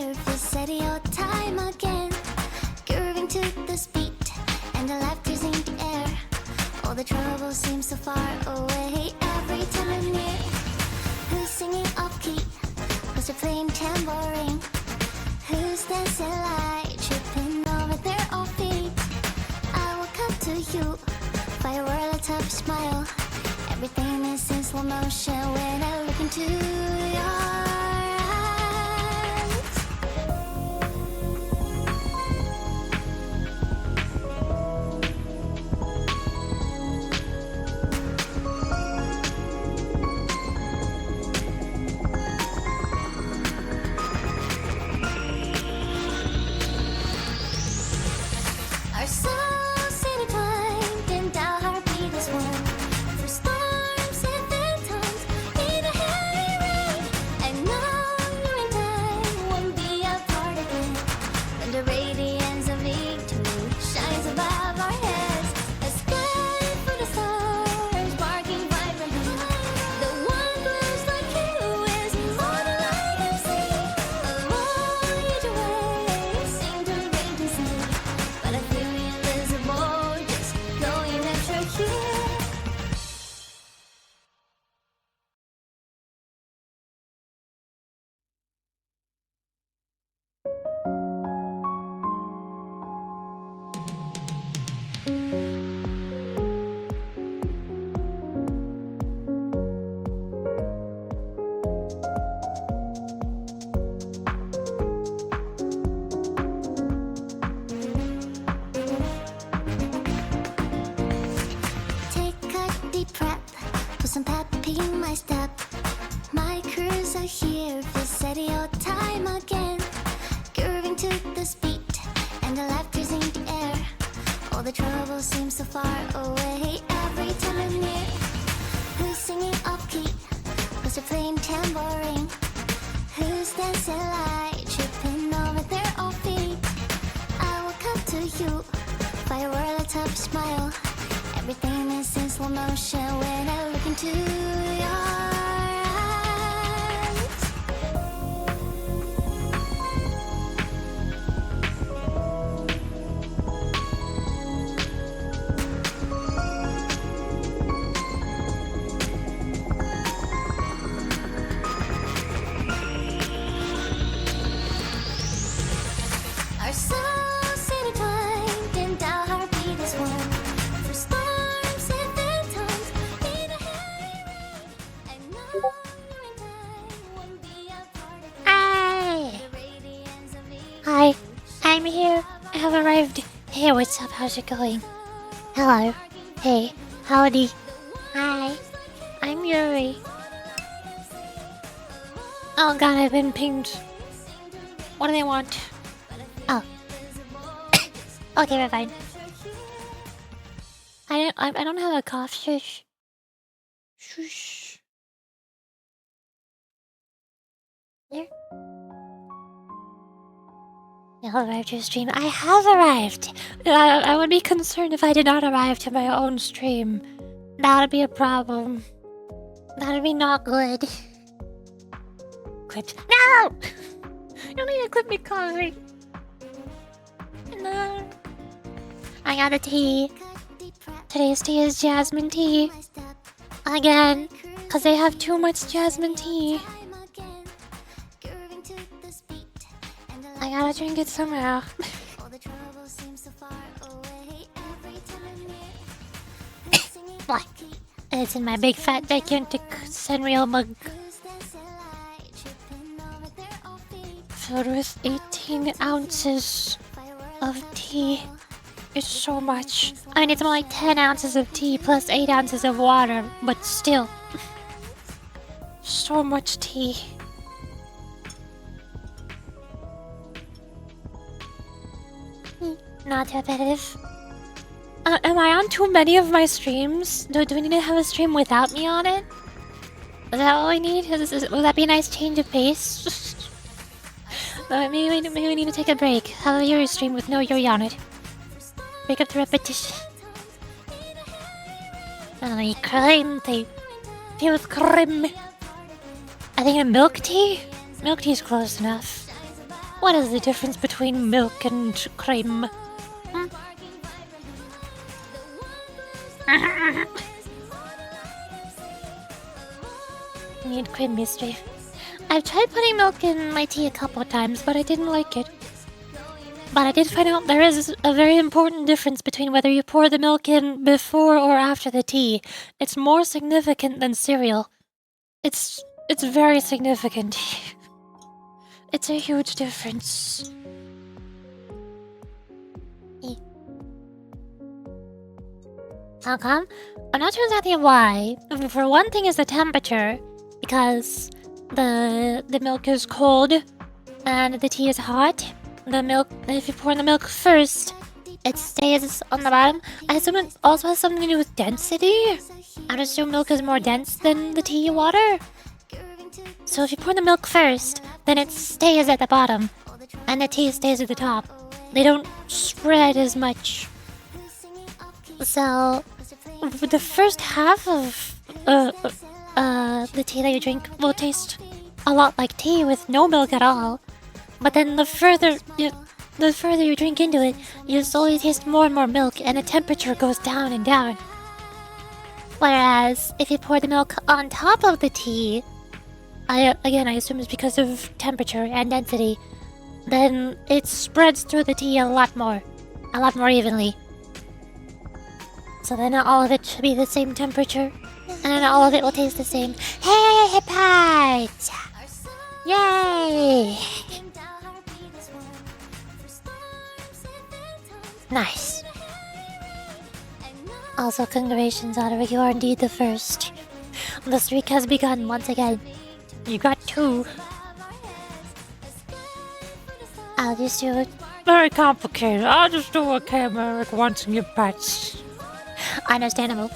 here for steady old time again. Grooving to the beat, and the laughter's in the air. All the trouble seems so far away every time I'm near. Who's singing off key? Who's playing tambourine? Who's dancing light, tripping over their own feet? I will come to you, by a world of tough smile. Everything is in slow motion when I look into your eyes. Our souls intertwined, and our heartbeat is one. Through storms and phantoms, in a heavy rain, I know you and I won't be apart again. When the radiance of victory shines above our heads, a sky full of stars, sparking vibrantly. The one glows like you is all that I can see. A voyage away, seem to rage and sea. But I feel invisible, just knowing that you're here. Take a deep breath, put some pep in my step. My crews are here for steady old time again. Grooving to the beat, and the laughter's in the air. All the trouble seems so far away every time I'm near. Who's singing off key? Who's playing tambourine? Who's dancing light, tripping over their own feet? I will come to you, by a world of tough smile. Everything is in slow motion when I look into your eyes. Our souls intertwined, and our heartbeat is one. Through storms and phantoms, in a heavy rain, I know you and I won't be apart again. Hi! The radiance of victory Hi, I'm here. I have arrived. Hey, what's up? How's it going? Hello. Hey, howdy. Hi, I'm Yuri. Oh god, I've been pinged. What do they want? Oh. Okay, we're fine. I don't have a cough. Shush. Shush. There. You'll arrive to your stream. I have arrived. I would be concerned if I did not arrive to my own stream. That would be a problem. That would be not good. Clipped. No! You don't need to clip me coughing. No. I got a tea. Today's tea is jasmine tea. Again. Because they have too much jasmine tea. I gotta drink it somehow. What? It's in my big fat gigantic Senreal mug. Filled with 18 ounces of tea. It's so much. I mean, it's more like 10 ounces of tea plus 8 ounces of water, but still. So much tea. Not repetitive. Am I on too many of my streams? Do we need to have a stream without me on it? Is that all we need? Would that be a nice change of pace? Maybe we need to take a break. Have a Yuri stream with no Yuri on it. Break up the repetition. And I cream tea. Tea with cream. I think a milk tea? Milk tea is close enough. What is the difference between milk and cream? Hmm? Need cream mystery. I've tried putting milk in my tea a couple of times, but I didn't like it. But I did find out there is a very important difference between whether you pour the milk in before or after the tea. It's more significant than cereal. It's very significant. It's a huge difference. How come? I'm not sure exactly why. For one thing is the temperature, because the milk is cold and the tea is hot. The milk, if you pour the milk first, it stays on the bottom. I assume it also has something to do with density. I'd assume milk is more dense than the tea water. So if you pour the milk first, then it stays at the bottom, and the tea stays at the top. They don't spread as much. So the first half of the tea that you drink will taste a lot like tea with no milk at all. But then the further you drink into it, you slowly taste more and more milk, and the temperature goes down and down. Whereas if you pour the milk on top of the tea, I assume it's because of temperature and density, then it spreads through the tea a lot more evenly. So then all of it should be the same temperature, and then all of it will taste the same. Hey, Pat! Yay! Nice. Also, congratulations, Ottawa, you are indeed the first. The streak has begun once again. You got 2. I'll just do it. Very complicated. I'll just do what K-Americ wants and give pets. Understandable.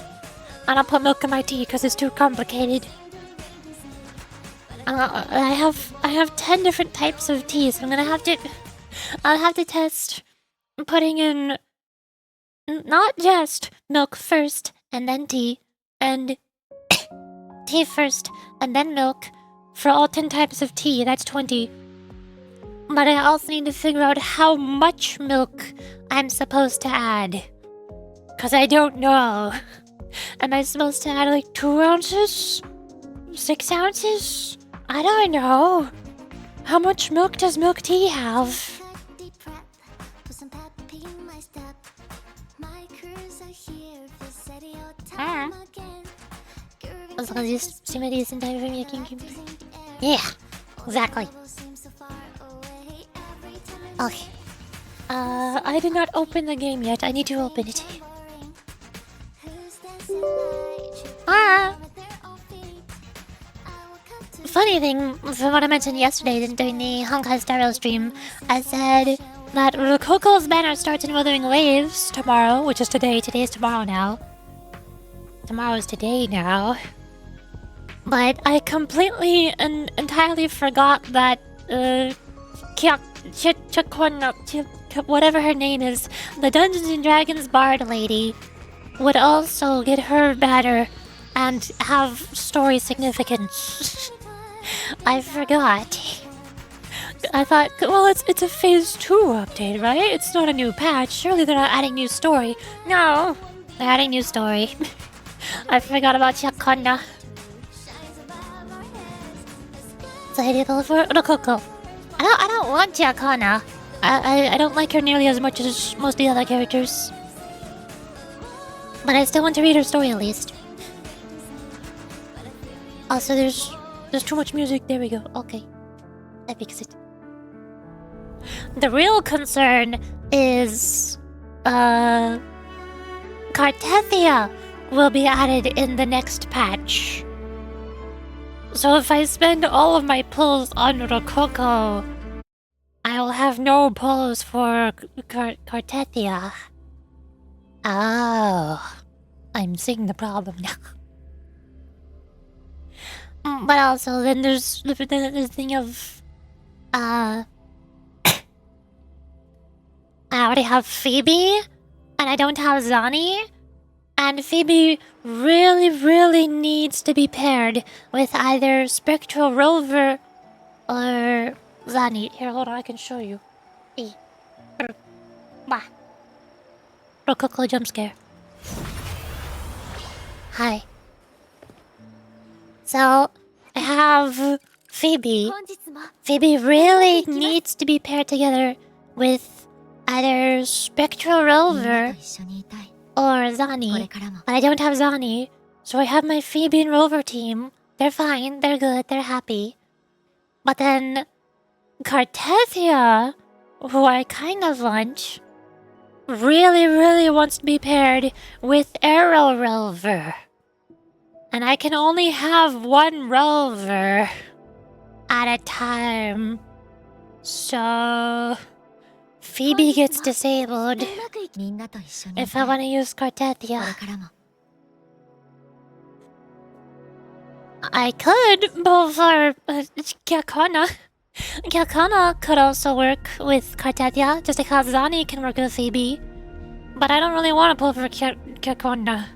I don't put milk in my tea because it's too complicated. I have 10 different types of teas. I'll have to test putting in not just milk first and then tea, and tea first and then milk for all 10 types of tea. That's 20. But I also need to figure out how much milk I'm supposed to add, because I don't know. Am I supposed to add like 2 ounces? 6 ounces? I don't know. How much milk does milk tea have? As long as you stream it in time for making. Yeah, exactly. Okay. I did not open the game yet. I need to open it. Funny thing, from what I mentioned yesterday during the Honkai Star Rail stream, I said that Rococo's banner starts in Wuthering Waves tomorrow, which is today. Today is tomorrow now. Tomorrow is today now. But I completely and entirely forgot that whatever her name is, the Dungeons and Dragons bard lady, would also get her banner and have story significance. I forgot. I thought, well, it's a phase 2 update, right? It's not a new patch. Surely they're not adding new story. No, they're adding new story. I forgot about Chakonna. So I did go for Rococo. I don't want Chakonna. I don't like her nearly as much as most of the other characters. But I still want to read her story at least. Also, there's too much music. There we go. Okay. That fixes it. The real concern is Cartethia will be added in the next patch. So if I spend all of my pulls on Rococo, I will have no pulls for Cartethia. Oh, I'm seeing the problem now. But also, then there's the thing of, I already have Phoebe, and I don't have Zani, and Phoebe really needs to be paired with either Spectral Rover or Zani. Here, hold on, I can show you. Bah. Rococo jump scare. Hi. So, I have Phoebe. 本日も Phoebe really needs to be paired together with either Spectral みんな Rover と一緒にいたい or これ Zani. からも But I don't have Zani, so I have my Phoebe and Rover team. They're fine, they're good, they're happy. But then Cartethia, who I kind of want, really wants to be paired with Arrow Rover. And I can only have one Rover at a time. So Phoebe gets disabled うまくいきみんなと一緒にい if た I い want to use これ Cartethia. からも I could pull for Kyakana. Kyakana could also work with Cartethia, just like how Zani can work with Phoebe. But I don't really want to pull for Kyakana.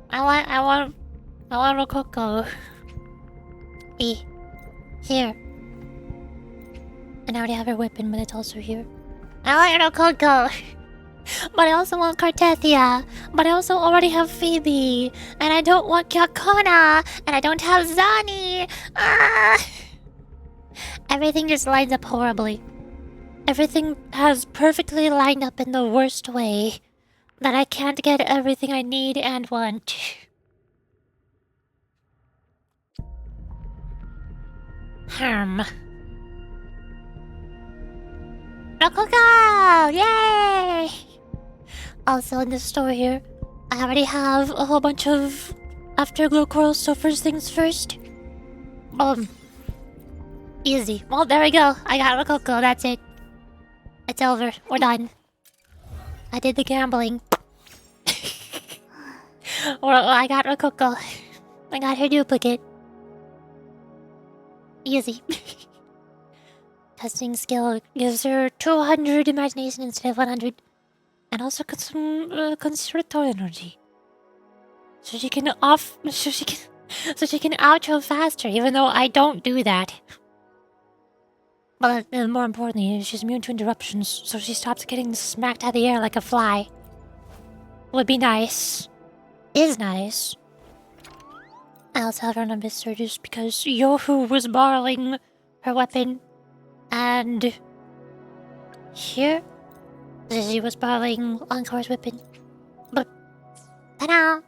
I want Rococo. Here. And I already have her weapon, but it's also here. I want Rococo. But I also want Cartethia. But I also already have Phoebe. And I don't want Kyakana. And I don't have Zani. Everything just lines up horribly. Everything has perfectly lined up in the worst way. That I can't get everything I need and want. Rococo! Yay! Also in this store here, I already have a whole bunch of Afterglow corals, so first things first. Easy. Well, there we go. I got Rococo, that's it. It's over. We're done. I did the gambling. Well, I got Rococo. I got her duplicate. Easy. Testing skill gives her 200 imagination instead of 100. And also got some concerto energy. So she can outro faster, even though I don't do that. But more importantly, she's immune to interruptions, so she stops getting smacked out of the air like a fly. Would be nice. Is nice. I also have her on Abyss Surges because Yohu was borrowing her weapon. And here, Zizi was borrowing Encore's weapon. But ta-da!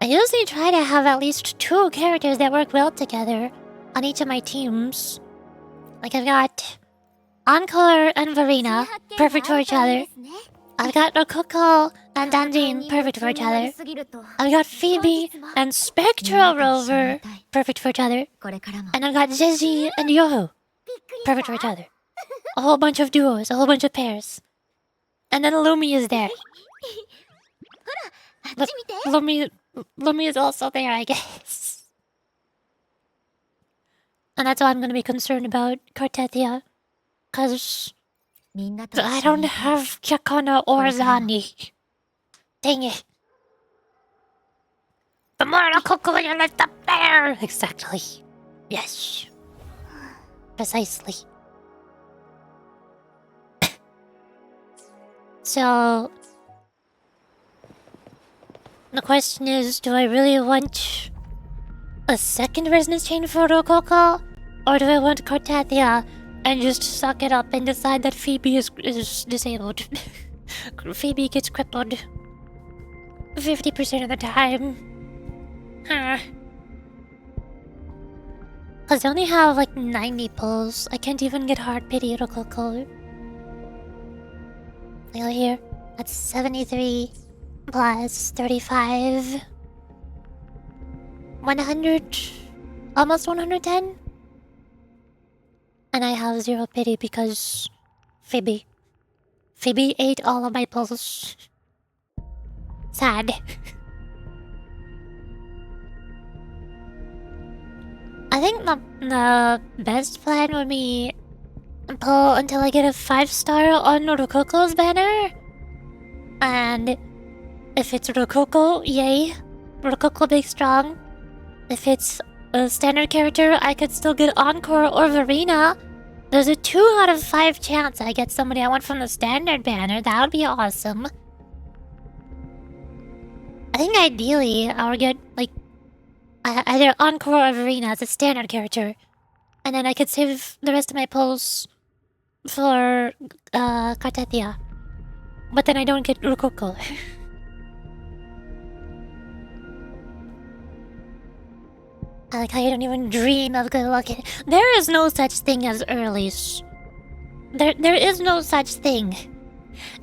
I usually try to have at least 2 characters that work well together on each of my teams. Like I've got Encore and Verena, perfect for each other. I've got Rococo and Danjin, perfect for each other. I've got Phoebe and Spectral Rover, perfect for each other. これからも And I've got Zizi and Yoho, perfect for each other. A whole bunch of duos, a whole bunch of pairs. And then Lumi is there. あっち見て Lumi is also there, I guess. And that's why I'm gonna be concerned about Cartethia. Cause みんなと一 I 緒に don't いたい have Kyakana or Zani. Dang it. The more Rococo you let the better! Exactly. Yes. Precisely. So... The question is, do I really want a second resonance chain for Rococo? Or do I want Cartethia and just suck it up and decide that Phoebe is disabled? Phoebe gets crippled 50% of the time. Cause I only have like 90 pulls. I can't even get hard pity Rococo. Look here. That's 73 plus 35. 100. Almost 110. And I have 0 pity because Phoebe. Phoebe ate all of my pulls. Sad. I think the best plan would be pull until I get a 5-star on Rococo's banner. And if it's Rococo, yay. Rococo big strong. If it's a standard character, I could still get Encore or Verena. There's a 2 out of 5 chance I get somebody I want from the standard banner. That would be awesome. I think ideally I would get, like, either Encore or Verena as a standard character. And then I could save the rest of my pulls for Kartathia. But then I don't get Rokoko. I like how you don't even dream of good luck. There is no such thing as earlies. There is no such thing.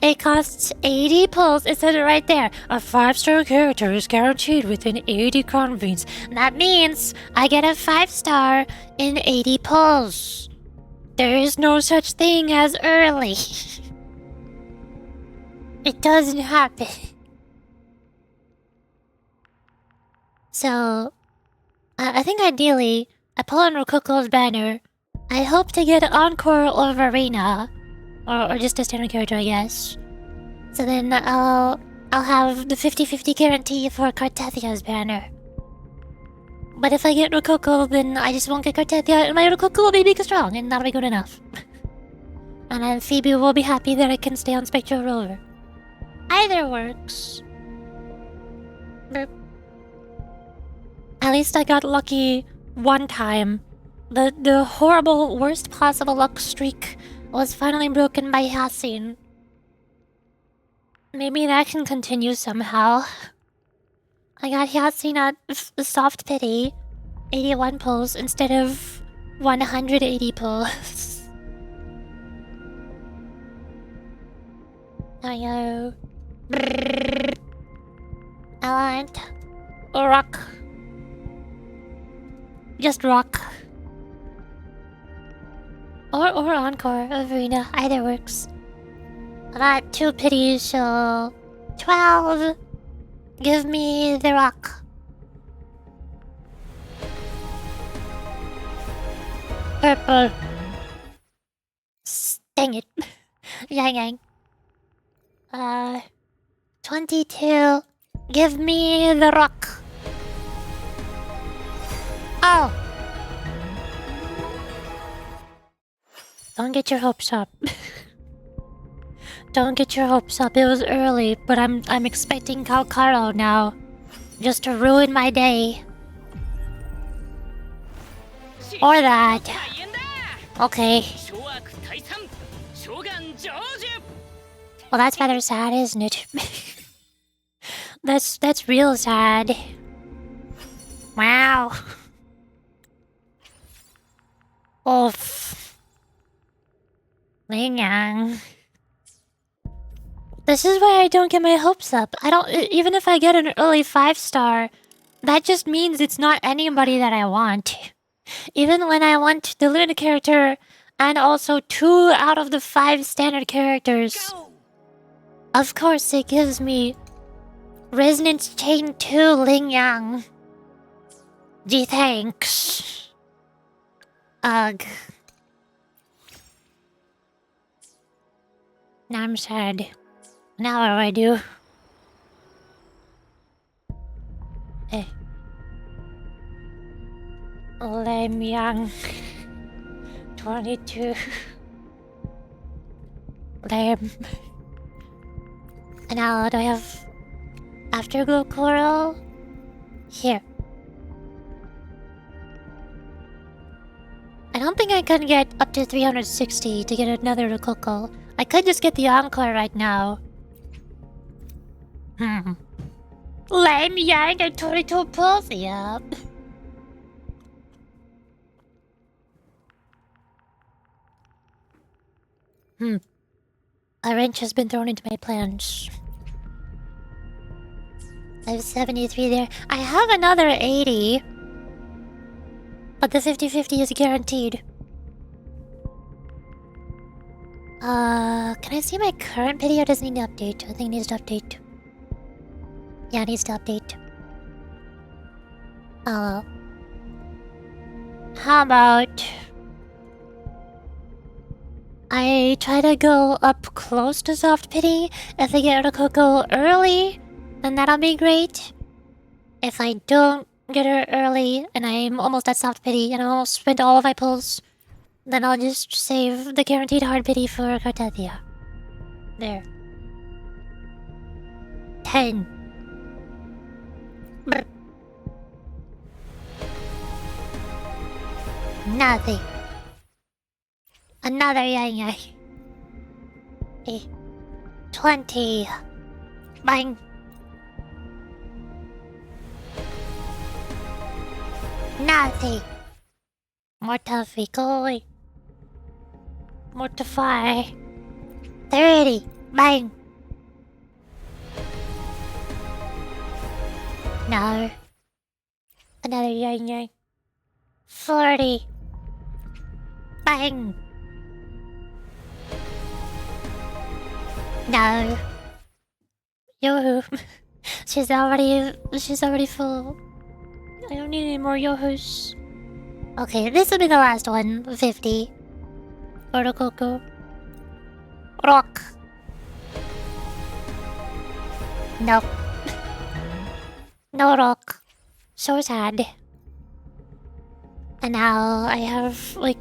It costs 80 pulls. It says it right there. A 5-star character is guaranteed within 80 convenes. That means I get a 5-star in 80 pulls. There is no such thing as early. It doesn't happen. So, I think ideally, I pull on Rokoko's banner. I hope to get Encore or Verena. Or just a standard character, I guess. So then I'll have the 50-50 guarantee for Kartathia's banner. But if I get Rokoko, then I just won't get Kartathia, and my Rokoko will be big strong, and that'll be good enough. And then Phoebe will be happy that I can stay on Spectral Rover. Either works. Burp. At least I got lucky one time. The horrible, worst possible luck streak was finally broken by Yasin. Maybe that can continue somehow. I got Yasin at soft pity, 81 pulls instead of 180 pulls. Hello. I want rock. Just rock. Or Encore, or Verena, either works. I got 2 pities, so 12. Give me the rock. Purple. Dang it. Yang yang. 22. Give me the rock. Oh! Don't get your hopes up. Don't get your hopes up. It was early, but I'm expecting Calcaro now. Just to ruin my day. Or that. Okay. Well, that's rather sad, isn't it? That's real sad. Wow. Oof. Lingyang. This is why I don't get my hopes up. Even if I get an early 5-star, that just means it's not anybody that I want. Even when I want the limited character and also 2 out of the 5 standard characters, of course it gives me Resonance Chain 2 Lingyang. Gee, thanks. Ugh. Now I'm sad. Now what do I do? Hey. Lame Young. 22. Lame. And now do I have Afterglow Coral? Here. I don't think I can get up to 360 to get another Rokoko. I could just get the Encore right now. Lame Yang and 22 pulls. Yep. A wrench has been thrown into my plans. I have 73 there. I have another 80. But the 50-50 is guaranteed. Can I see my current video? Does it need to update? I think it needs to update. Yeah, it needs to update. Oh. How about I try to go up close to soft pity? If I get Rokoko early, then that'll be great. If I don't get her early, and I'm almost at soft pity, and I almost spent all of my pulls, then I'll just save the guaranteed hard pity for Cartethia. There. 10. Brr. Nothing. Another yang. 20. Bang. Nothing. Mortificoi. Mortify. 30. Bang. No. Another yang. 40. Bang. No. Yoo-hoo. She's already full. I don't need any more yoo-hoos. Okay, this will be the last one. 50. Orokoko. Rock. Nope. No rock. So sad. And now I have like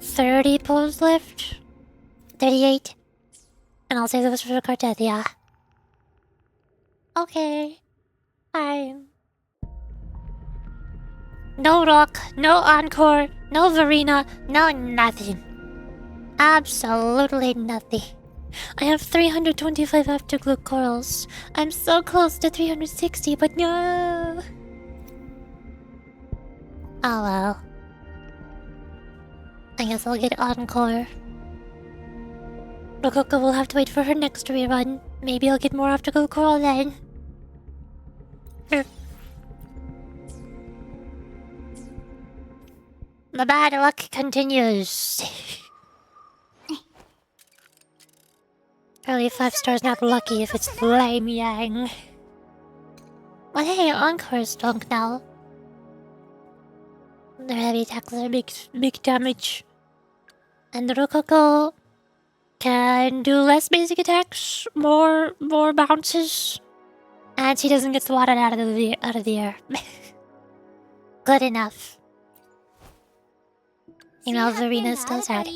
30 pulls left. 38. And I'll save those for Cartethia. Okay. Fine. No rock, no encore, no Verena, no nothing. Absolutely nothing. I have 325 afterglow corals. I'm so close to 360, but no. Oh well. I guess I'll get encore. Rococo will have to wait for her next rerun. Maybe I'll get more afterglow coral then. The bad luck continues. Early 5 stars not lucky if it's lame yang. But hey, Encore is strong now. Their heavy attacks are big damage. And the Rococo can do less basic attacks, more bounces. And she doesn't get swatted out of the air. Good enough. You know, Verena's still sad.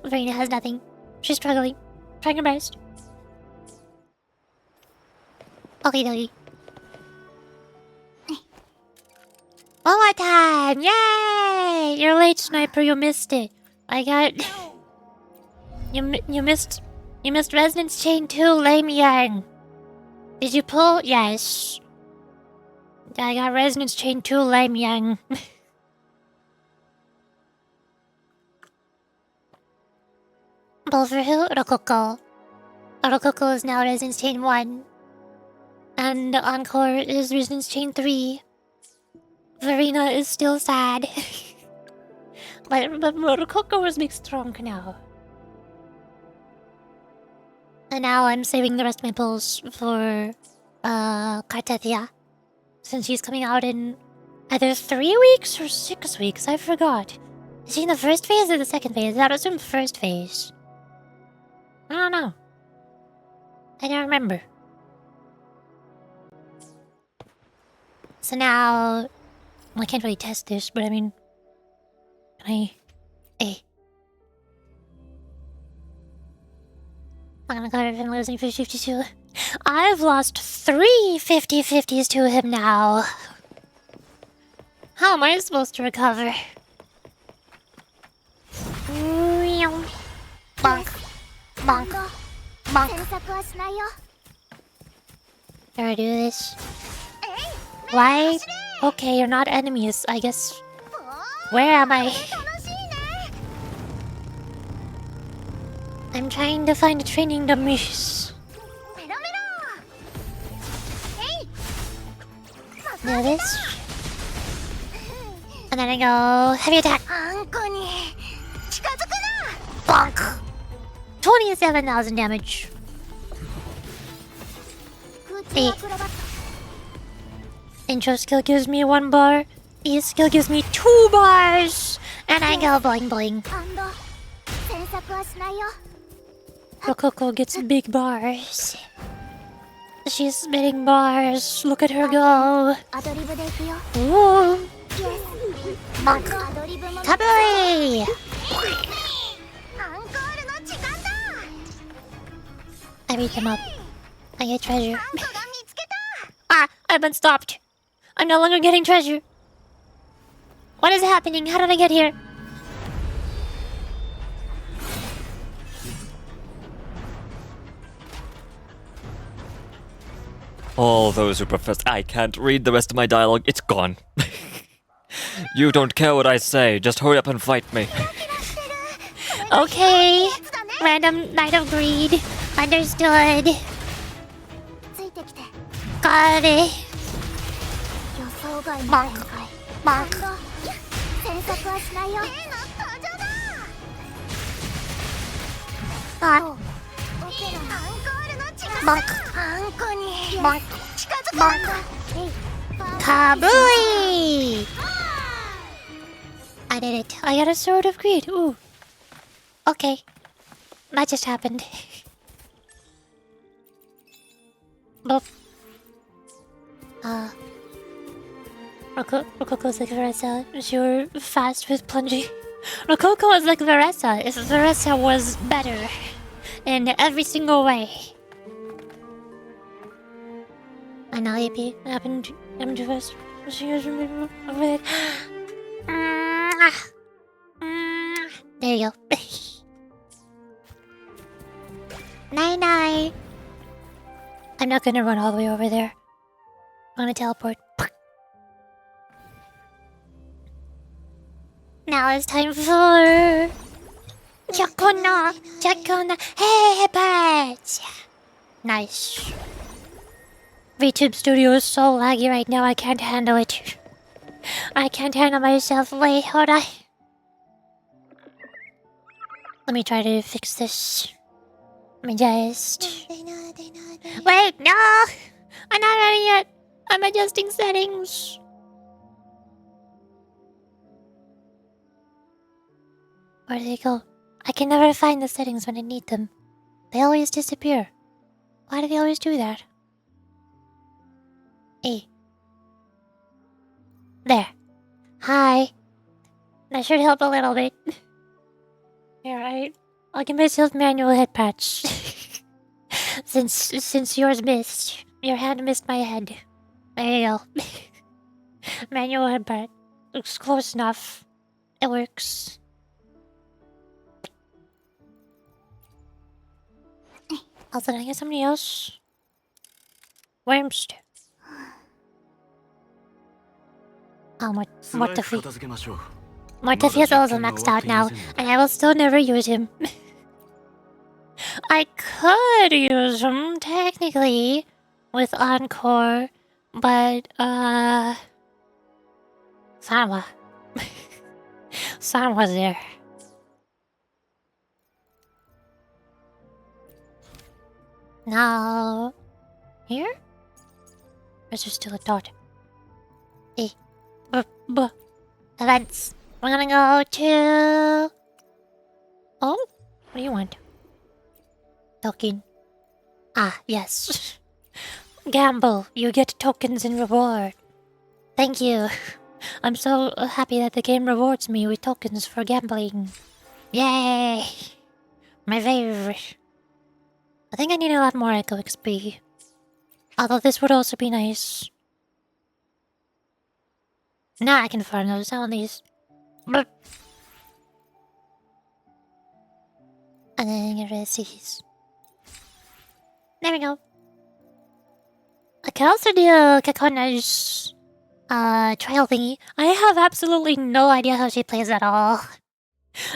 Verena has nothing. She's struggling. Trying her best. Okie dokie. One more time! Yay! You're late, Sniper. You missed it. I got... You missed Resonance Chain 2, Lame Yang. Did you pull? Yes. I got Resonance Chain 2, Lame Yang. Pull for who? Rococo. Rococo is now Resonance Chain 1. And Encore is Resonance Chain 3. Verena is still sad. but Rococo is big strong now. And now I'm saving the rest of my pulls for Cartethia. Since she's coming out in either 3 weeks or 6 weeks, I forgot. Is she in the first phase or the second phase? I would assume first phase. I don't know. I don't remember. So now... Well, I can't really test this, but I mean... Can I... Hey. I'm gonna go if I'm losing 50-52. I've lost 3 50-50s to him now. How am I supposed to recover? Bonk. Bonk. Bonk. Did I do this? Why? Okay, you're not enemies, I guess. Where am I? I'm trying to find a training dummies. Do this. And then I go heavy attack. Bonk. 27,000 damage. Hey. Intro skill gives me 1 bar. E skill gives me 2 bars. And I go boing boing. Rococo gets big bars. She's spitting bars. Look at her go. アドリブでいくよ Ooh. Bonk アドリブも Tabooey! アンコールの時間だ I beat them up. I get treasure. アンコが見つけた Ah! I've been stopped. I'm no longer getting treasure. What is happening? How did I get here? All those who profess I can't read the rest of my dialogue, it's gone. You don't care what I say, just hurry up and fight me. Okay. Random Night of Greed. Understood. ついてきて Got it. 予想外の展 Bonk. 開 Bonk. 詮索はしないよ Ah. オペラのアンコールの時間 Bonk. あんこに Bonk. 近づく Bonk. Kabooey! I did it. I got a Sword of Greed. Ooh. Okay. That just happened. Boop. Rococo's like Veressa. You're fast with plunging. Rococo is like Veressa. If Veressa was better in every single way. And now AP happened to us. Over there. There you go. Night. I'm not gonna run all the way over there. I'm gonna teleport. Now it's time for Jakuna. Hey, birds. Nice. VTube Studio is so laggy right now. I can't handle it. I can't handle myself. Wait, hold on. Let me try to fix this. Let me just. Wait, no! I'm not ready yet. I'm adjusting settings. Where do they go? I can never find the settings when I need them. They always disappear. Why do they always do that? E. There. Hi. That should help a little bit. Alright. I'll give myself manual head patch. since yours missed. Your hand missed my head. There you go. Manual head patch. Looks close enough. It works. Also, did I get somebody else? Wormster. Oh, Mortefi. Mortefi is also maxed out now, and I will still never use him. I could use him, technically, with Encore, but, Sanwa. Sanwa's there. Now... Here? Or is there still a dot? Events. We're gonna go to... Oh? What do you want? Token. Ah, yes. Gamble. You get tokens in reward. Thank you. I'm so happy that the game rewards me with tokens for gambling. Yay! My favorite. I think I need a lot more Echo XP. Although this would also be nice. Now I can farm those on these. And then get rid of these. There we go. I can also do Kakona's trial thingy. I have absolutely no idea how she plays at all.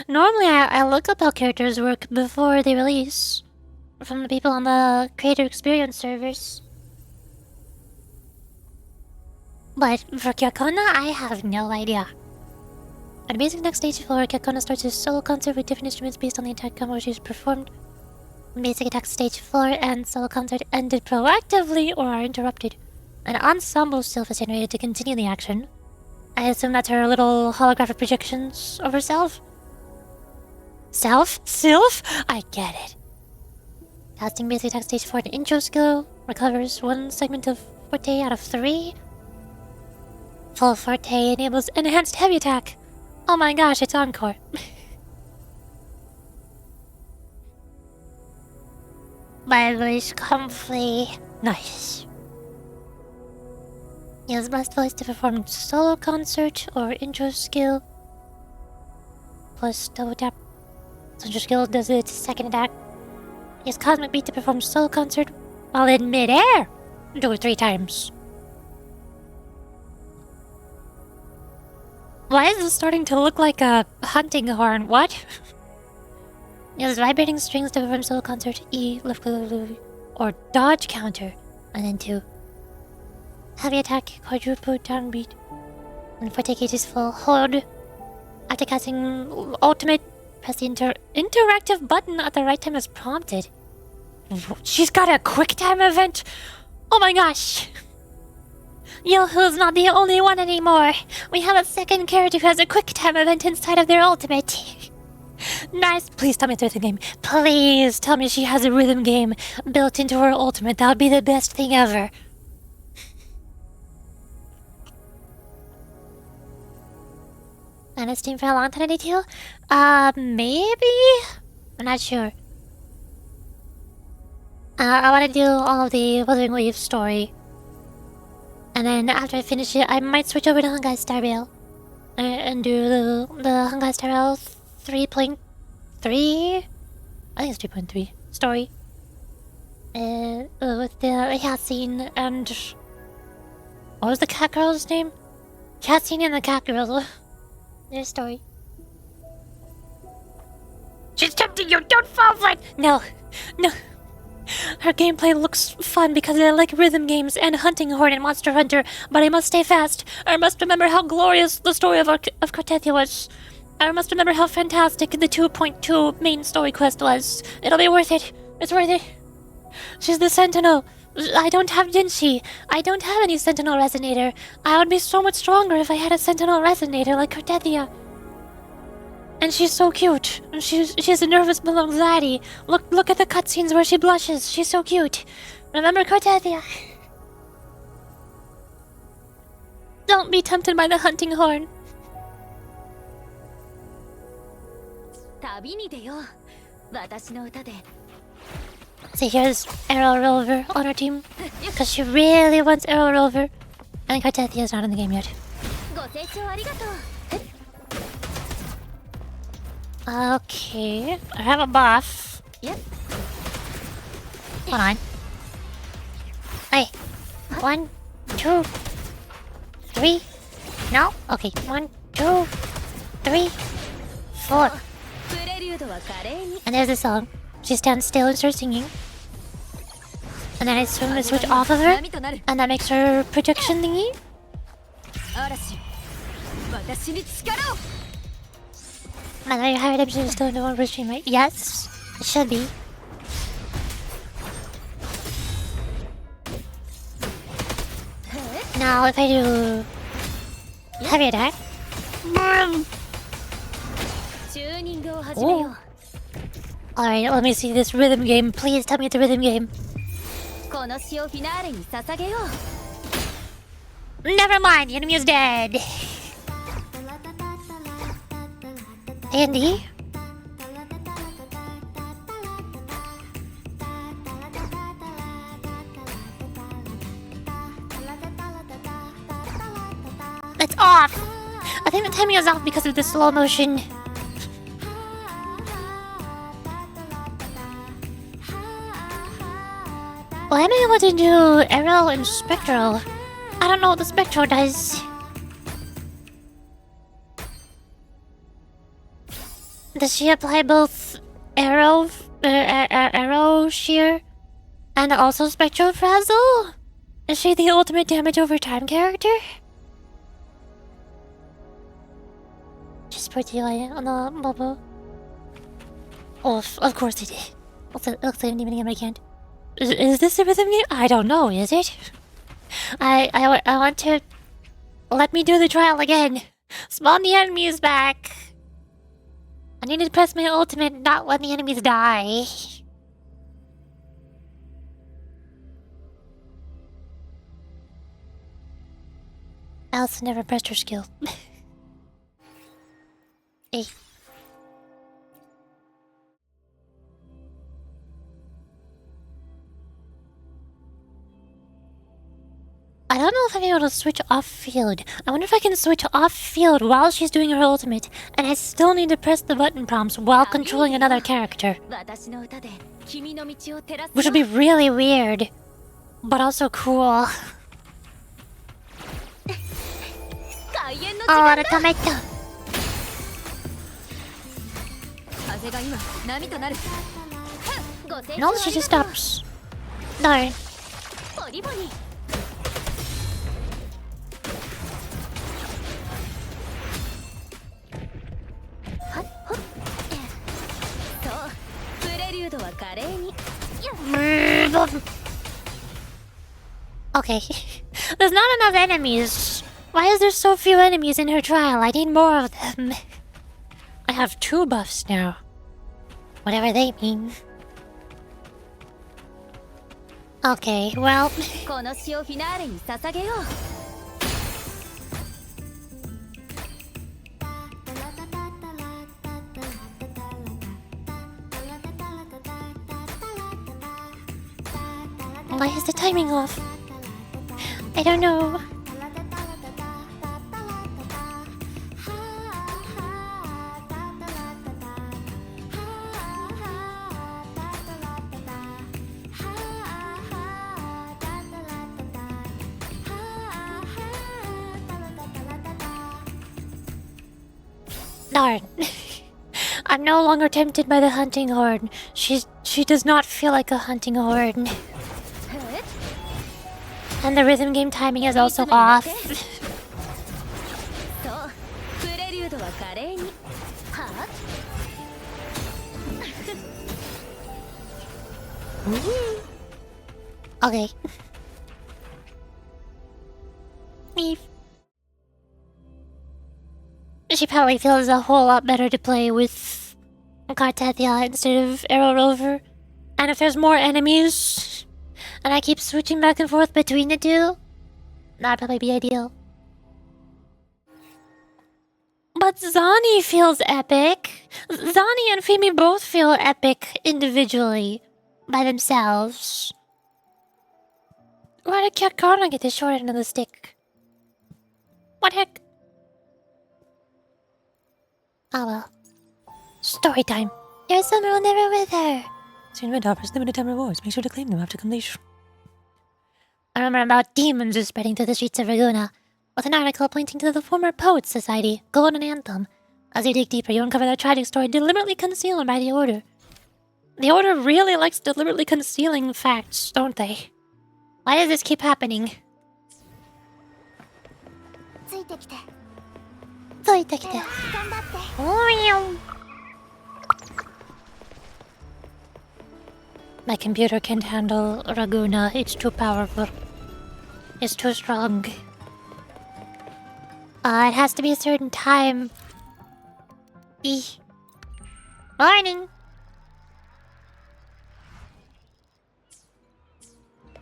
Normally I look up how characters work before they release. From the people on the creator experience servers. But for Kakona, I have no idea. At Basic Next Stage 4, Kakona starts his solo concert with different instruments based on the attack combo she's performed. Basic Attack Stage 4 and solo concert ended proactively or are interrupted. An ensemble self is generated to continue the action. I assume that's her little holographic projections of herself? Self? Sylph? I get it. Casting Basic Attack Stage 4 to intro skill. recovers 1 segment of Forte out of 3. Full Forte enables enhanced heavy attack. Oh my gosh, it's Encore. My voice comfy. Nice. Use blessed voice to perform solo concert or intro skill. Plus double tap. So intro skill does its second attack. Use Cosmic Beat to perform solo concert while in midair. Do it 3 times. Why is this starting to look like a hunting horn? What? Use vibrating strings to perform solo concert. E, left click, or dodge counter. And then 2. Heavy attack, quadruple downbeat. When Forte gauge is full, hold. After casting ultimate, press the interactive button at the right time as prompted. She's got a quick time event? Oh my gosh! Yohu's not the only one anymore. We have a second character who has a quick time event inside of their ultimate. Nice. Please tell me it's a rhythm game. Please tell me she has a rhythm game built into her ultimate. That would be the best thing ever. And it's Team for a long time, 92? Maybe? I'm not sure. I want to do all of the Wuthering Waves story. And then after I finish it, I might switch over to Honkai Star Rail. And do the Honkai Star Rail 3.3? I think it's 3.3 story. With the Yassine and... What was the cat girl's name? Yassine and the cat girl. Their story. She's tempting you! Don't fall for it! No. No. Her gameplay looks fun because I like rhythm games and Hunting Horn and Monster Hunter, but I must stay fast. I must remember how glorious the story of Cortethia was. I must remember how fantastic the 2.2 main story quest was. It'll be worth it. It's worth it. She's the Sentinel. I don't have Jinshi. I don't have any Sentinel Resonator. I would be so much stronger if I had a Sentinel Resonator like Cortethia. And she's so cute. She has a nervous anxiety. Look at the cutscenes where she blushes. She's so cute. Remember Cortethia. Don't be tempted by the Hunting Horn. So here's Arrow Rover on our team. Because she really wants Arrow Rover. And Cortethia's not in the game yet. Okay, I have a buff. Yep. Hold on. Hey, 1, 2, 3. No? Okay, 1, 2, 3, 4. And there's the song. She stands still and starts singing. And then I switch off of her. And that makes her projection thingy. My Light High Redemption is still in the one stream, right? Yes, it should be. Now, if I do heavy attack. Oh. Alright, let me see this rhythm game. Please tell me it's a rhythm game. Never mind, the enemy is dead. Andy? It's off! I think the timing is off because of the slow motion. Well, I'm able to do Arrow and Spectral. I don't know what the Spectral does. Does she apply both Arrow Shear and also Spectral Frazzle? Is she the ultimate damage over time character? Just put the light on the bubble. Oh, of course they did. Looks like I'm even again, but I can't. Is this a rhythm game? I don't know, is it? I want to... Let me do the trial again. Spawn the enemies back. I need to press my ultimate, not when the enemies die. Alice never pressed her skill. Eh. I don't know if I'm able to switch off-field. I wonder if I can switch off-field while she's doing her ultimate, and I still need to press the button prompts while controlling another character. Which would be really weird, but also cool. Oh, the tomato! No, she just stops. Darn. Okay. There's not enough enemies. Why is there so few enemies in her trial? I need more of them. I have 2 buffs now. Whatever they mean. Okay, well... Why is the timing off? I don't know. Darn. I'm no longer tempted by the hunting horn. She does not feel like a hunting horn. And the rhythm game timing is also off. Okay. Eve. She probably feels a whole lot better to play with Cartathia instead of Arrow Rover. And if there's more enemies, and I keep switching back and forth between the two, that'd probably be ideal. But Zani feels epic. Zani and Femi both feel epic individually, by themselves. Why did Kakana get the short end of the stick? What heck? Oh well. Story time. Your summer will never wither. Soon event offers limited time rewards. Make sure to claim them after completion. A rumor about demons is spreading through the streets of Raguna, with an article pointing to the former Poets Society, Golden Anthem. As you dig deeper, you uncover their tragic story deliberately concealed by the Order. The Order really likes deliberately concealing facts, don't they? Why does this keep happening? My computer can't handle Raguna. It's too powerful. It's too strong. It has to be a certain time. Morning.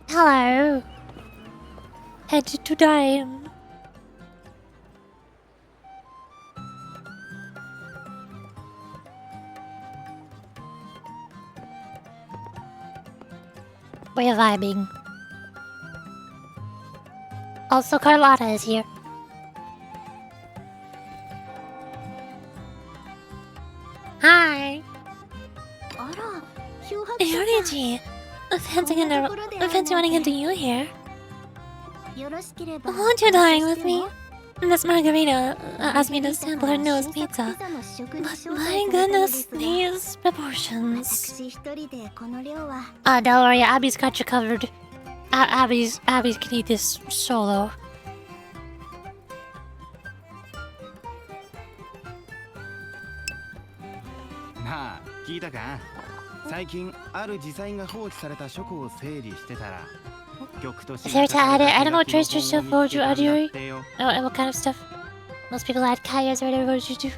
Hello. Headed to dime. We're vibing. Also, Carlotta is here. Hi. Yorichi. Fancy running into you here. Won't you dine with me? Miss Margarita asked me to sample her newest pizza. But my goodness, these proportions. Don't worry, Abby's got you covered. Abby's can eat this solo. Is there to add animal traits to yourself? What would you add, Yuri? Oh, what kind of stuff? Most people add kayas or whatever. What would you do?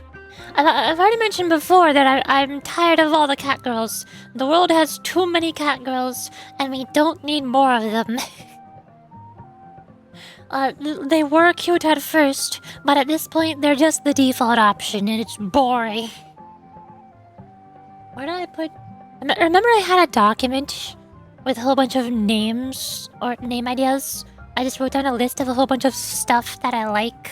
I've already mentioned before that I'm tired of all the cat girls. The world has too many cat girls, and we don't need more of them. They were cute at first, but at this point, they're just the default option, and it's boring. Where did I put... Remember I had a document with a whole bunch of names, or name ideas? I just wrote down a list of a whole bunch of stuff that I like.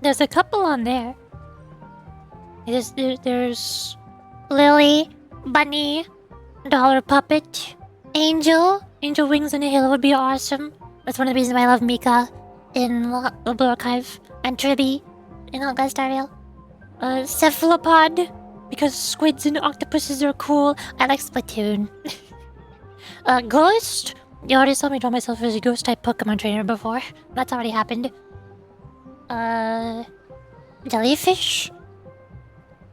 There's a couple on there. There's Lily, Bunny, Dollar Puppet, Angel. Angel Wings in a Hill would be awesome. That's one of the reasons why I love Mika in the Blue Archive. And Tribby in Augustarville. Cephalopod, because squids and octopuses are cool. I like Splatoon. Ghost. You already saw me draw myself as a ghost type Pokemon trainer before. That's already happened. Jellyfish?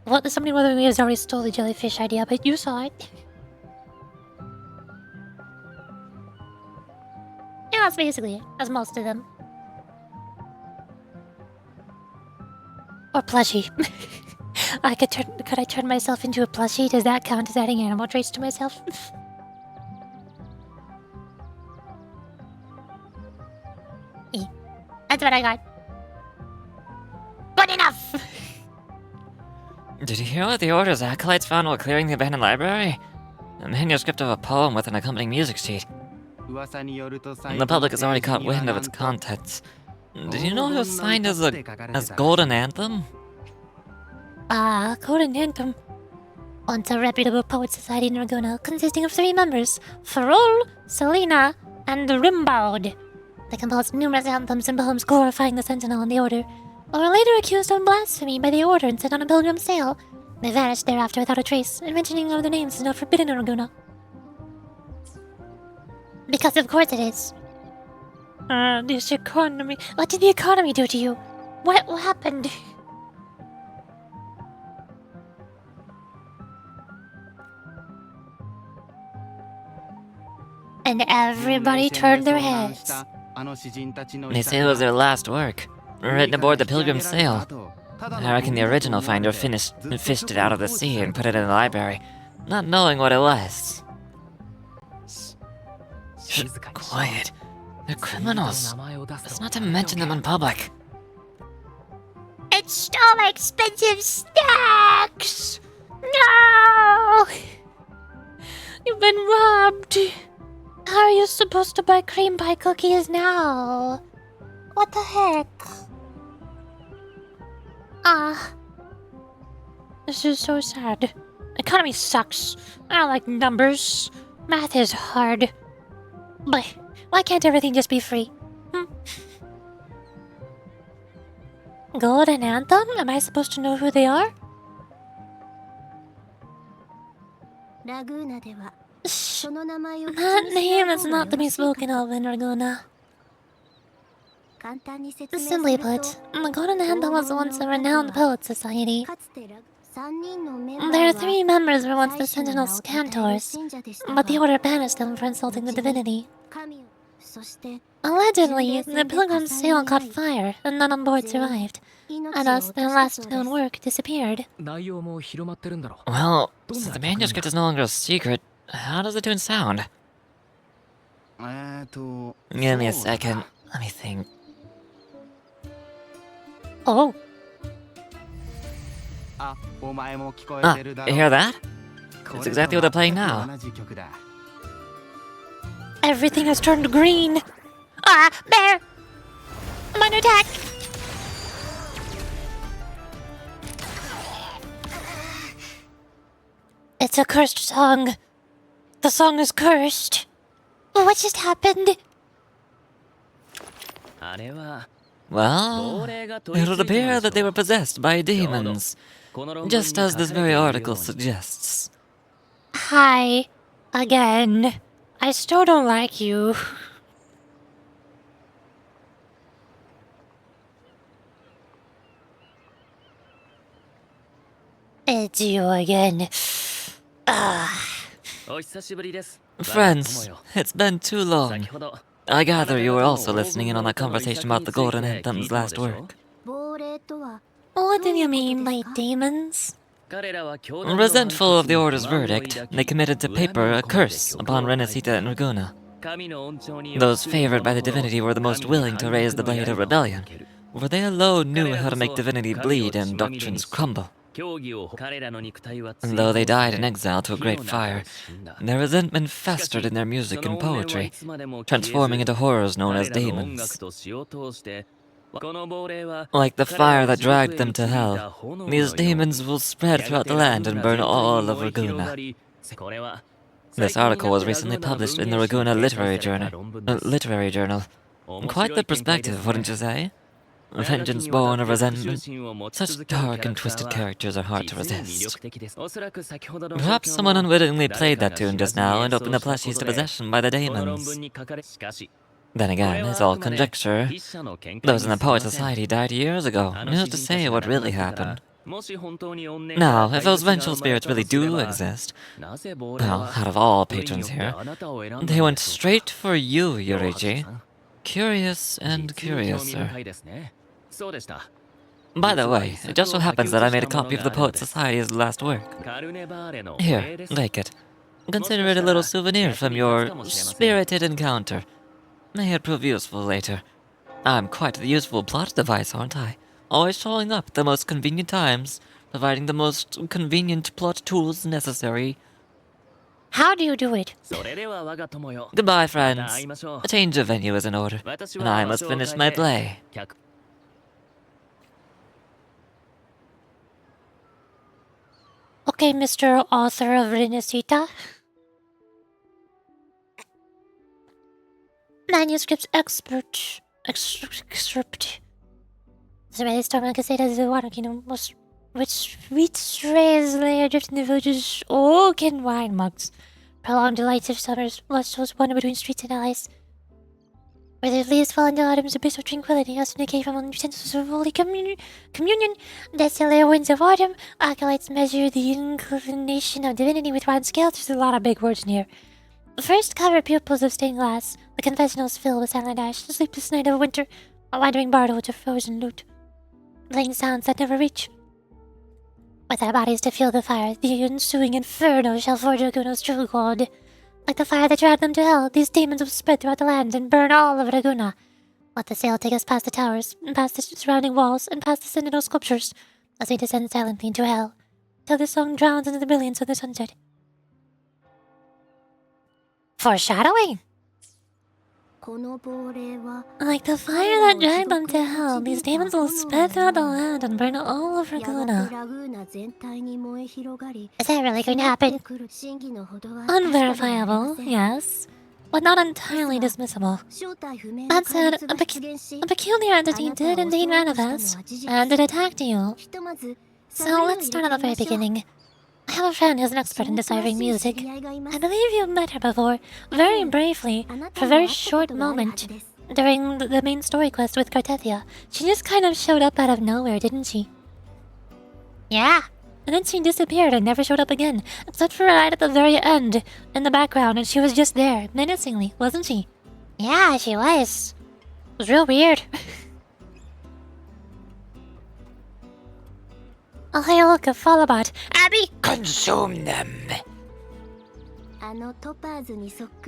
Well, somebody more than me has already stole the jellyfish idea, but you saw it. Yeah, that's basically it. That's most of them. Or plushie. Could I turn myself into a plushie? Does that count as adding animal traits to myself? That's what I got. Good enough! Did you hear what the Order's acolytes found while clearing the abandoned library? A manuscript of a poem with an accompanying music sheet. The public has already caught wind of its contents. Did you know it was signed as Golden Anthem? Golden Anthem. Once a reputable poet society in Raguna consisting of 3 members, Farol, Selena, and Rimbaud. They composed numerous anthems and poems glorifying the Sentinel and the Order, but were later accused of blasphemy by the Order and sent on a pilgrim sale. They vanished thereafter without a trace, and mentioning of their names is now forbidden in Raguna. Because of course it is. This economy... What did the economy do to you? What happened? And everybody turned their heads. They say it was their last work, written aboard the Pilgrim Sail. I reckon the original finder fished it out of the sea and put it in the library, not knowing what it was. Shh, quiet. They're criminals. Let's not to mention them in public. It stole my expensive snacks! No! You've been robbed. How are you supposed to buy cream pie cookies now? What the heck? This is so sad. Economy sucks. I don't like numbers. Math is hard. But why can't everything just be free? Golden Anthem? Am I supposed to know who they are? Shh. That name is not to be spoken of in Raguna. Simply put, the Golden Anthem was once a renowned poet society. Their 3 members were once the Sentinel's cantors, but the Order banished them for insulting the divinity. Allegedly, the Pilgrim's sail caught fire and none on board survived, and thus their last known work disappeared. Well, since the manuscript is no longer a secret, how does the tune sound? Give me a second. Let me think. Oh. You hear that? It's exactly what they're playing now. Everything has turned green. Bear! I'm under attack! It's a cursed song. The song is cursed. What just happened? Well, it would appear that they were possessed by demons, just as this very article suggests. Hi. Again. I still don't like you. It's you again. Friends, it's been too long. I gather you were also listening in on that conversation about the Golden Anthem's last work. What do you mean by demons? Resentful of the Order's verdict, they committed to paper a curse upon Renacita and Raguna. Those favored by the divinity were the most willing to raise the blade of rebellion, for they alone knew how to make divinity bleed and doctrines crumble. And though they died in exile to a great fire, their resentment festered in their music and poetry, transforming into horrors known as daemons. Like the fire that dragged them to hell, these demons will spread throughout the land and burn all of Raguna. This article was recently published in the Raguna Literary Journal. Quite the perspective, wouldn't you say? Vengeance born of resentment. Such dark and twisted characters are hard to resist. Perhaps someone unwittingly played that tune just now and opened the plushies to possession by the demons. Then again, it's all conjecture. Those in the Poet Society died years ago, and who's to say what really happened? Now, if those vengeful spirits really do exist, well, out of all patrons here, they went straight for you, Yurichi. Curious and curiouser. By the way, it just so happens that I made a copy of the Poet Society's last work. Here, take it. Consider it a little souvenir from your spirited encounter. May it prove useful later. I'm quite the useful plot device, aren't I? Always showing up at the most convenient times, providing the most convenient plot tools necessary. How do you do it? Goodbye, friends. A change of venue is in order, and I must finish my play. Okay, Mr. Author of Renacita. Manuscripts expert. Excerpt. The red storm like I said as the water kingdom was which sweet strays lay adrift in the village's oaken wine mugs. Prolonged delights of summers, lost souls wander between streets and alleys. Where the leaves fall into autumn's abyss of tranquility, us decay from utensils of holy communion. Desolate winds of autumn, acolytes measure the inclination of divinity with round scales. There's a lot of big words in here. First cover pupils of stained glass, the confessionals filled with silent ash, the sleepless night of winter, a wandering bardo to frozen lute, playing sounds that never reach. With our bodies to fuel the fire, the ensuing inferno shall forge Raguna's true god. Like the fire that dragged them to hell, these demons will spread throughout the land and burn all of Raguna. Let the sail take us past the towers, and past the surrounding walls, and past the sentinel sculptures, as we descend silently into hell, till the song drowns into the brilliance of the sunset. Foreshadowing! Like the fire that dragged them to hell, these demons will spread throughout the land and burn all of Raguna. Is that really going to happen? Unverifiable, yes, but not entirely dismissible. That said, a peculiar entity did indeed manifest, and it attacked you. So let's start at the very beginning. I have a friend who's an expert in deciphering music. I believe you've met her before, very briefly, for a very short moment, during the main story quest with Cartethia. She just kind of showed up out of nowhere, didn't she? Yeah. And then she disappeared and never showed up again, except for right at the very end, in the background, and she was just there, menacingly, wasn't she? Yeah, she was. It was real weird. Oh, hey, look, a Fallabot. Abby, consume them!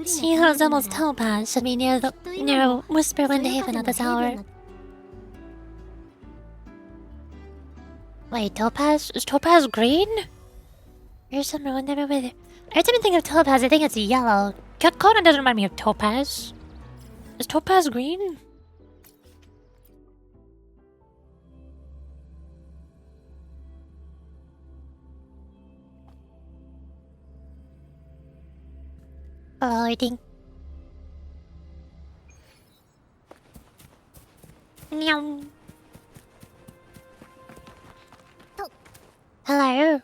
She who resembles Topaz should be near Whisperwind Haven at this hour. Wait, Topaz? Is Topaz green? Here's somewhere I've never with her. Every time I think of Topaz, I think it's yellow. Conan doesn't remind me of Topaz. Is Topaz green? Loading. Meow. Hello.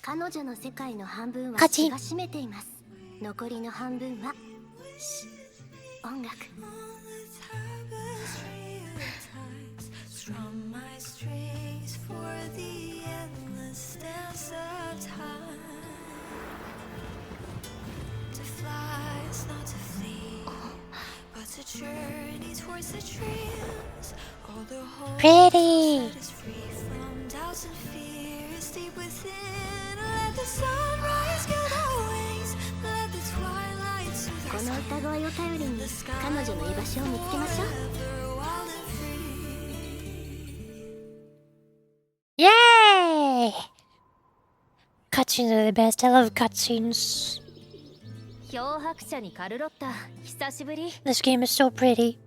彼女の世界の半分はカチン血が占めています。残りの半分は音楽。Strum my strings for the endless dance of time. To fly is not to flee, but to journey towards the dreams. All the hope Pretty. set us free from doubts and fears deep within. Let the sunrise get our wings. Let the twilight soothe こ our の歌声を頼りに彼女の居場所を見つけましょう。 weather wild and free. Yay! Cutscenes are the best. I love cutscenes. 漂白者にカルロッタ、久しぶり。 This game is so pretty.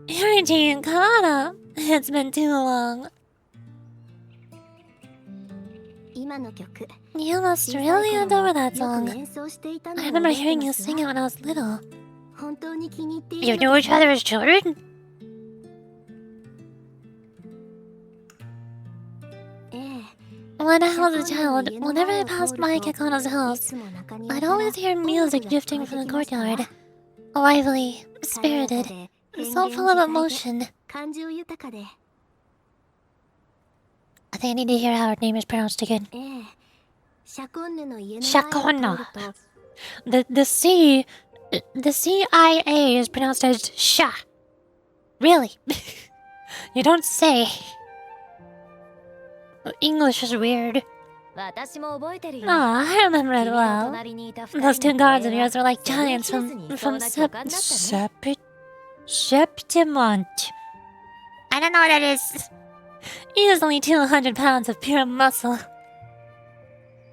Harry and Kana. It's been too long. 今の曲、 You must 小さい really 頃 adore that よく song. 演奏していたの I を remember 覚えて hearing ま you す sing it わ when I was little. 本当に気に入ってい You る knew の each other as children? ええ。 When I was a child, whenever I passed by Kakano's house, I'd always hear music drifting from the courtyard. Lively, spirited, so full of emotion. 感情豊かで、 I think I need to hear how her name is pronounced again. ええ。シャコンヌの家のシャコンヌ前を通ると、 The CIA is pronounced as Sha. Really? You don't say. English is weird. 私も覚えてるよ。 Oh, I remember it 君の well. 隣にいた二人 Those two の gods 声 of は yours were like セブン giants ヒルズ from にいそうな巨漢だったね。 Septimont. I don't know what that is. Easily 200 pounds of pure muscle.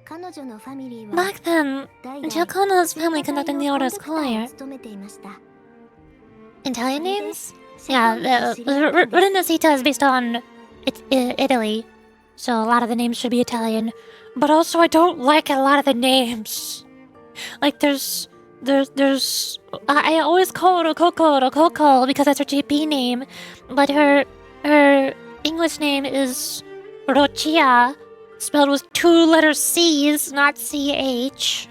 彼女のファミリーは Back then, 代々 Giacomo's family conducted the Order's コンダクター choir. を務めていました。 Italian names? シャコ Yeah, ンヌと知り合ったんです。 Renacita is based on Italy, so a lot of the names should be Italian. But also, I don't like a lot of the names. Like, I always call her Rococo because that's her JP name, but her English name is Rocia, spelled with 2 letter C's, not CH.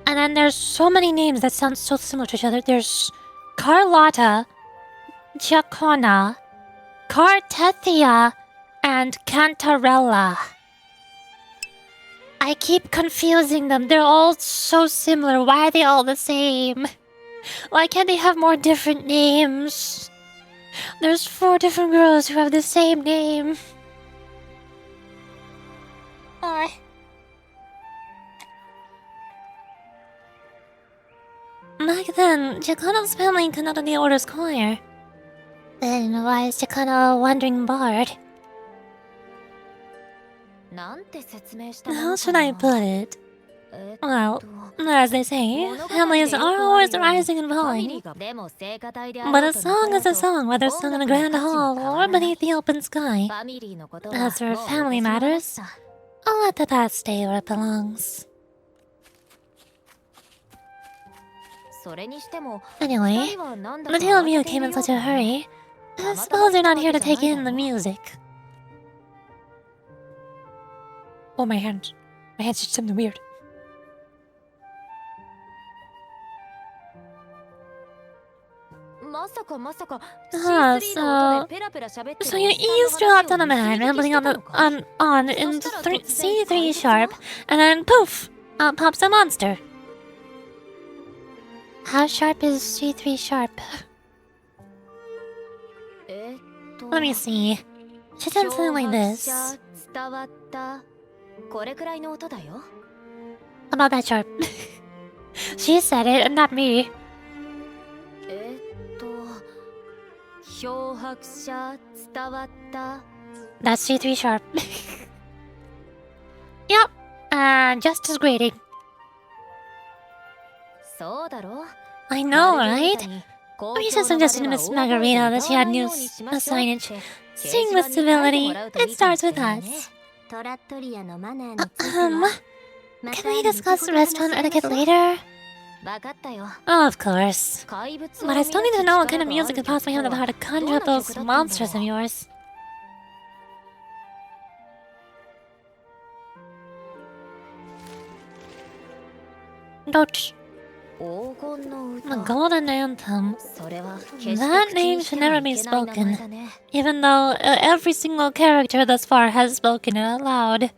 And then there's so many names that sound so similar to each other. There's Carlotta, Giacona, Cartethia, and Cantarella. I keep confusing them. They're all so similar. Why are they all the same? Why can't they have more different names? There's 4 different girls who have the same name. Back then, Giacono's family conducted the Order's choir. Then why is Giacono a wandering bard? なんて説明したも How の should か I な。 put it? えっ Well, と as they say, 物語 families で are よくある always ように rising and ファミリ falling. ーがでも聖歌隊であろ But う a と song 残 is a ろうと song, whether sung in a 音楽の grand 価値は hall 変わ or らない beneath the open sky. ファミリーのことは As for もう family 別物だ matters, した。 I'll let the past stay where it belongs. それにしても Anyway, 二人はなんだ the か two of you 慌ててい came る in よう such だ a ね。 hurry. I suppose you're not here to take in the music. Oh, my hands. My hands did something weird. まさかまさか Ah, C3 の音でペラペラ喋ってる So you おじさんの話を eavesdropped on a man 盗み聞き rambling して on た the のか？ on in C3 sharp, and then poof, out pops a monster. How sharp is C3 sharp? えっと Let me see. She said something like 漂 this 白者伝わったこれくらいの音だよ。 about that sharp. She said it, and not me. えっと漂白者伝わった That's C3 sharp. Yep, just as grating. そうだろ。 I know, まるで right? みたいに公 Lisa 共の場 suggested で to は Miss 大声で Margarita 歌 that she わ had ないよ new うにしま a しょう signage. って Sing 掲 with 示板に書いて civility. もらうとい It いかも starts しれ with ないね。 us. トラットリアのマナーについて Um, は can we discuss restaurant etiquette later? わかったよ。 Oh, of course. 怪物を But I still need to know what kind of 生み music 出 could す possibly have the 力は power to conjure up those どんな曲だったんだろう？ monsters of yours. Don't. 黄金の The 歌。 Golden Anthem. それは決して That 口 name にして should は never い be けない名前 spoken, だね。 even though every single character thus far has spoken it out loud.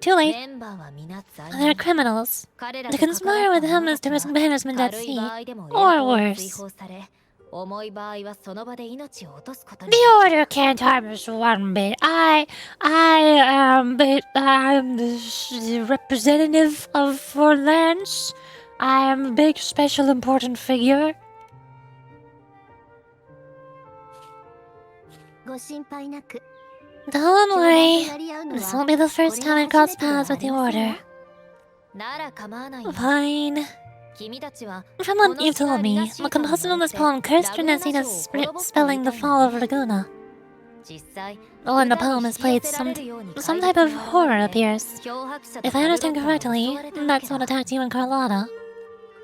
Too late. メンバーは皆罪 They're 人。 criminals. 彼ら To と関わ conspire っ with た him 者 is た to ち risk は banishment at 軽い sea, 場合でも or 連邦に worse. 追放され、重い場合はその場で命を落とすことに The order can't harm us one bit. I'm the representative of for Lance. I am a big, special, important figure. ご心配なく。 Don't 協 worry. 力やり合うのは This won't be the first time I cross paths with the order. なら構わないよ Fine. 君たちは From what you've told me, the composer of this poem cursed Renacida spelling the fall of Laguna. 実際 When the poem is played, some type of horror appears. If I understand correctly, that's what attacked you and Carlotta.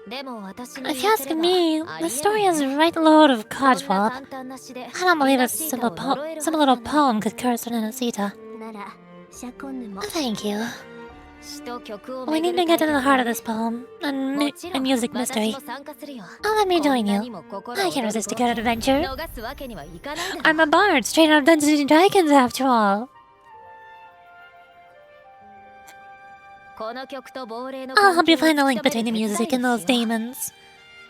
でも私 If you ask me, the story has a right load of codswallop. I don't believe a simple little poem could curse Renacida. ならシャコンヌも Thank you. We need to get to the heart of this poem, a music mystery. Oh, let me join you. I can't resist a good adventure. I'm a bard, straight out of Dungeons and Dragons after all. I'll help you find the link between the music and those demons.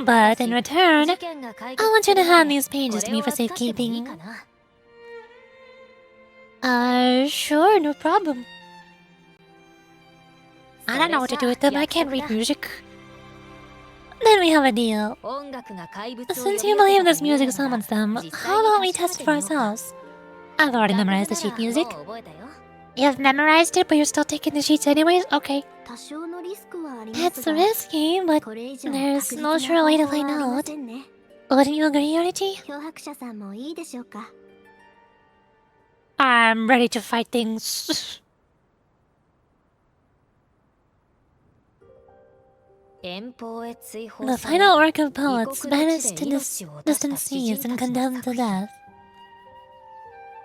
But in return, I want you to hand these pages to me for safekeeping. Sure, no problem. I don't know what to do with them, I can't read music. Then we have a deal. Since you believe this music summons them, how about we test it for ourselves? I've already memorized the sheet music. You've memorized it, but you're still taking the sheets anyways? Okay. 多少のリスクはあります It's が risky, but これ以上 there's 確実 no な sure way to 方法 find はありま out. せんね Wouldn't you agree, Yorichi? 漂白者さんもいいでしょうか I'm ready to fight things. The final work of poets banished to distant seas and condemned to death.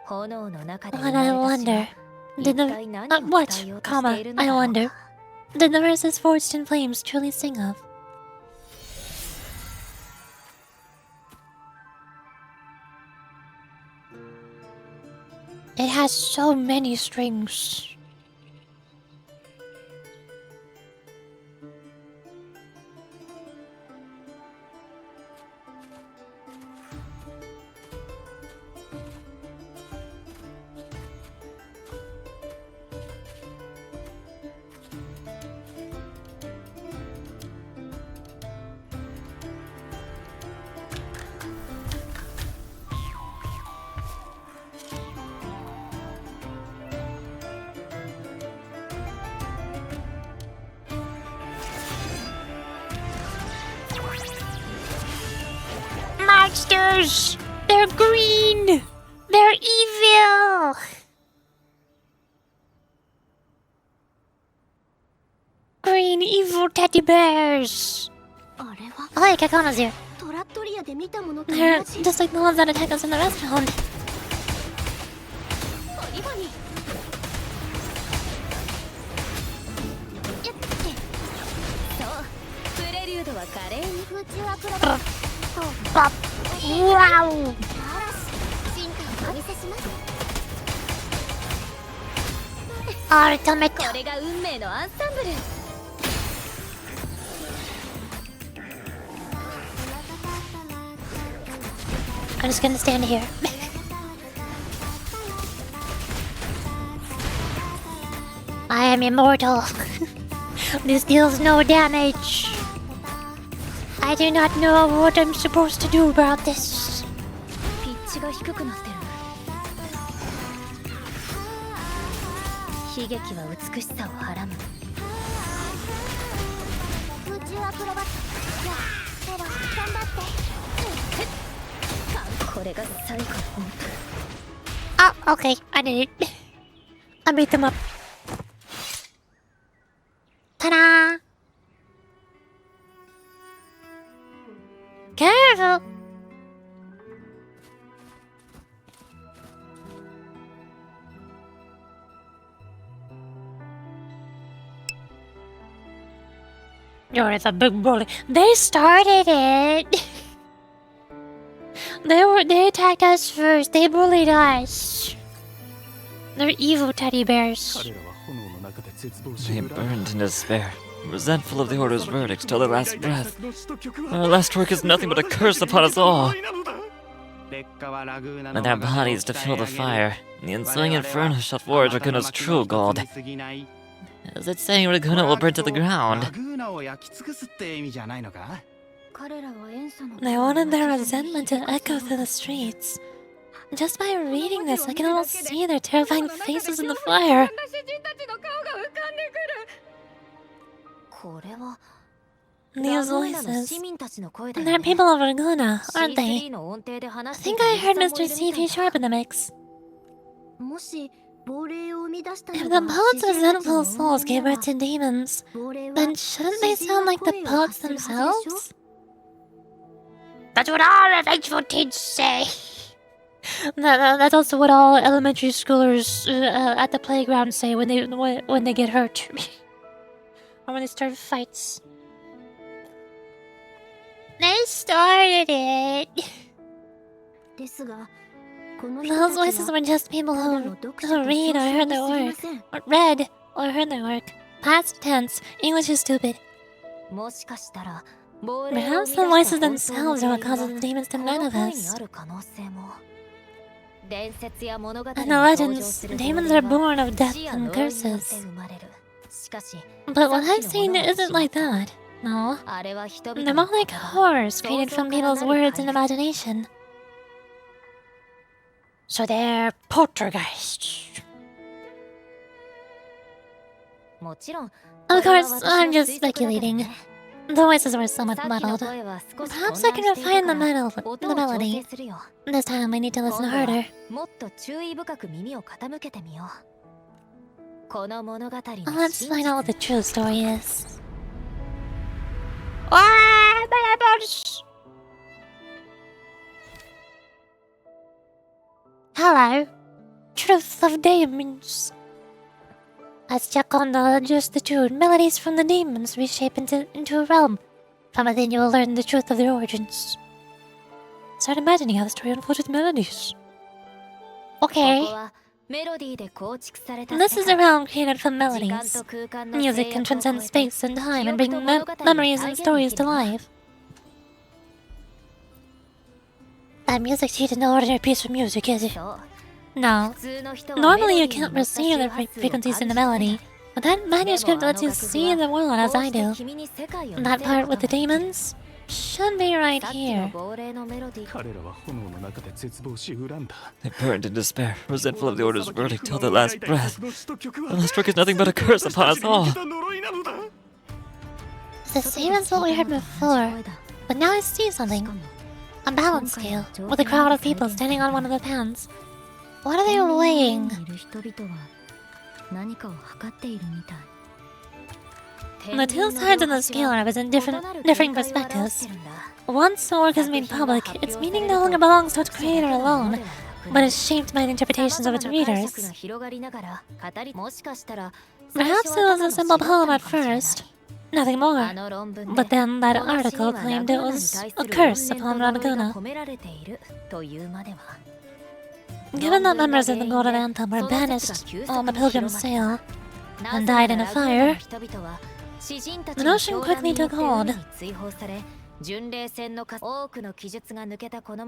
But I wonder, did the I wonder, did the verses forged in flames truly sing of? It has so many strings. Monsters! They're green! They're evil! Green evil teddy bears! あれは Oh, hey, Kakona's here. トラットリアで見たものと同 They're じ just like the ones that attacked us in the restaurant. リバニやっプレリュードは華麗に空中アクロバット Bop! Wow! 嵐進化をお見せします Ultimate! これが運命のアンサンブル I'm just gonna stand here. I am immortal. This deals no damage. I do not know what I'm supposed to do about this. ピッチが低くなってる悲劇は美しさをはらむ空中アクロバットやあでは頑張ってこれが最後の Oh, okay, I did it. I beat them up. Ta-da! Careful! You're the big bully. They started it! They attacked us first. They bullied us. They're evil teddy bears. 彼らは炎の中で絶望し They burned in despair, resentful of the Order's verdict till their last breath. Our last work is nothing but a curse upon us all. and their bodies to fuel the fire. The ensuing inferno shall forge Raguna's true gold. Is it saying Raguna will burn to the ground? 彼らはエンサの They wanted their resentment to echo through the streets. Just by reading this, I can almost see their terrifying faces in the fire. これは These ラグーナの voices. 市民たちの声だよ They're ね people of Raguna, aren't they? C3 の音程で I 話してい think た I heard おじさん Mr. もいるみたい C3 Sharp in the mix. もし亡霊を生み出した If の the が poets 獅子たち resentful の souls 怨 gave 念 birth な to demons, ら亡霊は then shouldn't they 獅子 sound like the の声を発 poets するはずでしょ themselves? That's what all vengeful teens say. That's also what all elementary schoolers at the playground say when they get hurt or when they start fights. They started it. ですがこの人 Those たち voices は were just people ただ who の読者と read or 調 heard 子 their に work. すぎません Or read or heard their work. Past tense. English is stupid. もしかしたら亡霊を Perhaps 生 the み出し voices た themselves are what causes the demons to この声に manifest. ある可能性も伝説や物語 In に the 登場 legends, する demons 亡霊 are は born of death 死や and 呪いによって curses. 生まれるしかし But what I've seen isn't like that. No. あれは人々 They're の more like 心 horrors created from people's words and imagination. So they're poltergeists. もちろん Of これは course, 私の I'm just 推測だけど speculating. ね The voices were somewhat さっきの muddled. 声は少し Perhaps I 混 can 乱してい refine た the から melody. 音 The を調 melody. 整するよ This time I need to 今 listen 度は harder. もっと注意深く耳を傾けてみようこの物語の Let's 真 find 実 out what the true story is. Ah, my eyeballs! Hello. Truth of demons. Let's check on the justitude. Melodies from the demons reshape into a realm. From within you will learn the truth of their origins. Start imagining how the story unfolds with melodies. こ Okay. こはメロディーで構築された This 世 is a 界 realm created from 時間 melodies. と空間の Music can 制約を transcend 超えて space and time and 記 bring 憶と物語を memories 再 and 現 stories でき to るわ life. That music sheet is no ordinary piece of music, is it? そう No. 普通の人は Normally, you メロディーに can't 乗った周 receive the 波数を frequencies in the 感じ melody, but that manuscript lets you see the world as I do. こうして君に世界を見せる That こと part が with the できる demons should be right さっきの here. 亡霊のメロディー彼らは炎の中で絶望し恨んだ They burned in despair, resentful of the Order's verdict till their last breath. The last stroke is nothing but a curse upon us all. It's the same as what we heard before, but now I see something. A balance scale, with a crowd of people standing on one of the pans. What are they weighing? いる人々は何かを測っているみたい The two sides of the scale represent differing perspectives. Once the work is made public, its meaning no longer belongs to its creator alone, but is shaped by the interpretations of its readers. Perhaps it was a simple poem at first, nothing more. But then that article claimed it was a curse upon Ranaguna. Given that members of the Golden Anthem were banished on the Pilgrim's Sail and died in a fire, the notion quickly took hold.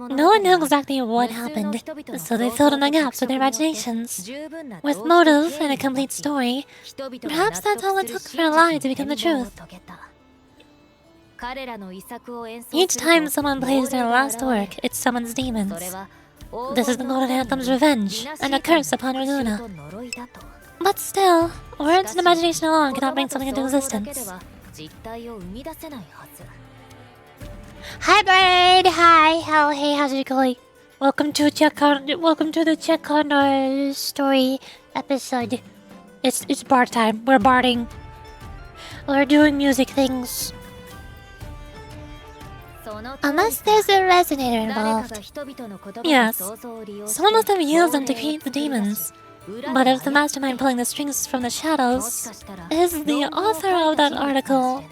No one knew exactly what happened, so they filled in the gaps with their imaginations. With motive and a complete story, perhaps that's all it took for a lie to become the truth. Each time someone plays their last work, it summons demons. This is the Golden Anthem's revenge, and a curse upon Raguna. But still, words and imagination alone cannot bring something into existence. Hi, Bird. Hi. Hey, how's it going? Welcome to the check on our story episode. It's bar time. We're barding. We're doing music things. Unless there's a resonator involved. Yes. Someone must have used them to create the demons. But if the mastermind pulling the strings from the shadows is the author of that article,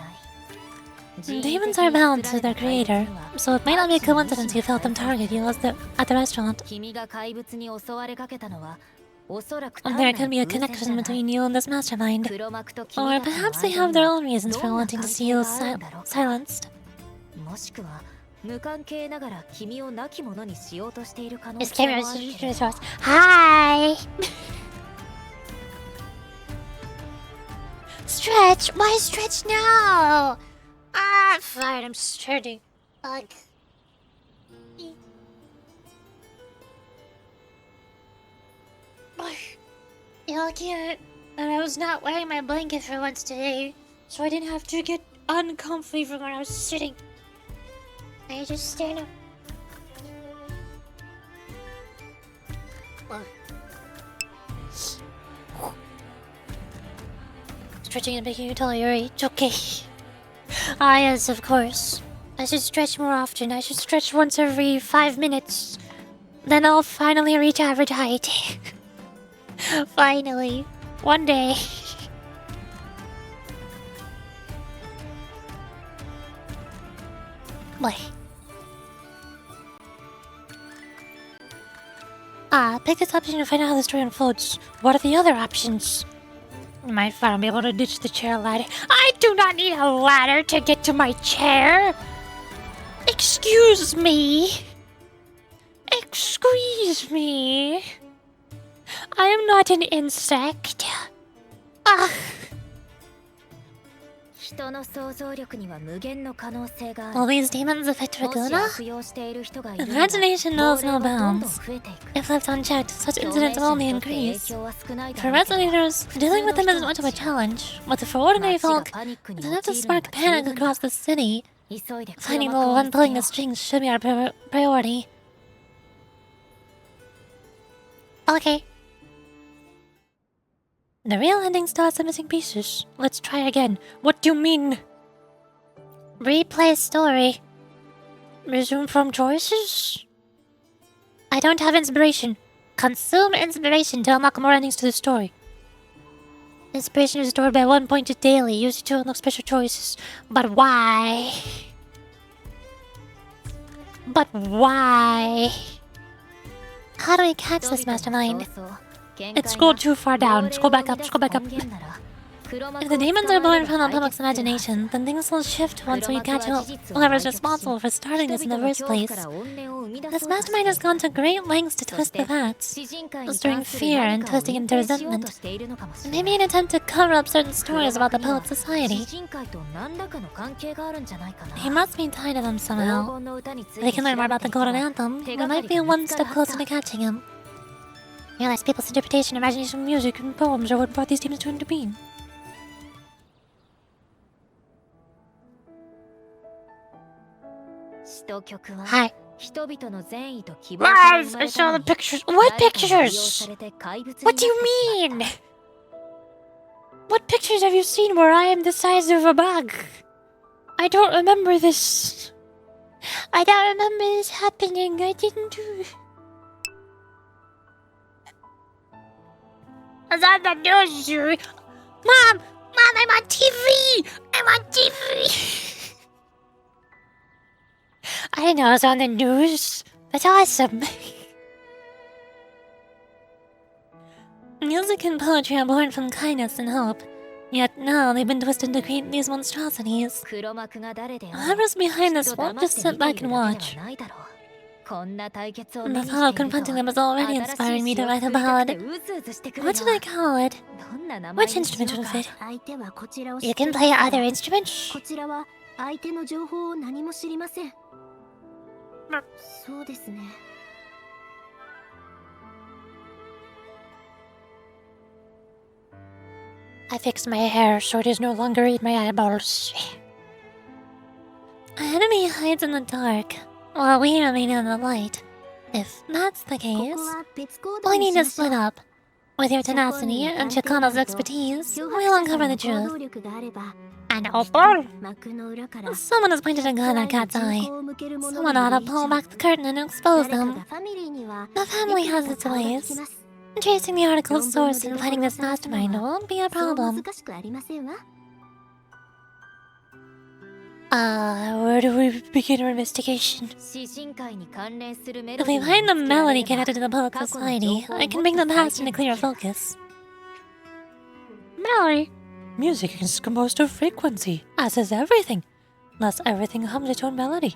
demons are bound to their creator, so it might not be a coincidence you felt them target you at the restaurant. There could be a connection between you and this mastermind. Or perhaps they have their own reasons for wanting to see you silenced. 無関係ながら君を亡き者にしようとしている可能 This 性 camera はある is けれ just ど us. Hi! Stretch! Why stretch now? Ah, fine, I'm stretching. Ugh. You're cute. And I was not wearing my blanket for once today, so I didn't have to get uncomfy from where I was sitting. I just stand up. Stretching and making you taller your age. Okay. Ah, yes, of course. I should stretch more often. I should stretch once every 5 minutes. Then I'll finally reach average height. Finally. One day. Wait. Pick this option to find out how the story unfolds. What are the other options? I might finally be able to ditch the chair ladder. I do not need a ladder to get to my chair! Excuse me! Excuse me! I am not an insect. Ugh. 人の想像力には無限の可能性があ Will る these demons affect もし Raguna? 悪用している人がいるなら Imagination knows no 亡霊はどんどん bounds. 増えていく If left unchecked, such 共 incidents 鳴 will 者 only にとって影 increase. 響は少ないだ For ろうけど resonators, dealing with them isn't much of a challenge. But for ordinary 街が folk, パニックに it's enough to 陥るの spark が panic 十分だ across the city. 急いで Finding 黒 the 幕を one 見つけ pulling よ the う strings should be our priority. Okay. The real ending still has some missing pieces. Let's try again. What do you mean? Replay story. Resume from choices? I don't have inspiration. Consume inspiration to unlock more endings to the story. Inspiration is stored by 1 point daily. Use it to unlock special choices. But why? But why? How do we catch this mastermind? It scrolled too far down. Scroll back up, scroll back up. If the demons are born from the public's imagination, then things will shift once we catch whoever's responsible for starting this in the first place. This mastermind has gone to great lengths to twist the facts, stirring fear and twisting into resentment. Maybe an attempt to cover up certain stories about the poet's society. He must be tied to them somehow. If we can learn more about the Golden Anthem, we might be one step closer to catching him. Realize people's interpretation, imagination, music, and poems are what brought these demons into being. Hi. Guys, I saw the pictures. What pictures? What do you mean? What pictures have you seen where I am the size of a bug? I don't remember this. I don't remember this happening. I didn't do. Is that the news? Mom, I'm on TV. I'm on TV. I didn't know I was on the news. That's awesome. Music and poetry are born from kindness and hope. Yet now they've been twisted to create these monstrosities. Whoever's behind this won't just sit back and watch. The thought of confronting them is already inspiring me to write a ballad. What should I call it? Which instrument would fit? You can play other instruments. こちらは相手の情報を何も知りません。そうですね。I fixed my hair so it is no longer in my eyeballs. An enemy hides in the dark, while we remain in the light. If that's the こ case, こは別行 we 動に need し to ましょ split う。 up. With your tenacity and Chikano's expertise, 脅 we'll 迫者さ uncover ん the の行 truth. 動力があれば、 An opal? 幕の裏から Someone has pointed a gun at Cat's 人 eye. 口を向ける者 Someone が ought い to る以 pull 上 back the curtain and expose 誰か them. がファミリーには The family has いく its らか顔がつ ways. きます。 Tracing the article's 論文の source 出 and 所 finding を this 探すの mastermind は won't be a そう problem. 難しくありませんわ。 Where do we begin our investigation? 詩人会に関連するメ If ロデ we ィー find the を見つけられ melody れば connected to the poet 過去の society, 情報を I も can っ bring と the 再 past 現 into clearer できる focus. Melody? Music is composed of frequency, as is everything. Thus, everything hums its own melody.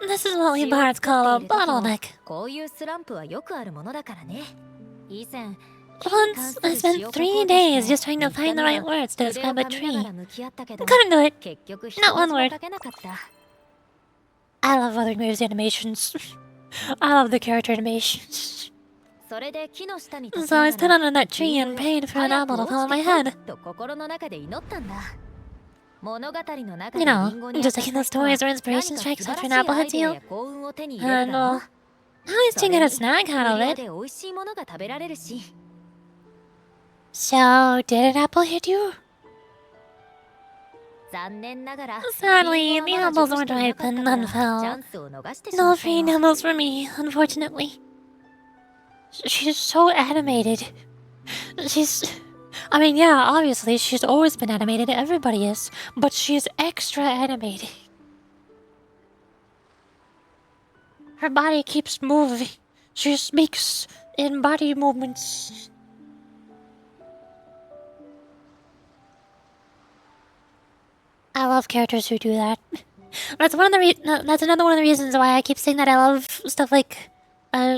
This is what we bards call a bottleneck. こういうスランプはよくあるものだからね。以前 Once I spent 3 days just trying to find the right words to describe a tree. Couldn't do it. 結局 Not one word. 書けなかった。 I love other movies animations. I love the character animations. それで木の下に So I stood under that tree and prayed for an apple to fall on my head. と心の中で祈ったんだ。物語の中 You で know, リンゴに just like in the stories where inspiration 何 strikes か after 素 an 晴ら apple しいアイ hits デア you. や幸運を手に入れる And だろ at least you get a snack out of 無料 it. で美味しいものが食べられるし So, did an apple hit you? 残念ながら Sadly, リンゴは the まだ apples 熟 weren't していなかった ripe and から none チ fell. ャンスを逃してし No まった free よ nibbles for me, unfortunately. She's so animated. I mean, yeah, obviously, she's always been animated, everybody is, but she's extra animated. Her body keeps moving. She speaks in body movements. I love characters who do that. That's that's another one of the reasons why I keep saying that I love stuff like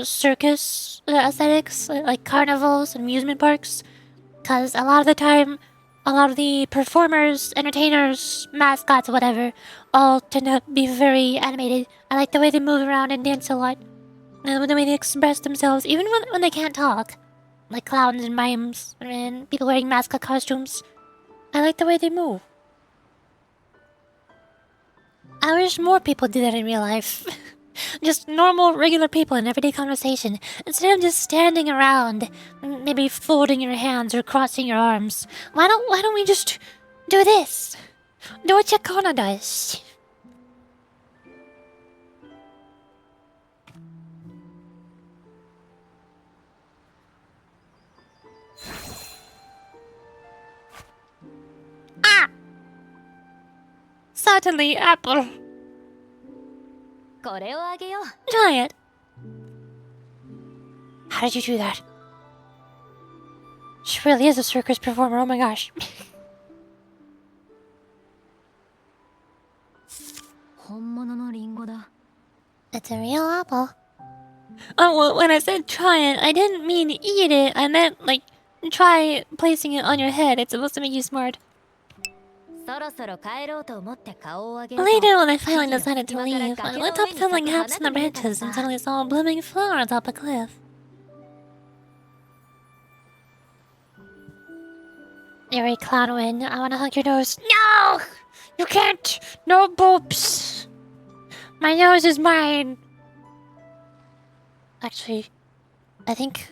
circus aesthetics, like carnivals and amusement parks. Because a lot of the time, a lot of the performers, entertainers, mascots, whatever, all tend to be very animated. I like the way they move around and dance a lot. And the way they express themselves, even when they can't talk. Like clowns and mimes, and people wearing mascot costumes. I like the way they move. I wish more people did that in real life. Just normal, regular people in everyday conversation. Instead of just standing around, maybe folding your hands or crossing your arms. Why don't we just do this? Do what Yakona does. Ah! Certainly, apple. これをあげよう Try it. How did you do that? She really is a circus performer, oh my gosh. 本物のリンゴだ It's a real apple. Oh, well, when I said try it, I didn't mean eat it. I meant, like, try placing it on your head. It's supposed to make you smart. そろそろ帰ろうと思って顔を上げると Later, when I finally decided to leave, I looked up filling gaps in the branches and suddenly saw a blooming flower on top of a cliff. Eerie clown wind, I wanna hug your nose. No! You can't! No boobs! My nose is mine! Actually, I think...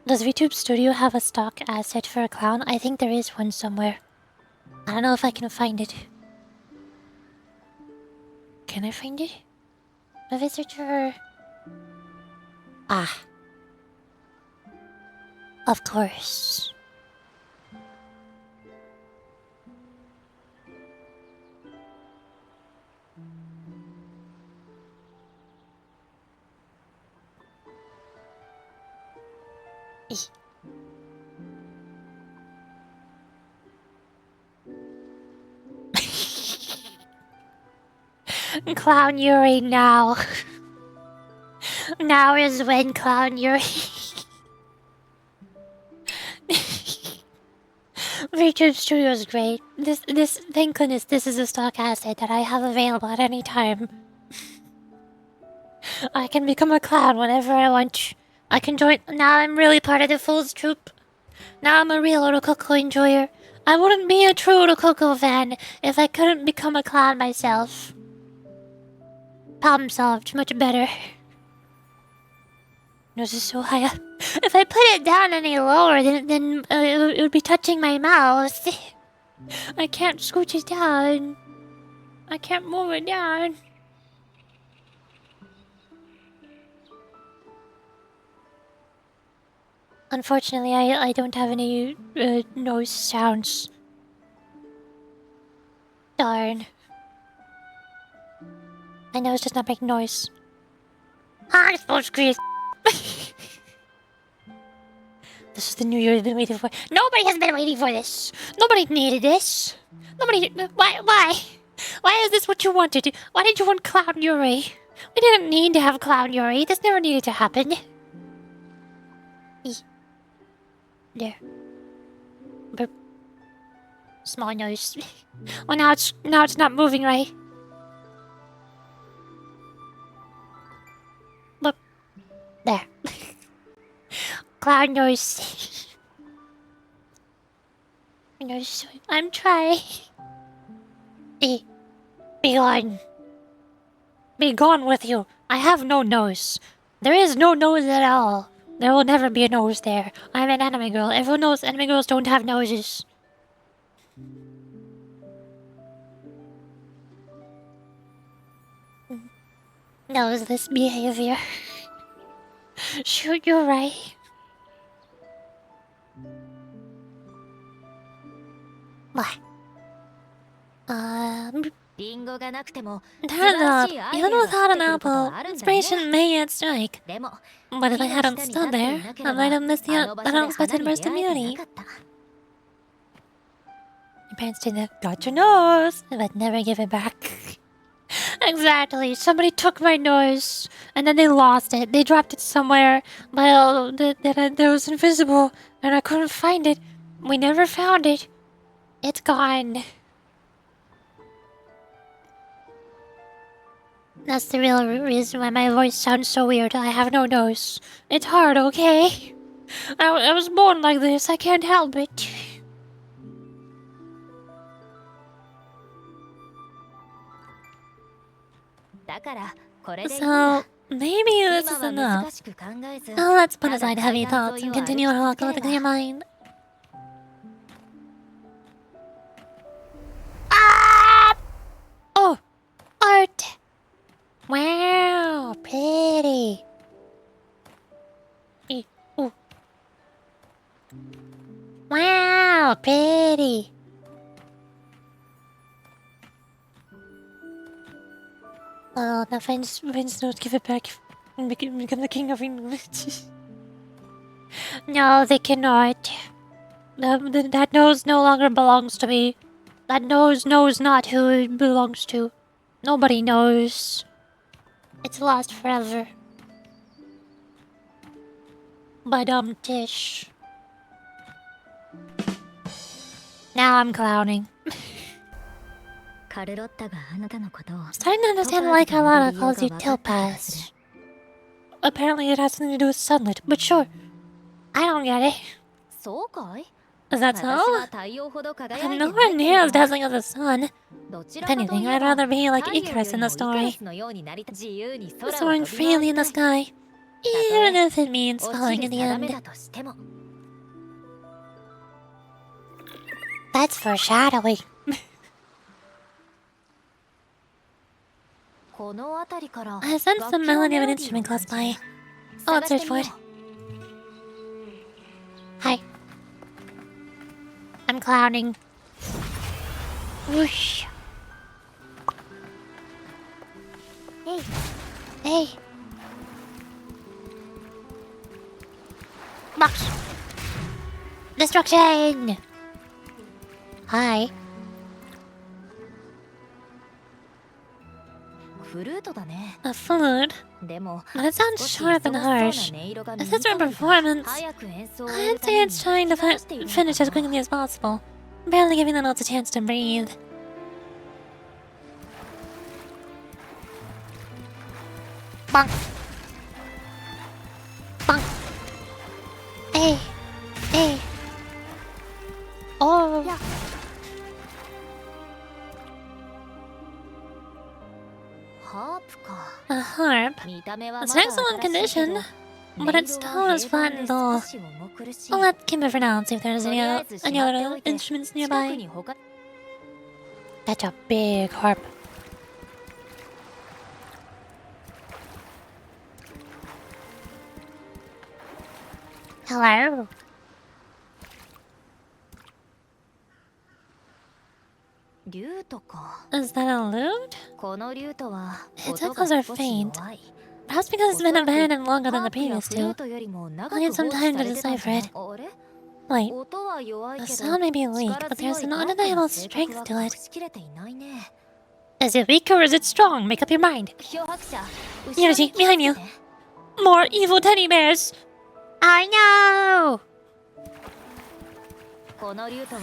Does VTube Studio have a stock asset for a clown? I think there is one somewhere. I don't know if I can find it. Can I find it? A visitor... Ah. Of course. Clown Yuri now. Now is when Clown Yuri. VTube Studio is great. Thank goodness this is a stock asset that I have available at any time. I can become a clown whenever I want. I can join. Now I'm really part of the Fool's Troupe. Now I'm a real Rococo enjoyer. I wouldn't be a true Rococo fan if I couldn't become a clown myself. Problem solved. Much better. Nose is so high up. If I put it down any lower, then it would be touching my mouth. I can't scooch it down. I can't move it down. Unfortunately, I don't have any nose sounds. Darn. My nose does not make noise. I'm supposed to create. This is the New Year you've been waiting for. Nobody has been waiting for this. Nobody needed this. Nobody. Why? Why is this what you wanted? Why did you want Cloud Yuri? We didn't need to have Cloud Yuri. This never needed to happen. There. Burp. Small nose. Well, now it's not moving right. Burp. There. Cloud nose. Nose. I'm trying. Be gone. Be gone with you. I have no nose. There is no nose at all. There will never be a nose there. I'm an anime girl. Everyone knows anime girls don't have noses. Noseless behavior. Shoot, you're right. What? リンゴがなくても Turns out, even without an apple, inspiration may yet strike. でも But if I hadn't stood there, I might have missed the unexpected burst of beauty. Your parents did have got your nose, but never give it back. Exactly. Somebody took my nose, and then they lost it. They dropped it somewhere, but that was invisible, and I couldn't find it. We never found it. It's gone. That's the real reason why my voice sounds so weird. I have no nose. It's hard, okay? I was born like this. I can't help it. So, maybe this is enough. Now let's put aside heavy thoughts and continue our walk with a clear mind. Ah! Oh! Art! Wow, pretty. Ooh. Wow, pretty. Oh, now Vince don't give it back and become the king of English. No, they cannot. That nose no longer belongs to me. That nose knows not who it belongs to. Nobody knows. It's lost forever. But Tish. Now I'm clowning. Starting to understand why Carlotta calls you Topaz. Apparently it has something to do with sunlight, but sure. I don't get it. Is that so? I'm nowhere near as dazzling as the sun. If anything, I'd rather be like Icarus in the story. Soaring freely in the sky. Even if it means falling in the end. That's foreshadowing. I sense the melody of an instrument close by. Oh, let's search for it. Hi. I'm clowning. Whoosh. Hey. Hey. Box. Destruction. Hi. A flute? But it sounds sharp and harsh. If it's a performance, I'd say it's trying to finish as quickly as possible, barely giving the notes a chance to breathe. Bonk. Bonk. Hey. Hey. Oh. Yeah. A harp? It's in excellent condition, but its tone is flat and dull. Well, let's keep it for now and see if there's any other instruments nearby. That's a big harp. Hello? Is that a lute? Its echoes are faint. Perhaps because it's been abandoned longer than the previous two. I'll need some time to decipher it. Wait, the sound may be weak, but there's an undeniable strength to it. Is it weak or is it strong? Make up your mind. 漂白者 Yoshi, behind you. More evil teddy bears! I know! この竜とは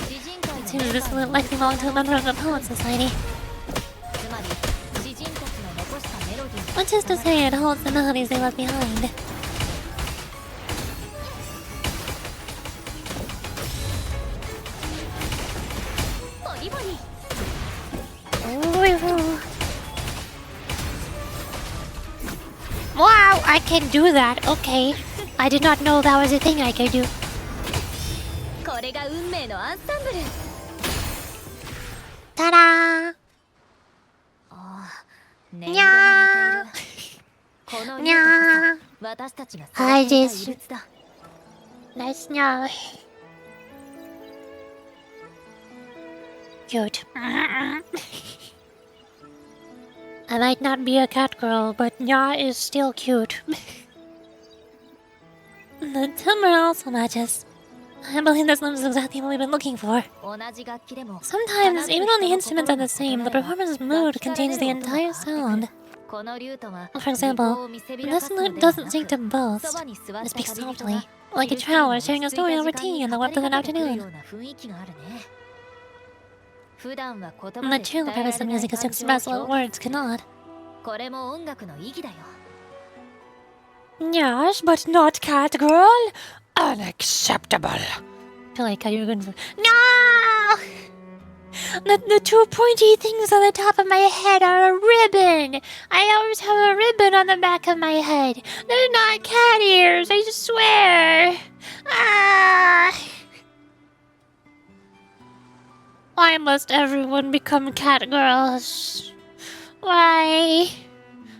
詩人会の Seems this will likely belong to a member of the Poet Society. つまり詩人たちの残したメロディー Which is to say, it holds the melodies they left behind. Wow, I can do that. Okay. I did not know that was a thing I could do. これが運命のアンサンブル Ta-da! 音色が似ているこの竜とこ Nya! そ私たちが Hi, 育てた Jason. 異物だ Nice nya. Cute. I might not be a cat girl, but Nya is still cute. The timbre also matches. I believe this is exactly what we've been looking for. 同じ楽器でも Sometimes, even though the instruments are the same, the performer's mood contains the entire sound. この竜とは For example, this lute doesn't seem to boast. It speaks softly, like a traveler sharing a story over tea in the warmth of an afternoon. The true purpose of music is to express what words cannot. これも音楽の意義だよ Yes, but not cat girl. Unacceptable. I feel like you're going to... No! The two pointy things on the top of my head are a ribbon. I always have a ribbon on the back of my head. They're not cat ears, I swear. Ah! Why must everyone become cat girls? Why?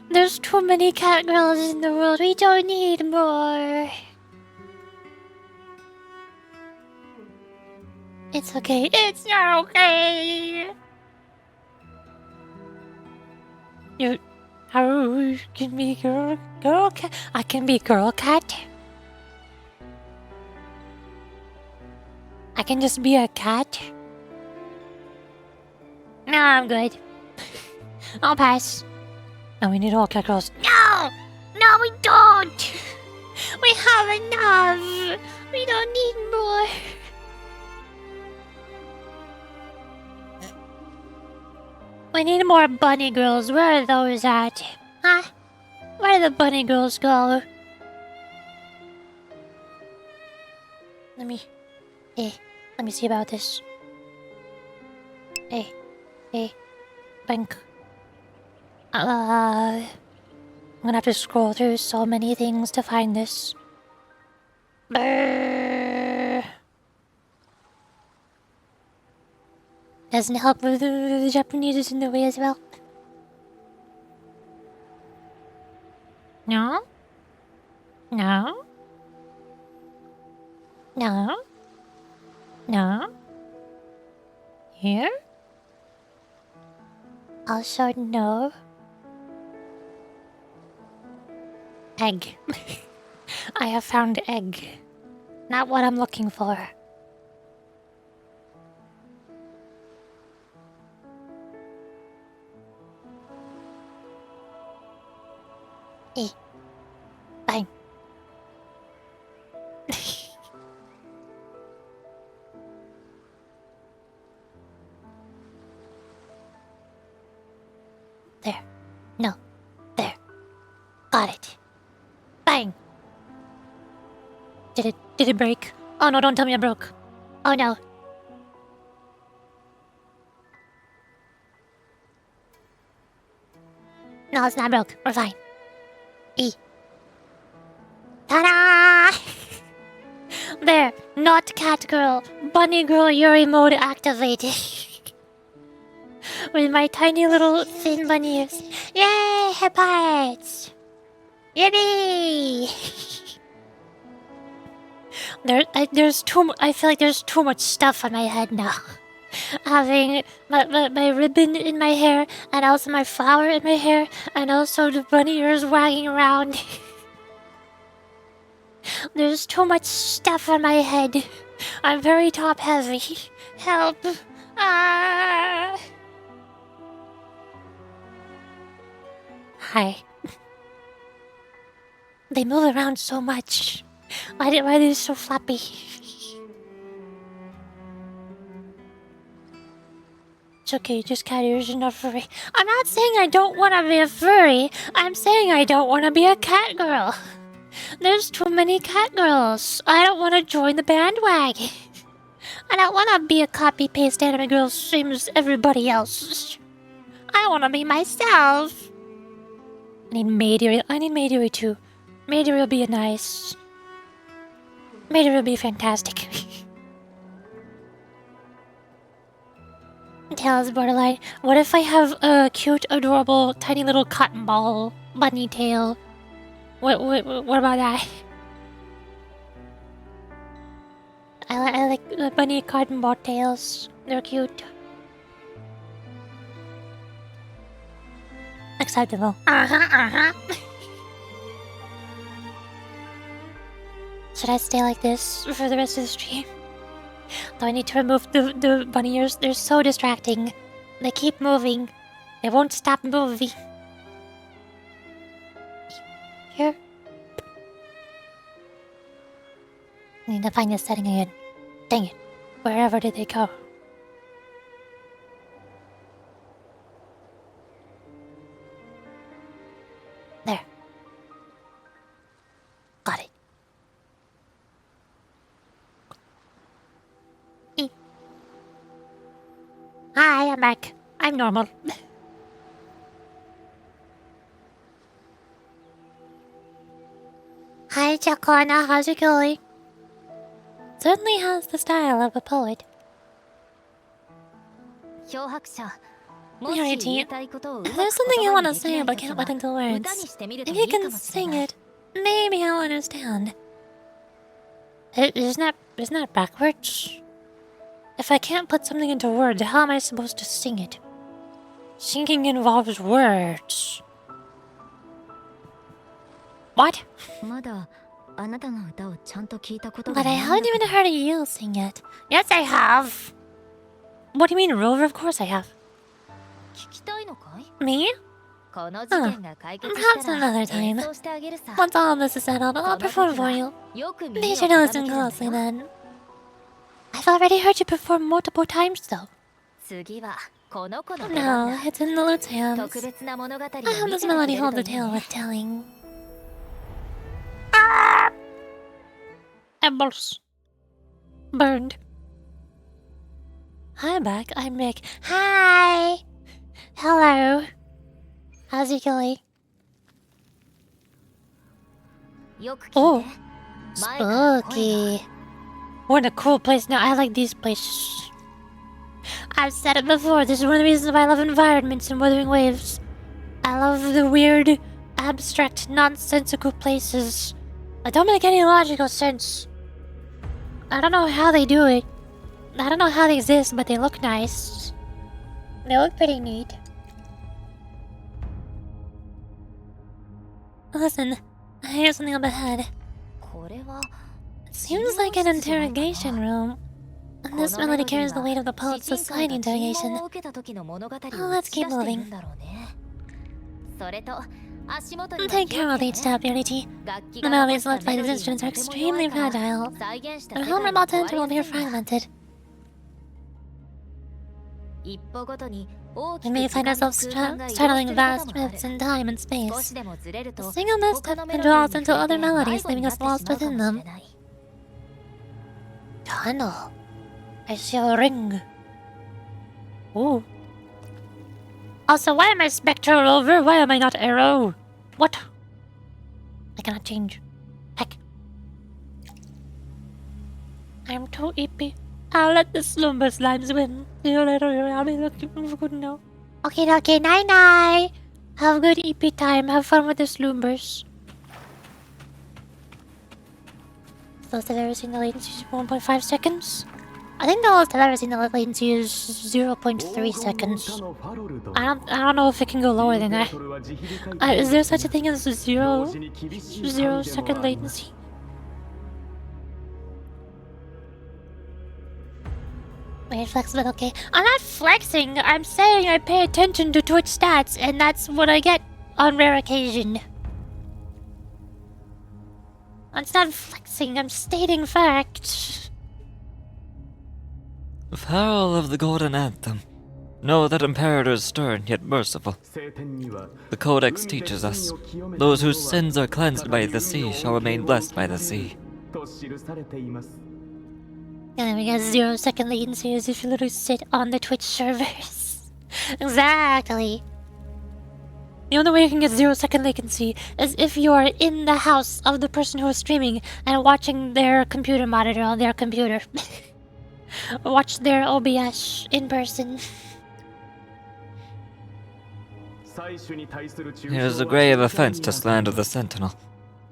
There's too many cat girls in the world. We don't need more. It's okay. It's not okay. You can be girl cat. I can be girl cat. I can just be a cat. No, I'm good. I'll pass. No, we need all cat girls. No! No, we don't! We have enough! We don't need more. We need more bunny girls. Where are those at? Huh? Where did the bunny girls go? Let me see about this. Bank. I'm gonna have to scroll through so many things to find this. Brrr. Doesn't help with the Japanese is in the way as well. No? No? No? No? Here? Also no. Egg. I have found egg. Not what I'm looking for. Bang. There. No. There. Got it. Bang. Did it break? Oh no, don't tell me it broke. Oh no. No, it's not broke. We're fine. Ta-da! There. Not cat girl. Bunny girl Yuri mode activated. With my tiny little thin bunny ears. Yay! Hip hearts! Yippee! I feel like there's too much stuff on my head now. Having my ribbon in my hair, and also my flower in my hair, and also the bunny ears wagging around. There's too much stuff on my head. I'm very top heavy. Help! Ah! why. They move around so much. Why are they so floppy? It's okay, just cat ears and not furry. I'm not saying I don't want to be a furry. I'm saying I don't want to be a cat girl. There's too many cat girls. I don't want to join the bandwagon. I don't want to be a copy-paste anime girl same as everybody else. I want to be myself. I need Maydiri too. Maydiri will be nice. Maydiri will be fantastic. Tails borderline. What if I have a cute, adorable, tiny little cotton ball bunny tail? What about that? I like the bunny cotton ball tails. They're cute. Acceptable. Should I stay like this for the rest of the stream? Do I need to remove the bunny ears? They're so distracting. They keep moving. They won't stop moving. Here. I need to find this setting again. Dang it. Wherever did they go? There. Got it. Hi, I'm back. I'm normal. Hi, Chakona. How's it going? Certainly has the style of a poet. 漂白者 There's something I want to say but can't put into words. If you can sing it, maybe I'll understand. Isn't that backwards? If I can't put something into words, how am I supposed to sing it? Singing involves words. What? But I haven't even heard you sing it. Yes, I have. What do you mean, Rover? Of course I have. Me? Perhaps another time. Once all of this is settled, I'll perform for you. Be sure to listen closely then. I've already heard you perform multiple times though. No, it's in the lute's hands. I hope this melody holds the tale worth telling. Embers. Burned. Hi, back. I'm Rick. Hi! Hello. How's it going? Oh. Spooky. We're in a cool place now. I like these places. I've said it before. This is one of the reasons why I love environments and Wuthering Waves. I love the weird, abstract, nonsensical places that don't make any logical sense. I don't know how they do it. I don't know how they exist, but they look nice. They look pretty neat. Listen, I hear something up ahead. It seems like an interrogation room. And this melody carries the weight of the poet's society interrogation. Oh, let's keep moving. Take care of each step, Unity. The melodies left by these instruments are extremely fragile. Their home about to enter will be fragmented. We may find ourselves straddling vast rifts in time and space. A single misstep can draw us into other melodies, leaving us lost within them. Tunnel. I see a ring. Ooh. Also, why am I Spectral Rover? Why am I not Arrow? What? I cannot change. Heck. I'm too eepy. I'll let the slumber slimes win. See you later, I'll be looking for good now. Okay, night. Have a good EP time. Have fun with the slumbers. Those have ever seen the latency is 1.5 seconds? I think the lowest I've ever seen the latency is 0.3 seconds. I don't know if it can go lower than that. Is there such a thing as a 0 second latency? Wait, flexible, okay. I'm not flexing. I'm saying I pay attention to Twitch stats, and that's what I get on rare occasion. It's not flexing, I'm stating fact. Farewell of the Golden Anthem. Know that Imperator is stern yet merciful. The Codex teaches us, those whose sins are cleansed by the sea shall remain blessed by the sea. And we got 0-second latency as if you literally sit on the Twitch servers. Exactly. The only way you can get 0-second latency is if you are in the house of the person who is streaming and watching their computer monitor on their computer. Watch their OBS in person. It is a grave offense to slander the Sentinel.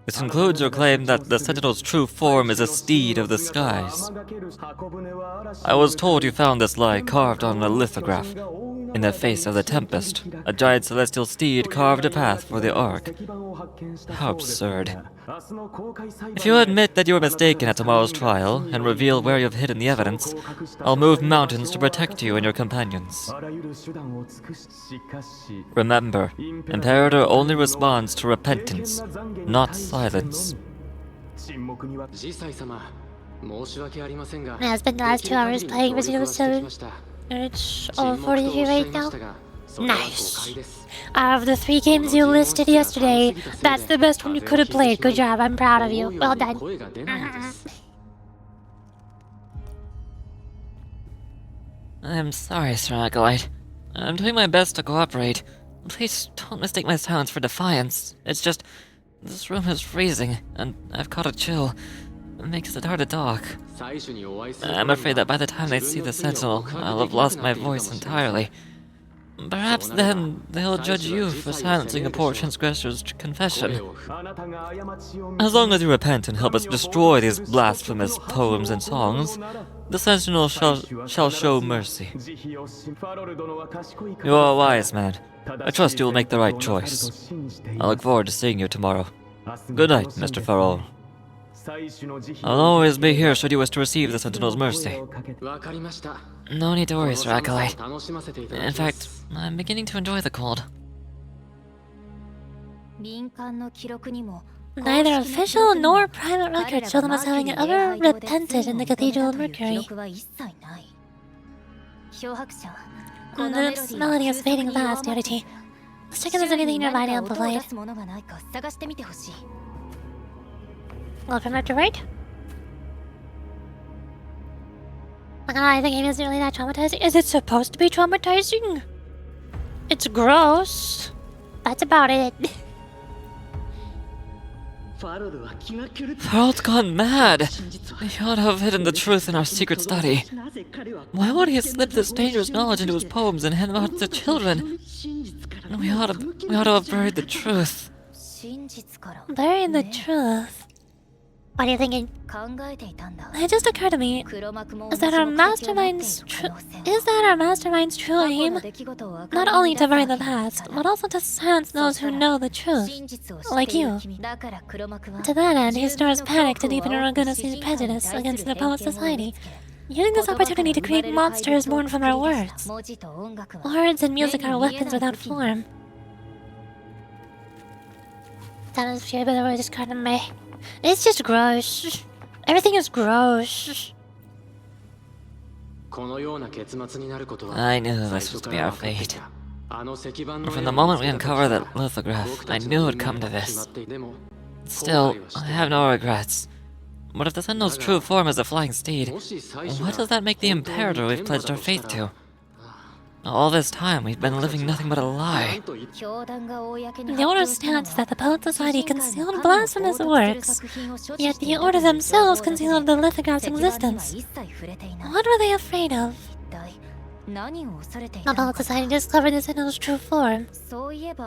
This includes your claim that the Sentinel's true form is a steed of the skies. I was told you found this lie carved on a lithograph. In the face of the Tempest, a giant celestial steed carved a path for the Ark. How absurd. If you admit that you were mistaken at tomorrow's trial and reveal where you have hidden the evidence, I'll move mountains to protect you and your companions. Remember, Imperator only responds to repentance, not silence. Now, it's been the last 2 hours playing Resident Evil 7. It's all 43 right now. Nice. Out of the 3 games you listed yesterday, that's the best one you could have played. Good job, I'm proud of you. Well done. I'm sorry, Sir Acolyte. I'm doing my best to cooperate. Please don't mistake my silence for defiance. It's just, this room is freezing, and I've caught a chill. It makes it hard to talk. I'm afraid that by the time they see the Sentinel, I'll have lost my voice entirely. Perhaps then they'll judge you for silencing a poor transgressor's confession. As long as you repent and help us destroy these blasphemous poems and songs, the Sentinel shall show mercy. You are a wise man. I trust you will make the right choice. I look forward to seeing you tomorrow. Good night, Mr. Farrell. I'll always be here should you wish to receive the Sentinel's mercy. No need to worry, Sir Acolyte. In fact, I'm beginning to enjoy the cold. Neither official nor private records show them as having ever repented in the Cathedral of Mercury. This melody is fading fast, Unity. Let's check if there's anything nearby to amplify it. Left from left to right? I think it isn't really that traumatizing. Is it supposed to be traumatizing? It's gross. That's about it. Farrell's gone mad! He ought to have hidden the truth in our secret study. Why would he slip this dangerous knowledge into his poems and hand them out to children? We ought to have buried the truth. Buried the truth? What are you thinking? It just occurred to me, is that our mastermind's true aim not only to bury the past, but also to silence those who know the truth, like you. To that end, he stirs panic to deepen Aragona's prejudice against the Poet Society, using this opportunity to create monsters born from our words. Words and music are weapons without form. That is pure, but the word just caught in me. It's just gross. Everything is gross. I knew this was to be our fate. From the moment we uncovered that lithograph, I knew it would come to this. Still, I have no regrets. But if the Sentinel's true form is a flying steed, what does that make the Imperator we've pledged our faith to? All this time, we've been living nothing but a lie. The Order states that the Poet Society concealed blasphemous works, yet the Order themselves concealed the lithograph's existence. What were they afraid of? The Poet Society discovered the Sentinel's true form.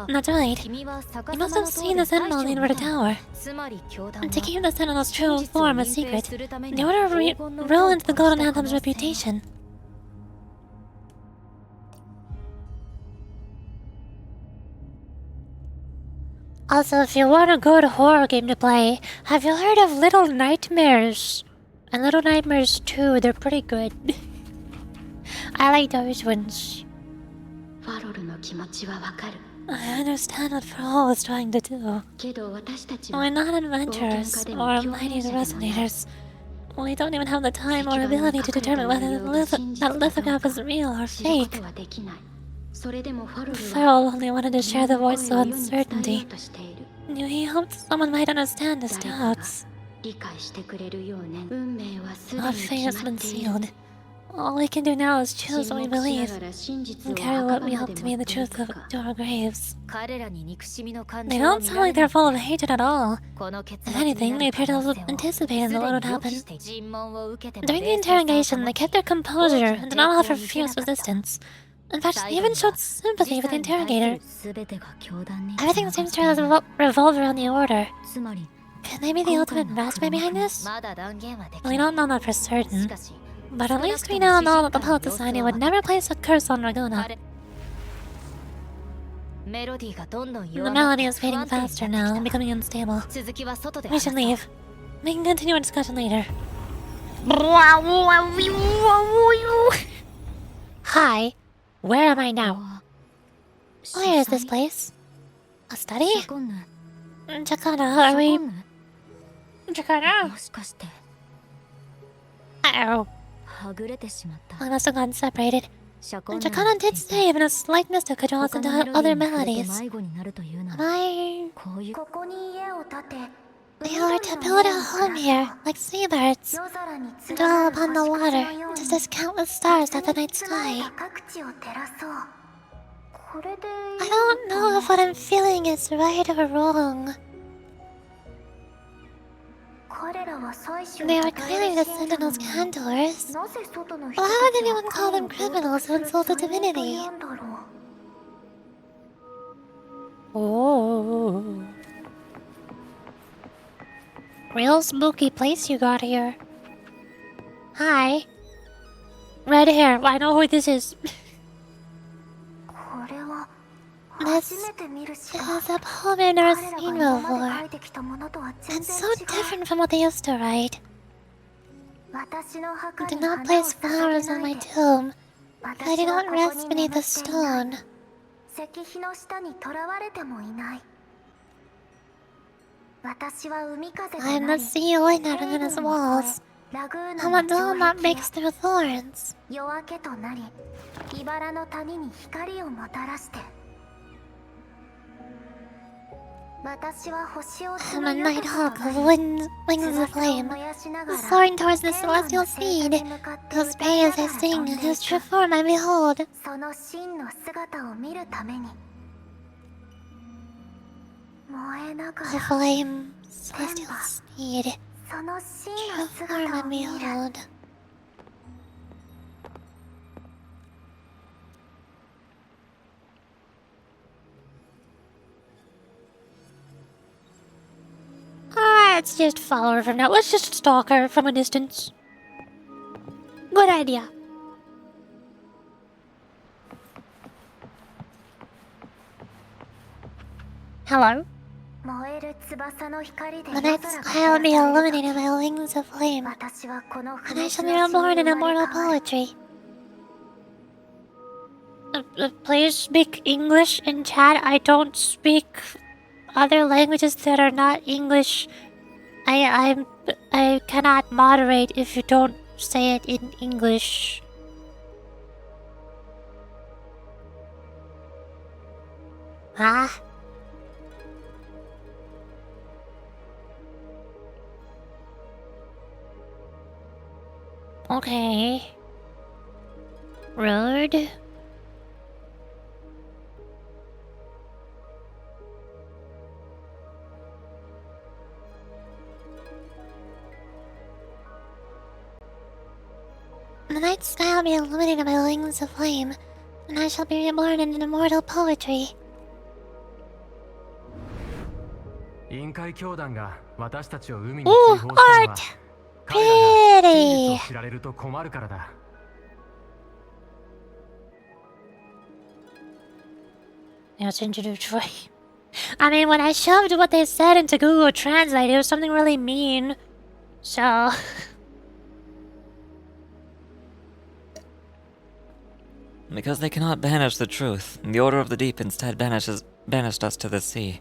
That's right. You must have seen the Sentinel in the inverted tower. To keep the Sentinel's true form a secret, the Order ruined the Golden Anthem's reputation. Also, if you want a good horror game to play, have you heard of Little Nightmares? And Little Nightmares 2, they're pretty good. I like those ones. I understand what Paul was trying to do. けど私たちは We're not adventurers or mighty resonators. We don't even have the time or ability to determine whether that lithograph is real or 知るこ fake. とはできない。それでもファルルは Farrell only wanted to share the voice of 世の声を世に伝えよ uncertainty. うとしている。 He hoped someone might understand his 誰かが doubts. 理解してくれるようね。運命はすで Our に fate 決 has ま been っている。 sealed. All we can do now is 沈 choose what we 黙しな believe がら真実を and 墓 carry 場 what ま we で hope 持 to っ be the てい truth く of, か。 to our graves. 彼らに憎しみの感 They 情を don't 見 sound られ like な they're い full of hatred at all. この結 If 末に anything, な they る appear 可 to 能 have 性を anticipated す what で would に予期 happen. して尋問を受けても During the 冷静さを interrogation, 保 they ち kept their composure and did not offer 大きな抵抗を見せ fierce なかった resistance. In fact, they even showed sympathy for the interrogator. 全てが教団に Everything seems to revolve around the order. つまり Can they be the ultimate mastermind behind this? まだ断言はでき We ない don't know that for し certain, かし but at least we now know that the Poet Society would never place a curse on Raguna. 彼メロディーがどんどん The 弱まっ melody て is 不 fading 安定に faster な now, ってきた becoming unstable. 続きは外で We 話 should そう leave. We can continue our discussion later. Hi, where am I now? Where is this place? A study? シャコンヌ Jakarta, シ are ャ we... コンヌ Jakarta? もしかして Oh, はぐれてしまった I must have gotten separated. シャコンヌ Jakarta did say even a slight mist could draw us 他 into のメロディ other ーに触れて melodies. 迷子になるというな Am ら I... こういうここに家を建て We are to build a home here, like seabirds, 夜空に and 連 dwell な upon る the 星 water, 屑のよう and に to see countless stars at the night 包まれ sky. た各地を照らそうこれで I don't know if what I'm feeling is right or wrong. 彼らは祭司を They are 称え clearly る the 信者なの Sentinel's に candlers. なぜ外の人 Why た would ちは anyone call them 彼を criminals who 冒涜 insult す the る罪人と divinity? 言うんだろう Oh. Real spooky place you got here. Hi. Red hair. I know who this is. これは This 初めて見る詩 is だ a poem I've never 彼らが seen 今まで書 before. いてきたものとは全 It's 然 so 違う different from what they used to write. 私の墓 I に did 花 not を place 捧 flowers げ on ない my で tomb. I 私 did は not ここ rest に beneath 眠 the っていない stone. 石碑の下に囚われてもいない私は海風と I am な the り sea wind out of Luna's walls. ラグーナ I'm の a dawn 城 that 壁 breaks through thorns. 夜明けとなり茨の谷に光をもたらして私は星を I'm a よ night く hawk of 舞い wings of 翼を flame, 燃やしながら soaring towards the 天の celestial 星座 steed, に向かって whose 歌 prey い as な I がら sing, 飛んでい whose く true form I behold. その真の姿を見るために燃えなが A ら flame, celestial steed, その真の true form 姿 I を見る behold. Let's just follow her from now. Let's just stalk her from a distance. Good idea. Hello? 燃える翼の光で The 夜 night 空が sky will be 照らされる illuminated by wings of flame, 私はこの and I 不 shall 滅 be の reborn 死 in に生まれ immortal 変わる poetry. Please speak English in chat. I don't speak other languages that are not English. I cannot moderate if you don't say it in English. Ah. Okay. Rude. The night sky will be illuminated by wings of flame, and I shall be reborn in immortal poetry. 委員会教団が私たちを海に Ooh, 追放したのは art! 彼らが真 Pretty! 実を知られると困るからだ Let's introduce Troy. I mean, when I shoved what they said into Google Translate, it was something really mean. So... Because they cannot banish the truth, the Order of the Deep instead banishes banished us to the sea.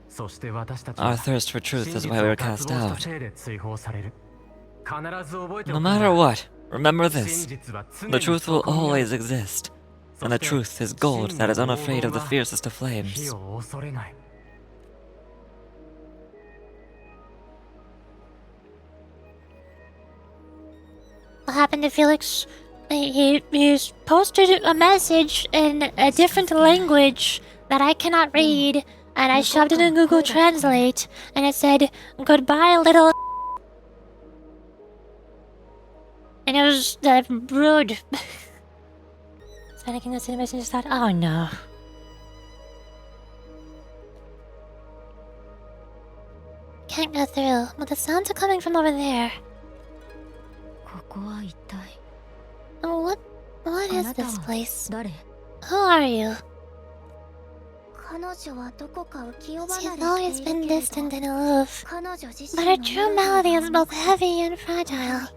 そして私たち Our は thirst for truth 真 is 実 why we were を渇 cast 望した out. せいで追放される。必ず覚えてお No くんだ matter what, remember 真 this. 実は常 The に truth そ will こにある always exist. そ And し the て truth is gold 真 that の is 黄 unafraid of 金 the は fiercest of 火 flames. を恐れない。 What happened to Felix? He posted a message in a different language that I cannot read, and I shoved it in Google Translate, and it said, "Goodbye, little." And it was rude. Panicking the message just thought, oh no. Can't go through, but the sounds are coming from over there. ここは一体 What is あなた this は place? 誰？ Who are you? 彼女はどこか浮世離 She's れ always してい been るけれ distant ど and aloof, 彼女自 but 身 her の true メロデ melody ィ is ー both が heavy and fragile.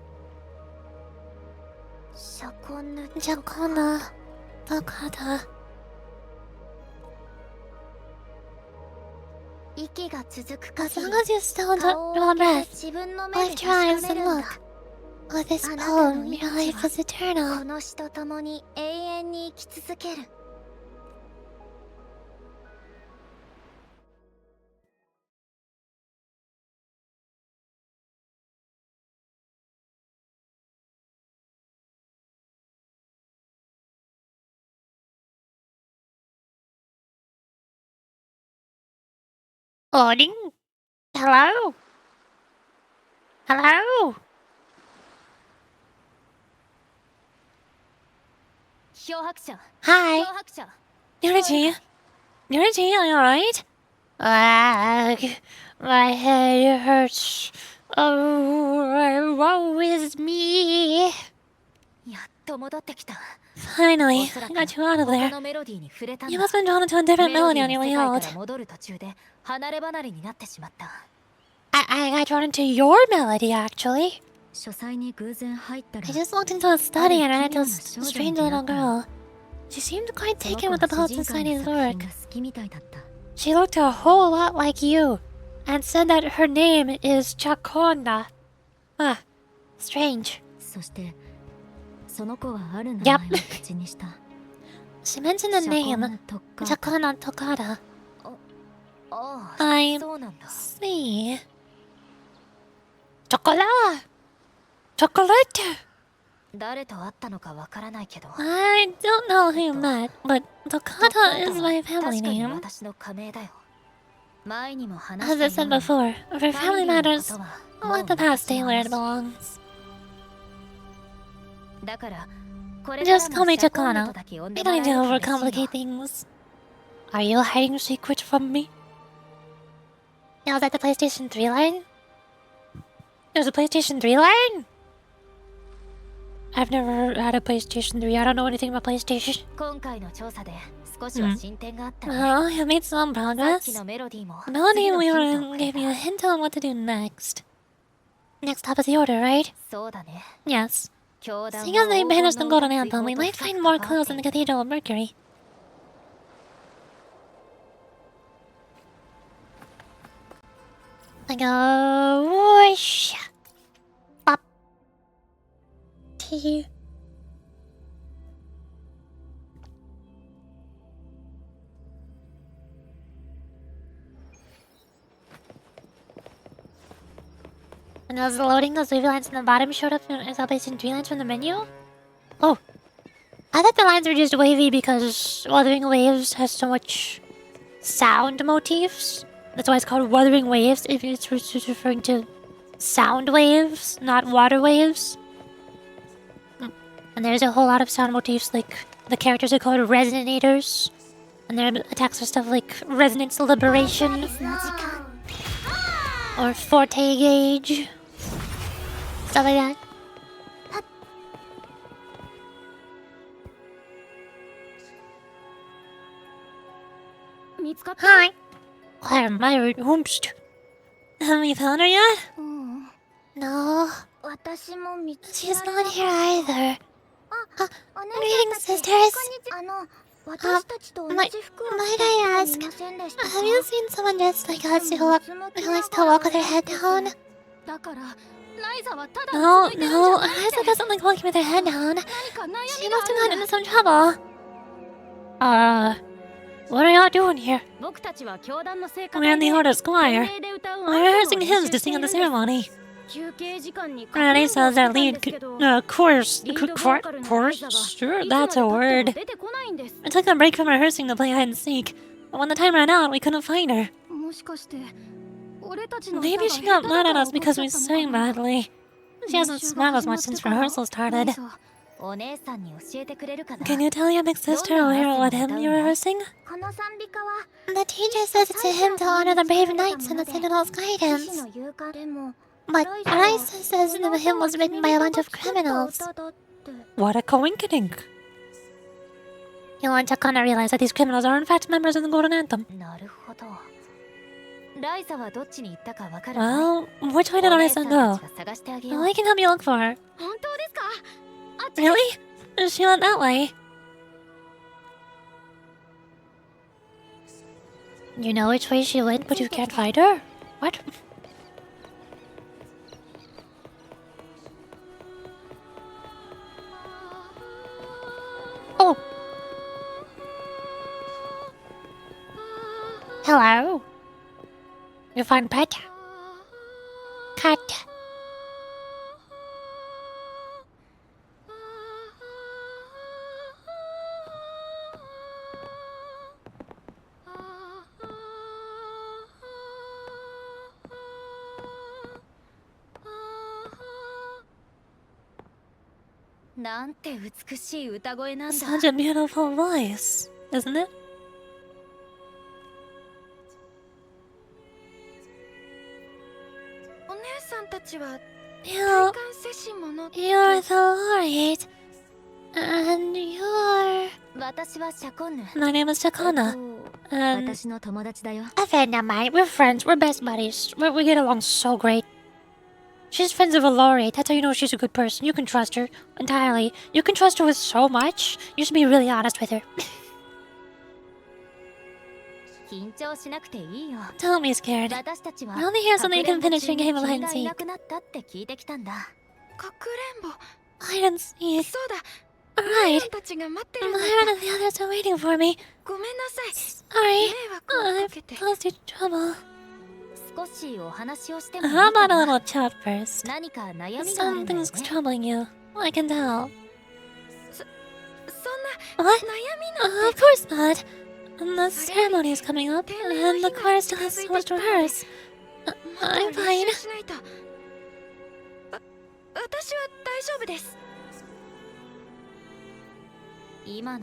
シャコンヌ Jacona, Tokata. 息が続く As 限 long り as you still 顔を draw 上げて breath, 自分の目で lift your eyes 確かめ and るん look. だ With this あなたの poem, your 命は life is こ eternal. の死と共に永遠に生き続ける Loading. Hello. Hello. 漂白者 Hi. 漂白者 Unity. Unity, are you alright? My head hurts. Oh, woe is me. やっと戻ってきた Finally, おそら I く got you out of 他 there. のメロディーに触れたん You だ must have been drawn into a different メロ melody ディ on ー your の way 世界 out. から戻る途中で離れ離れになってしまった I got drawn into your melody, actually. 書斎に偶然入ったら I just walked into a study and I met Ah, this strange little girl. She seemed quite その taken 子 with は the 主 Pulse 人公の Society's 作品 work. が好きみたいだった She looked a whole lot like you, and said that her name is Chakona. Ah, strange. そしてその子はある名 Yep. 前を口にした She mentioned the シャコン name ヌトッカータ Chakona Tokata. ああ I そうなんだ see. Chocolate! Chocolate! 誰と会ったのかわからないけど I don't know who you met, but トッカー Tokata タ is は my 確 family かに name. 私の仮名だよ前にも話 As I したよ said うに before, for ファミ family リーのこ matters, とはもう let the past stay 昔の where it 話 belongs. だからこれから Just も call me シャコンヌ Chakana. とだけ呼ん We でも don't らえ need る to と嬉しい overcomplicate わ things. Are you hiding secrets from me? Yeah, was that the PlayStation 3 line? There's a PlayStation 3 line? I've never had a PlayStation 3. I don't know anything about PlayStation. 今回の調査で少しは進展があったね Well, you made some さっき progress. のメロディーも Melody 次の we ヒント were をく gave れ you a た hint on what to do next. Next up is the order, right? そうだね Yes. 教団 Seeing as they は banished the 黄金 Golden の Anthem, we 追放と might 深 find く more 関わ clues って in い the る Cathedral of Mercury. I go whoosh, pop, tea. And as the loading, those wavy lines on the bottom showed up as PlayStation 3 lines from the menu. Oh, I thought the lines were just wavy because Wuthering Waves has so much sound motifs. That's why it's called Wuthering Waves, if it's just referring to sound waves, not water waves. And there's a whole lot of sound motifs, like the characters are called Resonators. And their attacks are stuff like Resonance Liberation の時間 or Forte Gauge. Stuff like that. 見つかった Hi. Claire Meyer Whoomst. Have you found her yet? うん No. 私も見つけ She's られ not な here either. お姉 Greetings, さんたち sisters. こんにちは might I ask, have you seen someone just like us who likes to walk with their head down? No, Eliza doesn't like walking with her head down. She must have gotten into some trouble. What are y'all doing here? We're in the Order's choir. We're rehearsing hymns to sing at the ceremony. Granny says our lead chorus? Sure, that's a word. I took a break from rehearsing to play hide and seek, but when the time ran out, we couldn't find her. Maybe she got mad at us because we sang badly. She hasn't smiled as much since rehearsal started. Can you tell your big sister O'Hara what hymn you're rehearsing? The teacher says it's a hymn to honor the brave knights and the Sentinel's guidance. But Raisa says the hymn was written by a bunch of criminals. What a coinkydink. You'll want to kind of realize that these criminals are in fact members of the Golden Anthem. Well, which way did Raisa go? I can help you look for her. Really? She went that way. You know which way she went, but you can't find her? What? Oh! Hello? You find pet? Cat. Such a beautiful voice, isn't it? You're the laureate, and you're... My name is Shakona, and... A friend of mine, we're friends, we're best buddies, we get along so great. She's friends with a laureate, that's how you know she's a good person. You can trust her entirely. You can trust her with so much. You should be really honest with her. Don't be scared. I'm only here so that you can finish your game of hide and seek. Hide and seek. Right. Myron and the others are waiting for me. Sorry, I've caused you trouble. How about a little chat first? Something's troubling you. I can tell. What? Of course not. The ceremony is coming up, and the choir still has so much to rehearse. I'm fine. Young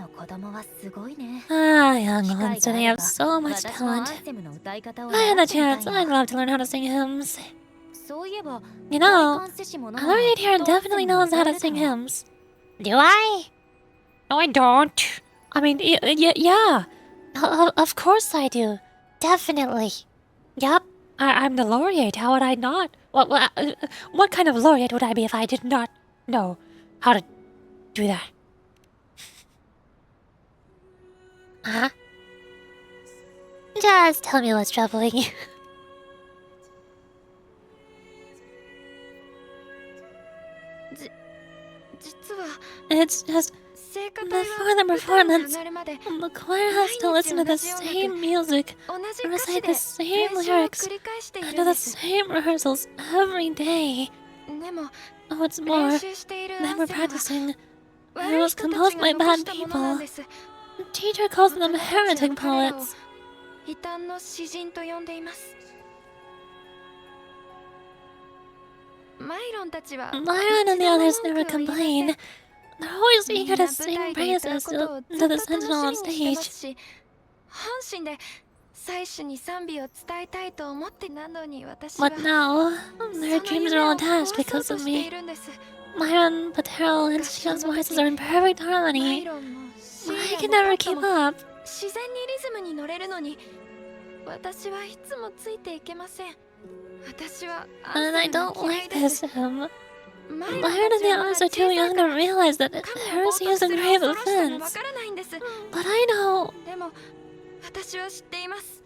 ones, they have so much talent. If I had the chance, I'd love to learn how to sing hymns. You know, Laureate here definitely knows how to sing hymns. Do I? No, I don't. I mean, yeah. Of course I do. Definitely. Yep. I'm the laureate. How would I not? What kind of laureate would I be if I did not know how to do that? Huh? Just tell me what's troubling you. It's just... Before the performance, the choir has to listen to the same music, recite the same lyrics, and do the same rehearsals every day. What's more, they were practicing. It was composed by bad people. The teacher calls them heretic poets. Myron and the others never complain. They're always eager to sing praises to the sentinel on stage. But now, their dreams are all dashed because of me. Myron, Patel, and Shion's voices are in perfect harmony. I can never keep up. And I don't like this hymn. Myron and the others are too young to realize that heresy is a grave offense. But I know. でも私は知っています。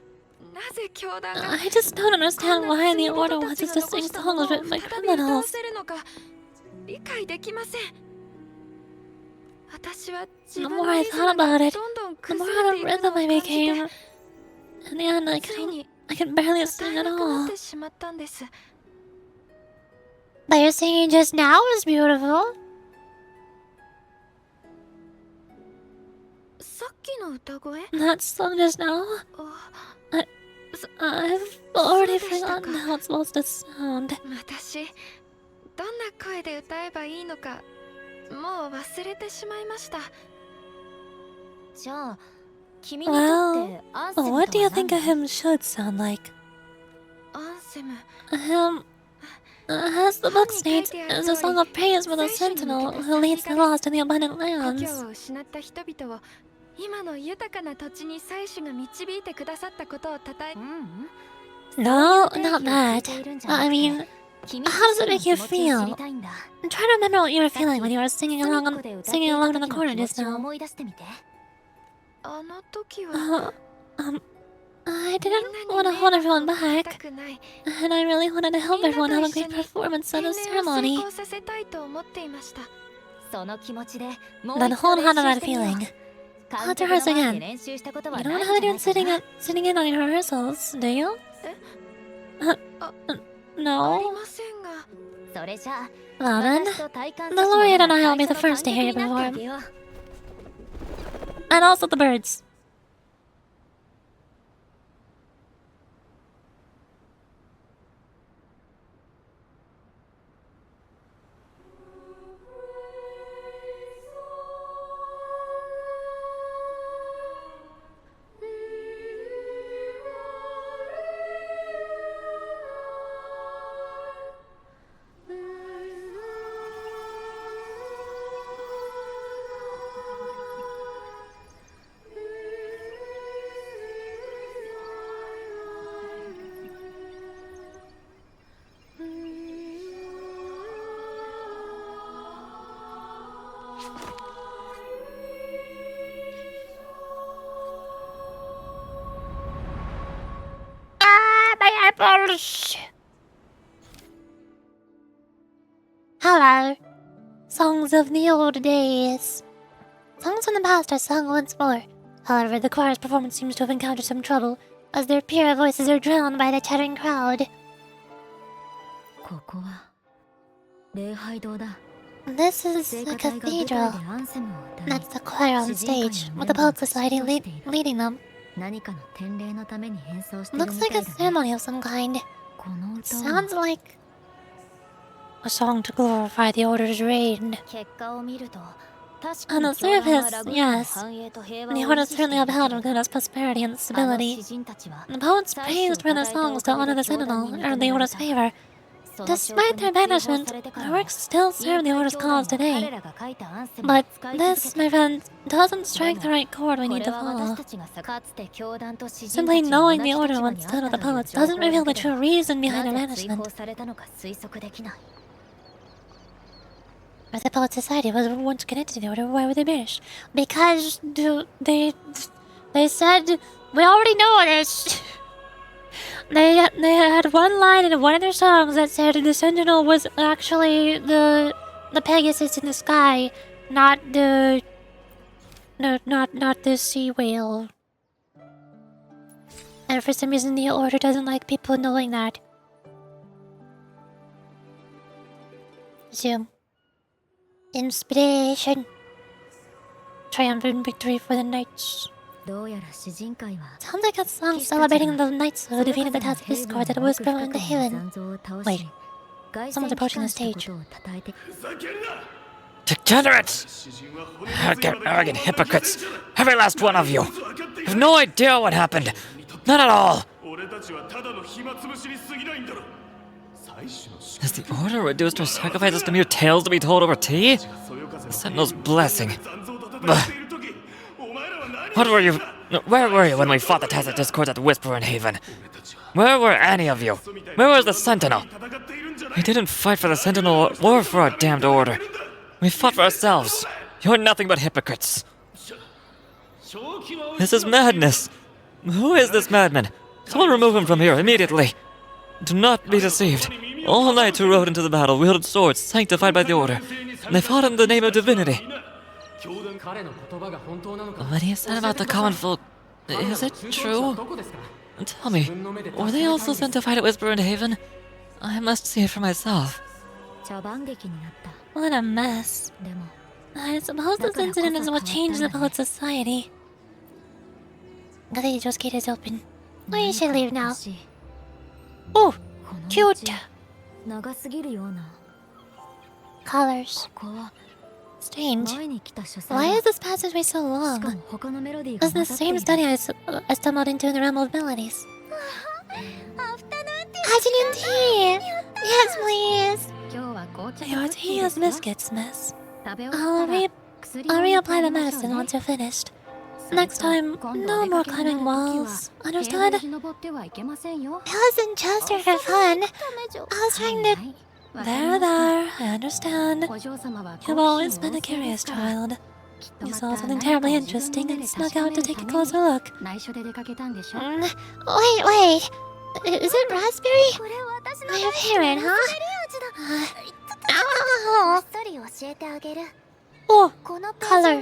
なぜ教団が I just don't understand why the Order wants us to sing songs written by 再び歌わ criminals. せるのか理解できません。私は自 The 分 more の I リズム thought が about it, どんどん the 崩 more れ out て of いくの rhythm を I 感じて became. In the end, ついに I can barely 歌 sing え at なくなっ all. てしまったんです。 But your singing just now was beautiful. さっきの歌声 That song just now. あ I've already So deshita forgotten ka. how it's supposed to sound. 私どんな声で歌えばいいのかもう忘れてしまいました。じゃあ君にとってアンセムとは What do you 何 think a hymn should sound like? アンセム A hymn, as the book states, is a song of praise for the sentinel who leads the lost in the abundant 故 lands. 郷を失った人々を今の豊かな土地に祭司が導いてくださったことをたたえ、うん No, そういう定義を not 聞い that. ているんじゃなくて I mean, 君 how does it 自身 make の you 気持ちを知 feel? りたいんだ。 try to remember what you were feeling when you were ソ singing ニ along ックで on, 歌ってい singing た along in 時 the の corner 気持 just ちを now. 思い出してみて。あの時は I didn't want to hold everyone た back, くない。 and I really wanted to help みんな everyone と have a 一緒 great に performance 天 at 礼 the を成 ceremony. 功させたいと思っていました。その気持ちでもう Then 一度 hold on to 練 that 習してみよう。 feeling. 観 Hold 客 your の hearts 前で again. 練習したことは You ない don't ん have じゃ anyone ないか sitting な。 sitting in on your rehearsals, do you? あ No. りませんが。それじゃあ Well then, 私と体感 the させてもら laureate う and I will be 最 the 初の first to 観 hear you 客になってあ perform. げよう。 And also the birds. My eyeballs! Hello. Songs of the old days. Songs from the past are sung once more. However, the choir's performance seems to have encountered some trouble, as their pure voices are drowned by the chattering crowd. ここは礼拝堂だ。 This is 聖 a 歌隊が舞台 cathedral. でアンセムを歌い That's the choir on stage, with the poet society leading them. 何かの典礼のために演奏している Looks み like た a いだね。 ceremony of some kind. この歌は Sounds like a song to glorify the Order's reign. 結果を見ると確か On に the 教団は surface, ラグーンの yes. 繁栄と平和 The を Order 維持して certainly いるけ upheld ど Luna's prosperity and あの stability. 詩人たちは The poets praised for their songs to honor the Sentinel and earn the Order's favor. その証拠 Despite に their 追放 banishment, されてか their らも works still serve the 委員 Order's 会教団 cause は彼 today. らが書いたアンセムを But 使い続 this, けて my いる friends, doesn't strike the right chord we こ need れ to は follow. 私たちがかつて教団と詩人た Simply ちが同 knowing じ the 立 Order 場 once にあ stood っ with た the という poets 情 doesn't 報 reveal だ the けで true は reason な behind their ぜ追 banishment. 放されたのか推測できない If the Poet Society was once connected to the Order, why were they banished? Because they said, we already know this. They had one line in one of their songs that said the Sentinel was actually the Pegasus in the sky, not the sea whale. And for some reason, the Order doesn't like people knowing that. So, inspiration, triumphant victory for the knights. どうやら詩人会は Sounds like a song celebrating the knights who defeated the Task Discord that whisper into heaven. Wait, someone's approaching the stage. Degenerates! Arrogant hypocrites! Every last one of you! You have no idea what happened! None at all! Has the Order reduced our sacrifices to mere tales to be told over tea? The Sentinel's blessing. Where were you when we fought the Tacit Discords at Whisper in Haven? Where were any of you? Where was the Sentinel? We didn't fight for the Sentinel or for our damned Order. We fought for ourselves. You're nothing but hypocrites. This is madness! Who is this madman? Someone remove him from here immediately! Do not be deceived. All knights who rode into the battle wielded swords sanctified by the order. They fought in the name of divinity. 彼の言葉が本当なのか What he said about the common folk, is it 中道者は true? どこですか Tell me, were they also sent to fight at Whisper in Haven? I must see it for myself. 茶番劇になった What a mess. でも I suppose this incident is what changed the poet society. Cathedral's gate is open. We should leave now. 私 Oh, この cute 道長すぎるような colors. ここは Strange. 前に来た書斎 Why だ is this passageway so しか long? も他のメロディーが It's 混 the ざってい same る study I stumbled into in the realm of melodies. Afternoon tea! Yes, please! 今日は紅茶と Your クッキ tea ー is ですよ biscuits, miss. 食べ終 I'll わったら I'll reapply the medicine once you're finished. Next time, no more climbing walls. Understood? It wasn't just for fun. I was trying to... There, I understand. You've always been a curious child. You saw something terribly interesting and snuck out to take a closer look. Wait. Is it raspberry? My favorite, huh? Ow. Oh, color.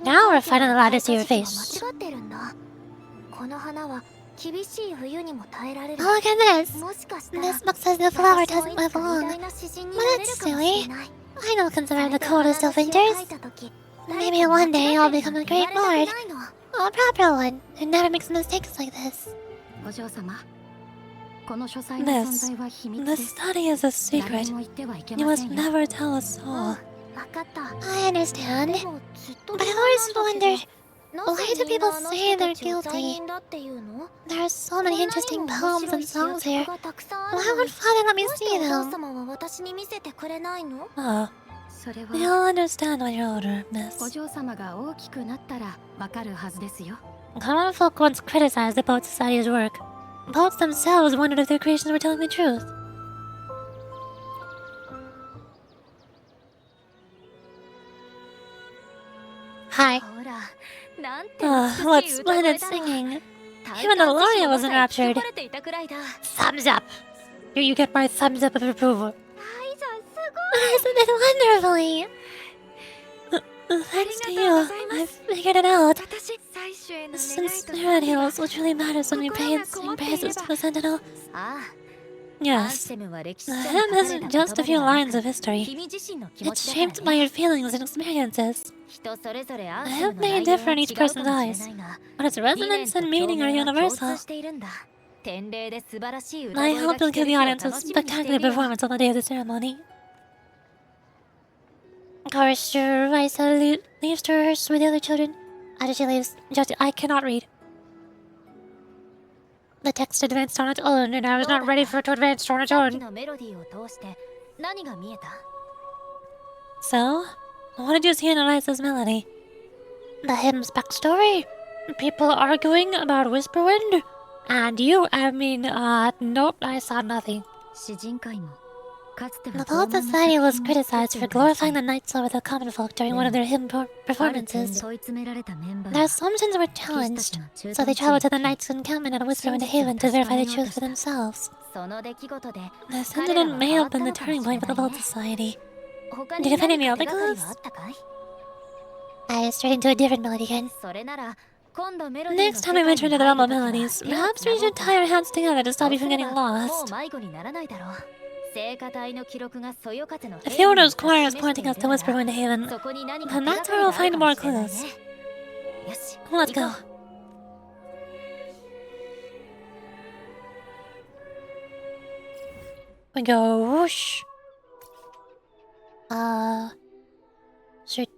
Now we're finally allowed to see your face. Look at this. This book says the flower doesn't live long. Well, that's silly. I don't consider the coldest of winters. Maybe one day I'll become a great lord. A proper one, who never makes mistakes like this. お嬢様この書斎の存在は秘密 The です study is a secret. 誰にも言ってはいけ You ませ must んよ never tell a soul. I understand. で But もずっと I've 疑 always 問なんだけ wondered, ど、 why なぜ do みんな people あの say 人 they're たちを罪 guilty? 人だっていうの？ There are so こんな many に interesting も poems 面 and 白い songs 詩 here. や曲がたくさんある Why の would に、 Father let me どうして see お父 them? 様は私に見せてくれないの？ Oh, それは you'll understand when you're older, お miss. 嬢様が大きくなったらわかるはずですよ Common folk once criticized the Poet Society's work. Poets themselves wondered if their creations were telling the truth. Hi. ほらなんて What 美しい歌声 splendid だ singing. タ Even the Loria was さえ enraptured. 包まれていたくらいだ Thumbs up. Here you get my thumbs up of approval. 愛さんす Isn't it wonderfully? Thanks to you, I've figured it out. ごい私最終への願いと Sincerity also truly matters when we pay and sing praises to the Sentinel. ああアン Yes, セムは歴史 the 書に hymn 書かれた isn't just a 言 few 葉ではな lines く of history. 君自身の気持 It's ちだ shaped から by ね your feelings and experiences. 人それぞれアン I セム have の made 内容は different in 違 each うかもし person's れな eyes, いが but its 理念 resonance と and 共 meaning 鳴 are は共通 universal. しているんだ典礼で素晴らしい歌 I 声が hope you'll 聞け give る the 日を audience a 楽しみにしてい spectacular るよ performance on the day of the ceremony. Chorister Raisa leaves to rehearse with the other children. After she leaves, I cannot read. The text advanced on its own, and I was not ready for it to advance on its さっき own. のメロディーを通して何が見えた So, what did you see in Eliza's melody? The hymn's backstory? People arguing about Whisperwind? And you, nope, I saw nothing. 詩人会もかつては The Poet Society was criticized for glorifying the ナ knights over the common folk during one of their hymn performances. 問い詰められたメンバー Their は assumptions were challenged, so they traveled to the Knights' encampment at Whisperwind Haven to verify the truth for themselves. その出来事で This 彼ら incident は may 変わ have った been the のかも turning しれ point for the ない Poet ね Society. 他 Did に you find 何 any か other 手がかり clues? はあったかい I strayed into a different melody again. それなら今度メロディーの Next 世 time we 界 venture に into the 入 realm る of 時は melodies, 手を perhaps つな we ごう should tie our hands together to そ stop う you す from れ getting ばもう lost. 迷子にならないだろう聖歌隊の記録がそよ風の If 平和に Theodore's choir is 示して pointing い us る to なら Whisperwind Haven, そこに何か then 手が that's か where り we'll がある find かも more しれないね clues. よし Let's 行こ go. う We go whoosh. Should...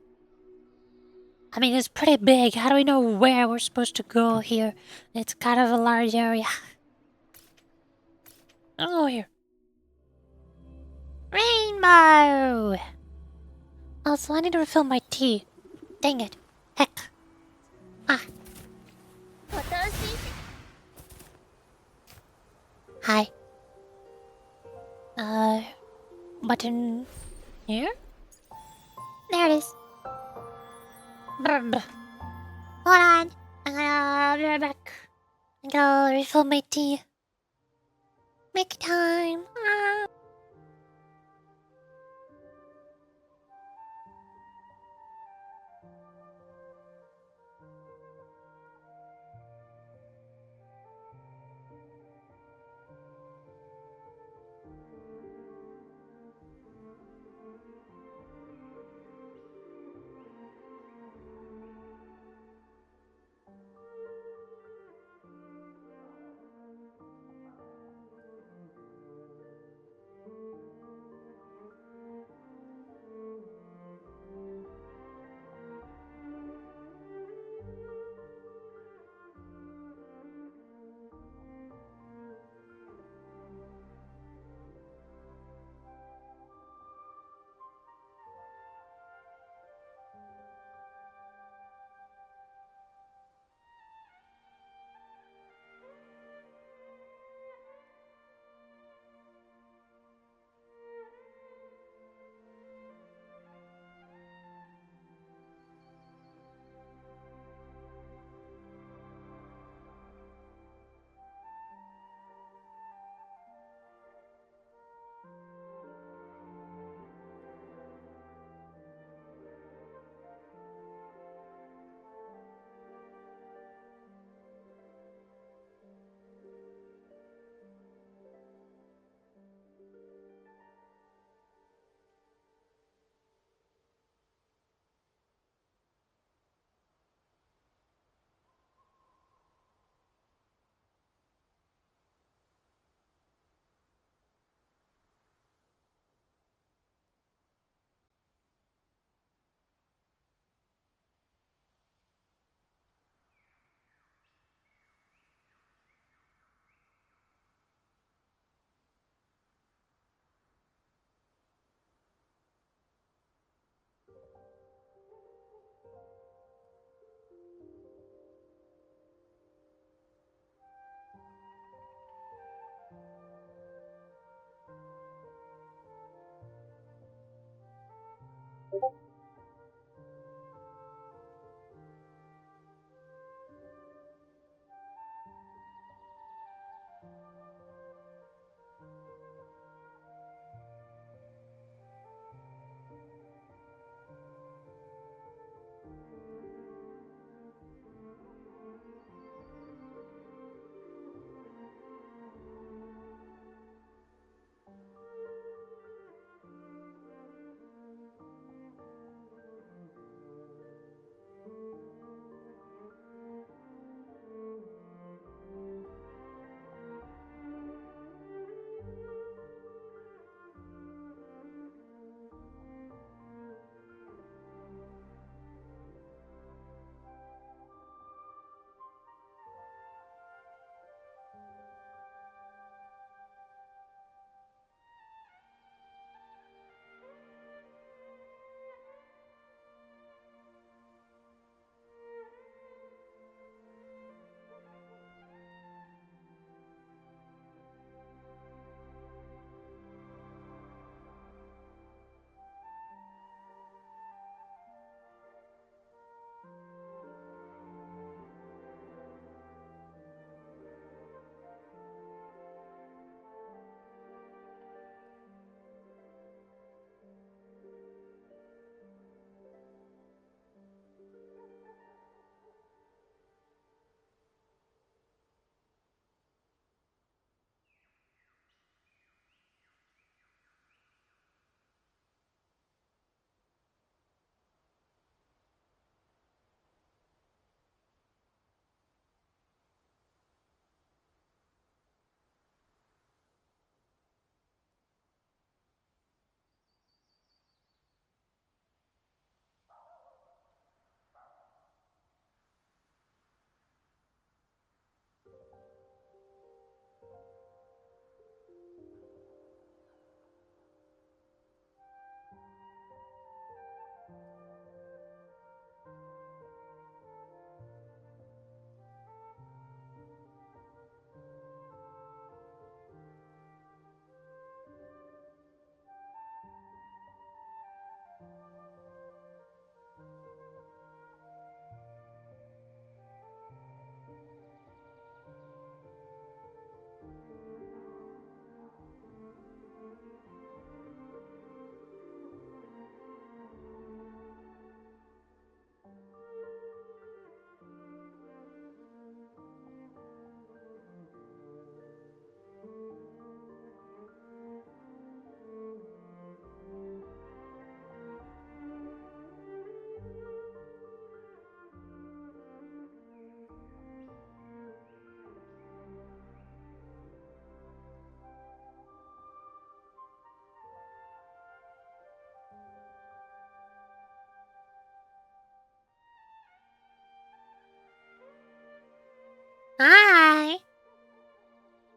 I mean, it's pretty big. How do we know where we're supposed to go here? It's kind of a large area. I'll go here. Rainbow! Also, I need to refill my tea. Dang it. Heck. Ah. 私 Hi. Button here? There it is. Brr. Hold on. I'll be right back. I gotta refill my tea. Make time. Ah.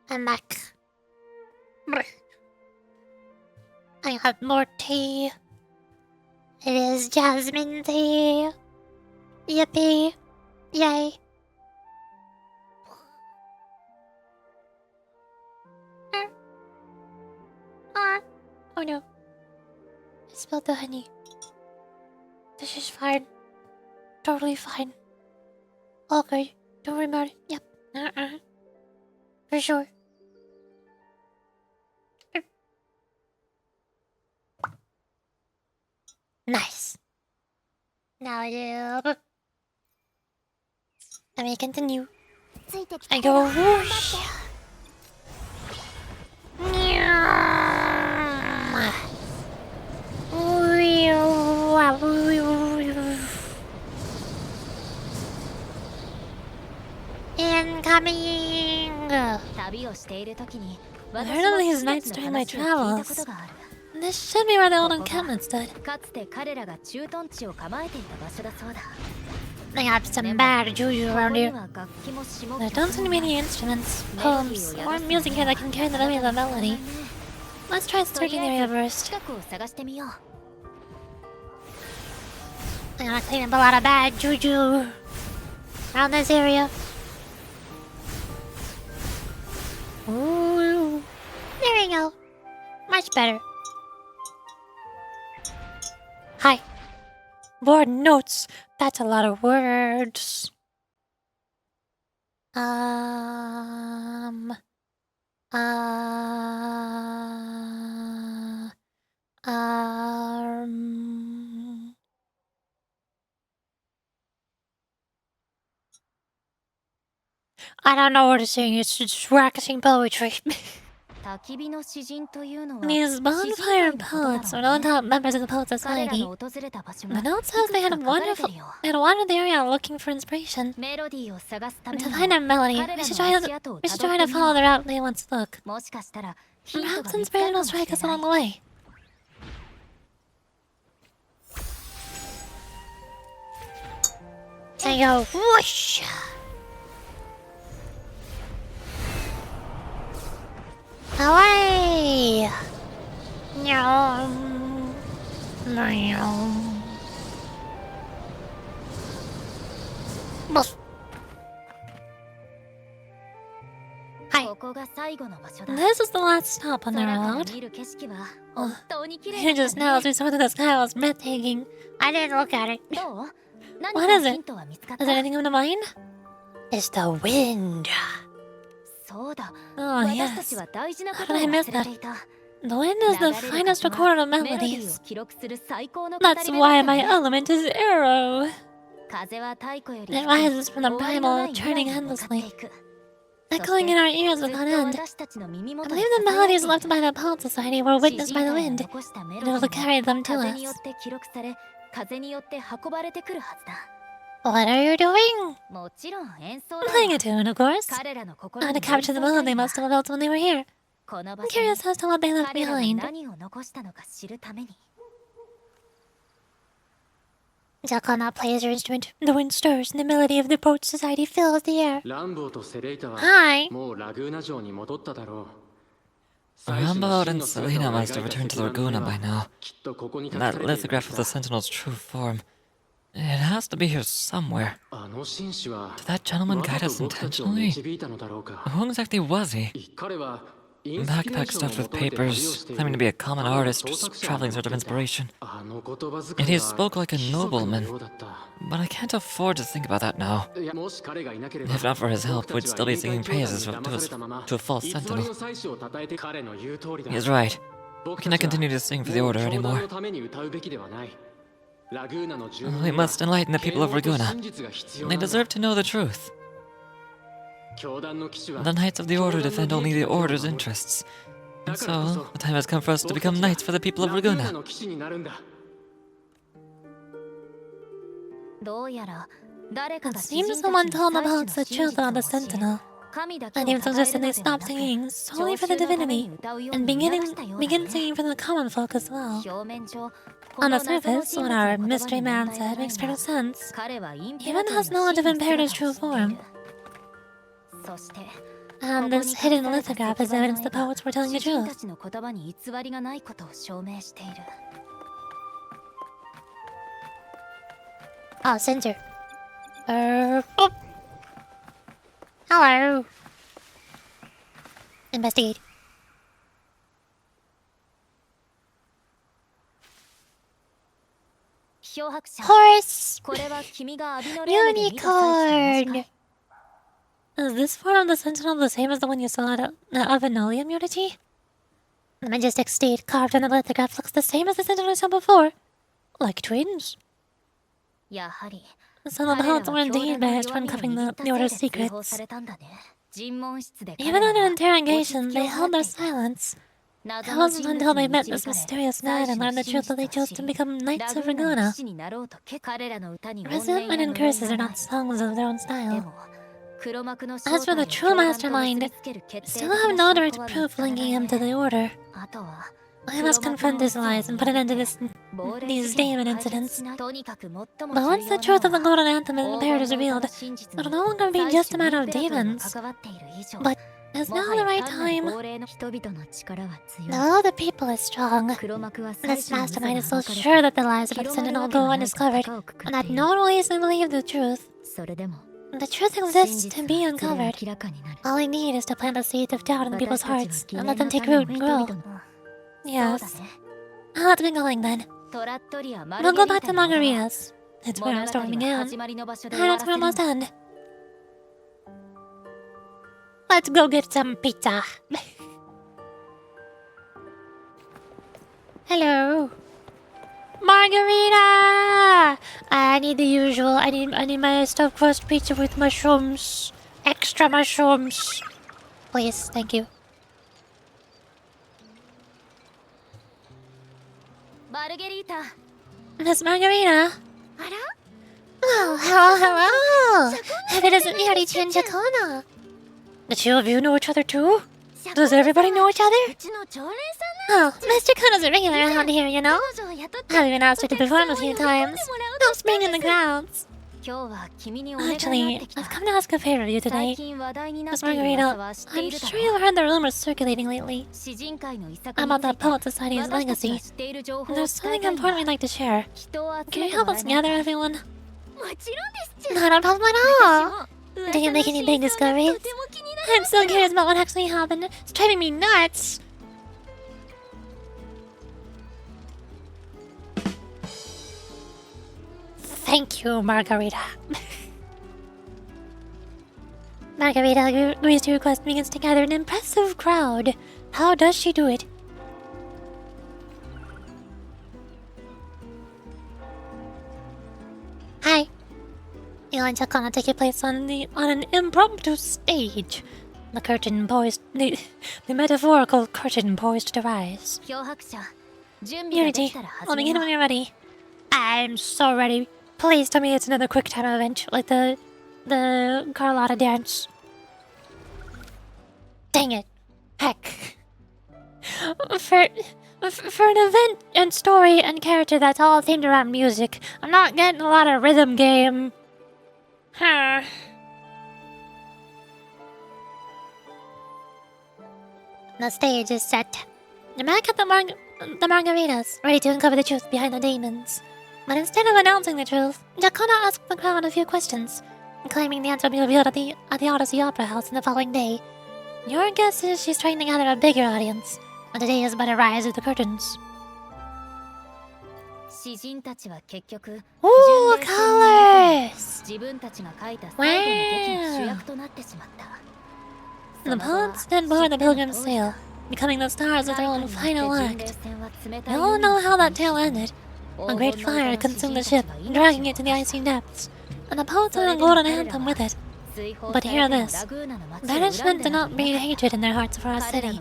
I'm back. I have more tea. It is jasmine tea. Yippee. Yay. Oh no. I spilled the honey. This is fine. Totally fine. All good. Don't worry about it. Yep. For sure. Nice. Now I do. Let me continue. I go whoosh. Incoming. 旅をしている時に I heard of these knights during my 私も聞いた travels. ことがある This should be where the old encampment stood. かつて彼らが駐屯地を構えていた場所だそうだ They have some bad juju ここ around に here. は楽器も下 There don't seem to be any instruments, poems, or music here that can carry the weight of the melody. Let's try とり searching the あえ area ず first. 近くを探してみよう I gotta clean up a lot of bad juju around this area. Ooh, there we go. Much better. Hi. Board notes. That's a lot of words. Um. I don't know what to sing. It's just practicing poetry. 焚き火の詩人というのは These bonfire poets are not top members of the poet 彼ら society. の訪れた場所 The が note says they had いくつか書かれて wonderful. るよ They had wandered the area looking for inspiration. メロディーを探すため To に find a も melody, 彼ら we の should try 足跡 to を we た should どっ try て to み follow よ their route they once took. うもしかしたらヒント Perhaps が見つかる inspiration か will もしれ strike us な along い the way. There you go. Whoosh! Away! Nyom. Nyom. Boof. Hi. ここが最後の場所だ This is the last stop on 空 their から route. 見る景色は本当に綺麗 Here だっ just た now, as ね we saw through the sky, was breathtaking. I didn't look at it. どう何 What か is it? ヒントは見つかっ Does た anything come to mind? It's the wind. そうだ Oh, 私たち yes. は大事なこと How を did I miss 忘れ that? ていた The wind is the 流れる finest 風は recorder of メロディ melodies. ーを記録する最高の語り That's 部 why だった my ね element is arrow. 風は太古より It 吹き rises from the 終わりのない primal, 未来 turning に向かって endlessly, いく echoing in our ears ずっ without と end. 私たちの耳 I 元で believe 支 the え melodies 合っ left by the Poet Society were ている witnessed by the 詩人 wind, たちが残したメロ and デ it ィ will ー carry も them to 風によ us. って記録され風によって運ばれてくるはずだ What are you doing? もちろん演奏 I'm だ playing よ a tune, of course. 彼らの心 How に to capture the melody they must have felt when they were here. この場 I'm 所に curious as to what they left 彼らが behind. 何を残したのか知るために Jalkana plays her instrument. The wind stirs, and the melody of the Poet Society fills the air. ランボーとセレイタは Hi. もうラグーナ城に戻っただろう Rambo and Selena must have returned to the Laguna by now. きっとここに And that lithograph of the Sentinel's true form. It has to be here somewhere. あの紳士は Did that gentleman わ guide ざ us と僕たちを intentionally? 導いたのだろうか Who exactly was he? 彼はインスピレー Backpack ションを stuffed 求 with めて旅を papers, している claiming to be a common あの artist 創 just 作者 traveling in を search of 持ってて inspiration. あの言葉遣 And い he は spoke like a 貴族の nobleman. ようだった But I can't afford to think about that now. いやもし彼がいなければ If not for his help, 僕た we'd ちは still be 委員 singing 会教 praises 団に to 騙されたまま a false 偽り sentinel. の祭司を称えて彼の言う通りだ He is right. 僕 We た cannot ちは continue to sing for the もう order 教団 anymore. のために歌うべきではないラグーナの住民 We には must enlighten the people of 啓蒙と Raguna. 真実が必要 They なんだ deserve to know the truth. 教団の騎士は The Knights of the Order defend only the Order's interests. And so, the time has come for us to become knights for the people of ラグーナ Raguna. の騎士になるんだどうやら誰か It が seems someone told the Poets the truth about the Sentinel. 神だけを And even 称える suggested の they ではな stop く singing solely for the 聴衆のために divinity 歌うよう and に促したようだ begin ね singing for the common folk as well. 表面上 On この the 謎の surface, 人 what 物 our の言葉 mystery に man 問題は said ない makes が perfect sense. 彼はインペ He ラ even トルの has knowledge of 真の Imperator's 姿を true 知っている form. そして And this hidden lithograph is evidence the poets were telling the 詩人 truth. たちの言葉に偽りがないことを証明している。 Oh, censor. Oh. Hello. Investigate. 漂白者。 Horse! これは君がアビノレームで見た最初の文字 Unicorn! かい？ Is this form of the sentinel the same as the one you saw at Avenolium Unity? The majestic steed carved on the lithograph looks the same as the sentinel I saw before. Like twins. やはり Some of the hots were indeed banished for uncovering the Order's secrets. されたんだね。尋問室で Even under interrogation, they held their silence. It wasn't until they met this mysterious knight and learned the truth that they chose to become Knights of Regona. Resentment and curses are not songs of their own style. As for the true mastermind, still have no direct proof linking him to the Order. I must confront his lies and put an end to these demon incidents. But once the truth of the Golden Anthem and Imperator is revealed, it'll no longer be just a matter of demons. But is now the right time? Now the people is strong. This mastermind is so sure that the lies about Sentinel will go undiscovered, and that no one will easily believe the truth. The truth exists to be uncovered. All I need is to plant the seeds of doubt in people's hearts and let them take root and grow. Yes. Let's get going then. We'll go back to Margaritas. It's where I'm starting again. And it's where I must end. Let's go get some pizza. Hello. Margarita! I need the usual. I need my stuffed crust pizza with mushrooms. Extra mushrooms. Please, thank you. Miss Margarita? Oh, hello. If it isn't Yari-chan Chakana. The two of you know each other too? Does everybody know each other? Oh, Mr. Kana's a regular around here, you know? I've even asked her to perform a few times. Helps bring in the crowds. Actually, I've come to ask a favor of you today. Miss Margarita, I'm sure you've heard the rumors circulating lately about the Poet Society's legacy. There's something important we'd like to share. Can you help us gather everyone? Not a problem at all. Did you make any big discoveries? I'm so curious about what actually happened. It's driving me nuts. Thank you, Margarita. Margarita agrees to request and begins to gather an impressive crowd. How does she do it? Hi. Elaine's gonna take place on an impromptu stage. The curtain poised, the metaphorical curtain poised to rise. Unity, I'll begin when you're ready. I'm so ready. Please tell me it's another quick time event, like the Carlotta dance. Dang it. Heck. For an event and story and character that's all themed around music, I'm not getting a lot of rhythm game. Huh. The stage is set. You're back at the Margaritas, ready to uncover the truth behind the demons. But instead of announcing the truth, Jakona asked the crowd a few questions, claiming the answer will be revealed at the Odyssey Opera House in the following day. Your guess is she's trying to gather a bigger audience, but today is but a rise of the curtains. Ooh, colors! Wow! The poets stand before the pilgrim's sail, becoming the stars of their own final act. We all know how that tale ended. A great fire consumed the ship, dragging it to the icy depths, and the poets sang a golden anthem with it. But hear this. Banishment did not breed hatred in their hearts for our city,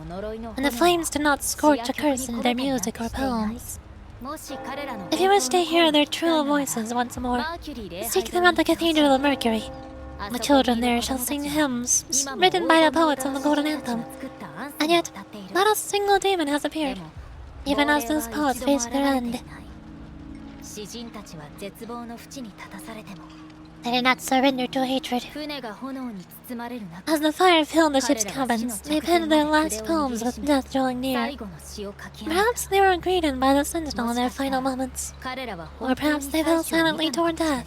and the flames did not scorch a curse in their music or poems. If you wish to hear their true voices once more, seek them at the Cathedral of Mercury. The children there shall sing hymns written by the poets of the Golden Anthem. And yet, not a single demon has appeared, even as those poets face their end. They did not surrender to hatred. 船が炎に包まれる中 As the fire filled the ship's cabins, they penned their last poems with death drawing near. 最後の詩を書き上げた Perhaps they were greeted by the sentinel in their final moments. 彼らは Or perhaps they fell silently toward death.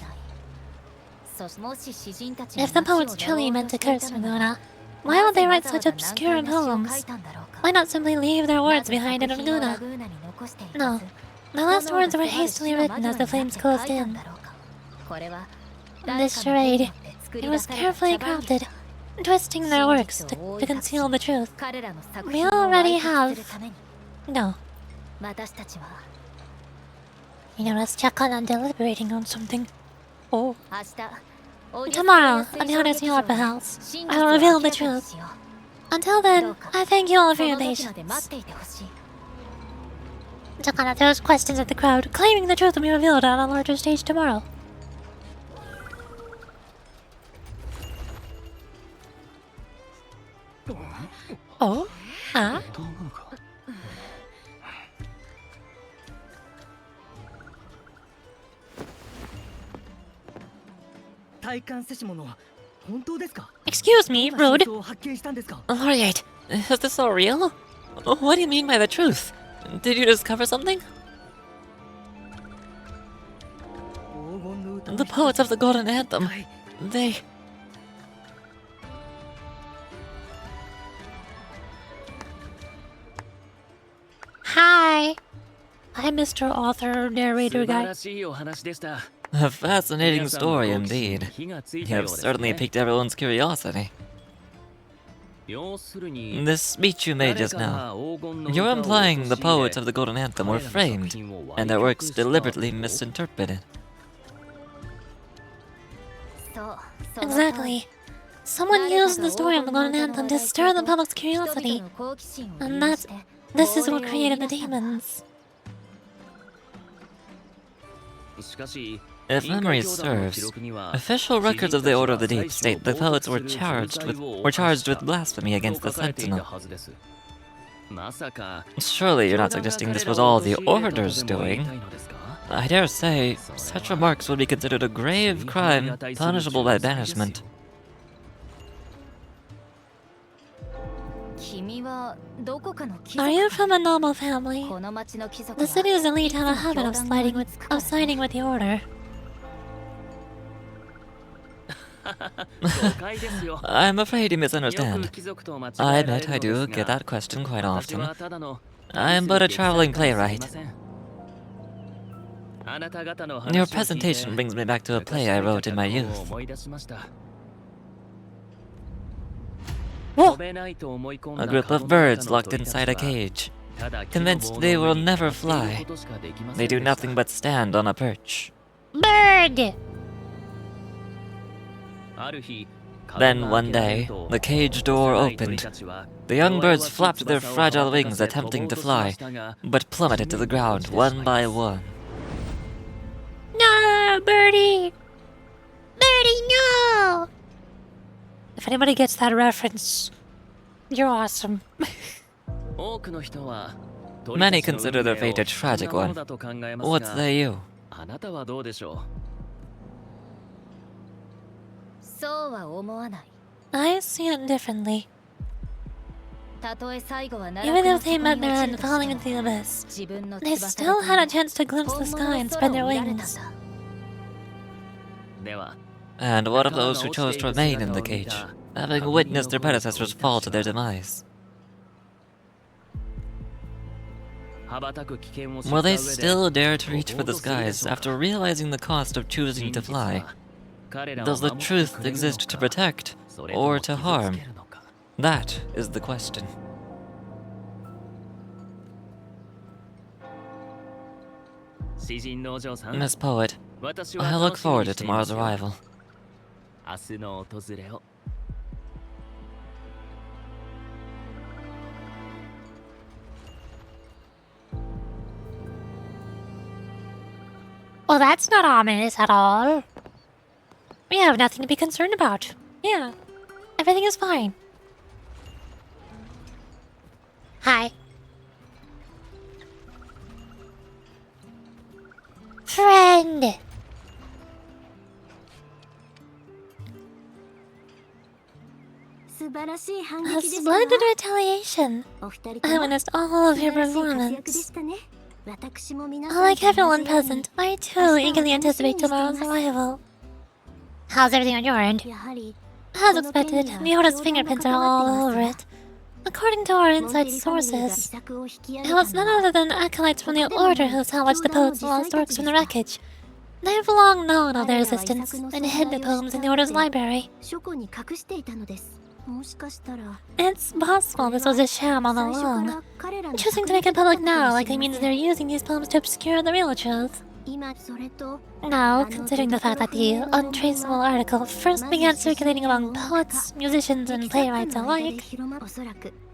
そしてもし詩人たちが If the poets truly meant to curse Laguna, why would they write such obscure poems? Why not simply leave their words behind in Laguna? No. The last words were hastily written as the flames closed in. This charade, it was carefully crafted, twisting their works to conceal the truth. We already have... No. Let's check on deliberating on something. Oh. Tomorrow, at the Honors Opera House, I will reveal the truth. Until then, I thank you all for your patience. Takana throws questions at the crowd, claiming the truth will be revealed on a larger stage tomorrow. Oh? Huh? 体感せし者は本当ですか？ Excuse me, 真 rude. 実を発見したんですか？ Laureate, is this all real? What do you mean by the truth? Did you discover something? 黄金の歌の The 人 poets of the Golden は Anthem, い they... Hi. I'm Mr. Author, narrator 素晴 guy. らしいお話でした。 A fascinating 皆さんの story 好奇心に indeed. 火がつい You たよ have うですね certainly piqued everyone's curiosity. 要するに This speech you made 誰 just か now, が黄金の歌 you're を implying the 陥れ poets of the Golden Anthem were 彼らの作 framed, 品を and their 歪 works 曲した deliberately と misinterpreted. そう Exactly. Someone used the story of the Golden Anthem to stir the public's curiosity. And this is what created the demons. しかし If 委員 memory 会教団の記 serves, 録には official records of the Order of the Deep 詩人 state た the ちが poets were 冒涜する charged with 罪を犯した blasphemy against と the 書かれていた Sentinel. はずですまさか Surely you're not suggesting this was all the Order's doing. I dare say, such remarks would be considered a grave crime, punishable by banishment. 君はどこかの貴 Are 族 you from a noble family? この町の貴族 The は city's elite have a habit of siding with the Order. 誤解ですよ I'm afraid you よく misunderstand. 貴族と間違 I えられ admit る I ので do す get が that question quite 私 often. はただの I am but a traveling すいま playwright. せんあなた方の Your 話を聞いて presentation brings me back to a play I wrote in my 昔書いた youth. 脚本を思い出しました Whoa. 飛べないと思い込ん A だ group カ of ゴの birds 中の locked 鳥たちは inside a cage. ただ木の Convinced 棒の they 上 will に never 立っている fly. ことしかできません They で do した nothing but stand on a perch. Bird! ある日 Then one day, the cage door opened. The young birds flapped their fragile wings, attempting to fly, but plummeted to the ground one by one. No, Birdie! Birdie, no! If anybody gets that reference, you're awesome. Many consider their fate a tragic one. What say you? あなたはどうでしょそうは思わない I see it differently. たとえ最後は Even if they met their end falling into the abyss, 自分の they still had a chance to glimpse the sky and spread their wings. うでは And what of those who chose to remain in the cage, having witnessed their predecessors fall to their demise? 羽ばたく危険を知った Will 上 they で still dare to reach for the skies after realizing the cost of choosing to fly? Does the truth exist to protect or to harm? That is the question. Miss Poet, I look forward to tomorrow's arrival. 明日の訪れを Well, that's not ominous at all. We have nothing to be concerned about. Yeah, everything is fine. Hi. Friend. A splendid retaliation. I witnessed all of your performance. Like everyone present, I too eagerly anticipate tomorrow's arrival. How's everything on your end? As expected, the Order's fingerprints are all over it. According to our inside sources, it was none other than acolytes from the Order who salvaged the poet's lost works from the wreckage. They've long known of their existence and hid the poems in the Order's library. It's possible this was a sham all along. Choosing to make it public now likely means they're using these poems to obscure the real truth. Now, considering the fact that the untraceable article first began circulating among poets, musicians, and playwrights alike,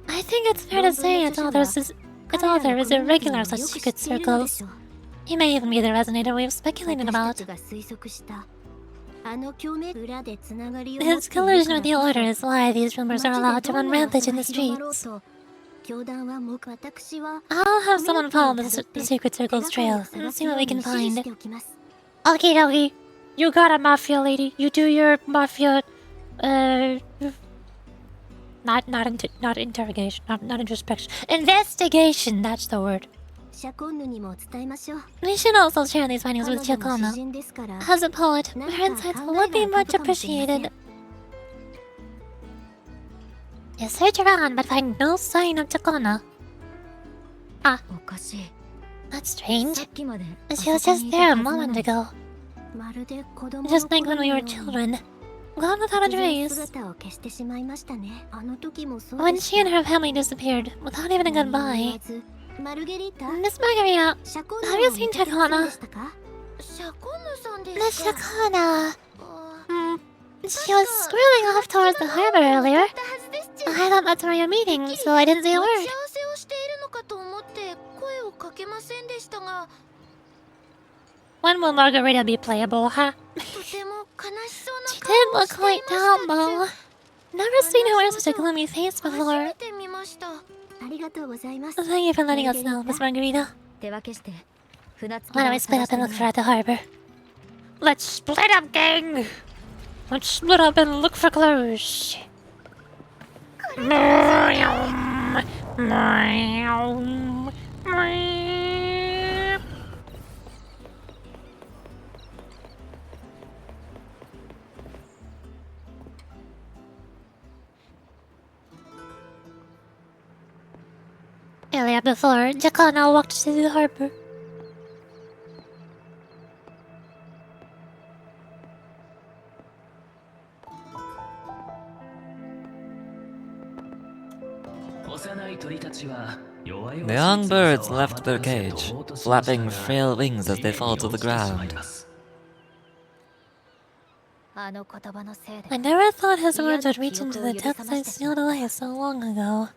I think it's fair to say its author is irregular in such secret circles. He may even be the resonator we've speculated about. His collusion with the Order is why these rumors are allowed to run rampant in the streets. I'll have someone follow the secret circle's trail and see what we can find. Okie dokie. You got a mafia lady. You do your mafia, not interrogation, not introspection. Investigation, that's the word. We should also share these findings with Chakona. As a poet, her insights would be much appreciated. You search around but find no sign of Chakona. Ah, that's strange. She was just there a moment ago. Just like when we were children. Gone without a trace. When she and her family disappeared, without even a goodbye. Miss Margarita, have you seen Chakona? Miss Chakona. She was scrolling off towards the harbor earlier. I thought that's where you're meeting, so I didn't say a word. When will Margarita be playable, huh? She did look quite down, though. Never seen her wear such a gloomy face before. Thank you for letting us know, Miss Margarita. Why don't we split up and look for her at the harbor? Let's split up, gang! Let's split up and look for clues. Earlier before, Chakona walked to the harbor. The young birds left their cage, flapping frail wings as they fall to the ground. I never thought his words would reach into the depths I sealed away so long ago.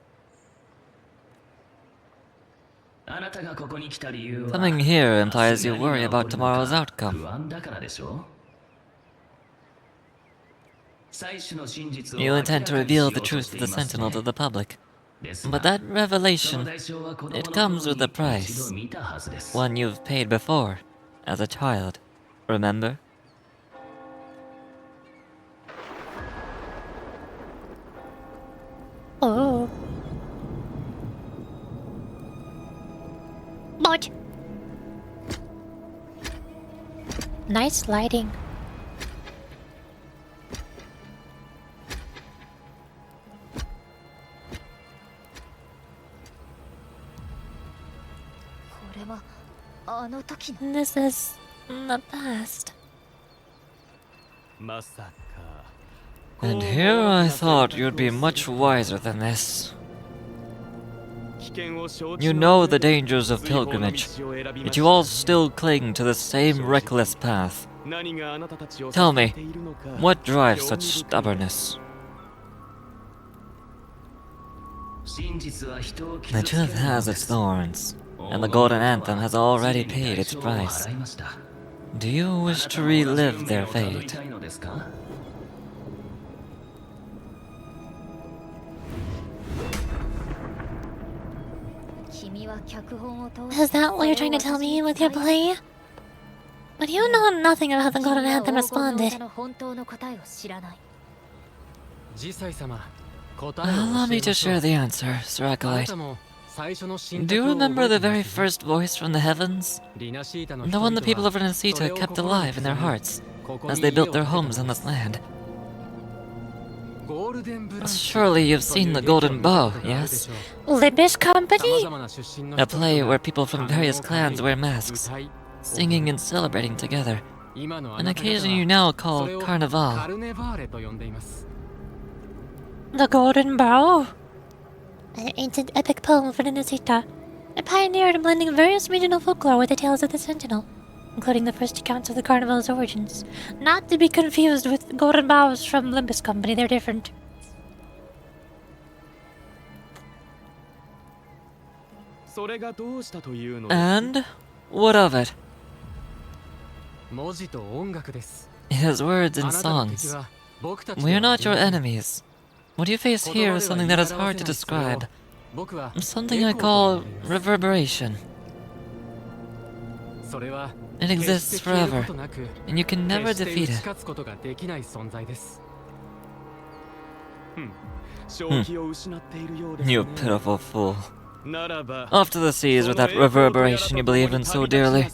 Coming here implies you worry about tomorrow's outcome. You intend to reveal the truth of the Sentinel to the public. But that revelation, it comes with a price. One you've paid before, as a child. Remember? Oh. What? Nice lighting. This is the past. And here I thought you'd be much wiser than this. You know the dangers of pilgrimage, yet you all still cling to the same reckless path. Tell me, what drives such stubbornness? The truth has its thorns, and the Golden Anthem has already paid its price. Do you wish to relive their fate? Is that what you're trying to tell me with your play? But you know nothing about how the Golden Anthem responded. Allow me to share the answer, Sir あな Acolyte. たも最初の神 Do you 格を remember 覚え the てい very ますか first voice from the heavens? リナシータの The 人 one 々 the people of は Renacita kept alive in their hearts ここに as they built their 家を homes 建 on てた this land. ゴールデンブランチ Surely you've seen The Golden Bow, という劇を見たことがあるでし yes? ょう Limbish Company? 様々な出身の A 人々が play where people from various 仮面を clans かぶ wear り masks, 歌い singing and celebrating together. 今のあ An なた方 occasion you は now そ call れをカ Carnival. ルネバーレと呼んでいます The Golden Bow? An ancient epic poem of Renacita. It pioneered blending various regional folklore with the tales of the Sentinel, including the first accounts of the carnival's origins. Not to be confused with Golden Bows from Limbus Company, they're different. And what of it? 文字と音楽です His words あ and なたの敵 songs. は僕たち We で are は not your ありません enemies. What you face 言 here 葉 is では something 言 that い is 表 hard せ to ないそれを describe. 僕は Something I エコーと call 呼んでいます reverberation. それは It 決 exists して消えるこ forever, となく and you can never 決して defeat 打ち it. 勝つことができない存在です You pitiful fool. Off to the seas with that reverberation you believe in so dearly.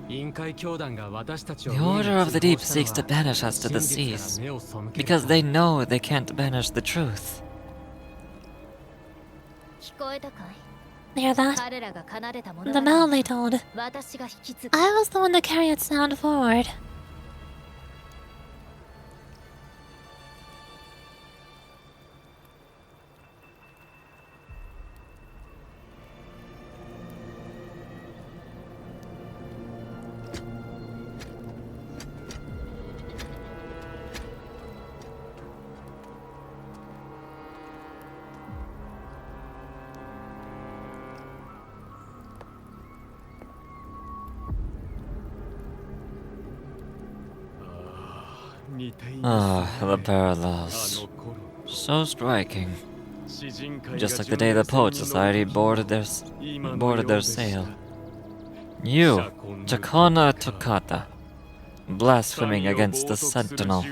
The Order of the Deep seeks to banish us to the seas, because they know they can't banish the truth. 聞こえたかい Near that, 彼らが奏でた物 the 語 bell they told. 私が引き継ぐ I was the one to carry its sound forward. Ah, the parallels. So striking. Just like the day the Poet Society boarded their sail. You, Chakona Tokata, blaspheming against the Sentinel.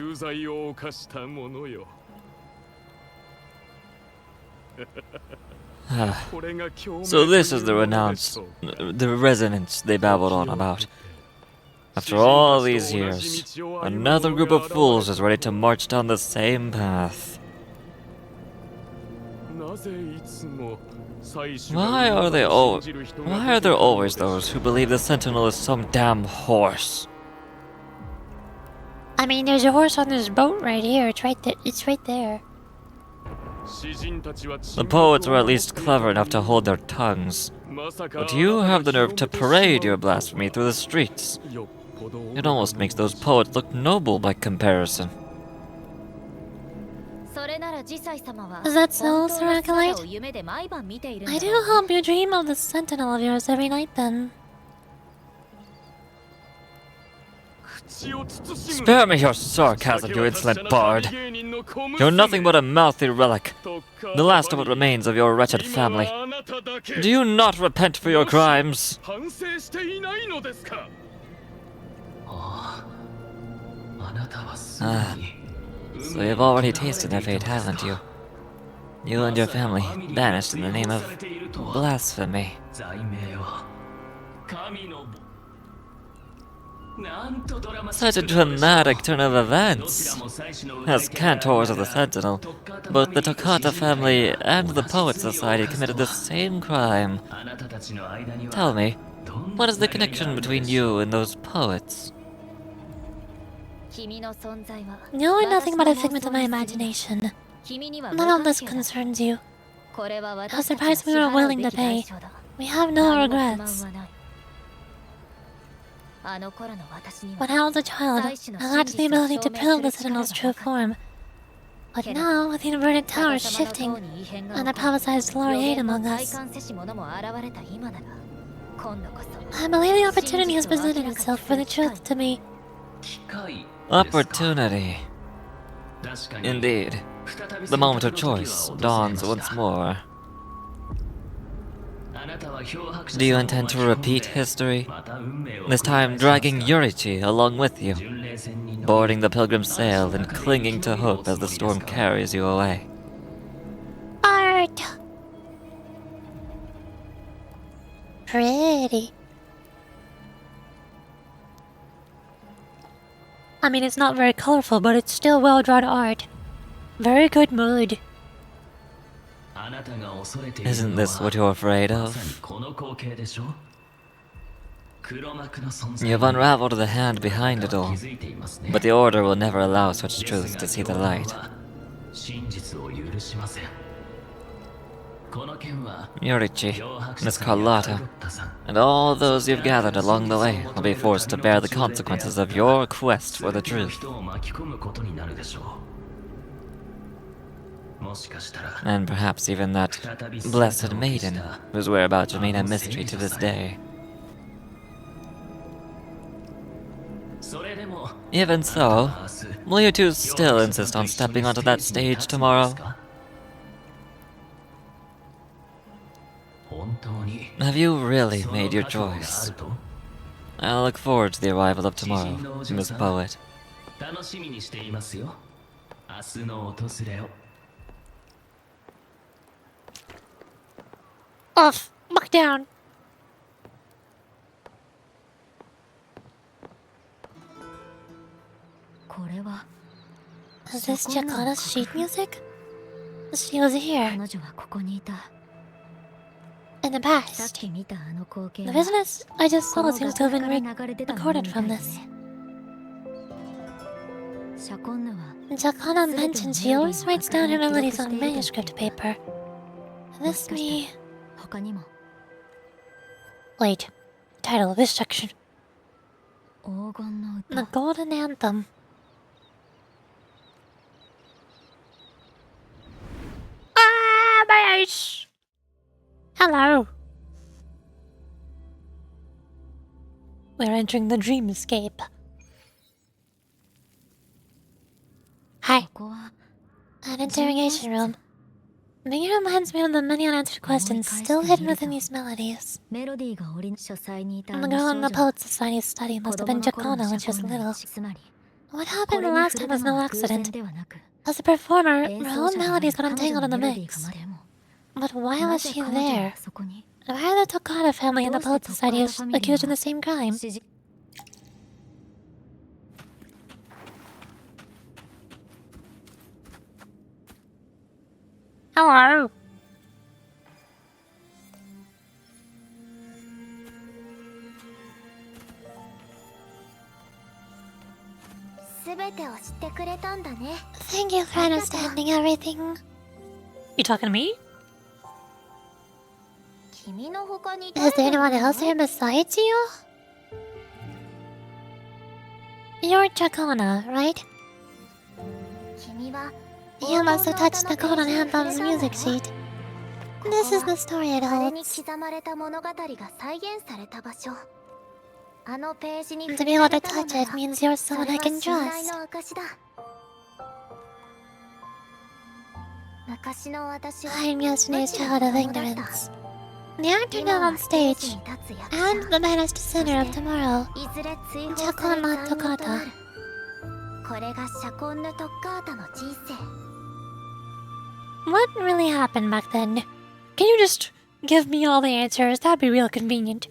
So this is the the resonance they babbled on about. After all these years, another group of fools is ready to march down the same path. Why are there always those who believe the Sentinel is some damn horse? I mean, there's a horse on this boat right here. It's right there. It's right there. The poets were at least clever enough to hold their tongues. But you have the nerve to parade your blasphemy through the streets. It almost makes those poets look noble by comparison. それならジサイ様は Is that so, 本当の Sir Acolyte? 姿を夢で毎晩見ているんだ I do ろう hope you dream of the Sentinel of yours every night then. Spare me your sarcasm, you insolent bard. You're nothing but a mouthy relic, the last of what remains of your wretched family. Do you not repent for your crimes? Ah, so you've already tasted their fate, haven't you? You and your family banished in the name of blasphemy. Such a dramatic turn of events. As cantors of the Sentinel, both the Tokata family and the Poet Society committed the same crime. Tell me, what is the connection between you and those poets? 君の存在は You are nothing but a 私の figment of my 妄想に過ぎない imagination. 君には None of this 無関係だ concerns you. これは How 私たちが surprised 支 we were 払う willing べ to き代 pay. 償だ We have 何 no も不満 regrets. はないあの頃の私には When I was a child, I lacked the ability to prove the Sentinel's true form. But now, with the inverted towers 逆さまの shifting 塔に異変が and 起 the こり publicized laureate 予言の among 体 us, 感せし者も現れた今なら今度こそ I believe the opportunity has presented itself for the truth to be. Opportunity. Indeed. The moment of choice dawns once more. Do you intend to repeat history? This time dragging Yurichi along with you, boarding the pilgrim's sail and clinging to hope as the storm carries you away. Art! Pretty. I mean, it's not very colorful, but it's still well-drawn art. Very good mood. Isn't this what you're afraid of? You've unraveled the hand behind it all, but the Order will never allow such truths to see the light. Yurichi, Miss Carlotta, and all those you've gathered along the way will be forced to bear the consequences of your quest for the truth. And perhaps even that blessed maiden whose whereabouts remain a mystery to this day. Even so, will you two still insist on stepping onto that stage tomorrow? Have you really made your choice? I'll look forward to the arrival of tomorrow, Miss Poet. Off! Back down! Is this Chakana's sheet music? She was here. In the past. The business I just saw seems to have been recorded from this. Chakana mentioned she always writes down her melodies on manuscript paper. This me... Wait. Title of this section. The Golden Anthem. Ah, my eyes! Hello. We're entering the dreamscape. Hi. An interrogation room. The game reminds me of the many unanswered questions still hidden within these melodies. The girl in the Poet Society study must have been Chakana when she was little. What happened the last time was no accident. As a performer, her own melodies got entangled in the mix. But why was she there? And why are the Tokata family and the Poet Society accused of the same crime? Hello. Thank you for understanding everything. You talking to me? Is there anyone else here besides you? You're Chakana, right? You must have touched the Golden Anthem's music sheet. This is the story it holds. To be able to touch it means you're someone I can trust. I'm yesterday's child of ignorance. The actor now on stage, and the banished sinner of tomorrow, Chakana Tokata. What really happened back then? Can you just give me all the answers? That'd be real convenient.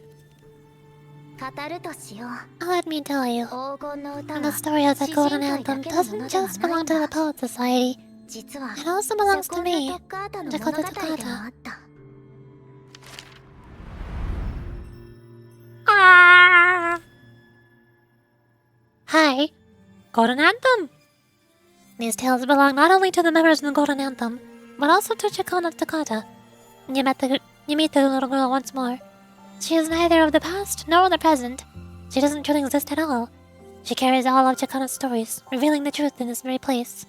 Let me tell you, the story of the Golden Anthem doesn't just belong to the Poet Society. It also belongs to me, Dakota Tokata. Ah! Hi, Golden Anthem! These tales belong not only to the members of the Golden Anthem, but also to Chakana Tokata. You meet the little girl once more. She is neither of the past nor the present. She doesn't truly exist at all. She carries all of Chakana's stories, revealing the truth in this very place.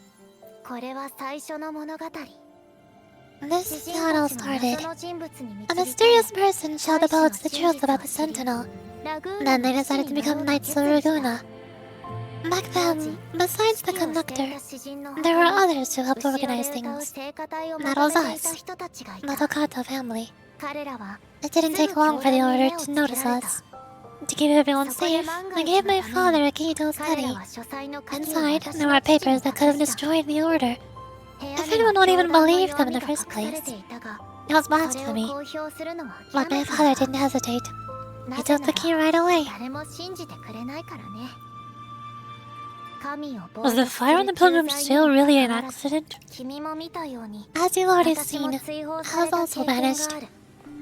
This is how it all started. A mysterious person showed the poets the truth about the Sentinel. Then they decided to become Knights of Raguna. Back then, besides the conductor, there were others who helped organize things. That was us, the Tokata family. 彼らは It didn't take long for the order to notice us. To keep everyone safe, I gave my father a key to a 彼 study. らは書斎の鍵を Inside, 私 there の were 父に papers that could have 渡した destroyed the order. 部屋 If には anyone would even 教団の believe 弱 them in み the が first 隠され place, ていたが it was それを blasphemy. 公表するのは But 極 my めて father 違う didn't hesitate. な He ぜ took な the ら key right away. 誰も信じてくれないからね。神を Was the fire on the Pilgrim's Trail really an accident? 君も見たように As you've already 私も seen, 追放 I され was た also 経験が banished. ある。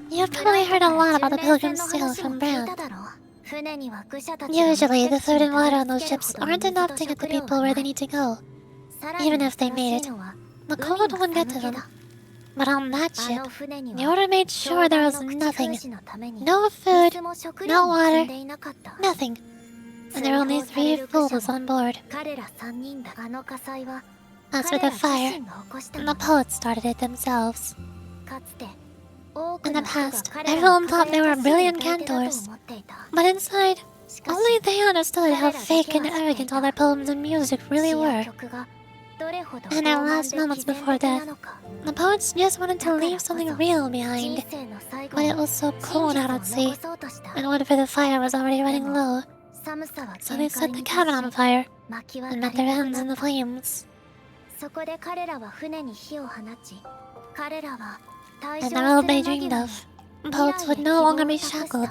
You've probably heard a lot about the 巡礼船 Pilgrim's の Trail 話も from 聞いた Brand. だろう。船には愚者たちが Usually, the 目的地 food に and た water ど on り those 着ける ships ほどの aren't 水と enough to get the 食料 people は where な they い。 need to go, さらに even if they 難 made し it. いのは The 海 cold の wouldn't get to 寒気 them. だ。 But on that あ ship, の船に the は order made sure there was 教団の口 nothing. 封じのために No food, 水も食 no 料も積 water, んでいなかった。 nothing. And there were only 3 fools on board. 彼ら3人だ。あの火災は As for 彼 the ら自 fire, 身が起こした the もの。 poets started it themselves. かつて多く In の the 人が past, 彼らを everyone thought they were 輝かしい brilliant 歌い手だと cantors. 思っていた。 But inside, しかし only they understood how fake and arrogant all their poems and music really 詩や were. 曲がどれほど In their 傲慢 last で moments 毅然 before 的な death, のか。 the poets just wanted to leave something real 人 behind. 生の最後 But に it was so 真 cold 実 out を at sea, 残そうとした。 and wood for the fire was already running low, 寒さは so they 限 set 界 the に cabin on 達し fire 薪は and 足 met り their なく hands な in っ the た。 flames. そこで彼らは船に火を放ち、彼らは退 And 場 the road す they る間 dreamed 際 of, poets would no longer be shackled,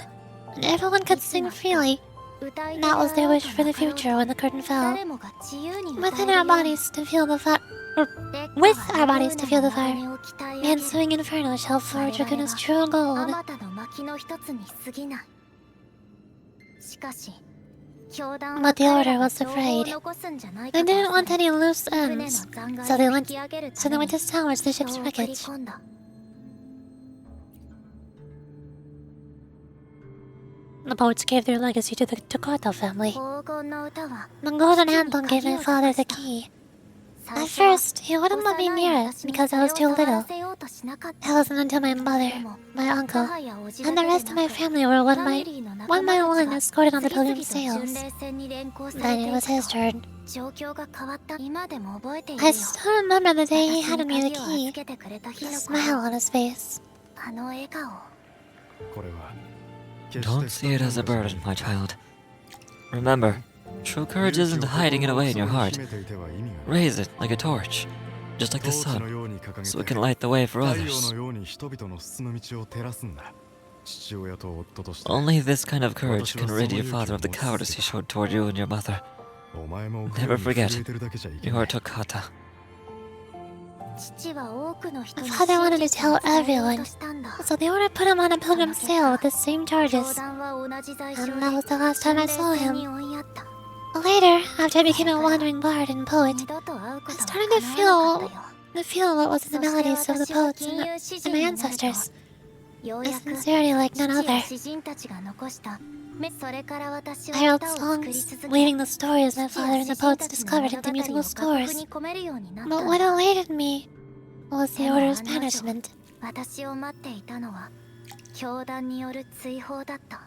and everyone could sing freely. 歌い手 And that was their であろう wish と for the なかろうと future when the curtain fell. 誰もが自由に歌え Within る our ように bodies to feel the fire, 烈火 with は our bodies to feel the ラグーナ fire, の鋼を鍛え the 上げる ensuing inferno shall forge Rakuna's true あ gold. またの薪の一つに過ぎない。しかし、教団 But は the 彼 order らの was 情報を afraid. 残すんじゃない They かと didn't want 恐れ any loose 船の ends, 残骸 so を they 引 went き上げる so た they め went に to salvage the 人 ship's を送り wreckage. 込んだ。 The poets gave their legacy to the Tokato family. 黄金の歌は The golden anthem gave my father the key. 最 At 初は first, he wouldn't let me 幼い near it 私に because そ I れ was を too 触ら little. せようとしなかっ It た。 wasn't until my mother, でも my uncle, 母や叔父だ and け the で rest of な my く family were フ one ァ by ミリーの仲 one 間 by た one ち escorted が on the 次々 pilgrim's と sails. 巡礼船に連行され Then て it い was く his と turn. 状況が変わった。今でも覚えている I よ。 still remember the day he 私 handed に me the 鍵を key, 預けてくれた日 the の smile 頃、 on his face. あの笑顔。 Don't see it as a burden, my child. Remember, true courage isn't hiding it away in your heart. Raise it like a torch, just like the sun, so it can light the way for others. Only this kind of courage can rid your father of the cowardice he showed toward you and your mother. Never forget, you are Toccata. 父は多くの人に Father wanted to 真実を tell 伝えよう everyone, としたんだ。 so they ordered put him on a pilgrim's sail with the same 教 charges. 団は同じ罪状で And that was the last time I saw 巡礼船 him. に追いやった。 Later, after I became a wandering bard and poet, 二度と会うことは started 叶 to わなかったよ。 feel what was in the そして melodies of the 私は poets 金 and 融詩 my 人になると ancestors. よう A やく sincerity like 父 none や other. 詩人たちが残したそれから私は I wrote 歌を作り songs, 続け weaving the stories my 父や father and 詩 the 人 poets たち discovered の into 物語 musical を楽譜 scores. に込めるようになった But ん what だ。 awaited me was the でも order's 案の定 banishment. 私を待っていたのは教団による追放だった。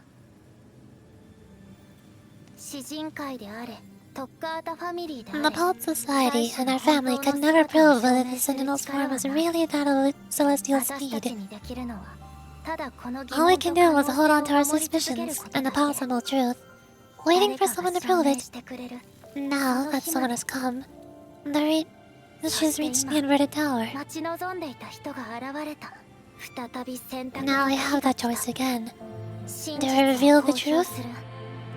詩人会であれトッカータファミリーで The あれ poet society and our family could never prove whether the Sentinel's form was really that of celestial 私たち speed. にできるのはただこの疑 All we can 問と do 可 was 能 hold on to 性 our を守り続ける suspicions こと and だ the け。 possible truth, waiting 誰 for か someone が to 証 prove 明 it. してくれる。 Now that someone has come, she's reached the inverted tower. 待ち望んでいた人が現れた。再び選択 Now の I 時 have が that 来た。 choice again. 真 Do I 実 reveal を the 公表 truth? する。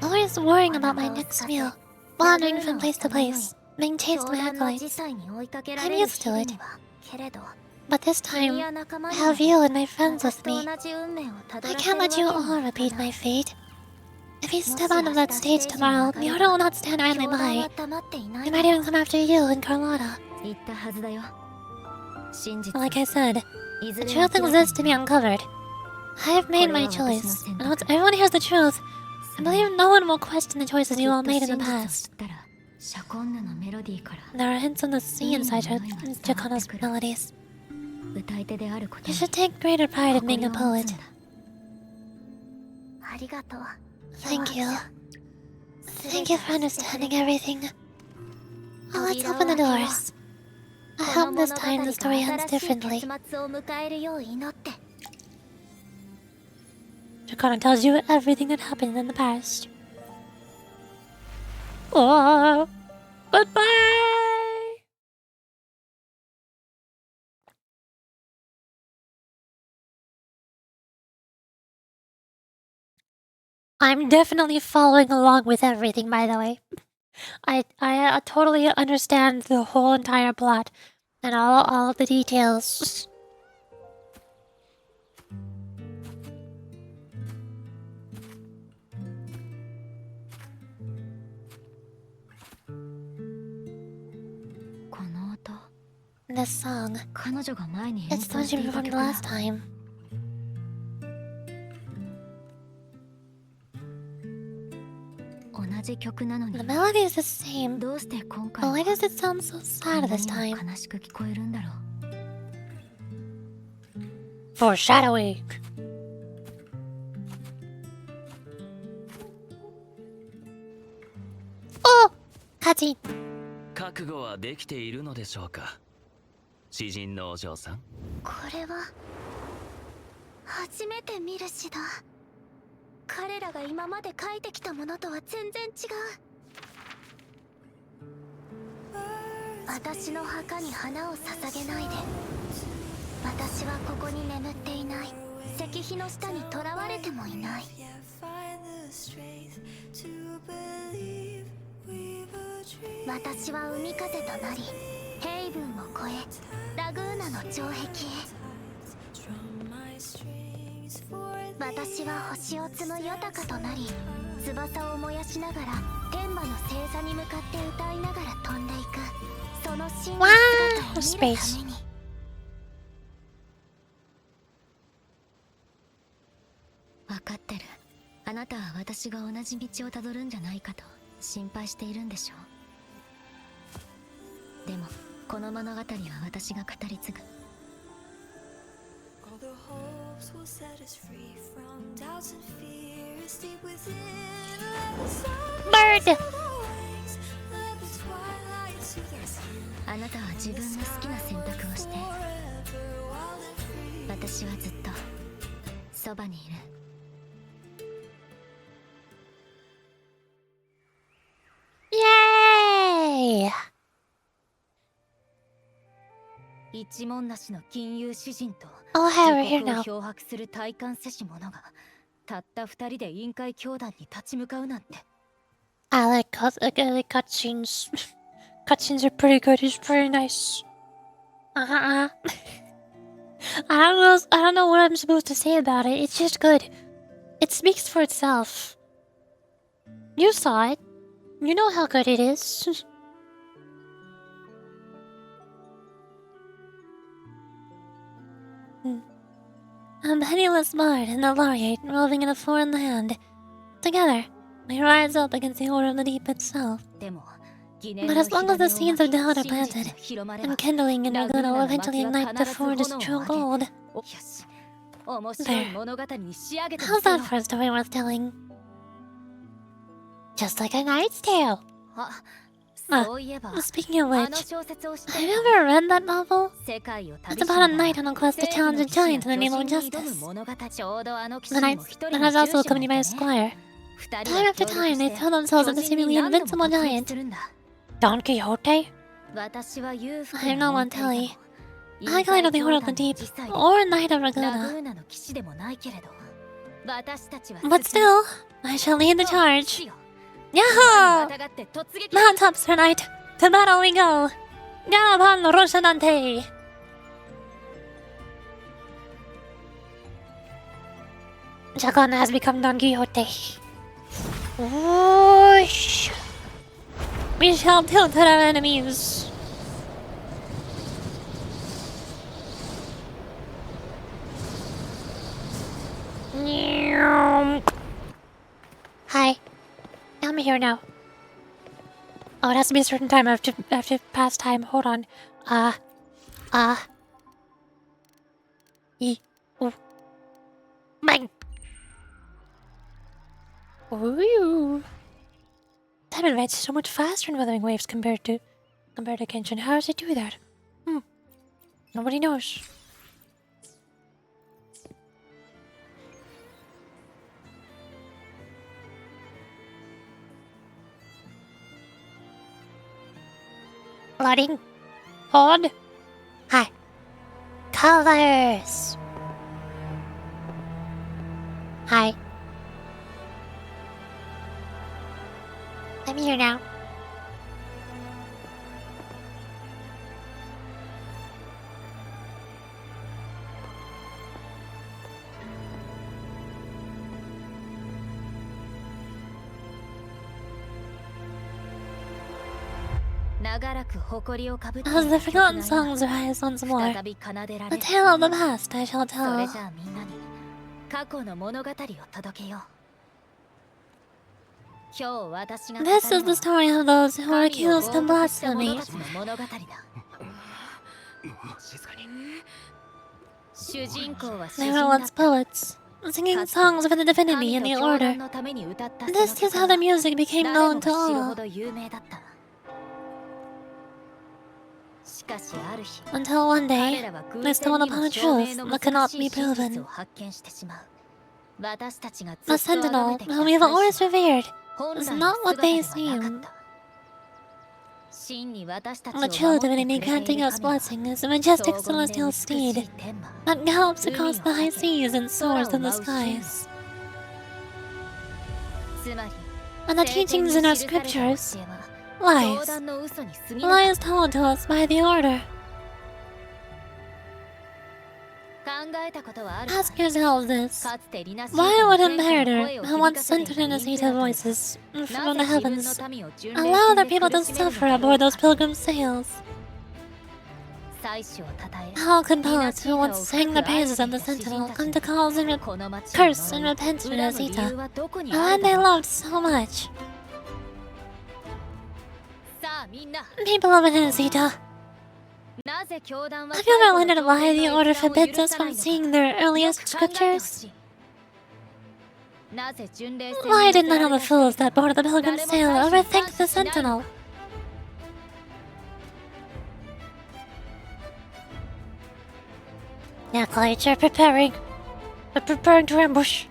Always worrying about my next meal, wandering from place to place, being chased 教 by 団の事 acolytes. 態に追いかけら I'm れる used 日 to 々 it. にはけれど、 But this 君 time, や仲間 I には have you and my friends 私 with と me. 同じ運命をたど I らせ can't るわ let け you に all はいか repeat な my い。 fate. If you もし step onto 明 that 日 stage ステージに tomorrow, 上 the が order れ will ば not stand idly 教団 by. は黙っていない They だ might ろ even う。 come after you and Carlotta. 言ったはずだよ。真実 Like I said, いず the れ明 truth らかに exists to be uncovered. I have made my choice, and once everyone hears the truth, I believe no one will question the choices you all made in the きっと真実を past. 知ったらシャコンヌのメロディーから There are hints on the sea inside Jacono's melodies. 歌い手であること You に should take greater pride in 誇 being り a を持つ poet. んだ。ありがとう。 Thank you. Thank you for understanding everything. Well, let's open the doors. I この hope 物 this 語 time the story が ends 新しい differently. 結末を迎えるよう祈って。It kind of tells you everything that happened in the past. Oh, goodbye! I'm definitely following along with everything, by the way. I totally understand the whole entire plot and all of the details. この音 This song, 彼女が前に演 it's the 奏 one し she ていた performed 曲だ last time. 同じ曲なのに The melody is the same, どうして今 but 回は why does it sound so こ sad んな this に time? も悲しく聞こえるんだろう Foreshadowing. Oh! Cutscene. 覚悟はできているのでしょうか、詩人のお嬢さん。これは初めて見る詩だ。彼らが今まで書いてきたものとは全然違う。私の墓に花を捧げないで。私はここに眠っていない。石碑の下に囚われてもいない。私は海風となり、ヘイブンを越え、ラグーナの城壁へ。私は星を摘むヨタカとなり、翼を燃やしながら天馬の星座に向かって歌いながら飛んでいく。その真の姿を見るために。分かってる。あなたは私が同じ道をたどるんじゃないかと心配しているんでしょう。でもこの物語は私が語り継ぐ。 Bird! あなたは自分の好きな選択をして、私はずっとそばにいる。 Yay! 一文なしの金融詩人と Oh, hey, we're 自 here 国を now. 漂白する体感せし者がたった二人で委員会教団に立ち向かうなんて。 I like cutscenes. Cutscenes are pretty good. It's pretty nice. I don't know what I'm supposed to say about it. It's just good. It speaks for itself. You saw it. You know how good it is. A penniless bard and a laureate roving in a foreign land. Together, we rise up against the Order of the Deep itself. でも But as long as the seeds of doubt are planted, and kindling in Laguna will eventually ignite the forge's true gold. よし、面白い物語に仕上げてみ How's せよ that for a story worth telling? Just like a knight's tale. あ、そういえば Speaking of あの which, 小説を知って have you ever read that novel? 世界を It's 旅し about な a がら knight on a quest to challenge a giant in the name of 正義の騎士や巨人に挑む justice. 物語。ちょうどあの騎 The 士に knights も一人 that の has 勇 also 士がい accompanied て by a ね。 squire. 二人 Time が after 協 time, 力 they して tell themselves that the 巨人に seemingly 何度も invincible 突撃 giant, するんだ。 Don Quixote, 私は裕福 I な know モ one ンタリ telly, でも Acolyte of the Order of the Deep, or a Knight of ラ Laguna. グーナの騎士でもないけれど、私たちは But still, I shall lead the charge. よ Yahoo! またがって突撃 Mount up, Sir Knight! To battle we go! Gallop on, Rocinante! Chacon has become Don Quixote. Whoosh! We shall tilt at our enemies. Hi. I'm here now. Oh, it has to be a certain time. I have to pass time. Hold on. Oh. Bang! Ooh. Time advances so much faster in Wuthering Waves compared to Genshin. How does it do that? Nobody knows. Loading. Hold. Hi. Colors. Hi. I'm here now. As the forgotten songs rise once more, the tale of the past I shall tell. This is the story of those who were accused of blasphemy. They were once poets, singing songs for the divinity and the order. This is how the music became known to all. Until one day, they stumbled upon a truth that cannot be proven. The Sentinel, whom we have always revered, is not what they seem. The true divinity granting us blessing is a majestic celestial steed that gallops across the high seas and soars in the skies. And the teachings in our scriptures, lies told to us by the Order. Ask yourselves this. Why would Imperator, who once centered in a seat of voices from the heavens, allow other people to suffer aboard those pilgrim sails? How could poets who once sang the praises of the Sentinel come to curse and repent Rosita, a land they loved so much? People of Rosita, have you ever wondered why the Order forbids us from seeing their earliest scriptures? Why did none of the fools that boarded the pilgrim sail ever thank the Sentinel? Now, Clyde, you're preparing. We're preparing to ambush.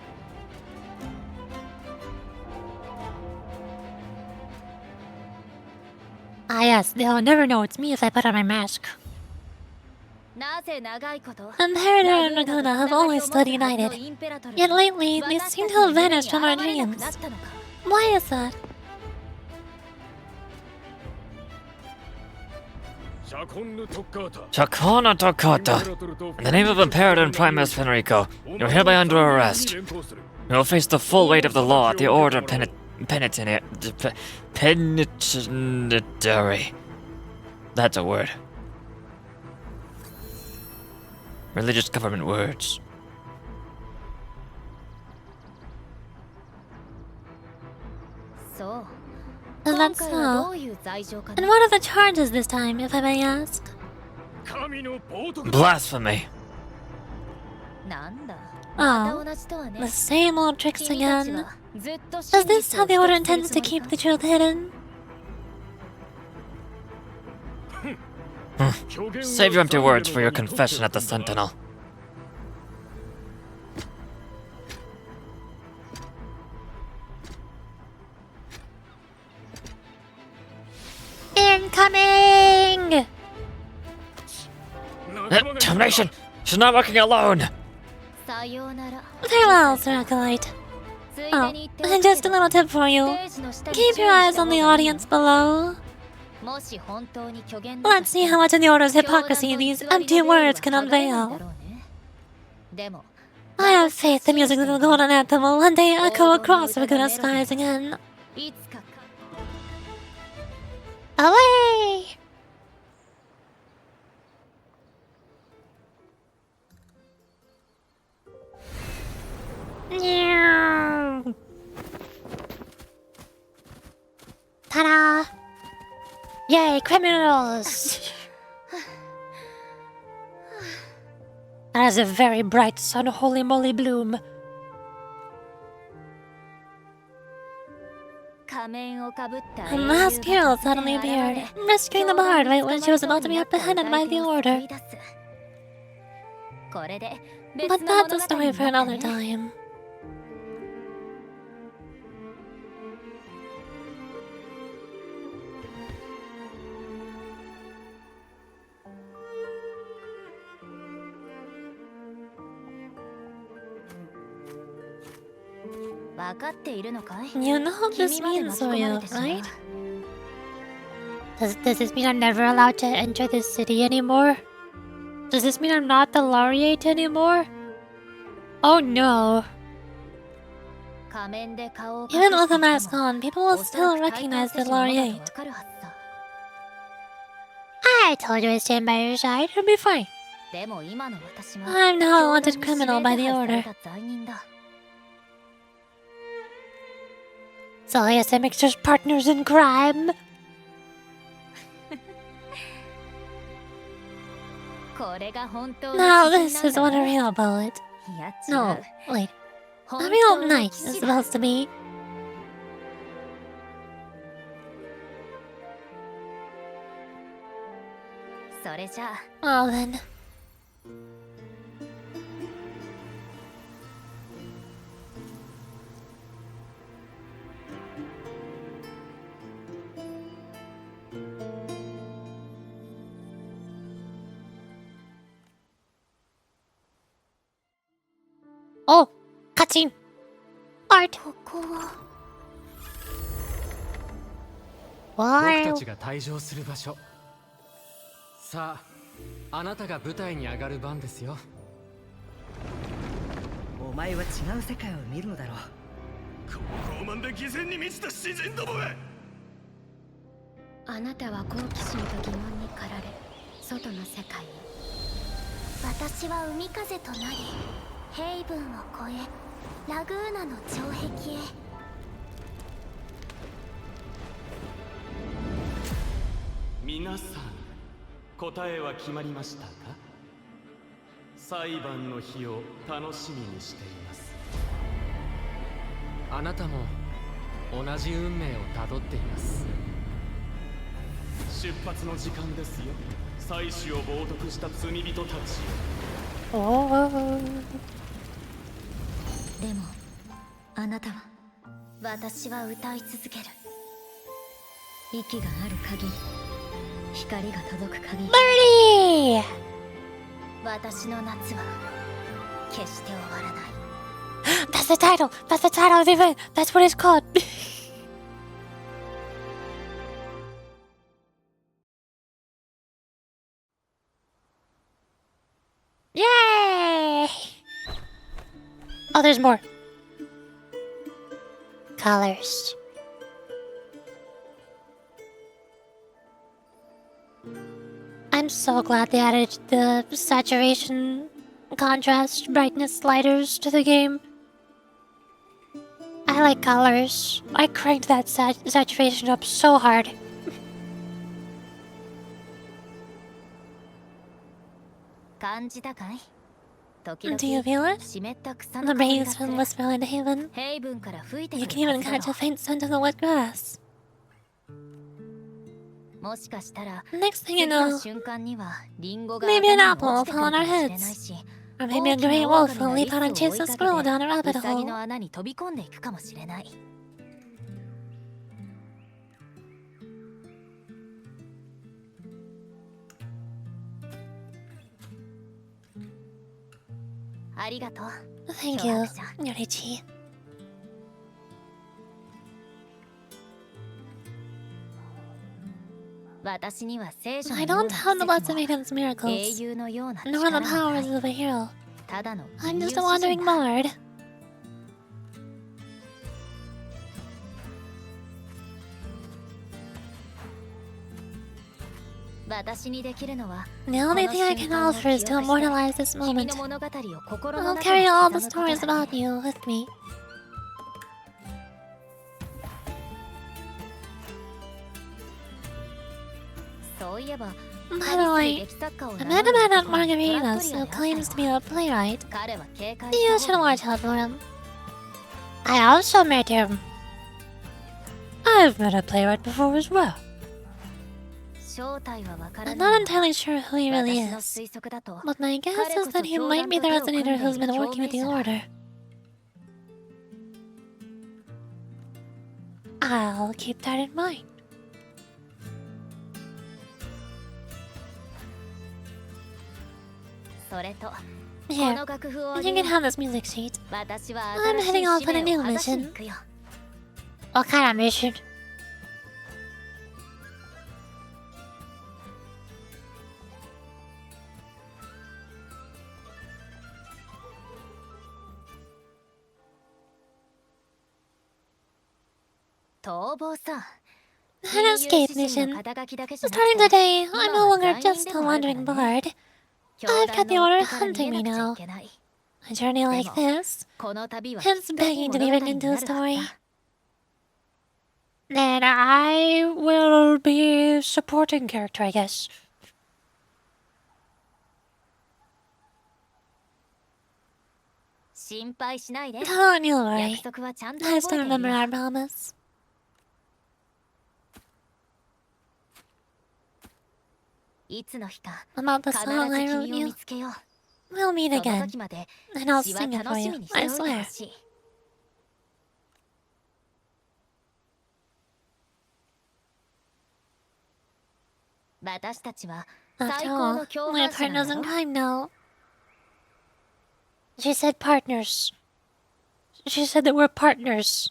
Ah yes, they'll never know it's me if I put on my mask. Imperator and Laguna have always stood united, yet lately they seem to have vanished from our dreams. Why is that? Chakona Tokata. In the name of Imperator and Primus Fenrico, you're hereby under arrest. You'll face the full weight of the law at the Order Penitentiary. That's a word. Religious government words. Is that so? And what are the charges this time, if I may ask? Blasphemy. Oh, the same old tricks again. Is this how the Order intends to keep the truth hidden? Save your empty words for your confession at the Sentinel. Incoming! Termination! She's not working alone! Farewell, Sir Acolyte. Oh, and just a little tip for you. Keep your eyes on the audience below. Let's see how much of the Order's hypocrisy these empty words can unveil. I have faith the music of the Golden Anthem will one day echo across Laguna skies again. Away! Ta-da! Yay, criminals! That is a very bright sun, holy moly bloom. A masked hero suddenly appeared, rescuing the bard right when she was about to be apprehended by the Order. But that's a story for another time. 分かっているのかい？ You know what this 君まで means, 巻き込まれ Soyo, てしまう。 right? Does this mean I'm never allowed to enter this city anymore? Does this mean I'm not the laureate anymore? Oh no. 仮面で顔を隠して Even いて with the も mask on, people will おそら still く体感 recognize セ the シのものだと laureate. わかるはずさ。 I told you I'd stand by your side. It'll be fine. でも今の私は I'm now a wanted 教団に criminal 指 by 名 the 手配さ order. れた罪人だ。 So I guess that makes us partners in crime. これが本当 Now の騎 this 士 is なん what だ a ね。 real bullet. いや違 No, う。 wait. 本 A 当 real の knight 騎 is 士だ。 supposed to be. それじゃあ Well then. Oh, cutscene. Art. ここは僕た Wow. ちが退場する場所。さあ、あなたが舞台に上がる番ですよ。お前は違う世界を見るのだろう。傲慢で偽善に満ちた詩人どもめ。あなたは好奇心と疑問に駆られ外の世界へ。私は海風となりヘイブンを越えラグーナの城壁へ。皆さん、答えは決まりましたか？裁判の日を楽しみにしています。あなたも同じ運命をたどっています。出発の時間ですよ。祭祀を冒涜した罪人たち。 Oh. でもあなたは私は歌い続ける。息がある限り光が届く限り Birdie! 私の夏は決して終わらない。 That's the title. That's the title of the event. That's what it's called. Yay! Oh, there's more. Colors. I'm so glad they added the saturation, contrast, brightness sliders to the game. I like colors. I cranked that saturation up so hard. 感じたかい？時 Do you 々 feel it? 湿った草 The の香り breeze がす from る。 Whisper in Haven. ヘイブンから吹いて You く can るは even ずだ catch ろ a faint scent of the wet grass. う。もしかしたら Next thing you 次の know, 瞬間にはリンゴが maybe an 頭に apple 落ち will てく fall on る our かもしれない heads. し、 Or maybe a 大きな great 狼 wolf が will リ leap ス out を and 追 chase い a かけ squirrel て down a rabbit ウサギ hole. の穴に飛び込んでいくかもしれない。ありがとう。 Thank you, Yorichi. 私には聖書の I よう don't な have the bloods 奇 of 跡も Aiden's miracles, 英雄のような nor 力 the もな powers い。 of a hero. ただの I'm 吟遊 just 詩 a wandering 人だ。 bard. 私にできるのは The only thing I can offer is to immortalize this 君 moment. の物語を心の I'll 中 carry に all 刻 the むこと stories だ about ね。 you with me. By the way, I met a man at Margaritas who claims to be a playwright. You should watch out for him. I also met him. I've met a playwright before as well. I'm not entirely sure who he really is, but my guess is that he might be the resonator who's been working with the Order. I'll keep that in mind. Here, you can have this music sheet. I'm heading off on a new mission. What kind of mission? An escape mission. Starting today, I'm no longer just a wandering bard. I've got the order hunting me now. A journey like this, hence begging to be written into a story. Then I will be a supporting character, I guess. Don't you worry. I still remember our promise. About the song I wrote you. We'll meet again, and I'll sing it for you, I swear. After all, we're partners in crime now. She said partners. She said that we're partners.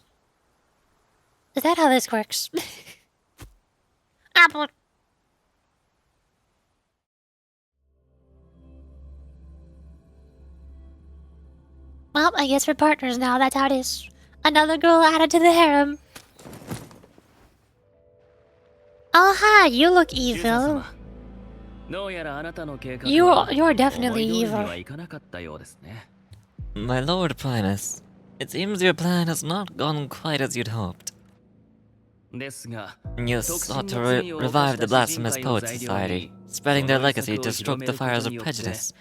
Is that how this works? Apple. Well, I guess we're partners now, that's how it is. Another girl added to the harem. Oh hi, you look evil. You're definitely evil. My Lord Primus, it seems your plan has not gone quite as you'd hoped. You sought to revive the Blasphemous Poets Society, spreading their legacy to stoke the fires of prejudice,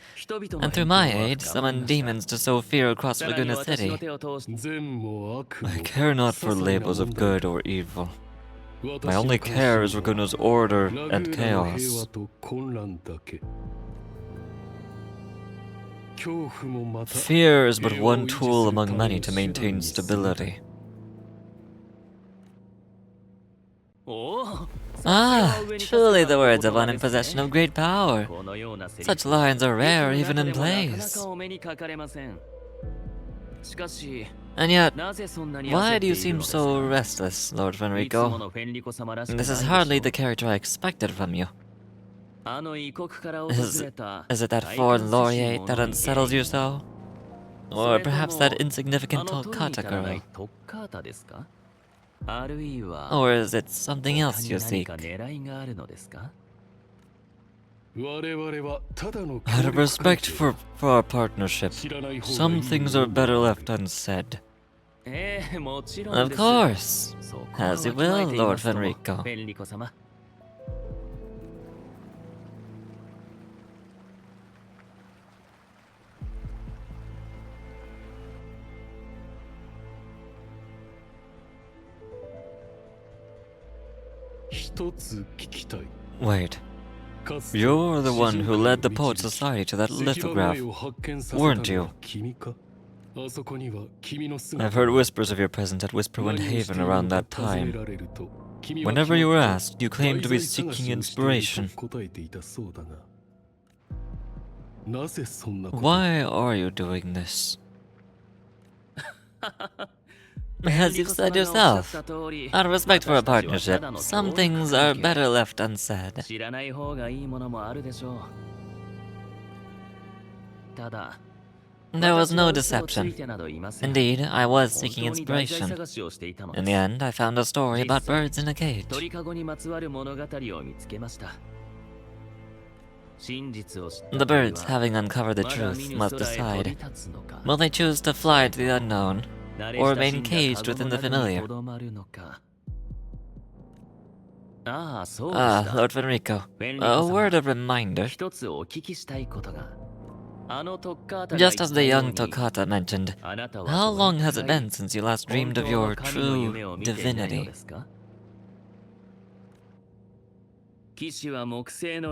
and through my aid, summon demons to sow fear across Laguna City. I care not for labels of good or evil. My only care is Laguna's order and chaos. Fear is but one tool among many to maintain stability. Ah, truly the words of one in possession of great power. Such lines are rare even in plays. And yet, why do you seem so restless, Lord Fenrico? This is hardly the character I expected from you. Is it that foreign laureate that unsettles you so? Or perhaps that insignificant Tokata girl? Or is it something else you seek? Out of respect for our partnership, some things are better left unsaid. Of course. As you will, Lord Fenrico. Wait. You're the one who led the Poet Society to that lithograph, weren't you? I've heard whispers of your presence at Whisperwind Haven around that time. Whenever you were asked, you claimed to be seeking inspiration. Why are you doing this? As you've said yourself, out of respect for a partnership, some things are better left unsaid. There was no deception. Indeed, I was seeking inspiration. In the end, I found a story about birds in a cage. The birds, having uncovered the truth, must decide. Will they choose to fly to the unknown, or remain caged within the familiar? Lord Fenrico, a word of reminder. Just as the young Tokata mentioned, how long has it been since you last dreamed of your true divinity?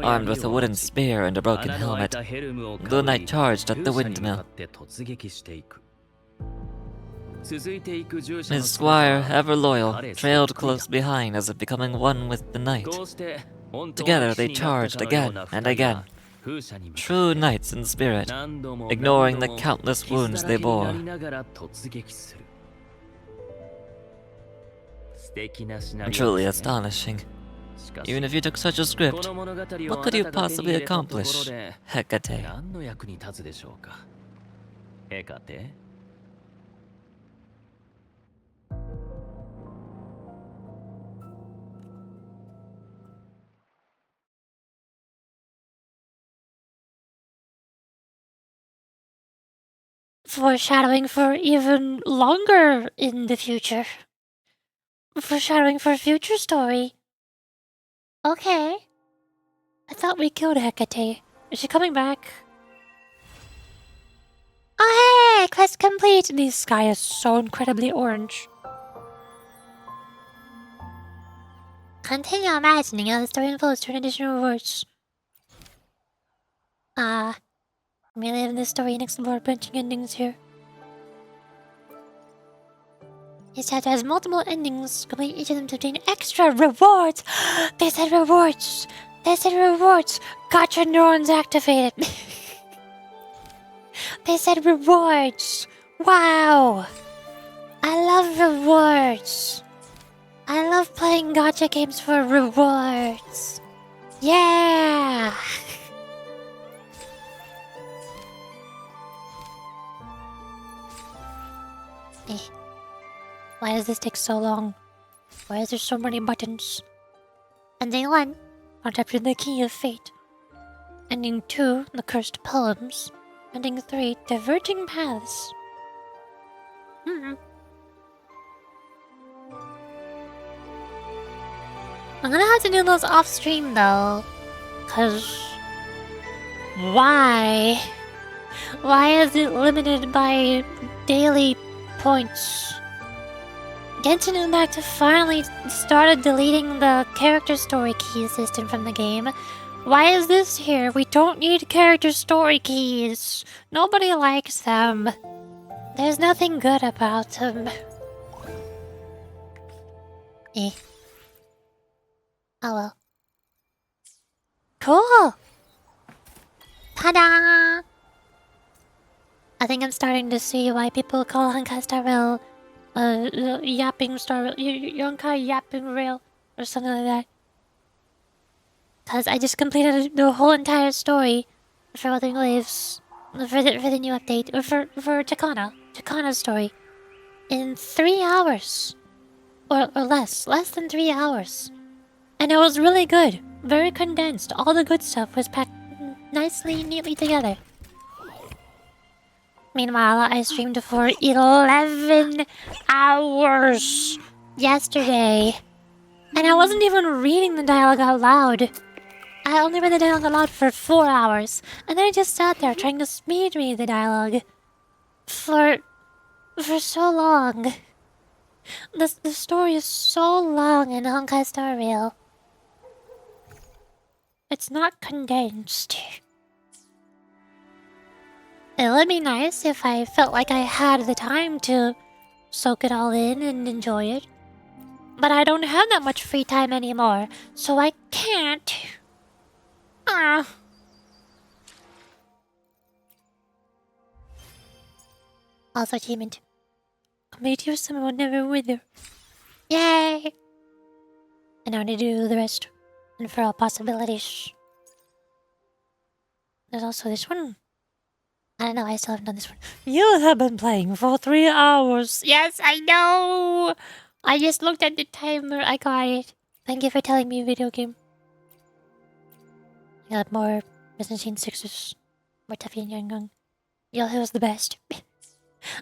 Armed with a wooden spear and a broken helmet, the knight charged at the windmill. His squire, ever loyal, trailed close behind as if becoming one with the knight. Together they charged again and again, 風車に向かって True knights in spirit, 何度も ignoring 何 the 度も countless 傷 wounds だら they けにな bore. りながら突撃する素敵なシナリオ Truly ですね astonishing. しかし Even if you took such a こ script, の物語を what あ could you なたが手に possibly 入れたところ accomplish? で Hecate. 何の役に立つでしょうかヘカテ Foreshadowing for even longer in the future. Foreshadowing for a future story. Okay. I thought we killed Hecate. Is she coming back? Oh hey! Quest complete! The sky is so incredibly orange. Continue imagining how the story unfolds to additional rewards. Relive this story and explore branching endings here. This chapter has multiple endings. Complete each of them to obtain extra rewards. They said rewards. They said rewards. Gotcha neurons activated. They said rewards. Wow. I love rewards. I love playing gotcha games for rewards. Yeah. Why does this take so long? Why is there so many buttons? Ending 1, Conception the Key of Fate. Ending 2, The Cursed Poems. Ending 3, Diverging Paths. I'm gonna have to do those off stream though. Cause... Why? Why is it limited by daily points? Genshin Impact finally started deleting the character story key system from the game. Why is this here? We don't need character story keys. Nobody likes them. There's nothing good about them. Oh well. Cool! Ta-da! I think I'm starting to see why people call Honkai Star Rail yapping Star Rail, Yonkai yapping rail, or something like that. Cause I just completed the whole entire story for Wuthering Waves, for the new update, or for Takana's story, in 3 hours, or less than 3 hours, and it was really good, very condensed. All the good stuff was packed nicely, neatly together. Meanwhile, I streamed for 11 hours yesterday. And I wasn't even reading the dialogue out loud. I only read the dialogue out loud for 4 hours. And then I just sat there trying to speed read the dialogue. For so long. The story is so long in Honkai Star Rail. It's not condensed. It would be nice if I felt like I had the time to soak it all in and enjoy it. But I don't have that much free time anymore, so I can't. Also achievement. Complete your summer will never wither. Yay! And now to do the rest. And for all possibilities. There's also this one. I don't know, I still haven't done this one. You have been playing for 3 hours. Yes, I know! I just looked at the timer. I got it. Thank you for telling me, video game. I got more Business Chain 6s. More Tuffy and Yangon. Yo, was the best.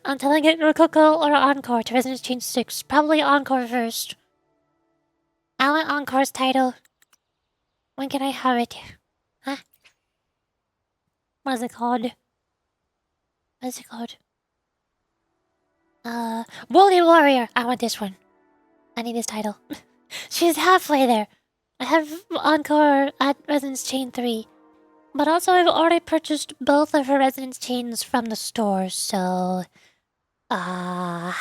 Until I get Rococo or Encore to Resonance Chain 6. Probably Encore first. I want Encore's title. When can I have it? Huh? What is it called? What is it called? Woolly Warrior! I want this one. I need this title. She's halfway there. I have Encore at Resonance Chain 3. But also I've already purchased both of her Resonance Chains from the store, so... I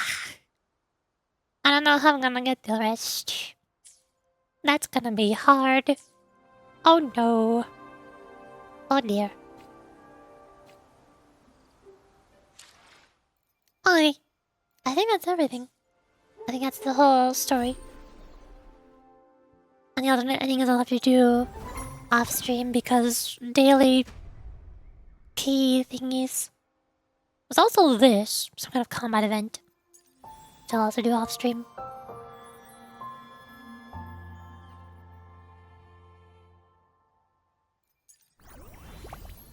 don't know how I'm gonna get the rest. That's gonna be hard. Oh no. Oh dear. I think that's everything. I think that's the whole story. And the alternate ending is I'll have to do off stream because daily key thingies. There's also this, some kind of combat event, which I'll also do off stream.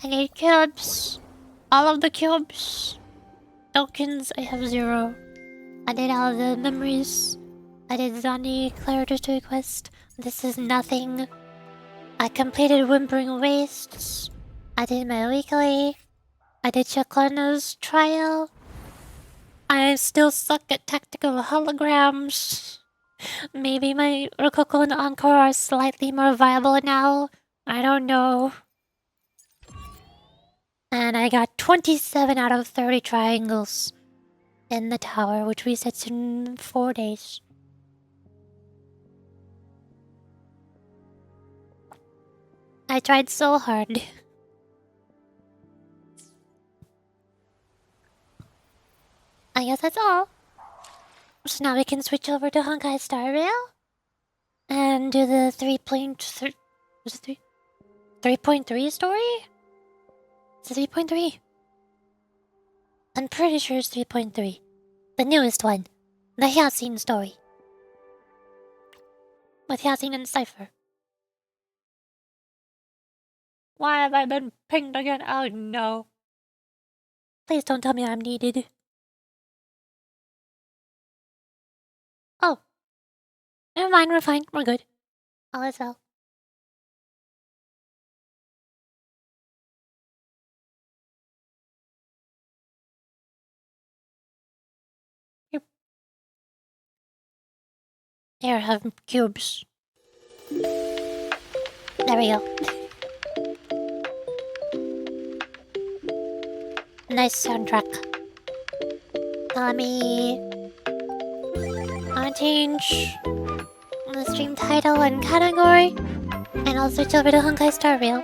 I need cubes. All of the cubes. Tokens, I have 0. I did all the memories. I did Zani Claritus quest. This is nothing. I completed Whimpering Wastes. I did my weekly. I did Chocola's trial. I still suck at tactical holograms. Maybe my Rococo and Encore are slightly more viable now. I don't know. And I got 27 out of 30 triangles in the tower, which resets in 4 days. I tried so hard. I guess that's all. So now we can switch over to Honkai Star Rail and do the 3.3. Was it 3.3 story? It's a 3.3. I'm pretty sure it's 3.3. The newest one. The Hyacinth story. With Hyacinth and Cypher. Why have I been pinged again? Oh no. Please don't tell me I'm needed. Oh. Never mind, we're fine. We're good. All is well. Here, have cubes. There we go. Nice soundtrack. Let me change the stream title and category, and I'll switch over to Honkai Star Rail.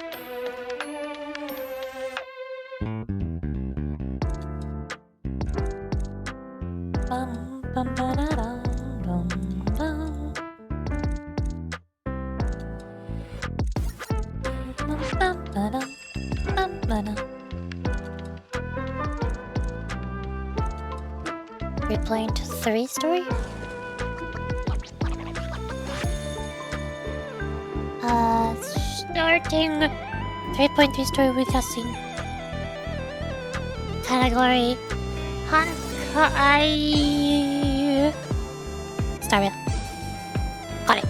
Bum, bum, ba-da-dum, bum, bum. Bum, bum, ba-dum, bum, ba-dum. Replaying to 3 story? Starting 3.3 story with Hyacinth. Category Honkai Star Rail. Got it.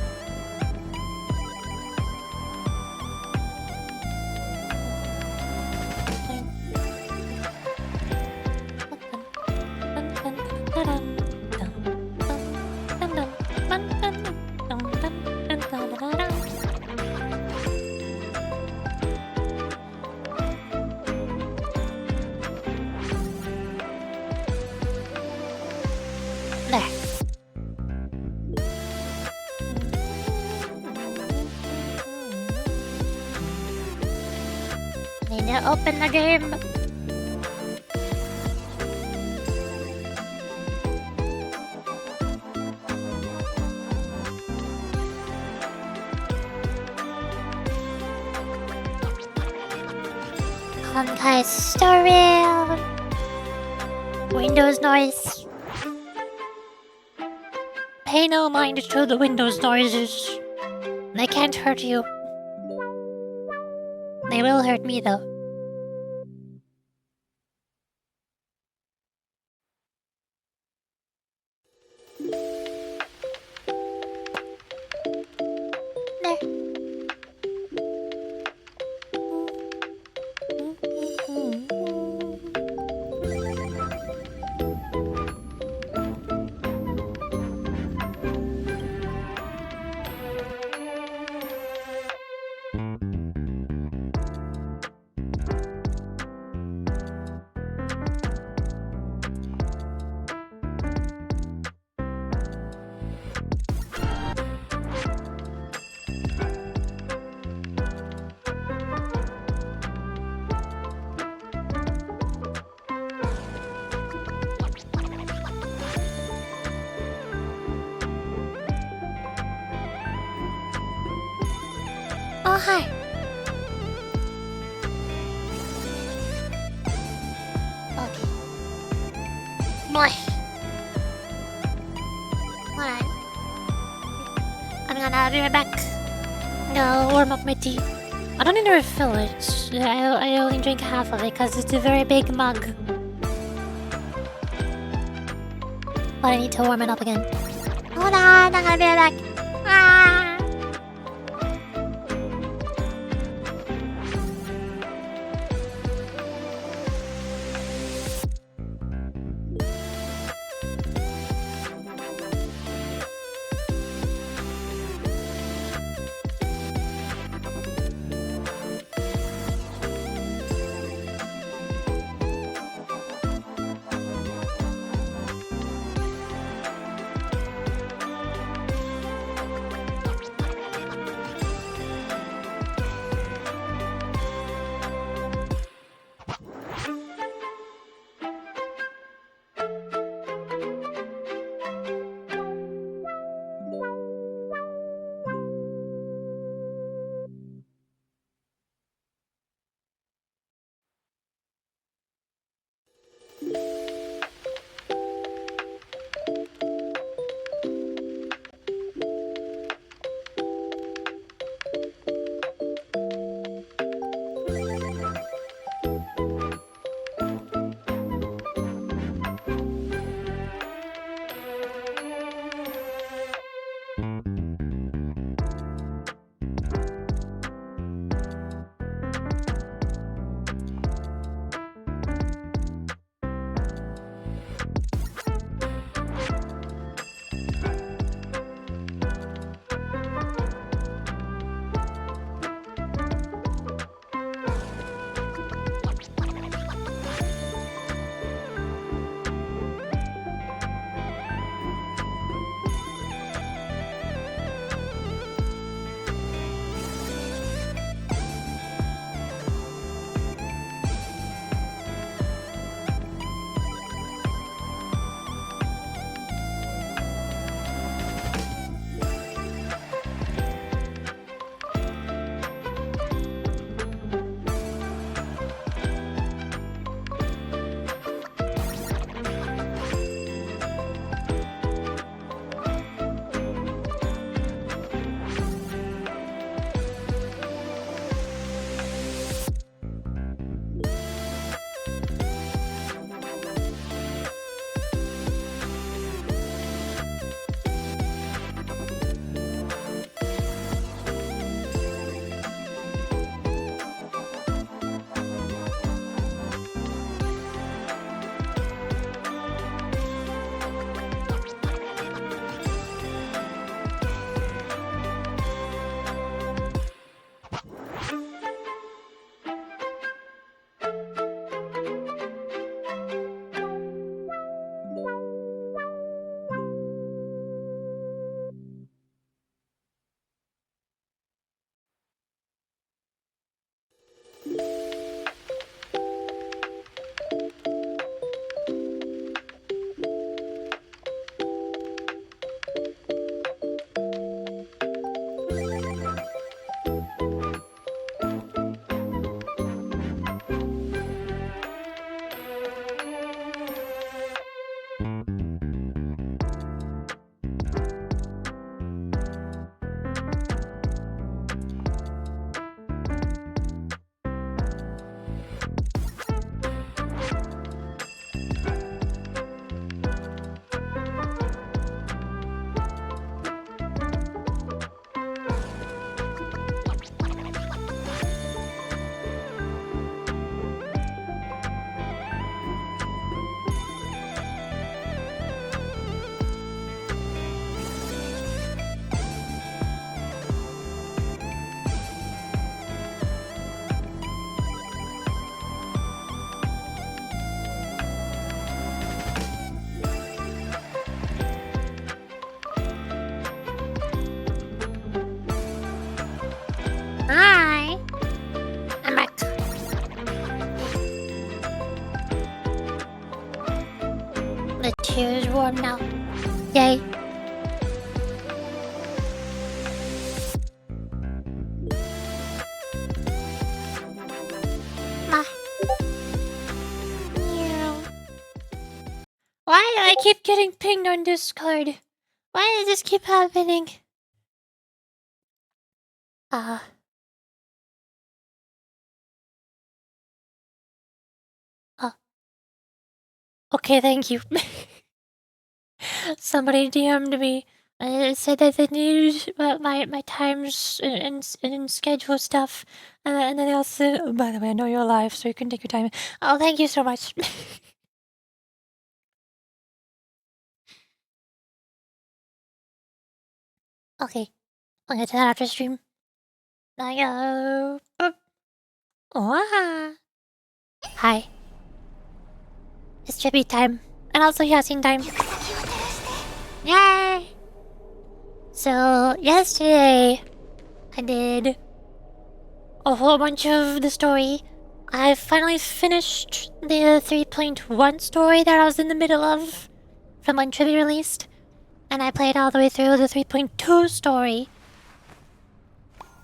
Open the game. Honkai Star Rail. Windows noise. Pay no mind to the Windows noises. They can't hurt you. They will hurt me though. Oh, hi. Okay. Boy. Hold on. I'm gonna be right back. I'm gonna warm up my tea. I don't need to refill it. I only drink half of it because it's a very big mug. But I need to warm it up again. Hold on, I'm gonna be right back. Ah! Hi. I'm back. The chair is warm now. Yay. Why do I keep getting pinged on Discord? Why does this keep happening? Okay, thank you. Somebody DM'd me. Said that they needed my times and schedule stuff. And then they also said, oh, by the way, I know you're live, so you can take your time. Oh, thank you so much. Okay. I'll get to that after stream. I go. Oh, hi. It's tribute time. And also Yasin time. Yay! So, yesterday, I did a whole bunch of the story. I finally finished the 3.1 story that I was in the middle of from when Tribute released. And I played all the way through the 3.2 story.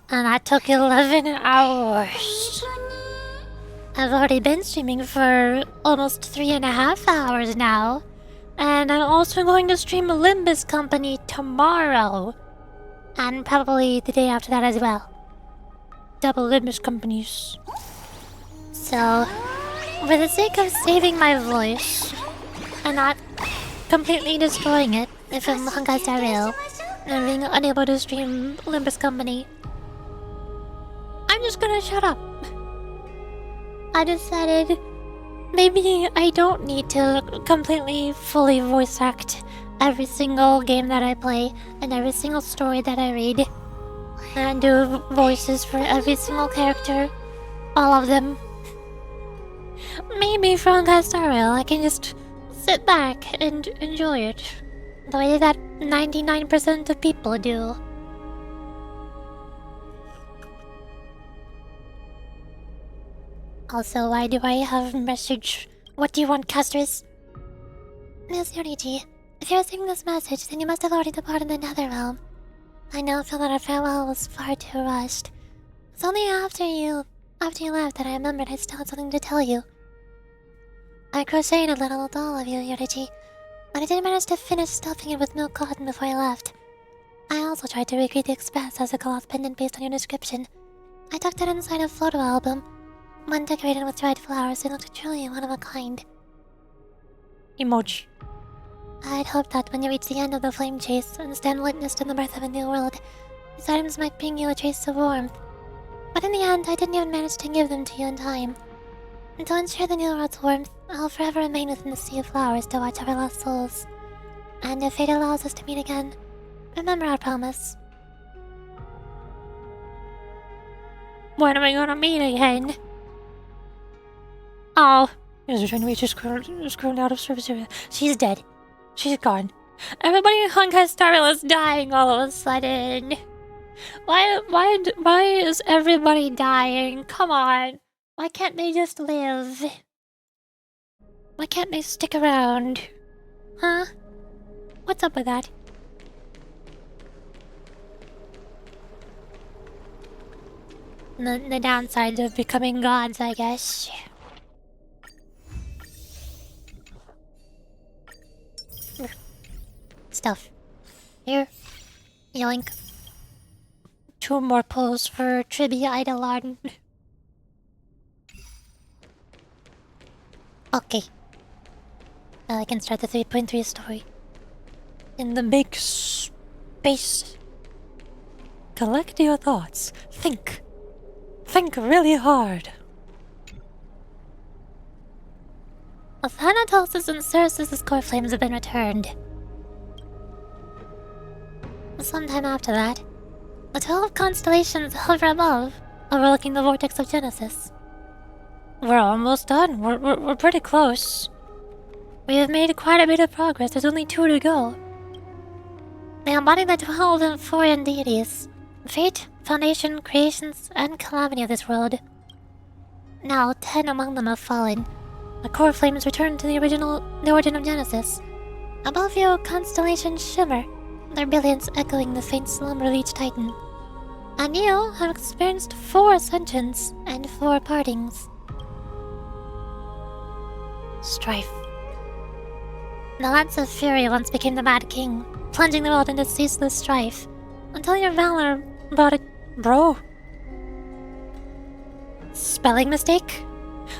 And that took 11 hours. I've already been streaming for almost 3.5 hours now. And I'm also going to stream Limbus Company tomorrow. And probably the day after that as well. Double Limbus Companies. So, for the sake of saving my voice, and not completely destroying it if I'm Honkai Star Rail, and being unable to stream Limbus Company, I'm just gonna shut up. I decided maybe I don't need to completely fully voice act every single game that I play and every single story that I read, and do voices for every single character, all of them. Maybe for Honkai Star Rail I can just sit back and enjoy it, the way that 99% of people do. Also, why do I have message? What do you want, casters? Miss Yorichi, if you're seeing this message, then you must have already departed the Netherrealm. I now feel that our farewell was far too rushed. It's only after you left that I remembered I still had something to tell you. I crocheted a little doll of you, Yorichi, but I didn't manage to finish stuffing it with milk cotton before I left. I also tried to recreate the express as a cloth pendant based on your description. I tucked it inside a photo album, one decorated with dried flowers and looked truly one of a kind. Emoji. I'd hoped that when you reach the end of the flame chase and stand witness to the birth of a new world, these items might bring you a trace of warmth. But in the end, I didn't even manage to give them to you in time. And to ensure the new world's warmth, I'll forever remain within the sea of flowers to watch our lost souls. And if fate allows us to meet again, remember our promise. When are we gonna meet again? Oh, user trying to reach a screwed out of service area. She's dead. She's gone. Everybody in Honkai Star Rail is dying all of a sudden. Why is everybody dying? Come on. Why can't they just live? Why can't they stick around? Huh? What's up with that? The downside of becoming gods, I guess. Stuff. Here. Yoink. 2 more pulls for Trivia Eidolon. Okay. Now I can start the 3.3 story. In the big space. Collect your thoughts. Think. Think really hard. Thanatos' and Ceres' core flames have been returned. Sometime after that, the 12 constellations hover above, overlooking the vortex of Genesis. We're almost done. We're pretty close. We have made quite a bit of progress. There's only 2 to go. They embody the 12 Amphorian deities, fate, foundation, creations, and calamity of this world. Now 10 among them have fallen. The core flames return to the origin of Genesis. Above you, constellations shimmer, their brilliance echoing the faint slumber of each titan. And you have experienced 4 ascensions and 4 partings. Strife. The Lance of Fury once became the Mad King, plunging the world into ceaseless strife, until your valor brought it... Bro? Spelling mistake?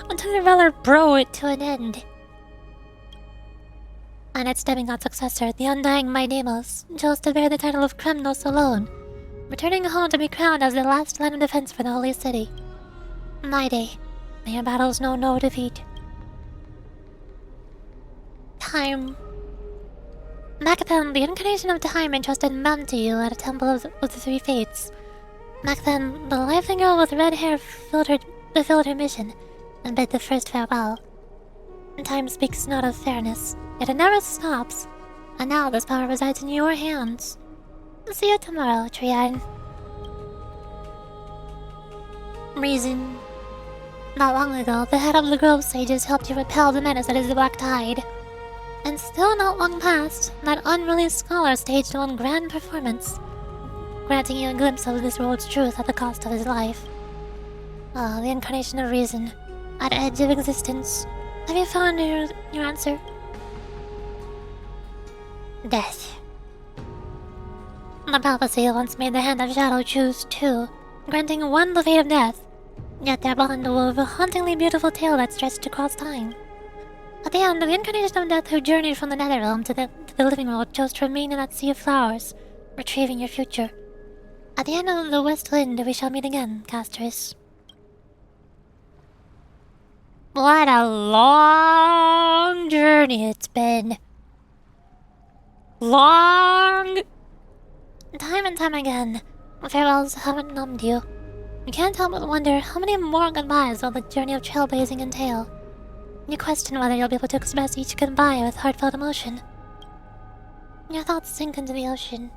Until your valor brought it to an end. And its demigod successor, the undying Maidemos, chose to bear the title of Kremnos alone, returning home to be crowned as the last line of defense for the Holy City. My day, may your battles know no defeat. Time. Macathan, the incarnation of time, entrusted Mem to you at a temple of the Three Fates. Back then, the lively girl with red hair fulfilled her mission and bid the first farewell. Time speaks not of fairness, yet it never stops, and now this power resides in your hands. See you tomorrow, Trian. Reason. Not long ago, the head of the Grove Sages helped you repel the menace that is the Black Tide. And still not long past, that unruly scholar staged one grand performance, granting you a glimpse of this world's truth at the cost of his life. Ah, the incarnation of reason, at the edge of existence. Have you found your answer? Death. The prophecy once made the Hand of Shadow choose two, granting one the fate of death, yet their bond wove a hauntingly beautiful tale that stretched across time. At the end, the incarnation of death who journeyed from the Netherrealm to the living world chose to remain in that sea of flowers, retrieving your future. At the end of the West Wind, we shall meet again, Castris. What a long journey it's been. Long! Time and time again, farewells haven't numbed you. You can't help but wonder how many more goodbyes will the journey of trailblazing entail. You question whether you'll be able to express each goodbye with heartfelt emotion. Your thoughts sink into the ocean.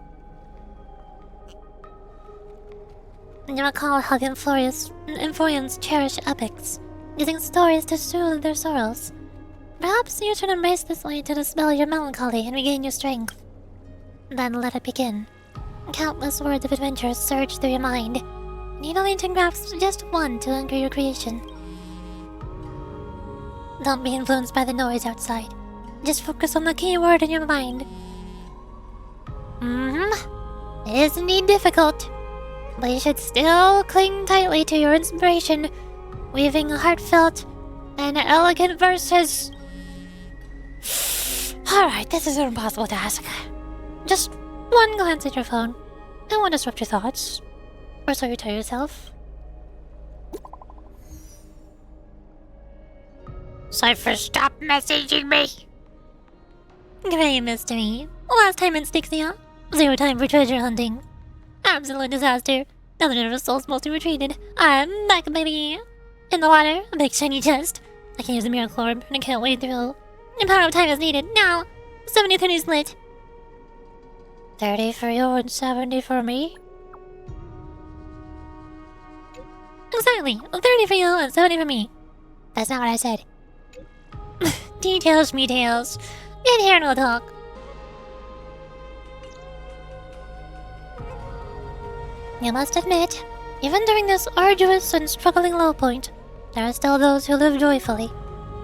You recall how the Emphorians cherish epics, using stories to soothe their sorrows. Perhaps you should embrace this way to dispel your melancholy and regain your strength. Then let it begin. Countless words of adventure surge through your mind. You don't need to grasp just one to anchor your creation. Don't be influenced by the noise outside. Just focus on the key word in your mind. It is indeed difficult, but you should still cling tightly to your inspiration, weaving heartfelt and elegant verses. Alright, this is an impossible task. Just one glance at your phone. I won't disrupt your thoughts. Or so you tell yourself. Cypher, stop messaging me! Great mystery. Last time in Styxia. Zero time for treasure hunting. Absolute disaster. Now the Nervous Soul's mostly retreated. I'm back, baby! In the water, a big shiny chest. I can use the Miracle Orb, and I can't wade through. The power of time is needed, now! 70-30 split. 30 for you and 70 for me? Exactly! 30 for you and 70 for me. That's not what I said. Details, me tails. Get here, no talk. You must admit, even during this arduous and struggling low point, there are still those who live joyfully.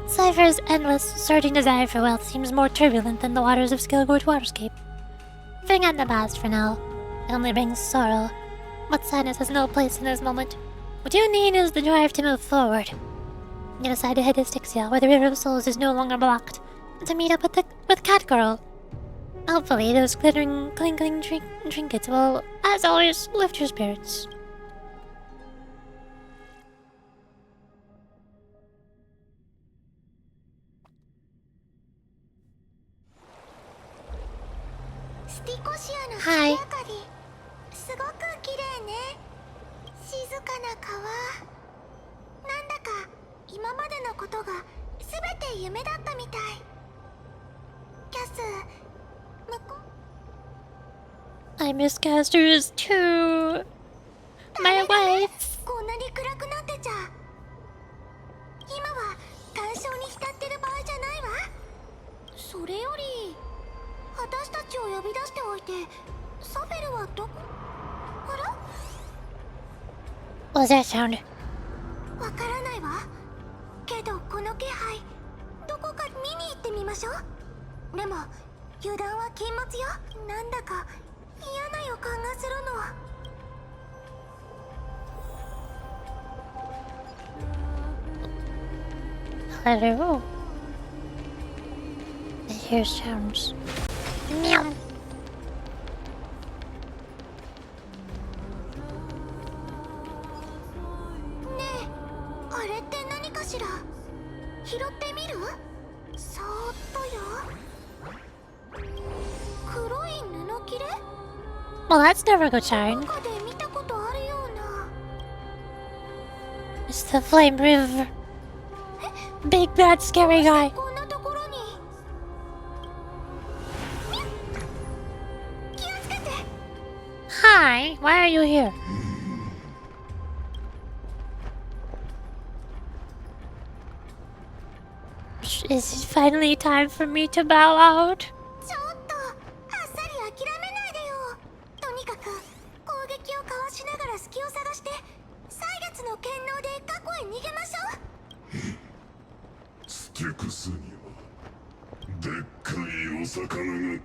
Cypher's endless, surging desire for wealth seems more turbulent than the waters of Skilgort Waterscape. Forget the past for now. It only brings sorrow. But sadness has no place in this moment. What you need is the drive to move forward. You decide to head to Styxia, where the River of Souls is no longer blocked, to meet up with Catgirl. Hopefully, those glittering, clinking trinkets will, as always, lift your spirits. Hi. すごく綺麗ね。静かな川。なんだか今までのことが全て夢だったみたい。キャス、向こう。 I miss Casters too. My wife. こんなに暗くなってちゃ。今は感傷に浸ってる場合じゃないわ。それより、私たちを呼び出しておいて、サフェルはどこ？あら？ What was that sound? わからないわ。けどこの気配、どこか見に行ってみましょう。でも油断は禁物よ。なんだか嫌な予感がするの。Hello. I hear sounds. Meow. あれって何かしら。拾ってみる？そーっとよ。黒い布切れ？ Well, that's never a good sign. どこかで見たことあるような。 It's the Flame River. Big bad scary guy. こんなところに。気をつけて。 Hi, why are you here? Is it finally time for me to bow out? ちょっとあっさり諦めないでよ。とにかく攻撃をかわしながら隙を探して歳月の剣能で過去へ逃げましょう。スティクスにはでっかいお魚が隠れ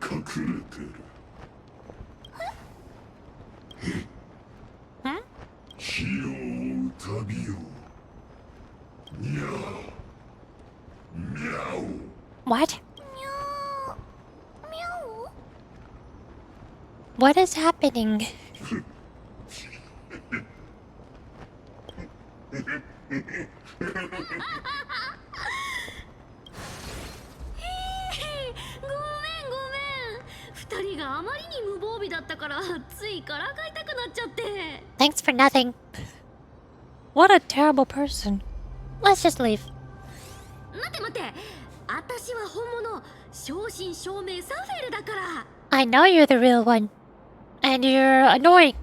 てる。火を追う旅を。にゃお。Meow. What? Meow. Meow. What is happening? 2人があまりに無防備だったからついからかいたくなっちゃって。 Thanks for nothing. What a terrible person. Let's just leave. 待て待て、私は本物、正真正銘サフェルだから。 I know you're the real one. And you're annoying.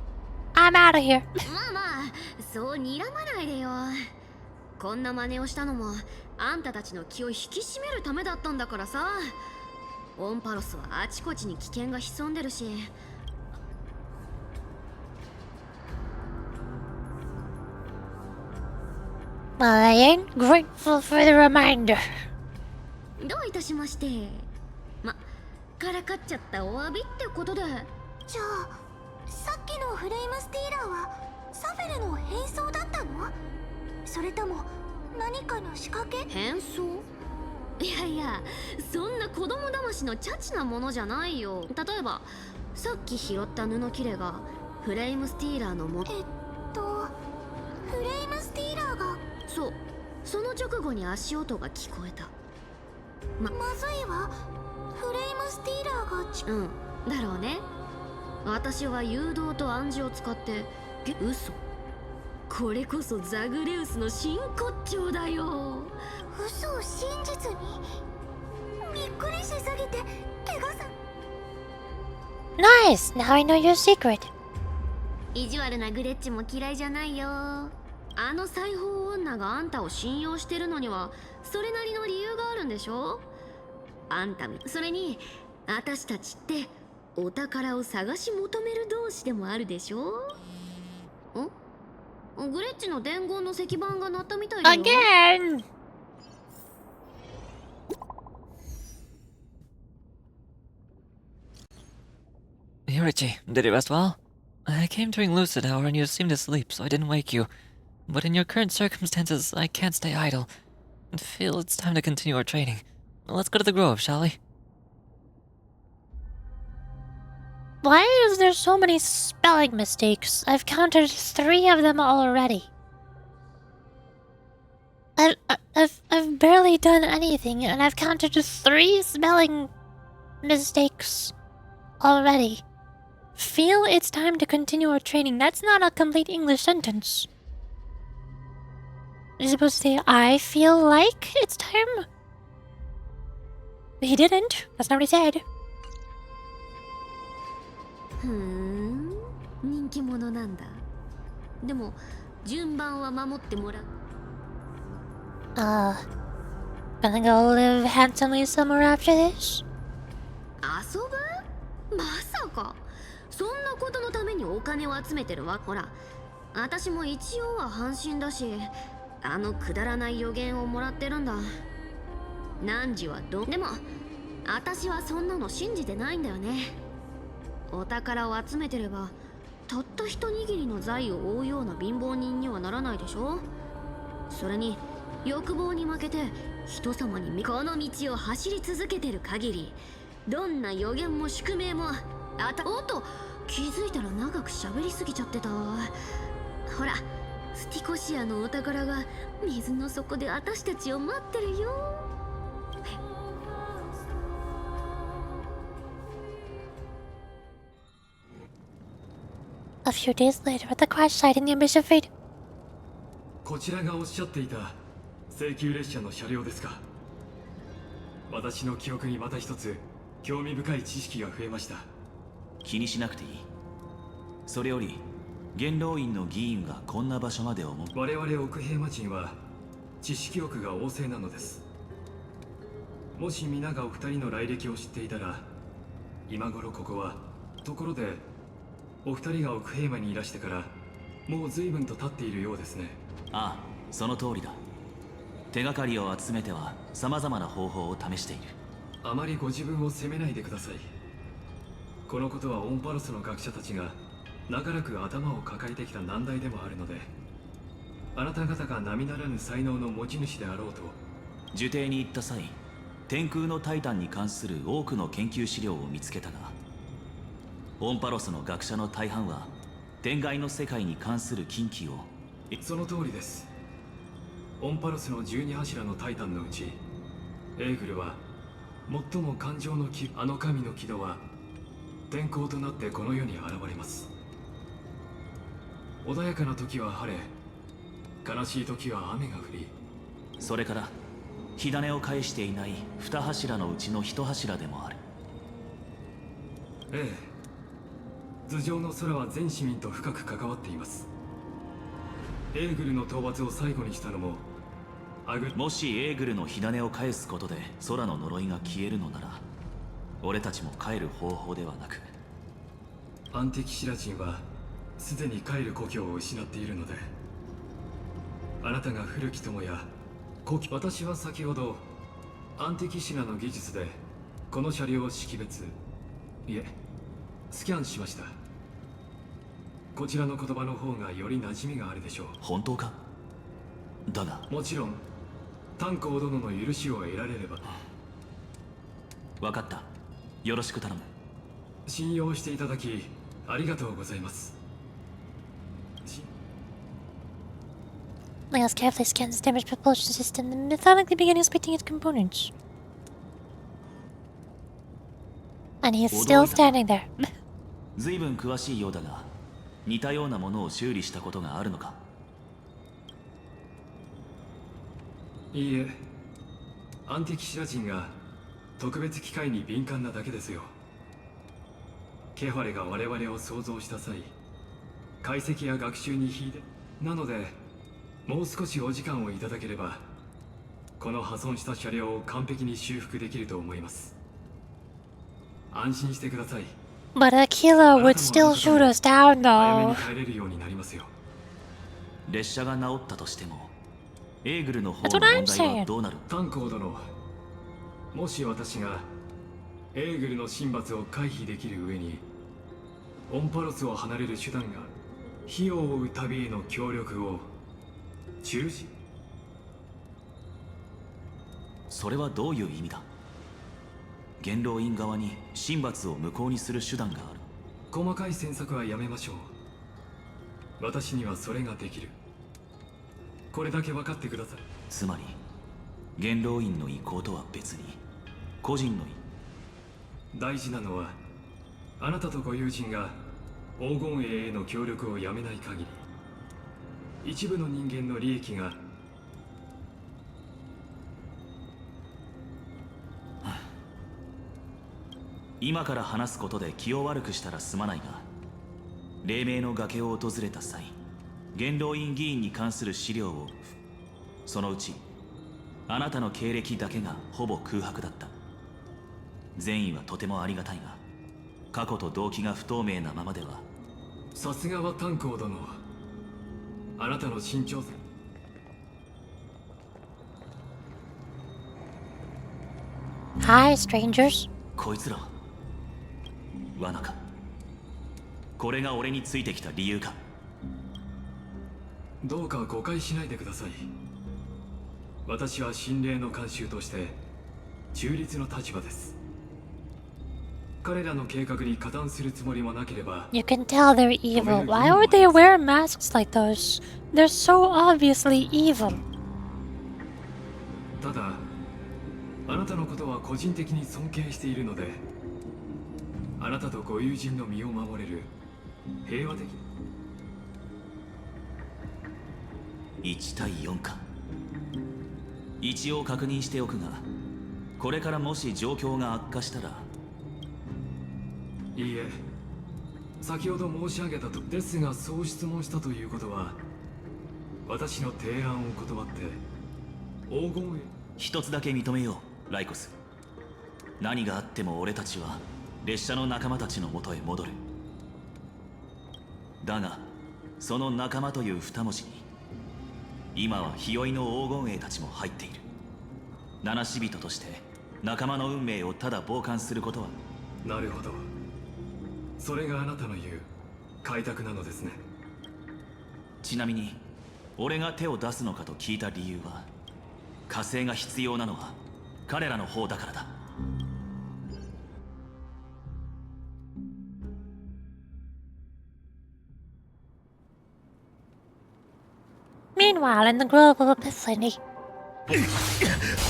I'm out of here. まあまあ、そう睨まないでよ。こんな真似をしたのもあんたたちの気を引き締めるためだったんだからさ。オンパロスはあちこちに危険が潜んでるし。Well, I ain't grateful for the reminder. どういたしまして。からかっちゃったお詫びってことで。じゃあさっきのフレイムスティーラーはサフェルの変装だったの？それとも何かの仕掛け？変装？いやいや、そんな子供騙しのチャチなものじゃないよ。例えばさっき拾った布切れがフレイムスティーラーのも。フレイムスティーラーが。そう、その直後に足音が聞こえた。まずいわ。フレイムスティーラーがうんだろうね。私は誘導と暗示を使って嘘。これこそザグレウスの真骨頂だよ。嘘を真実に。びっくりしすぎて怪我さ。 Nice! Now I know your secret. 意地悪なグレッチも嫌いじゃないよ。あの裁縫女があんたを信用してるのにはそれなりの理由があるんでしょ。あんたそれに私たちってお宝を探し求める同士でもあるでしょ。グレッチの伝言の石板が鳴ったみたいだよ。 Again! Yorichi, did you rest well? I came during lucid hour and you seemed asleep, so I didn't wake you. But in your current circumstances, I can't stay idle. I feel it's time to continue our training. Let's go to the grove, shall we? Why is there so many spelling mistakes? I've counted 3 of them already. I've barely done anything, and I've counted 3 spelling mistakes already. Feel it's time to continue our training. That's not a complete English sentence. You're supposed to say, I feel like it's time? He didn't. That's not what he said. 人気者なんだ。でも順番は守ってもらう。Gonna go live handsomely somewhere after this? 遊ぶ？まさか。そんなことのためにお金を集めてるわ。ほら、私も一応は半身だし、あのくだらない予言をもらってるんだ。汝はでも私はそんなの信じてないんだよね。お宝を集めてればたった一握りの財を追うような貧乏人にはならないでしょ。それに欲望に負けて人様にこの道を走り続けてる限り、どんな予言も宿命もおっと、気づいたら長く喋りすぎちゃってた。ほら、スティコシアのお宝が水の底で私たちを待ってるよ。A few days later, at the crash site in the Abyss of Fate. こちらがおっしゃっていた請求列車の車両ですか。私の記憶にまた一つ興味深い知識が増えました。気にしなくていい。それより元老院の議員がこんな場所までを我々奥平魔人は知識欲が旺盛なのです。もし皆がお二人の来歴を知っていたら、今頃ここは、ところでお二人が奥平魔にいらしてからもう随分と経っているようですね。ああ、その通りだ。手がかりを集めては様々な方法を試している。あまりご自分を責めないでください。このことはオンパロスの学者たちが長らく頭を抱えてきた難題でもあるので、あなた方が並ならぬ才能の持ち主であろうと。樹底に行った際、天空のタイタンに関する多くの研究資料を見つけたが、オンパロスの学者の大半は天外の世界に関する禁忌を。その通りです。オンパロスの12柱のタイタンのうち、エーグルは最も感情のあの神の木戸は天候となってこの世に現れます。穏やかな時は晴れ、悲しい時は雨が降り、それから火種を返していない2柱のうちの1柱でもある。ええ、頭上の空は全市民と深く関わっています。エーグルの討伐を最後にしたのももしエーグルの火種を返すことで空の呪いが消えるのなら、俺たちも帰る方法ではなく、アンティキシラ人はすでに帰る故郷を失っているので、あなたが古き友や故郷。私は先ほどアンティキシラの技術でこの車両を識別、いえスキャンしました。こちらの言葉の方がより馴染みがあるでしょう。本当か？だがもちろん炭鉱殿の許しを得られれば。分かった。よろしく頼む。信用していただきありがとうございます。Leos carefully scans the damaged propulsion system and methodically began inspecting its components. And he is still standing there. 随分詳しいようだが、似たようなものを修理したことがあるのか？いいえ、アンティキシラ人が特別機械に敏感なだけですよ。ケファレが我々を創造した際、解析や学習に秀でなので、もう少しお時間をいただければこの破損した車両を完璧に修復できると思います。安心してください。 But a killer would still shoot us down 早めに though. 帰れるようになりますよ。列車が治ったとしても、エーグルの方 That's の what 問 I'm 題は saying. どうなる？炭鉱殿、もし私がエーグルの神罰を回避できる上にオンパロスを離れる手段が費用を追う旅への協力を中止。それはどういう意味だ？元老院側に神罰を無効にする手段がある。細かい詮索はやめましょう。私にはそれができる。これだけ分かってください。つまり元老院の意向とは別に個人の大事なのはあなたとご友人が黄金栄への協力をやめない限り、一部の人間の利益が今から話すことで気を悪くしたらすまないが、黎明の崖を訪れた際、元老院議員に関する資料を、そのうちあなたの経歴だけがほぼ空白だった。善意はとてもありがたいが、過去と動機が不透明なままでは。さすがは炭鉱殿、あなたの慎重さ。Hi, strangers. こいつらは罠か。これが俺についてきた理由か。どうか誤解しないでください。私は心霊の慣習として中立の立場です。彼らの計画に加担するつもりもなければ。 You can tell they're evil. Why would they wear masks like those? They're so obviously evil. ただあなたのことは個人的に尊敬しているので、あなたとご友人の身を守れる平和的。1対4か。一応確認しておくが、これからもし状況が悪化したら。いいえ、先ほど申し上げたとですが、そう質問したということは私の提案を断って黄金へ。一つだけ認めよう、ライコス。何があっても俺たちは列車の仲間たちの元へ戻る。だがその仲間という二文字に今は日酔いの黄金衛たちも入っている。七死人として仲間の運命をただ傍観することは。なるほど、それがあなたの言う開拓なのですね。ちなみに俺が手を出すのかと聞いた理由は、火星が必要なのは彼らの方だからだ。Meanwhile, in the Grove of Epiphany.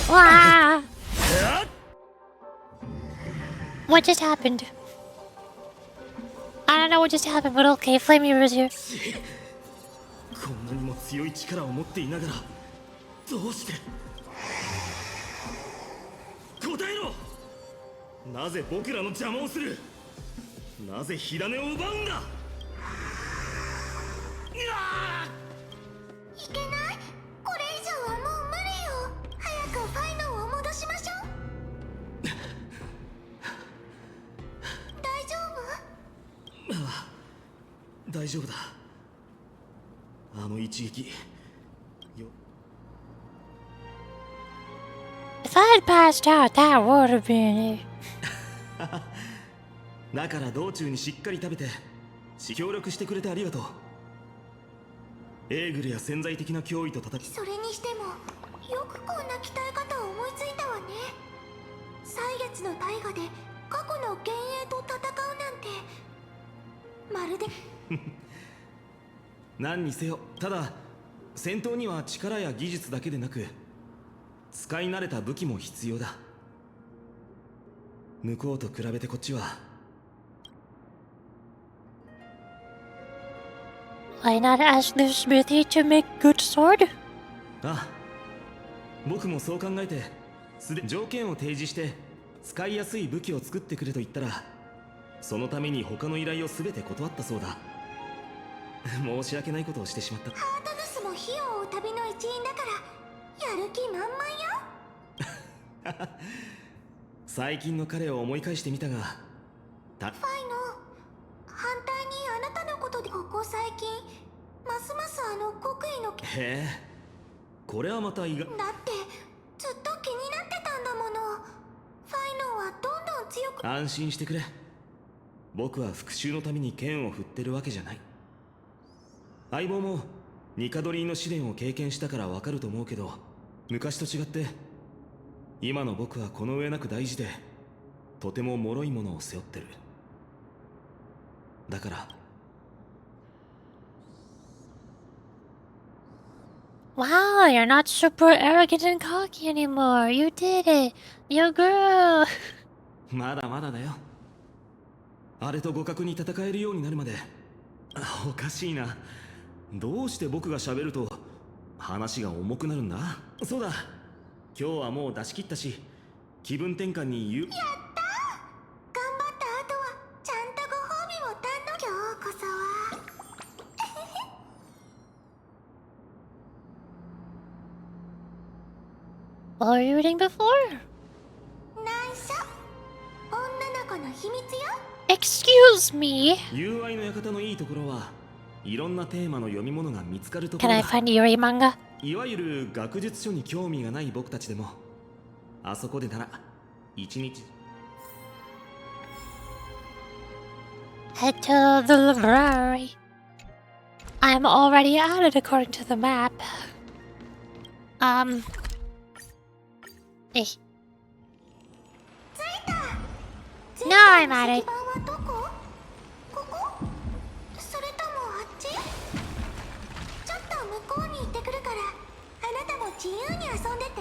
Wow. What just happened? I don't know what just happened, but okay, Flamey was here. こんなにも強い力を持っていながらどうして。答えろ。なぜ僕らの邪魔をする。なぜ火種を奪うんだ。いけない。これ以上はもう無理よ。早くファイノを戻しましょう。大丈夫？ああ、大丈夫だ。あの一撃よ。 If I had passed out, that would have been it. だから道中にしっかり食べて協力してくれてありがとう。エーグルや潜在的な脅威と戦い。それにしてもよくこんな鍛え方を思いついたわね。歳月の大河で過去の幻影と戦うなんてまるで。何にせよ、ただ戦闘には力や技術だけでなく使い慣れた武器も必要だ。向こうと比べてこっちは。 Why not ask the smithy to make good sword? ああ、僕もそう考えてすでに条件を提示して使いやすい武器を作ってくれと言ったら、そのために他の依頼を全て断ったそうだ。申し訳ないことをしてしまった。ハートヌスも火を追う旅の一員だからやる気満々よ。最近の彼を思い返してみたが、ファイノ、反対にあなたのことでここ最近ますますあの国威の。へえ、これはまた意外。だってずっと気になってたんだもの。ファイノはどんどん強く。安心してくれ。僕は復讐のために剣を振ってるわけじゃない。相棒もニカドリーの試練を経験したからわかると思うけど、昔と違って今の僕はこの上なく大事でとても脆いものを背負ってる。だから。 Wow, you're not super arrogant and cocky anymore. You did it. You grew. まだまだだよ。あれと互角に戦えるようになるまで。おかしいな。どうして僕が喋ると話が重くなるんだ。そうだ、今日はもう出し切ったし、気分転換に言う。やったー。頑張った後はちゃんとご褒美も堪能。今日こそは。What were you reading before? 内緒。女の子の秘密よ。Excuse me. 友愛の館のいいところはいろんなテーマの読み物が見つかるとこ Can ろ I だ。 find Yuri manga? いわゆる学術書に興味がない僕たちでもあそこでなら一日 Head to the library. I'm already at it according to the map. Eh. Now I'm at it. それともあっち？ちょっと向こうに行ってくるから、あなたも自由に遊んでて。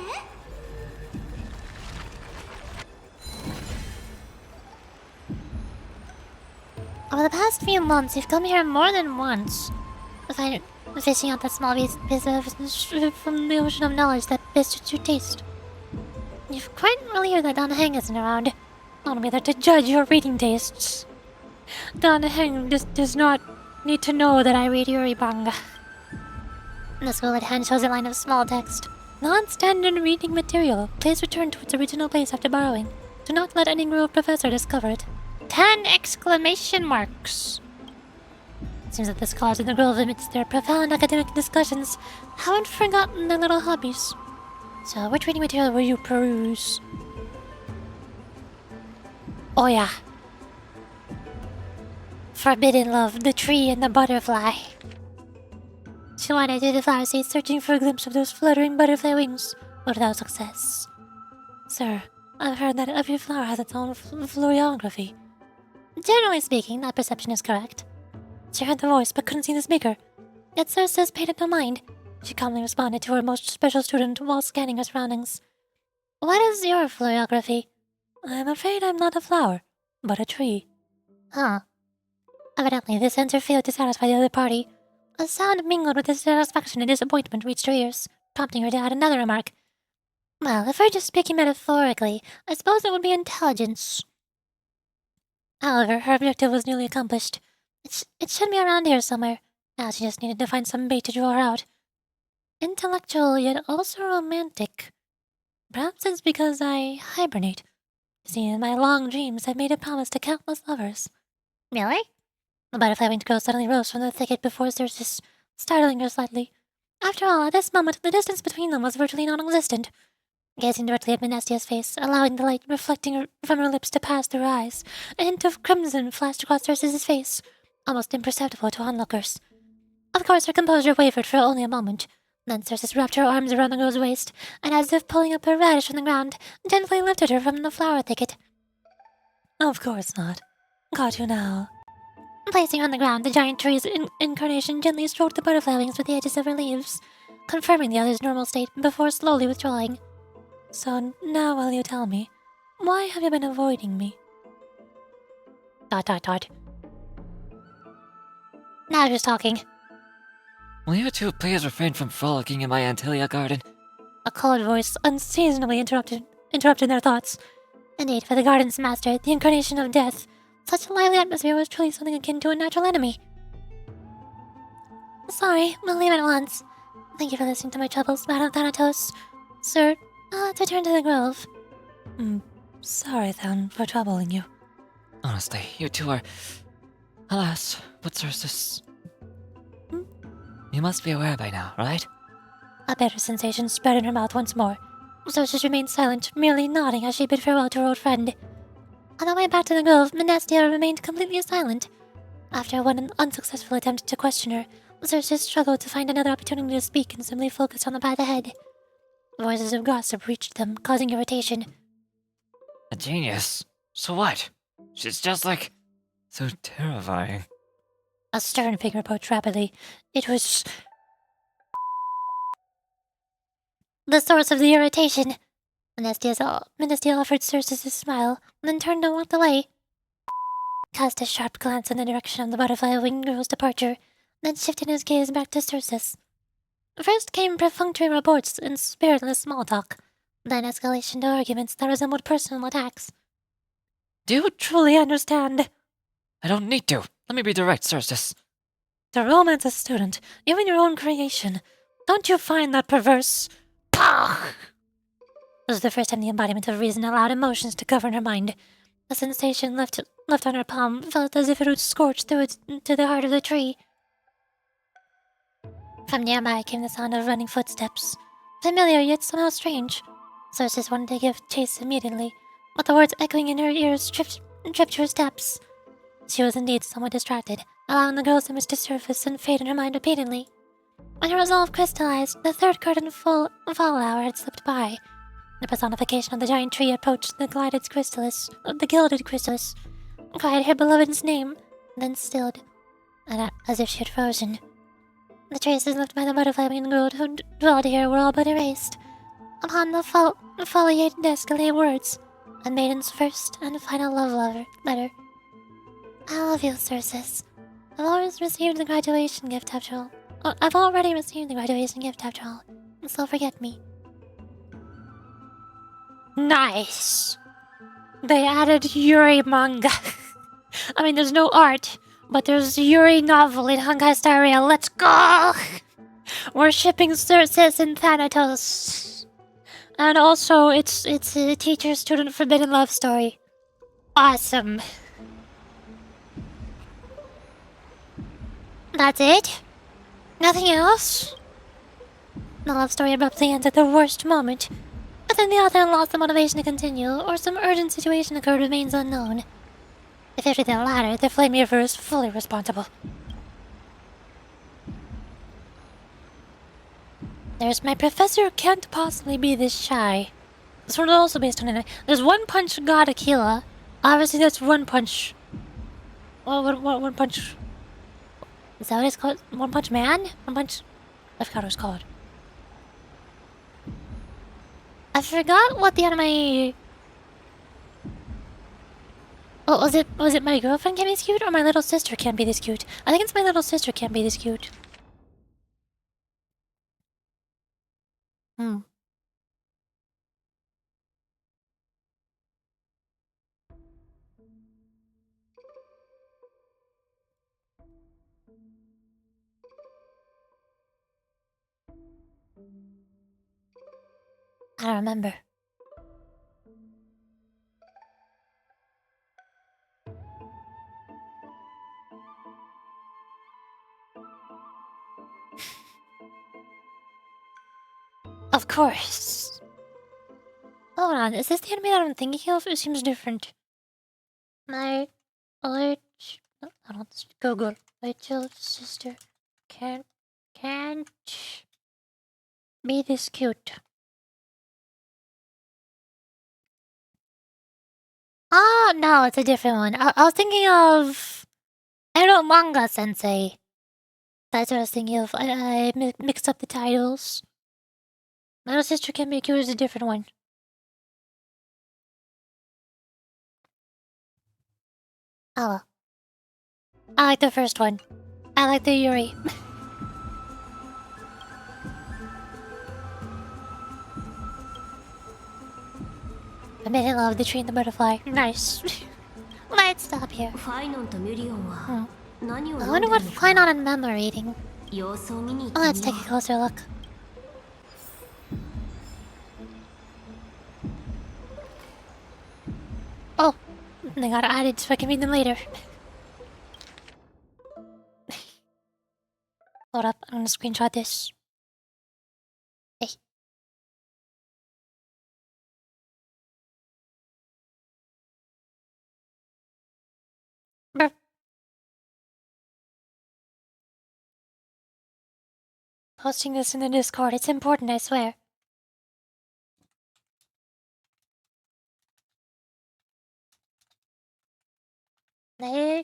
Over the past few months, you've come here more than once. Fishing out that small piece from the ocean of knowledge that best suits your taste. You've quite relieved that Donna Heng isn't around. I'll be there to judge your reading tastes. Donna Heng does not need to know that I read Yuri manga. The school at hand shows a line of small text. Non-standard reading material. Please return to its original place after borrowing. Do not let any group professor discover it. 10 exclamation marks. Seems that the scholars in the grove, amidst their profound academic discussions, haven't forgotten their little hobbies. So, which reading material will you peruse? Oh yeah. Forbidden Love, the Tree and the Butterfly. She wandered through the flower seeds, searching for a glimpse of those fluttering butterfly wings, but without success. Sir, I've heard that every flower has its own florography. Generally speaking, that perception is correct. She heard the voice but couldn't see the speaker. Yet Circe paid it no mind. She calmly responded to her most special student while scanning her surroundings. What is your florography? I'm afraid I'm not a flower, but a tree. Huh. Evidently, this answer failed to satisfy the other party. A sound mingled with dissatisfaction and disappointment reached her ears, prompting her to add another remark. Well, if we're just speaking metaphorically, I suppose it would be intelligence. However, her objective was nearly accomplished. It should be around here somewhere. Now she just needed to find some bait to draw her out. Intellectual, yet also romantic. Perhaps it's because I hibernate. See, in my long dreams, I've made a promise to countless lovers. Really? The butterfly-winged girl suddenly rose from the thicket before Circe, startling her slightly. After all, at this moment, the distance between them was virtually non-existent. Gazing directly at Menestia's face, allowing the light reflecting from her lips to pass through her eyes, a hint of crimson flashed across Circe's face, almost imperceptible to onlookers. Of course, her composure wavered for only a moment. Then Circe wrapped her arms around the girl's waist, and as if pulling up a radish from the ground, gently lifted her from the flower thicket. Of course not. Got you now. Placing her on the ground, the giant tree's incarnation gently stroked the butterfly wings with the edges of her leaves, confirming the other's normal state before slowly withdrawing. So now will you tell me, why have you been avoiding me? ... Now who's talking? Will you two please refrain from frolicking in my Antilia garden? A cold voice unseasonably interrupted their thoughts. Indeed, for the garden's master, the incarnation of death, such a lively atmosphere was truly something akin to a natural enemy. Sorry, we'll leave at once. Thank you for listening to my troubles, Madame Thanatos. Sir, let's return to the grove. Sorry then for troubling you. Honestly, you two are... Alas, but Circe... You must be aware by now, right? A bitter sensation spread in her mouth once more. Circe remained silent, merely nodding as she bid farewell to her old friend. On the way back to the grove, Menestia remained completely silent. After one unsuccessful attempt to question her, Circe struggled to find another opportunity to speak and simply focused on the path ahead. Voices of gossip reached them, causing irritation. A genius? So what? She's just like... so terrifying. A stern figure approached rapidly. It was... the source of the irritation. Menestia offered Circe a smile, then turned and walked away. Cast a sharp glance in the direction of the butterfly-winged girl's departure, then shifted his gaze back to Circe. First came perfunctory reports and spiritless small talk, then escalation to arguments that resembled personal attacks. Do you truly understand? I don't need to. Let me be direct, Circe. To romance a student, even your own creation, don't you find that perverse? Pah! It was the first time the embodiment of reason allowed emotions to govern her mind. The sensation left on her palm felt as if it would scorch through to the heart of the tree. From nearby came the sound of running footsteps. Familiar yet somehow strange. Circe wanted to give chase immediately, with the words echoing in her ears, tripped her steps. She was indeed somewhat distracted, allowing the girl's image to surface and fade in her mind repeatedly. When her resolve crystallized, the third curtain fall hour had slipped by. The personification of the giant tree approached the gilded chrysalis, cried her beloved's name, then stilled, and as if she had frozen. The traces left by the butterfly-winged girl who dwelled here were all but erased. Upon the foliated desk lay words, a maiden's first and final love letter. I love you, Circes. I've already received the graduation gift after all. So forget me. Nice! They added Yuri manga. I mean, there's no art, but there's Yuri novel in Honkai Star Rail. Let's go! We're shipping Circes and Thanatos. And also, it's a teacher-student forbidden love story. Awesome. That's it? Nothing else? The love story abruptly ends at the worst moment. But then the author lost the motivation to continue, or some urgent situation occurred remains unknown. If it were the latter, the Flame Reaver is fully responsible. There's my professor can't possibly be this shy. This one is also based on it. There's One Punch God Aquila. Obviously that's One Punch. What One Punch? Is that what it's called? One Punch Man? One Punch... I forgot what it's called. I forgot what the anime... Oh, was it My Girlfriend Can't Be This Cute or My Little Sister Can't Be This Cute? I think it's My Little Sister Can't Be This Cute. I don't remember. Of course. Hold on, is this the anime that I'm thinking of? It seems different. My little... I don't Google. Little sister can't be this cute. Oh, no, it's a different one. I was thinking of Ero Manga Sensei. That's what I was thinking of. I mixed up the titles. My Little Sister Can't Be Cute is a different one. Oh well. I like the first one. I like the Yuri. I made it love the tree and the butterfly. Nice. Let's stop here. I wonder what Fainon and Mem are eating. Let's take a closer look. Oh, they got added so I can read them later. Hold up, I'm gonna screenshot this. Hey. Burp. Posting this in the Discord, it's important, I swear. They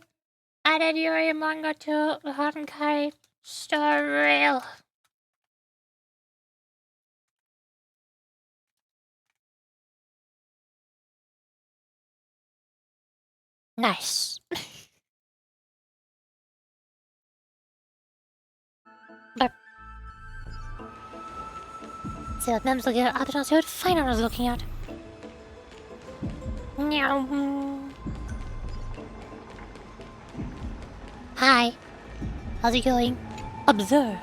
added Yuri manga to Honkai Star Rail. Nice. Burp. See what Mem's looking at. Optional, see what Fainon was looking at. Meow. Hi. How's it going? Observe.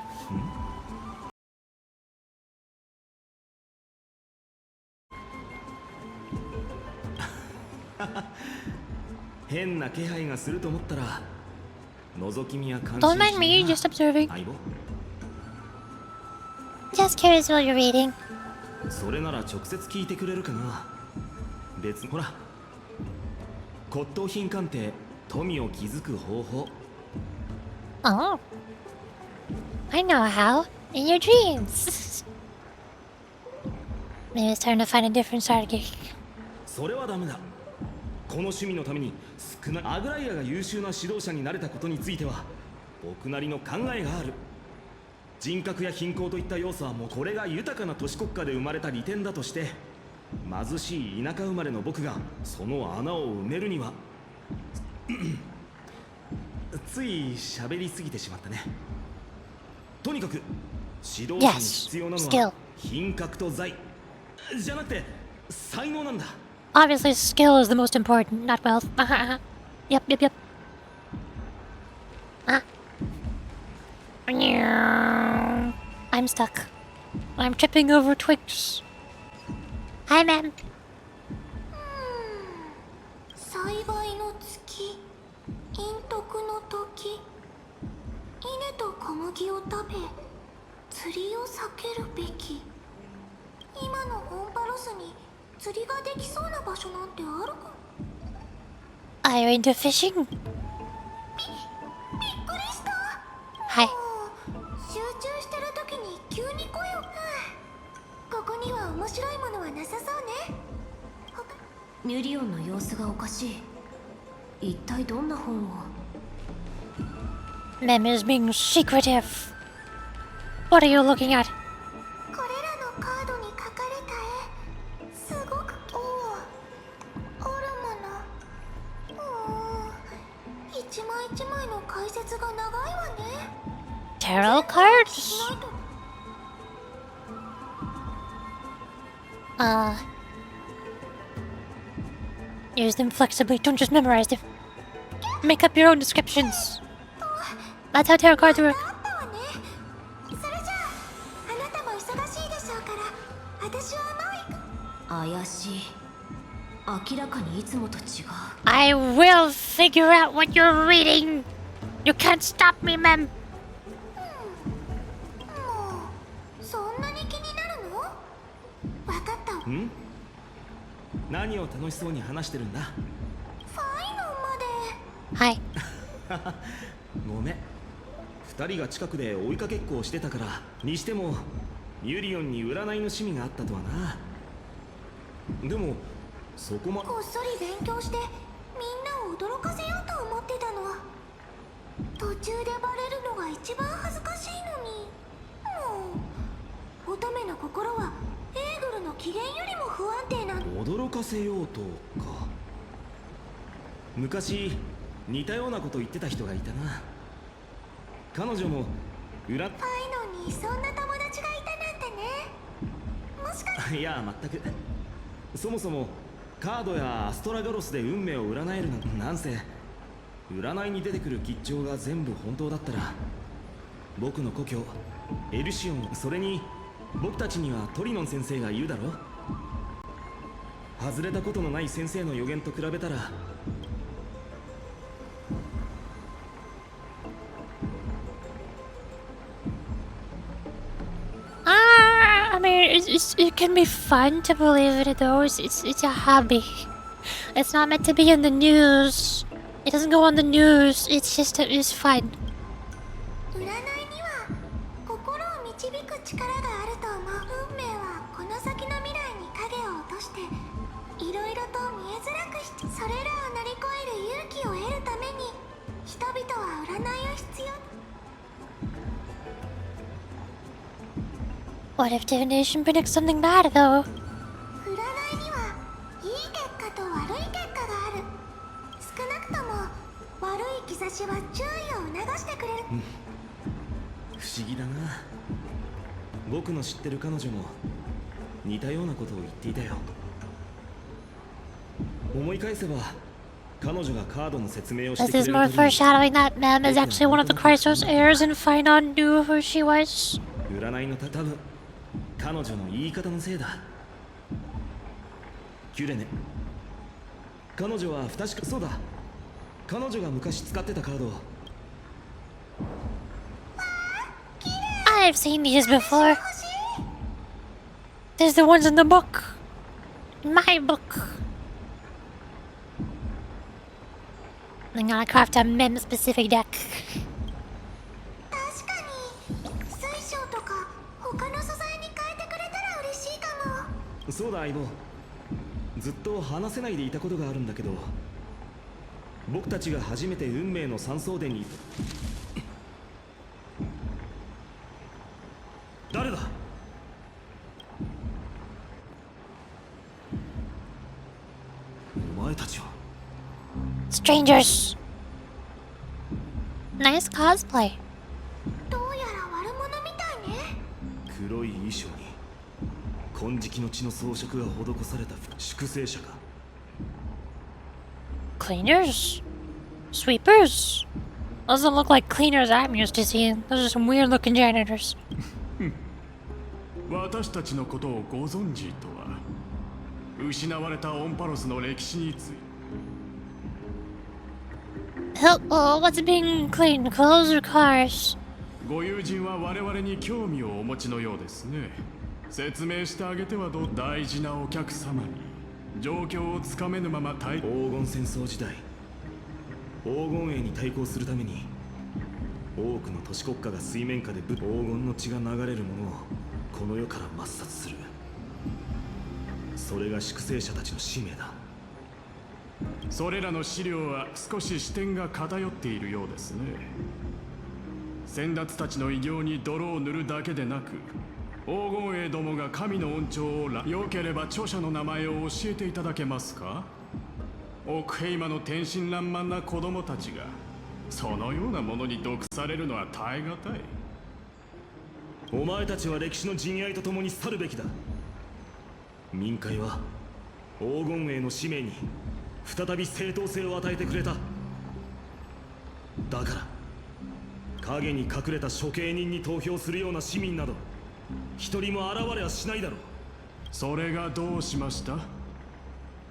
Don't mind me, just observing. Just curious what you're reading. 別ほら骨董品鑑定富を築く方法 Oh. I know how. In your dreams. Maybe it's time to find a different strategy. それはダメだこの趣味のために少なアグライアが優秀な指導者になれたことについては僕なりの考えがある人格や貧困といった要素はもうこれが豊かな都市国家で生まれた利点だとして貧しい田舎生まれの僕がその穴を埋めるにはつい喋りすぎてしまったねとにかく指導者に必要なのは品格と財じゃなくて才能なんだ Obviously, skill is the most important, not wealth. Yep. I'm stuck. I'm tripping over twigs. Hi, ma'am. 栽培の月陰徳の時稲と小麦を食べ釣りを避けるべき今のホンパロスに釣りができそうな場所なんてあるか Are you into fishing? びっくりしたはい集中してる時に急に声をここには面白いものはなさそうねミュリオンの様子がおかしい一体どんな本を Mem is being secretive. What are you looking at? これらのカードに描かれた絵すごくあるもの一枚一枚の解説が長いわね Tarot cards? Use them flexibly, don't just memorize them. Make up your own descriptions. That's how tarot cards work. それじゃああなたも忙しいでしょうから私はもう行く怪しい明らかにいつもと違う I will figure out what you're reading. You can't stop me, ma'am. そんなに気になるの分かったん何を楽しそうに話してるんだファイノまではいごめん二人が近くで追いかけっこをしてたからにしてもユリオンに占いの趣味があったとはなでもそこまこっそり勉強してみんなを驚かせようと思ってたの途中でバレるのが一番恥ずかしいのにもう乙女の心はエーグルの機嫌よりも不安定な驚かせようとか昔似たようなこと言ってた人がいたな彼女もファイノにそんな友達がいたなんてねもしかしていや全くそもそもカードやアストラガロスで運命を占えるなんせ占いに出てくる吉兆が全部本当だったら僕の故郷エルシオンそれに僕たちにはトリノン先生がいるだろ外れたことのない先生の予言と比べたらI mean, it can be fun to believe it though. It's a hobby. It's not meant to be in the news. It doesn't go on the news. It's fun. 占いには心を導く力があると思う運命はこの先の未来に影を落としていろいろと見えづらくしてそれらを乗り越える勇気を得るために人々は占いを必要 What if divination predicts something bad though? 占いにはいい結果と悪い結果がある少なくとも悪い兆しは注意を促してくれる不思議だな僕の知ってる彼女も似たようなことを言っていたよ思い返せば彼女がカードの説明をしてく This れ is る more foreshadowing that Mem is actually one of the Chrysos heirs and Phainon knew who she was. 占いの多分彼女の言い方のせいだキュレネ彼女は不確かそうだ彼女が昔使ってたカード I've seen these before. There's the ones in the book. In my book. I'm gonna craft a mem-specific deck. 確かに水晶とか他の素材に変えてくれたら嬉しいかも。そうだ相棒、ずっと話せないでいたことがあるんだけど、僕たちが初めて運命の三層殿に誰だ？お前たちは Strangers. Nice cosplay. どうやら悪者みたいね。黒い衣装に金色の血の装飾が施された粛清者か。 Cleaners? Sweepers? Doesn't look like cleaners I'm used to seeing. Those are some weird looking janitors. 私たちのことをご存知とは。失われたオンパロスの歴史について。What's being cleaned? Clothes or cars? ご友人は我々に興味をお持ちのようですね。説明してあげてはどう？大事なお客様に状況をつかめぬまま黄金戦争時代、黄金衛に対抗するために多くの都市国家が水面下で黄金の血が流れるものをこの世から抹殺する。それが粛清者たちの使命だ。それらの資料は少し視点が偏っているようですね。先達たちの偉業に泥を塗るだけでなく、黄金衛どもが神の恩寵を良ければ著者の名前を教えていただけますか？オクヘイマの天真爛漫な子供たちがそのようなものに毒されるのは耐え難い。お前たちは歴史の陣合とともに去るべきだ。民会は黄金衛の使命に再び正当性を与えてくれた。だから影に隠れた処刑人に投票するような市民など一人も現れはしないだろう。それがどうしました？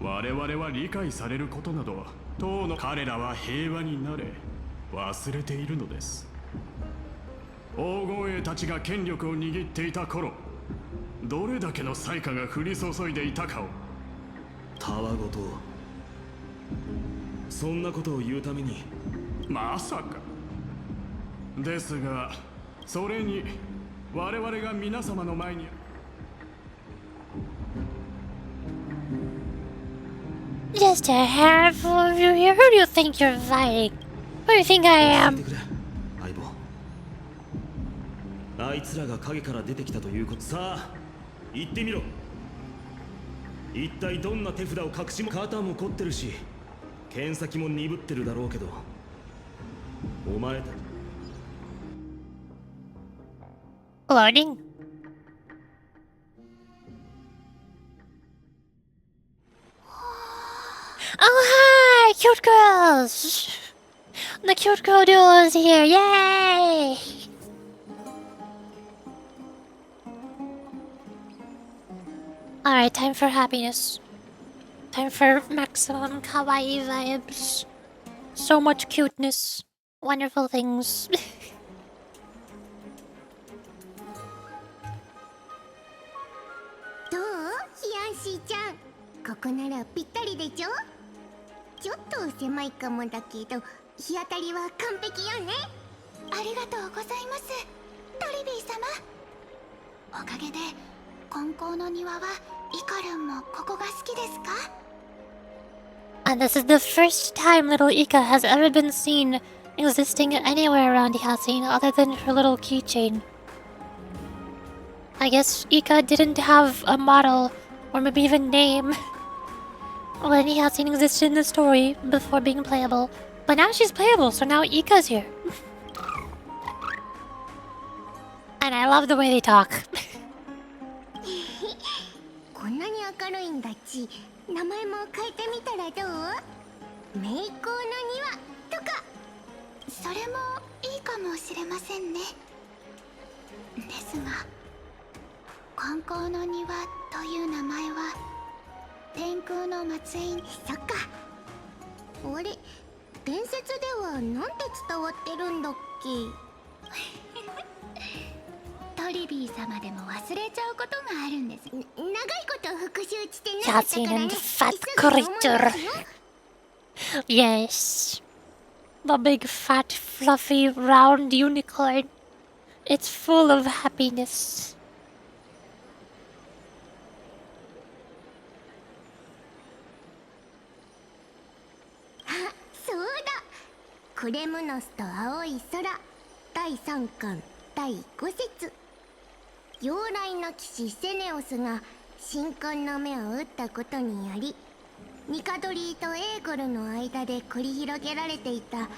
我々は理解されることなど当の彼らは平和になれ忘れているのです。黄金衛たちが権力を握っていた頃、どれだけの災禍が降り注いでいたかを。たわごとそんなことを言うために。まさか。ですがそれに我々が皆様の前に。Just a handful of you here. Who do you think you're fighting? Who do you think I am? 相棒、あいつらが影から出てきたということ。さあ言ってみろ。一体どんな手札を隠しも肩も凝ってるし剣先も鈍ってるだろうけど、お前たち Loading. Oh hi, cute girls! The cute girl duo is here, yay! Alright, time for happiness. Time for maximum kawaii vibes. So much cuteness. Wonderful things. どう？ヒヤンシーちゃん、ここならぴったりでしょ？ちょっと狭いかもだけど日当たりは完璧よね。ありがとうございます、トリビー様。おかげで金光の庭はイカルンもここが好きですか？ And this is the first time little Ika has ever been seen existing anywhere around Yasin other than her little keychain. I guess Ika didn't have a model or maybe even name when Yasin existed in the story before being playable. But now she's playable, so now Ika's here. And I love the way they talk. こんなに明るいんだち、名前も変えてみたらどう？名工の庭とか。それもいいかもしれませんね。ですが金光の庭という名前は天空の末裔。そっか。あれ、伝説ではなんて伝わってるんだっけ？トリビー様でも忘れちゃうことがあるんです。長いこと復習してなかったからね。 Yasin and fat creature. Yes. The big, fat, fluffy, round unicorn. It's full of happiness. そうだ、クレムノスと青い空第3巻第5節。妖来の騎士セネオスが神婚の目を打ったことにより、ニカドリーとエーゴルの間で繰り広げられていた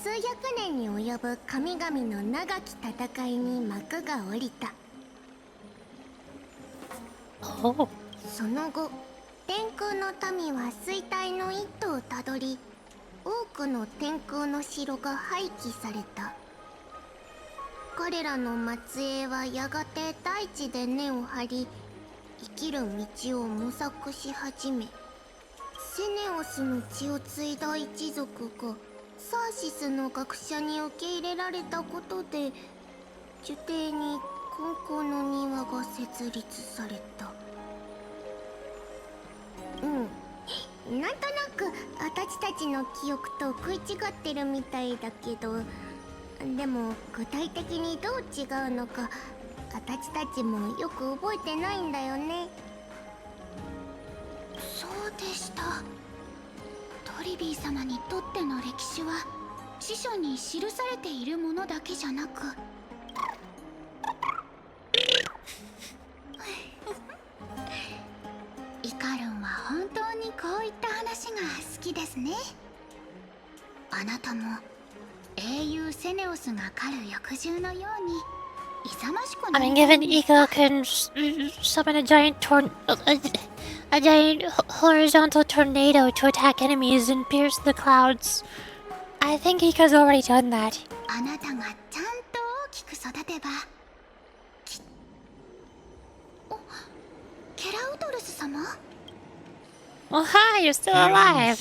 数百年に及ぶ神々の長き戦いに幕が下りた。その後、天空の民は衰退の一途をたどり、多くの天空の城が廃棄された。彼らの末裔はやがて大地で根を張り、生きる道を模索し始め、セネオスの血を継いだ一族がサーシスの学者に受け入れられたことで、樹帝に金光の庭が設立された。なんとなく私たちの記憶と食い違ってるみたいだけど、でも具体的にどう違うのか私たちもよく覚えてないんだよね。そうでした。トリビー様にとっての歴史は辞書に記されているものだけじゃなく、イカルンは本当にこういった話が好きですね。あなたも英雄セネオスが狩る翼獣のように勇ましく I mean, given Ika can summon a giant a giant horizontal tornado to attack enemies and pierce the clouds, I think Ika's already done that. あなたがちゃんと大きく育てば、ケラウドルス様？ Oh hi, you're still alive.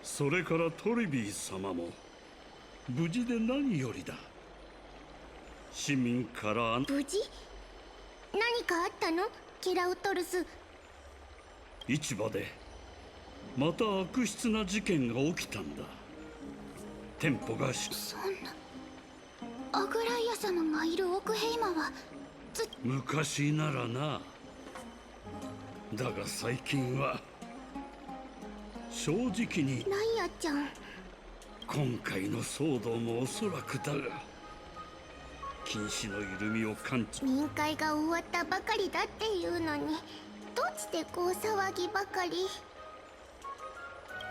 それからトリビー様も無事で何よりだ。市民から無事？何かあったの？ケラウトルス。市場でまた悪質な事件が起きたんだ。店舗がそんな。アグライア様がいるオクヘイマは昔ならな。だが最近は正直にライアちゃん、今回の騒動もおそらくだが禁止の緩みを感じ、民会が終わったばかりだっていうのにどうしてこう騒ぎばかり。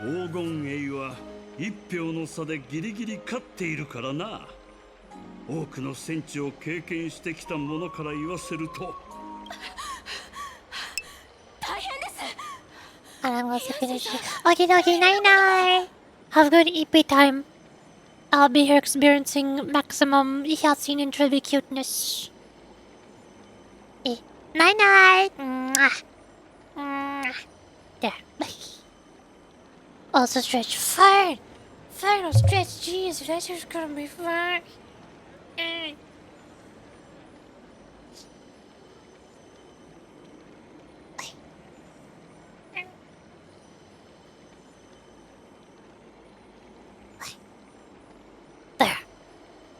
黄金英は一票の差でギリギリ勝っているからな。多くの戦地を経験してきた者から言わせると大変です。 And I'm going to finish it. Okie dokie, night night. Have a good EP time. I'll be here experiencing maximum Yasin and Trivi cuteness. Night night. Mwah. Mwah. There. Also stretch. Fine. Final stretch. Jeez, that's just gonna be fine. There.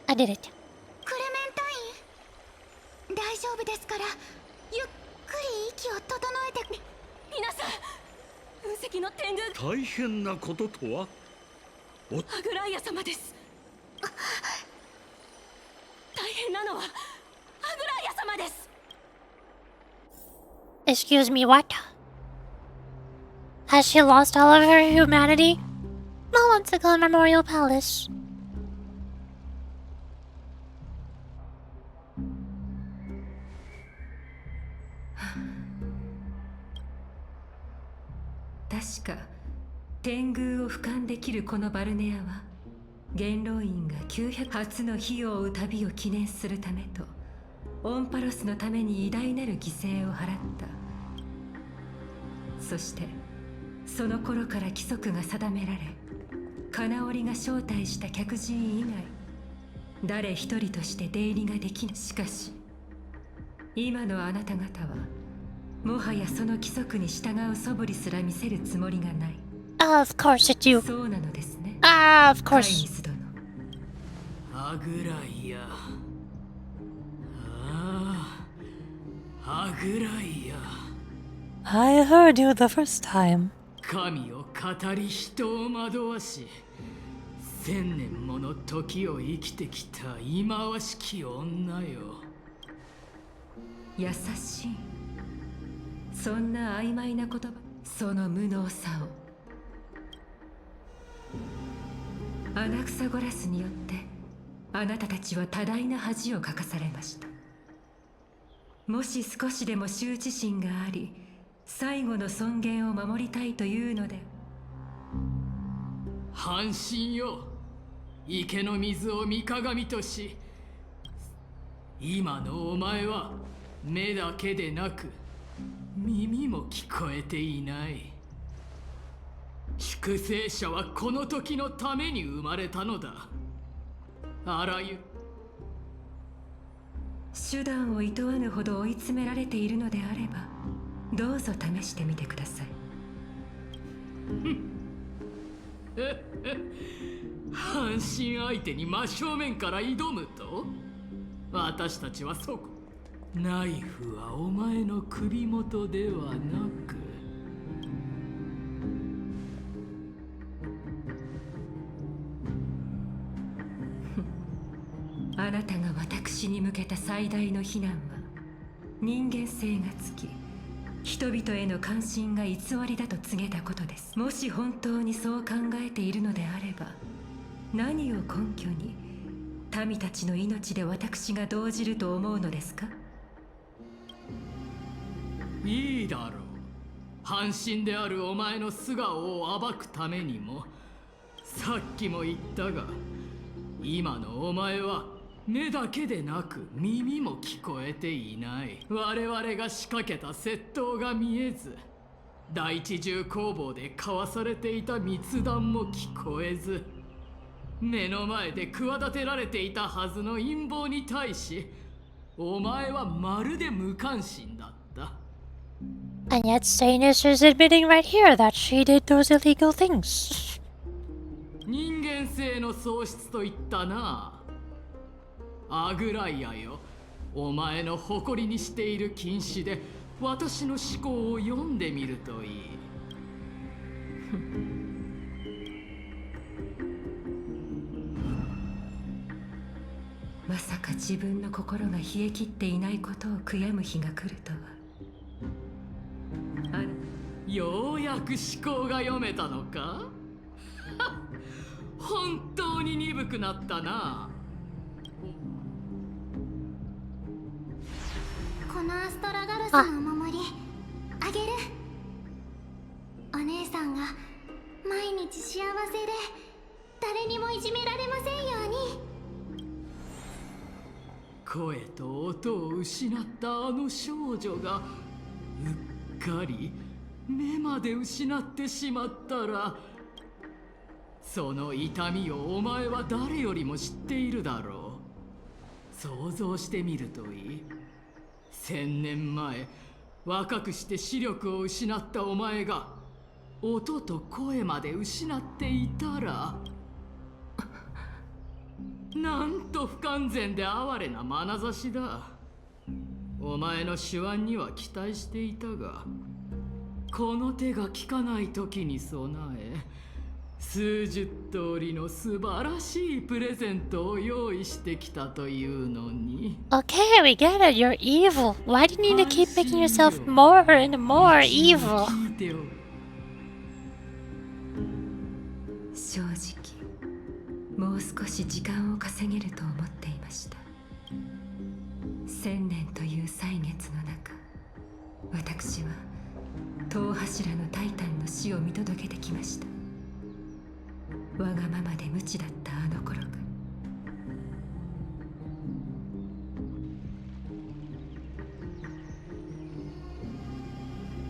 I did it. クレメンタイン、大丈夫ですから、ゆっくり息を整えて。皆さん、雲石の天狗。大変なこととは？アグライア様です。大変なのはアグライア様です。 Excuse me, what? Has she lost all of her humanity? Moments ago in Memorial Palace.確か天狗を俯瞰できるこのバルネアは元老院が900初の火を追う旅を記念するためとオンパロスのために偉大なる犠牲を払った。そしてその頃から規則が定められ、金織が招待した客人以外誰一人として出入りができない。しかし今のあなた方はもはやその規則に従う素振りすら見せるつもりがない。Of course it do. そうなのですね。Ah, of course. アグライア。ああ、アグライア。 I heard you the first time. 神を語り人を惑わし、千年もの時を生きてきた忌まわしき女よ。優しい。そんな曖昧な言葉、その無能さを。アナクサゴラスによってあなたたちは多大な恥をかかされました。もし少しでも羞恥心があり、最後の尊厳を守りたいというので、半身よ、池の水を御鏡とし、今のお前は目だけでなく耳も聞こえていない。粛清者はこの時のために生まれたのだ。あらゆる手段をいとわぬほど追い詰められているのであれば、どうぞ試してみてください。半身相手に真正面から挑むと、私たちはそこ。ナイフはお前の首元ではなく、あなたが私に向けた最大の非難は人間性がつき、人々への関心が偽りだと告げたことです。もし本当にそう考えているのであれば、何を根拠に民たちの命で私が動じると思うのですか？いいだろう。半身であるお前の素顔を暴くためにも、さっきも言ったが、今のお前は目だけでなく耳も聞こえていない。我々が仕掛けた窃盗が見えず、第一重工房で交わされていた密談も聞こえず、目の前で企てられていたはずの陰謀に対し、お前はまるで無関心だった。 And yet Stannis is admitting right here that she did those illegal things. 人間性の喪失と言ったな。アグライアよ、お前の誇りにしている禁止で私の思考を読んでみるといい。まさか自分の心が冷え切っていないことを悔やむ日が来るとは。ようやく思考が読めたのか？本当に鈍くなったな。このアストラガルスのお守りあげる。お姉さんが毎日幸せで誰にもいじめられませんように。声と音を失ったあの少女がうっかり目まで失ってしまったら、その痛みをお前は誰よりも知っているだろう。想像してみるといい。1000年前、若くして視力を失ったお前が音と声まで失っていたら、なんと不完全で哀れな眼差しだ。お前の手腕には期待していたが、この手が効かない時に備え、数十通りの素晴らしいプレゼントを用意してきたというのに。 Okay, we get it. You're evil. Why do you need to keep making yourself more and more evil? 正直、もう少し時間を稼げると思っていました。1000年という歳月の中、私は塔柱のタイタンの死を見届けてきました。わがままで無知だったあの頃が。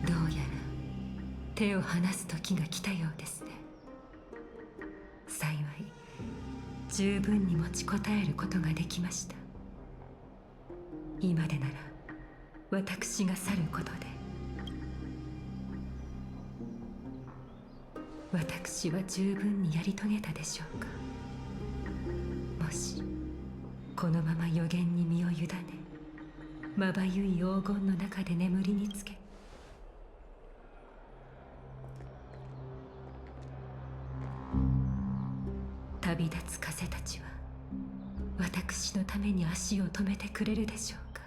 どうやら手を離す時が来たようですね。幸い十分に持ちこたえることができました。今でなら私が去ることで。私は十分にやり遂げたでしょうか。もしこのまま予言に身を委ね、まばゆい黄金の中で眠りにつけ、旅立つ風たちは私のために足を止めてくれるでしょうか。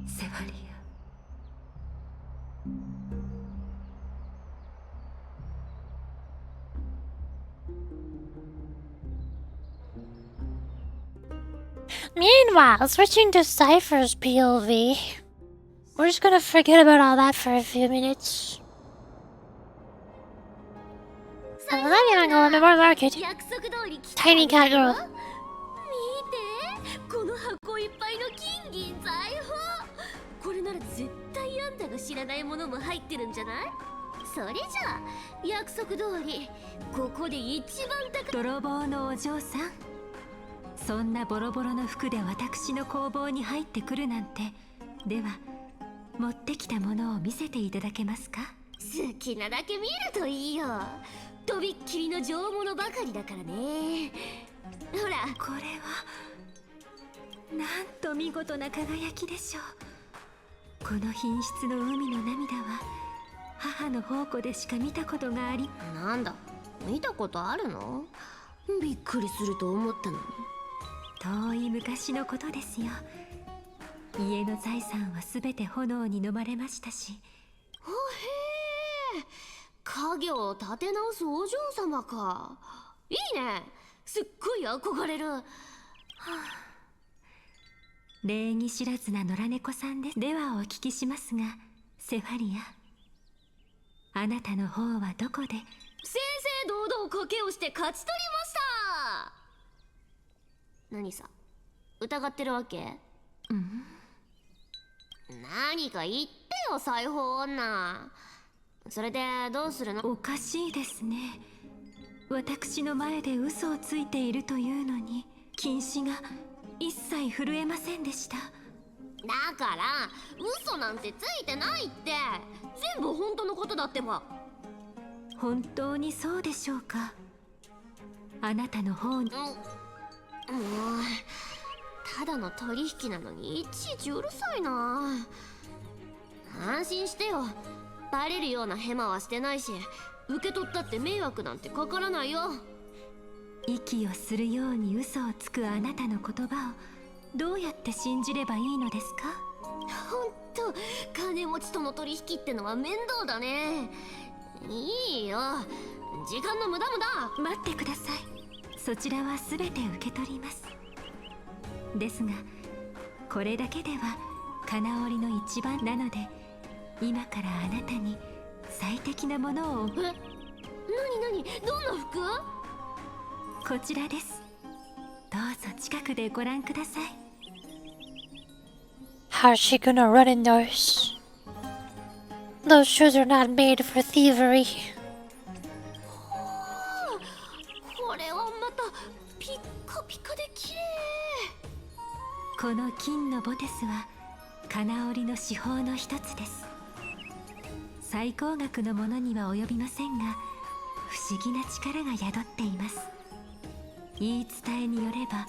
セファリア。Meanwhile, switching to Cypher's POV. We're just gonna forget about all that for a few minutes. And then I'm gonna go into more market. Tiny cat girl. この箱いっぱいの金銀財宝。これなら絶対あんたが知らないものも入ってるんじゃない？それじゃあ約束通りここで一番高い。泥棒のお嬢さん、そんなボロボロの服で私の工房に入ってくるなんて。では持ってきたものを見せていただけますか？好きなだけ見るといいよ。とびっきりの上物ばかりだからね。ほら、これはなんと見事な輝きでしょう。この品質の海の涙は母の宝庫でしか見たことがあり。なんだ、見たことあるの？びっくりすると思ったのに。遠い昔のことですよ。家の財産はすべて炎に飲まれましたし。ほへー、家業を立て直すお嬢様か。いいね、すっごい憧れる。はあ、礼儀知らずな野良猫さんです。ではお聞きしますが、セファリア、あなたの方はどこで？正々堂々賭けをして勝ち取りました。何さ、疑ってるわけ？うん。何か言ってよ、裁縫女。それでどうするの？おかしいですね。私の前で嘘をついているというのに、禁止が一切震えませんでした。だから嘘なんてついてないって。全部本当のことだってば。本当にそうでしょうか？あなたの方に。もうただの取引なのにいちいちうるさいな。安心してよ、バレるようなヘマはしてないし、受け取ったって迷惑なんてかからないよ。息をするように嘘をつくあなたの言葉をどうやって信じればいいのですか？ほんと、金持ちとの取引ってのは面倒だね。いいよ、時間の無駄無駄。待ってください。そちらは全て受け取ります。ですがこれだけでは金織りの一番なので、今からあなたに最適なものを。え、なになに、どんな服？こちらです。どうぞ近くでご覧ください。 How's she gonna run in those? Those shoes are not made for thievery. これはまたピッカピカで綺麗。この金のボテスは金織りの至宝の一つです。最高額のものには及びませんが、不思議な力が宿っています。言い伝えによれば、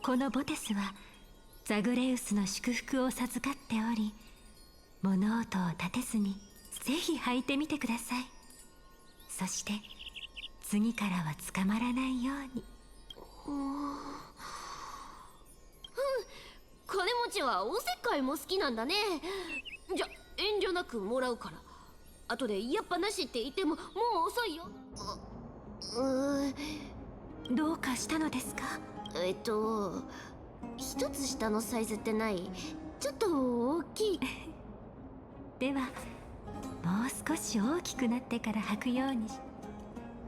このボテスはザグレウスの祝福を授かっており、物音を立てずにぜひ履いてみてください。そして次からは捕まらないように。金持ちはおせっかいも好きなんだね。じゃ遠慮なくもらうから。後でやっぱなしって言ってももう遅いよ。どうかしたのですか？一つ下のサイズってない？ちょっと大きい。ではもう少し大きくなってから履くように。嘘だ、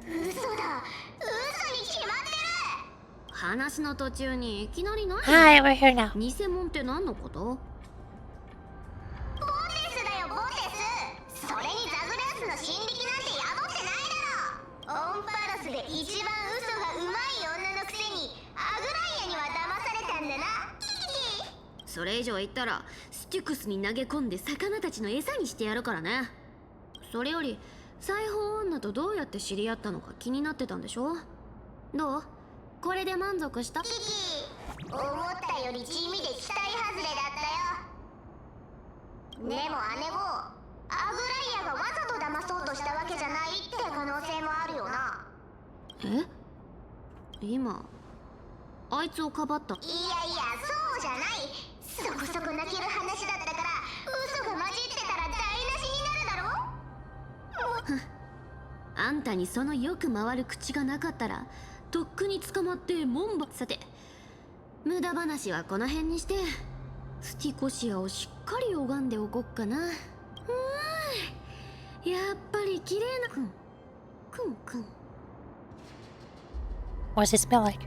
嘘に決まってる。話の途中にいきなり何？はい、we're here now. 偽物って何のこと？ボテスだよ、ボテス。それにザグレウスの心力なんて宿ってないだろ。オンパラスで一番嘘がうまい女のくせにアグライアには騙されたんだな。それ以上言ったらステュクスに投げ込んで魚たちの餌にしてやるからね。それより裁縫女とどうやって知り合ったのか気になってたんでしょ。どう？これで満足した？キキ、思ったより地味で期待外れだったよ。でも姉子、アグライアがわざと騙そうとしたわけじゃないって可能性もあるよな。え？今あいつをかばった？いやそうじゃない。そこそこ泣ける話だったから嘘が混じってたら台無しになるだろ。あんたにそのよく回る口がなかったらとっくに捕まって門番。さて無駄話はこの辺にしてスティコシアをしっかり拝んでおこっかな。やっぱり綺麗なくん。What's it smell like?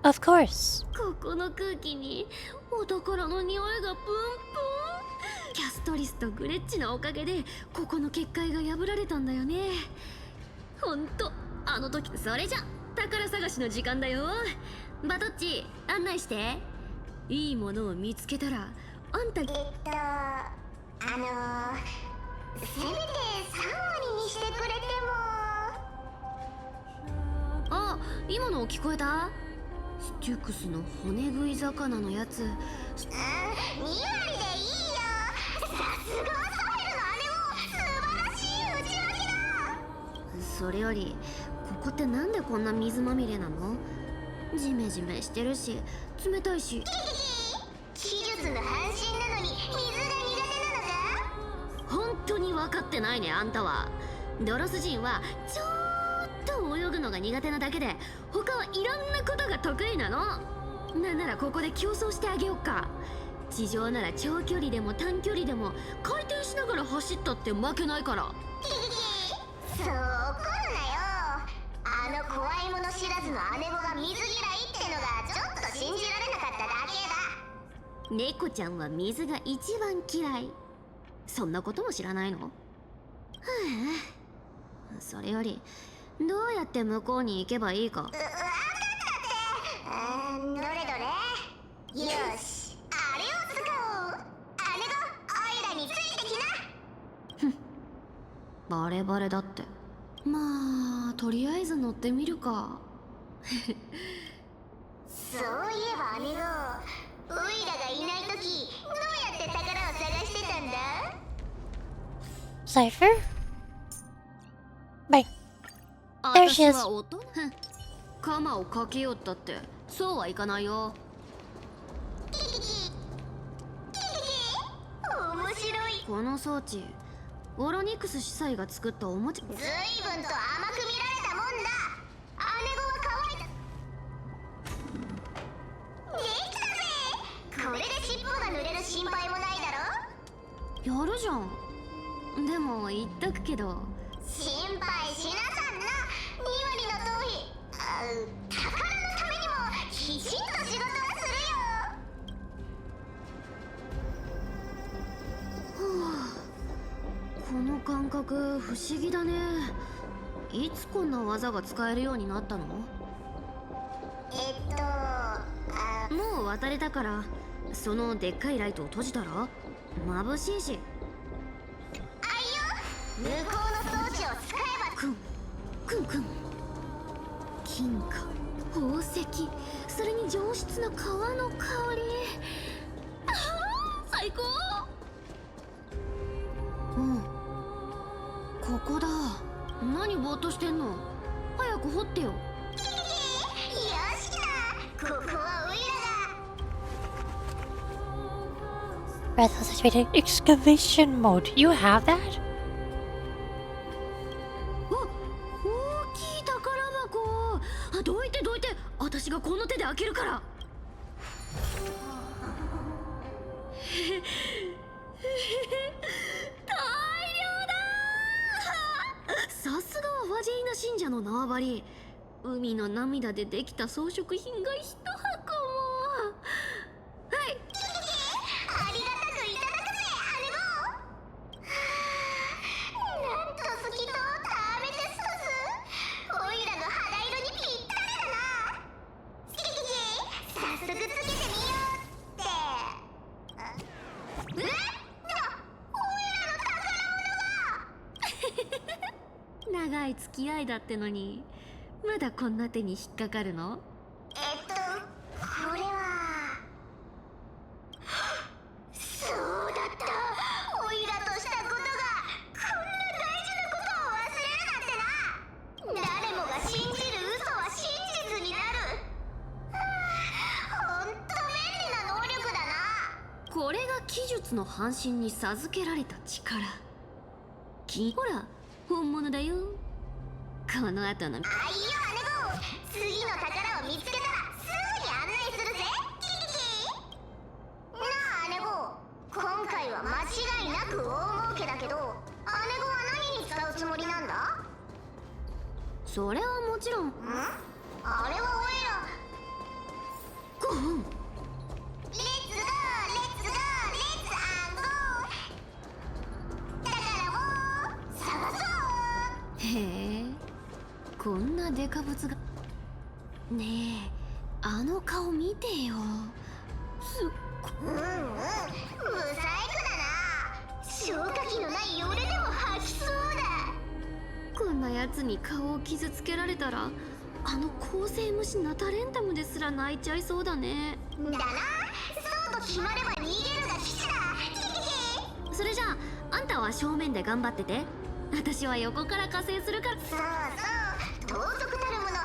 Of course. ここの空気にお宝の匂いがプンプン。キャストリスとグレッチのおかげでここの結界が破られたんだよね。ほんとあの時。それじゃ宝探しの時間だよ。バトッチ案内して。いいものを見つけたらあんた。せめて3割にしてくれても。あ、今の聞こえた？ステュクスの骨食い魚のやつ。2割でいいよ。さすがサヘルの姉も素晴らしい内訳だ。それよりここってなんでこんな水まみれなの？ジメジメしてるし冷たいし。奇術の半身なのに水が苦手なのか？本当に分かってないねあんたは。ドロス人はちょっと泳ぐのが苦手なだけで他はいろんなことが得意なの。なんならここで競争してあげようか。地上なら長距離でも短距離でも回転しながら走ったって負けないから。そう怒るなよ。あの怖いもの知らずの姉子が水嫌いってのがちょっと信じられなかっただけだ。猫ちゃんは水が一番嫌い。そんなことも知らないの？はあ、それよりどうやって向こうに行けばいいか。分かったって。どれどれ。よし、あれを使おう。姉子、おいらについてきな。バレバレだって。まあとりあえず乗ってみるか。そういえば姉子、オイラがいないときどうやって宝を探してたんだ？ Cypher? Bye. There she is. 私は大人。カマをかけよったってそうはいかないよ。面白い。この装置オロニクス司祭が作ったおもちゃ。ずいぶんと甘く見られたもんだ。姉子は可愛い。できたぜ。これで尻尾が濡れる心配もないだろ。やるじゃん。でも言っとくけど心配しなさんな。2割の頭皮。宝のためにもきちんと仕事はするよ。この感覚不思議だね。いつこんな技が使えるようになったの？もう渡れたからそのでっかいライトを閉じたら眩しいし。向こうの装置を使えば。くん金貨、宝石、それに上質な革の香り。最高。ここだ。何ぼーっとしてんの？早く掘ってよ。よしな、ここはオイラが。 Breath activated excavation mode. You have that? 大きい宝箱。どいて私がこの手で開けるから。大量だ。さすがはファジェイナ信者の縄張り。海の涙でできた装飾品が一箱も。はい。ありがたくいただくぜ、姉子。なんと透き通ったアメテストス。オイラの肌色にぴったりだな。早速つけてみようって。オイラの付き合いだってのにまだこんな手に引っかかるの？これはそうだった。オイラとしたことがこんな大事なことを忘れるなんてな。誰もが信じる嘘は真実になる。ほんと便利な能力だな。これが奇術の半身に授けられた力。ほら本物だよ。この後のあいよ姉子、次の宝を見つけたらすぐに案内するぜ。キキキなあ姉子、今回は間違いなく大儲けだけど、姉子は何に使うつもりなんだ？それはもちろん。あれは5分。レッツゴーレッツゴーレッツアンゴー。宝を探そう。へえ、こんなデカブツが。ねえ、あの顔見てよ。すっごブサイクだな。消火器のない俺でも吐きそうだ。こんなやつに顔を傷つけられたら、あの構成無視ナタレンタムですら泣いちゃいそうだね。だな、そうと決まれば逃げるが吉だ。それじゃあ、あんたは正面で頑張ってて、私は横から加勢するから。そうそう、盗賊たるものバラ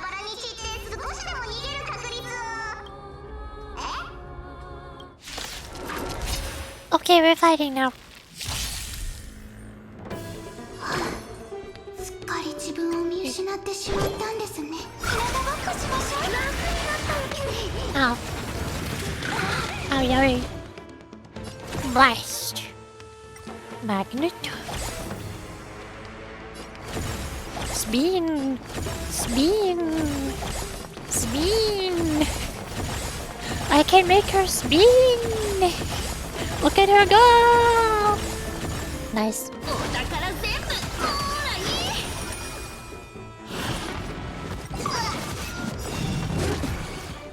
バラに散って少しでも逃げる確率を。Okay, we're fighting now. すっかり自分を見失ってしまったんですね。体ばっかしましょう。楽になったわけ。 Ow. Ow, Yari. Blast. Magnet. Spin. Spin. Spin. I can make her spin. Look at her go. Nice. お宝全部ほらいい。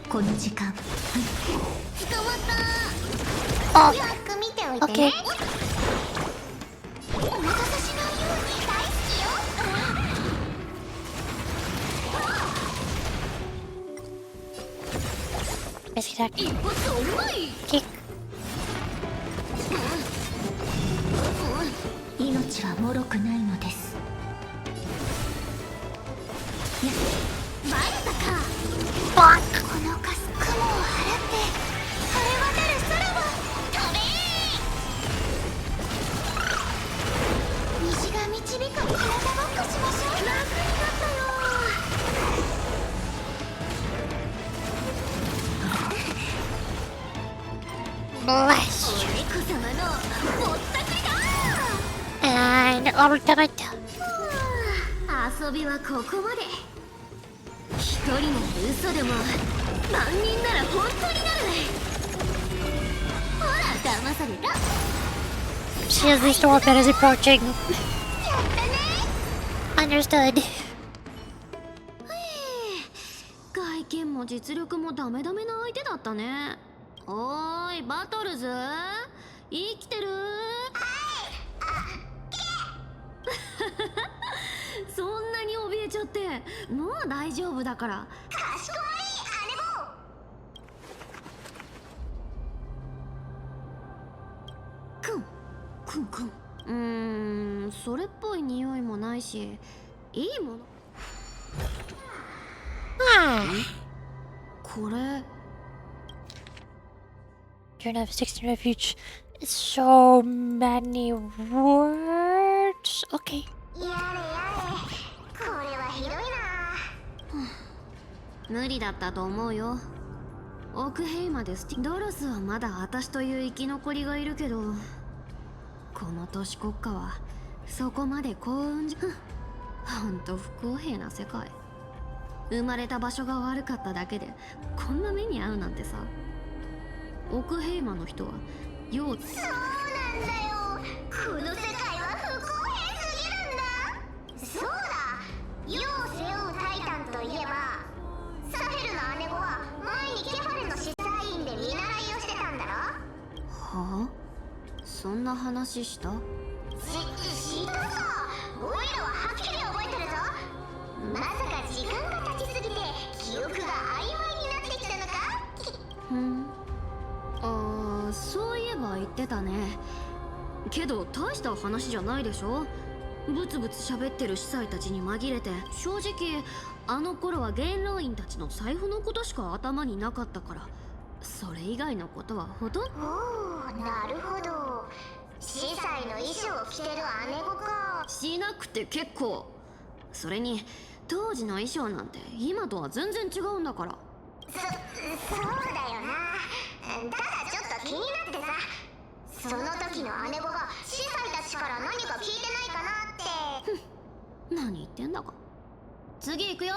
この時間捕まった。Oh. よく見ておいてね。 Okay. お待たせしないように大好きよ。Nice attack. 一発おまい。 Kick. 命は脆くないのです。バレたか。 Fuck. このカス雲を払って晴れ渡る空を飛べ。虹が導く体ばっかしましょう。楽になったよ。 Blast. お猫様のぼったくりだ。 And ultimate. 遊びはここまで。一人なら嘘でも万人なら本当になる。ほら騙された。 She has the storm that is approaching. Understood. 外見も実力もダメダメな相手だったね。おーいバトルズ、生きてる？そんなに怯えちゃって。もう大丈夫だから。かしこまり、姉坊。クンクン。それっぽい匂いもないし、いいもの。これ。 Turn off 16 refuge. So many words. Okay. やれやれ、これはひどいな。無理だったと思うよ。奥兵までドロスはまだ私という生き残りがいるけど、この都市国家はそこまで幸運じゃ。ほんと不公平な世界。生まれた場所が悪かっただけでこんな目に遭うなんてさ。奥兵魔の人は世を。そうなんだよ、この世界は不公平すぎるんだ。そうだ、世を背負うタイタンといえば、サヘルの姉子は前にケファレの司祭院で見習いをしてたんだろ。はあ、そんな話した？したさ。オイラははっきり覚えてるぞ。たね。けど大した話じゃないでしょ。ブツブツ喋ってる司祭たちに紛れて、正直あの頃は元老院たちの財布のことしか頭になかったから、それ以外のことはほとんど。おお、なるほど。司祭の衣装を着てる姉子か。しなくて結構。それに当時の衣装なんて今とは全然違うんだから。そうだよな。ただちょっと気になってさ、その時の姉子が司祭たちから何か聞いてないかなって。何言ってんだか。次行くよ。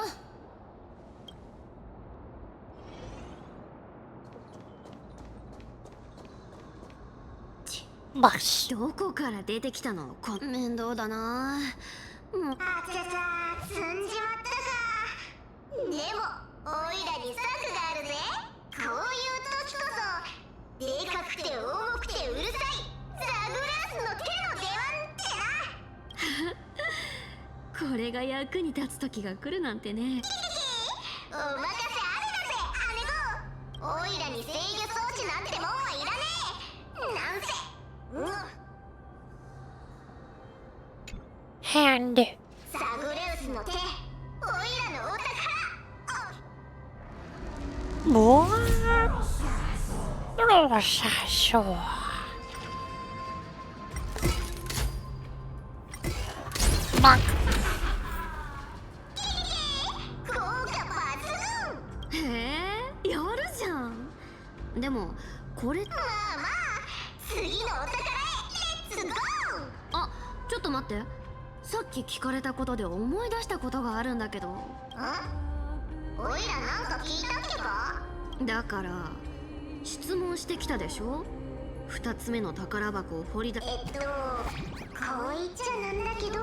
どこから出てきたの。面倒だな。もうあちゃちゃ、積んじまったか。でもおいらに策があるぜ。こういう時こそでかくて重くてうるさいザグラスの手の出番ってな。これが役に立つ時が来るなんてね。お任せあれだぜ姉子。おいらに制御装置なんてもんはいらねえ。なんせHand. サグレウスの手、おいらのお宝。Sure. Bonk. 効果抜群。へえ、やるじゃん。でもこれ、まあまあ、次のお宝へレッツゴー。あ、ちょっと待って。さっき聞かれたことで思い出したことがあるんだけど。おいらなんか聞いたっけか。だから質問してきたでしょ。2つ目の宝箱を掘り出こう言っちゃなんだけど、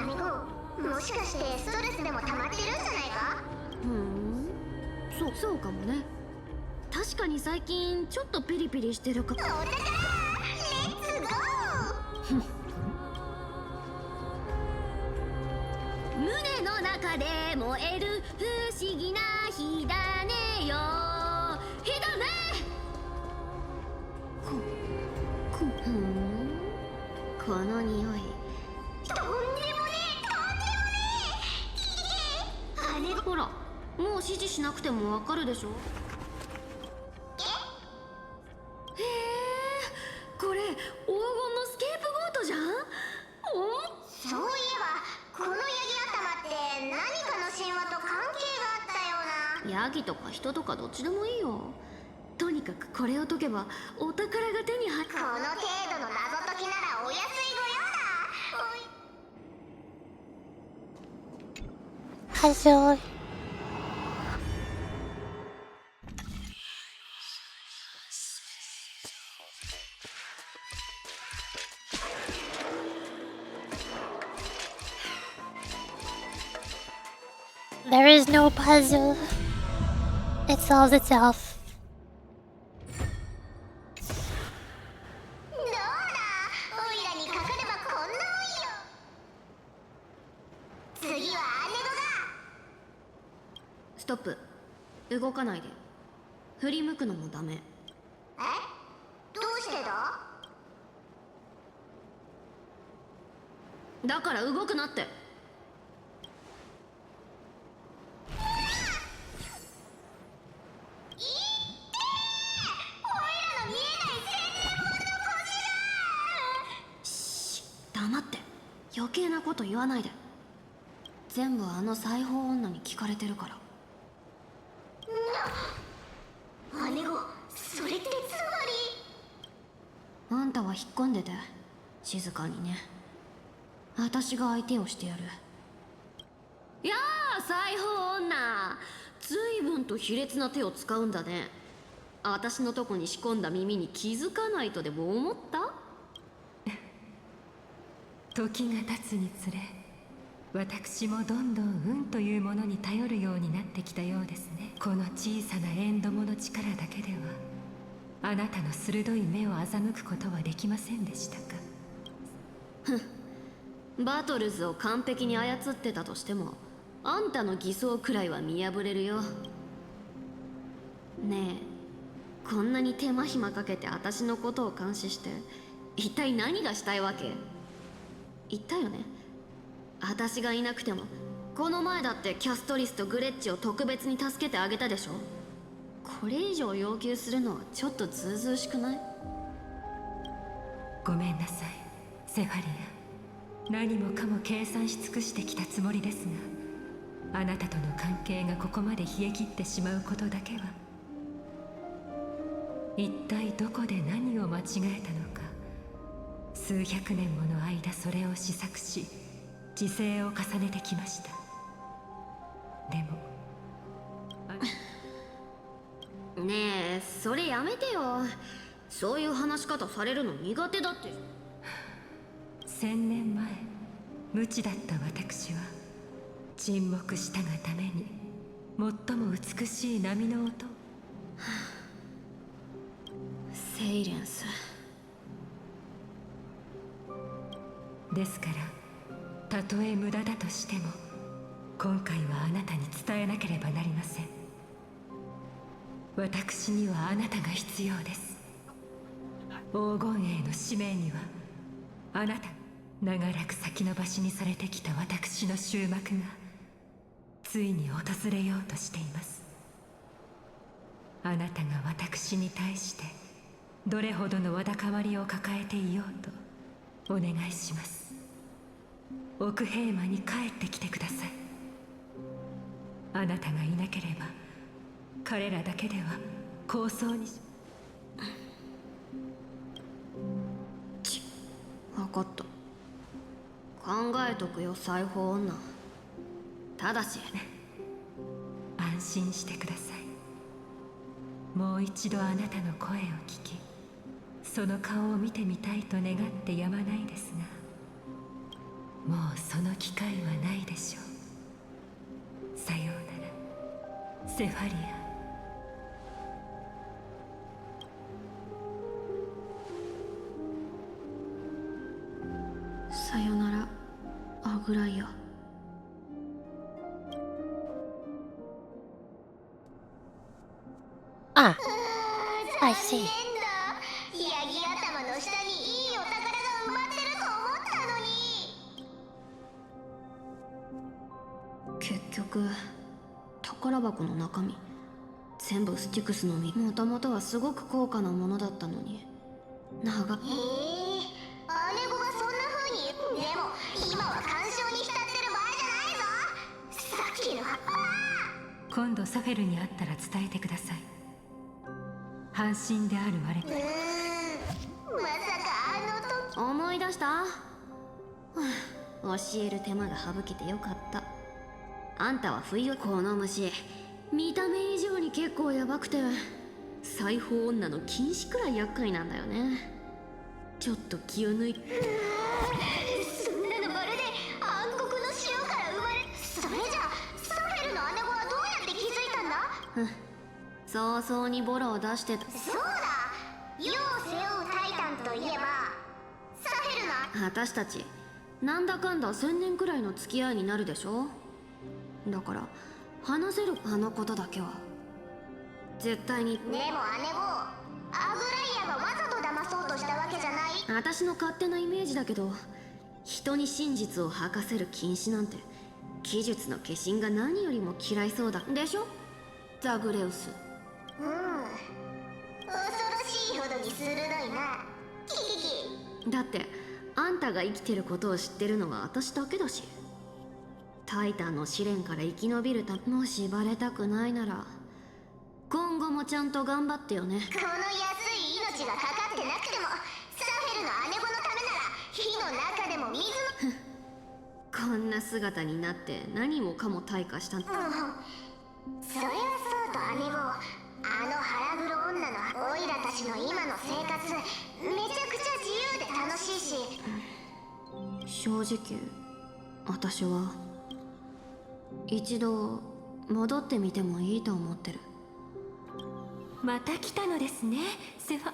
姉子、もしかしてストレスでも溜まってるんじゃないか。そうかもね。確かに最近ちょっとピリピリしてるか。お宝レッツゴー。胸の中で燃える不思議な火種よ、火種。この匂い。とんでもねえ姉がほら、もう指示しなくてもわかるでしょ。へえ、これ黄金のスケープゴートじゃん。そういえばこのヤギ頭って何かの神話と関係があったような。ヤギとか人とかどっちでもいいよ。とにかくこれを解けばお宝が手に入る。この程度の謎解きならお安いご用だ。Puzzle. There is no puzzle. It solves itself. どうだ、おいらにかかればこんなもんよ。次は姉子だ。ストップ。動かないで。振り向くのもダメ。どうしてだ。だから動くなって。黙って。余計なこと言わないで。全部あの裁縫女に聞かれてるから。姉子、それってつまり。あんたは引っ込んでて。静かにね。私が相手をしてやる。やあ、裁縫女。随分と卑劣な手を使うんだね。私のとこに仕込んだ耳に気づかないとでも思った？時が経つにつれ、私もどんどん運というものに頼るようになってきたようですね。この小さなエンドモの力だけではあなたの鋭い目を欺くことはできませんでしたか。バトルズを完璧に操ってたとしても、あんたの偽装くらいは見破れるよ。ねえ、こんなに手間暇かけて私のことを監視して一体何がしたいわけ？言ったよね。私がいなくてもこの前だってキャストリスとグレッチを特別に助けてあげたでしょ。これ以上要求するのはちょっとずうずうしくない？ごめんなさいセファリア。何もかも計算し尽くしてきたつもりですが、あなたとの関係がここまで冷え切ってしまうことだけは、一体どこで何を間違えたのか。数百年もの間それを試作し自制を重ねてきました。でもねえ、それやめてよ。そういう話し方されるの苦手だって。1000年前無知だった私は沈黙したがために最も美しい波の音。セイレンスですから、たとえ無駄だとしても今回はあなたに伝えなければなりません。私にはあなたが必要です。黄金栄の使命にはあなた、長らく先延ばしにされてきた私の終幕がついに訪れようとしています。あなたが私に対してどれほどのわだかまりを抱えていようとお願いします。奥平間に帰ってきてください。あなたがいなければ彼らだけでは構想に分かった。考えとくよ裁縫女。ただし安心してください。もう一度あなたの声を聞き、その顔を見てみたいと願ってやまないですが、もうその機会はないでしょう。さようならセファリア。さよならアグライア。あ、I see。ヤギ頭の下にいいお宝が埋まってると思ったのに。結局宝箱の中身全部スティクスの実。もともとはすごく高価なものだったのに姉子がそんな風に。でも今は干渉に浸ってる場合じゃないぞ。さっきの今度サフェルに会ったら伝えてください。半身である我々。まさか思い出した。はあ、教える手間が省けてよかった。あんたは不意を。この虫見た目以上に結構ヤバくて、裁縫女の禁止くらい厄介なんだよね。ちょっと気を抜いて。そんなのまるで暗黒の塩から生まれ。それじゃサフェルの姉子はどうやって気づいたんだ？早々にボロを出してた。そうだ、世を背負うタイタンといえばサフェルの。私たちなんだかんだ1000年くらいの付き合いになるでしょ。だから話せる。あのことだけは絶対に。でも姉子、アグライアがわざと騙そうとしたわけじゃない。私の勝手なイメージだけど、人に真実を吐かせる禁止なんて技術の化身が何よりも嫌いそうだでしょザグレウス。恐ろしいほどに鋭いな。キキキ。だってあんたが生きてることを知ってるのは私だけだし。タイタンの試練から生き延びるため。もしバレたくないなら今後もちゃんと頑張ってよね。この安い命がかかってなくてもサフェルの姉子のためなら火の中でも水の。こんな姿になって何もかも退化した。それはそうと姉子、あの腹黒女のオイラたちの今の生活めちゃくちゃ自由で楽しいし。正直私は一度戻ってみてもいいと思ってる。また来たのですねセファ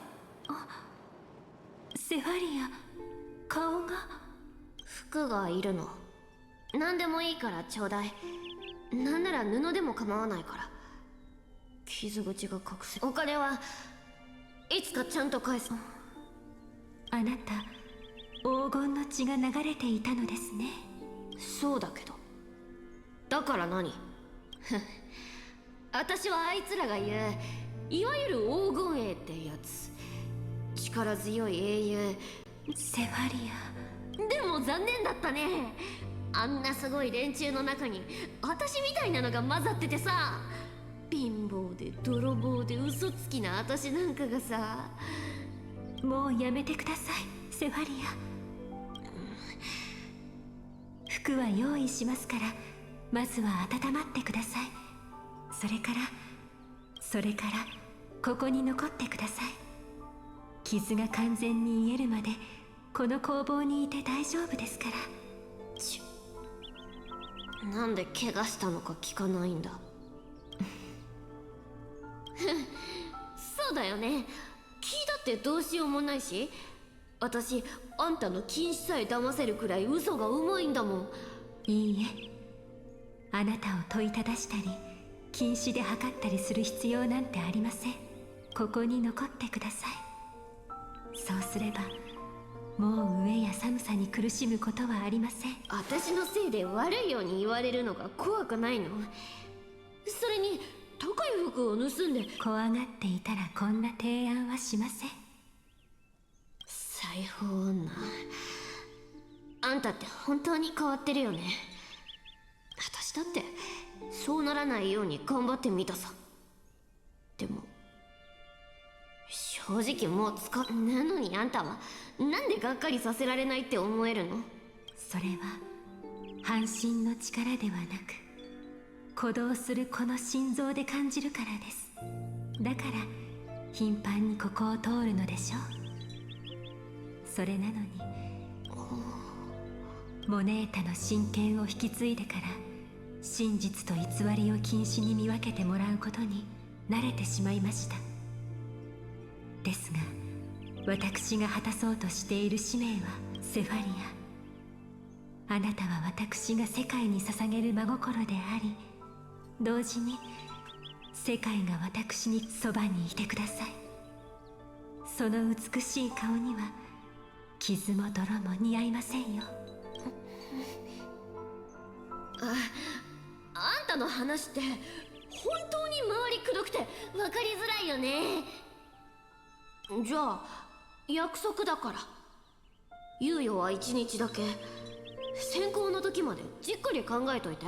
リア。顔が。服がいるの。何でもいいからちょうだい。なんなら布でも構わないから。傷口が隠せ。お金はいつかちゃんと返す。あなた黄金の血が流れていたのですね。そうだけど、だから何？私はあいつらが言ういわゆる黄金栄ってやつ、力強い英雄セファリア。でも残念だったね。あんなすごい連中の中に私みたいなのが混ざっててさ、貧乏で泥棒で嘘つきな私なんかがさ。もうやめてくださいセファリア。服は用意しますから、まずは温まってください。それからここに残ってください。傷が完全に癒えるまでこの工房にいて大丈夫ですから。なんで怪我したのか聞かないんだ。そうだよね、気だってどうしようもないし、私あんたの禁止さえ騙せるくらい嘘がうまいんだもん。いいえ、あなたを問いただしたり禁止で測ったりする必要なんてありません。ここに残ってください。そうすればもう飢えや寒さに苦しむことはありません。私のせいで悪いように言われるのが怖くないの？それに高い服を盗んで。怖がっていたらこんな提案はしません。裁縫女、あんたって本当に変わってるよね。私だってそうならないように頑張ってみたさ。でも正直もうなのに、あんたはなんでがっかりさせられないって思えるの？それは半身の力ではなく鼓動するこの心臓で感じるからです。だから頻繁にここを通るのでしょう。それなのにモネータの真剣を引き継いでから真実と偽りを禁止に見分けてもらうことに慣れてしまいました。ですが私が果たそうとしている使命はセファリア、あなたは私が世界に捧げる真心であり、同時に世界が私にそばにいてください。その美しい顔には傷も泥も似合いませんよ。あんたの話って本当に回りくどくて分かりづらいよね。じゃあ約束だから猶予は1日だけ。選考の時までじっくり考えといて。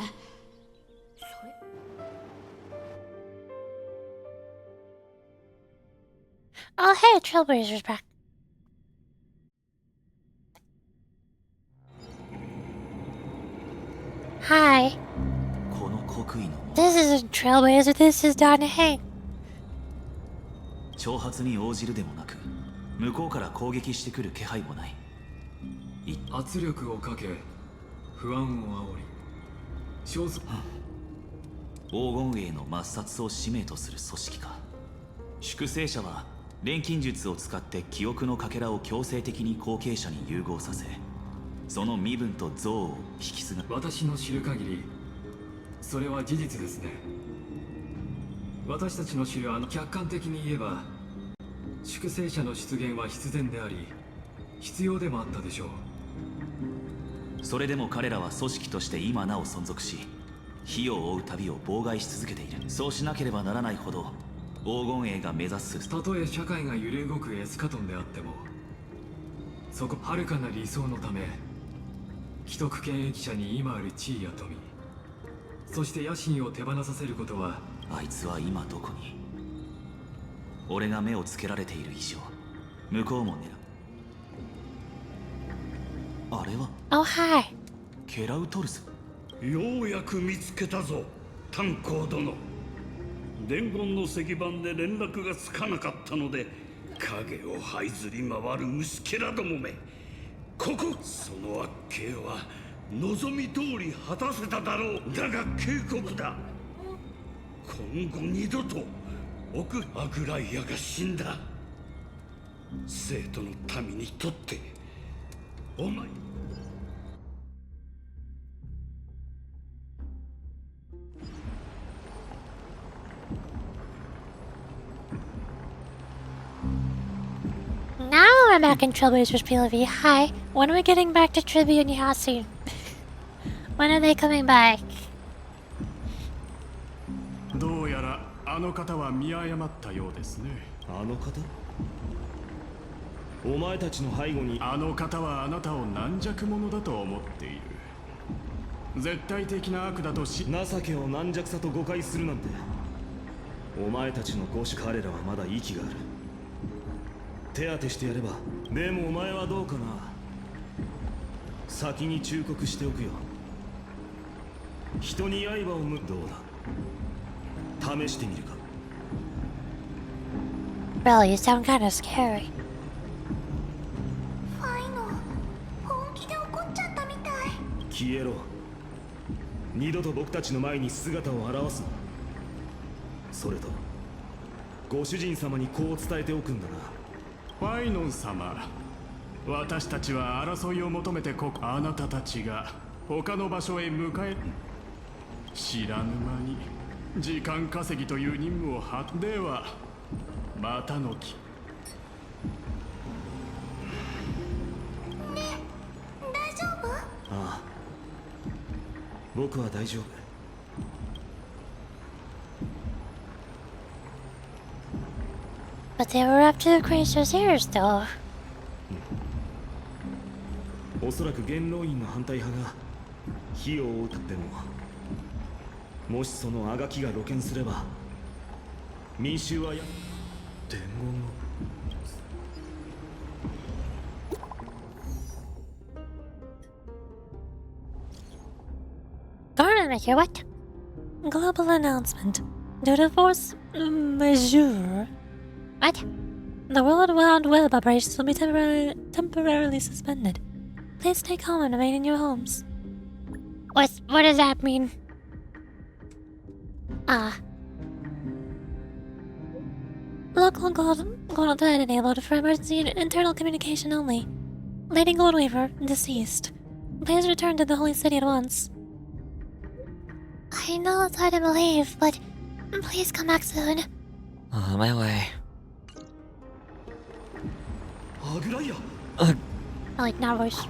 Oh, hey, Trailblazer's back. Hi. This isn't Trailblazer, this is Donna Hay. 挑発に応じるでもなく、向こうから攻撃してくる気配もない。圧力をかけ不安を煽り黄金栄の抹殺を使命とする組織か。粛清者は錬金術を使って記憶のかけらを強制的に後継者に融合させ、その身分と像を引き継ぐ。私の知る限りそれは事実ですね。私たちの知る客観的に言えば粛清者の出現は必然であり必要でもあったでしょう。それでも彼らは組織として今なお存続し、火を追う旅を妨害し続けている。そうしなければならないほど黄金栄が目指す、たとえ社会が揺れ動くエスカトンであっても、そこ遥かな理想のため既得権益者に今ある地位や富、そして野心を手放させることは。あいつは今どこに？俺が目をつけられている以上向こうも狙う。あれは Oh, hi. ケラウトルス。ようやく見つけたぞ、炭鉱殿。伝言の石板で連絡がつかなかったので影を這いずり回る虫けらどもめ。ここその悪形は望み通り果たせただろう。だが警告だ、今後二度と奥アグライアが死んだ。生徒の民にとってお前 I'm back in Trailblazers PLV. Hi. When are we getting back to Tribune Yasi? When are they coming back? どうやらあの方は見誤ったようですね。あの方？お前たちの背後にあの方はあなたを軟弱者だと思っている。絶対的な悪だとし、情けを軟弱さと誤解するなんて。お前たちのご主彼らはまだ息がある。手当てしてやれば。でもお前はどうかな。先に忠告しておくよ。人に刃を向く。どうだ、試してみるか。 Really, you sound kind of scary. ファイノ本気で怒っちゃったみたい。消えろ。二度と僕たちの前に姿を現すな。それとご主人様にこう伝えておくんだな。ファイノン様、私たちは争いを求めてあなたたちが他の場所へ向かえ。知らぬ間に時間稼ぎという任務をではまたのき。ねえ、大丈夫？ああ、僕は大丈夫。But they were up to the Cracer's ears, though. おそらく元老院の反対派が火を追うとっても、もしそのあがきが露見すれば、民衆は伝言を。Garnet, what? Global announcement. Due to force majeure. What? The World Wide Web operations will be temporarily suspended. Please stay calm and remain in your homes. What does that mean? Local gold thread enabled for emergency and internal communication only. Lady Goldweaver, deceased. Please return to the Holy City at once. I know it's hard to believe, but please come back soon. On my way. アグライア。I like that voice.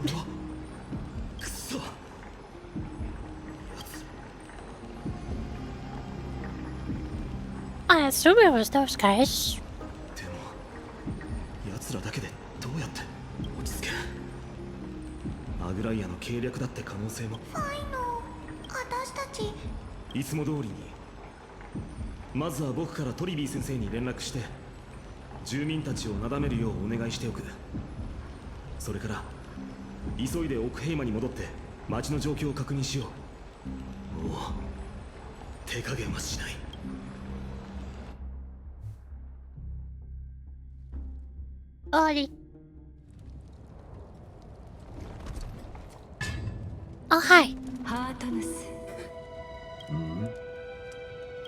くそ。I assume it was those guys. でも、奴らだけでどうやって落ち着け。アグライアの計略だって可能性も。ファイノ、私たち。いつも通りに。まずは僕からトリビー先生に連絡して、住民たちをなだめるようお願いしておく。それから急いで奥ヘイマに戻って町の状況を確認しよう。もう手加減はしない。Ollie. Oh, hi. ハートヌス。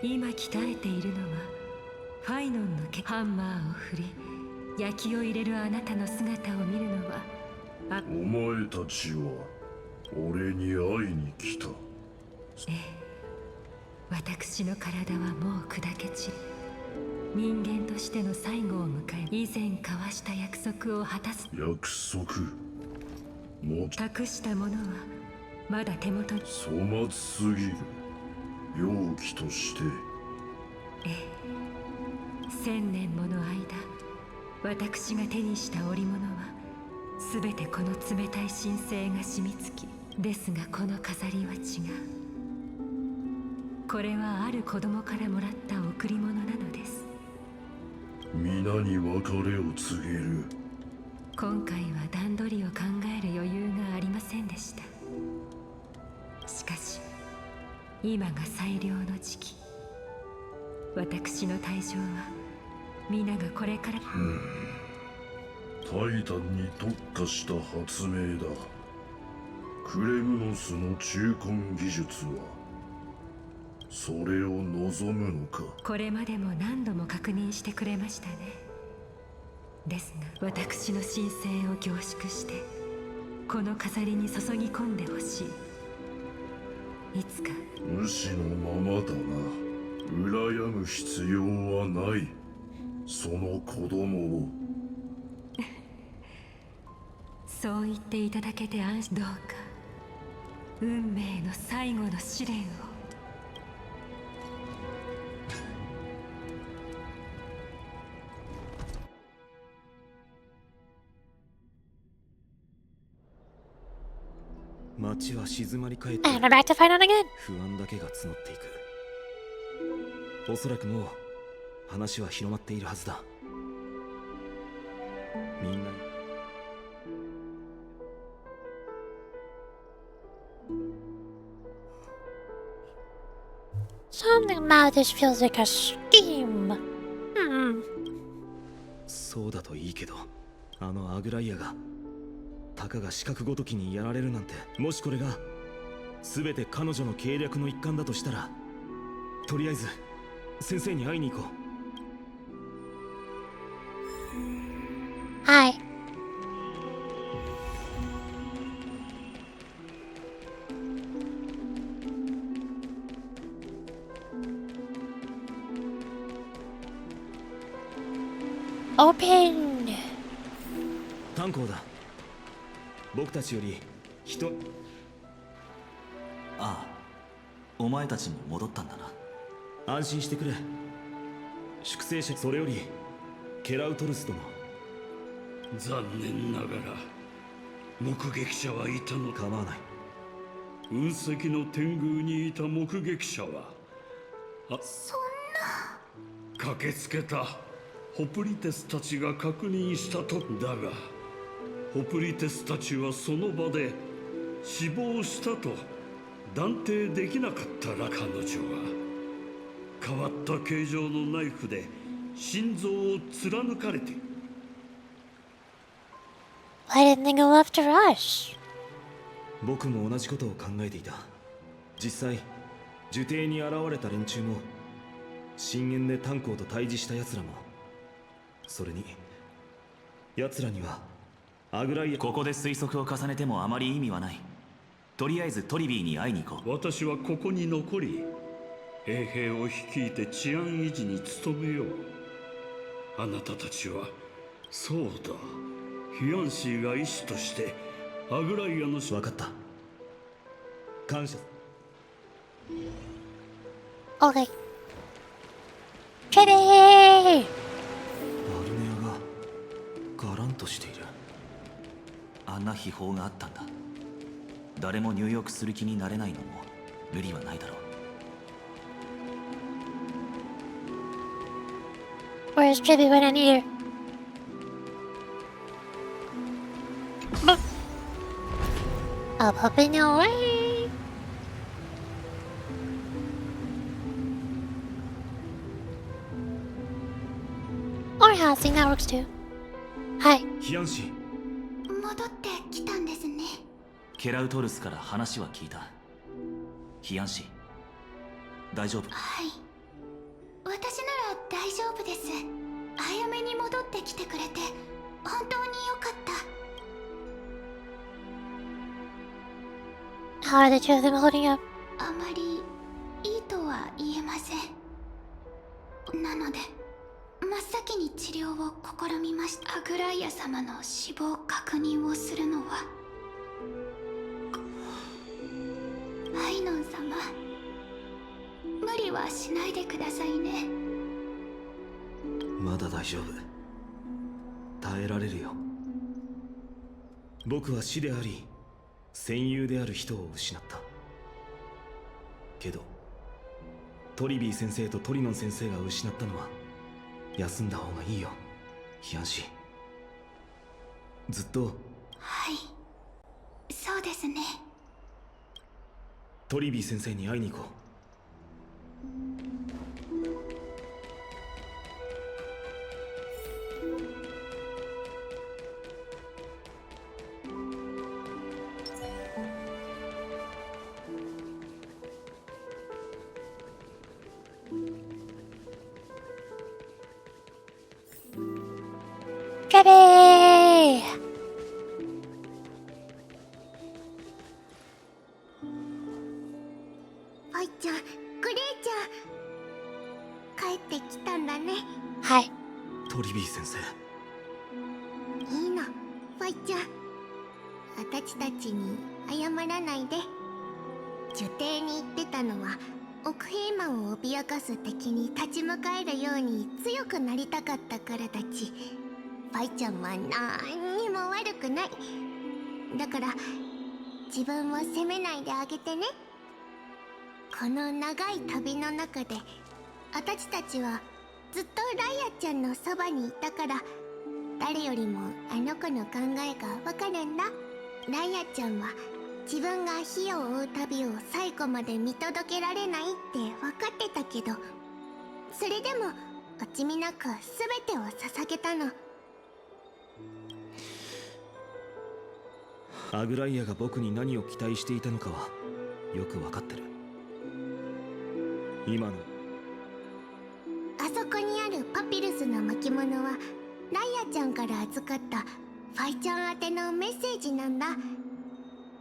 今鍛えているのはファイノンのハンマーを振り焼きを入れるあなたの姿を見るのはお前たちは俺に会いに来た。ええ、私の体はもう砕け散り人間としての最後を迎え以前交わした約束を果たす。約束も託したものはまだ手元に。粗末すぎる。容器としてええ、1000年もの間私が手にした織物は全てこの冷たい神聖が染みつき、ですがこの飾りは違う。これはある子供からもらった贈り物なのです。皆に別れを告げる。今回は段取りを考える余裕がありませんでした。しかし今が最良の時期。私の退場は皆がこれから、タイタンに特化した発明だ。クレムノスの中根技術はそれを望むのか。これまでも何度も確認してくれましたね。ですが私の神聖を凝縮してこの飾りに注ぎ込んでほしい。いつか無視のままだな。羨む必要はない。その子供をそう言っていただけて安心。どうか運命の最後の試練を。街は静まり返って And I'm back to fight on again. 不安だけが募っていく。おそらくもう話は広まっているはずだ。みんな Something about this feels like a scheme. Hmm. そうだといいけど、あのアグライアがたかが四角ごときにやられるなんて、もしこれが全て彼女の計略の一環だとしたら、とりあえず先生に会いに行こう。はい。Open。炭鉱だ。僕たちより人。ああ、お前たちも戻ったんだな。安心してくれ。粛清者、それよりケラウトルス殿。残念ながら目撃者はいたの。構わない。雲石の天宮にいた目撃者はそんな。駆けつけたホプリテスたちが確認したと。だがホプリテスたちはその場で死亡したと断定できなかったら、彼女は変わった形状のナイフで心臓を貫かれて。 Why didn't they go after us? 僕も同じことを考えていた。実際樹底に現れた連中も、深淵で炭鉱と対峙した奴らも、それに奴らにはアグライア。ここで推測を重ねてもあまり意味はない。とりあえずトリビーに会いに行こう。私はここに残り、衛兵を率いて治安維持に努めよう。あなたたちは、そうだ、ヒアンシーが医師としてアグライアの。分かった。感謝。 Okay. Trinity! バルネアがガランとしている。あんな秘宝があったんだ。誰も入浴する気になれないのも無理はないだろう。 Where's Tribby when I need her? I'm hopping away. Or housing, that works too. Hi. ヒアンシー。戻ってきたんですね。ケラウトルスから話は聞いた。ヒアンシー、大丈夫？はい。私なら大丈夫です。早めに戻ってきてくれて本当によかった。 How are the two of them holding up? あまりいいとは言えません。なので真っ先に治療を試みました。アグライア様の死亡確認をするのは。アイノン様、無理はしないでくださいね。まだ大丈夫。耐えられるよ。僕は死であり戦友である人を失ったけど、トリビー先生とトリノン先生が失ったのは休んだ方がいいよ、ヒアンシー。ずっと。はい、そうですね。トリビー先生に会いに行こう。Tribby! アイちゃん、グレイちゃん、帰ってきたんだね。はい。トリビー先生。いいの、ファイちゃん。私たちに謝らないで。女帝に言ってたのは、奥平満を脅かす敵に立ち向かえるように強くなりたかったからだち。ファイちゃんはなんにも悪くない。だから自分を責めないであげてね。この長い旅の中で私たちはずっとライアちゃんのそばにいたから、誰よりもあの子の考えがわかるんだ。ライアちゃんは自分が火を追う旅を最後まで見届けられないって分かってたけど、それでも惜しみなく全てを捧げたの。アグライアが僕に何を期待していたのかはよく分かってる。今のあそこにあるパピルスの巻物はライアちゃんから預かったファイちゃん宛てのメッセージなんだ。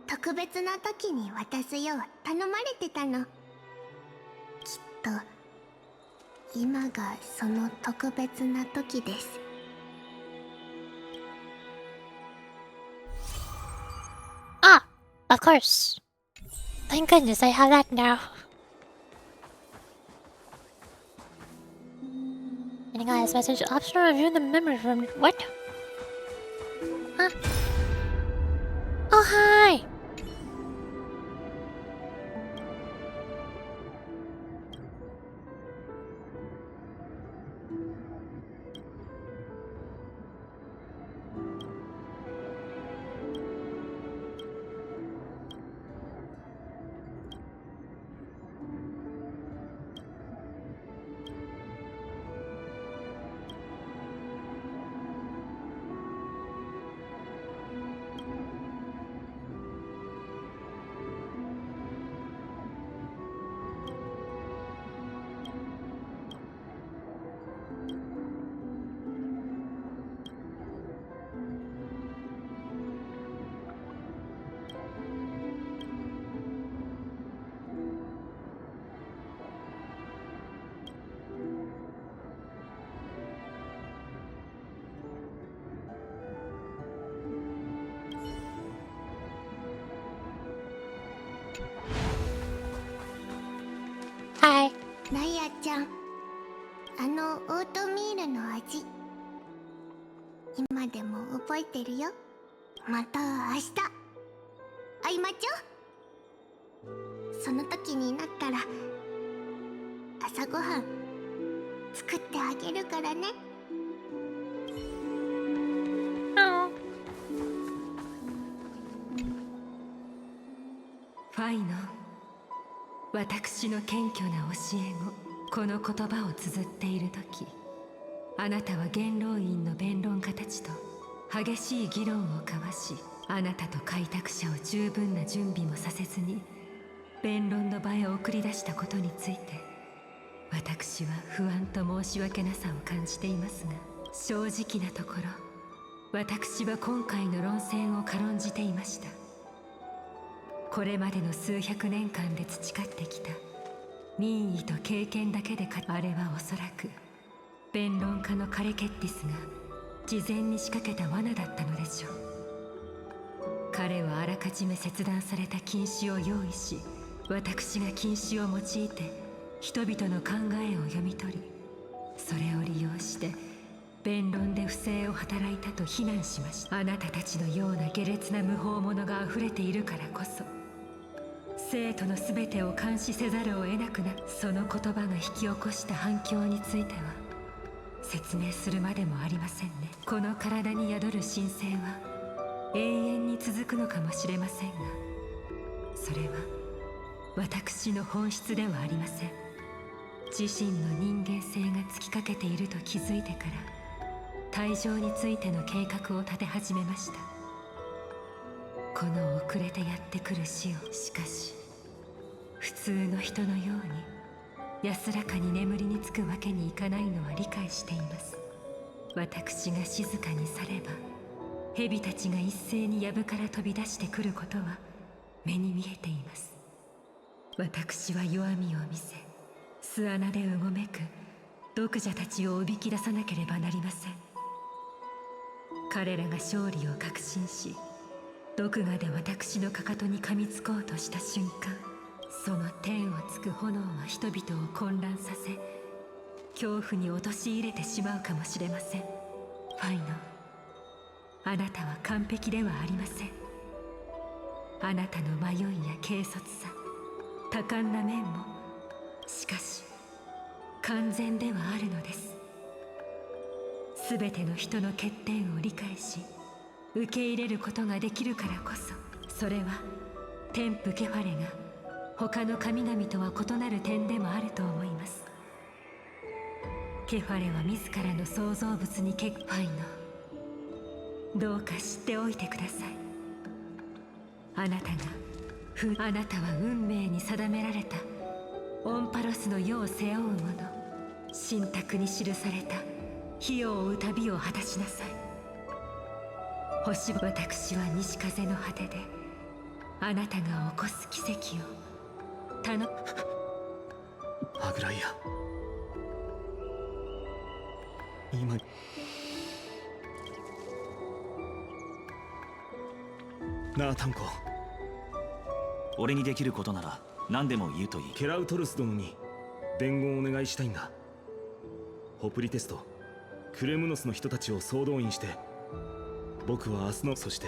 特別な時に渡すよう頼まれてたの。きっと今がその特別な時です。Ah, of course. Thank goodness I have that now. And guys, message optional review the memory room. What? Huh? Oh, hi! Hi. ライアちゃん、あのオートミールの味、今でも覚えてるよ。また明日会いまちょ。その時になったら朝ごはん作ってあげるからね。ファイの私の謙虚な教え子、この言葉を綴っている時、あなたは元老院の弁論家たちと激しい議論を交わし、あなたと開拓者を十分な準備もさせずに弁論の場へ送り出したことについて、私は不安と申し訳なさを感じていますが、正直なところ私は今回の論戦を軽んじていました。これまでの数百年間で培ってきた民意と経験だけであれはおそらく弁論家のカレケッティスが事前に仕掛けた罠だったのでしょう。彼はあらかじめ切断された禁止を用意し、私が禁止を用いて人々の考えを読み取り、それを利用して弁論で不正を働いたと非難しました。あなたたちのような下劣な無法者が溢れているからこそ、生徒の全てを監視せざるを得なくな、その言葉が引き起こした反響については説明するまでもありませんね。この体に宿る神聖は永遠に続くのかもしれませんが、それは私の本質ではありません。自身の人間性が尽きかけていると気づいてから退場についての計画を立て始めました。この遅れてやってくる死を、しかし普通の人のように安らかに眠りにつくわけにいかないのは理解しています。私が静かに去れば蛇たちが一斉に藪から飛び出してくることは目に見えています。私は弱みを見せ、巣穴でうごめく読者たちをおびき出さなければなりません。彼らが勝利を確信し、毒牙で私のかかとに噛みつこうとした瞬間、その天をつく炎は人々を混乱させ、恐怖に陥れてしまうかもしれません。ファイノ、あなたは完璧ではありません。あなたの迷いや軽率さ、多感な面もしかし完全ではあるのです。すべての人の欠点を理解し受け入れることができるからこそ、それは天賦ケファレが他の神々とは異なる点でもあると思います。ケファレは自らの創造物にファイノ、どうか知っておいてください。あなたは運命に定められたオンパロスの世を背負う者、神託に記された火を追う旅を果たしなさい。私は西風の果てであなたが起こす奇跡をアグライア、今なあタンコ、俺にできることなら何でも言うといい。ケラウトルス殿に伝言をお願いしたいんだ。ホプリテスとクレムノスの人たちを総動員して、僕は明日の、そして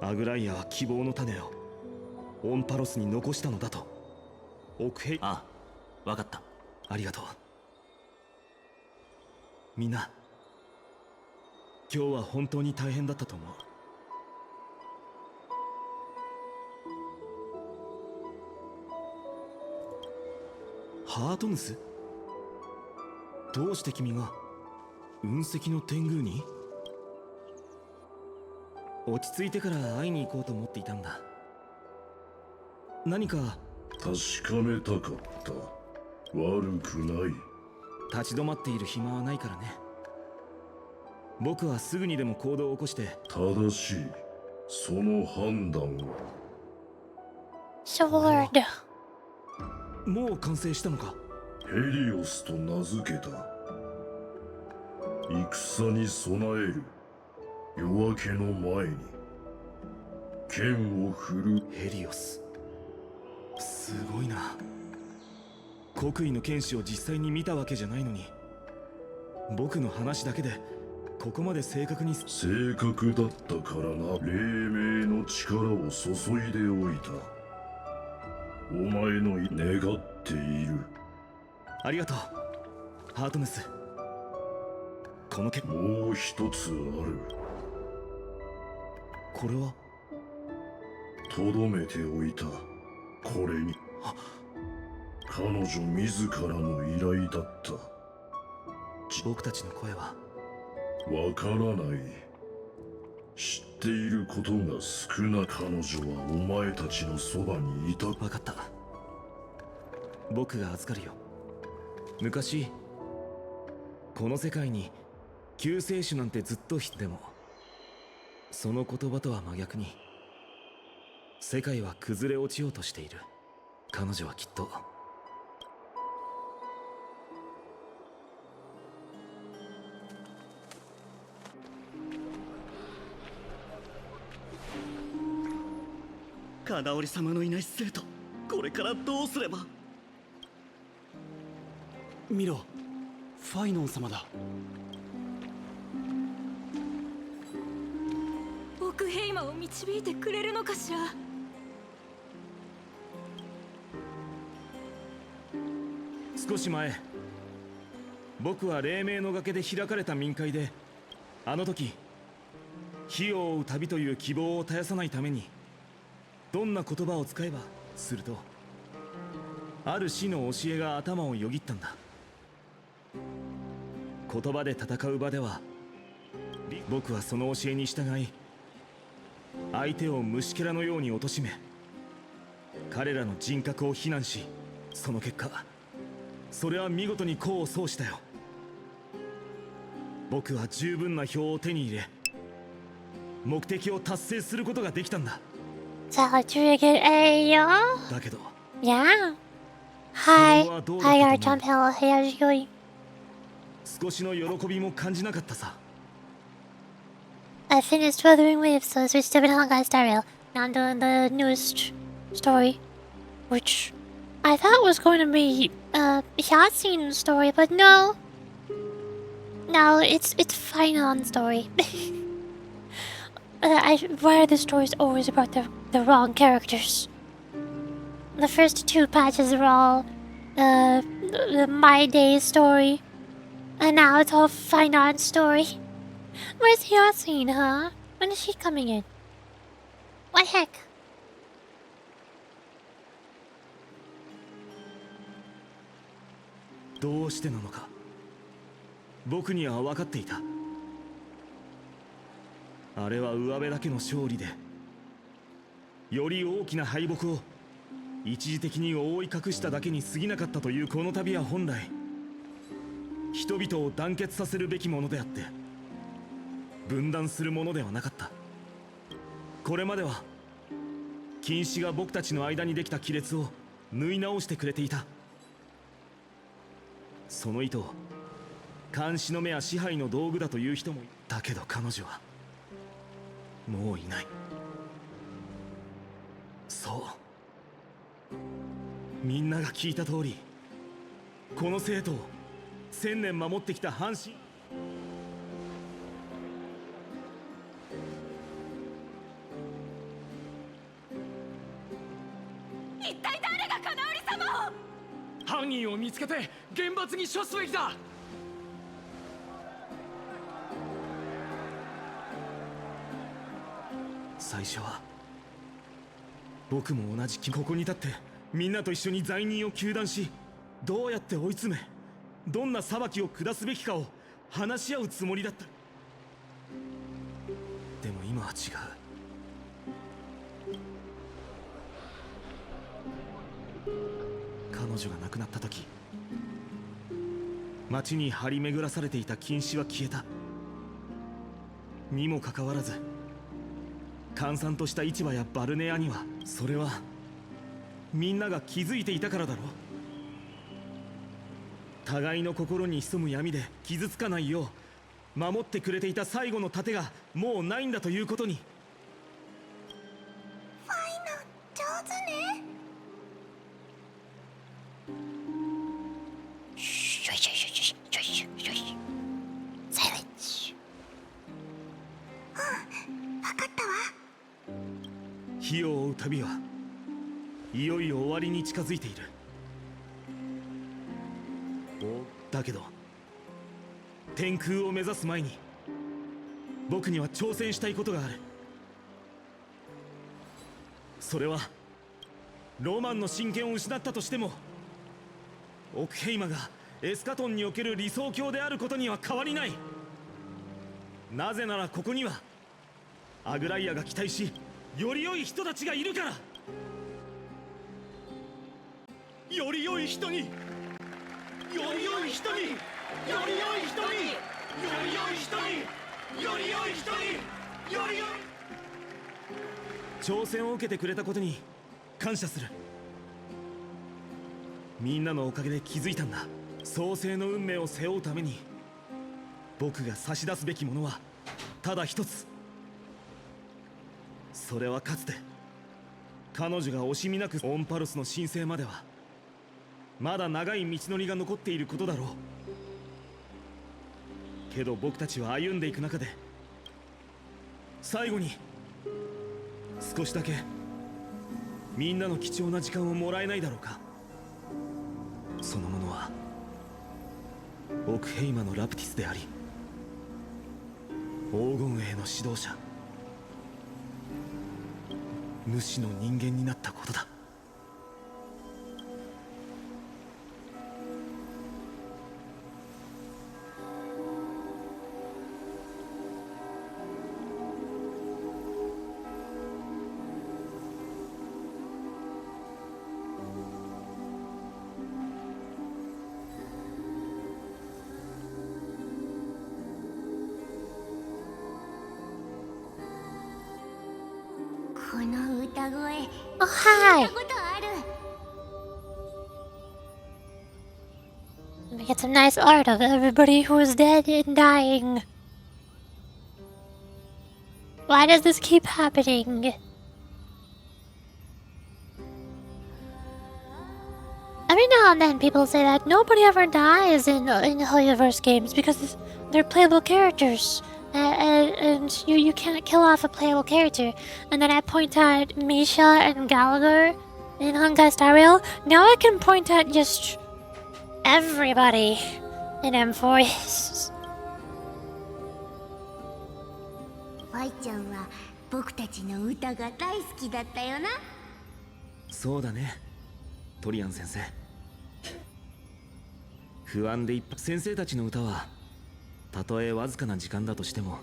アグライアは希望の種をオンパロスに残したのだと。ああ、分かった。ありがとう。みんな、今日は本当に大変だったと思う。ハートヌス？どうして君が雲石の天狗に？落ち着いてから会いに行こうと思っていたんだ。何か確かめたかった。悪くない。立ち止まっている暇はないからね。僕はすぐにでも行動を起こして。正しい。その判断を。Sword。もう完成したのか？ヘリオスと名付けた。戦に備える。夜明けの前に剣を振る。ヘリオス、すごいな。国威の剣士を実際に見たわけじゃないのに、僕の話だけでここまで正確に。正確だったからな。黎明の力を注いでおいた。お前の願っている。ありがとうハートネス。このもう一つある。これはとどめておいた。これに彼女自らの依頼だった。僕たちの声はわからない。知っていることが少な。彼女はお前たちのそばにいた。分かった。僕が預かるよ。昔この世界に救世主なんてずっとでも、その言葉とは真逆に世界は崩れ落ちようとしている。彼女はきっとカナオリ様のいない生徒、これからどうすれば。見ろ、ファイノン様だ。オクヘイマを導いてくれるのかしら。少し前、僕は黎明の崖で開かれた民会で、あの時火を追う旅という希望を絶やさないためにどんな言葉を使えば。するとある師の教えが頭をよぎったんだ。言葉で戦う場では、僕はその教えに従い相手を虫けらのように貶め、彼らの人格を非難し、その結果それは見事に功を奏したよ。僕は十分な票を手に入れ、目的を達成することができたんだ。So do you get A, yo? だけど Yeah. Hi. Hi, Archangel. Hey, how's it going? 少しの喜びも感じなかったさ。I finished Wuthering Waves, so I switched to Honkai Star Rail. Now I'm doing the newest story, which I thought was going to be Yasin's story, but no. No, it's Finon's story. Why are the stories always about the wrong characters? The first 2 patches are all the My Day story, and now it's all Finon's story. Where's Yasin, huh? When is she coming in? What heck?どうしてなのか僕には分かっていた。あれは上辺だけの勝利で、より大きな敗北を一時的に覆い隠しただけに過ぎなかったというこの旅は本来人々を団結させるべきものであって分断するものではなかった。これまでは禁止が僕たちの間にできた亀裂を縫い直してくれていた。その意図を監視の目や支配の道具だという人もいたけど、彼女はもういない。そうみんなが聞いた通り、この生徒を1000年守ってきた阪神一体誰が金織様を。犯人を見つけて厳罰に処すべきだ。最初は僕も同じここに立ってみんなと一緒に罪人を糾弾し、どうやって追い詰めどんな裁きを下すべきかを話し合うつもりだった。でも今は違う。彼女が亡くなった時、街に張り巡らされていた禁止は消えた。にもかかわらず閑散とした市場やバルネアには、それはみんなが気づいていたからだろう。互いの心に潜む闇で傷つかないよう守ってくれていた最後の盾がもうないんだということに。ファイナ上手ね。Silence. 分かったわ。火を追う旅はいよいよ終わりに近づいている。だけど天空を目指す前に僕には挑戦したいことがある。それはロマンの真剣を失ったとしてもオクヘイマがエスカトンにおける理想郷であることには変わりない。なぜならここにはアグライアが期待しより良い人たちがいるから。より良い人に、より良い人に、より良い人に、より良い人に、より良い人に、より良い。挑戦を受けてくれたことに感謝する。みんなのおかげで気づいたんだ。創世の運命を背負うために僕が差し出すべきものはただ一つ。それはかつて彼女が惜しみなくオンパルスの神聖まではまだ長い道のりが残っていることだろうけど、僕たちは歩んでいく中で最後に少しだけみんなの貴重な時間をもらえないだろうか。そのものはオクヘイマのラプティスであり黄金衛の指導者主の人間になったことだ。この歌声、 Oh, hi. 聞いたことある。 We get some nice art of everybody who is dead and dying. Why does this keep happening? Every now and then people say that nobody ever dies in Hoyoverse games because they're playable characters. And you can't kill off a playable character. And then I point out Misha and Gallagher in Honkai Star Rail. Now I can point out just everybody in M4. ファイちゃんは僕たちの歌が大好きだったよな。そうだね、トリアン先生。不安でいっぱい。先生たちの歌はたとえわずかな時間だとしても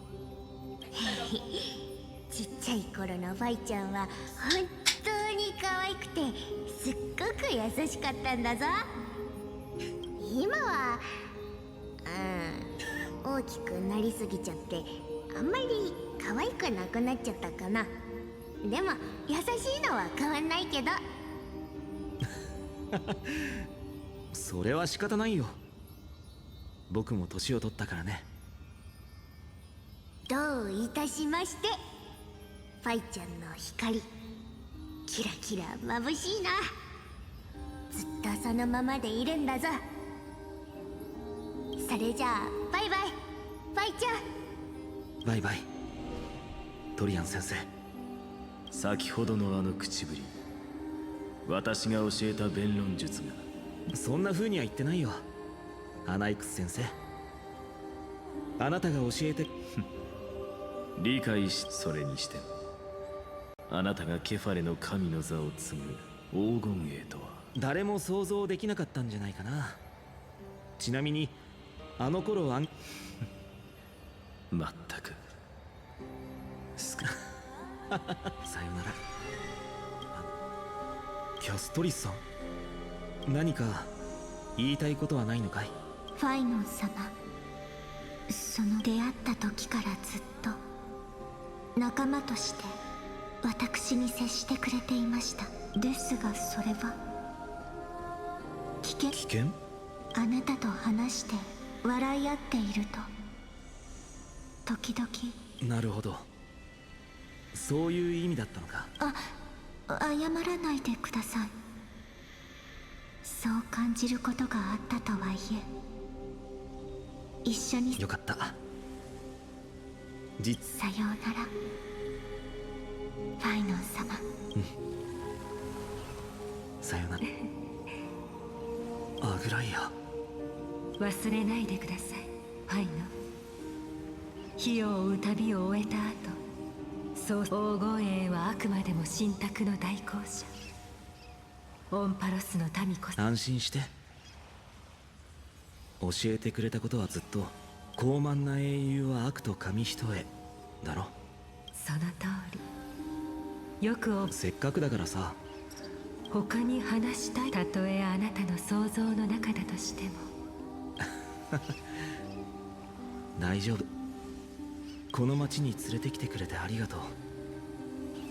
ちっちゃい頃のファイちゃんは本当に可愛くてすっごく優しかったんだぞ。今は大きくなりすぎちゃってあんまり可愛くなくなっちゃったかな。でも優しいのは変わんないけど。それは仕方ないよ。僕も年を取ったからね。どういたしまして。ファイちゃんの光キラキラ眩しいな。ずっとそのままでいるんだぞ。それじゃあバイバイファイちゃん。バイバイトリアン先生。先ほどのあの口ぶり、私が教えた弁論術が。そんな風には言ってないよ、アナイクス先生。あなたが教えて理解し、それにしてもあなたがケファレの神の座を継ぐ黄金栄とは誰も想像できなかったんじゃないかな。ちなみにあの頃はまったくさよなら。キャストリスさん、何か言いたいことはないのかい？ファイノン様、その出会った時からずっと仲間として私に接してくれていました。ですがそれは危険？あなたと話して笑い合っていると時々。なるほど、そういう意味だったのか。謝らないでください。そう感じることがあったとはいえ、一緒に。よかった。さようならファイノン様。さよならアグライア。忘れないでください、ファイノ。火を追う旅を終えた後、そう黄金栄はあくまでも神託の代行者。オンパロスの民こそ。安心して。教えてくれたことはずっと高慢な英雄は悪と紙一重だろ。その通り。よくせっかくだからさ、他に話したい。たとえあなたの想像の中だとしても。大丈夫。この町に連れてきてくれてありがとう、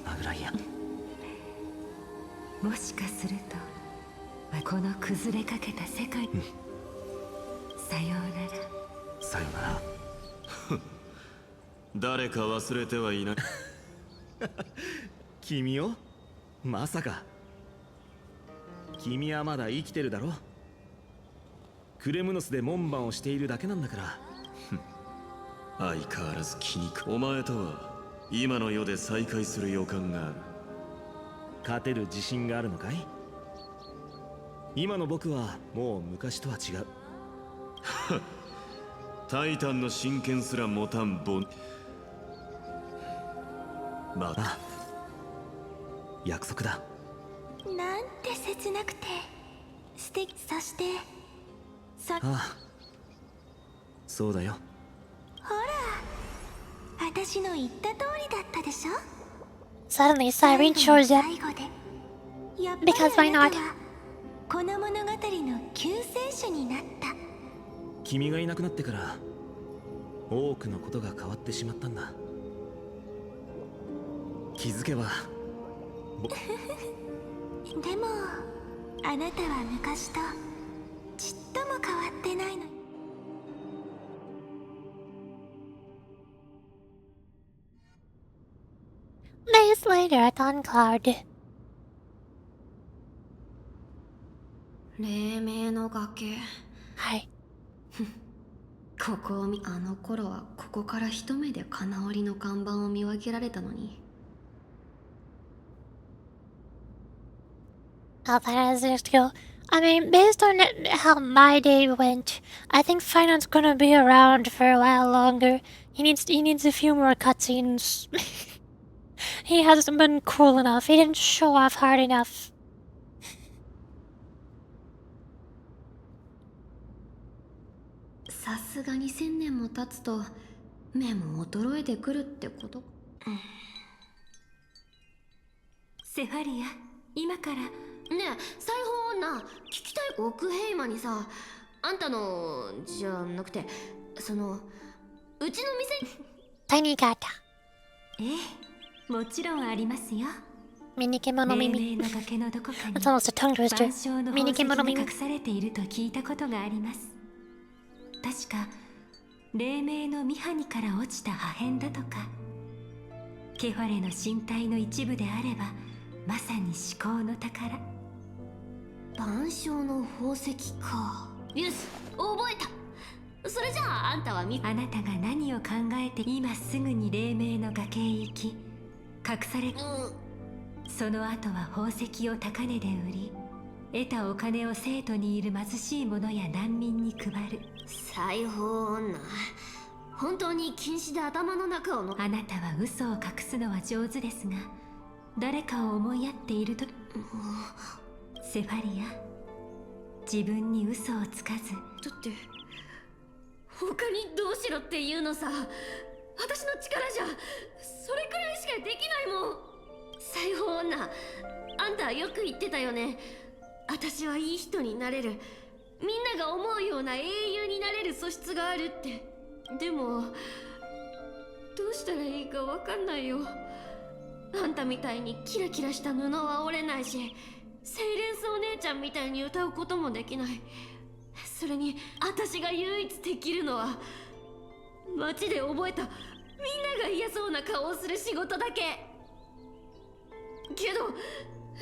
アグライア。もしかするとこの崩れかけた世界、さようなら。さよなら。誰か忘れてはいない。君を？まさか。君はまだ生きてるだろ。クレムノスで門番をしているだけなんだから。相変わらず気にく。お前とは今の世で再会する予感がある。勝てる自信があるのかい？今の僕はもう昔とは違う。タイタンの真剣すら持たんボン。まあ、約束だ。なんて切なくて素敵。そしてああ、そうだよ。ほら、私の言った通りだったでしょ。 Suddenly, Cyrene shows up. やっぱり Because why あな not? たはこの物語の救世主になった。君がいなくなってから多くのことが変わってしまったんだ。気づけばでもあなたは昔とちっとも変わってないの。months later at Dancloud. 黎明の崖。はい。ここをあの頃はここから一目で金織の看板を見分けられたのに。Finance next go. I mean, based on how my day went, I think Finance gonna be around for a while longer. He needs a few more cutscenes. He hasn't been cool enough. He didn't show off hard enough. さすがに1000年も経つと目も衰えてくるってこと。セファリア、今から。ねえ、裁縫女、聞きたい。奥平間にさ、あんたのじゃなくて、そのうちの店。Tiny cat。ええ、もちろんありますよ。ミニケモノ耳。黎明の崖のどこかに That's almost a tongue twister. 万象の宝石が隠されていると聞いたことがあります。確か黎明のミハニから落ちた破片だとか。ケファレの身体の一部であればまさに至高の宝。万象の宝石か。よし、覚えた。それじゃああんたはあなたが何を考えて今すぐに黎明の崖へ行き隠され、その後は宝石を高値で売り得たお金を生徒にいる貧しい者や難民に配る。裁縫女、本当に禁止で頭の中をあなたは嘘を隠すのは上手ですが誰かを思いやっているとセファリア、自分に嘘をつかず。だって他にどうしろっていうのさ。私の力じゃそれくらいしかできないもん。裁縫女、あんたよく言ってたよね。私はいい人になれる、みんなが思うような英雄になれる素質があるって。でもどうしたらいいかわかんないよ。あんたみたいにキラキラした布は折れないし、セイレンスお姉ちゃんみたいに歌うこともできない。それに私が唯一できるのは街で覚えたみんなが嫌そうな顔をする仕事だけ。けど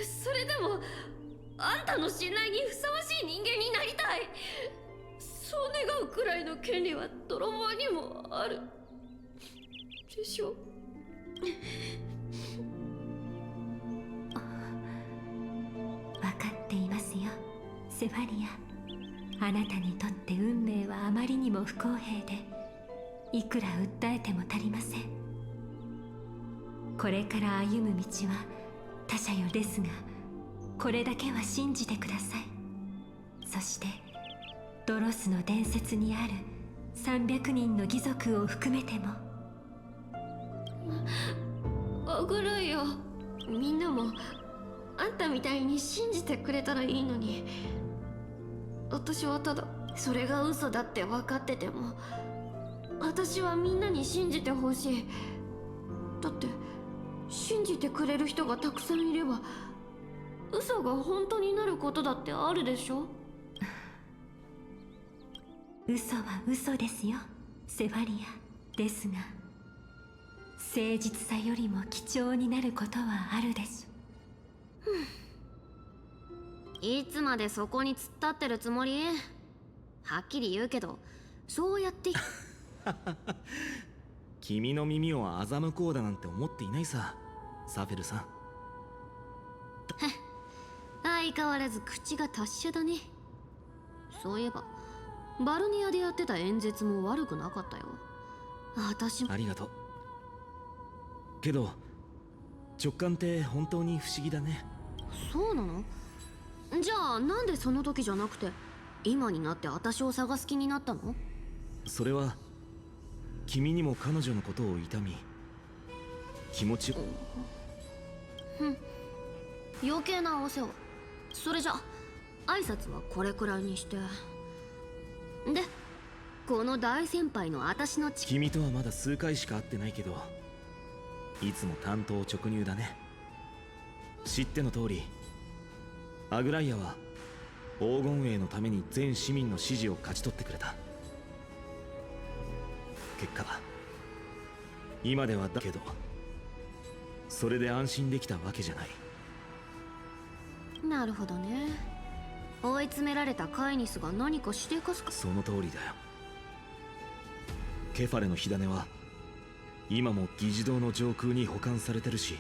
それでもあんたの信頼にふさわしい人間になりたい。そう願うくらいの権利は泥棒にもあるでしょ。分かっていますよ、セファリア。あなたにとって運命はあまりにも不公平でいくら訴えても足りません。これから歩む道は他者よですがこれだけは信じてください。そしてドロスの伝説にある300人の義族を含めても。あぐらいよ。みんなもあんたみたいに信じてくれたらいいのに。私はただそれが嘘だって分かってても私はみんなに信じてほしい。だって信じてくれる人がたくさんいれば嘘が本当になることだってあるでしょ。嘘は嘘ですよ、セファリア。ですが誠実さよりも貴重になることはあるでしょ。いつまでそこに突っ立ってるつもり？はっきり言うけどそうやって君の耳を欺こうだなんて思っていないさ、サフェルさん。相変わらず口が達者だね。そういえばバルニアでやってた演説も悪くなかったよ。私も。ありがとう。けど直感って本当に不思議だね。そうなの？じゃあなんでその時じゃなくて今になって私を探す気になったの？それは君にも彼女のことを痛み気持ちを。余計なお世話。それじゃ挨拶はこれくらいにして。でこの大先輩の私の君とはまだ数回しか会ってないけどいつも単刀直入だね。知っての通りアグライアは黄金衛のために全市民の支持を勝ち取ってくれた。結果今ではだけどそれで安心できたわけじゃない。なるほどね。追い詰められたカイニスが何かしでかすか。その通りだよ。ケファレの火種は今も議事堂の上空に保管されてるし、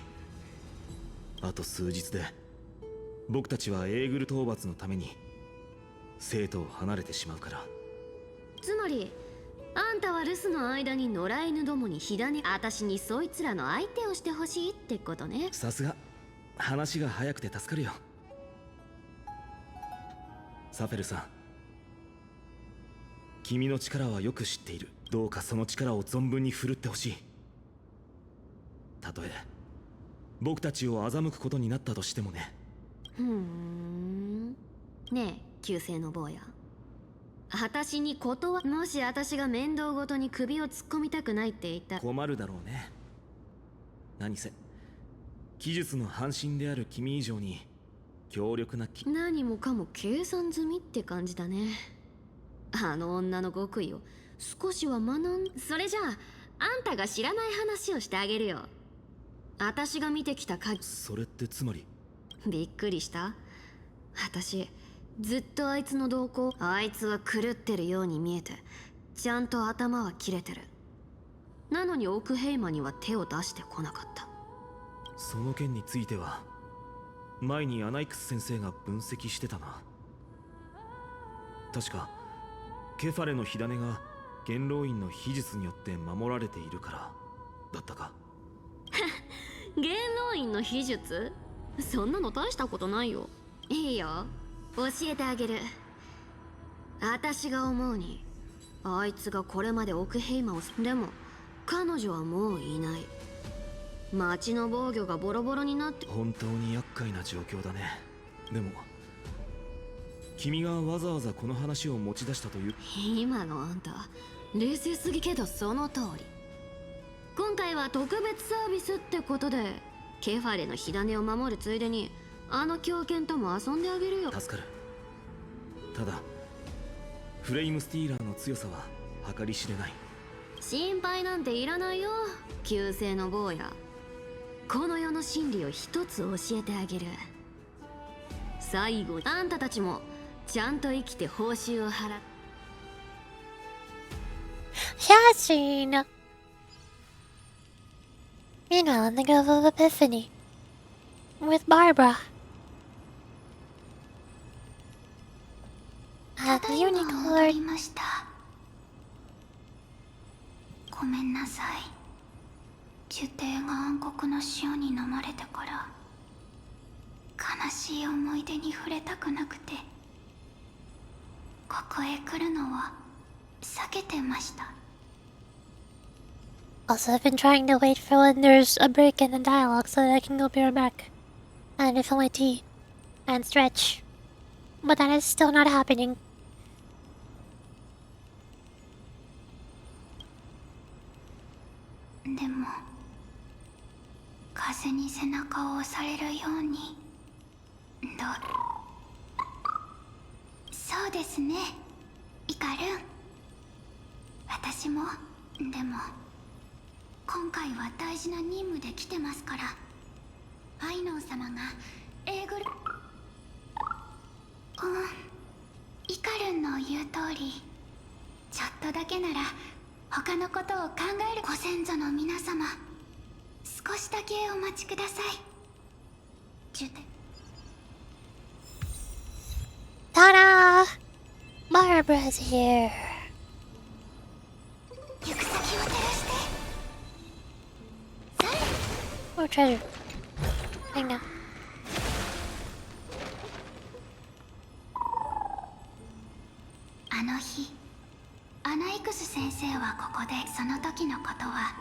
あと数日で僕たちはエーグル討伐のために生徒を離れてしまうから。つまりあんたは留守の間に野良犬どもに火種、私にそいつらの相手をしてほしいってことね。さすが、話が早くて助かるよ。サフェルさん、君の力はよく知っている。どうかその力を存分に振るってほしい。たとえ僕たちを欺くことになったとしてもね。ねえ、旧姓の坊や、私に断、もし私が面倒ごとに首を突っ込みたくないって言ったら困るだろうね。何せ技術の半身である君以上に強力な何もかも計算済みって感じだね。あの女の極意を少しは学ん。それじゃああんたが知らない話をしてあげるよ。私が見てきたそれってつまり。びっくりした？私ずっとあいつの動向、あいつは狂ってるように見えてちゃんと頭は切れてる。なのにオークヘイマには手を出してこなかった。その件については前にアナイクス先生が分析してたな。確かケファレの火種が元老院の秘術によって守られているからだったか。元老院の秘術？そんなの大したことないよ。いいよ、教えてあげる。私が思うにあいつがこれまでオクヘイマを。でも彼女はもういない。町の防御がボロボロになって。本当に厄介な状況だね。でも君がわざわざこの話を持ち出したという。今のあんた冷静すぎけどその通り。今回は特別サービスってことでケファレの火種を守るついでにあの狂犬とも遊んであげるよ。助かる。ただフレイムスティーラーの強さは計り知れない。心配なんていらないよ、旧姓の坊や。この世の真理を一つ教えてあげる。最後にあんたたちもちゃんと生きて報酬を払っ。Yasin! Meanwhile, in the Grove of Epiphany, with Barbara. At the Unicorn. ごめんなさい。呪帝が暗黒の潮に飲まれてから悲しい思い出に触れたくなくてここへ来るのは避けてました。 Also, I've been trying to wait for when there's a break in the dialogue so that I can go be right back and refill my tea and stretch. But that is still not happening. でも風に背中を押されるようにそうですね、イカルン。私もでも今回は大事な任務で来てますから。アイノン様がエーグルイカルンの言う通りちょっとだけなら他のことを考える。ご先祖の皆様、少しだけお待ちください。Ta-da! Barbara's here. 行く先を照らして。 Oh, treasure. Hang on. あの日アナイクス先生はここでその時のことは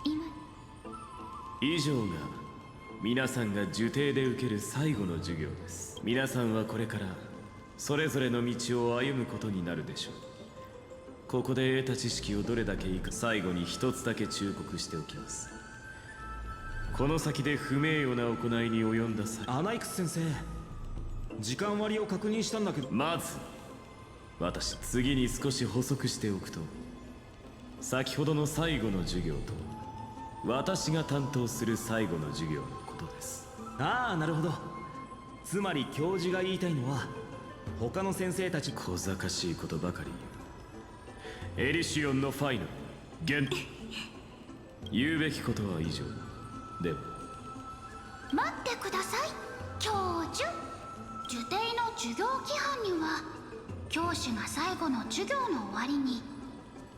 今以上が皆さんが受定で受ける最後の授業です。皆さんはこれからそれぞれの道を歩むことになるでしょう。ここで得た知識をどれだけいいか最後に一つだけ忠告しておきます。この先で不名誉な行いに及んだ際、アナイクス先生、時間割を確認したんだけど。まず私、次に少し補足しておくと、先ほどの最後の授業と私が担当する最後の授業のことです。ああ、なるほど。つまり教授が言いたいのは他の先生たち小賢しいことばかり言う。エリシオンのファイナル言うべきことは以上では。待ってください教授。受定の授業規範には教師が最後の授業の終わりに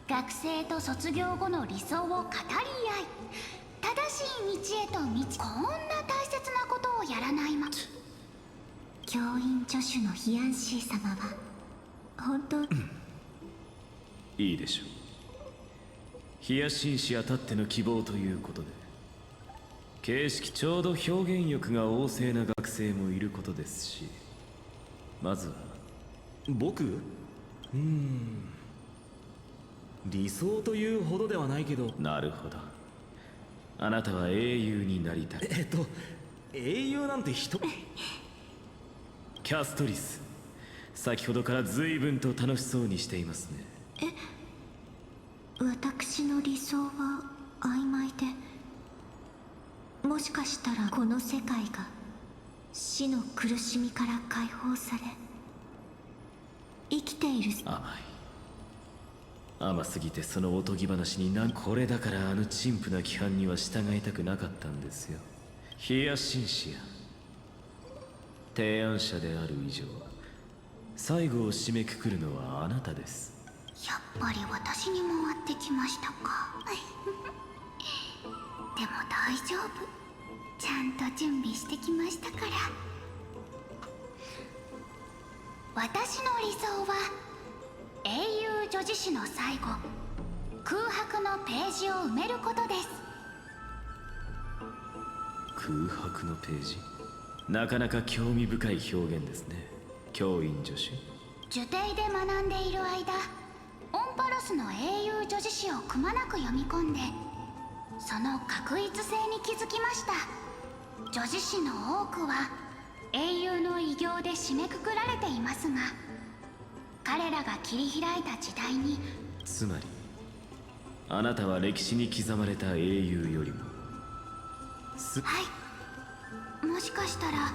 学生と卒業後の理想を語り合い正しい道へとこんな大切なことをやらないま教員助手のヒアンシー様は本当いいでしょう。ヒヤシン氏あたっての希望ということで、形式ちょうど表現欲が旺盛な学生もいることですし、まずは僕理想というほどではないけど。なるほど、あなたは英雄になりたい。英雄なんて人キャストリス、先ほどから随分と楽しそうにしていますね。私の理想は曖昧で、もしかしたらこの世界が死の苦しみから解放され生きている。甘すぎてそのおとぎ話にこれだからあの陳腐な規範には従いたくなかったんですよ。ヒヤシン氏や提案者である以上、最後を締めくくるのはあなたです。やっぱり私に回ってきましたかでも大丈夫、ちゃんと準備してきましたから。私の理想は英雄女子誌の最後、空白のページを埋めることです。空白のページ、なかなか興味深い表現ですね、教員助手。受定で学んでいる間、オンパロスの英雄女子誌をくまなく読み込んで、その確一性に気づきました。女子誌の多くは英雄の偉業で締めくくられていますが、彼らが切り開いた時代に、つまりあなたは歴史に刻まれた英雄よりもはい、もしかしたら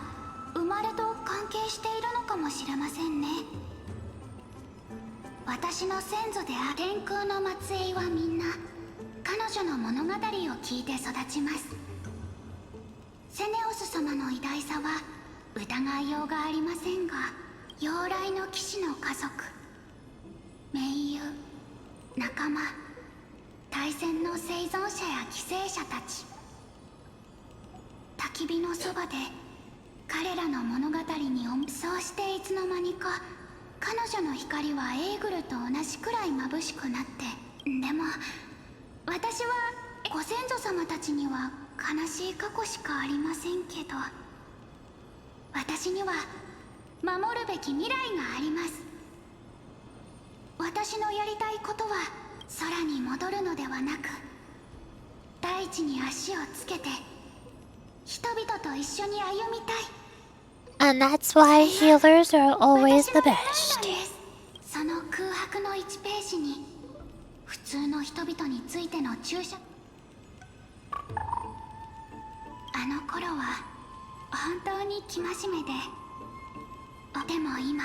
生まれと関係しているのかもしれませんね。私の先祖である天空の末裔はみんな彼女の物語を聞いて育ちます。セネオス様の偉大さは疑いようがありませんが、妖来の騎士の家族、盟友、仲間、大戦の生存者や犠牲者たち、焚き火のそばで彼らの物語にそうしていつの間にか彼女の光はエーグルと同じくらい眩しくなって。でも私はご先祖様たちには悲しい過去しかありませんけど、私には守るべき未来があります。私のやりたいことは空に戻るのではなく、大地に足をつけて人々と一緒に歩みたい。 And that's why healers are always the best. その空白の1ページに普通の人々についての注釈。あの頃は本当に生真面目で、でも今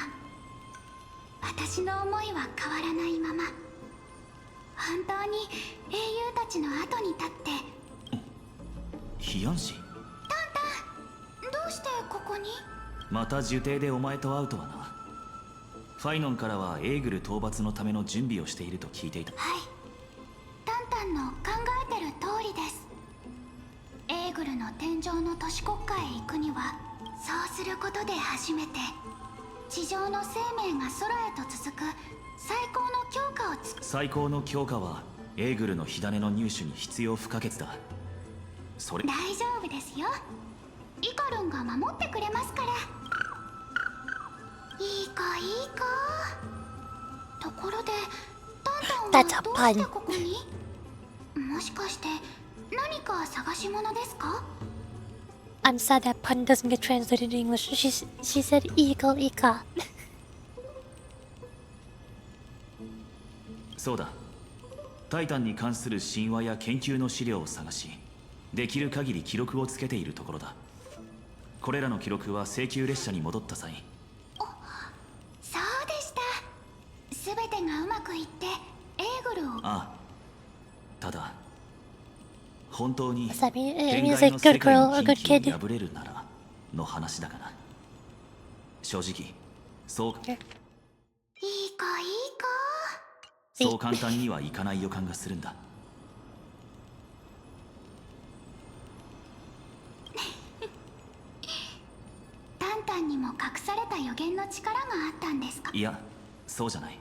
私の思いは変わらないまま、本当に英雄たちの後に立って。ヒヤンシ、タンタン、どうしてここに？また受定でお前と会うとはな。ファイノンからはエーグル討伐のための準備をしていると聞いていた。はい、タンタンの考えてる通りです。エーグルの天上の都市国家へ行くには、そうすることで初めて地上の生命が空へと続く最高の強化を最高の強化はエーグルの火種の入手に必要不可欠だ。それ大丈夫ですよ、イカルンが守ってくれますから。いい子いい子。ところでタンタンはどうしてここに？もしかして何か探し物ですか？ I'm sad that pun doesn't get translated in English. She said eagle ika. そうだ、タイタンに関する神話や研究の資料を探し、できる限り記録をつけているところだ。これらの記録は請求列車に戻った際、そうでした。全てがうまくいってエーグルを。ああ、ただ本当に Does that mean it 天 means 外 like の good 世界 girl, の a 禁 good 忌 kid? を破れるならの話だがな。正直そういい子いいそう簡単にはいかない予感がするんだ。子。タンタンにも隠された予言の力があったんですか？いや、そうじゃない。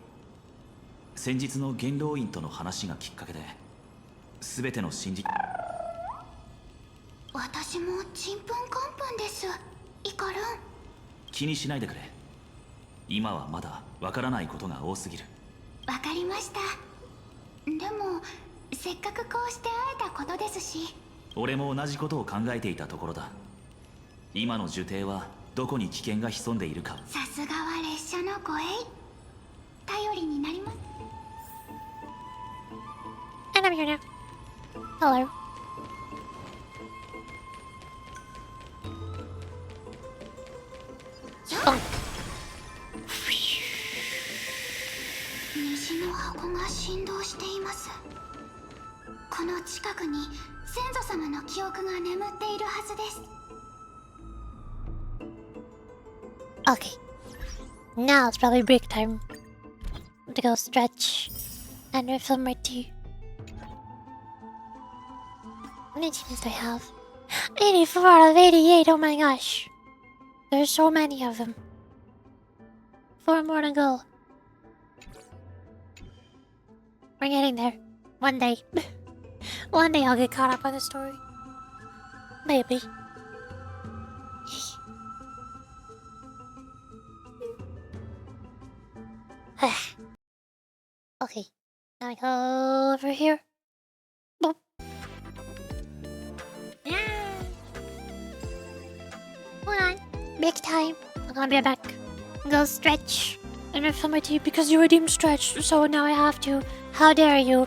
先日の元老院との話がきっかけで、全ての信じ。私もちんぷんかんぷんです。イカルン。気にしないでくれ。今はまだわからないことが多すぎる。わかりました。でもせっかくこうして会えたことですし。俺も同じことを考えていたところだ。今の呪帝はどこに危険が潜んでいるか。さすがは列車の護衛。頼りになります。 And I'm here now. Hello. 虹の箱が振動しています。この近くに先祖様の記憶が眠っているはずです。 Okay. Now it's probably break time. To go stretch and refill my tea. How many teams do I have? 84 out of 88, oh my gosh. There's so many of them. 4 more to go. We're getting there. One day. One day I'll get caught up on the story. Maybe. Okay. Now I go over here. Boop. Yeah. Hold on. Big time. I'm gonna be back. Go stretch. And refill my tea because you redeemed stretch, so now I have to. How dare you?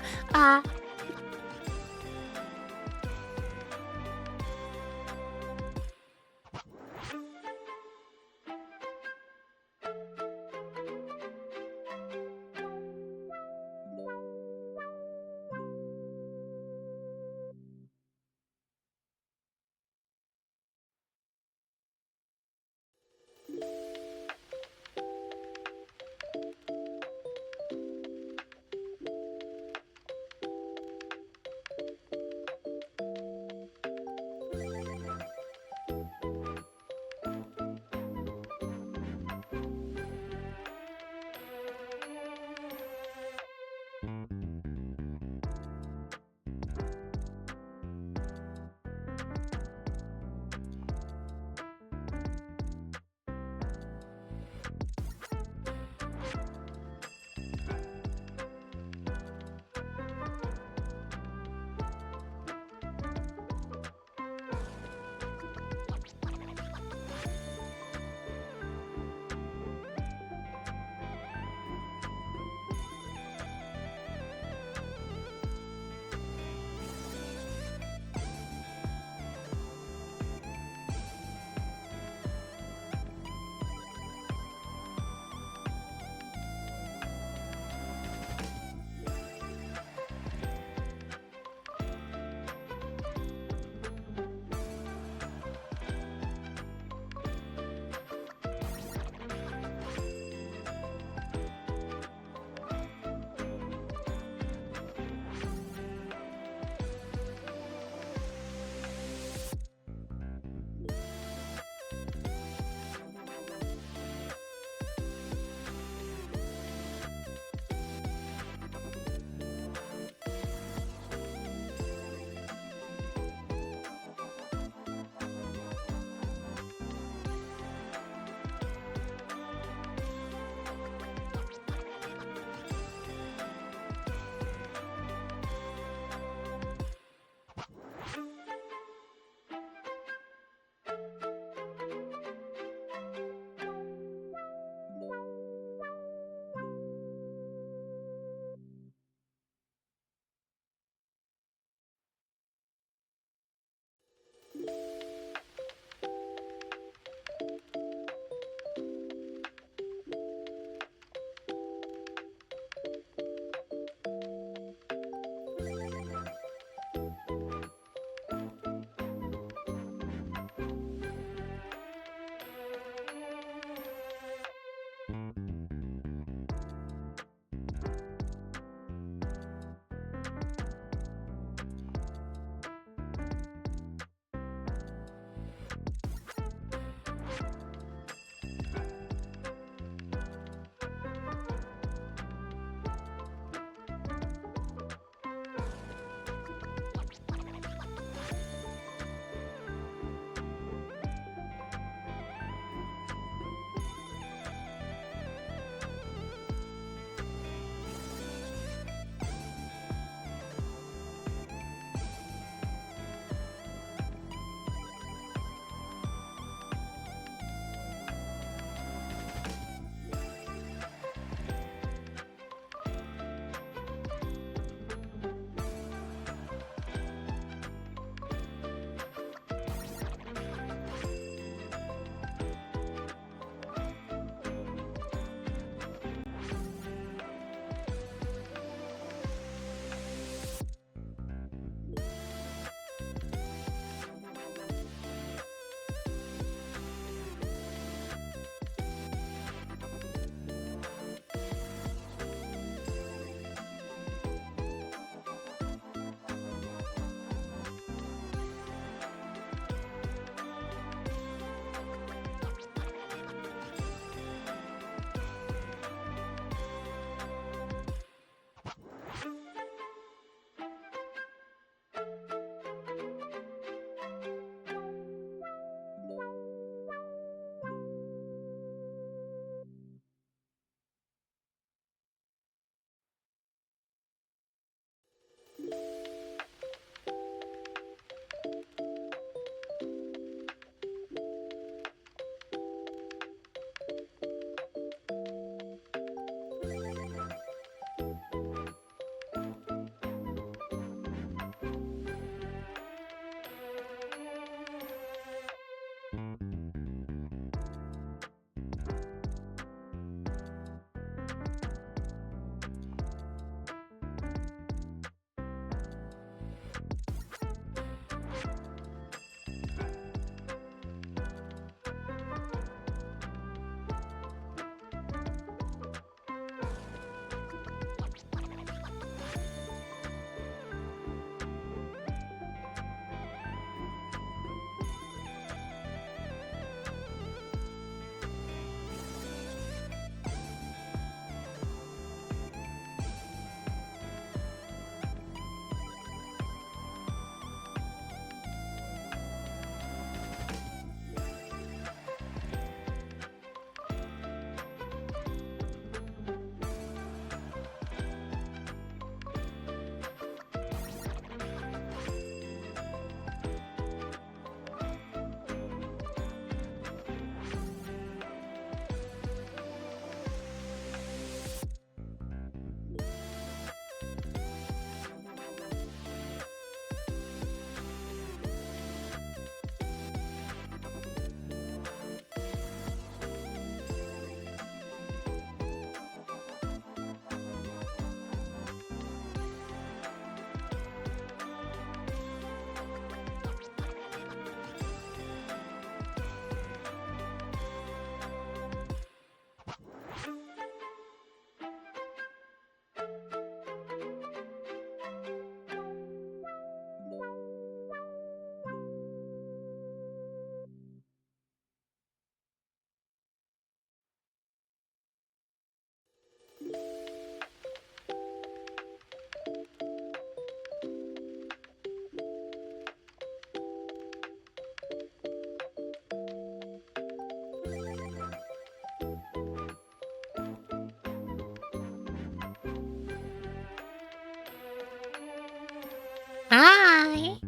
I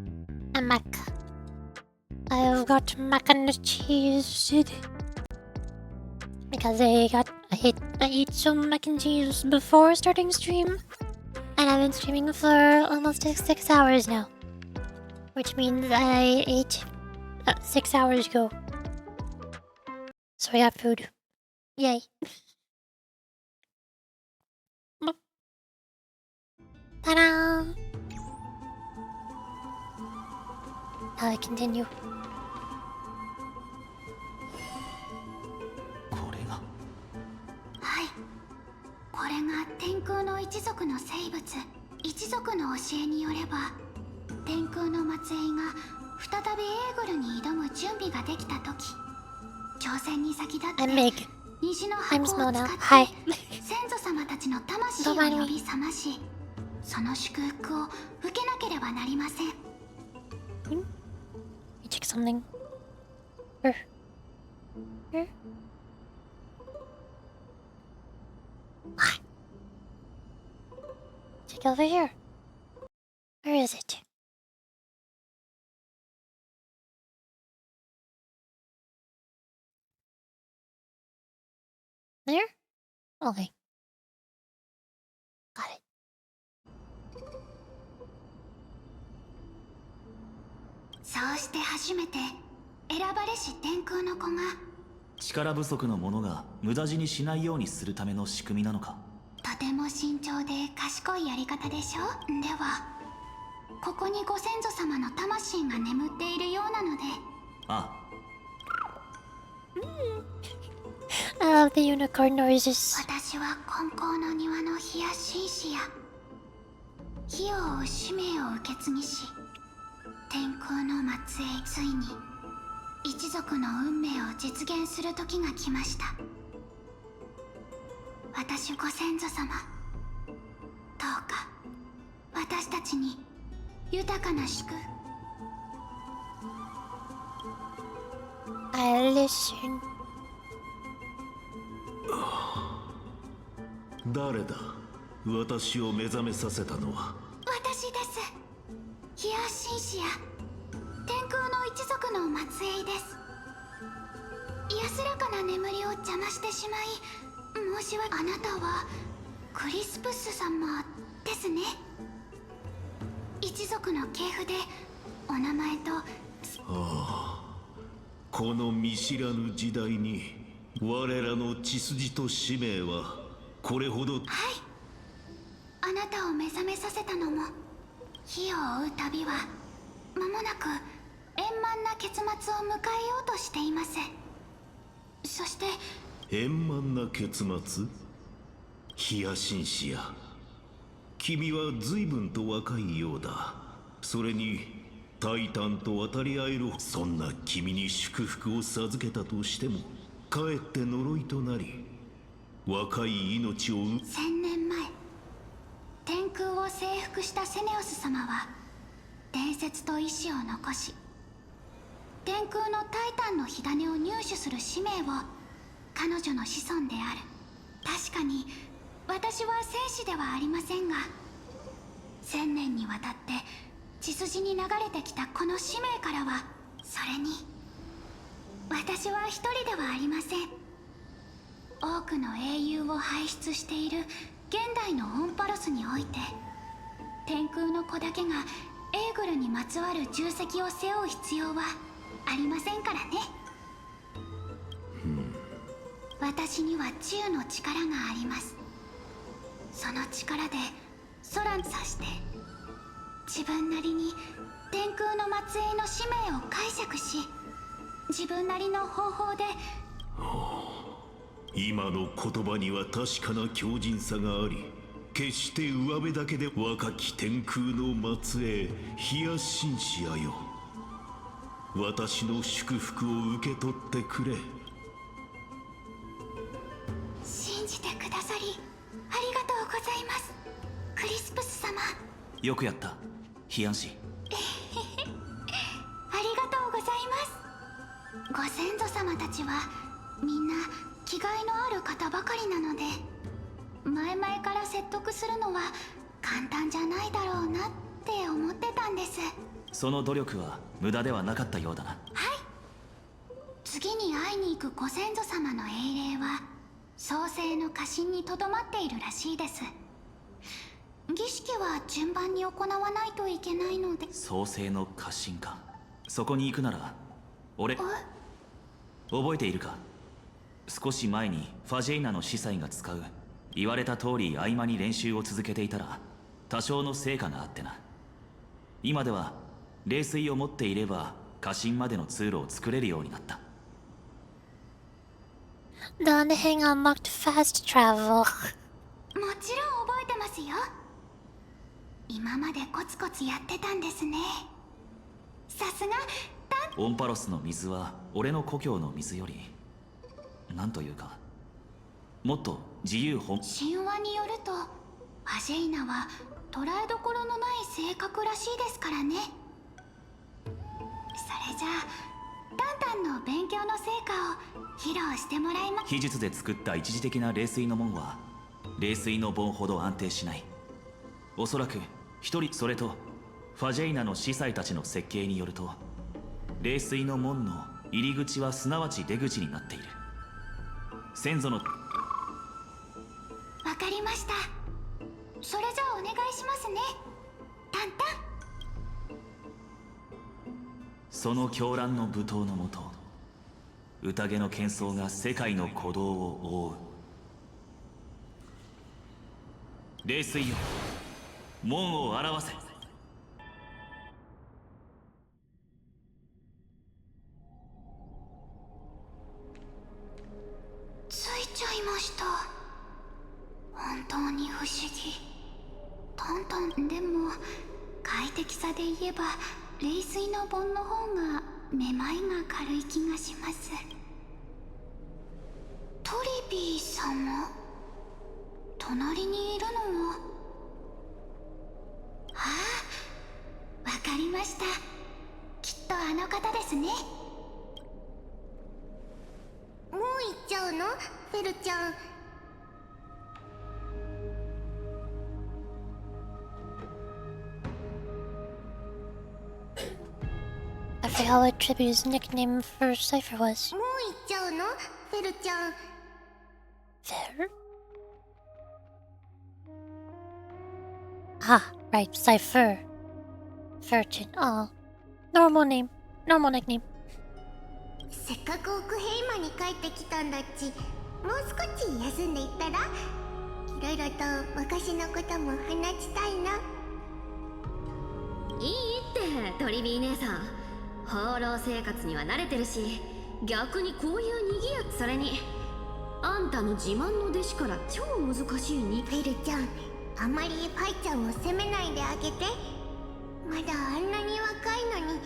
am Mac. I've got mac and cheese because I ate some mac and cheese before starting stream, and I've been streaming for almost 6 hours now, which means I ate 6 hours ago. So I got food. Yay. Ta-da! Now I continue. はい、これが天空の一族の生物、一族の教えによれば、天空の末裔が再びエーグルに挑む準備ができた時、挑戦に先立って虹の箱を使って先祖様たちの魂を呼び覚まし、その祝福を受けなければなりません。You check something. Here. Check over here. Where is it? There? Okay. Got it. そうして初めて選ばれし天空の子が力不足の者が無駄死にしないようにするための仕組みなのか。とても慎重で賢いやり方でしょ。ではここにご先祖様の魂が眠っているようなので。ああ。I love the unicorn noises. 私は金光の庭の火や紳士や火を追う使命を受け継ぎし、天空の末裔、ついに一族の運命を実現する時が来ました。私ご先祖様、どうか私たちに豊かな祝福。 I listen. 誰だ、私を目覚めさせたのは。私です。ヒアシンシア、天空の一族の末裔です。安らかな眠りを邪魔してしまい申し訳。あなたはクリスプス様ですね。一族の系譜でお名前と。ああ、この見知らぬ時代に我らの血筋と使命はこれほど。はい、あなたを目覚めさせたのも火を追う旅は間もなく円満な結末を迎えようとしています。そして円満な結末。ヒヤシンシア、君は随分と若いようだ。それにタイタンと渡り合える。そんな君に祝福を授けたとしてもかえって呪いとなり若い命を。1000年前天空を征服したセネオス様は伝説と意志を残し、天空のタイタンの火種を入手する使命を彼女の子孫である。確かに私は戦士ではありませんが、1000年にわたって血筋に流れてきたこの使命からは。それに私は一人ではありません。多くの英雄を輩出している現代のオンパロスにおいて、天空の子だけがエーグルにまつわる重責を背負う必要はありませんからね。私には治癒の力があります。その力で空に刺して自分なりに天空の末裔の使命を解釈し、自分なりの方法で。今の言葉には確かな強靭さがあり、決して上辺だけで。若き天空の末裔ヒヤシンシアよ、私の祝福を受け取ってくれ。信じてくださりありがとうございます、クリスプス様。よくやったヒヤンシ。ありがとうございます。ご先祖様たちはみんな気概のある方ばかりなので、前々から説得するのは簡単じゃないだろうなっって思ってたんです。その努力は無駄ではなかったようだな。次に会いに行くご先祖様の英霊は創世の家臣にとどまっているらしいです。儀式は順番に行わないといけないので。創世の家臣か。そこに行くなら俺覚えているか。少し前にファジェイナの司祭が使う言われた通り合間に練習を続けていたら多少の成果があってな。今では霊水を持っていれば家臣までの通路を作れるようになった。Donaheng unlocked fast travel. もちろん覚えてますよ。今までコツコツやってたんですね。さすがオンパロスの水は俺の故郷の水よりなんというかもっと自由奔神話によるとファジェイナは捉えどころのない性格らしいですからね。それじゃあタンタンの勉強の成果を披露してもらいます。秘術で作った一時的な霊水の門は霊水の盆ほど安定しない。おそらく一人、それとファジェイナの司祭たちの設計によると霊水の門の入り口はすなわち出口になっている。先祖のわかりました。それじゃあお願いしますねタンタン。その狂乱の舞踏のもと宴の喧騒が世界の鼓動を覆う。霊水よ門を表せ。ついちゃいました。本当に不思議。トントンでも快適さで言えば霊水の盆の方がめまいが軽い気がします。トリビー様隣にいるのはわかりました。きっとあの方ですね。もう行っちゃうのフェルちゃん。I forgot what Tribu's nickname for Cypher was. もう行っちゃうのフェルちゃん。Fair? Ah, right, Cypher. Fertin. Oh. Normal name. Normal nickname. せっかく奥ヘイマに帰ってきたんだっち。もう少し休んでいったら。いろいろと昔のことも話したいな。いいってトリビー姉さん。放浪生活には慣れてるし、逆にこういうにぎやそれにあんたの自慢の弟子から超難しいに。フェルちゃん、あまりパイちゃんを責めないであげて。まだあんなに若いのに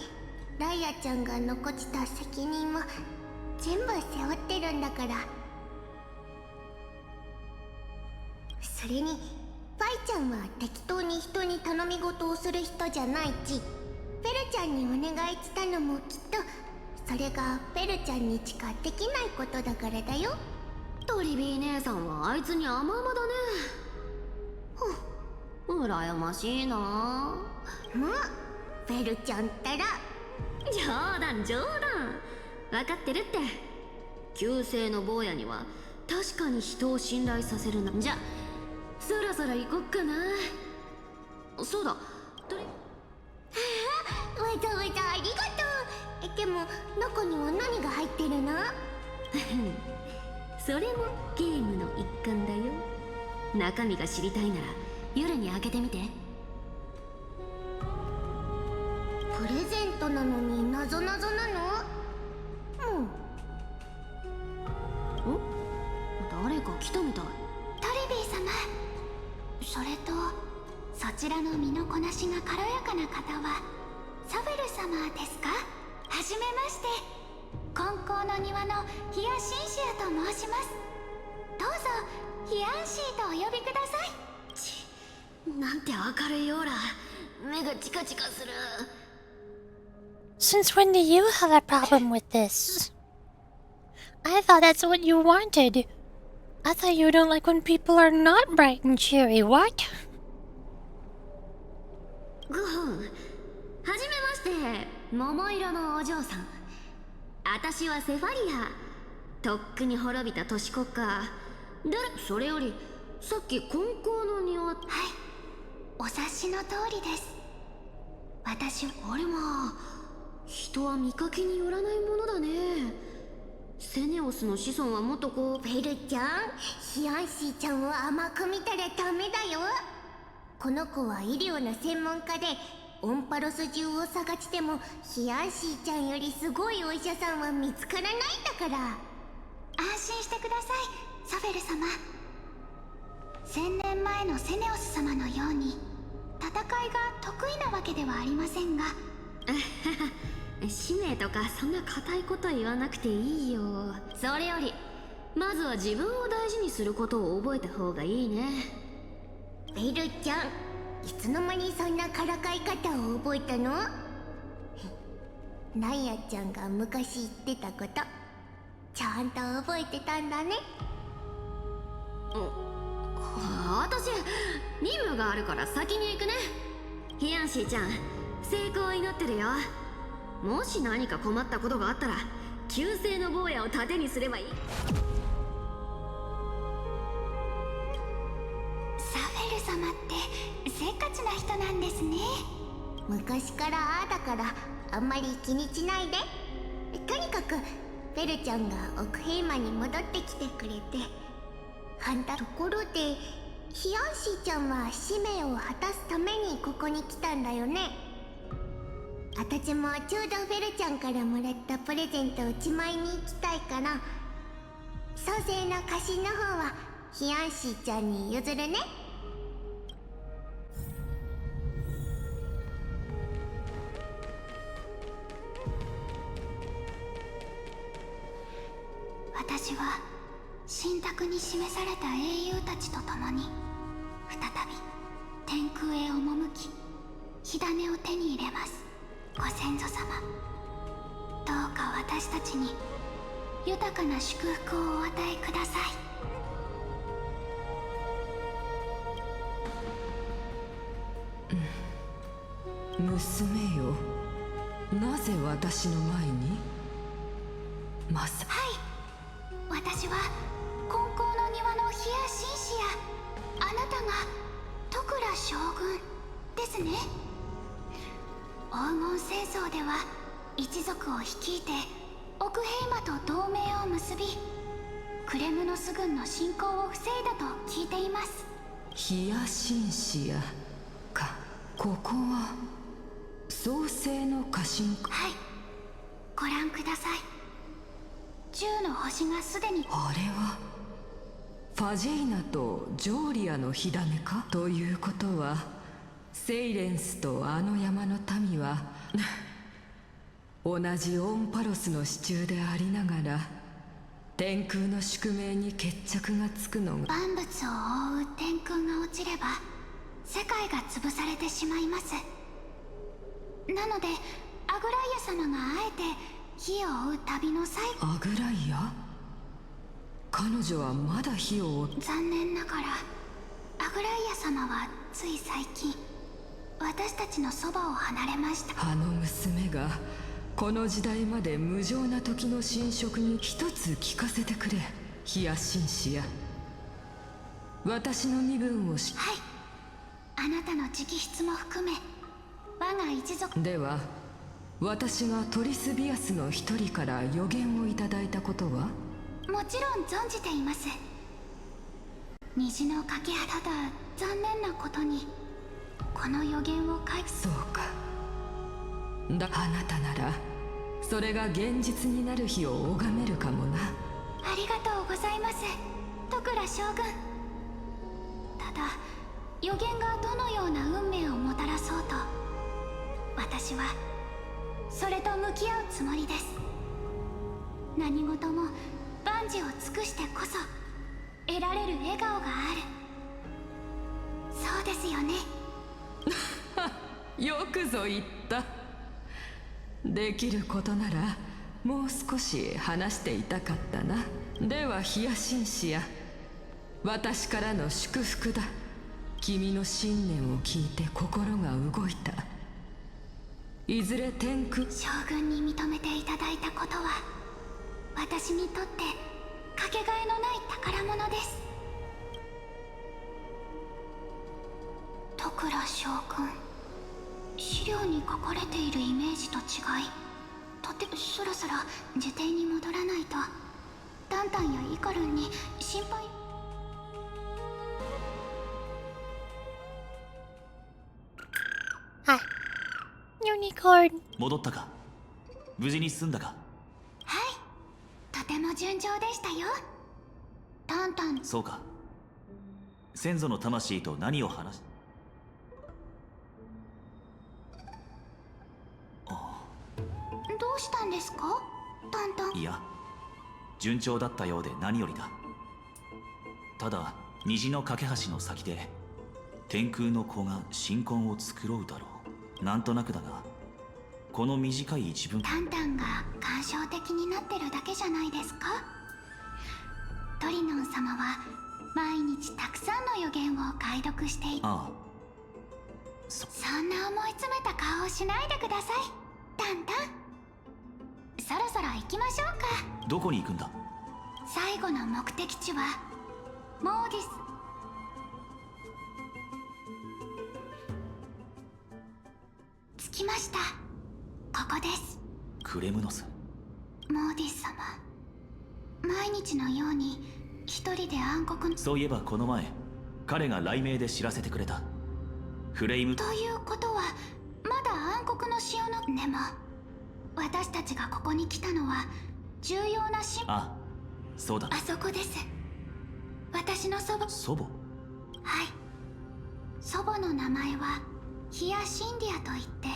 ライアちゃんが残した責任も全部背負ってるんだから。それにパイちゃんは適当に人に頼み事をする人じゃないち。ペルちゃんにお願いしたのもきっとそれがペルちゃんにしかできないことだからだよ。トリビー姉さんはあいつに甘々だね。羨ましいな。もうペルちゃんったら。冗談冗談。分かってるって。旧姓の坊やには確かに人を信頼させるな。じゃそろそろ行こっかな。そうだわざわざありがとう。でも中には何が入ってるの？それもゲームの一環だよ。中身が知りたいなら夜に開けてみて。プレゼントなのに謎なの？誰か来たみたい。トリビー様、それとそちらの身のこなしが軽やかな方はサベル様ですか？はじめまして。金光の庭のヒヤシンシアと申します。どうぞヒヤンシーとお呼びください。なんて明るいオーラ。目がチカチカする。 Since when do you have a problem with this? I thought that's what you wanted. I thought you don't like when people are not bright and cheery. What? はじめまして桃色のお嬢さん。私はセファリア。とっくに滅びた都市国家で、それよりさっき金光の庭。はい、お察しの通りです。私はあれまあ、人は見かけによらないものだね。セネオスの子孫はもっとこう。ベルちゃん、ヒアンシーちゃんを甘く見たらダメだよ。この子は医療の専門家で、オンパロス中を探してもヒアンシーちゃんよりすごいお医者さんは見つからないんだから。安心してください、サフェル様。1000年前のセネオス様のように戦いが得意なわけではありませんが。使命とかそんな固いこと言わなくていいよ。それよりまずは自分を大事にすることを覚えた方がいいね。ベルちゃん、いつの間にそんなからかい方を覚えたの？ナヤちゃんが昔言ってたこと、ちゃんと覚えてたんだね。私、任務があるから先に行くね。ヒアンシーちゃん、成功を祈ってるよ。もし何か困ったことがあったら旧姓の坊やを盾にすればいい。サフェル様ってせっかちな人なんですね。昔からああだからあんまり気にしないで。とにかくベルちゃんが奥平間に戻ってきてくれて、ところでヒアンシーちゃんは使命を果たすためにここに来たんだよね。あたちもちょうどベルちゃんからもらったプレゼントをしまいに行きたいから、創生の家臣の方はヒアンシーちゃんに譲るね。私は神託に示された英雄たちと共に再び天空へ赴き、火種を手に入れます。ご先祖様、どうか私たちに豊かな祝福をお与えください。娘よ、なぜ私の前に？まさはい、私は金光の庭のヒアシンシア、あなたが徳倉将軍ですね。黄金戦争では一族を率いて奥平間と同盟を結び、クレムノス軍の侵攻を防いだと聞いています。ヒヤシンシアか。ここは創世の家臣か。はい、ご覧ください。10の星がすでに。あれはファジェイナとジョーリアの火種か。ということはセイレンスとあの山の民は同じオンパロスの支柱でありながら天空の宿命に決着がつくのが。万物を覆う天空が落ちれば世界が潰されてしまいます。なのでアグライア様があえて火を追う旅の最後。アグライア？彼女はまだ火を追う。残念ながらアグライア様はつい最近私たちのそばを離れました。あの娘がこの時代まで無情な時の侵食に一つ聞かせてくれ、ヒヤシンシア。私の身分をはい、あなたの直筆も含め我が一族では、私がトリスビアスの一人から予言をいただいたことは？もちろん存じています。虹の架け橋。ただ残念なことにこの予言を書い。そうか。あなたならそれが現実になる日を拝めるかもな。ありがとうございます、徳倉将軍。ただ予言がどのような運命をもたらそうと、私はそれと向き合うつもりです。何事も万事を尽くしてこそ得られる笑顔がある。そうですよね。よくぞ言った。できることならもう少し話していたかったな。ではヒヤシンシア、私からの祝福だ。君の信念を聞いて心が動いた。いずれ天空将軍に認めていただいたことは私にとってかけがえのない宝物です。戸倉将軍、資料に書かれているイメージと違い、そろそろ受定に戻らないとタンタンやイカルンに心配。あ、ユニコーン。戻ったか？無事に済んだか？はい、とても順調でしたよ。タンタン。そうか。先祖の魂と何を話し。どうしたんですか、タンタン。いや、順調だったようで何よりだ。ただ虹の架け橋の先で天空の子が新婚を作ろうだろう。なんとなくだが、この短い一文。タンタンが感傷的になってるだけじゃないですか。トリノン様は毎日たくさんの予言を解読してい。ああ、そんな思い詰めた顔をしないでください、タンタン。そろそろ行きましょうか。どこに行くんだ？最後の目的地はモーディス。着きました。ここです。クレムノス。モーディス様、毎日のように一人で暗黒の。そういえばこの前彼が雷鳴で知らせてくれた。フレイム。ということはまだ暗黒の潮の。でも私たちがここに来たのは重要なあ、そうだ。あそこです。私の祖母。祖母？はい、祖母の名前はヒア・シンディアといって、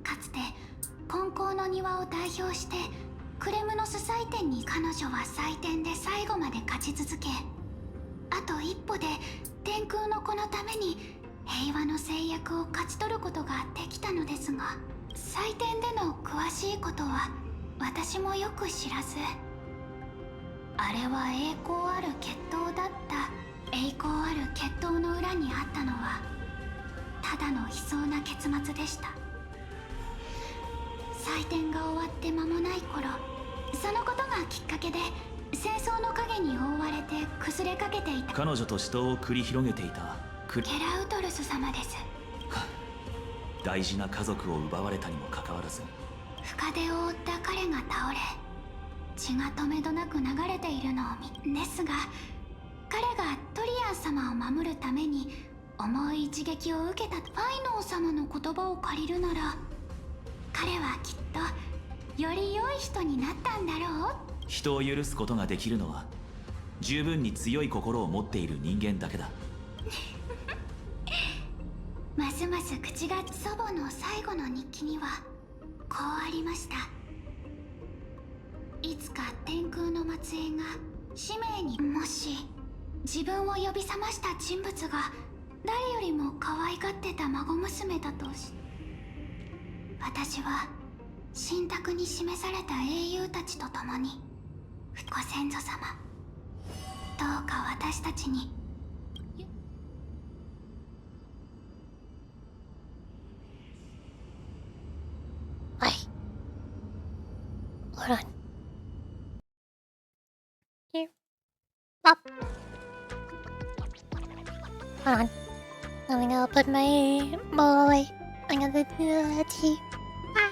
かつて金光の庭を代表してクレムノス祭典に。彼女は祭典で最後まで勝ち続け、あと一歩で天空の子のために平和の制約を勝ち取ることができたのですが、祭典での詳しいことは私もよく知らず、あれは栄光ある決闘だった。栄光ある決闘の裏にあったのはただの悲壮な結末でした。祭典が終わって間もない頃、そのことがきっかけで戦争の影に覆われて崩れかけていた。彼女と死闘を繰り広げていたゲラウトルス様です。大事な家族を奪われたにもかかわらず、深手を負った彼が倒れ、血が止めどなく流れているのを見。ですが彼がトリアン様を守るために重い一撃を受けた。ファイノー様の言葉を借りるなら、彼はきっとより良い人になったんだろう。人を許すことができるのは十分に強い心を持っている人間だけだ。ますます口が。祖母の最後の日記にはこうありました。いつか天空の末裔が使命に。もし自分を呼び覚ました人物が誰よりも可愛がってた孫娘だとし、私は神託に示された英雄たちと共に、ご先祖様、どうか私たちに。はい。Hold on. Here. Up. Hold on. I'm gonna put my ball away. I'm gonna do the tea. Ah.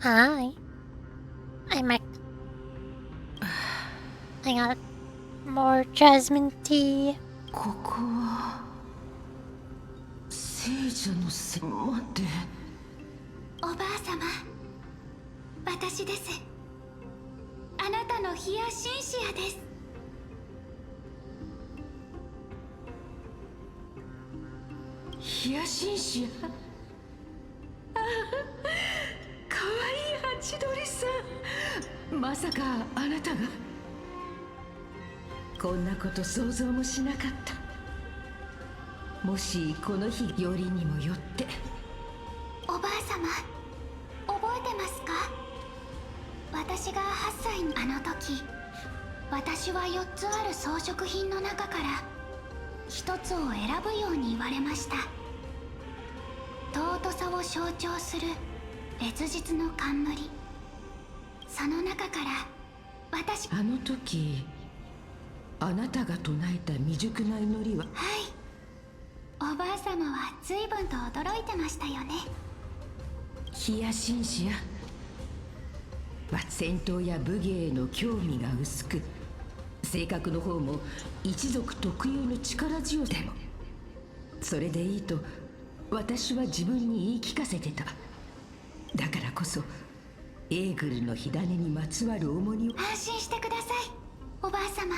Hi. I got more jasmine tea. ここは聖者のせ待っておばあ様、私です。あなたのヒヤシンシアです。ヒヤシンシアかわいいハチドリさん、まさかあなたが。こんなこと想像もしなかった。もしこの日よりにもよって。おばあ様、覚えてますか？私が8歳のあの時、私は4つある装飾品の中から1つを選ぶように言われました。尊さを象徴する烈日の冠、その中から私。あの時あなたが唱えた未熟な祈りは。はい、おばあ様は随分と驚いてましたよね。ヒヤシンシアは戦闘や武芸への興味が薄く、性格の方も一族特有の力強さでも。それでいいと私は自分に言い聞かせてた。だからこそエーグルの火種にまつわる重荷を。安心してください、おばあ様。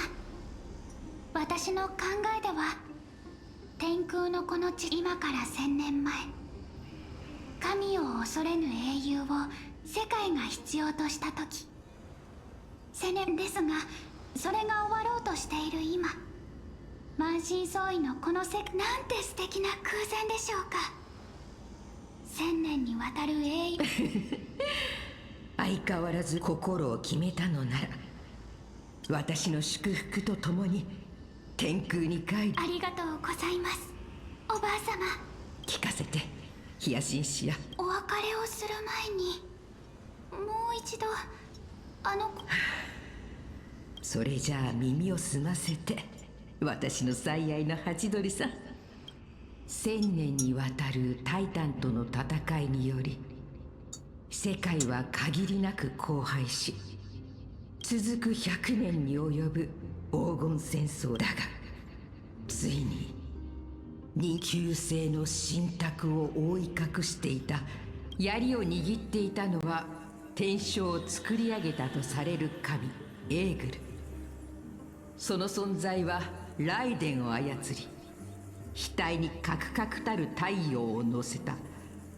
私の考えでは、天空のこの地、今から1000年前、神を恐れぬ英雄を世界が必要とした時、1000年ですが、それが終わろうとしている今、満身創痍のこの世界、なんて素敵な空前でしょうか。1000年にわたる英雄相変わらず心を決めたのなら、私の祝福とともに天空に帰り。ありがとうございます、おばあ様。聞かせて、ヒヤシンシア。お別れをする前にもう一度それじゃあ耳を澄ませて、私の最愛のハチドリさん。1000年にわたるタイタンとの戦いにより、世界は限りなく荒廃し、続く100年に及ぶ黄金戦争だが、ついに二級星の神託を覆い隠していた、槍を握っていたのは天正を作り上げたとされる神エーグル。その存在は雷電を操り、額にカクカクたる太陽を乗せた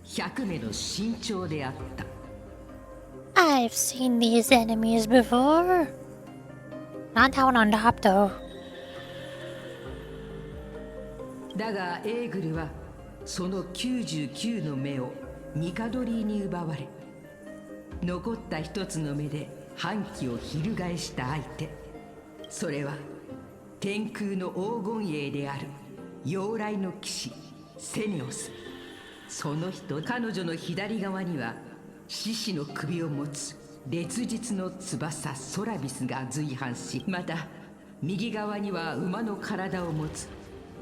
100名の身長であった。 I've seen these enemies before. Not that one on top though. だがエーグルはその99の目をニカドリーに奪われ、残った一つの目で反旗を翻した相手、それは天空の黄金英である妖雷の騎士セネオス。その人、彼女の左側には獅子の首を持つ烈日の翼ソラビスが随伴し、また右側には馬の体を持つ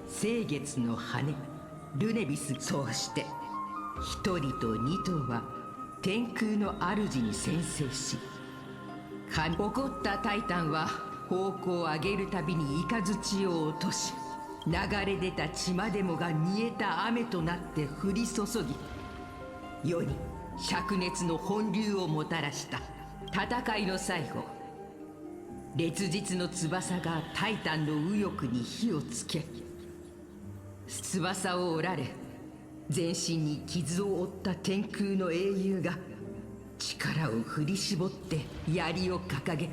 星月の羽ルネビス。そうして1人と2頭は天空の主に宣誓し、怒ったタイタンは方向を上げるたびに雷を落とし、流れ出た血までもが煮えた雨となって降り注ぎ、世に灼熱の本流をもたらした。戦いの最後、烈日の翼がタイタンの右翼に火をつけ、翼を折られ全身に傷を負った天空の英雄が力を振り絞って槍を掲げ、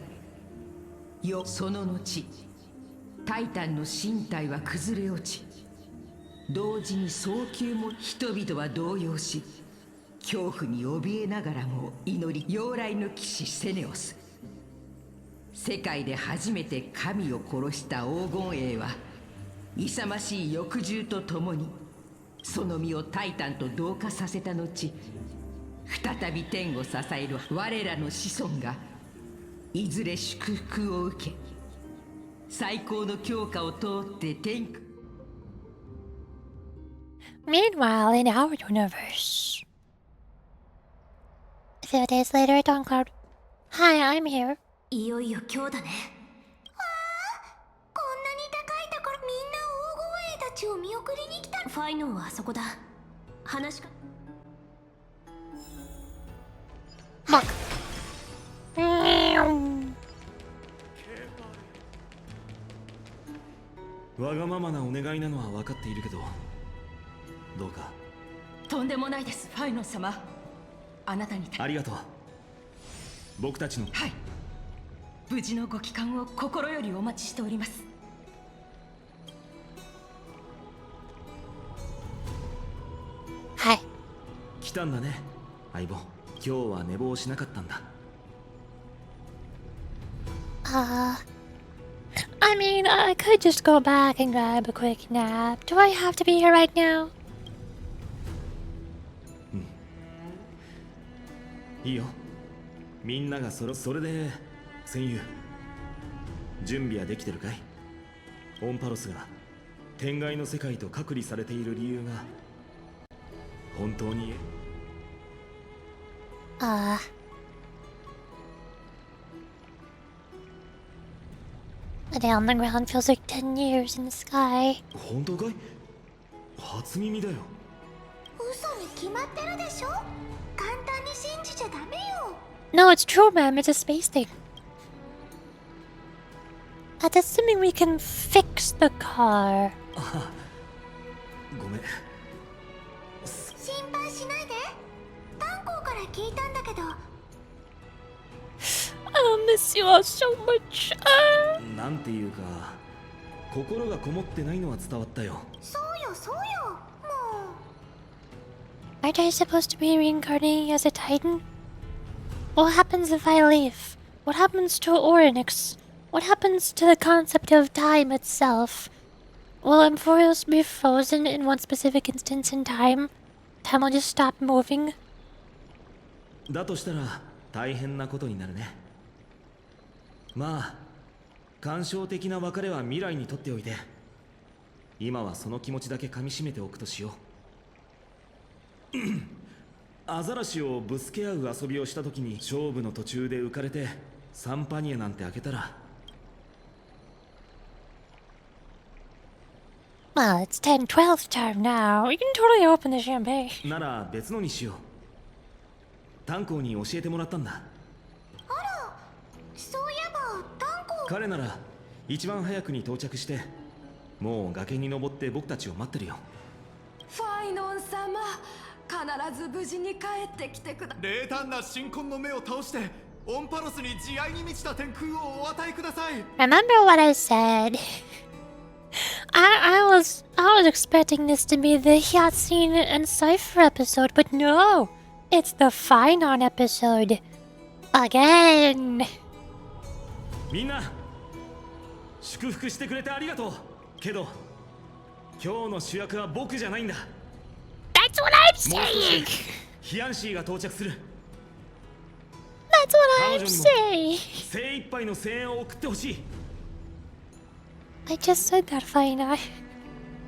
その後タイタンの身体は崩れ落ち、同時に早急も人々は動揺し、恐怖に怯えながらも祈り、妖雷の騎士セネオス、世界で初めて神を殺した黄金英は勇ましい翼獣とともにその身をタイタンと同化させた後、再び天を支える我らの子孫がいずれ祝福を受け、最高の強化を通って天空。 Meanwhile, in our universe, few days later, Dawn Cloud. Hi, I'm here. いよいよ今日だね。わあ、こんなに高いところ、みんな黄金兵たちを見送りに来た。ファイノンはあそこだ。話しか。Look. わがままなお願いなのは分かっているけど、どうか。とんでもないです、ファイノン様。あなたにありがとう。僕たちの。はい。無事のご帰還を心よりお待ちしております。はい。来たんだね、相棒。今日は寝坊しなかったんだ。I mean, I could just go back and grab a quick nap. Do I have to be here right now? いいよ。みんながそれで、戦友。準備はできてるかい？オンパロスが天外の世界と隔離されている理由が本当に。A day on the ground feels like 10 years in the sky. 本当かい？初耳だよ。嘘に決まってるでしょ。簡単に信じちゃダメよ。No, it's true, ma'am. It's a space thing. That's assuming we can fix the car. ごめん。心配しないで。炭鉱から聞いたんだけど。I'll miss you all so much. なんていうか、心がこもってないのは伝わったよ。そうよ、そうよ。もう。Aren't I supposed to be reincarnating as a Titan? What happens if I leave? What happens to Oryx? What happens to the concept of time itself? Will Amphoros be frozen in one specific instance in time? Time will just stop moving? だとしたら大変なことになるね。まあ、感傷的な別れは未来にとっておいて、今はその気持ちだけ噛み締めておくとしよう。アザラシをぶつけ合う遊びをした時に勝負の途中で浮かれてサンパニエなんて開けたら。Well, it's 10-12th time now. We can totally open the champagne. なら別のにしよう。炭鉱に教えてもらったんだ。あら、そういえば炭鉱。彼なら一番早くに到着して、もう崖に登って僕たちを待ってるよ。ファイノン様、必ず無事に帰ってきてくだ。冷淡な新婚の目を倒してオンパロスに慈愛に満ちた天空をお与えください。 Remember what I said? I was expecting this to be the Hyacinth and Cypher episode, but no, it's the Finon episode again. みんな祝福してくれてありがとう。けど今日の主役は僕じゃないんだ。 That's what I'm saying. ヒヤンシーが到着する。 That's what I'm saying. 精一杯の声援を送ってほしい。 I just said that, Finon.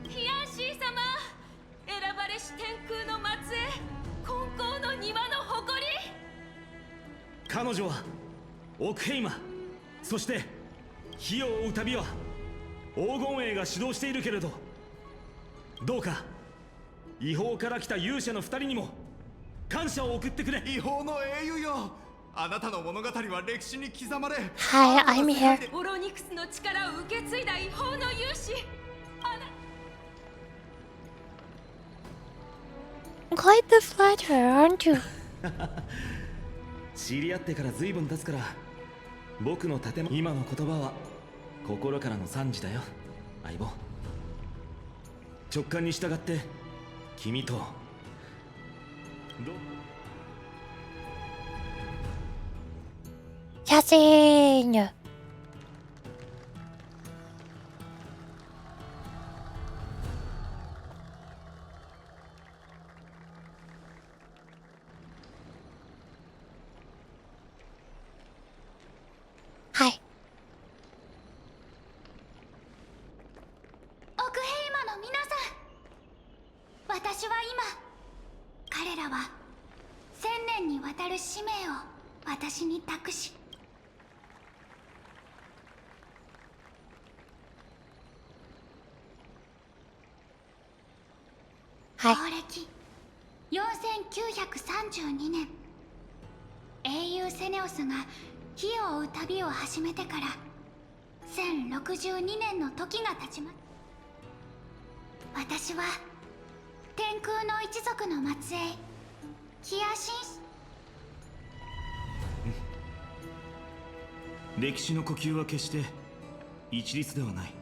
ヒヤンシー様、選ばれし天空の末裔、金光の庭の誇り。彼女はオクヘイマ、そして火を追う旅は黄金衛が主導しているけれど、どうか違法から来た勇者の二人にも感謝を送ってくれ。違法の英雄よ、あなたの物語は歴史に刻まれ。 Hi, I'm here. オロニクスの力を受け継いだ違法の勇士。Quite the flatterer, aren't you? 知り合ってから随分経つから、僕の建物、今の言葉は心からの賛辞だよ、相棒。直感に従って君とHyacinth. Hi. オクヘイマの皆さん、私は今、彼らは1000年にわたる使命を私に託し、はい、公暦4932年、英雄セネオスが火を追う旅を始めてから1062年の時が経ちます。私は天空の一族の末裔キアシンス。歴史の呼吸は決して一律ではない。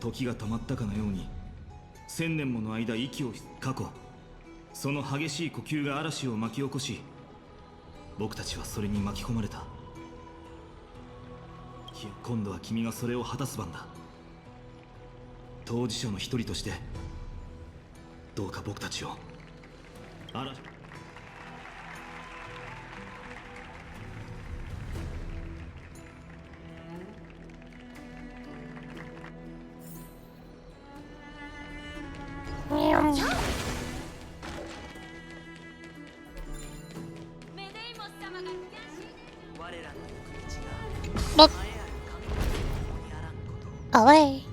時が止まったかのように1000年もの間息を過去、その激しい呼吸が嵐を巻き起こし、僕たちはそれに巻き込まれた。今度は君がそれを果たす番だ。当事者の一人としてどうか僕たちを嵐。Away.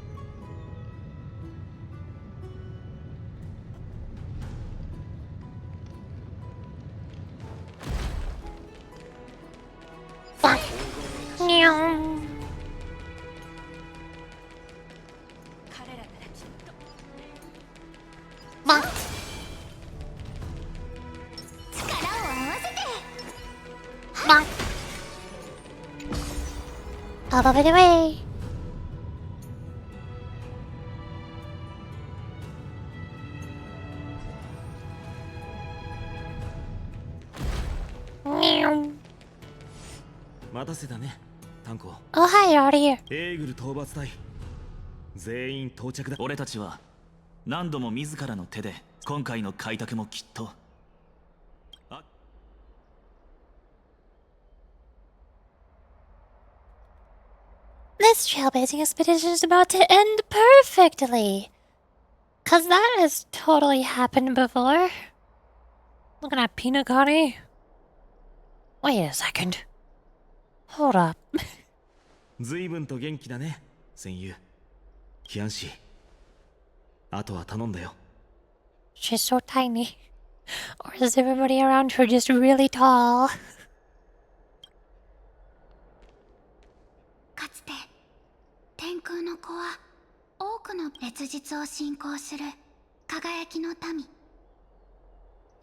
Fuck. Meow. Fuck. Fuck. Out of the way. Meow. 待たせたね、タンコ。Oh, hi, you're here. エーグル討伐隊全員到着だ。俺たちは何度も自らの手で今回の開拓もきっと。This trailblazing expedition is about to end perfectly. Cause that has totally happened before. Look at that peanut Connie. Wait a second. Hold up. 随分と元気だね、戦友。キアンシー。あとは頼んだよ。She's so tiny. Or is everybody around her just really tall? かつて天空の子は多くの烈日を信仰する輝きの民、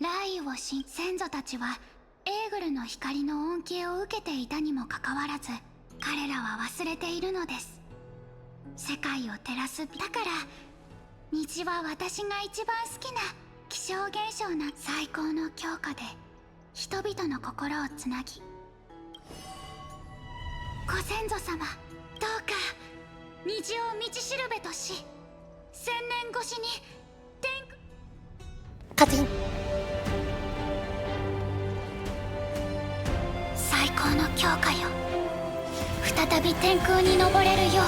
雷雨を先祖たちはエーグルの光の恩恵を受けていたにもかかわらず、彼らは忘れているのです。世界を照らす。だから虹は私が一番好きな気象現象な最高の強化で人々の心をつなぎ、ご先祖様、どうか虹を道しるべとし、1000年越しにカチン。最高の強化よ、再び天空に昇れるよ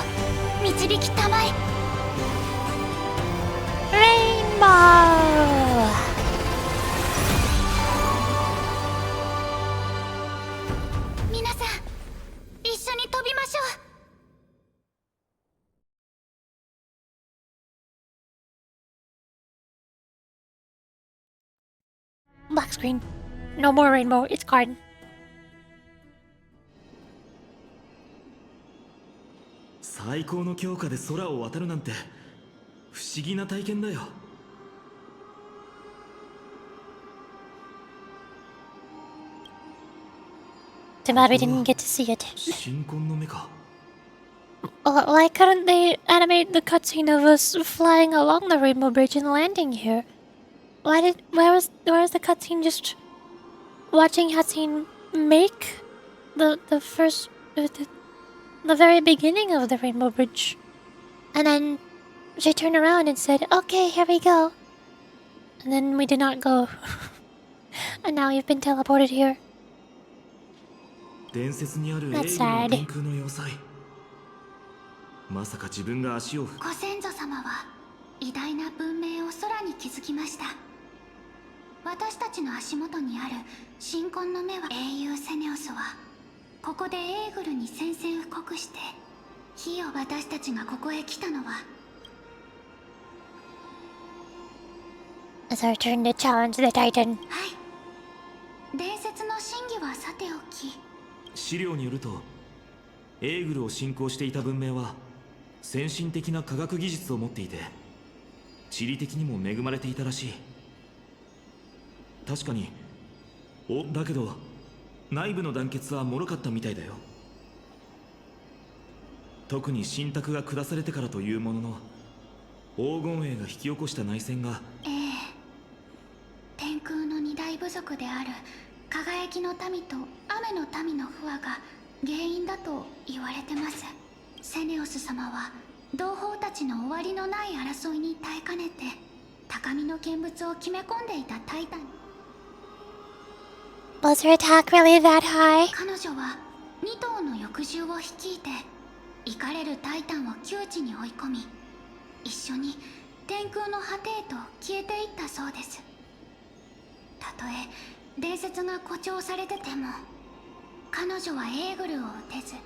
う導きたまえ。Rainbow.皆さん一緒に飛びましょう。 Black screen. No more rainbow. It's gone. 最高の強化で空を渡るなんて不思議な体験だよ。Too bad we didn't get to see it. 新婚の目か。 Why couldn't they animate the cutscene of us flying along the Rainbow Bridge and landing here? Where was the cutscene just watching Hatsune make the first the very beginning of the Rainbow Bridge, and then she turned around and said, "Okay, here we go," and then we did not go, and now you've been teleported here. 伝説にあるエーグルの天空の要塞。まさか自分が足を。ご先祖様は偉大な文明を空に築きました。私たちの足元にある神婚の目は、英雄セネオスはここでエーグルに宣戦布告して、火を、私たちがここへ来たのは、 It's our turn to challenge the Titan. 伝説の真偽はさておき、資料によるとエーグルを信仰していた文明は先進的な科学技術を持っていて、地理的にも恵まれていたらしい。確かに。だけど内部の団結は脆かったみたいだよ。特に信託が下されてからというものの、黄金衛が引き起こした内戦が、天空の二大部族である輝きの民と雨の民の不和が原因だと言われてます。セネオス様は同胞たちの終わりのない争いに耐えかねて、高みの見物を決め込んでいたタイタン。 Was her attack really that high? 彼女は2頭の翼獣を率いて怒れるタイタンを窮地に追い込み、一緒に天空の果てへと消えていったそうです。たとえ伝説が誇張されてても、彼女はエーグルを撃てず、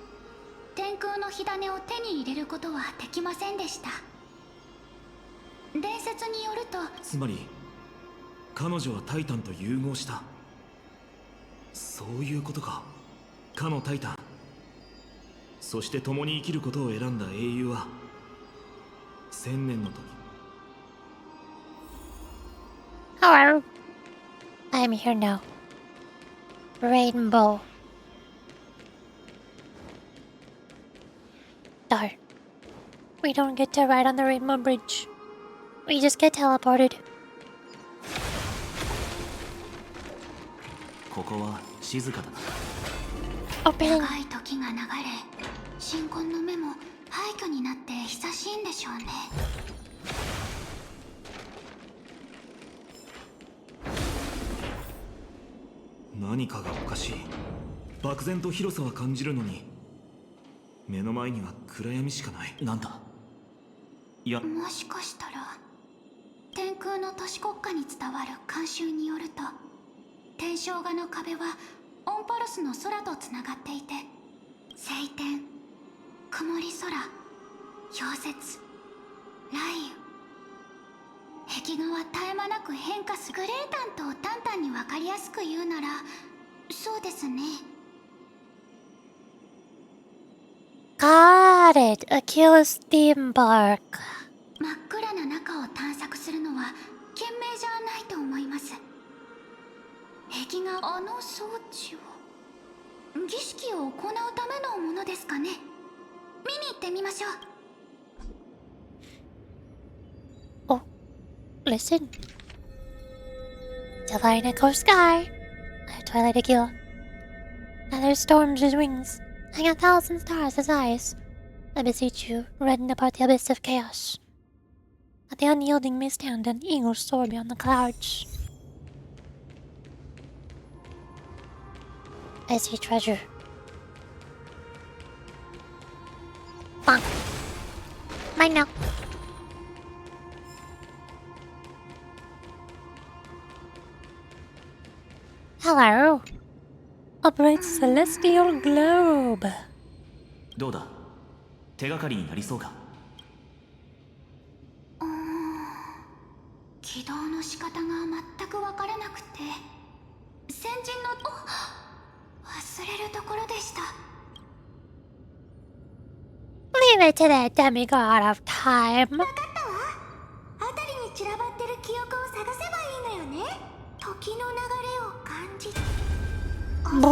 天空の火種を手に入れることはできませんでした。伝説によると、つまり彼女はタイタンと融合した。そういうことか。かのタイタン、そして共に生きることを選んだ英雄は1000年の時。 Hello. I'm here now. Rainbow. Darn. We don't get to ride on the Rainbow Bridge. We just get teleported. ここは静かだな。長い時が流れ、神婚の目も廃墟になって久しいんでしょうね。何かがおかしい。漠然と広さは感じるのに、目の前には暗闇しかない。なんだ。いや、もしかしたら天空の都市国家に伝わる慣習によると、天正画の壁はオンパルスの空とつながっていて、晴天、曇り空、氷雪、雷雨、壁画は絶え間なく変化する。グレータンとタンタンに分かりやすく言うなら、そうですね。 Got it. Achilles theme park. 真っ暗な中を探索するのは賢明じゃないと思います。壁画、あの装置を儀式を行うためのものですかね。見に行ってみましょう。 Listen. To line a cold sky. A twilight Aquila. Another storm's his wings. Hang a thousand stars as eyes. I beseech you, redden apart the abyss of chaos. That the unyielding may stand and eagles soar beyond the clouds. I see treasure. Bonk. Mine now. Hello. A bright celestial globe. どうだ。手がかりになりそうか。起動の仕方が全く分からなくて、先人の忘れるところでした。 Leave it to the demigod of time. 分かったわ。辺りに散らばってる記憶を探せばいいのよね。時の流れを感じる。あそこ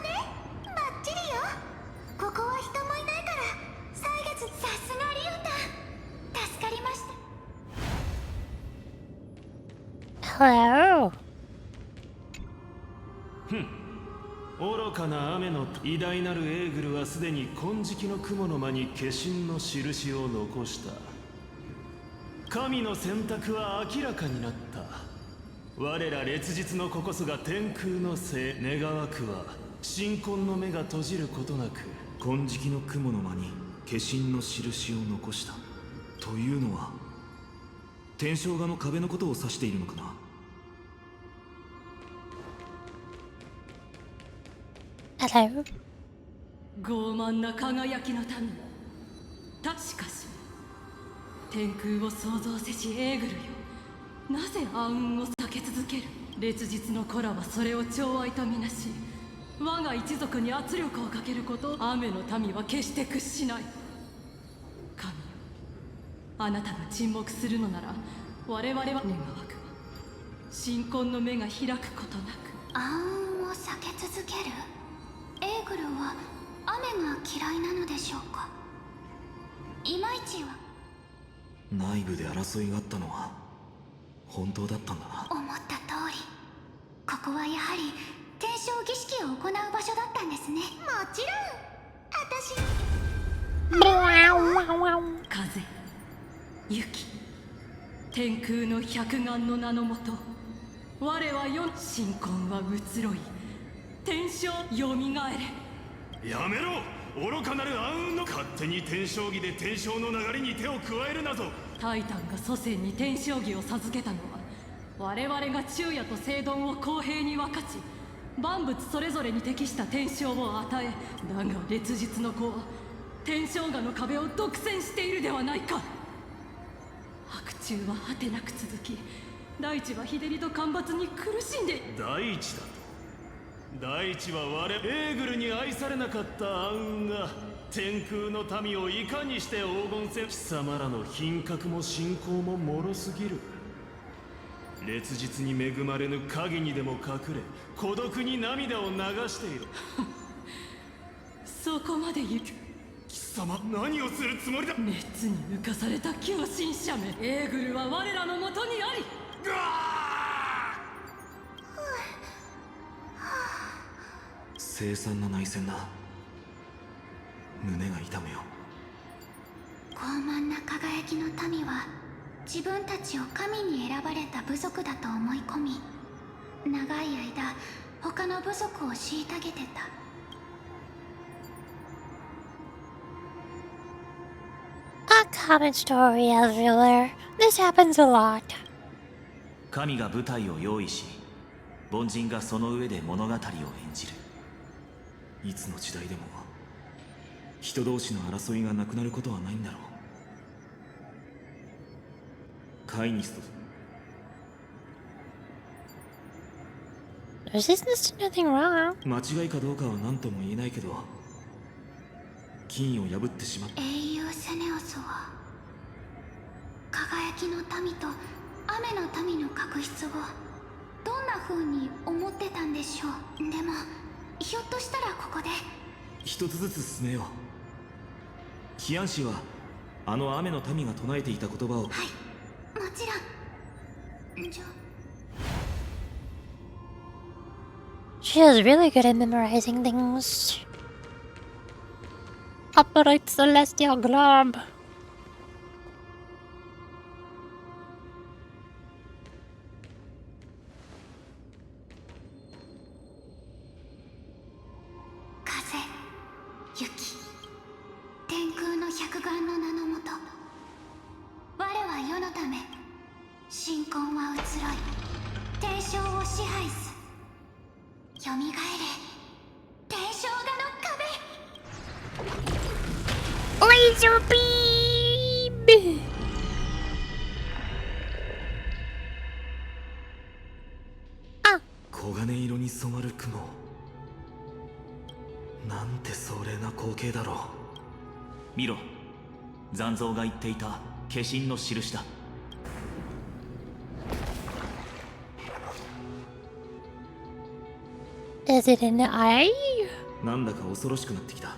ね。バッチリよ。ここは人もいないから歳月。さすがリュウタン、助かりました。 Hello. 愚かな雨の偉大なるエーグルはすでに金色の雲の間に化身の印を残した。神の選択は明らかになった。我ら烈日の子こそが天空の聖。願わくは神婚の目が閉じることなく金色の雲の間に化身の印を残した。というのは天正画の壁のことを指しているのかな。Hello? 傲慢な輝きの民。しかし天空を創造せしエーグルよ、なぜ暗雲を避け続ける。烈日の子らはそれを寵愛とみなし、我が一族に圧力をかけることを雨の民は決して屈しない。神よ、あなたが沈黙するのなら我々は願わくは神婚の目が開くことなく。暗雲を避け続ける。エーグルは雨が嫌いなのでしょうか。いまいちは。内部で争いがあったのは本当だったんだな。思った通り、ここはやはり天正儀式を行う場所だったんですね。もちろん風、雪、天空の百眼の名のもと、我は世の神婚は移ろい、天正よみがえれ。やめろ、愚かなる暗雲の。勝手に天正儀で天正の流れに手を加えるなぞ。タイタンが祖先に天正儀を授けたのは、我々が昼夜と聖丼を公平に分かち、万物それぞれに適した天正を与え、だが烈日の子は天正画の壁を独占しているではないか。白昼は果てなく続き、大地は日照りと干ばつに苦しんで。大地だと。大地は我エーグルに愛されなかった暗雲が天空の民をいかにして黄金せ。貴様らの品格も信仰も脆すぎる。烈日に恵まれぬ影にでも隠れ、孤独に涙を流している。そこまで言う。貴様、何をするつもりだ。熱に浮かされた狂信者め。エーグルは我らのもとにあり。凄惨な内戦だ。胸が痛むよ。傲慢な輝きの民は自分たちを神に選ばれた部族だと思い込み、長い間他の部族を虐げてた。A common story everywhere. This happens a lot. 神が舞台を用意し、凡人がその上で物語を演じる。いつの時代でも人同士の争いがなくなることはないんだろう。カイニスト。 There's nothing wrong. 間違いかどうかは何とも言えないけど、金を破ってしまった。英雄セネオスは輝きの民と雨の民の確執をどんな風に思ってたんでしょう。でもひょっとしたらここで一つずつ進めよう。キアン氏はあの雨の民が唱えていた言葉を。はい、もちろん。She is really good at memorizing things. Upright celestial globe. Laser beam! 黄金色に染まる雲。なんて壮麗な光景だろう。見ろ、残像が言っていた化身の印だ。Is it an eye? なんだか恐ろしくなってきた。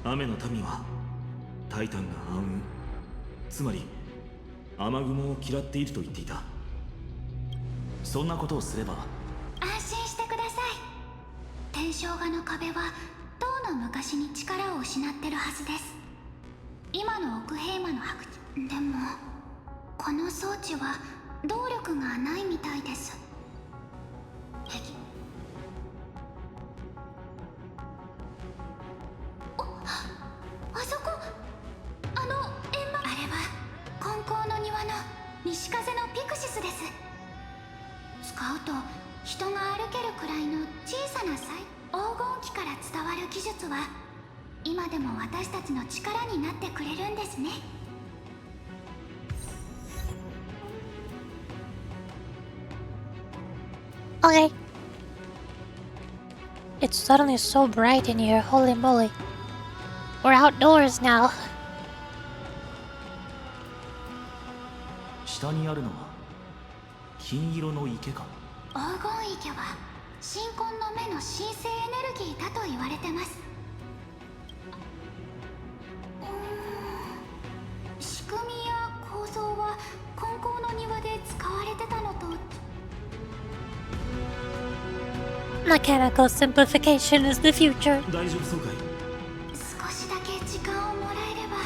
雨の民はタイタンが暗雲、つまり雨雲を嫌っていると言っていた。そんなことをすれば安心してください。天正画の壁はとうの昔に力を失ってるはずです。今の奥平魔の白地でもこの装置は動力がないみたいです。あそこ、あの円盤、あれは金光の庭側の西風のピクシスです。使うと人が歩けるくらいの小さな黄金期から伝わる技術は今でも私たちの力になってくれるんですね。Okay. It's suddenly so bright in here, holy moly. We're outdoors now. 下にあるのは金色の池か。黄金池は神婚の目の神聖エネルギーだと言われてます。仕組みや構造は金光の庭で使われてたのと。Mechanical simplification is the future. 大丈夫そうかい？少しだけ時間をもらえれば。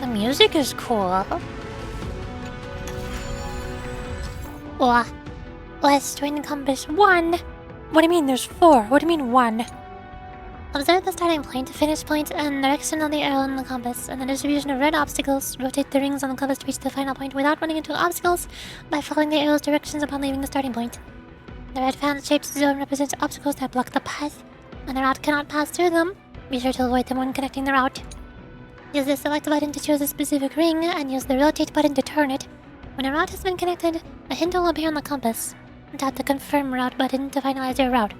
The music is cool. West Wind Compass 1. What do you mean there's 4? What do you mean 1? Observe the starting point, finish point, and direction of the arrow on the compass, and the distribution of red obstacles. Rotate the rings on the compass to reach the final point without running into obstacles by following the arrow's directions upon leaving the starting point. The red fan-shaped zone represents obstacles that block the path. When the route cannot pass through them, be sure to avoid them when connecting the route. Use the select button to choose a specific ring, and use the rotate button to turn it. When a route has been connected, a hint will appear on the compass. Tap the confirm route button to finalize your route.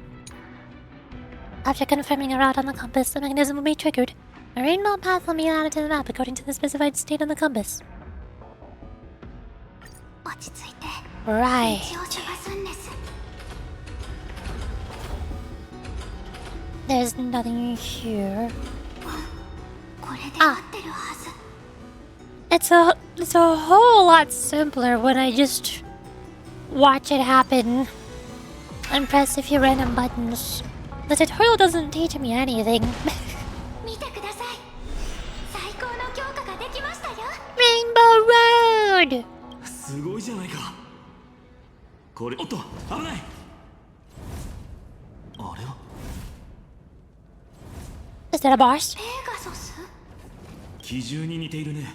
After confirming a route on the compass, the mechanism will be triggered. A rainbow path will be added to the map according to the specified state on the compass. Right. There's nothing here. It's a whole lot simpler when I just watch it happen and press a few random buttons. The tutorial doesn't teach me anything. Rainbow Road! すごいじゃないか。これ、おっと、危ない。あれは Is that a boss? 基準に似ているね。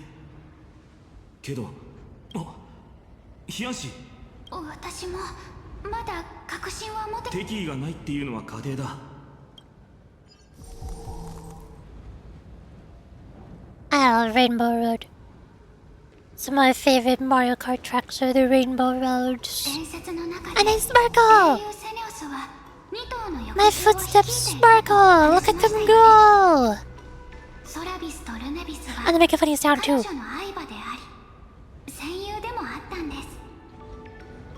けど、ヒヤンシ。私もまだ確信は持て。敵意がないっていうのは過程だ。I love Rainbow Road. Some of my favorite Mario Kart tracks are the Rainbow Roads. And they sparkle! My footsteps sparkle! Look at them go! And they make a funny sound too.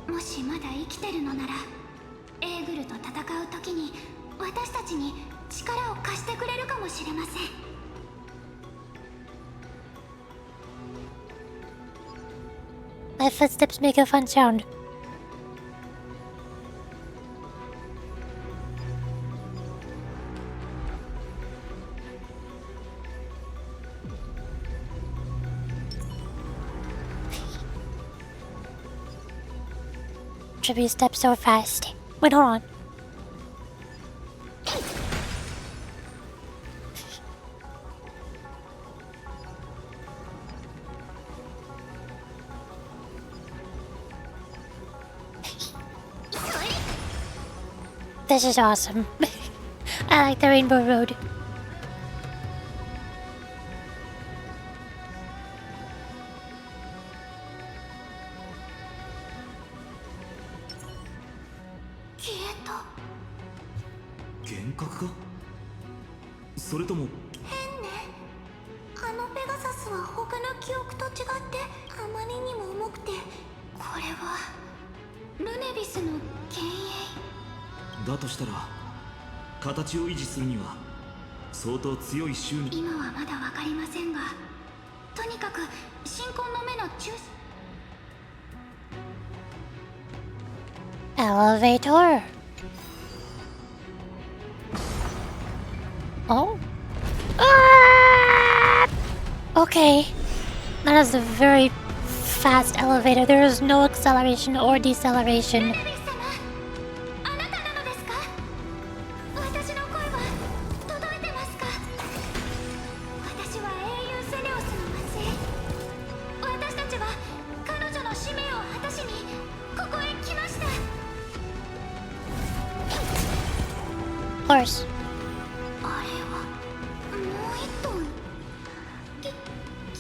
もしまだ生きてるのなら、エーグルと戦う時に私たちに力を貸してくれるかもしれません。My footsteps make a fun sound. Should be step so fast. Wait, hold on. This is awesome. I like the Rainbow Road.今はまだわかりませんが、とにかく神婚の目の中心。 Elevator. Oh. Ah! Okay. That is a very fast elevator. There is no acceleration or deceleration. course. あれはもう一トン。気を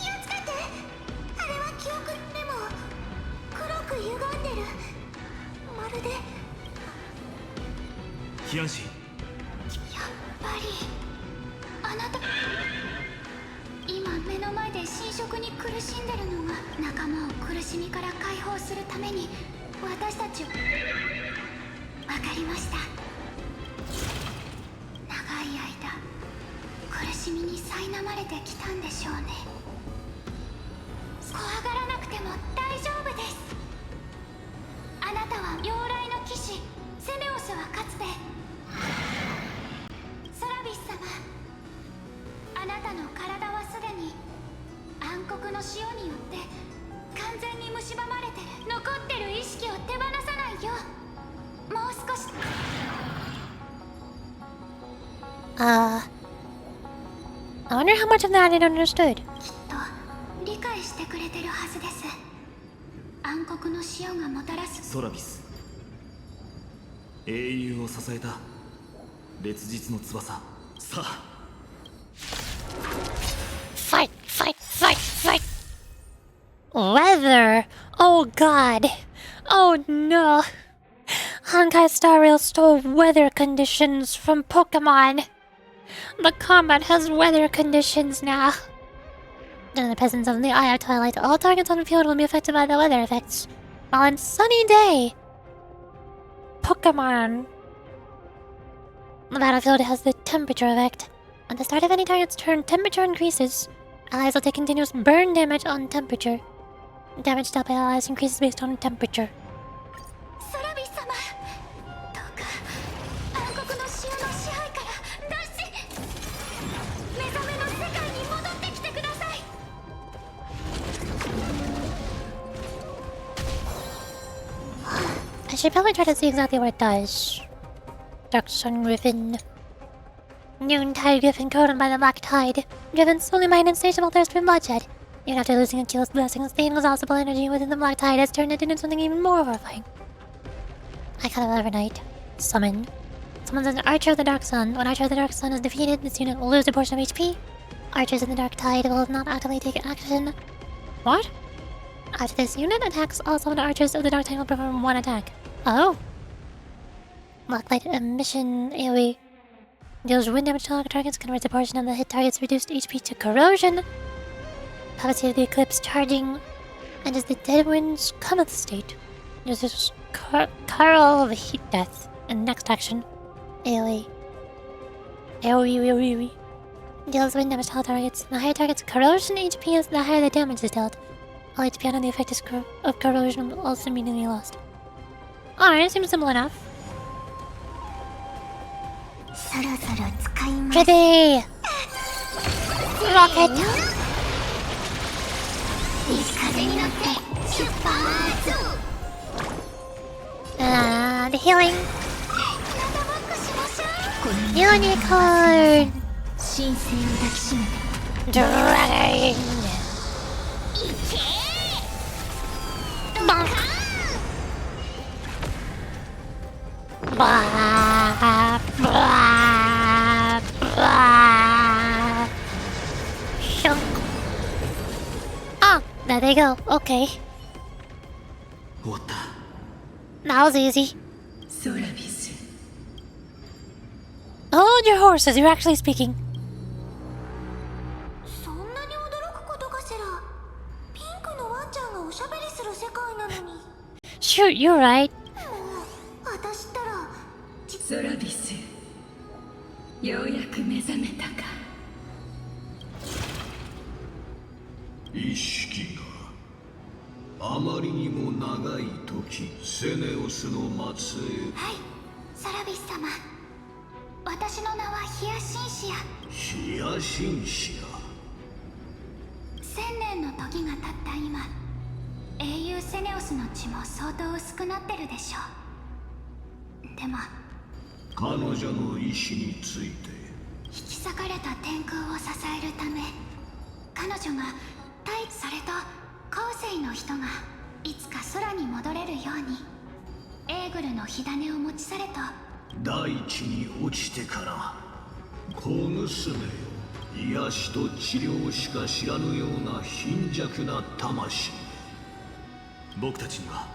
つけて。あれは記憶でも黒く歪んでる。まるでヒアンシやっぱりあなた。今目の前で侵食に苦しんでるのが仲間を苦しみから解放するために私たちを。わかりました。長い間苦しみに苛まれてきたんでしょうね。怖がらなくても大丈夫です。あなたは妖雷の騎士セネオスはかつてソラビス様、あなたの体はすでに暗黒の潮によって完全に蝕まれてる。残ってる意識を手放さないよ。もう少し。I wonder how much of that I understood. きっと理解してくれてるはずです。暗黒の潮がもたらすソラビス、英雄を支えた烈日の翼。さあ Fight, fight, fight, fight! Weather! Oh god! Oh no! Honkai Star Rail stole weather conditions from Pokemon! The combat has weather conditions now. During the presence of the Eye of Twilight, all targets on the field will be affected by the weather effects. While on sunny day, Pokemon. The battlefield has the temperature effect. At the start of any target's turn, temperature increases. Allies will take continuous burn damage on temperature. Damage dealt by allies increases based on temperature. ソラビス様、どうか暗黒の潮の支配から脱し、目覚めの世界に戻ってきてください。I should probably try to see exactly what it does. Dark Sun Griffin. Noontide Griffin coded by the Black Tide. Driven solely by an insatiable thirst for bloodshed. Even after losing Achilles' blessings, the inexhaustible energy within the Black Tide has turned it into something even more horrifying. Icon of Evernight. Summon. Summons an Archer of the Dark Sun. When Archer of the Dark Sun is defeated, this unit will lose a portion of HP. Archers in the Dark Tide will not actively take action. What? After this unit attacks, all summoned Archers of the Dark Tide will perform one attack. Oh. Blacklight emission AoE. Deals wind damage to all targets, converts a portion of the hit target's reduced HP to corrosion. Prophecy of the Eclipse charging. Enters the Dead Winds Cometh state. Uses Carl of Heat Death. And next action. AoE. AoE. Deals wind damage to all targets. The higher target's corrosion HP is the higher the damage is dealt. All HP under the effect of corrosion will also immediately lost. Alright, seems simple enough. そろそろ使います。 Ready! Rocket! 風に乗って出発。 The healing. Unicorn. 神聖を抱きしめて。 Dragon. Bonk. Blah, blah, blah. Shunk. Ah, there they go. Okay. What? That was easy. ソラビス。 Hold your horses, you're actually speaking. そんなに驚くことかしら。ピンクのワンちゃんがおしゃべりする世界なのに。 Shoot, you're right. 私ったら。ソラビス。ようやく目覚めたか。意識があまりにも長い時、セネオスの末裔。はい、ソラビス様。私の名はヒヤシンシア。ヒヤシンシア。1000年の時が経った今、英雄セネオスの血も相当薄くなってるでしょう。でも彼女の意志について、引き裂かれた天空を支えるため、彼女がそれと後世の人がいつか空に戻れるように、エーグルの火種を持ち去れと大地に落ちてから小娘よ、癒しと治療しか知らぬような貧弱な魂。僕たちには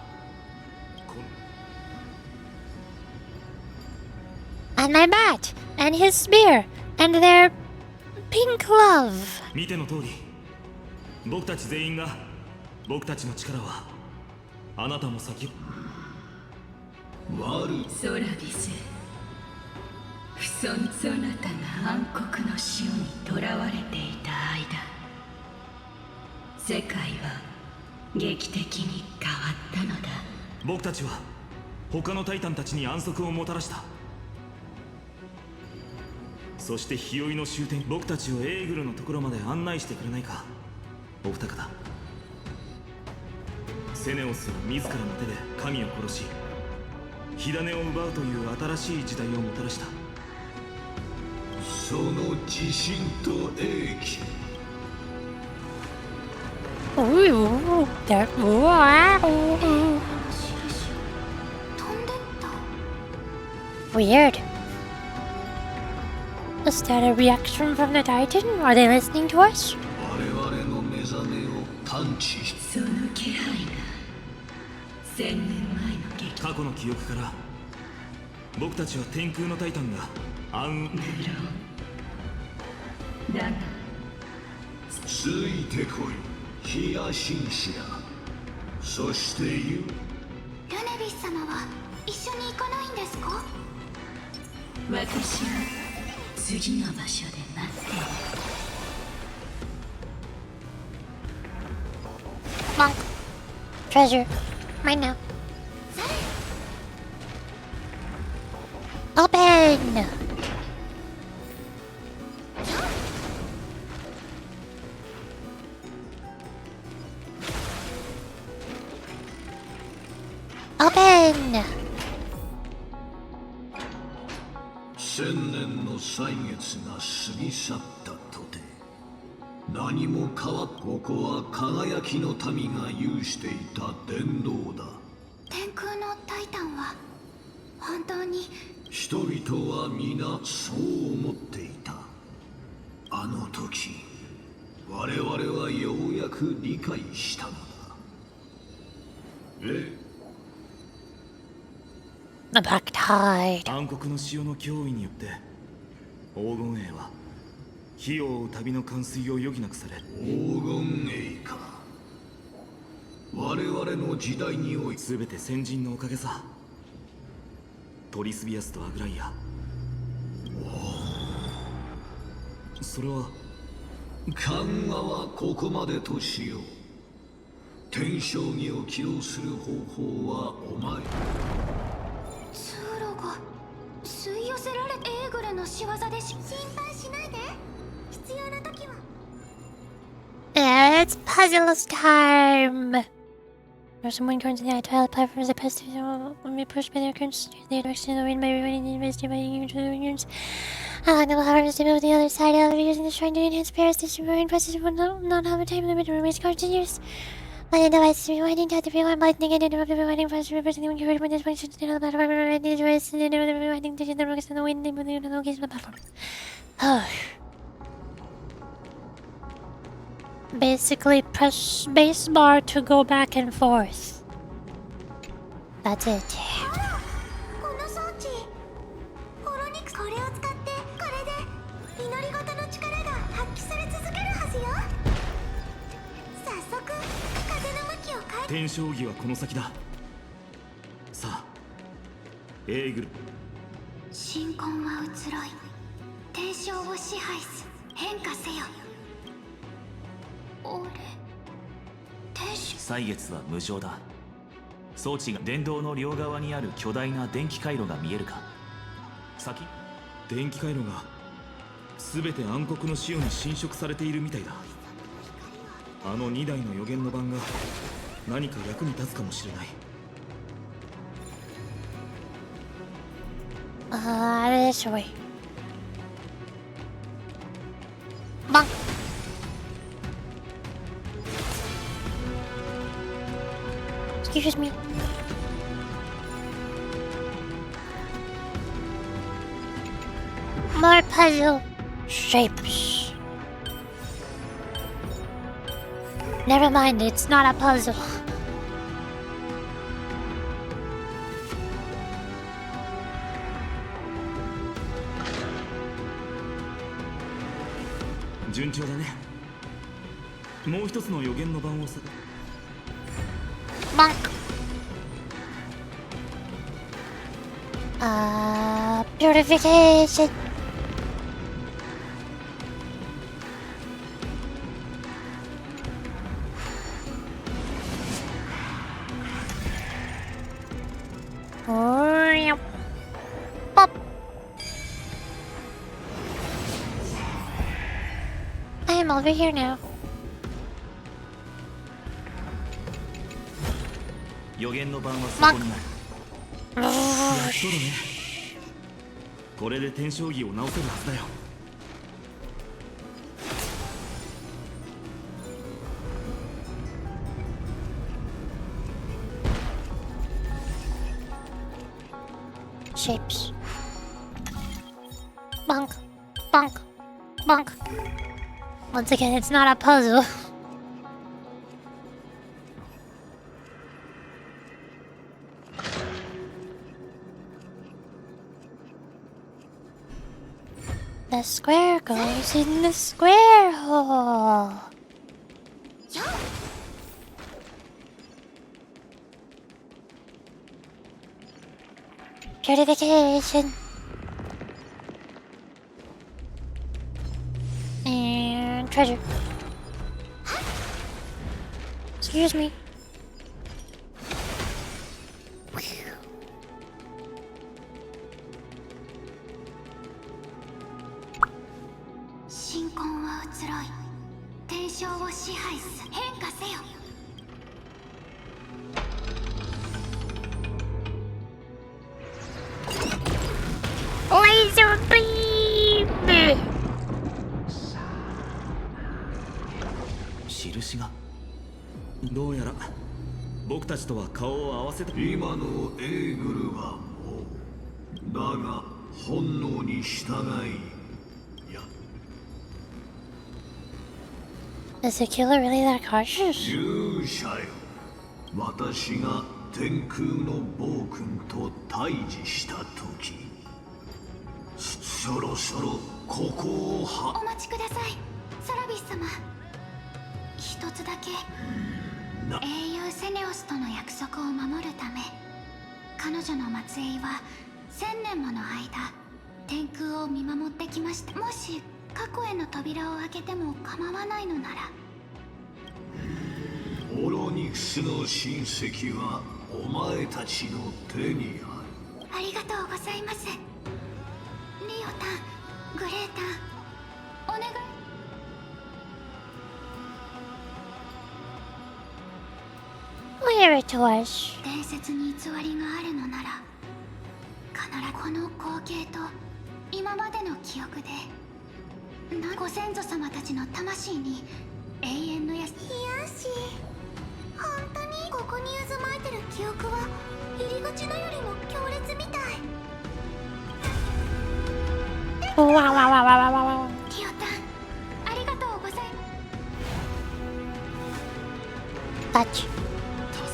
And my bat, and his spear, and their pink glove. 見ての通り、僕たち全員が、僕たちの力はあなたも先を。ソラビス、そなたが暗黒の潮に囚われていた間、世界は劇的に変わったのだ。僕たちは他のタイタンたちに安息をもたらした。そして日和の終点、僕たちをエーグルのところまで案内してくれないか、お二方。セネオスは自らの手で神を殺し、火種を奪うという新しい時代をもたらした。その自信と英気。Ooh, there. Wow. Weird. Is that a reaction from the Titan? Are they listening to us? 我々の目覚めを探知し、その気配が1000年前の劇。過去の記憶から僕たちは天空のタイタンがだがついてこい、ヒヤシンシア。そしてユルネビス様は一緒に行かないんですか？私は次の場所で待っている。Monk. Treasure. Right now. Open! Open! 1000年の歳月が過ぎ去ったとて、何も変わっ、ここは輝きの民が有していた殿堂だ。天空のタイタンは本当に。人々は皆そう思っていた。あの時我々はようやく理解したのだ。The Black Tide. 暗黒の潮の脅威によって黄金栄は火を追う旅の完遂を余儀なくされ。黄金栄か。我々の時代において全て先人のおかげさ。トリスビアスとアグライア。それは緩和はここまでとしよう。天将棋を起動する方法はお前。通路が吸い寄せられ、エーグルの仕業で心配しないで。必要な時は。It's puzzles time! There's someone turns to the toilet platform as a pest when we push by their currents to the direction of the wind by rewinding the university by using the unions. The harvest to build the other side of using the shrine to enhance parasitation marine process will not have a time limit to remain continuous. The device is rewinding to the rewind by lightning and interrupted rewinding process reversing the one carried when this point to the platform and the device and the rewinding to the rocks and the wind and the location of the platform. Basically, press spacebar to go back and forth. That's it. この装置、ホロニクス、これを使って、これで祈り事の力が発揮され続けるはずよ。早速、風の向きを変え。天将棋はこの先だ。さあ、エーグル。神婚は移ろい、天将を支配す、変化せよ。俺、天使。歳月は無常だ。装置が殿堂の両側にある巨大な電気回路が見えるか。先、電気回路が全て暗黒の潮に侵食されているみたいだ。あの2台の予言の盤が何か役に立つかもしれない。This way. Monk. Excuse me. more puzzle shapes. Never mind, it's not a puzzle.順調だね。もう一つの予言の番をさ。Monk. Purification. Pop. I am over here now. 予言の番はそこになる。やっとだね。これで天将棋を直せるはずだよ。Shapes. Bonk, bonk, bonk. Once again, it's not a puzzle. The square goes in the square hole. Purification. And treasure. Excuse me. 神婚は移ろい、天象を支配す。変化せよ。Laser beam! 印が。どうやら僕たちとは顔を合わせた。今のエーグルはもう、だが本能に従い。Is the killer really that cautious? 勇者よ、私が天空の暴君と対峙した時、そろそろここをお待ちください、ソラビス様。一つだけ英雄セネオスとの約束を守るため、彼女の末裔は1000年もの間天空を見守ってきました。もし過去への扉を開けても構わないのなら。オロニクスの親戚はお前たちの手にある。ありがとうございます。リオタン、グレータン、お願い。Where it was? 伝説に偽りがあるのなら、必ずこの光景と今までの記憶でご先祖様たちの魂に永遠のやし。いやし、本当にここに渦巻いてる記憶は入り口のよりも強烈みたい。Wow, wow, wow, wow, wow, wow. リオタン、ありがとうございます。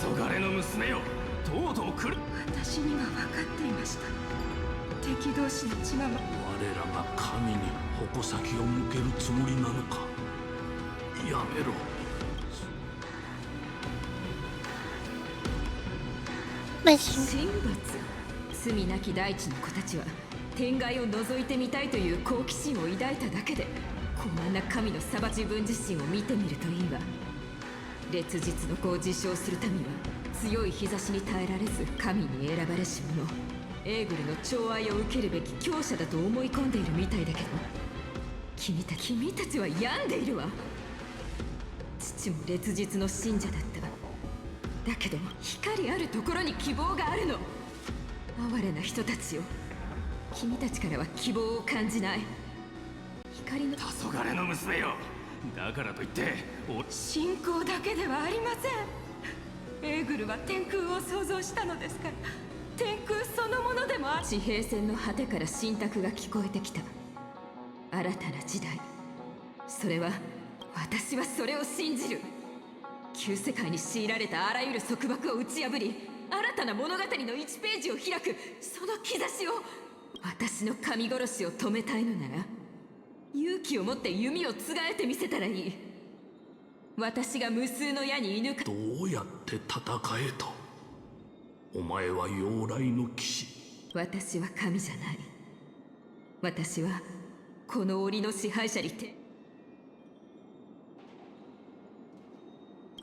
黄昏の娘よ、とうとう来る。私には分かっていました。敵同士の血が。我らが神に矛先を向けるつもりなのか。やめろ。神罰。罪なき大地の子たちは天外を覗いてみたいという好奇心を抱いただけで、高慢な神の裁自分自身を見てみるといいわ。烈日の子を自称する民は強い日差しに耐えられず神に選ばれし者、エーグルの寵愛を受けるべき強者だと思い込んでいるみたいだけど、君たちは病んでいるわ。父も烈日の信者だったわ。だけど光あるところに希望があるの。哀れな人たちよ、君たちからは希望を感じない。光の黄昏の娘よ、だからといって信仰だけではありません。エーグルは天空を創造したのですから、天空そのものでもある。地平線の果てから信託が聞こえてきた。新たな時代。それは私はそれを信じる。旧世界に強いられたあらゆる束縛を打ち破り、新たな物語の1ページを開く、その兆しを。私の神殺しを止めたいのなら、勇気を持って弓をつがえてみせたらいい。私が無数の矢に射抜か。どうやって戦えと。お前は妖来の騎士。私は神じゃない。私はこの檻の支配者にて。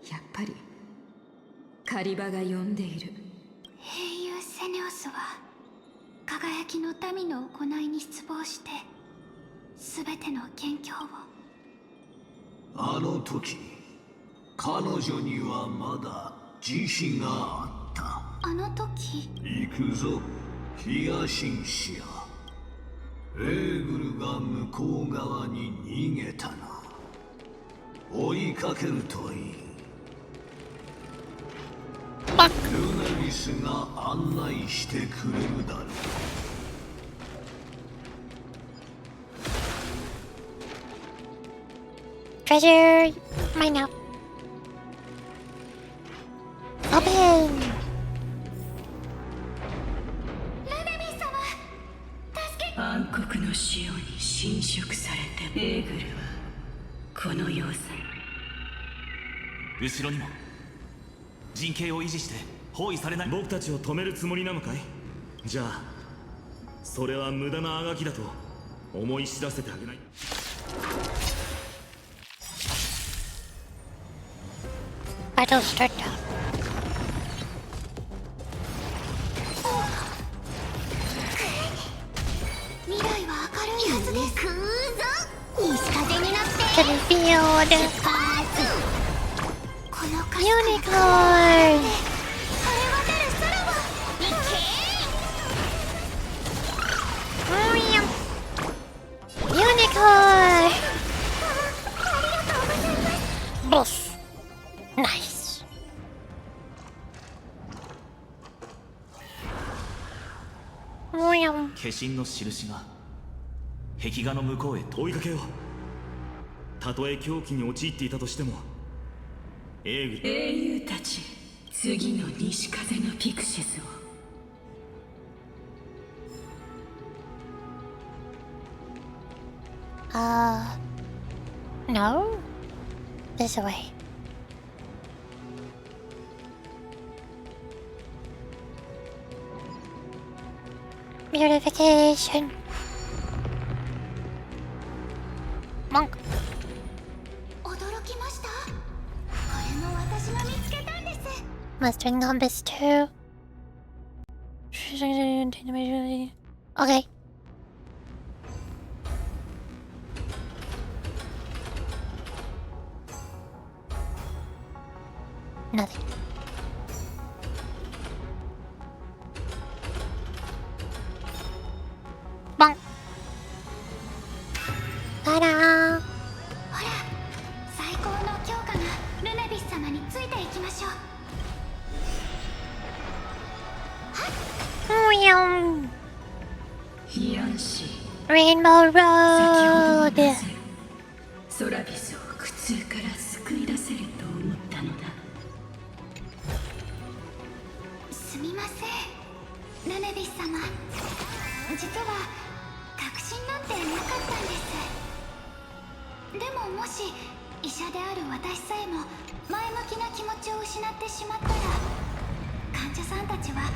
やっぱりカリバが呼んでいる。英雄セネオスは輝きの民の行いに失望して全ての元凶を。あの時彼女にはまだ自信があった。あの時。行くぞヒヤシンシア。エーグルが向こう側に逃げたな。追いかけるといい。ルネリスが案内してくれるだろう。Treasure mine out. Open. 暗黒の潮に侵食されたエーグルはこの要塞。後ろにも陣形を維持して包囲されない。僕たちを止めるつもりなのかい？じゃあそれは無駄なあがきだと思い知らせてあげない。Battle start. 未来は明るいはずです。行くぞ西風になって To the field. 出発。このかすかな Unicorn. 晴れ渡る空は行け。 Unicorn. Boss. Nice. 化身の印が壁画の向こうへ追いかけよう。たとえ狂気に陥っていたとしても英雄たち、次の西風のピクシスを。No. This way. Beautification. Monk. 驚きました。これも私が見つけたんです。 Mustering compass too. Okay. Nothing. Bonk. Ta-da! ほら、最高の強化がルネビス様についていきましょう。 ヒアンシー。 Rainbow Road. ソラビスを苦痛から救い出せると思ったのだ。すみません、ルネビス様。実は確信なんてなかったんです。でももし医者である私さえも前向きな気持ちを失ってしまったら、患者さんたちは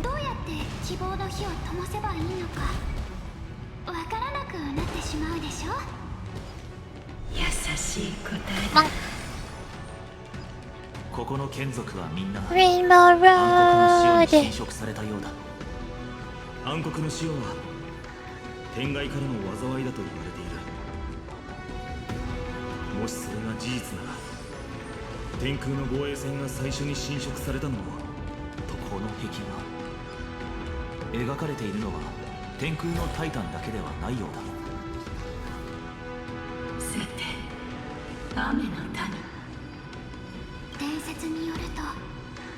どうやって希望の火を灯せばいいのかわからなくなってしまうでしょ。優しい答えだ。ここの眷属はみんな Rainbow 暗黒の潮に Road. 侵食されたようだ。暗黒の潮は天外からの災いだと言われている。もしそれが事実なら天空の防衛戦が最初に侵食されたのもとこの壁画描かれているのは天空のタイタンだけではないようだ。さて、雨の谷。伝説によると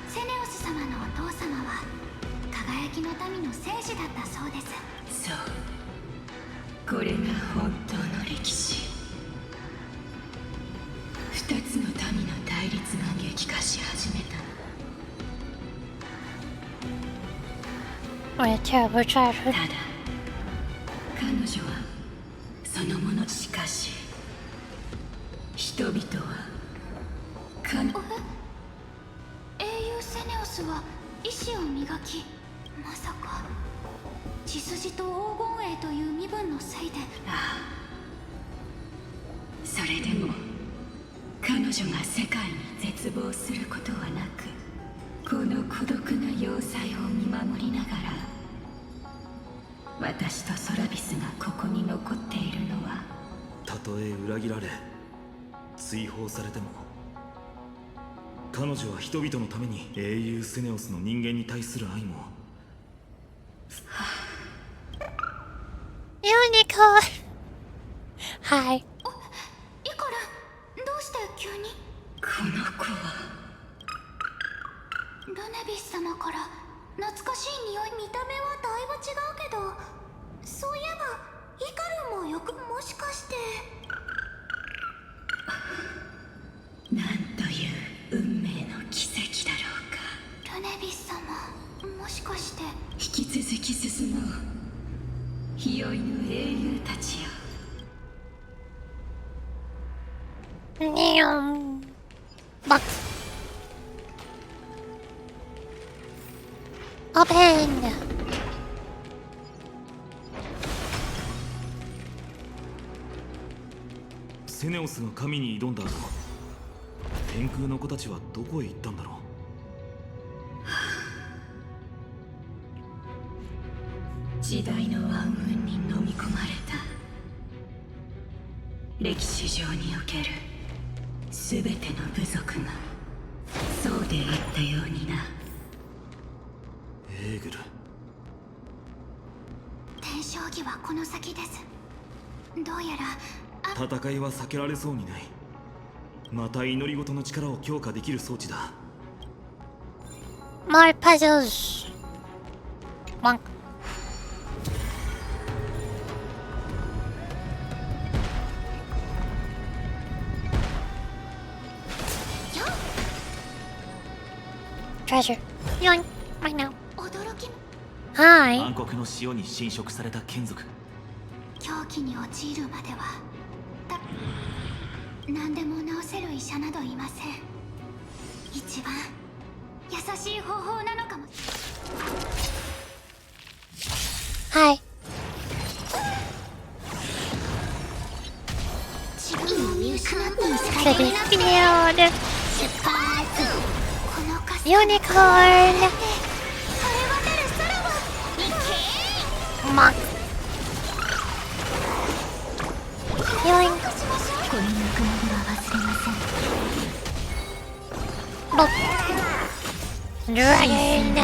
セネオス様のお父様は輝きの民の戦士だったそうです。そう。これが本当の歴史。二つの民の対立が激化し始めた。What a terrible childhood. ただ彼女はそのもの。しかし人々は英雄セネオスは意志を磨き、まさか血筋と黄金栄という身分のせいで。ああ、それでも彼女が世界に絶望することはなく、この孤独な要塞を見守りながら、私とソラビスがここに残っているのは、たとえ裏切られ追放されても、彼女は人々のために英雄セネオスの人間に対する愛も。ユニコーン。はい。イカル、どうして急に。この子はルネビス様から懐かしい匂い。見た目はだいぶ違うけど、そういえばイカルもよく。もしかしてなんという運命の奇跡だろうか。ルネビス様、もしかして。引き続き進もう、日酔いの英雄たちよ。にょん。バック。オープン。セネオスが神に挑んだ後、天空の子たちはどこへ行ったんだろう。時代の暗雲に飲み込まれた。歴史上における全ての部族がそうであったようにな。エーグル。天正儀はこの先です。どうやら戦いは避けられそうにない。また祈り事の力を強化できる装置だ。 More puzzles. Bonk. Treasure. Yoink. Right now. 驚き。Hi. 暗黒の塩に侵食された眷属。狂気に陥るまでは何でも治せる医者などいません。一番優しい方法なのかも。Hi. 自分を見失ったら Celestial. この傘 Unicorn. Monk. Yoink. このぬくもりは忘れません。Bonk. Dragon.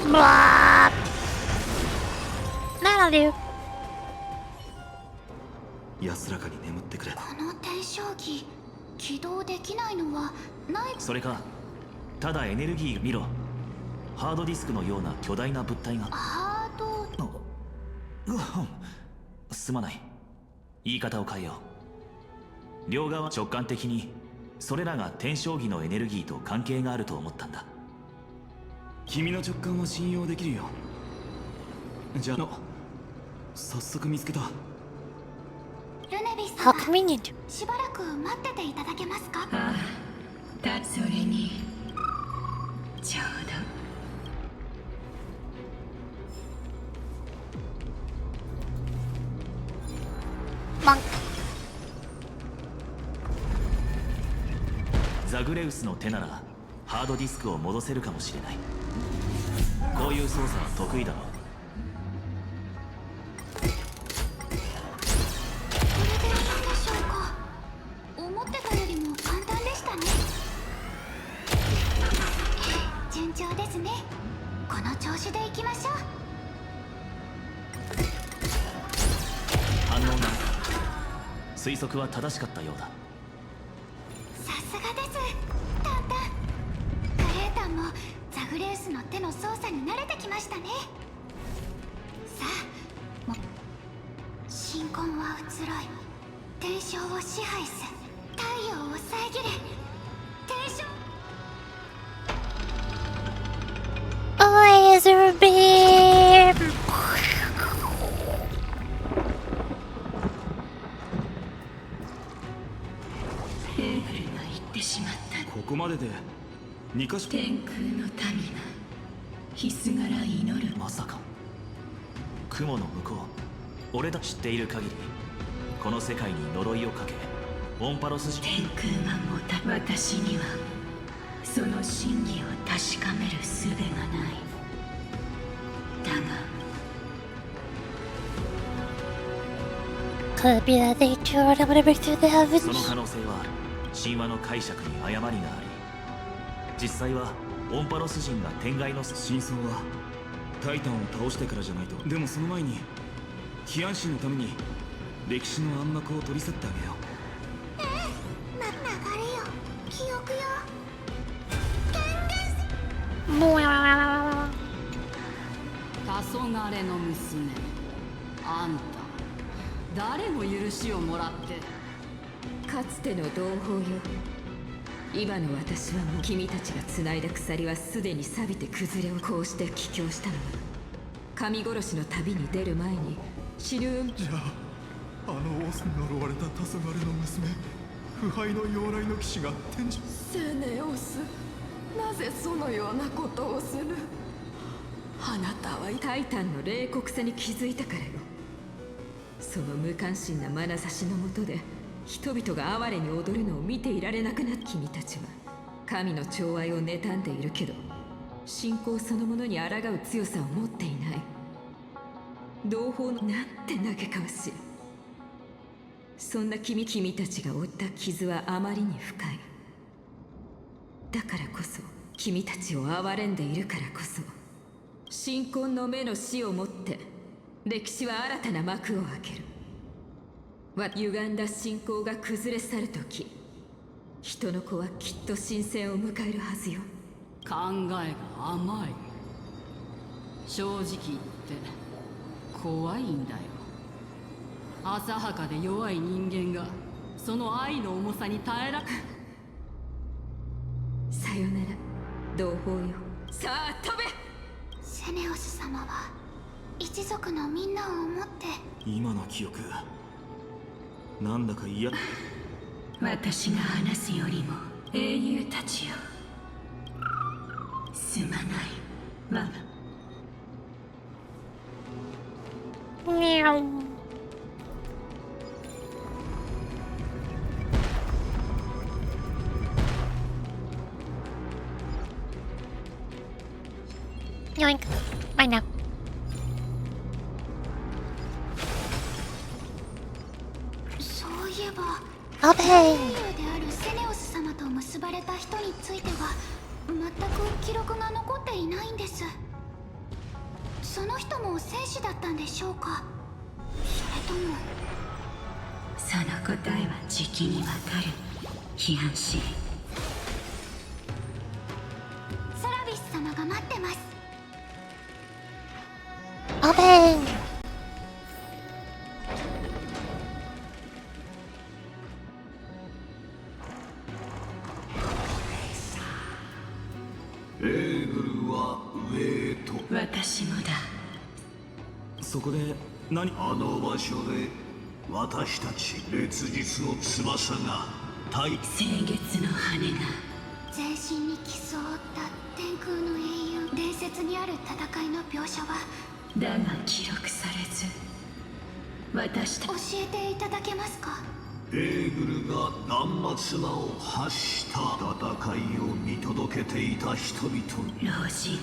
Blah. That'll do. 安らかに眠ってくれ。この天正儀起動できないのはない。それかただエネルギー見ろ。ハードディスクのような巨大な物体が。ハード。すまない、言い方を変えよう。両側直感的にそれらが天正儀のエネルギーと関係があると思ったんだ。君の直感は信用できるよ。じゃあ早速見つけた。ルネビス How 様、 convenient. しばらく待ってていただけますか。ああ、それにちょうど。 Monk. ザグレウスの手ならハードディスクを戻せるかもしれない。こういう操作は得意だろう。思ってたよりも簡単でしたね。順調ですね。この調子でいきましょう。反応が推測は正しかったようだ。さすがですタンタン。グレータンもザグレウススの手の操作に慣れてきましたね。さあ、神婚は移ろい、天象を支配す、太陽を遮れ、天象。Laser beam! エーグルが言ってしまった。ここまでで2カ所。天空の民がヒス柄祈る。まさか雲の向こう、俺たち知っている限りこの世界に呪いをかけオンパロス人。天空がもた私にはその真偽を確かめる術がない。だが Could it be that they too are able to break through the その heavens? 可能性はある。神話の解釈に誤りがあり、実際はオンパロス人が天外の真相はタイタンを倒してからじゃないと。でもその前にキアンシーのために歴史の暗幕を取り去ってあげよう。流れよ、記憶よ。黄昏の娘、あんた誰の許しをもらってかつての同胞よ。今の私はもう君たちが繋いだ鎖はすでに錆びて崩れをこうして帰郷したのは神殺しの旅に出る前に死ぬ。じゃあオスに呪われた黄昏の娘、腐敗の妖来の騎士が天上。セネオス、なぜそのようなことをする。あなたはタイタンの冷酷さに気づいたからよ。その無関心な眼差しのもとで人々が哀れに踊るのを見ていられなくなった。君たちは神の寵愛を妬んでいるけど信仰そのものに抗う強さを持っていない。同胞のなんて嘆かわしい。そんな君たちが負った傷はあまりに深い。だからこそ君たちを憐れんでいるからこそ神婚の目の死をもって歴史は新たな幕を開ける。歪んだ信仰が崩れ去るとき、人の子はきっと新生を迎えるはずよ。考えが甘い。正直言って怖いんだよ。浅はかで弱い人間がその愛の重さに耐えらさよなら同胞よ。さあ飛べ。セネオス様は一族のみんなを思って。今の記憶なんだか嫌。私が話すよりも英雄たちよ。すまないママ。Meow. Yoink. Bye now. そういえば Okay. 英雄であるセネオス様と結ばれた人については全く記録が残っていないんです。その人も戦士だったんでしょうか、それとも。その答えはじきにわかる。ヒアンシー。セラビス様が待ってます。 Open. エーグルは上へと。私もだ。そこで何。あの場所で私たち烈日の翼が清月の羽が全身に傷を負った天空の英雄。伝説にある戦いの描写はだが記録されず私た教えていただけますか。エーグルが断末魔を発した戦いを見届けていた人々。老人、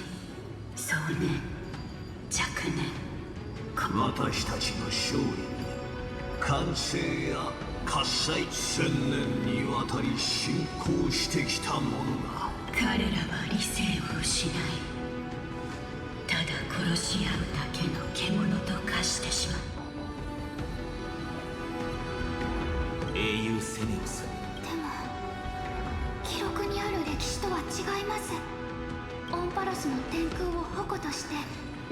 壮年、若年、私たちの勝利に完成や喝采1000年にわたり信仰してきた者が。彼らは理性を失いただ殺し合うだけの獣と化してしまう。英雄セネオス。でも記録にある歴史とは違います。オンパロスの天空を矛として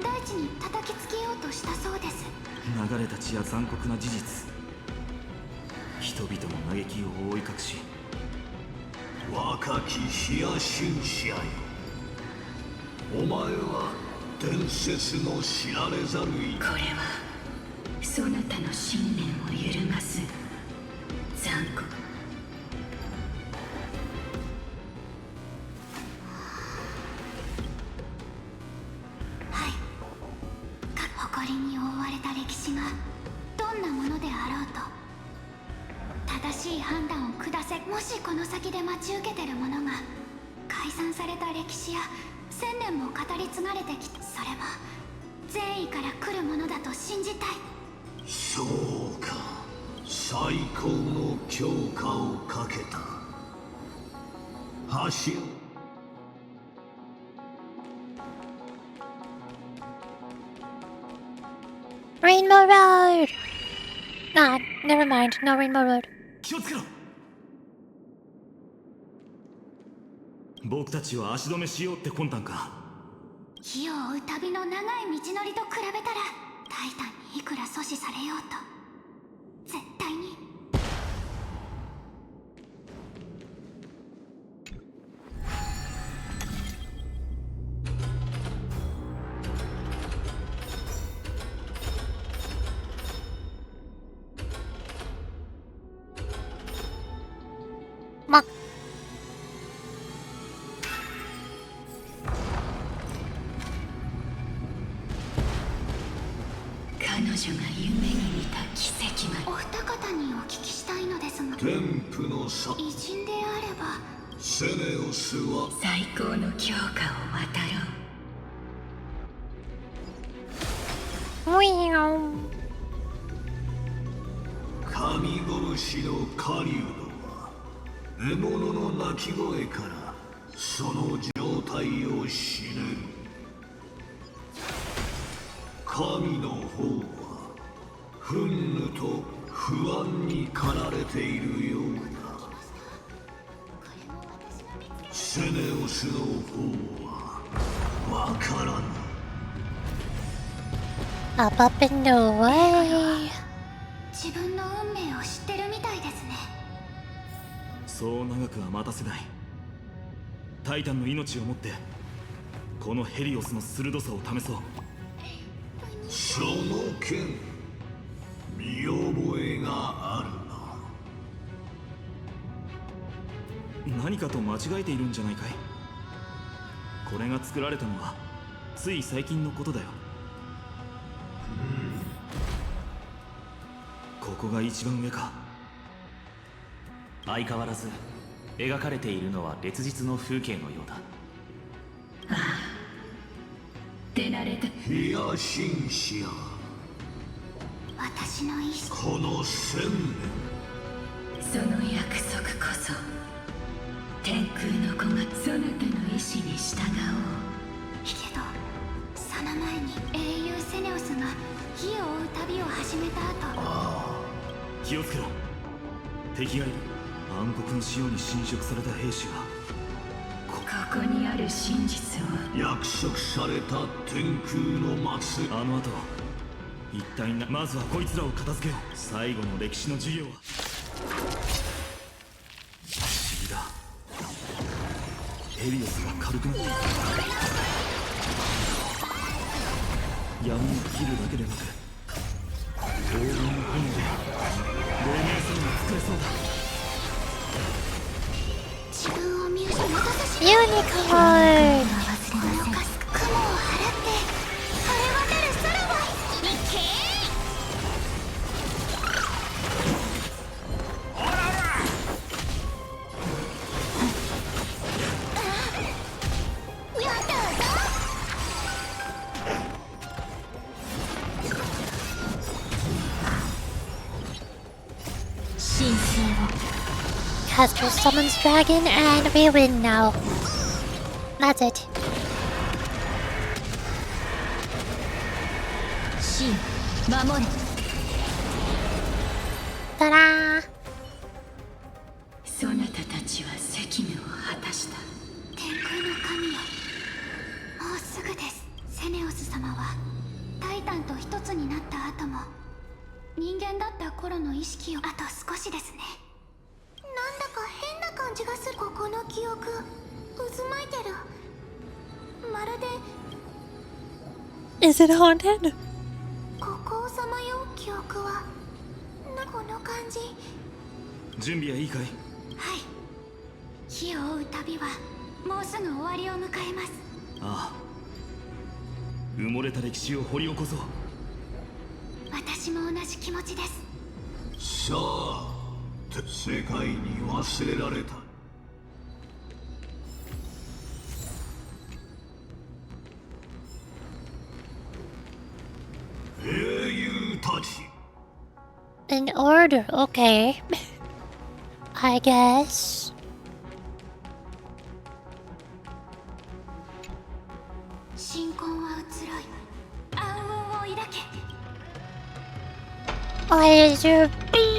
大地に叩きつけようとしたそうです。流れた血や残酷な事実、人々の嘆きを覆い隠し、若きヒヤシンシアよ、お前は伝説の知られざる意。これはそなたの信念を揺るがす残酷。はい、誇りに覆われた歴史がどんなものであろうと正しい判断を下せ。もしこの先で待ち受けてるものが改ざんされた歴史や1000年も語り継がれてきた、それも善意から来るものだと信じたい。そうか、最高の強化をかけた橋。Rainbow Road! Nah, never mind. No Rainbow Road. 気をつけろ。僕たちは足止めしようって魂胆か。火を追う旅の長い道のりと比べたらタイタンにいくら阻止されようと絶対に。ま、彼女が夢に見た奇跡は。お二方にお聞きしたいのですが、天賦の差、偉人であればセネオスは最高の強化を渡ろう。ウィーン。神殺しの狩人は獲物の鳴き声からその状態を知る。神の方は憤怒と不安に駆られているようだ。セネオスの方はわからぬ。 Up, up and away. 自分の運命を知ってるみたいですね。そう長くは待たせない。タイタンの命をもってこのヘリオスの鋭さを試そう。その剣、見覚えがあるな。何かと間違えているんじゃないかい。これが作られたのはつい最近のことだよ。ここが一番上か。相変わらず描かれているのは烈日の風景のようだ。手慣れた。ヒヤシンシア、私の意志、この1000年、その約束こそ天空の子がそなたの意志に従おう。けどその前に英雄セネオスが火を追う旅を始めた後、気をつけろ。敵がいる。暗黒の潮に侵食された兵士がここにある真実を。約束された天空の末。あの後一体まずはこいつらを片付けよう。最後の歴史の授業は不思議だ。ヘリオスが軽くなっている。闇を切るだけでなく黄金の炎で黎明さにも作れそうだ。自分を見失わせしユニコーン。このかす雲を払って晴れ渡る空は行け。Castor summons dragon and we win now. That's it. 神守れ。たらー。そなたたちは責務を果たした。天空の神よ、頃の意識をあと少しですね。なんだか変な感じがする。ここの記憶渦巻いてる。まるで Is it haunted? ここをさまよう記憶はこの感じ。準備はいいかい？はい。火を追う旅はもうすぐ終わりを迎えます。ああ、埋もれた歴史を掘り起こそう。私も同じ気持ちです。さあ、世界に忘れられた。英雄たち。In order, okay. I guess. 新婚は移ろい、暗雲を抱け。Laser beam.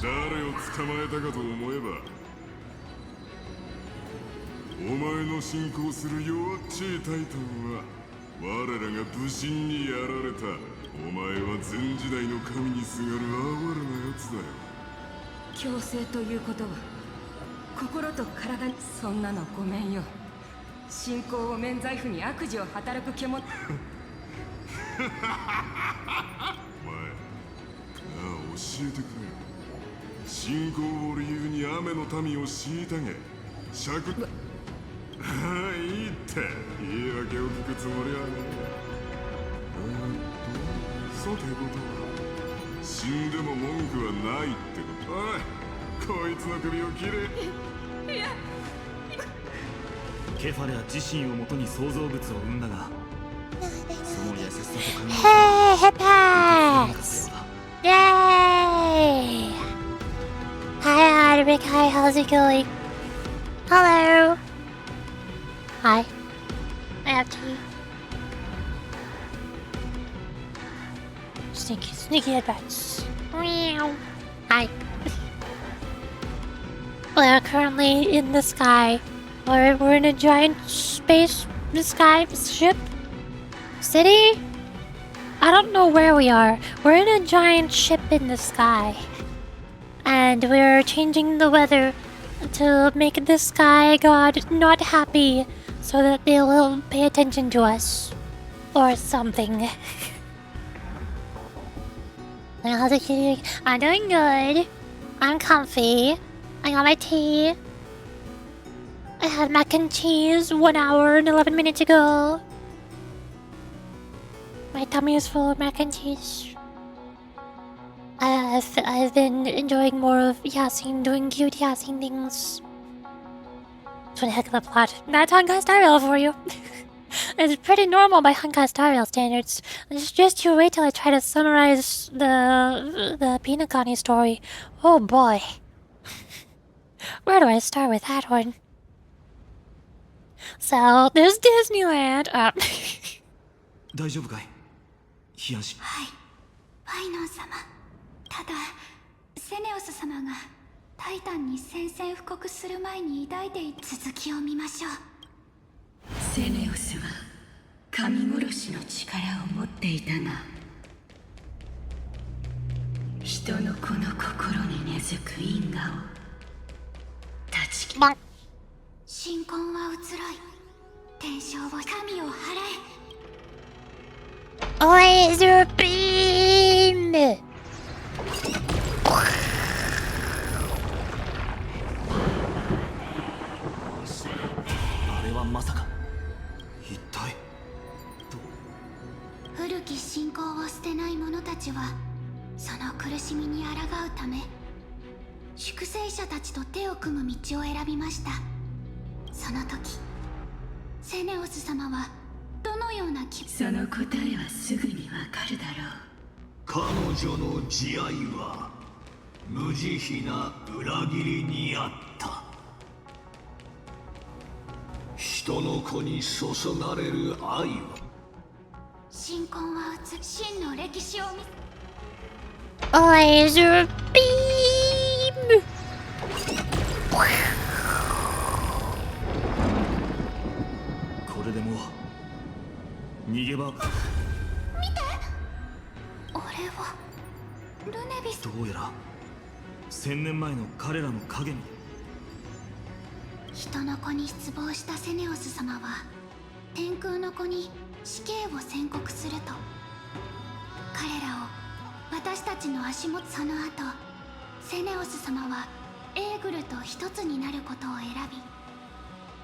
誰を捕まえたかと思えば、お前の信仰する弱っちいタイタンは我らが武神にやられた。お前は前時代の神にすがる哀れなやつだよ。強制ということは心と体に。そんなのごめんよ。信仰を免罪符に悪事を働く獣。お前、なあ教えてくれ。信仰を理由に雨の民を虐げ釈。ああ、いいって言い訳を聞くつもりはね。さてことは死んでも文句はないってこと。おい、こいつの首を切れ。いや、ケファレは自身をもとに創造物を生んだが、その優しさと考え Hey, Hippax! Yay! Hi, Arbic. Hi, how's it going? Hello. Hi. I have tea. Sneaky advance. Meow. Hi. We're currently in the sky. We're in a giant space sky ship city. I don't know where we are. We're in a giant ship in the sky, and we're changing the weather to make the sky god not happy, so that they will pay attention to us, or something. How's it going? I'm doing good. I'm comfy. I got my tea. I had mac and cheese 1 hour and 11 minutes ago. My tummy is full of mac and cheese. I've been enjoying more of Yasin doing cute Yasin things. It's one heck of a plot. That's Honkai Star Rail for you. It's pretty normal by Honkai Star Rail standards. Just you wait till I try to summarize the Pinakani story. Oh boy. Where do I start with that one? So, there's Disneyland. 大丈夫かい？ヒヤンシ。はい、ファイノン様。ただ、セネオス様がタイタンに宣戦布告する前に抱いていた続きを見ましょう。セネオスは神殺しの力を持っていたが、人の子の心に根付く因果を断ち切る。神婚は移ろい、天正を神を払え。Laser beam! あれはまさか一体古き信仰を捨てない者たちはその苦しみに抗うため粛清者たちと手を組む道を選びました。その時セネオス様はどのようなその答えはすぐにわかるだろう。彼女の慈愛は無慈悲な裏切りにあった。人の子に注がれる愛は神婚は真の歴史を見 Laser beam! これでも逃げ場。見て、あれはルネビス。どうやら1000年前の彼らの影に。人の子に失望したセネオス様は天空の子に死刑を宣告すると、彼らを私たちの足元。その後セネオス様はエーグルと一つになることを選び、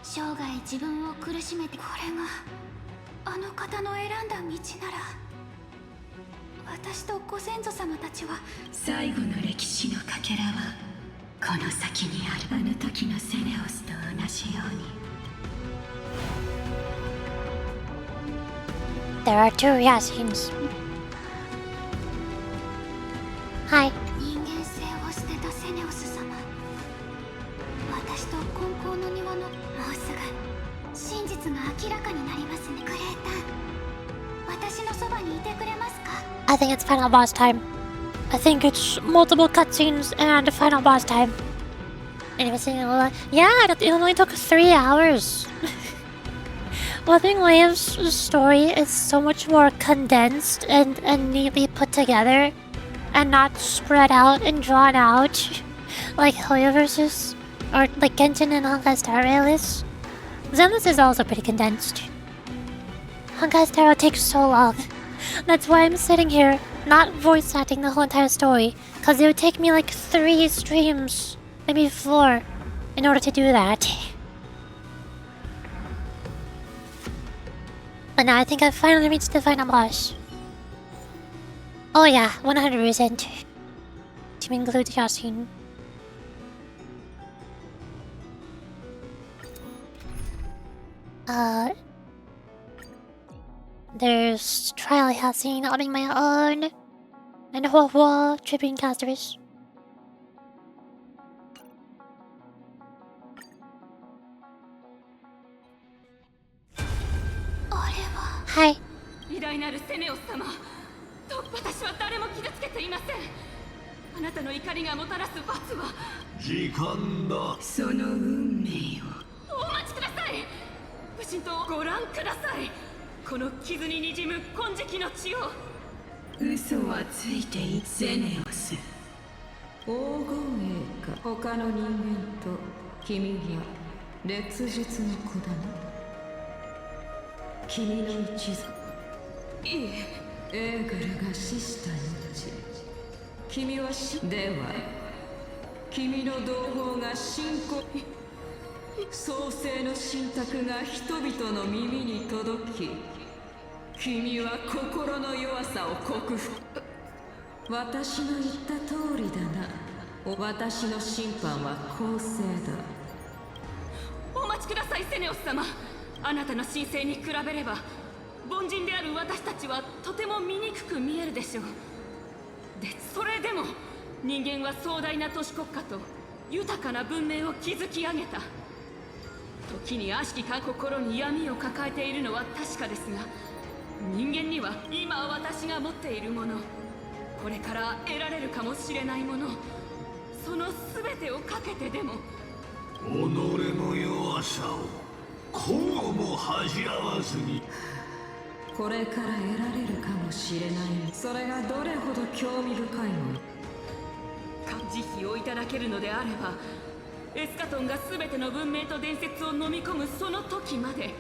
生涯自分を苦しめて。これがあの方の選んだ道なら、私とご先祖様たちは。最後の歴史のかけらはこの先にある。あの時のセネオスと同じように。 There are two Yasins. Hi. 人間性を捨てたセネオス様、私と金光の庭の。もうすぐ真実が明らかになりますね。クレーター、私のそばにいてくれますか？ I think it's final boss time. I think it's multiple cutscenes and final boss time. Yeah, it only took 3 hours. Well, I think Liam's story is so much more condensed and neatly put together, and not spread out and drawn out like Hoyo versus, or like Genshin and Honkai Star Rail is. Zenless is also pretty condensed. Honkai Star Rail takes so long. That's why I'm sitting here not voice acting the whole entire story, because it would take me like 3 streams, maybe 4, in order to do that. But now I think I've finally reached the final boss. Oh yeah, 100%. To include Yasin. There's Trial Yasin, I'll make my own. And Hua Tribune Casters. Hi. 偉大なるセネオス様と、私は誰も傷つけていません。あなたの怒りがもたらす罰は時間だ。その運命を。お待ちください。武神とご覧ください。この傷ににじむ金色の血を。嘘はついていセネオス。黄金栄か他の人間と君は烈日の子だな。君の一族。いえ、エーグルが死した命。君は死では君の同胞が信仰創世の信託が人々の耳に届き、君は心の弱さを克服。私の言った通りだな。私の審判は公正だ。お待ちください、セネオス様。あなたの神聖に比べれば凡人である私たちはとても醜く見えるでしょう。で、それでも人間は壮大な都市国家と豊かな文明を築き上げた。時に悪しき心に闇を抱えているのは確かですが、人間には今私が持っているもの、これから得られるかもしれないもの、その全てをかけてでも己の弱さをこうも恥じ合わずに。これから得られるかもしれない。それがどれほど興味深いものか。慈悲をいただけるのであれば、エスカトンが全ての文明と伝説を飲み込むその時まで、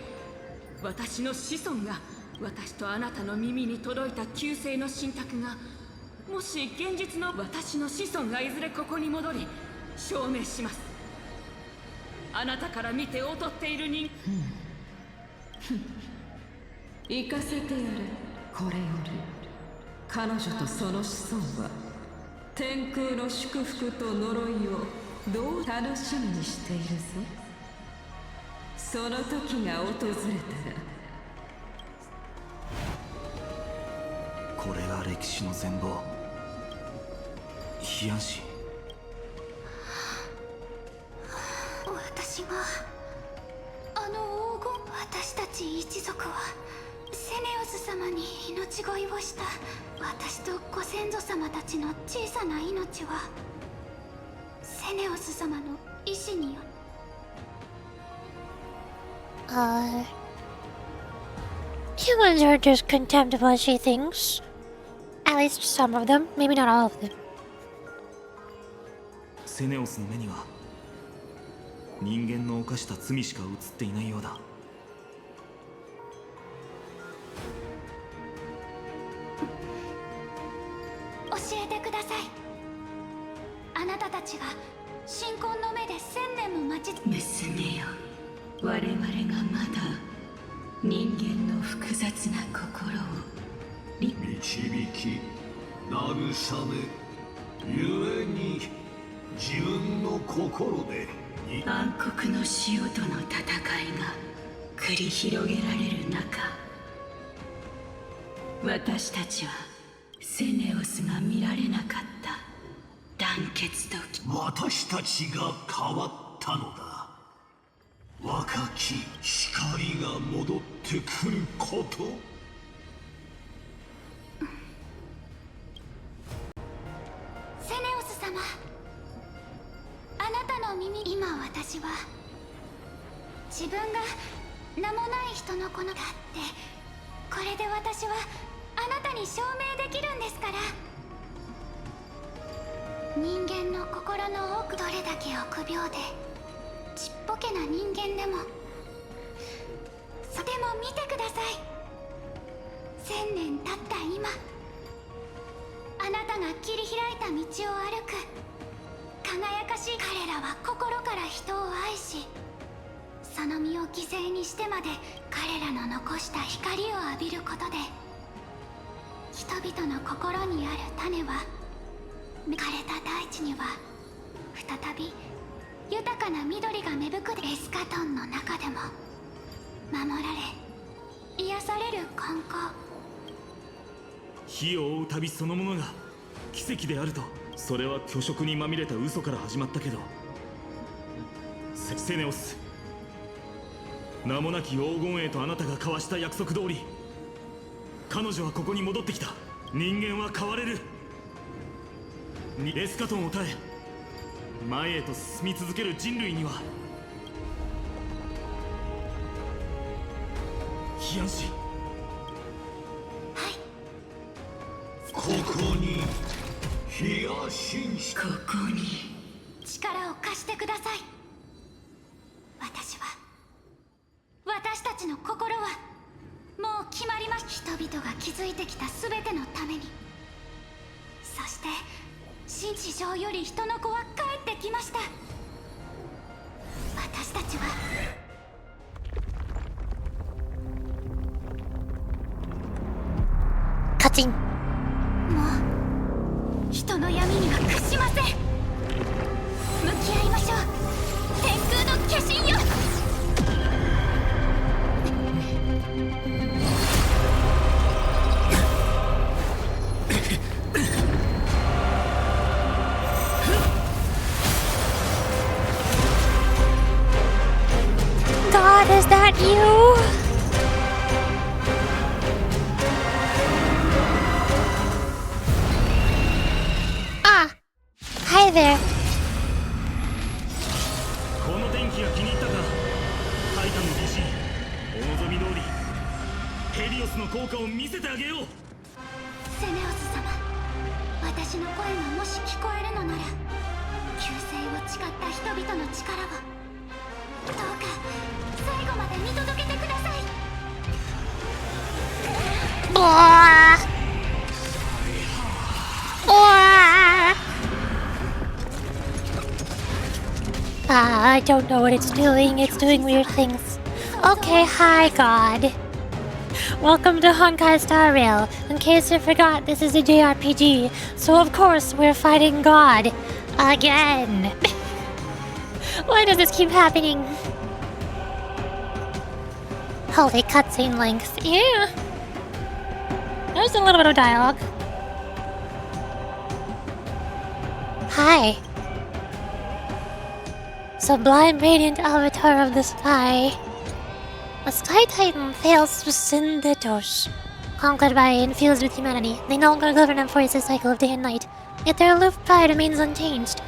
私の子孫が、私とあなたの耳に届いた旧世の信託が、もし現実の私の子孫がいずれここに戻り証明します。あなたから見て劣っている人行かせてやれ。これより彼女とその子孫は天空の祝福と呪いをどう楽しみにしているぞ。その時が訪れたら。これが歴史の全貌。ヒヤンシ。私があの黄金、私たち一族はセネオス様に命乞いをした。私とご先祖様たちの小さな命はセネオス様の意志によ Humans are just contemptible, she thinks. At least some of them, maybe not all of them. セネオスの目には人間の犯した罪しか映っていないようだ。教えてください。あなたたちが神婚の目で1000年も待ち娘よ、我々がまだ人間の複雑な心を導き慰め故に自分の心で暗黒の潮との戦いが繰り広げられる中、私たちはセネオスが見られなかった団結と私たちが変わったのだ。若き光が戻ってくること。セネオス様、あなたの耳。今私は自分が名もない人の子のだって、これで私はあなたに証明できるんですから。人間の心の奥、どれだけ臆病でちっぽけな人間でも、でも見てください。1000年経った今、あなたが切り開いた道を歩く輝かしい。彼らは心から人を愛し、その身を犠牲にしてまで彼らの残した光を浴びることで、人々の心にある種は枯れた大地には再び豊かな緑が芽吹く。エスカトンの中でも守られ癒される根高。火を追う旅そのものが奇跡であると。それは虚飾にまみれた嘘から始まったけど、セネオス、名もなき黄金衛とあなたが交わした約束通り、彼女はここに戻ってきた。人間は変われる。エスカトンを耐え前へと進み続ける人類には、ヒアンシ、ここにヒアシンシ、ここに力を貸してください。私たちの心はもう決まりました。人々が築いてきた全てのために。そして新地上より人の子は帰ってきました。私たちはカチン。もう人の闇には屈しません。向き合いましょう。天空の化身よ。God, is that you? Ah, hi there. この電気が気に入ったか。タイタンの弟子、お望み通りヘリオスの効果を見せてあげよう。セネオス様、私の声がもし聞こえるのなら、救世を誓った人々の力をどうか最後まで見届けてください。I don't know what it's doing. It's doing weird things. Okay, hi, God. Welcome to Honkai Star Rail. In case you forgot, this is a JRPG, so of course we're fighting God. Again. Why does this keep happening? Holy cutscene length. Yeah. There's a little bit of dialogue. Hi. Sublime radiant avatar of the sky. A Sky Titan fails to Synthetos. Conquered by and infused with humanity, they no longer govern and force the cycle of day and night. Yet their aloof pride remains unchanged.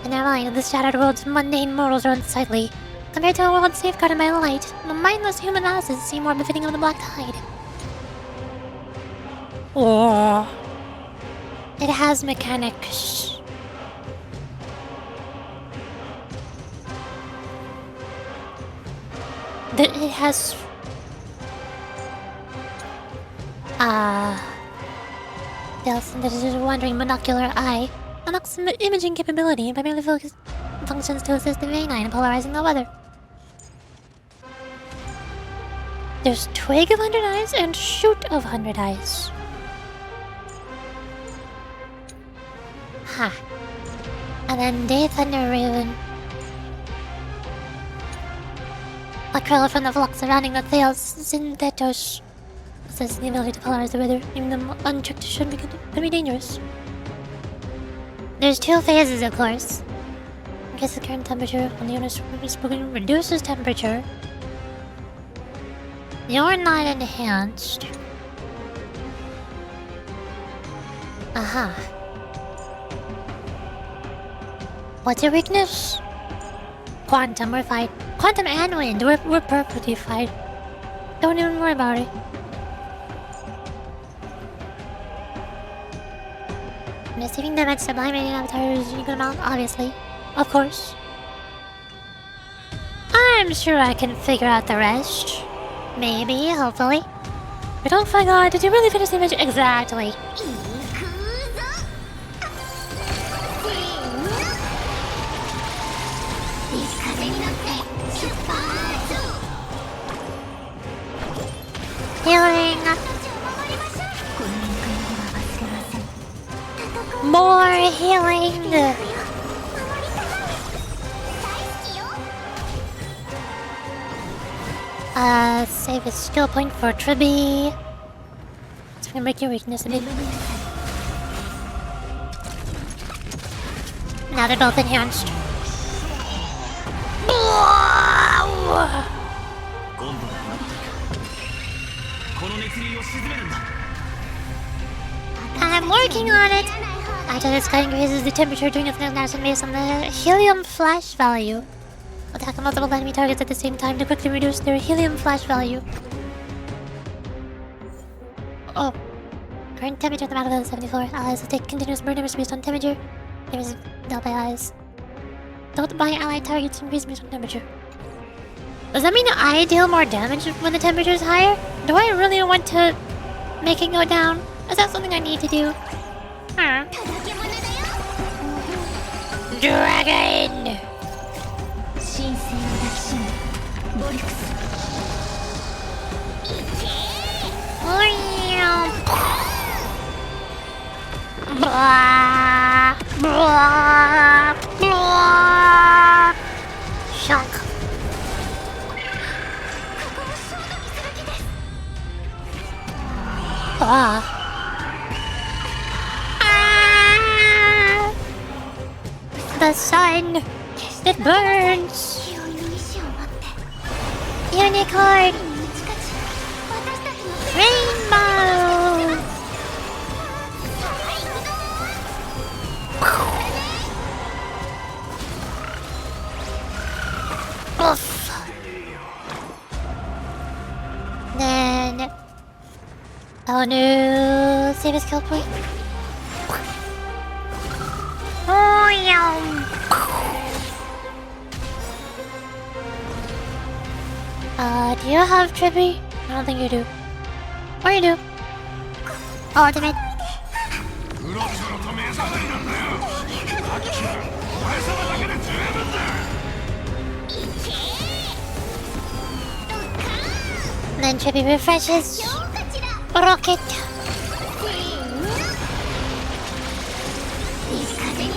In their mind, the shattered world's mundane mortals are unsightly. Compared to a world safeguarded by light, the mindless human asses seem more befitting of the Black Tide. Or it has mechanics. That it has that is a wandering monocular eye. Unlocks some imaging capability and primarily functions to assist the vein eye in polarizing the weather. There's Twig of 100 Eyes and Shoot of 100 Eyes. Ha. And then Day Thunder Raven. A curl from the flux surrounding the Theos Synthetos. Possesses the ability to polarize the weather, even them unchecked could be dangerous. There's two phases, of course. Increase the current temperature when the owner is spoken, reduces temperature. You're not enhanced. Aha. What's your weakness? Quantum, we're fine. Quantum and wind, we're perfectly fine. Don't even worry about it. Receiving damage, sublimating avatar is a good amount, obviously. Of course. I'm sure I can figure out the rest. Maybe, hopefully. But oh my god, did you really finish the image? Exactly. Healing. More healing. Save a skill point for Tribby. It's gonna break your weakness a bit. Now they're both enhanced. I'm working on it! After this cut increases the temperature during its action based on the helium flash value. Attack multiple enemy targets at the same time to quickly reduce their helium flash value. Oh. Current temperature at the battlefield is 74. Allies will take continuous burn damage based on temperature. Damage dealt by allies. Don't buy allied targets increase based on temperature. Does that mean I deal more damage when the temperature is higher? Do I really want to make it go down? Is that something I need to do? Huh. Dragon! Blah, blah, blah. Shock. Ah. The sun. It burns. Unicorn. Rainbow. Oof. Then, oh no, save a skill point. Oh yum. Do you have Tribby? I don't think you do. Or you do. Ultimate. Then Tribby refreshes. Rocket.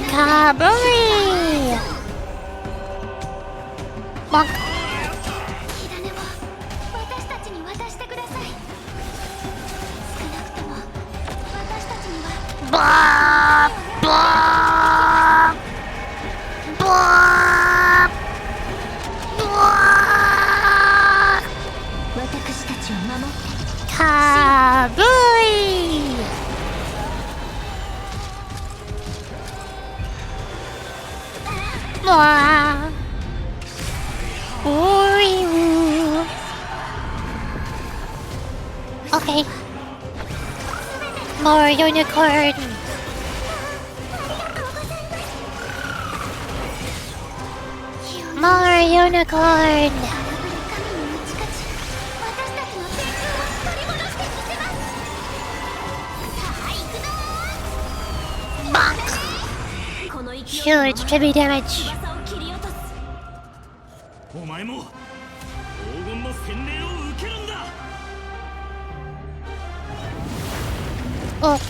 Kaburi. Bonk. Blah, blah, blah, blah. Kabui. Blah. Ooh. Okay. More unicorn. More unicorn. Huge tribute damage. お前も黄金の洗礼を受けるんだ。 Oh.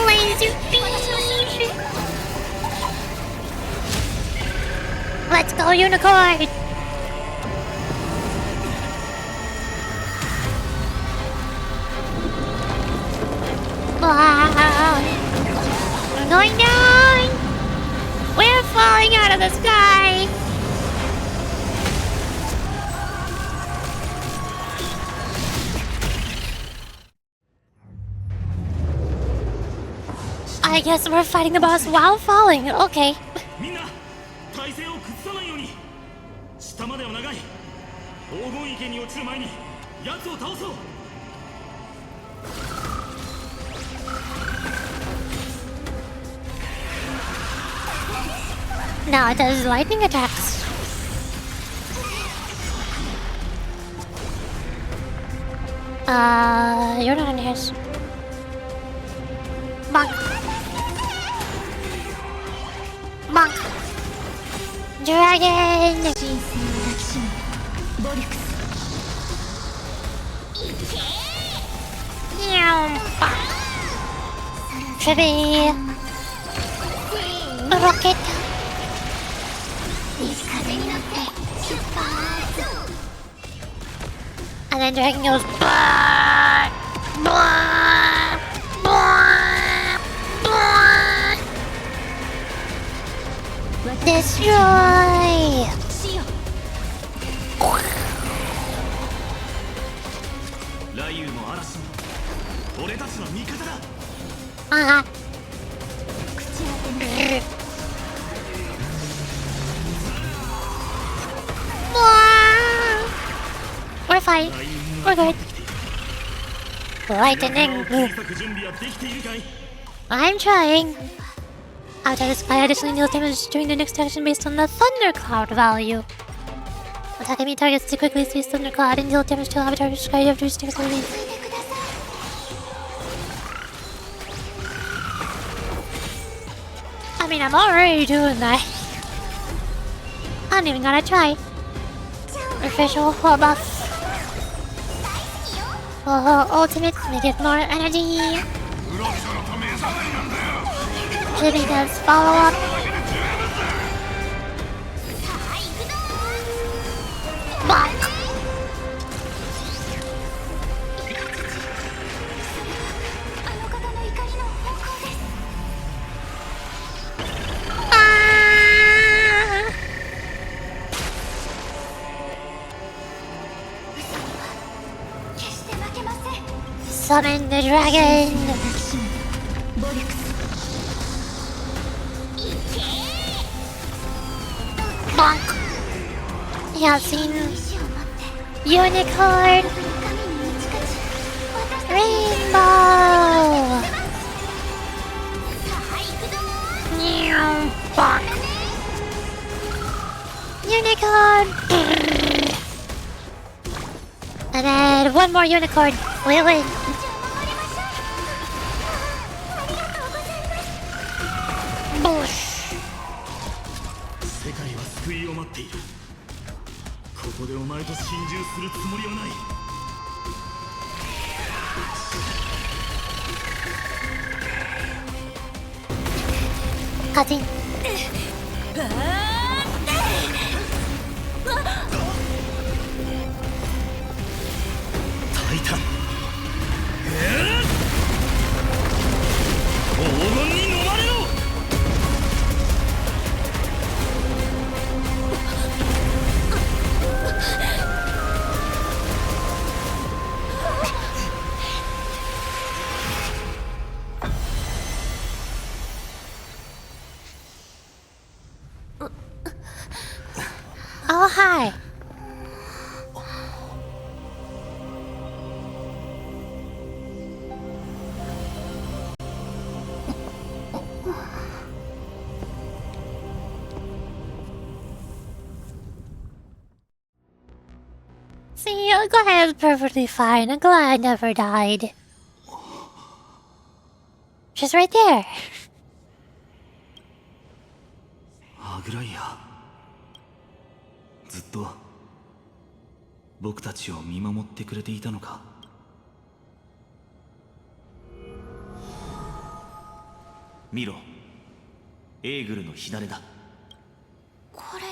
Laser beam. Let's go, unicorn. Wow. We're going down. We're falling out of the sky. I guess we're fighting the boss while falling. Okay. みんな体勢を崩さないように。下までは長い。黄金池に落ちる前に奴を倒そう。 Now it does lightning attacks. You're not in his. Bonk. Bonk. Dragon. Tribby. Rocket. And then Dragon goes blah, blah, blah, blah. Destroy. 雷雨も嵐も俺たちの味方だ。We're fine. We're good. Lightning. I'm trying. Outside the sky, additionally deals damage during the next action based on the Thundercloud value. Attack enemy targets to quickly seize Thundercloud and deal damage to avatar to sky after its next release. I mean, I'm already doing that. I don't even gotta try. Official buff. Ultimate, make it more energy. Jimmy does follow up. Bonk. Summon the dragon! Bonk! Yasin! Unicorn! Rainbow! Bonk! Unicorn! And then one more unicorn! We win! Bush! 世界は救いを待っている。ここでお前と心中するつもりはない。カチン。タイタン。黄金に飲まれろ。See, Aglaia is perfectly fine. Aglaia never died. She's right there. アグライア、ずっと僕たちを見守ってくれていたのか。見ろ、エーグルの火種だ。これで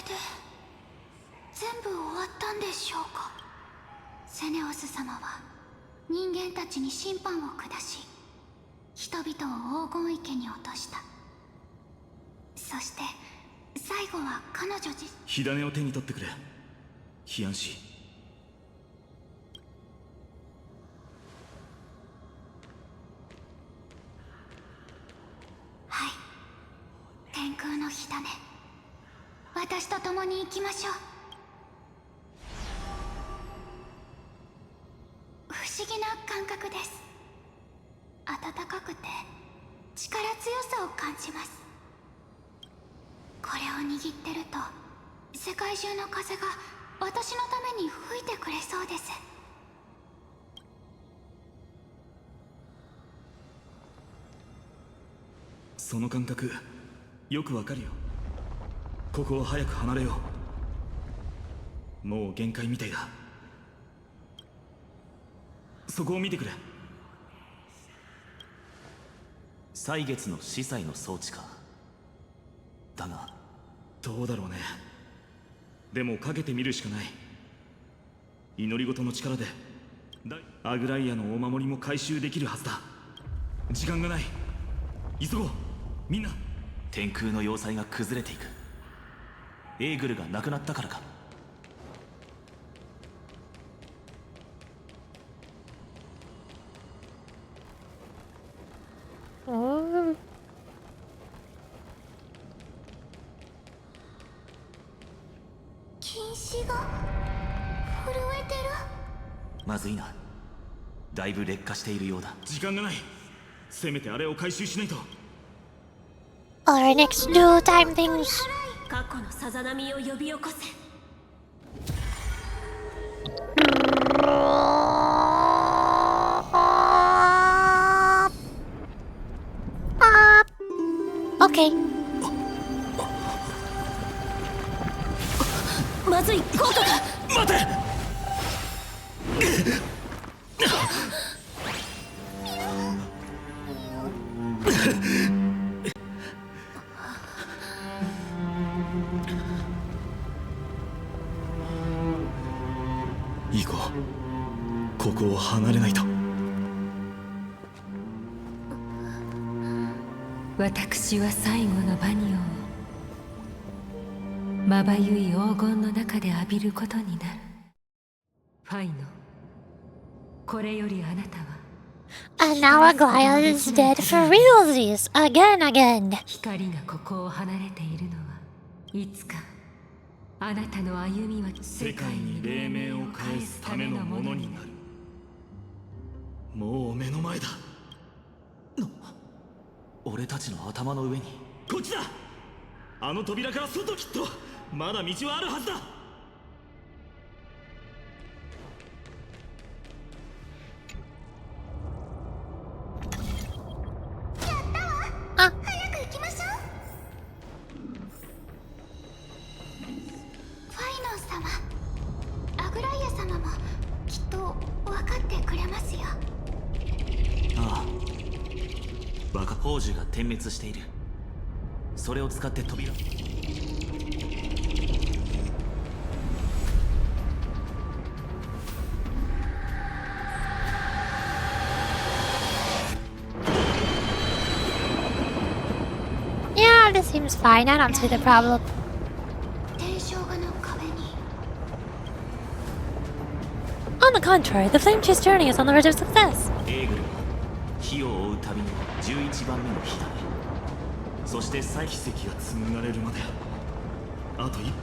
全部終わったんでしょうか。セネオス様は人間たちに審判を下し、人々を黄金池に落とした。そして最後は彼女自身。火種を手に取ってくれ、ヒアンシ。はい、天空の火種、私と共に行きましょう。不思議な感覚です。暖かくて力強さを感じます。これを握ってると世界中の風が私のために吹いてくれそうです。その感覚よくわかるよ。ここを早く離れよう。もう限界みたいだ。そこを見てくれ。歳月の司祭の装置か。だがどうだろうね。でもかけてみるしかない。祈り事の力でアグライアのお守りも回収できるはずだ。時間がない、急ごうみんな。天空の要塞が崩れていく。エーグルが亡くなったからか。禁止が震えてる。まずいな。だいぶ劣化しているようだ。時間がない。せめてあれを回収しないと。 Alright, next do time things. 過去のさざ波を呼び起こせ。Okay. まずい、効果が。待て。行こう。ここを離れないと。私は最後のバニオをまばゆい黄金の中で浴びることになる。ファイノ、これよりあなたは And now Aglaia is dead for realsies again. 光がここを離れているのはいつかあなたの歩みは世界に黎明を返すためのものになる。もう目の前だ。俺たちの頭の上に。こっちだ。あの扉から外、きっとまだ道はあるはずだ。早く行きましょう。ファイノン様、アグライア様もきっと分かってくれますよ。ああ、バカ宝珠が点滅している。それを使って飛びろ。Yeah, this seems fine. I don't see the problem. 天正画の壁に。 On the contrary, the flame chase journey is on the verge of success. エーグルは火を追う旅の11番目の火だ。そして再奇跡が紡がれるまであと一歩。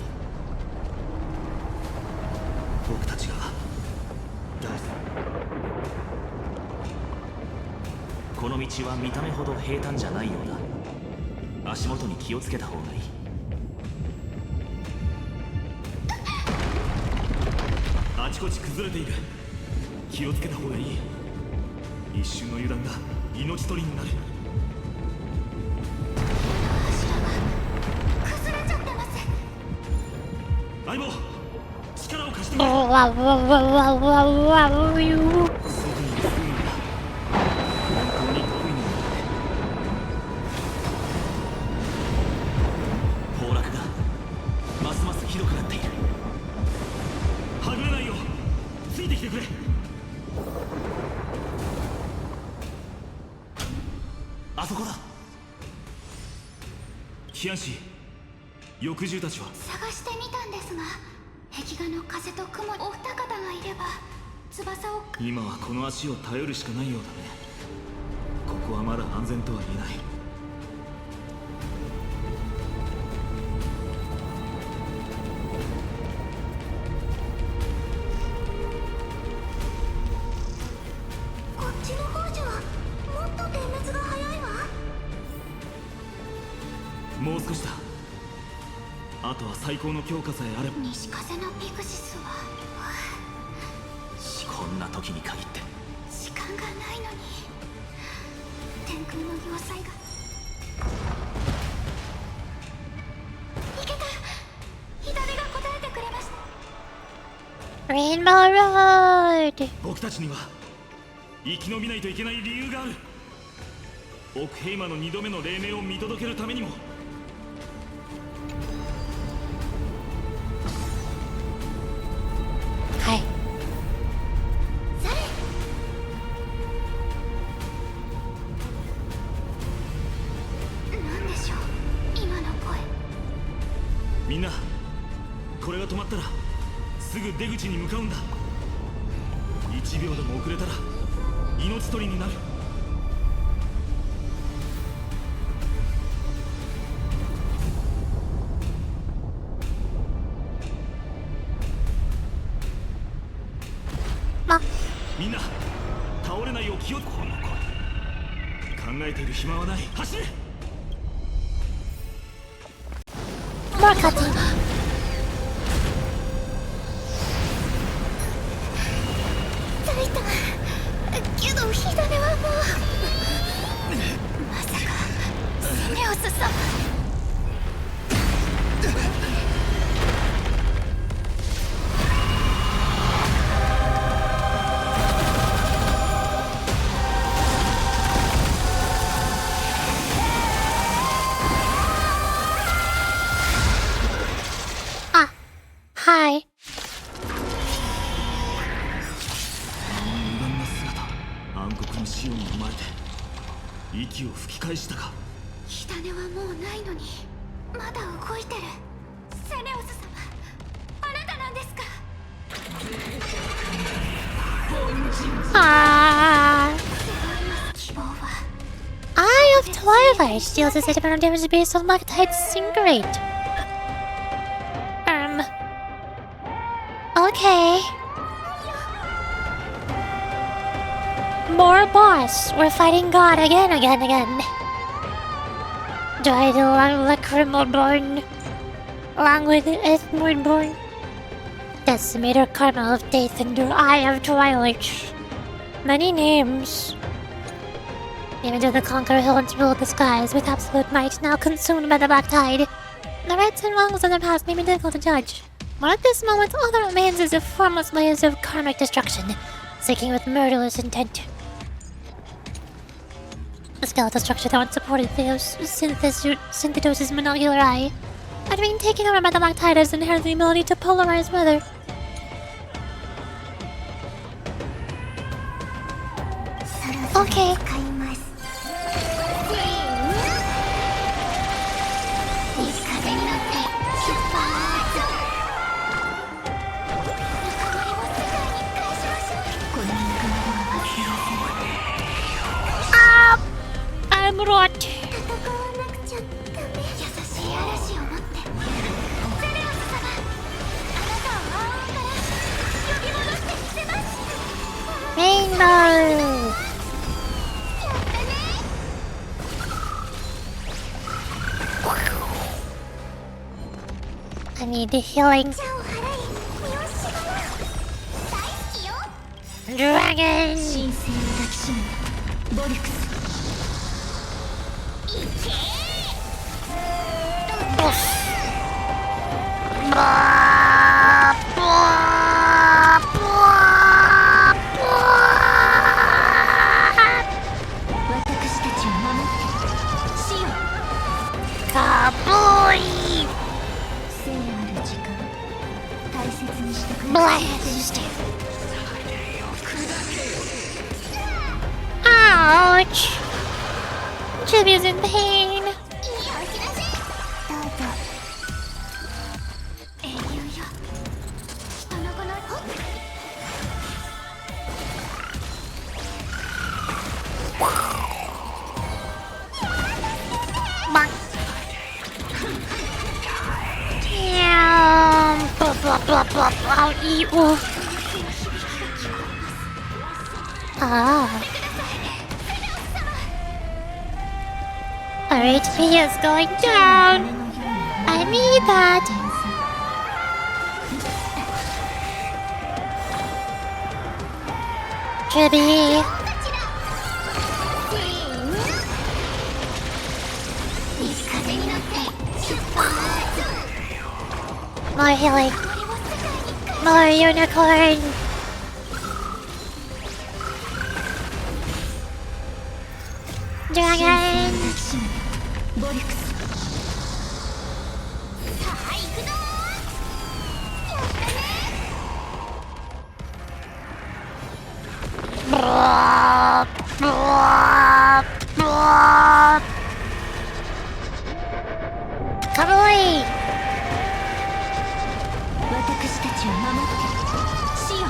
僕たちがこの道は見た目ほど平坦じゃないようだ。足元に気をつけた方がいい。ああちこち崩れている。気をつけた方がいい。一瞬の油断が命取りになる。崩れちゃってます。相棒、力を貸してくれ。わわわわわわわ。外に出るんだ。本当に得意になって崩落がますますひどくなっている。はぐれないよ。ついてきてくれ。あそこだ。キアンシー、翼獣たちは。探してみたんですが、壁画の風と雲、お二方がいれば翼を。今はこの足を頼るしかないようだね。ここはまだ安全とは言えない。こっちの方じゃもっと点滅が早いわ。もう少しだ。あとは最高の強化さえあれば。西風のピクシスはこんな時に限って時間がないのに。天空の要塞が。いけた。左が答えてくれました。レインボーロード。僕たちには生き延びないといけない理由がある。オクヘイマの2度目の黎明を見届けるためにも。はい。なんでしょう今の声。みんな、これが止まったらすぐ出口に向かうんだ。1秒でも遅れたら命取りになる。みんな倒れないよう気を。この声、考えている暇はない。走れ。More cutting. ついたけど火種はもう。まさかセネオス様。はい。無断な姿、暗黒の死をに生まれて息を吹き返したか。火種はもうないのにまだ動いてる。セネオス様、あなたなんですか。希望は。 Eye of Twilight deals a set amount of damage based on Loctite's Sync rate. Okay. More boss. We're fighting God again. Die the Lacrimal-born, along with Edmund-born. Decimator Karma of Day Thunder, Eye of Twilight. Many names. The image of the Conqueror who once ruled the skies with absolute might, now consumed by the Black Tide. The rights and wrongs of the past may be difficult to judge. But at this moment, all that remains is the formless layers of karmic destruction, seeking with murderous intent. The skeletal structure that once supported Theos Synthetos' monocular eye had been taken over by the Black Tide as inherent the ability to polarize weather. Okay. I'm rot. 戦わなくちゃダメ。優しい嵐を持ってセネオス様、あなたを暗雲から呼び戻してみせます。Rainbow. I need the healing. Dragon! 神聖を抱きしめたボリュクス。私たちを守って死よ。カボイ聖なる時間大切にしてくれ。 Blast! Ouch! Chibi's in pain. どうぞ。英雄よ。あの子のDamn! Blah blah blah blah blah. I'll eat wolf. Ah. Our HP is going down. I need that. Chibi. More healing. More unicorn. Dragon. ボリュクス。Blah, blah, blah. Come away. 私たちを守って死よ。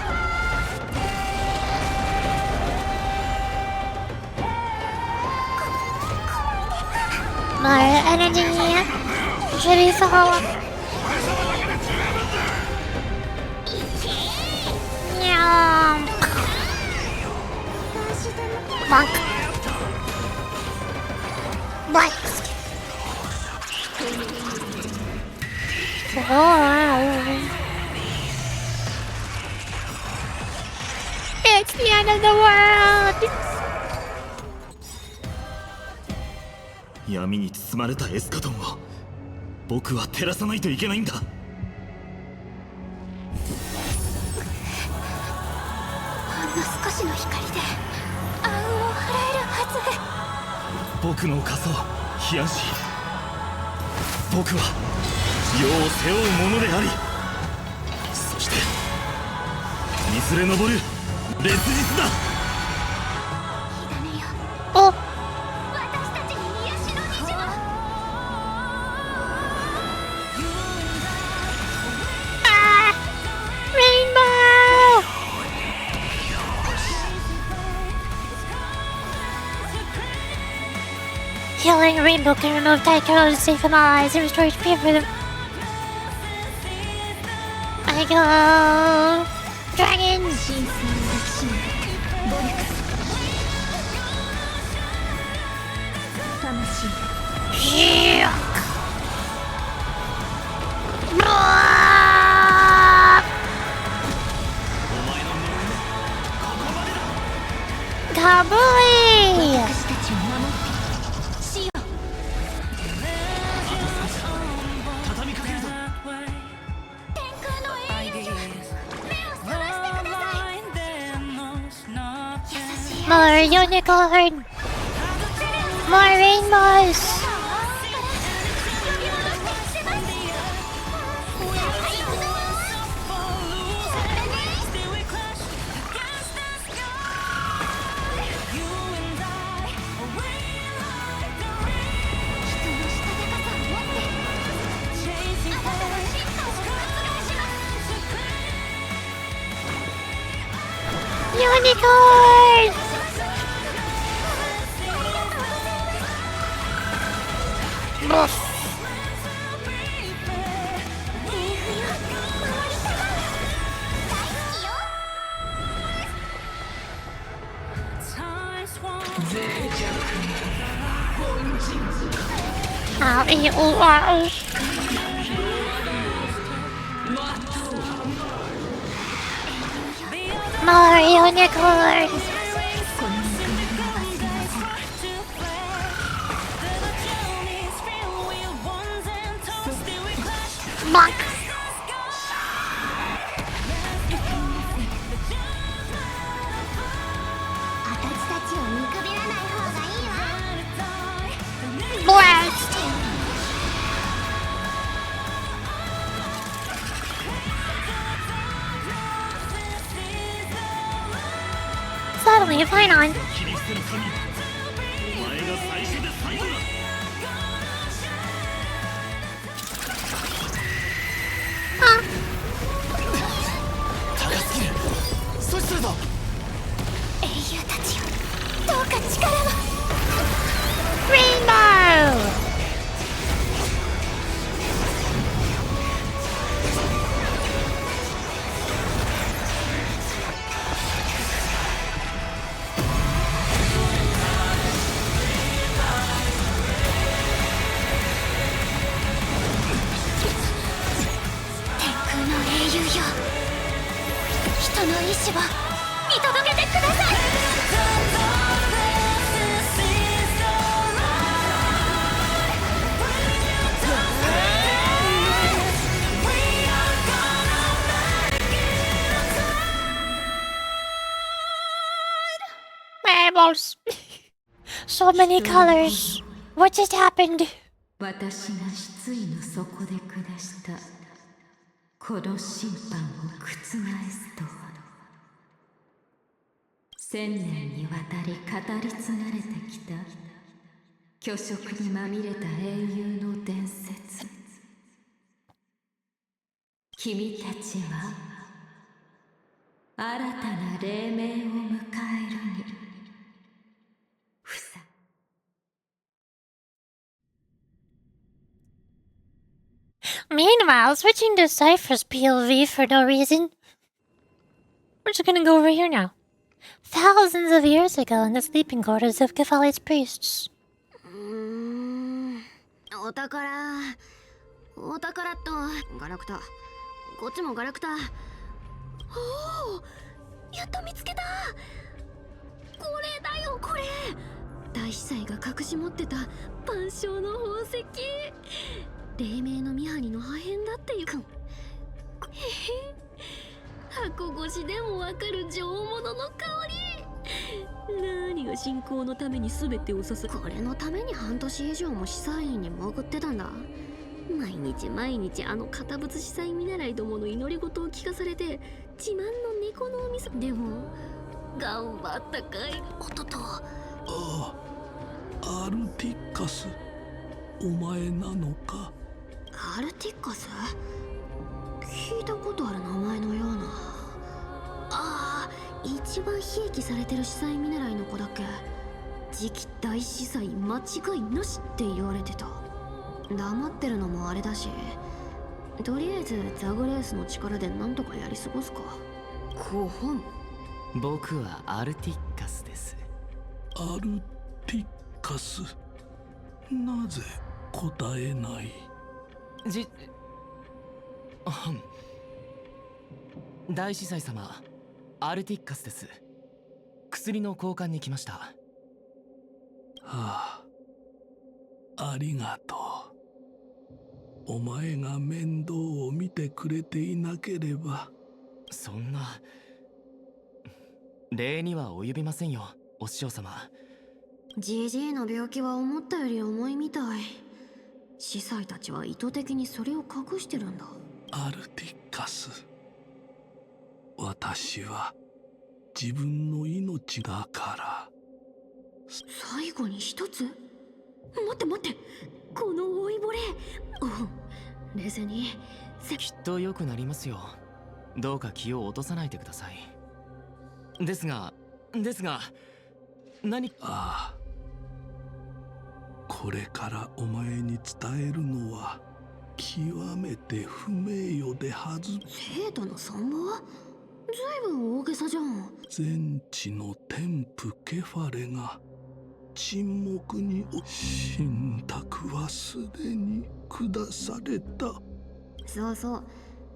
More energy. Chibi soul. Yum. Monk. Blast. It's the end of the world. 闇に包まれたエスカトンを僕は照らさないといけないんだ。ほんの少しの光で暗雲を払えるはず。僕の仮想ヒヤンシー、僕は世を背負う者であり、そしていずれ昇る烈日だ。お、Healing Rainbow can remove Tychos, save from allies, and restore HP for them. I go... Dragon! 神聖を抱きしめたボリュクス。魂。Kaboy! 私たちを守って死よ。畳みかけるぞ。天空の英雄よ。目を覚ましてください。優しい More unicorn! More rainbows! Unicorn! Boof. I'll eat all. Mario Unicorn! Bonk! Blast! Suddenly, fine on. Huh? 高すぎる。阻止するぞ。英雄たちよ、どうか力を。Rainbow! Eyeballs. So many colors. What just happened? 私が失意の底で下したこの審判を覆すと1000年にわたり語り継がれてきた虚飾にまみれた英雄の伝説。君たちは新たな黎明を迎えるにふさ。Meanwhile, switching to Cypher's POV for no reason. We're just gonna go over here now. Thousands of years ago in the sleeping quarters of Kefali's priests. お宝とガラクタ、こっちもガラクタ。おお、やっと見つけた。これだよ、これ。大司祭が隠し持ってた万象の宝石、黎明のミハニの破片だっていうか。箱越しでもわかる上物の香り。何が信仰のために全てを注ぐ。これのために半年以上も司祭院に潜ってたんだ。毎日あの堅物司祭見習いどもの祈り事を聞かされて、自慢の猫のお店でも頑張ったかい音と。ああ、アルティッカス、お前なのか。アルティッカス、聞いたことある名前のような。ああ、一番ひいきされてる司祭見習いの子だっけ。次期大司祭間違いなしって言われてた。黙ってるのもあれだし、とりあえずザグレースの力でなんとかやり過ごすか。5本。僕はアルティッカスです。アルティッカス、なぜ答えない。大司祭様、アルティッカスです。薬の交換に来ました。はあ、ありがとう。お前が面倒を見てくれていなければ。そんな礼には及びませんよ、お師匠様。ジジイの病気は思ったより重いみたい。司祭たちは意図的にそれを隠してるんだ。アルティッカス、私は自分の命だから。最後に一つ。待って、この老いぼれ。冷静に。きっと良くなりますよ。どうか気を落とさないでください。ですが何。ああ、これからお前に伝えるのは極めて不名誉ではず。生徒の参謀？ずいぶん大げさじゃん。全知の天賦ケファレが沈黙に信託はすでに下された。そう、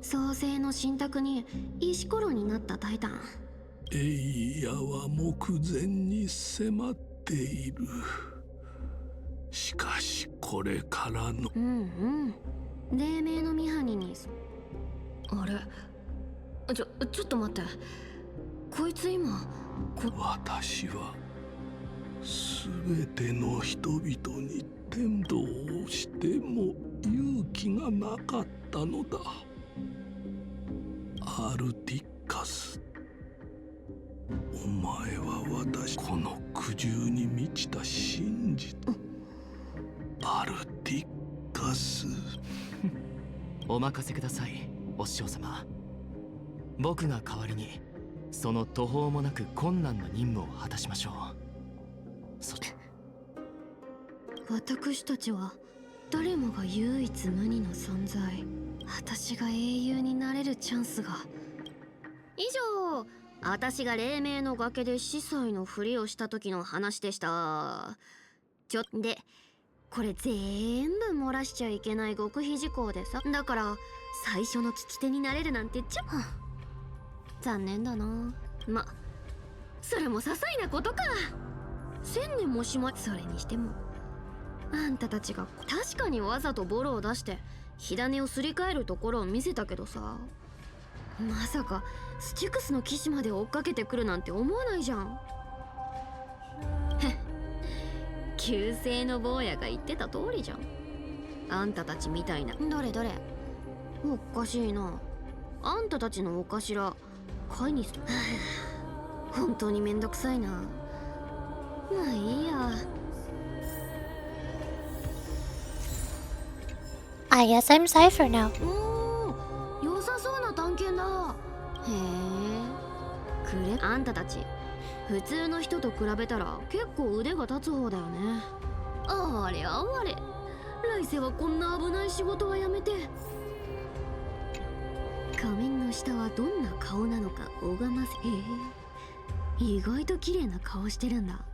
創世の信託に石ころになったタイタン。エイヤは目前に迫っている。しかしこれからの黎明のミハニにあれちょっと待って、こいつ今私は全ての人々に天道をしても勇気がなかったのだ。アルティッカス、お前は私この苦渋に満ちた真実、アルティッカス。お任せください、お師匠様。僕が代わりにその途方もなく困難な任務を果たしましょう。私たちは誰もが唯一無二の存在。私が英雄になれるチャンスが。以上、私が黎明の崖で司祭のふりをした時の話でした。でこれ全部漏らしちゃいけない極秘事項でさ。だから最初の聞き手になれるなんて残念だな。それも些細なことか。1000年もしまそれにしてもあんたたちが確かにわざとボロを出して火種をすり替えるところを見せたけどさ、まさかスティクスの騎士まで追っかけてくるなんて思わないじゃん。旧姓の坊やが言ってた通りじゃん。あんたたちみたいな。どれおかしいな。あんたたちのお頭カイニス本当にめんどくさいな。まあいいや。I guess I'm Cypher now. 良さそうな探検だ。へえ。あんたたち普通の人と比べたら結構腕が立つ方だよね。あれあれ、来世はこんな危ない仕事はやめて。仮面の下はどんな顔なのか拝ませ。意外と綺麗な顔してるんだ。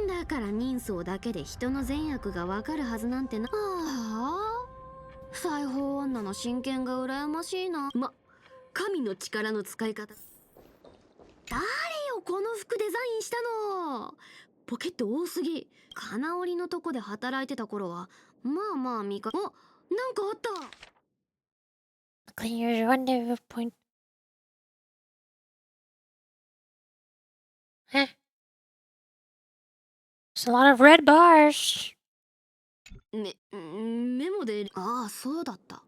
だから人相だけで人の善悪がわかるはずなんてな。裁縫女の真剣が羨ましいな。神の力の使い方。誰よこの服デザインしたの。ポケット多すぎ。金織りのとこで働いてた頃はまあなんかあった。Clear rendezvous point. Huh. There's a lot of red bars. メモで。そうだった。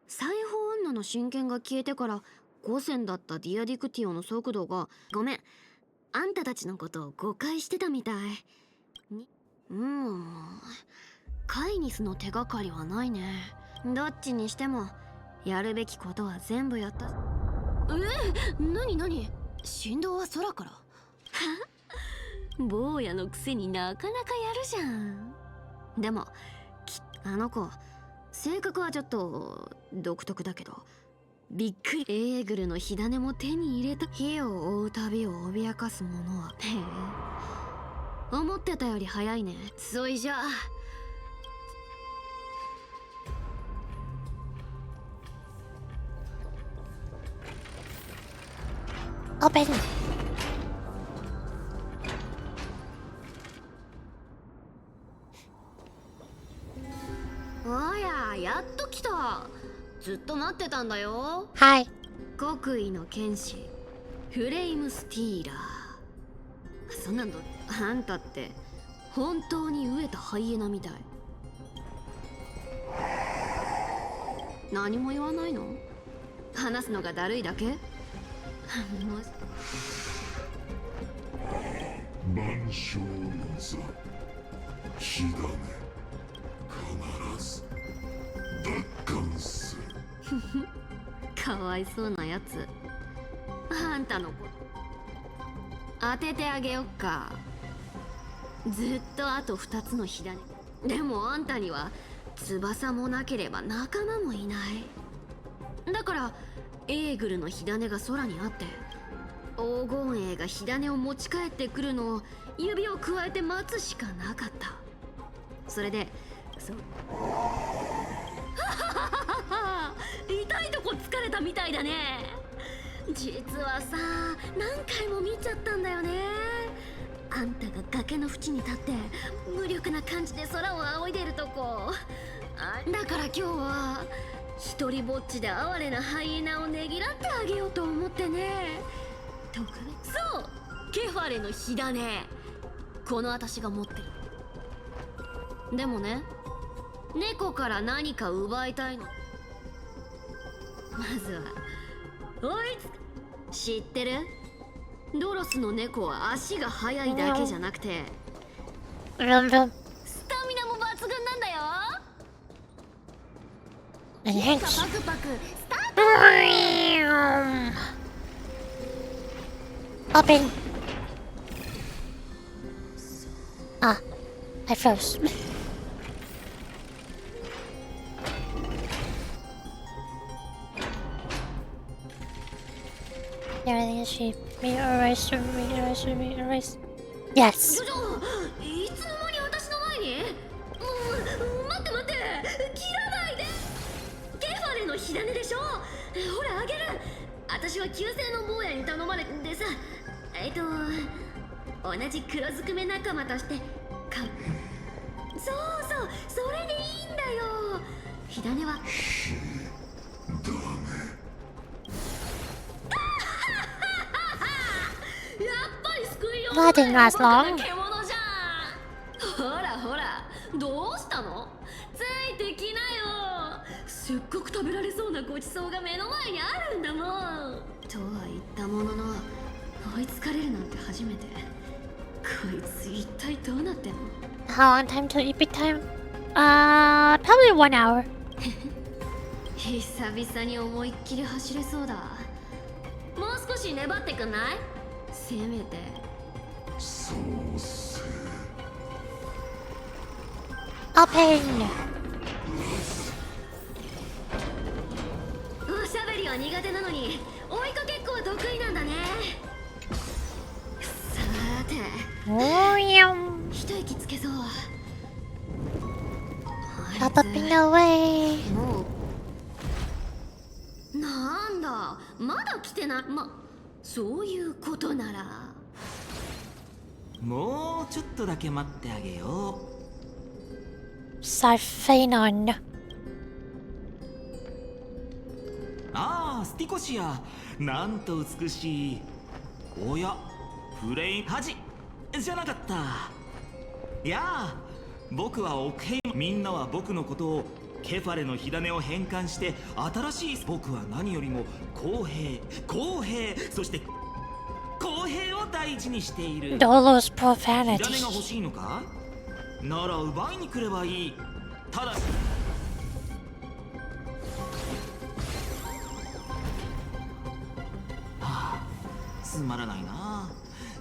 裁縫女の真剣が消えてから5000だったディアディクティオの速度が。ごめん、あんたたちのことを誤解してたみたい。カイニスの手がかりはないね。どっちにしてもやるべきことは全部やった。何振動は空から。坊やのくせになかなかやるじゃん。でもあの子性格はちょっと独特だけどびっくり。エーグルの火種も手に入れた。火を追う旅を脅かすものは。思ってたより早いね。そいじゃあOpen. やっと来た。ずっと待ってたんだよ。はい。国威の剣士フレイムスティーラー。そんなんあんたって本当に飢えたハイエナみたい。何も言わないの？話すのがだるいだけ？万象の座、火種必ず奪還する。かわいそうなやつ。あんたのこと当ててあげよっか。ずっとあと2つの火種。でもあんたには翼もなければ仲間もいない。だからエーグルの火種が空にあって黄金衛が火種を持ち帰ってくるのを指をくわえて待つしかなかった。それで痛いとこ疲れたみたいだね。実はさ、何回も見ちゃったんだよね。あんたが崖の縁に立って無力な感じで空を仰いでるとこ。だから今日は一人ぼっちで哀れなハイエナをねぎらってあげようと思ってね。特別そう、ケファレの火種、この私が持ってる。でもね、猫から何か奪いたいの。まずはおいつ、知ってる？ドロスの猫は足が速いだけじゃなくてスタミナも抜群なんだよ。パクパクスタート。Open. Ah, I froze. Everything is cheap. Meat erase, meat erase, meat erase. Yes. いつの間に私の前に？待って待って、切らないで。ケファレの火種でしょ。ほらあげる。私は旧姓の坊やに頼まれてさ、同じ黒ずくめ仲間としてそうそう、それでいいんだよ。火種はやっぱり救いようが That didn't last long. 獣じゃん。ほらほら、どうしたの？ついてきなよ。すっごく食べられそうなごちそうが目の前にあるんだもん。とは言ったものの、追いつかれるなんて初めて。こいつ一体どうなってんの？ How long time till eat big time? Probably 1 hour. 久々に思いっきり走れそうだ。もう少し粘ってくんない？せめて。そうせ。Open. おしゃべりは苦手なのに追いかけっこは得意なんだね。さーて、一息つけそう。Pop up in the way. なんだ、まだ来てない。そういうことならもうちょっとだけ待ってあげよう。Sarphenon. ああ、スティコシア、なんと美しい。おや、フレインハジじゃなかった。いやあ、僕はオクヘイム。みんなは僕のことをケファレの火種を変換して新しい。僕は何よりも公平、そして公平を大事にしている。Dolo's 火 profanity. 種が欲しいのか？なら奪いに来ればいい。ただしつまらないな。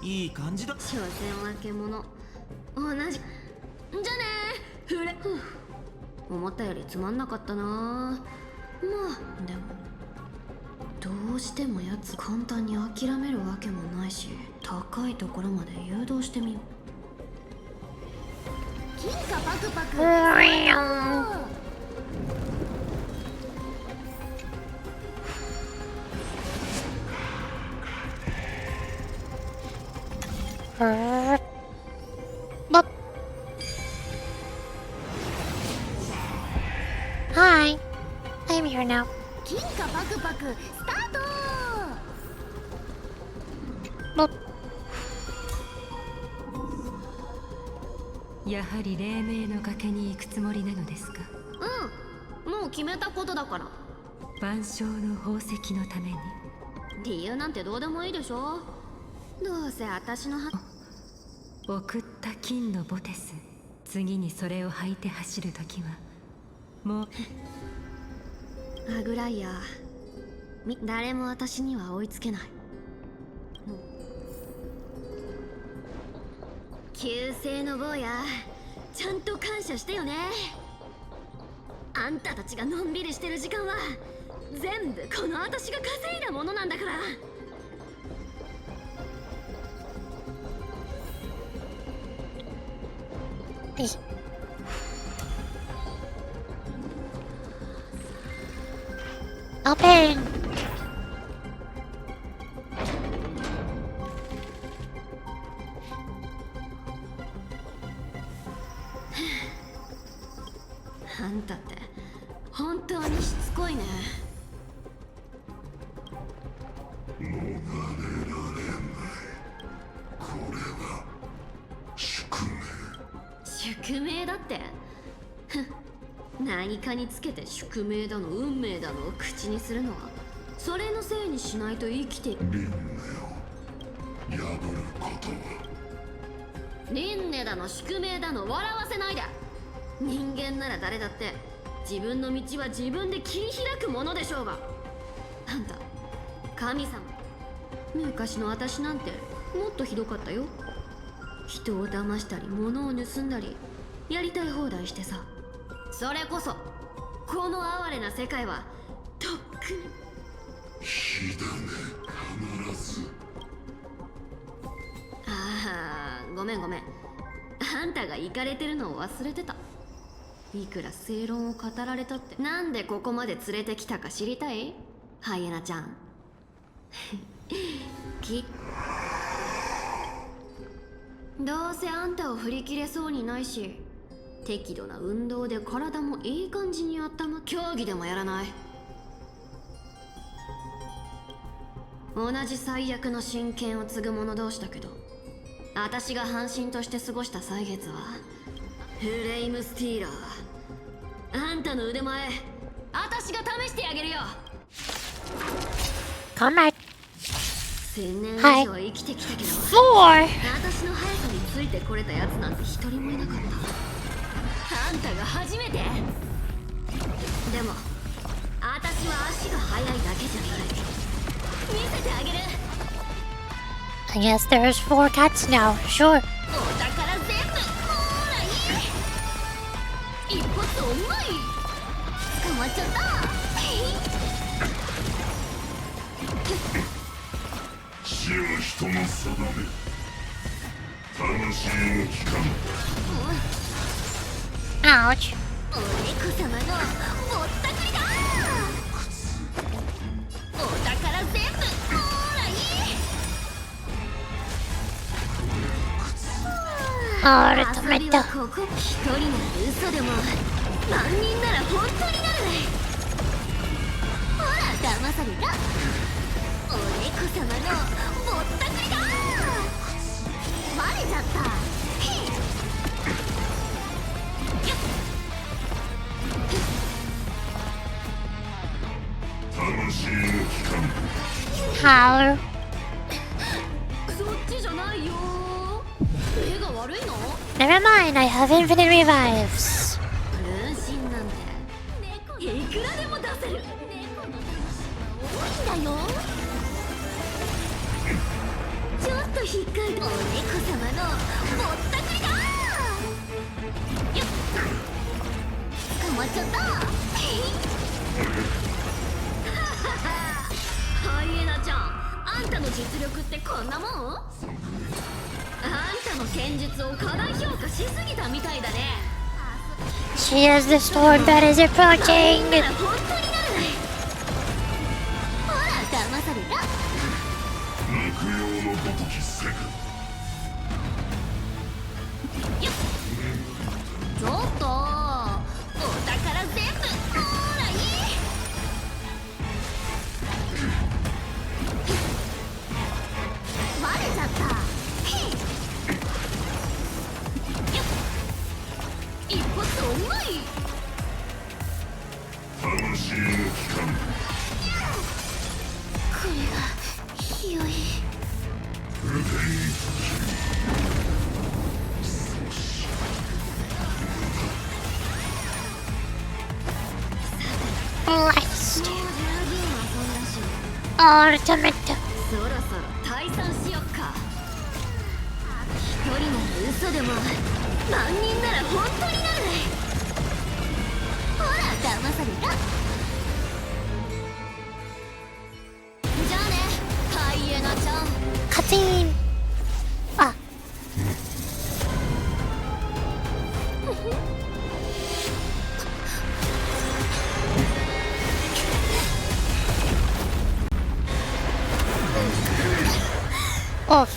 いい感じだ。所詮は獣。同じ。じゃねー、フレ。思ったよりつまんなかったな。まあでもどうしてもやつ簡単に諦めるわけもないし、高いところまで誘導してみよう。金貨パクパク。Hi, I'm here now. 金貨パクパクスタート。やはり黎明の崖に行くつもりなのですか？うん、もう決めたことだから。万象の宝石のために。理由なんてどうでもいいでしょ。どうせ私の送った金のボテス、次にそれを履いて走るときはもうアグライア誰も私には追いつけない。旧姓の坊や、ちゃんと感謝してよね。あんたたちがのんびりしてる時間は全部この私が稼いだものなんだから。Open. あんたって本当にしつこいね。逃れられない。これは宿命。宿命だってふん、何かにつけて宿命だの運命だのを口にするのはそれのせいにしないと生きて輪廻を破ることは輪廻だの宿命だの笑わせないで。人間なら誰だって自分の道は自分で切り開くものでしょうが。あんた神様。昔の私なんてもっとひどかったよ。人を騙したり物を盗んだりやりたい放題してさ。それこそこの哀れな世界はとっくに火種必ず。ああ、ごめんごめん。あんたがイカれてるのを忘れてた。いくら正論を語られたって。なんでここまで連れてきたか知りたい？ハイエナちゃん。どうせあんたを振り切れそうにないし、適度な運動で体もいい感じに温ま、競技でもやらない？同じ最悪の真剣を継ぐ者同士だけど、私が半身として過ごした歳月はフレイムスティーラー。あんたの腕前、私が試してあげるよ。Come back. 1000年以上生きてきたけど、私の速さについてこれたやつなんて一人もいなかった。あんたが初めて。でも私は足が速いだけじゃない。見せてあげる。 I guess there's 4 cats now. Sure. お宝全部ほらいい。一発おうまい。捕まっちゃった。死は人の定め。魂の帰還。Ouch. お猫様のぼったくりだ。お宝全部ほらいい。遊びはここ。一人なら嘘でも万人なら本当になる。ほら騙された。お猫様のぼったくりだ。バレちゃった。魂の帰還。How? そっちじゃないよ。目が悪いの？ Never mind, I have infinite revives. 分身なんていくらでも出せる。多いんだよ。ちょっと引っかい。お猫様のぼったくりだ。よっ、捕まっちゃった。ハイエナちゃん、あんたの実力ってこんなもん？あんたの剣術を過大評価しすぎたみたいだね。 She has the storm that is approaching. 本当になる。ほら騙された。肉用のごとき世界。よっ、ちょっとお宝全部ほらいい。バレちゃった。一発おうまい。魂の帰還。これがひどい。Blessed. Ultimate. そろそろ退散しよっか。一人なら嘘でも万人なら本当になる。ほら騙された。じゃあね、ハイエナちゃん。カチン。あ。Off.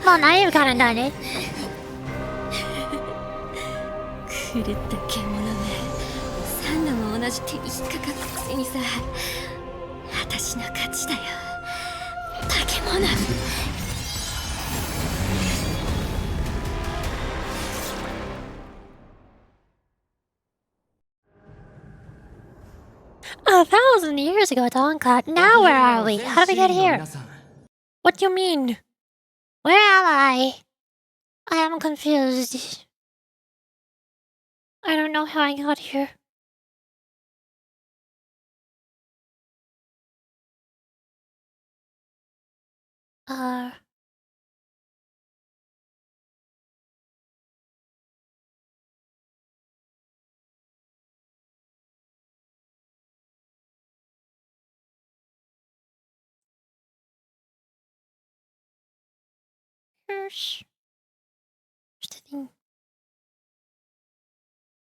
Well, now you've kind of done it. 狂った獣め、3度も同じ手に引っかかったくせにさ、私の勝ちだよ、化け物。1,000 years ago, Donka. Now where are we? How did we get here? What do you mean? Where am I? I am confused. I don't know how I got here. Here's the thing.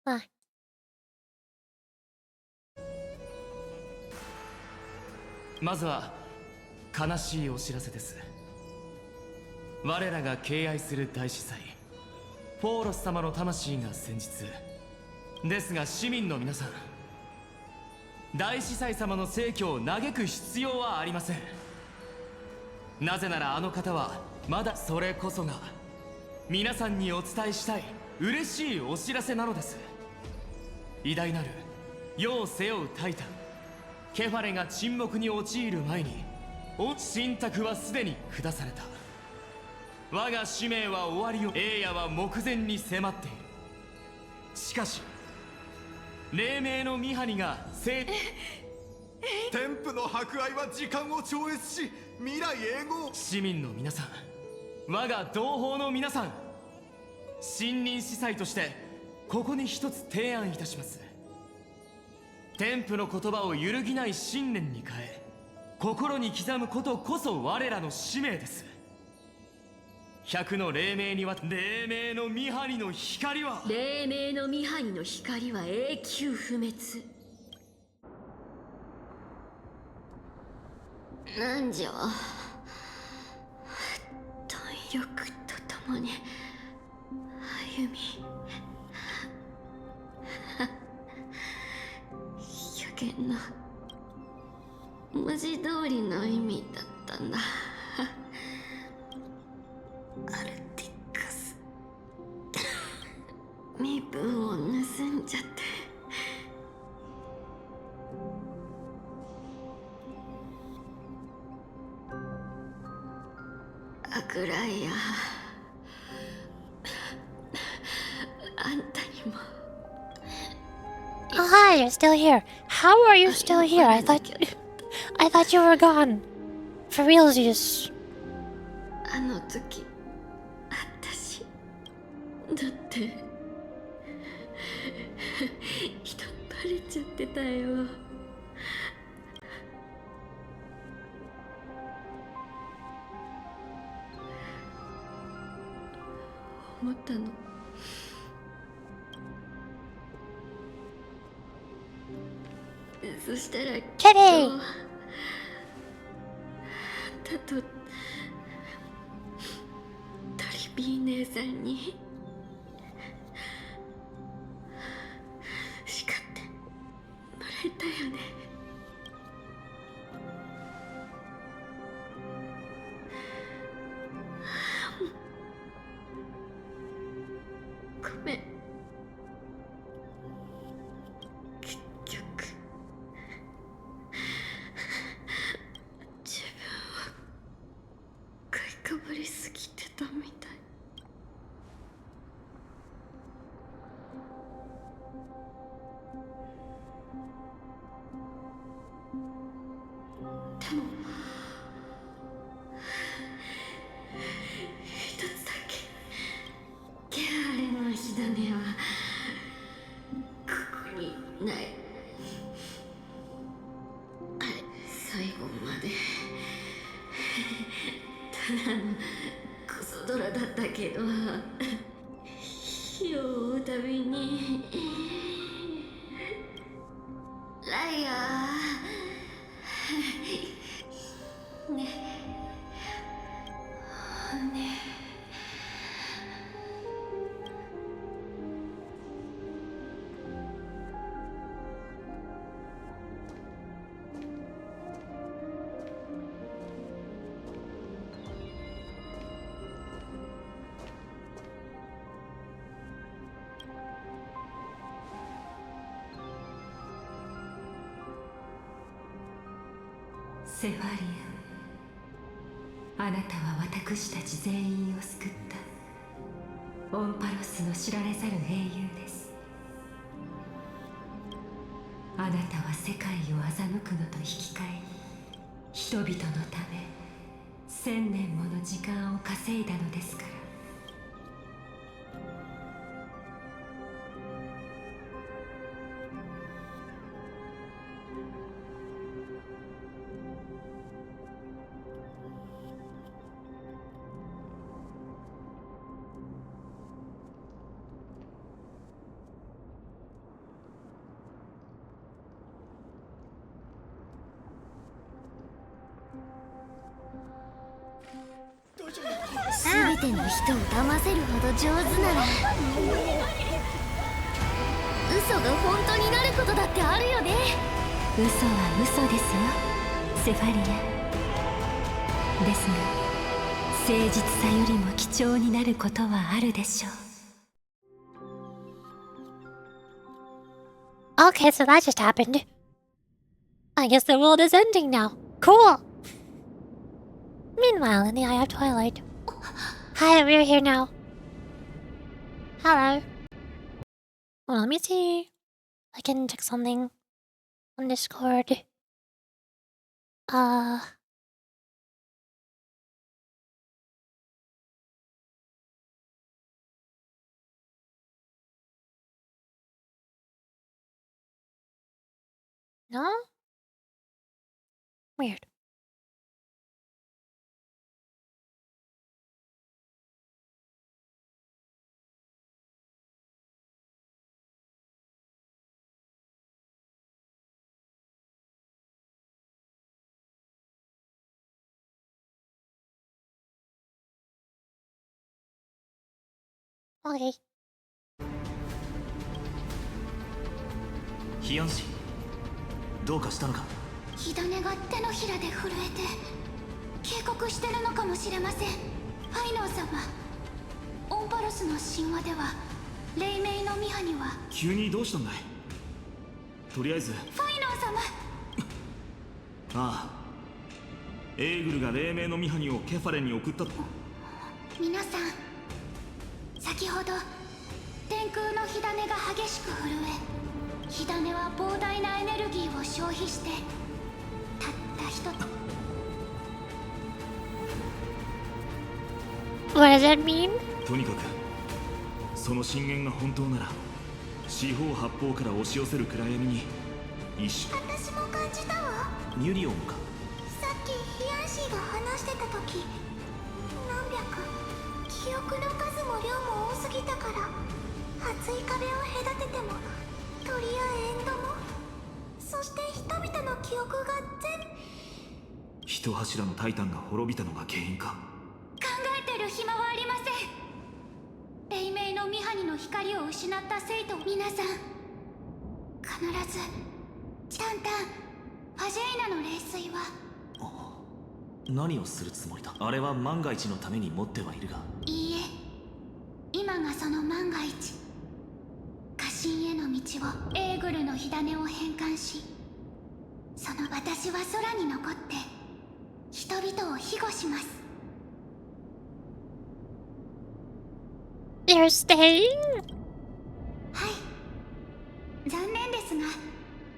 Ah. まずは悲しいお知らせです。我らが敬愛する大司祭ポーロス様の魂が先日ですが、市民の皆さん、大司祭様の逝去を嘆く必要はありません。なぜならあの方はまだ、それこそが皆さんにお伝えしたい嬉しいお知らせなのです。偉大なる世を背負うタイタンケファレが沈黙に陥る前に神託はすでに下された。我が使命は終わりを、栄夜は目前に迫っている。しかし黎明のミハニが天賦の博愛は時間を超越し未来永劫。市民の皆さん、我が同胞の皆さん、新任司祭としてここに一つ提案いたします。天賦の言葉を揺るぎない信念に変え、心に刻むことこそ我らの使命です。100の黎明には黎明のミハニの光は、黎明のミハニの光は永久不滅。なんじゃ、貪欲とともに歩み、予言の文字通りの意味だったんだ。アルティックス身分を盗んじゃって。アクライア、あんたにも。 Oh, hi, you're still here. How are you still here? I thought you were gone. For realsies. あの時、私だって人バレちゃってたよ。思ったの。そしたらキャリー、あんたとトリビー姉さんに叱ってもらえたよね。ごめん。結局自分は買いかぶりすぎてたみたい。でも一つだけケアレの火種はここにない。あれ、最後までただのクソドラだったけど、火を追うたびにライアーねセファリア、あなたは私たち全員を救ったオンパロスの知られざる英雄です。あなたは世界を欺くのと引き換えに人々のため1000年もの時間を稼いだのですから。全ての人を騙せるほど上手なら嘘が本当になることだってあるよね。嘘は嘘ですよ、セファリア。ですが誠実さよりも貴重になることはあるでしょう。 Okay, so that just happened. I guess the world is ending now. Cool! Meanwhile, in the Eye of Twilight. Hi, we're here now. Hello. Well, let me see. I can check something on Discord. No? Weird. Okay. ヒヤンシどうかしたのか。火種が手のひらで震えて警告してるのかもしれません。ファイノー様、オンパロスの神話では黎明のミハには。急にどうしたんだい。とりあえずファイノー様。ああ、エーグルが黎明のミハニをケファレンに送ったと。皆さん、先ほど天空の火種が激しく震え、火種は膨大なエネルギーを消費してたった一つ。 What does that mean? とにかくその震源が本当なら四方八方から押し寄せる暗闇に一瞬。私も感じたわ。ニュリオンか。さっきヒヤンシーが話してた時、何百記憶の数も量も多すぎたから厚い壁を隔てても鳥やエンドも、そして人々の記憶が一柱のタイタンが滅びたのが原因か。考えてる暇はありません。黎明のミハニの光を失った生徒皆さん、必ずタンタンファジェイナの霊水は。何をするつもりだ。あれは万が一のために持ってはいるが。いいえ、今がその万が一。家臣への道をエーグルの火種を変換し、その私は空に残って人々を庇護します。 You're staying? はい、残念ですが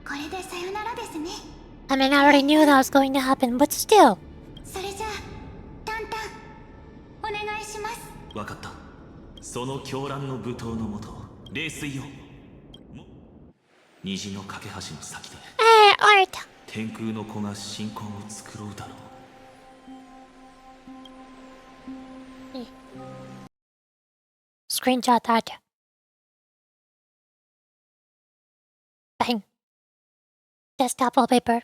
これでさよならですね。 I mean, I already knew that was going to happen, but still. それじゃあタンタンお願いします。わかった。その狂乱の舞踏のもと霊水よ、虹の架け橋の先で天空の子が信仰を作ろうだろう。Screenshot that. Bang. Desktop wallpaper.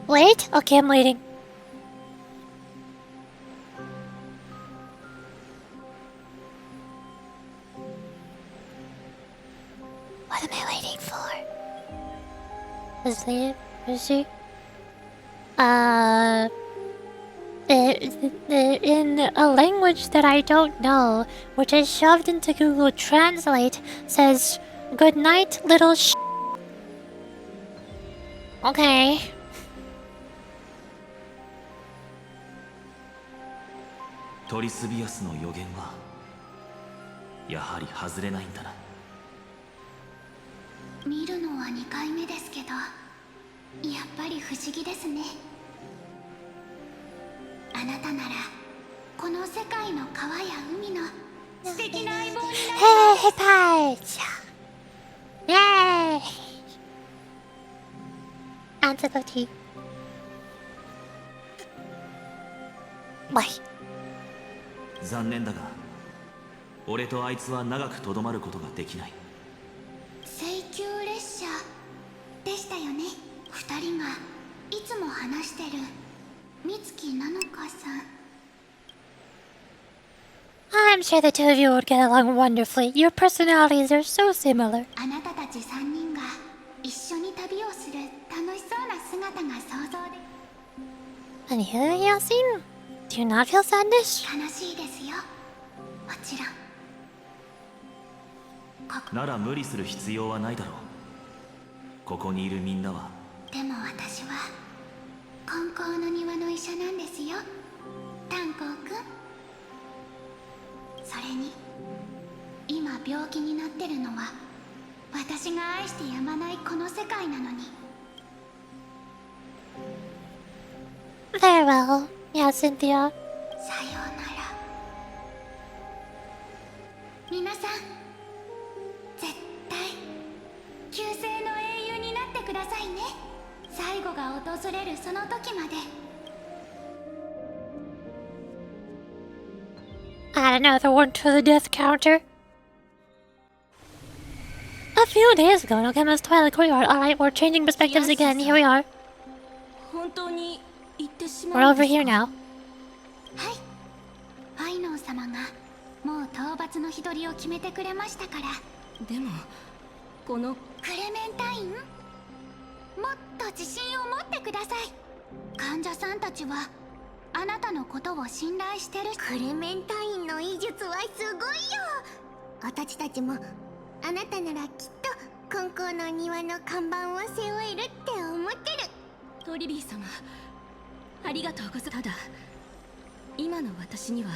Wait? Okay, I'm waiting. What am I waiting for? Is in a language that I don't know, which is shoved into Google Translate, says, "Good night, little sh." Okay.トリスビアスの予言はやはり外れないんだな。見るのは2回目ですけど、やっぱり不思議ですね。あなたならこの世界の川や海の素敵な相棒になります。Hey, Pudge! Yay! Answer the tea. Why? 残念だが、俺とあいつは長くとどまることができない。請求列車でしたよね。2人がいつも話してる美月なのかさん。I'm sure the two of you would get along wonderfully. Your personalities are so similar. あなたたち3人が一緒に旅をする楽しそうな姿が想像で。 And here, Yasin, do you not feel sadness? 悲しいですよ。もちろん。なら無理する必要はないだろう。ここにいるみんなは。でも私は金光の庭の医者なんですよ、炭鉱くん。それに今病気になってるのは私が愛してやまないこの世界なのに。 Very well. Yeah, Cynthia. さようなら。皆さん、絶対旧姓の英雄になってくださいね。最後が訪れるその時まで。 Add another one to the death counter. A few days ago, Nogama's Twilight Courtyard. Alright, we're changing perspectives again. Here we are. 本当に行ってしま We're うんで over すか？ here now. はい、ファイノン様がもう討伐の日取りを決めてくれましたから。でもこのクレメンタイン、もっと自信を持ってください。患者さんたちはあなたのことを信頼してる。クレメンタインの医術はすごいよ。私たちもあなたならきっと金光の庭の看板を背負えるって思ってる。トリビー様、ありがとうございます。ただ今の私には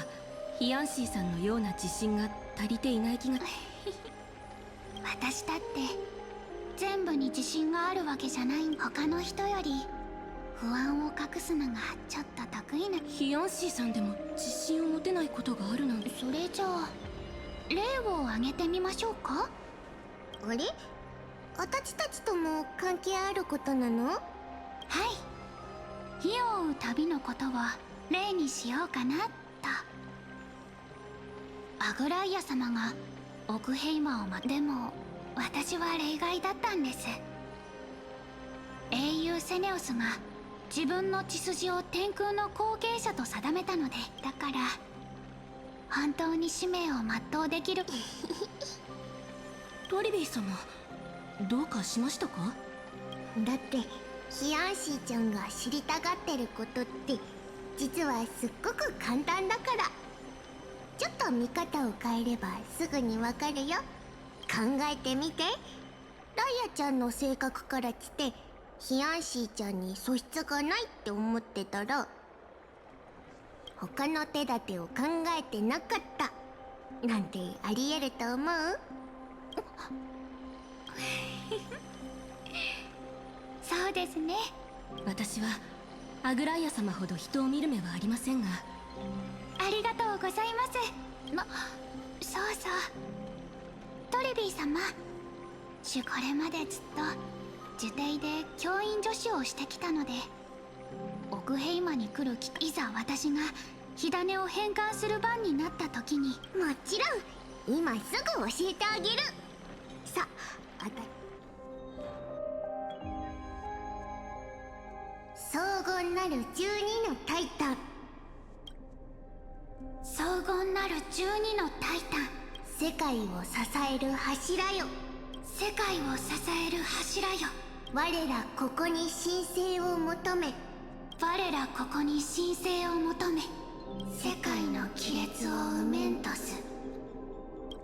ヒアンシーさんのような自信が足りていない気が。私だって全部に自信があるわけじゃない。他の人より不安を隠すのがちょっと得意な。ヒアンシーさんでも自信を持てないことがあるなんて。それじゃあ例を挙げてみましょうか。あれ、私たちとも関係あることなの？はい、火を追う旅のことを例にしようかなと。アグライア様がオクヘイマーをでも私は例外だったんです。英雄セネオスが自分の血筋を天空の後継者と定めたので、だから本当に使命を全うできる。トリビー様、どうかしましたか？だってヒアンシーちゃんが知りたがってることって実はすっごく簡単だから。ちょっと見方を変えればすぐにわかるよ。考えてみて。ライアちゃんの性格から来てヒアンシーちゃんに素質がないって思ってたら、他の手立てを考えてなかったなんてありえると思う？そうですね。私はアグライア様ほど人を見る目はありませんが。ありがとうございます。そうそう、トリビー様、これまでずっと呪帝で教員助手をしてきたので、オクヘイマに来るいざ私が火種を変換する番になった時に。もちろん今すぐ教えてあげる。さあ、荘厳なる12のタイタン。荘厳なる12のタイタン。世界を支える柱よ。世界を支える柱よ。我らここに神聖を求め我らここに神聖を求め、世界の亀裂を埋めんとす。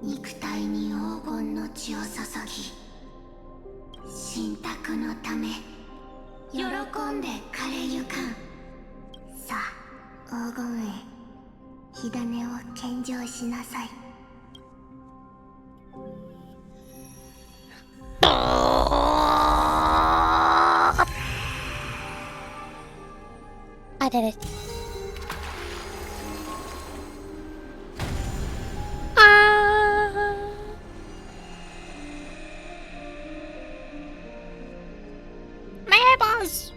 肉体に黄金の血を注ぎ、神託のため喜んで枯れゆかん。さあ黄金へ火種を献上しなさい。I did it. My eyeballs!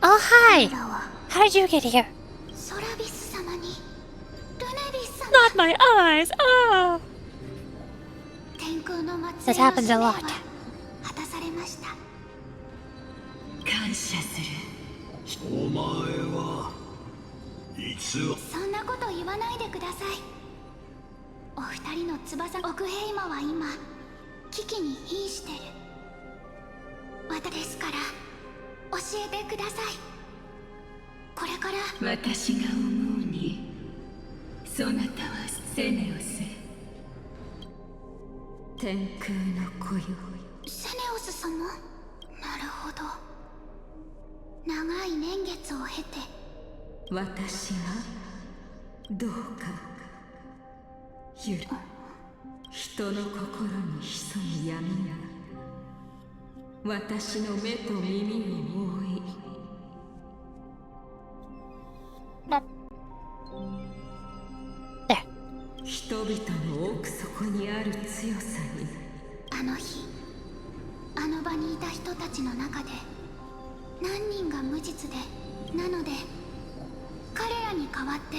Oh, hi! How did you get here? ソラビス様にルネビス様。 Not my eyes! Oh! 天空の末 This 裔の happens 使 a 命 lot. は果たされました。感謝する。お前はいつはそんなこと言わないでください。お二人の翼奥ヘイマは今危機に瀕してる。私ですから教えてください。これから私が思うに、そなたはセネオス。天空の子よ。セネオス様。なるほど。長い年月を経て私がどうか人の心に潜む闇が私の目と耳を覆い、人々の奥底にある強さに。あの日あの場にいた人たちの中で何人が無実で、なので彼らに代わって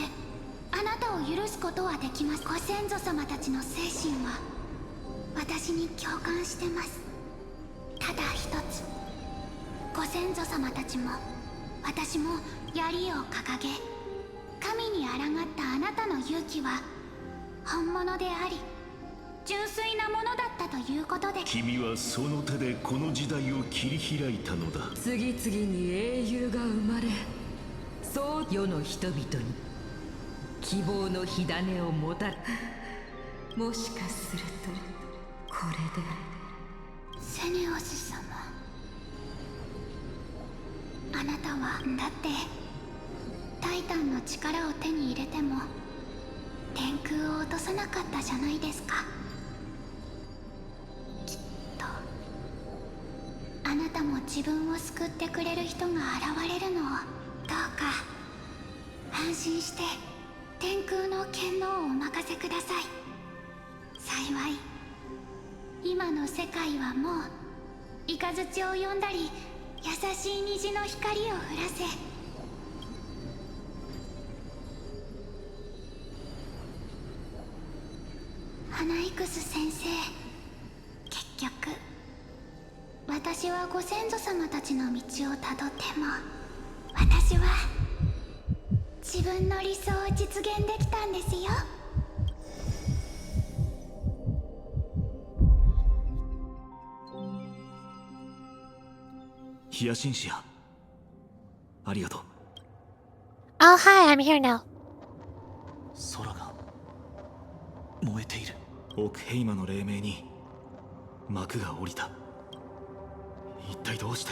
あなたを許すことはできます。ご先祖様たちの精神は私に共感してます。ただ一つ、ご先祖様たちも私も槍を掲げ神に抗ったあなたの勇気は本物であり純粋なものだったということで。君はその手でこの時代を切り開いたのだ。次々に英雄が生まれ、そう世の人々に希望の火種をもたら。もしかするとこれでセネオス様、あなたはだってタイタンの力を手に入れても天空を落とさなかったじゃないですか。きっとあなたも自分を救ってくれる人が現れるのをどうか安心して天空の権能をお任せください。幸い今の世界はもう雷を呼んだり優しい虹の光を降らせ、ハナイクス先生、結局私はご先祖様たちの道をたどっても私は自分の理想を実現できたんですよ。ヒヤシンシア、ありがとう。Oh, hi, I'm here now. 空が燃えている。オークヘイマの黎明に幕が下りた。一体どうして？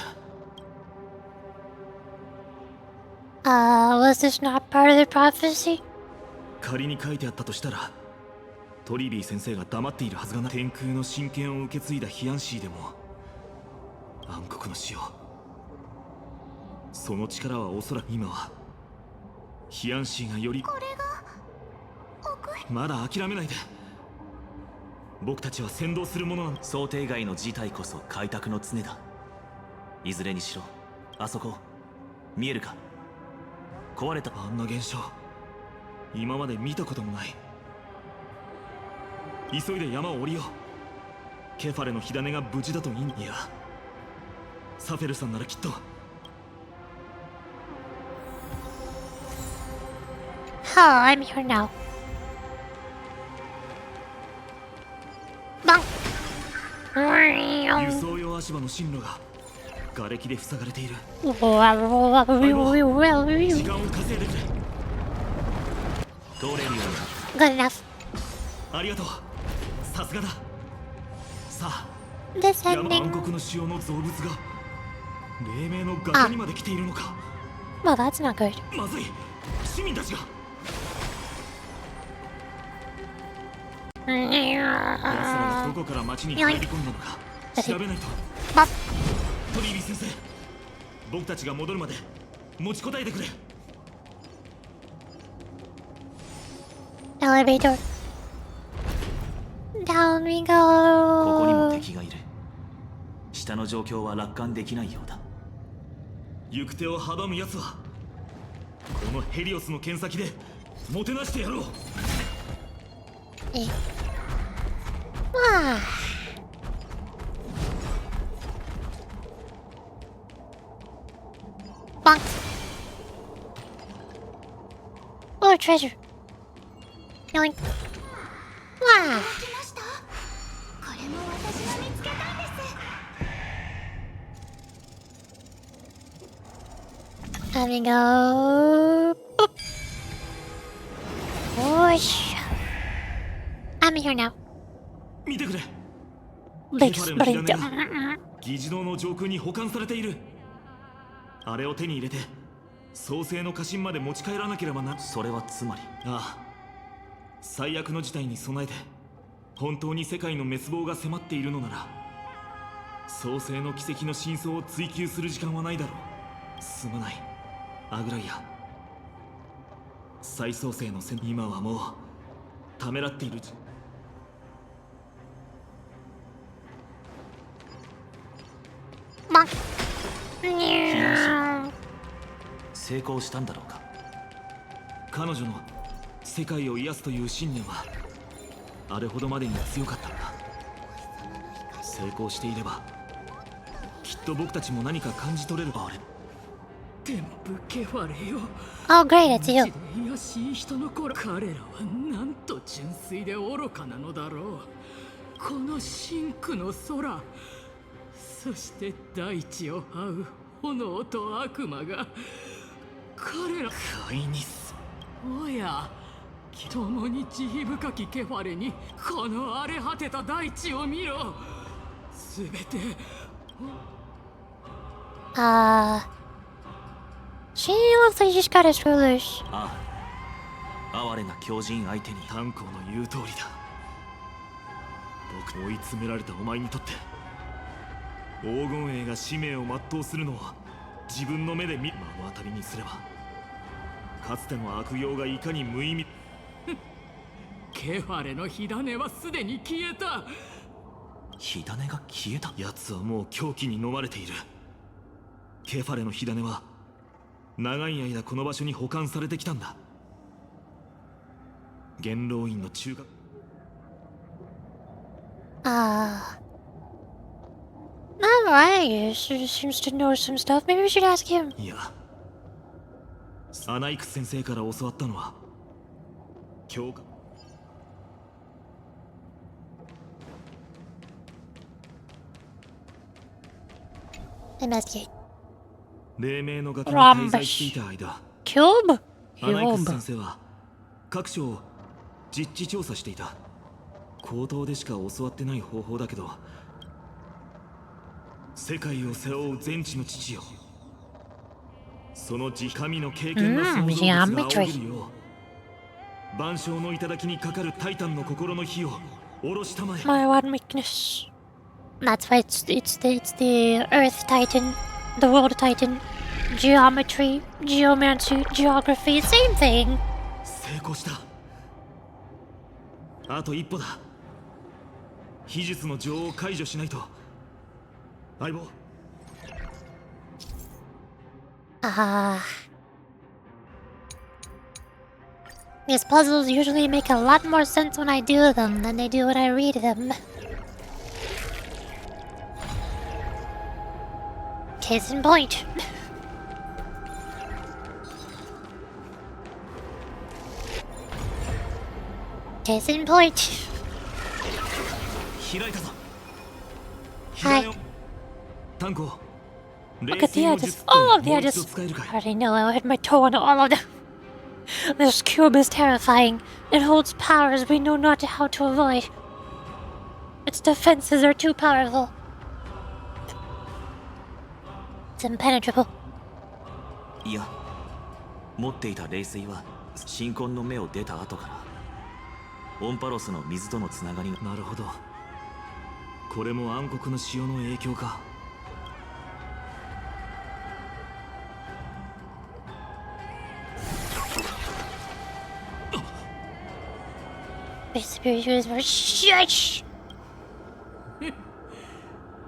Was this not part of the prophecy? 仮に書いてあったとしたら、トリビー先生が黙っているはずがない。天空の神権を受け継いだヒアンシーでも暗黒の死を、その力はおそらく今はヒアンシーがより。これがまだ諦めないで。僕たちは先導するものなの。想定外の事態こそ開拓の常だ。いずれにしろ、あそこ見えるか？壊れた。あんな現象今まで見たこともない。急いで山を降りよう。ケファレの火種が無事だといい。いや、サフェルさんならきっと。Oh, I'm here now. Bonk. 輸送用足場の進路が瓦礫で塞がれている。時間を稼いでくれ。通れるように。 Good enough. ありがとう。さすがだ。さあ、 Descending. 山暗黒の潮の造物が黎明の崖にまで来ているのか。 Well, that's not good. まずい。市民たちが。奴らがどこから町に入り込んだのか調べないと。トリービー先生、僕たちが戻るまで持ちこたえてくれ。 Elevator. Down we ここにも go. 敵がいる。下の状況は楽観できないようだ。行く手を阻む奴はこのヘリオスの剣先でもてなしてやろう。Ah. Bonk. Oh, treasure. Yoink. Ah. これも私が見つけたんです Let me go. Boop. Whoosh. I'm here now. 見てくれ。 Big ケファレの火 sprint. 種が議事堂の上空に保管されている。あれを手に入れて創世の家臣まで持ち帰らなければな。それはつまり、ああ、最悪の事態に備えて本当に世界の滅亡が迫っているのなら創世の奇跡の真相を追求する時間はないだろう。すまないアグライア。再創生の今はもうためらっている。成功したんだろうか。彼女の世界を癒すという信念はあれほどまでに強かったんだ。成功していればきっと僕たちも何か感じ取れる。あれ天賦ケファレよ。 Oh, great, it's you. 卑しい人の頃、彼らはなんと純粋で愚かなのだろう。この深空の空、そして大地を這う炎と悪魔が彼らカイニス。おや、共に慈悲深きケファレにこの荒れ果てた大地を見ろ。すべて She looks like she's got us rulers. ああ、哀れな狂人相手に炭鉱の言う通りだ。僕追い詰められたお前にとって黄金衛が使命を全うするのを自分の目で目の当たりにすれば、かつての悪行がいかに無意味。ケファレの火種はすでに消えた。火種が消えた。奴はもう狂気に飲まれている。ケファレの火種は長い間この場所に保管されてきたんだ。元老院の中学。Alright, she seems to know some stuff. Maybe we should ask him. いや、アナイクス先生から教わったのは教科。Investigate. 黎明の崖に滞在していた間、 Cube? アナイクス先生は各所を実地調査していた。口頭でしか教わってない方法だけど、世界を背負う全知の父よ、その神の経験な創造物が仰げるよう、万象の頂にかかるタイタンの心の火を下ろしたまえ。 My one weakness. That's why it's the Earth Titan, the World Titan, geometry, geomancy, geography, same thing. 成功した。あと一歩だ。秘術の錠を解除しないと。相棒。These puzzles usually make a lot more sense when I do them than they do when I read them. Case in point. Case in point. 開いたぞ。Hi. 炭鉱 Look at the edges. All of the edges. I already know I'll hit my toe on all of them. This cube is terrifying. It holds powers we know not how to avoid. Its defenses are too powerful. It's impenetrable. いや、持っていた霊水は神婚の目を出た後からオンパロスの水とのつながりが。なるほど。これも暗黒の潮の影響か。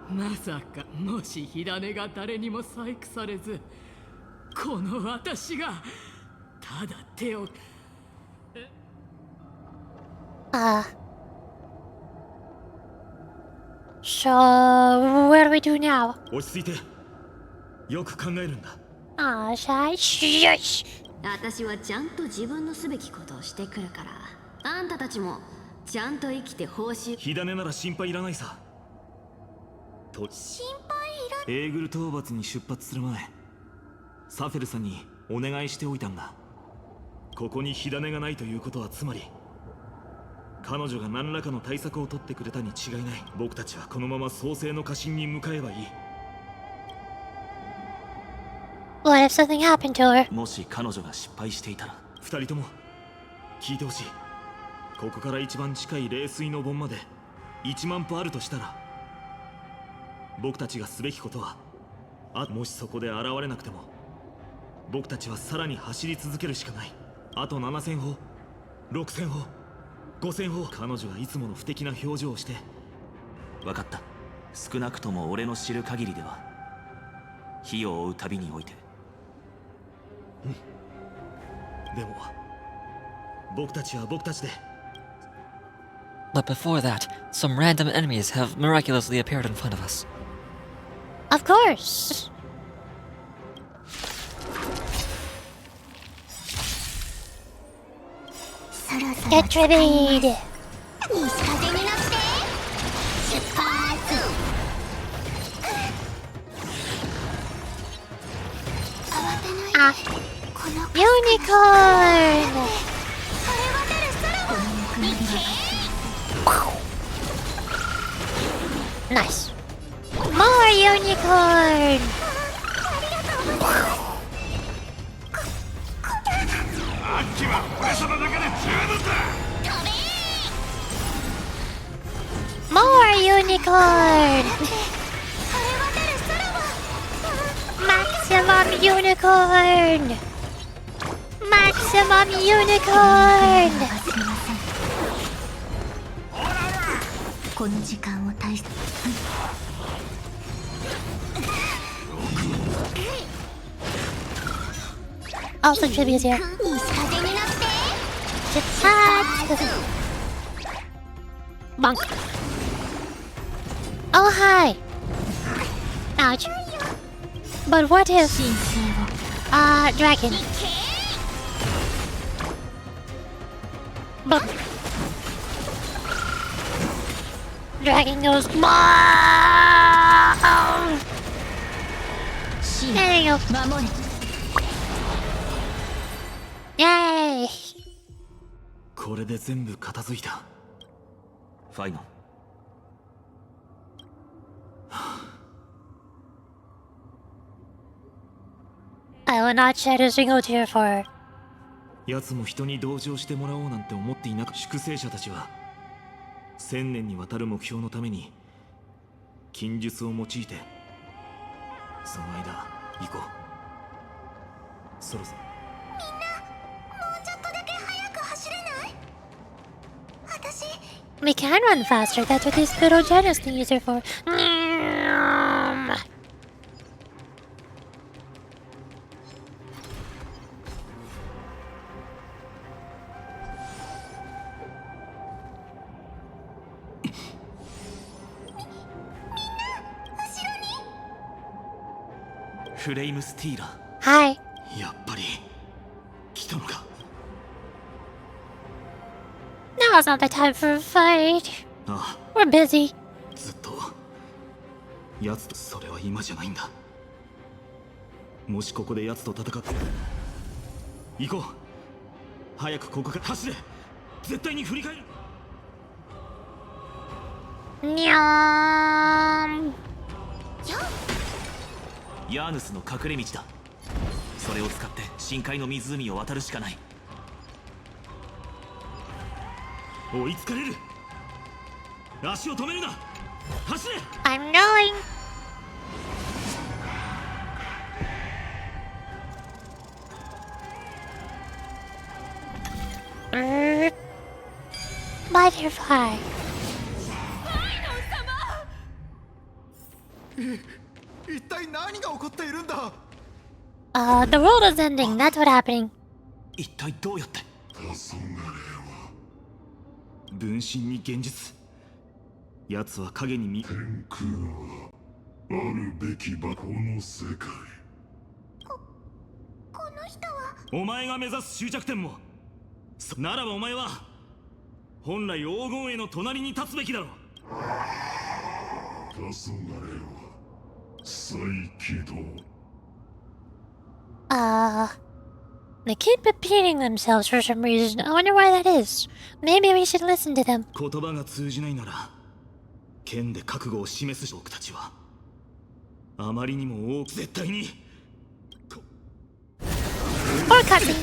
まさかもし火種が誰にも細工されずこの私がただ手をSo, what do we do now? 落ち着いて。よく考えるんだ。私はちゃんと自分のすべきことをしてくるからあんたたちもちゃんと生きて報酬。火種なら心配いらないさ。と心配いらエーグル討伐に出発する前、サフェルさんにお願いしておいたんだ。ここに火種がないということはつまり彼女が何らかの対策を取ってくれたに違いない。僕たちはこのまま創世の家臣に向かえばいい。What if something happened to her? もし彼女が失敗していたら。二人とも聞いてほしい。ここから一番近い冷水の盆まで1万歩あるとしたら、僕たちがすべきことは、もしそこで現れなくても僕たちはさらに走り続けるしかない。あと7000歩、6000歩、5000歩。彼女がいつもの不敵な表情をして。分かった。少なくとも俺の知る限りでは火を追う旅において。でも僕たちは僕たちで。 But before that, some random enemies have miraculously appeared in front of us. Of course. Get ready. 西風になって出発。Ah, unicorn. Nice. More unicorn. More unicorn. Maximum unicorn. Maximum unicorn. この時間を大切。Also, tributes here. Bonk. Oh, hi. Ouch. But what if... dragon. Bonk. Dragon goes... There you go. Yay! これで全部片付いた。ファイノン。I will not shed a single tear for her. 奴も人に同情してもらおうなんて思っていなく、粛清者たちは1000年にわたる目標のために禁術を用いて、その間行こう。そろそろ。 We can run faster. That's what this little Janus thing is here for. Flame Stealer. Hi. やっぱり来たのか。 Now's not the time for a fight. We're busy. ずっと奴と、それは今じゃないんだ。もしここで奴と戦って行こう。早くここから走れ。絶対に振り返る。にゃーん。ヤーヌスの隠れ道だ。それを使って深海の湖を渡るしかない。追いつかれる。足を止めるな。走れ。 I'm going. Butterfly. 一体何が起こっているんだ。The world is ending. That's what happening. 一体どうやって。分身に現実。奴は影に見。天空はあるべき場、この世界。この人は。お前が目指す終着点も。ならばお前は本来黄金への隣に立つべきだろう。黄昏は再起動。They keep repeating themselves for some reason. I wonder why that is. Maybe we should listen to them. 言葉が通じないなら剣で覚悟を示す僕たちはあまりにも多く絶対に。Or cutting.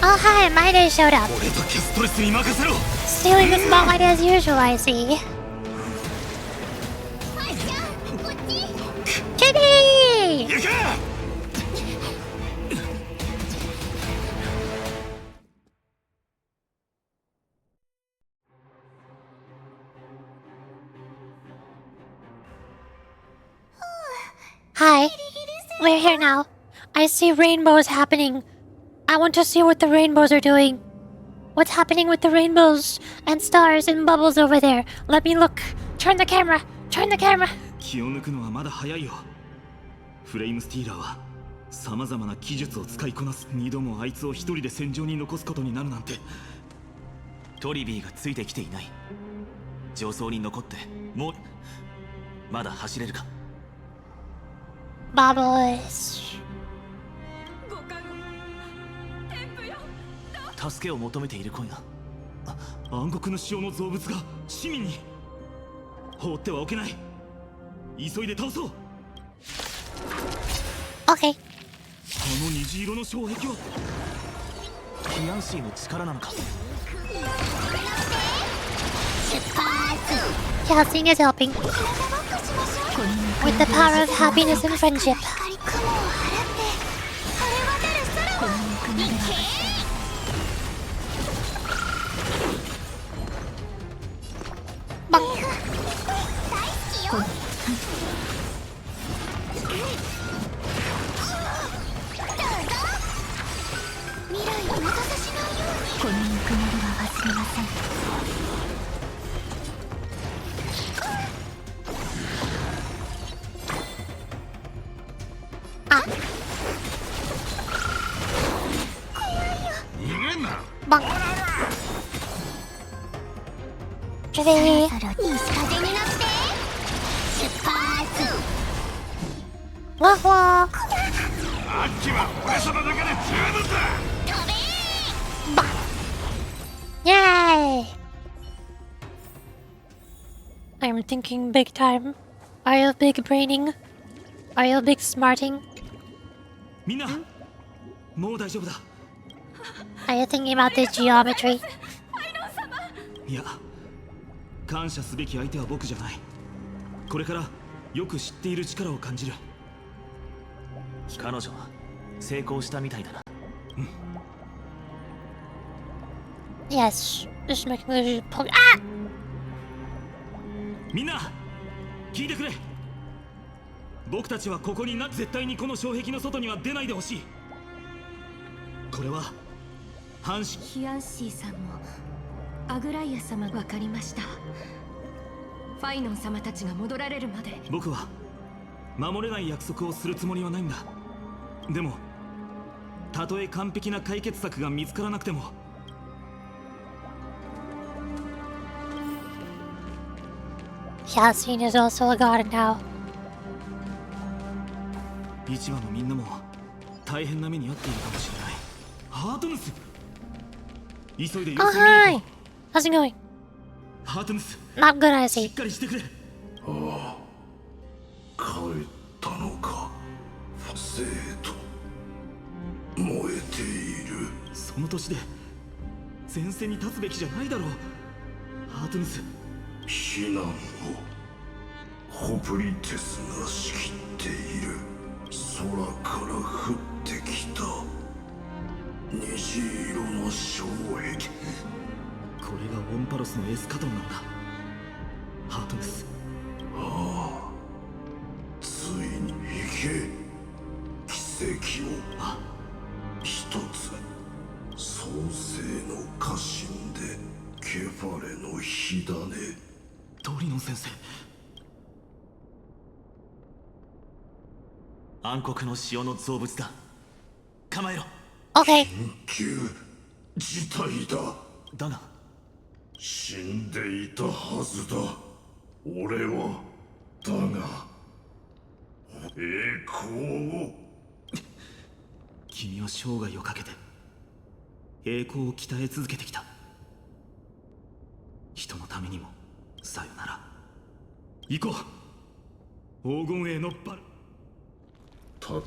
Oh hi, My Day showed up. 俺とキャストレスに任せろ。 Stealing the spotlight as usual, I see. Kitty! Hi, we're here now. I see rainbows happening. I want to see what the rainbows are doing. What's happening with the rainbows and stars and bubbles over there? Let me look. Turn the camera. Turn the camera. 気を抜くのはまだ早いよ。フレイムスティーラーは様々な技術を使いこなす。二度もあいつを一人で戦場に残すことになるなんて。トリビーがついてきていない。上層に残ってもうまだ走れるか。 Bubbles. 助けを求めている声が。暗黒の潮の造物が市民に。放ってはおけない。急いで倒そう。 Okay. あの虹色の障壁はヒアンシーの力なのか。 Kelsing is helping. With the power of happiness and friendship. Bonk. Today. Wah wah. Yay! I'm thinking big time. Are you big braining? Are you big smarting? みんな、もう大丈夫だ。 Are you thinking about the geometry? いや、感謝すべき相手は僕じゃない。これからよく知っている力を感じる。彼女は成功したみたいだな。Yes, just making the poke. みんな、聞いてくれ。僕たちはここに絶対にこの障壁の外には出ないでほしい。これは阪神。ヒアンシーさんもアグライア様分かりました。ファイノン様たちが戻られるまで。僕は守れない約束をするつもりはないんだ。でもたとえ完璧な解決策が見つからなくても、Yasin is also a god now. 市場のみんなも大変な目に遭っているかもしれない。ハートヌス、急いで様 Oh, 子を見に行 hi. こう。 How's it going? ハートヌス、 Not good, I し see. っかりしてくれ。ああ、帰ったのか。生徒、燃えている。その年で前線に立つべきじゃないだろう。ハートヌス、避難をホプリテスが仕切っている。空から降ってきた虹色の障壁。これがオンパロスのエスカトンなんだ。ハートヌス、ああ、ついに行け。奇跡を一つ。創世の家臣でケファレの火種。トリノン先生、暗黒の潮の造物だ。構えろ。 Okay. 緊急事態だ。だが死んでいたはずだ。俺は。だが栄光を。君は生涯をかけて栄光を鍛え続けてきた。人のためにもさよなら。行こう、黄金へのバル。戦う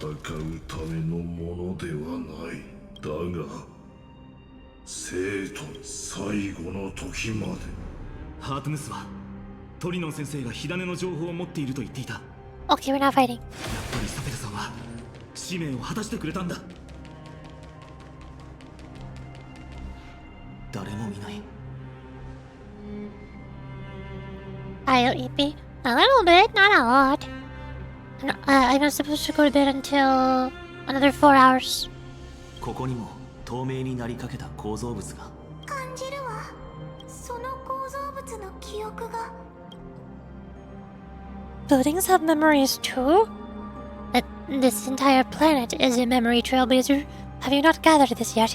ためのものではない。だが生徒最後の時まで。ハートヌスはトリノン先生が火種の情報を持っていると言っていた。 Okay, we're not fighting. やっぱりサペルさんは使命を果たしてくれたんだ。誰も見ない。 I'll eat me a little bit, not a lot. I'm not supposed to go to bed until another 4 hours. ここにも透明になりかけた構造物が。感じるわ。その構造物の記憶が。 Buildings have memories too? This entire planet is a memory trailblazer. Have you not gathered this yet?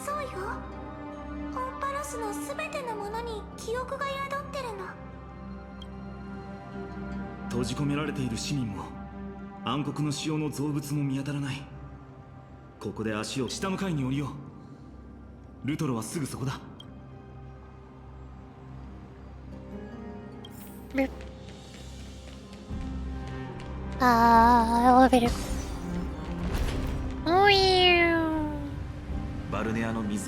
そうよ。オンパロスのすべてのものに記憶が宿ってるの。閉じ込められている市民も暗黒の潮の造物も見当たらない。ここで足を下の階に降りよう。ルトロはすぐそこだ。 Elevator. バルネアの自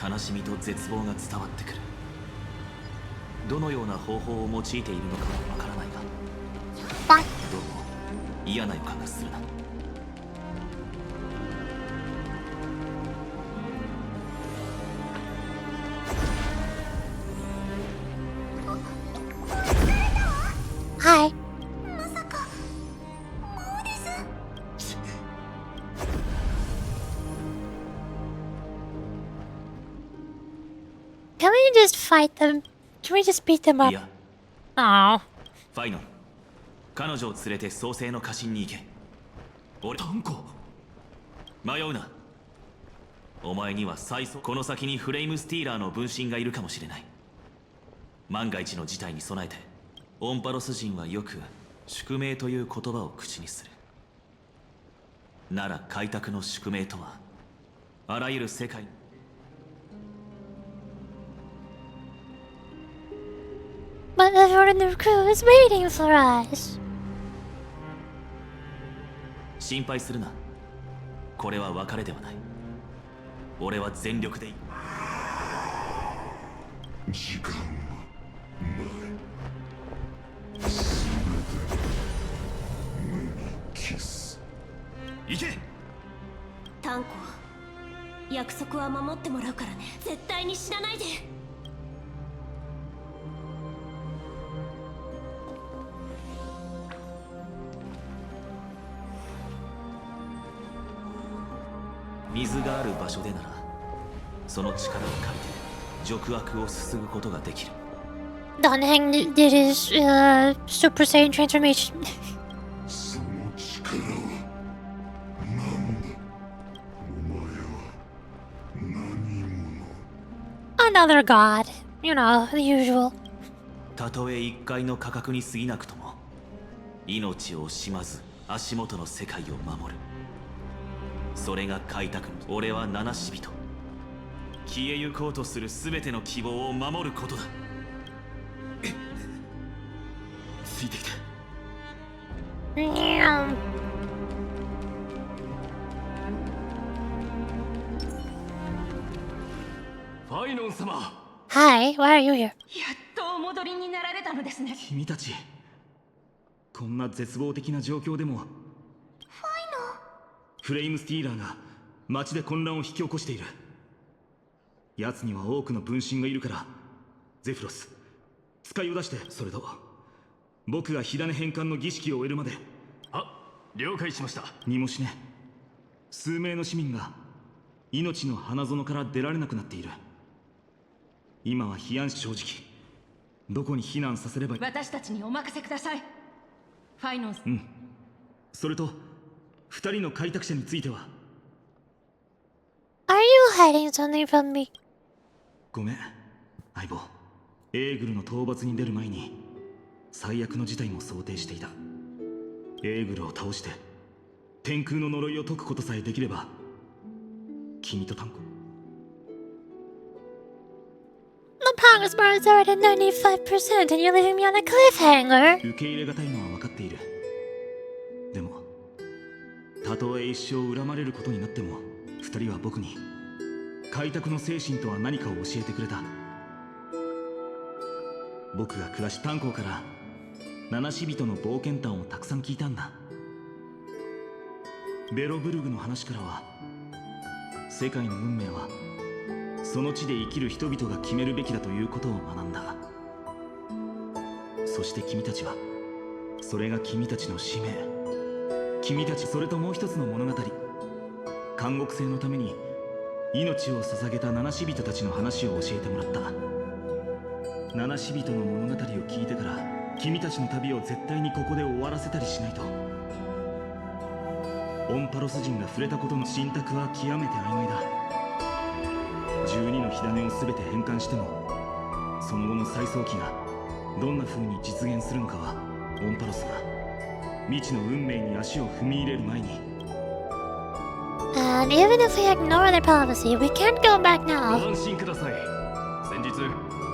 ら悲しみと絶望が伝わってくる。どのような方法を用いているのかはわからないが、どうも嫌な予感がするな。Hi. まさかモーレス。 Can we just fight them? Can we just beat them up? いや、 Oh. ファイノン、彼女を連れて創世の家臣に行け。俺、タンコ。迷うな。お前には最速、この先にフレイムスティーラーの分身がいるかもしれない。万が一の事態に備えて、オンパロス人はよく宿命という言葉を口にする。なら開拓の宿命とは、あらゆる世界。 But everyone in the crew is waiting for us. 心配するな。これは別れではない。俺は全力で。時間はない。すべて無に消す。行け。タンコ、約束は守ってもらうからね。絶対に死なないで。 水がある場所でならその力を借りて邪悪をすすぐことができる。 Danheng did his Super Saiyan transformation. その力は何だ。another god. You know, the usual. たとえ一回の価格に過ぎなくとも、命を惜しまず足元の世界を守る。それが開拓。俺は七死人。消えゆこうとする全ての希望を守ることだ。ついてきて。ファイノン様。Hi, why are you here? やっとお戻りになられたのですね。君たち、こんな絶望的な状況でもフレイムスティーラーが街で混乱を引き起こしている。奴には多くの分身がいるから、ゼフロス、使いを出して。それと僕が火種返還の儀式を終えるまで。了解しました。にもしね、数名の市民が命の花園から出られなくなっている。今は非安正直、どこに避難させればいい。私たちにお任せください、ファイノンス。それと2人の開拓者については。 Are you hiding something from me? ごめん相棒。エーグルの討伐に出る前に最悪の事態も想定していた。エーグルを倒して天空の呪いを解くことさえできれば、君とタンコ。 The progress bar is already 95% and you're leaving me on a cliffhanger. 受け入れがたいのは分かっている。でもたとえ一生恨まれることになっても、2人は僕に開拓の精神とは何かを教えてくれた。僕が暮らし炭鉱から七死人の冒険談をたくさん聞いたんだ。ベロブルグの話からは、世界の運命はその地で生きる人々が決めるべきだということを学んだ。そして君たちは、それが君たちの使命。君たち、それともう一つの物語、監獄制のために命を捧げた七死人たちの話を教えてもらった。七死人の物語を聞いてから、君たちの旅を絶対にここで終わらせたりしないと。オンパロス人が触れたことの信託は極めて曖昧だ。12の火種を全て返還しても、その後の再創期がどんな風に実現するのかは、オンパロスが未知の運命に足を踏み入れる前に。 And even if we ignore their policy, we can't go back now. ご安心ください。先日フ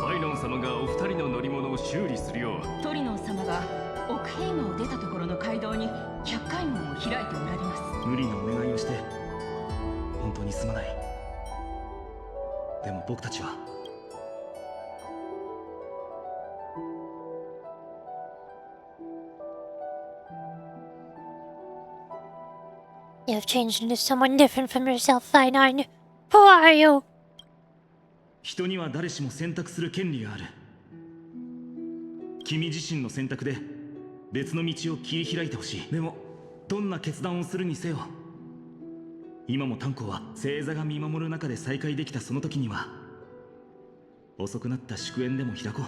ァイノン様がお二人の乗り物を修理するよう。トリノン様がオクヘイムを出たところの街道に100回門を開いておられます。無理なお願いをして本当にすまない。でも僕たちはYou've changed into someone different from yourself, Feinarn. Who are you? 人には誰しも選択する権利がある。君自身の選択で別の道を切り開いてほしい。でもどんな決断をするにせよ、今も炭鉱は星座が見守る中で再会できた。その時には遅くなった祝宴でも開こう。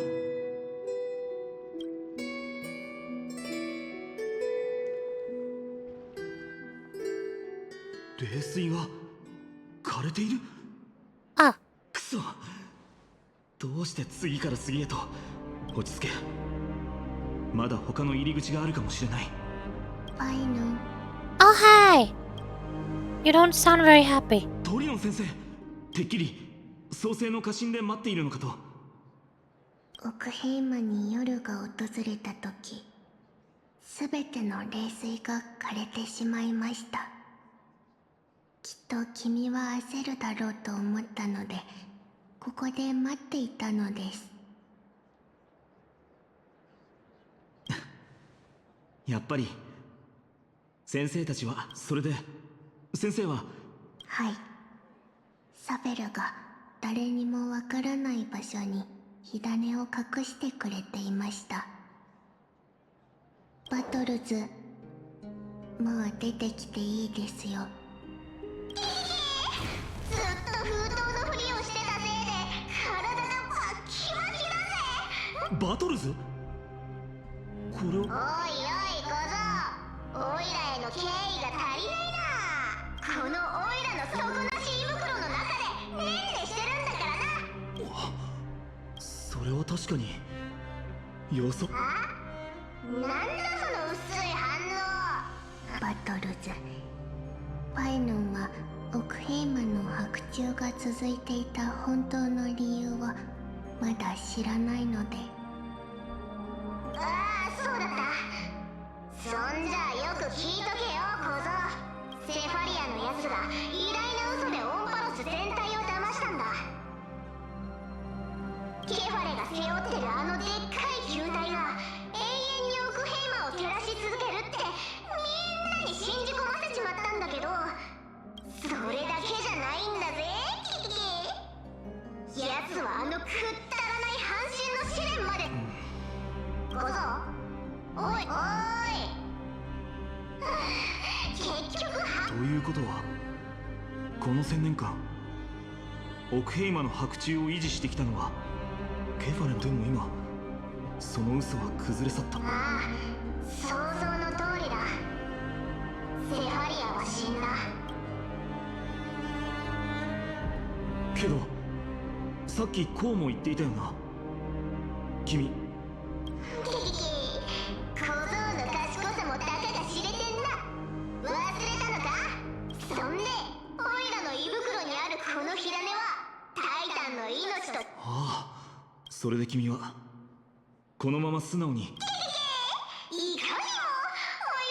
冷水が枯れている。あ、くそ。どうして次から次へと。落ち着け。まだ他の入り口があるかもしれない。ファイノン。 Oh, hi! You don't sound very happy. トリオン先生、てっきり創世の家臣で待っているのかと。オクヘイムに夜が訪れた時、すべての冷水が枯れてしまいました。きっと君は焦るだろうと思ったので、ここで待っていたのです。やっぱり先生たちは。それで先生は。はい、サベルが誰にもわからない場所に火種を隠してくれていました。バトルズ、もう出てきていいですよ。ずっと封筒のふりをしてたせいで体がバッキバキだぜ。バトルズ？これを。おいおい小僧、オイラへの敬意が足りないな。このオイラの底なし胃袋の中でねんねしてるんだからな。は確かに予想。なんだその薄い反応。バトルズ、ファイノンはオクヘイマンの白昼が続いていた本当の理由をまだ知らないので。ああ、そうだった。そんじゃよく聞いとけよ小僧。セファリアのやつが偉大な嘘でオンパロス全体を騙したんだ。ケファレが背負ってるあのでっかい球体が永遠にオクヘイマンを照らし続けるってみんなに信じ込ませちまったんだけど、それだけじゃないんだぜキキ。やつはあのくったらない半身の試練まで。小僧、おいおい、結局は。ということはこの1000年間オクヘイマの白昼を維持してきたのはケファレン。でも今その嘘は崩れ去った。ああ、想像の通りだ。セファリアは死んだ。けどさっきこうも言っていたよな君。キキキ、小僧の賢さもたかが知れてんな。忘れたのか。そんでオイラの胃袋にあるこの火種はタイタンの命と。ああ、それで君はこのまま素直に。いかにもオイ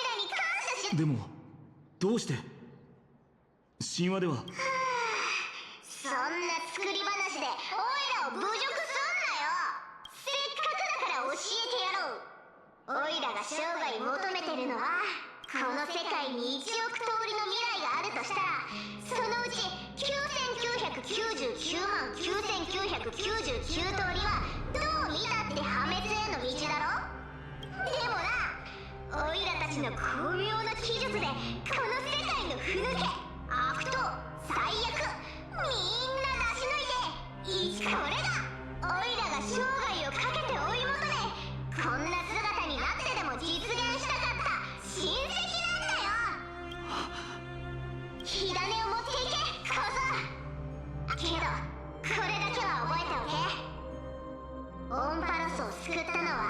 ラに感謝し。でもどうして神話では。そんな作り話でオイラを侮辱すんなよ。せっかくだから教えてやろう。オイラが生涯求めてるのはこの世界に1億通りの未来があるとしたら、そのうち9999万9999通りはどう見たって破滅への道だろ。でもな、オイラたちの巧妙な技術でこの世界のふぬけ、悪党、最悪みんな出し抜いて、これがオイラが生涯をかけて追い求め、こんな姿になってでも実現したかった親戚なんだよ。火種を持っていけ小僧。けどこれだけは覚えておけ。オンパロスを救ったのは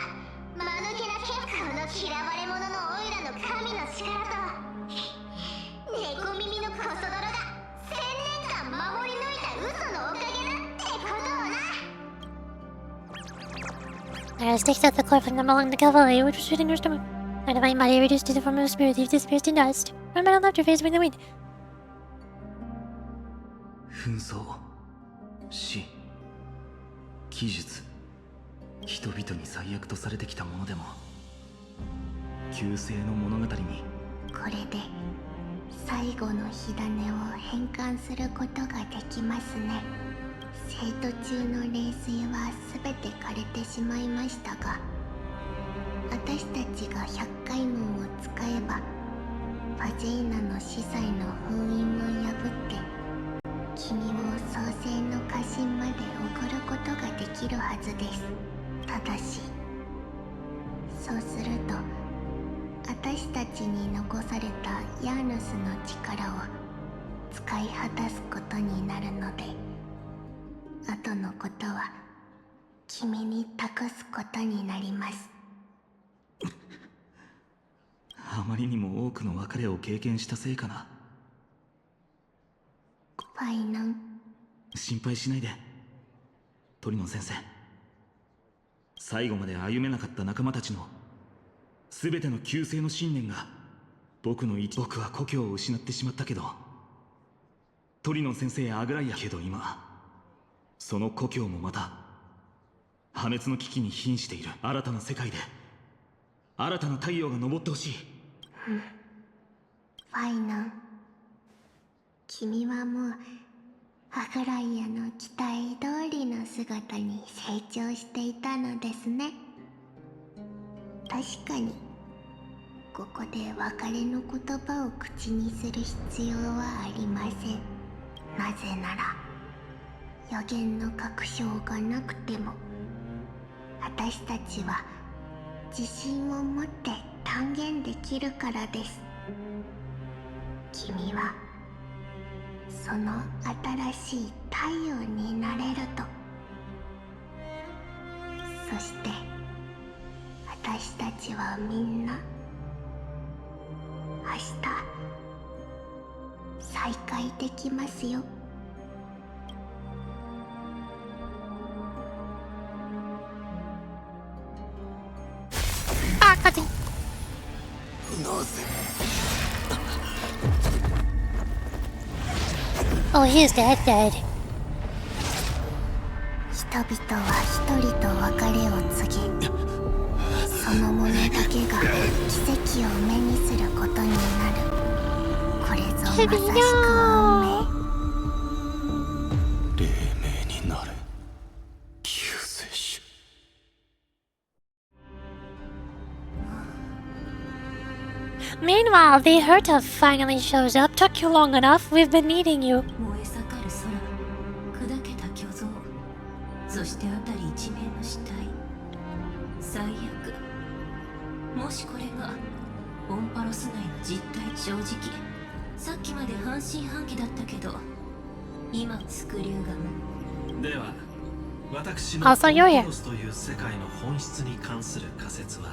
間抜けなこの嫌われ者のオイラの神の力と猫耳のコソ泥が1000年間守り抜いた嘘のおかげだってことをな。I was taken out the cliff and I'm along the cavalry, which was shooting your stomach. My divine body reduced to the form of a spirit, you've dispersed in dust. My metal left your face with the wind. 紛争、死、技術、人々に最悪とされてきたものでも旧世の物語に。これで最後の火種を変換することができますね。生徒中の冷水は全て枯れてしまいましたが、私たちが100回門を使えばファジェイナの司祭の封印を破って君を創世の家臣まで送ることができるはずです。ただしそうすると私たちに残されたヤーヌスの力を使い果たすことになるので、後のことは君に託すことになります。あまりにも多くの別れを経験したせいかな。ファイノン、心配しないでトリノン先生。最後まで歩めなかった仲間たちの全ての旧世の信念が僕は故郷を失ってしまったけど、トリノン先生やアグライアけど今その故郷もまた破滅の危機に瀕している。新たな世界で新たな太陽が昇ってほしい。ファイノン、君はもうアグライアの期待通りの姿に成長していたのですね。確かにここで別れの言葉を口にする必要はありません。なぜなら予言の確証がなくても私たちは自信を持って断言できるからです。君はその新しい太陽になれると。そして私たちはみんな明日再会できますよ。あ、勝ち。Oh, he's dead. 人々は一人と別れを告げ、その者だけが奇跡を目にすることになる。これぞまさしく運命。黎明になれ、救世主。Meanwhile, the Herta finally shows up. Took you long enough. We've been needing you. 燃え盛る空、砕けた巨像、そして辺り一面の死体。最悪。もしこれがオンパロス内の実態、正直さっきまで半信半疑だったけど、今スクリューガム。では、私のAlso, you're here. オンパロスという世界の本質に関する仮説は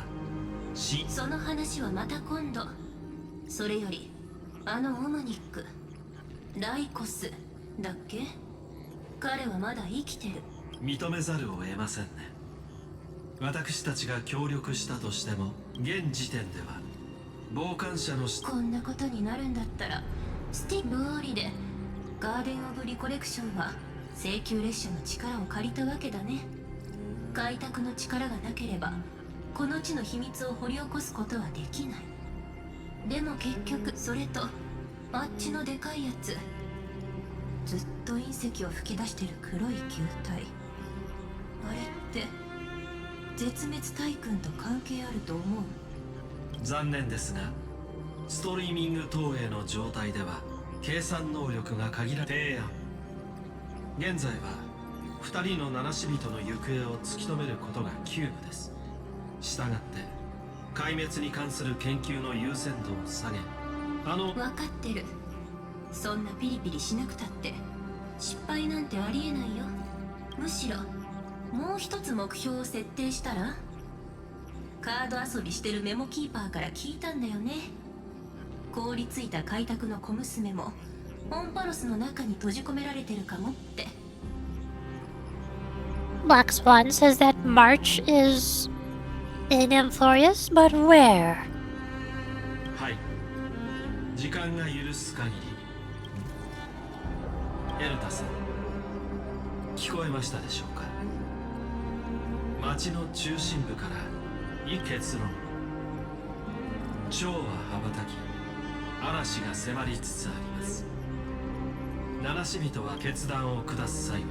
その話はまた今度。それよりあのオムニック、ライコスだっけ？彼はまだ生きてる。認めざるを得ませんね。私たちが協力したとしても現時点では傍観者のこんなことになるんだったらスティック通りでガーデン・オブ・リコレクションは請求列車の力を借りたわけだね。開拓の力がなければこの地の秘密を掘り起こすことはできない。でも結局それとあっちのでかいやつ、ずっと隕石を吹き出してる黒い球体、あれって絶滅大群と関係あると思う？残念ですが、ストリーミング投影の状態では計算能力が限られ提案。現在は2人の七死人の行方を突き止めることが急務です。したがって壊滅に関する研究の優先度を下げ、分かってる。そんなピリピリしなくたって失敗なんてありえないよ。むしろもう一つ目標を設定したら？カード遊びしてるメモキーパーから聞いたんだよね。凍りついた開拓の小娘もオンパロスの中に閉じ込められてるかもって。 Black Swan says that March is in Amphorius, but where? はい、時間が許す限り。エルタさん、聞こえましたでしょうか？町の中心部から結論。蝶は羽ばたき、嵐が迫りつつあります。七死人は決断を下す際は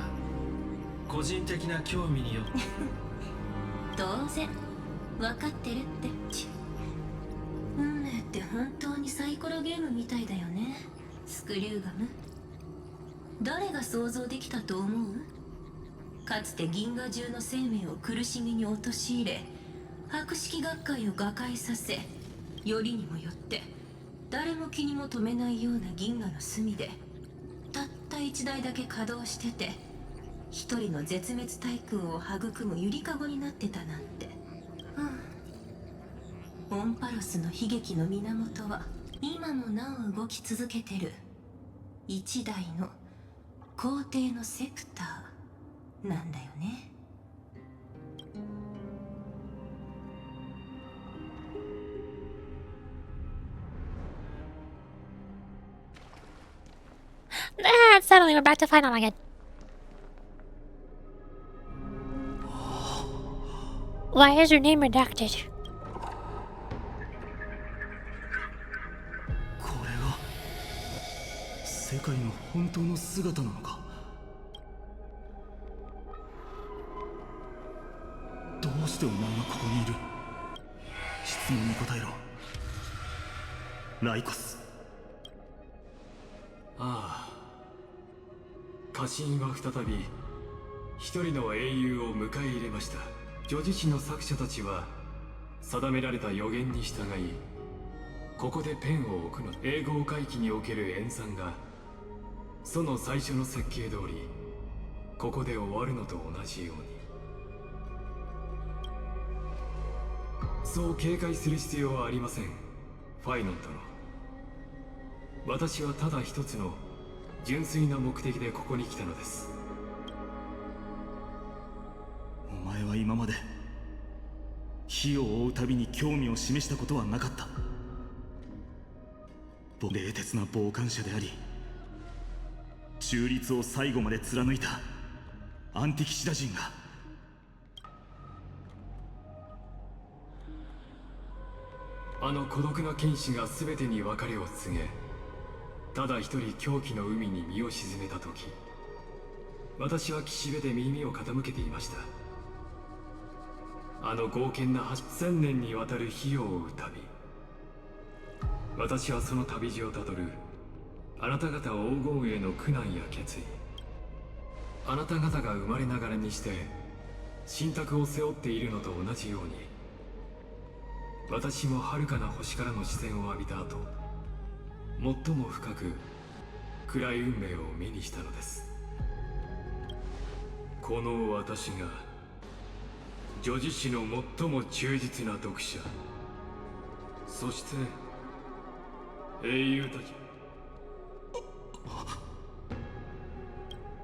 個人的な興味によって当然分かってるって。運命って本当にサイコロゲームみたいだよね、スクリューガム。誰が想像できたと思う？かつて銀河中の生命を苦しみに陥れ、博識学会を瓦解させ、よりにもよって誰も気にも留めないような銀河の隅でたった一台だけ稼働してて、一人の絶滅大群を育むゆりかごになってたなんて。オンパロスの悲劇の源は今もなお動き続けてる一台の皇帝のセプターなんだよね。Suddenly we're back to final again. Why is your name redacted? これが世界の本当の姿なのか？どうしてお前がここにいる？質問に答えろ、ライコス。ああ、家臣は再び一人の英雄を迎え入れました。叙事詩の作者たちは定められた予言に従い、ここでペンを置くの。英語回帰における演算がその最初の設計通りここで終わるのと同じように。そう警戒する必要はありません、ファイノン殿。私はただ一つの純粋な目的でここに来たのです。お前は今まで火を追うたびに興味を示したことはなかった。冷徹な傍観者であり、中立を最後まで貫いたアンティキシダ人が、あの孤独な剣士が全てに別れを告げ、ただ一人狂気の海に身を沈めた時、私は岸辺で耳を傾けていました。あの剛健な1000年にわたる火を追う旅、私はその旅路をたどるあなた方黄金への苦難や決意、あなた方が生まれながらにして信託を背負っているのと同じように、私も遥かな星からの視線を浴びた後、最も深く暗い運命を目にしたのです。この私が女子誌の最も忠実な読者、そして英雄たち、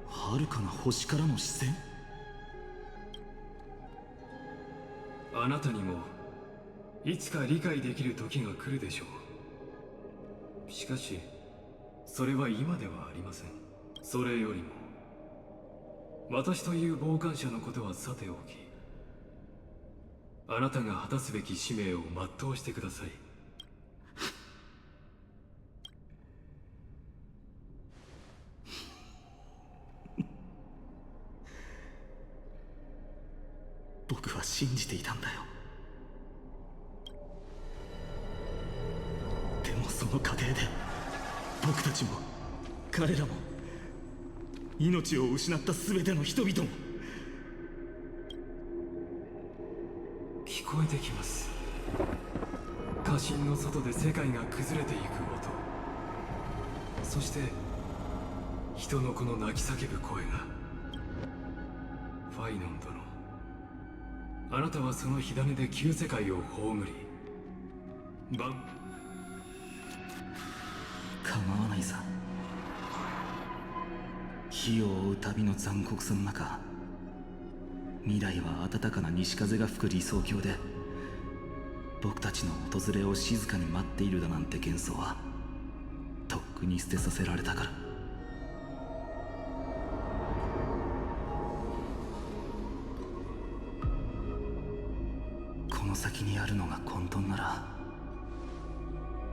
遥かな星からの視線。あなたにもいつか理解できる時が来るでしょう。しかしそれは今ではありません。それよりも私という傍観者のことはさておき、あなたが果たすべき使命を全うしてください。僕は信じていたんだよ。でもその過程で僕たちも彼らも命を失った全ての人々も。聞こえてきます。家臣の外で世界が崩れていく音、そして人の子の泣き叫ぶ声が。ファイノン殿、あなたはその火種で旧世界を葬り、構わないさ。火を追う旅の残酷さの中、未来は暖かな西風が吹く理想郷で、僕たちの訪れを静かに待っているだなんて幻想はとっくに捨てさせられたから。この先にあるのが混沌なら、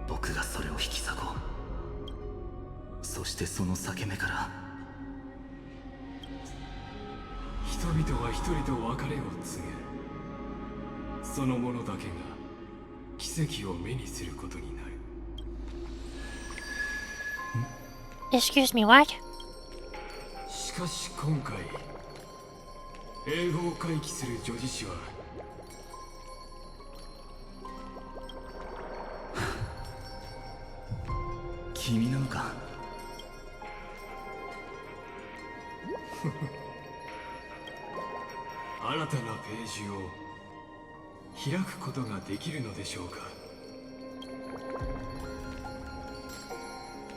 僕がそれを引き裂こう。そしてその裂け目から、人々は一人と別れを告げ、その者だけが奇跡を目にすることになる。Excuse me, what? しかし今回、英語を回帰する女子誌は君なのか。新たなページを開くことができるのでしょうか。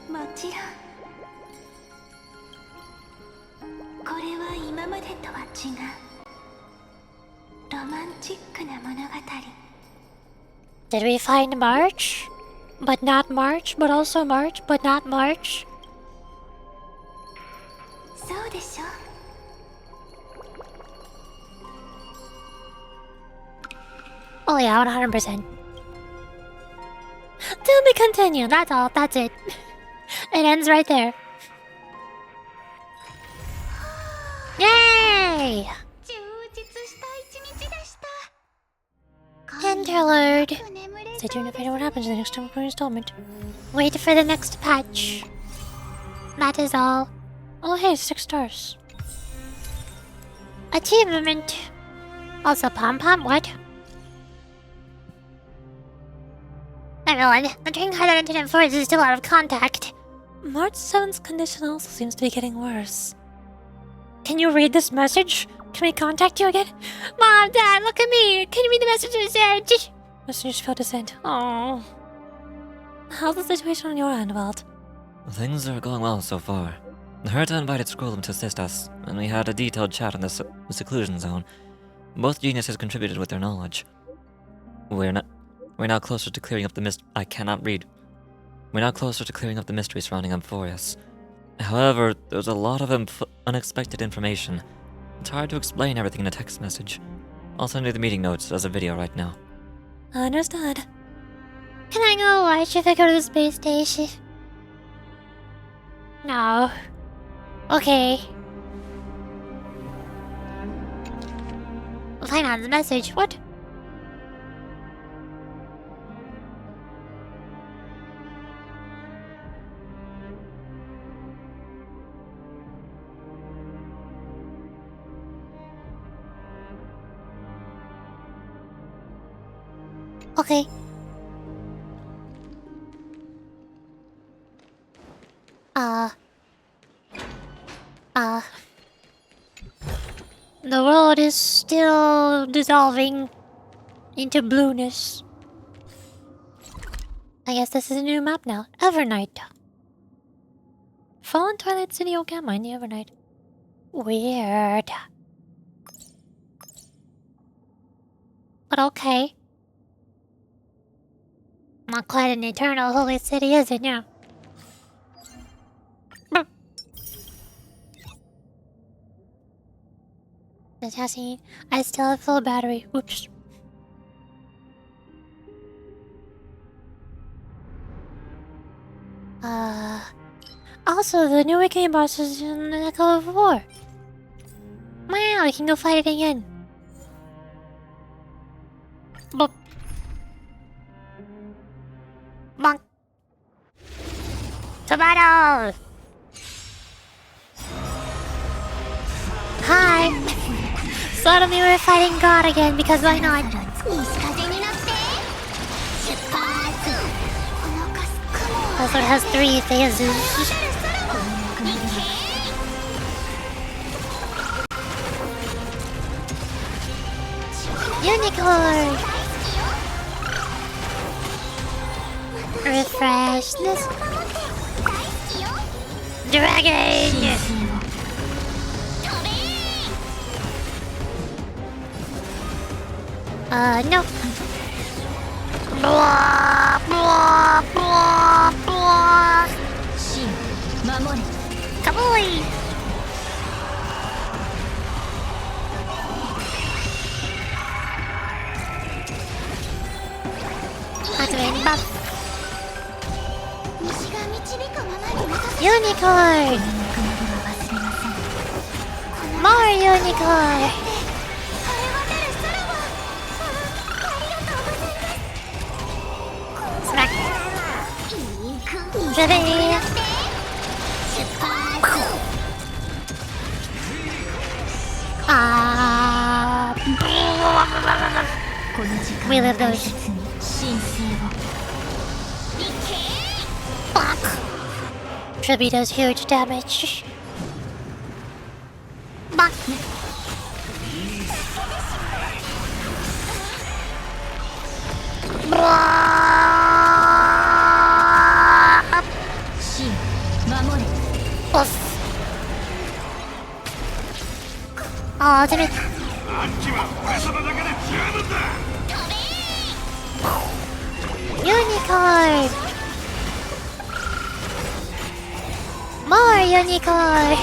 もちろん。これは今までとは違うロマンチックな物語。 Did we find March? But not March, but also March, but not March? そうでしょ。Oh yeah, 100%. To be continued, that's all, that's it. It ends right there. Yay! 充実した一日でした。 Interlude. Stay tuned to find out what happens in the next installment. Wait for the next patch. That is all. Oh hey, 6 stars. Achievement. Also Pom Pom, what? Everyone, the train car that Lieutenant Forge is still out of contact. March 7's condition also seems to be getting worse. Can you read this message? Can we contact you again? Mom, Dad, look at me! Can you read the message? Must just feel descent. Oh. How's the situation on your end, Walt? Things are going well so far. Herta invited Scrollum to assist us, and we had a detailed chat in the seclusion zone. Both geniuses contributed with their knowledge. We're now closer to clearing up the I cannot read. We're now closer to clearing up the mystery surrounding Amphorius. However, there's a lot of unexpected information. It's hard to explain everything in a text message. I'll send you the meeting notes as a video right now. Understood. Can I go watch if I go to the space station? No. Okay. Find out the message. What? Okay. The world is still dissolving into blueness. I guess this is a new map now. Evernight. Fallen Twilight City Okama in the Evernight. Weird. But okay. Not quite an eternal holy city, is it now? Natasha, I still have full battery. Oops. Also, the new game boss is in the Echo of War. Wow, we can go fight it again. Boop. Bonk. Tomato! Hi! Suddenly we're fighting God again because why not? Also it has 3 phases. Unicorn! Refresh this. Dragon! No. Blah, blah, blah, blah. Kaboom! Activating buff. Unicorn! More unicorn! Smack! Ready! We live those. Fuck! Tribby does huge damage. Fuck! Ultimate. Unicorn. More unicorn.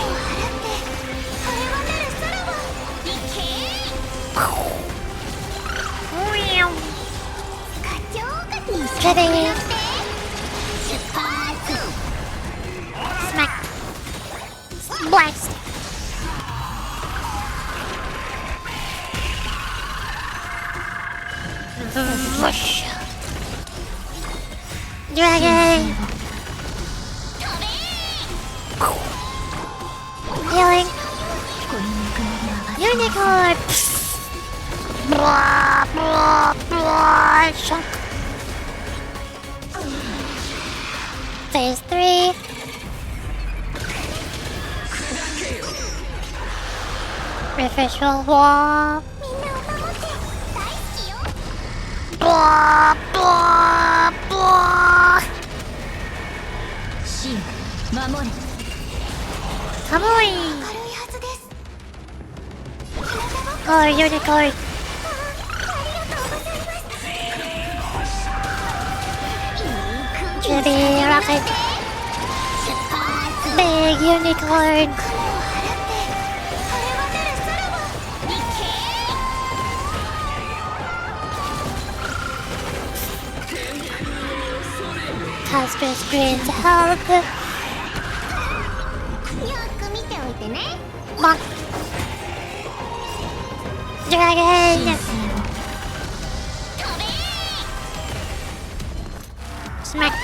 Ready. Smack. Blast. Whoosh. Dragon. Healing. Unicorn. Blah, blah, blah. Chunk. Phase 3. Refresh wall. Blah. 守れ。かわいい。軽いはずです。かわいいユニコーン。ジュリーロケット。ビッグユニコーン。Casper screams help. よく見ておいてね。Bonk. Dragon. Smack.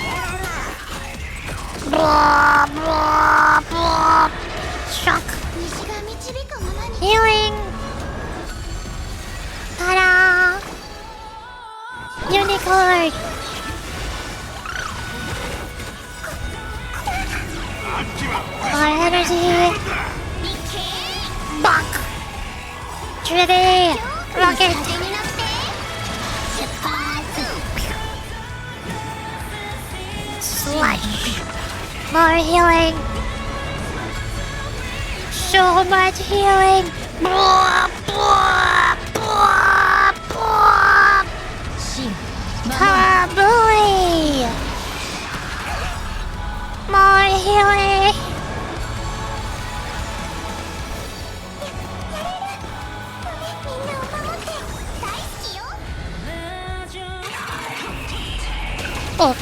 Blah, blah, blah. Shock. Healing. Ta-da. Unicorn. More energy. Bonk. Trinity. Rocket. Slash. More healing. So much healing. Blah, blah, blah, blah. Kabooey. More healing. Oh,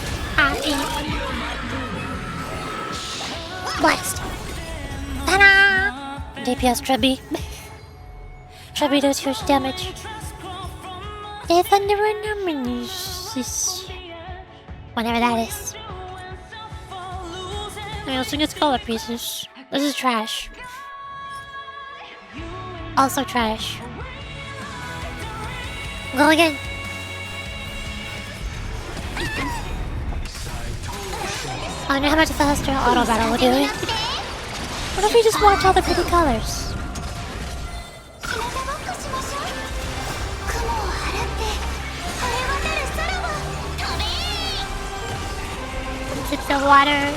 Blast. Ta-da! DPS Trebby. Trebby does huge damage. The Thunder Numbers. Whatever that is. I also get color pieces. This is trash. Also trash. Go again. I wonder how much faster auto battle will do it. What if we just watch all the pretty colors? It's the water.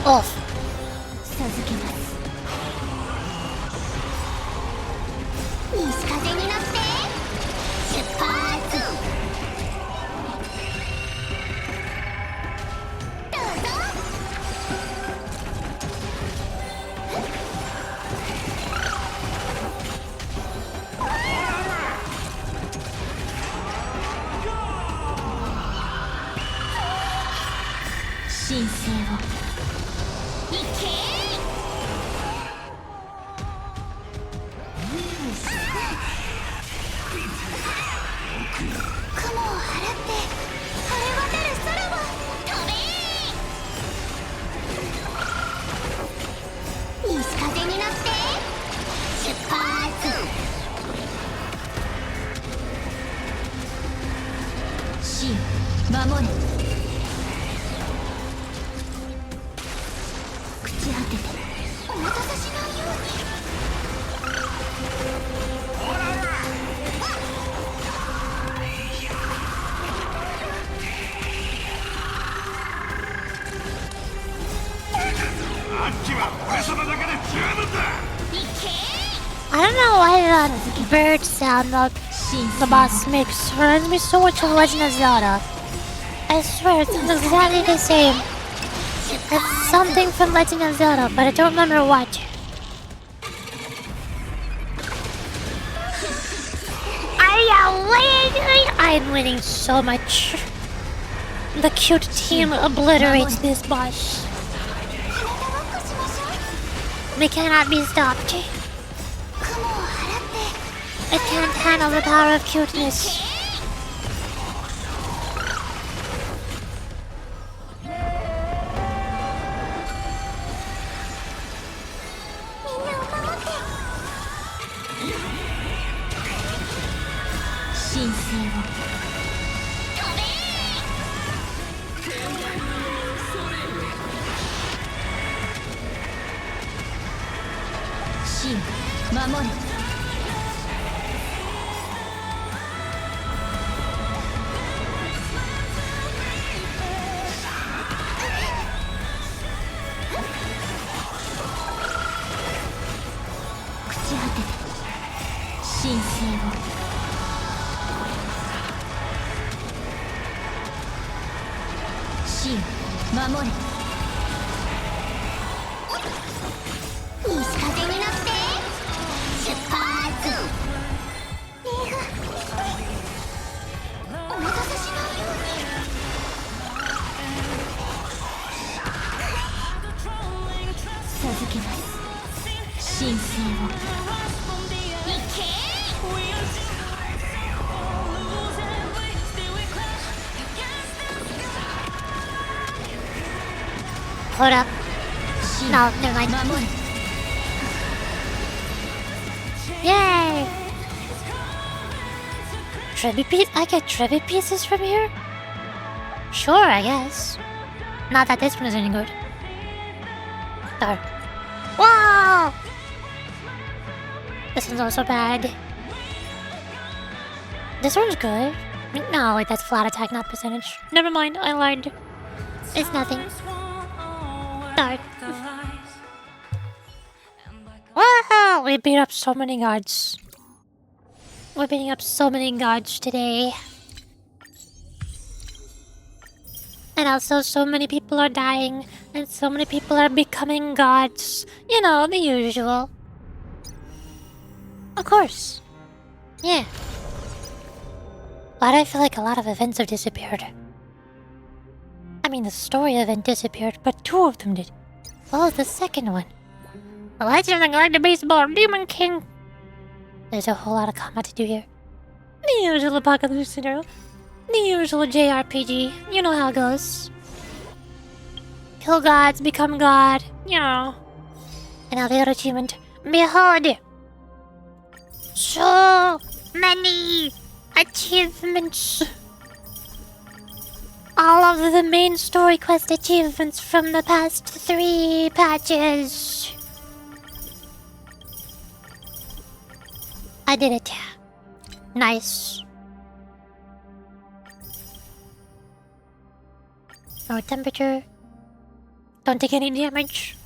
Off. 授けます。西風に乗って出発。どうぞ。神聖を。守れ。朽ち果ててお待たせしないように。I don't know why that bird sound that the boss makes reminds me so much of Legend of Zelda. I swear it sounds exactly the same. It's something from Legend of Zelda, but I don't remember what. I'm winning so much. The cute team obliterates this boss. We cannot be stopped. It can't handle the power of cuteness. 真守れ朽ち果てて神聖を真守れ西風になって出発リーグお待たせしないように授けます神聖をいけHold up. No, never mind. Yay! Tribute piece? I get tribute pieces from here? Sure, I guess. Not that this one is any good. Darn. Whoa! This one's also bad. This one's good. No, wait, that's flat attack, not percentage. Never mind, I lied. It's nothing. Darn. Wow! We beat up so many gods. We're beating up so many gods today. And also, so many people are dying, and so many people are becoming gods. You know, the usual. Of course. Yeah. Why do I feel like a lot of events have disappeared? I mean, the story event disappeared, but 2 of them did. What was the second one? The Legend of the Galactic Baseball Demon King. There's a whole lot of combat to do here. The usual apocalypse scenario. The usual JRPG. You know how it goes. Kill gods, become god. You know. And now the other achievement. Behold! So many achievements. All of the main story quest achievements from the past 3 patches. I did it. Nice. No temperature. Don't take any damage.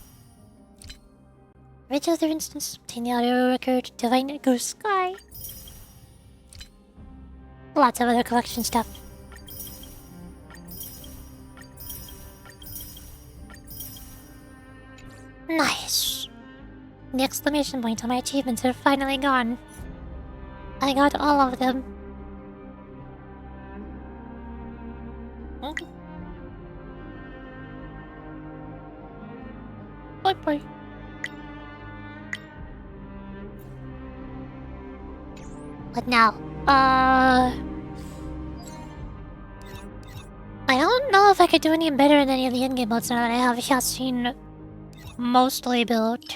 Which other instance? Obtain the audio record. Divine Ghost Sky. Lots of other collection stuff. Nice. The exclamation points on my achievements are finally gone. I got all of them. Okay. Bye. What now? I don't know if I could do any better in any of the in-game modes now that I have Yasin mostly built.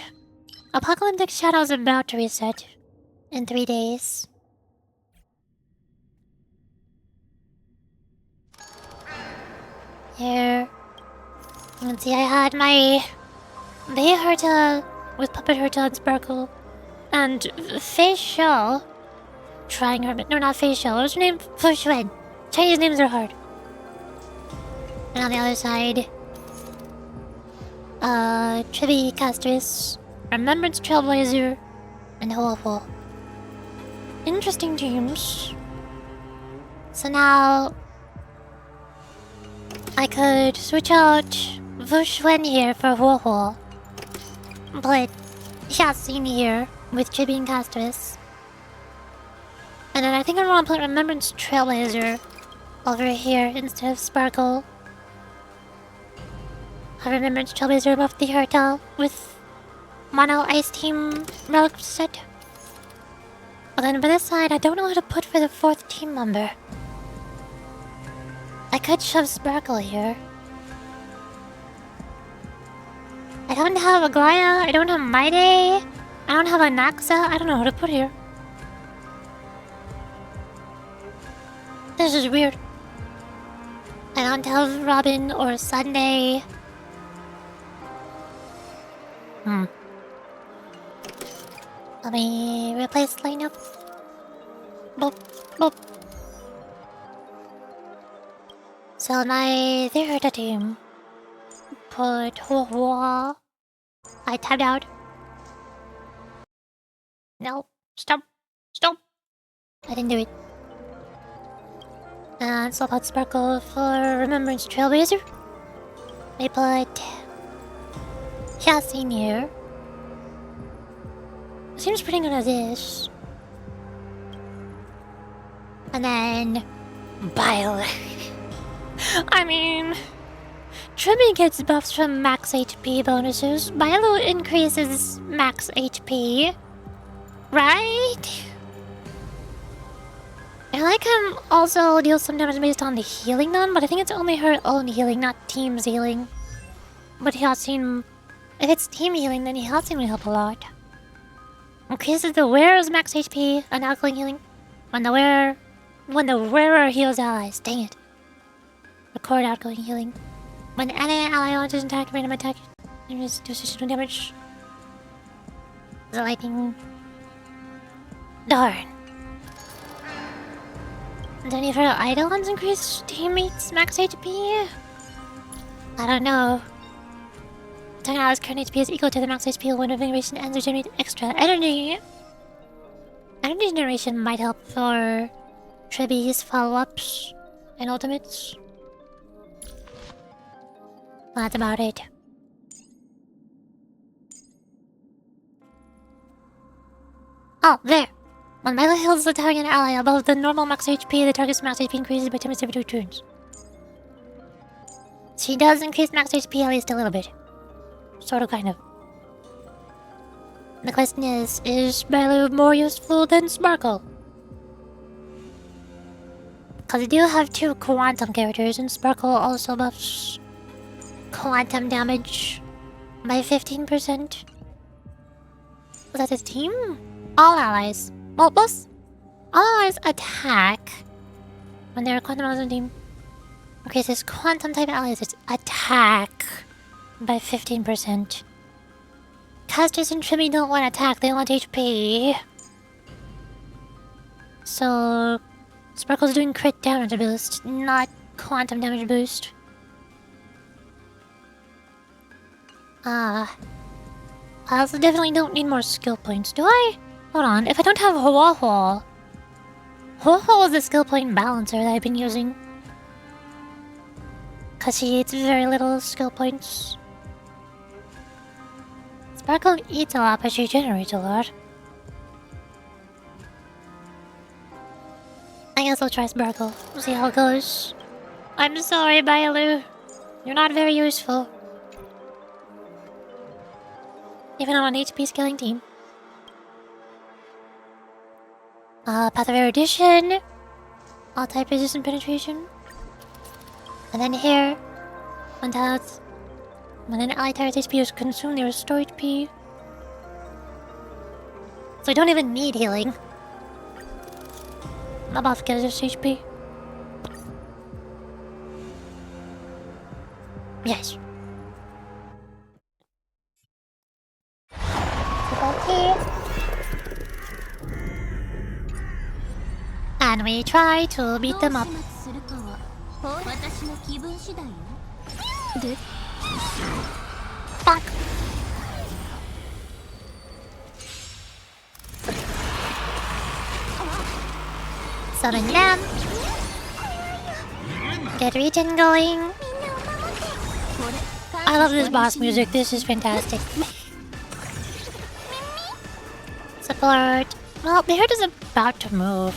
Apocalyptic Shadow is about to reset in 3 days. Here. You can see I had my Bay Herta with Puppet Herta and Sparkle. And Facial trying her, no, not Facial. What was her name? Fu Xuan. Chinese names are hard. And on the other side, Trivi Castris, Remembrance Trailblazer, and Huohuo. Interesting teams. So now I could switch out Fu Xuan here for Huohuo. Put Yasin here with Trivi and Castris. And then I think I want to put Remembrance Trailblazer over here instead of Sparkle. I Remembrance Trailblazer above the Herta with Mono Ice Team Relic set. But then for this side, I don't know how to put for the 4th team member. I could shove Sparkle here. I don't have Aglaya, I don't have Maide, I don't have a Naxa, I don't know who to put here. This is weird. I don't have Robin or Sunday. Let me replace lineup. Boop, boop. So my third team put Hua. I tapped out. No, stop, stop. I didn't do it. And swap out Sparkle for Remembrance Trailblazer. They put Yasin here. Seems pretty good as this. And then Bile. I mean, Tribby gets buffs from max HP bonuses. Bile increases max HP. Right? I like him also deals some damage based on the healing done, but I think it's only her own healing, not team's healing. But Yasin, if it's team healing, then Yasin will help a lot. Increases the wearer's max HP and outgoing healing when the wearer heals allies. Dang it. Record outgoing healing. When any ally launches an attack, random attack, you just do additional damage. The lightning. Darn. Do any of her items increase teammates' max HP? I don't know. Target allies' current HP is equal to the max HP when a generation ends or generate extra energy. Energy generation might help for Tribby's follow-ups and ultimates. Well, that's about it. Oh, there! When Milo heals the target ally above the normal max HP, the target's max HP increases by 10% every 2 turns. She does increase max HP at least a little bit. Sort of, kind of. The question is Milo more useful than Sparkle? Because I do have 2 quantum characters, and Sparkle also buffs quantum damage by 15%. Is that his team? All allies. Well, plus, all allies attack when they're quantum allies on team. Okay, so this quantum type allies is attack by 15%. Casters and Tribby don't want attack, they want HP. So Sparkle's doing crit damage boost, not quantum damage boost. I also definitely don't need more skill points, do I? Hold on, if I don't have Hua-Hua... Hua-Hua is the skill point balancer that I've been using. Cause she eats very little skill points. Sparkle eats a lot, but she generates a lot. I guess I'll try Sparkle. We'll see how it goes. I'm sorry, Bailu. You're not very useful. Even on an HP scaling team. Path of Erudition. All type resistant penetration. And then here, when an ally target's HP is consumed, they restore HP. So I don't even need healing. My buff gets this HP. Yes. Okay. And we try to beat them up. Fuck. Summon them. Get regen going. I love this boss music, this is fantastic. Support. Well, the herd is about to move.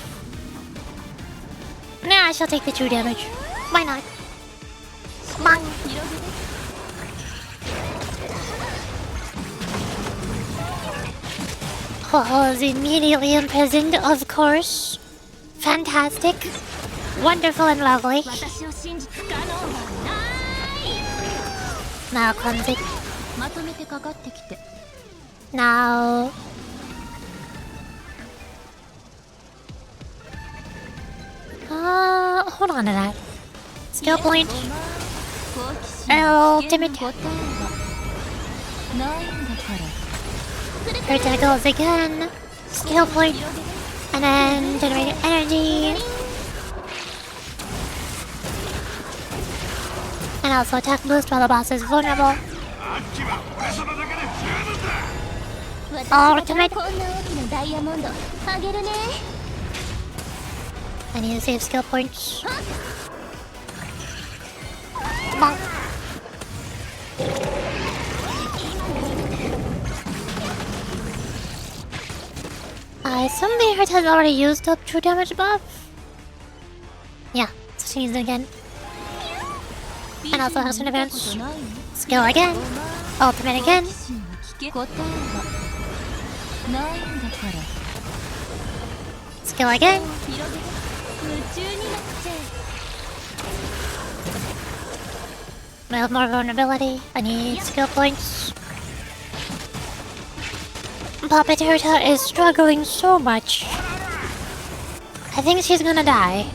Nah, I shall take the 2 damage. Why not? Bang. Oh, is immediately imprisoned, of course. Fantastic. Wonderful and lovely. Now cleanse it. Now... hold on to that. Skill point. Ultimate. Her attack goes again. Skill point. And then generate energy. And also attack boost while the boss is vulnerable. Ultimate. I need to save skill points. Bonk. I assume the hurt has already used up true damage buff. Yeah, so she needs it again. And also has an advance. Skill again. Ultimate again. Skill again. I have more vulnerability. I need skill points. Puppeteerta is struggling so much. I think she's gonna die.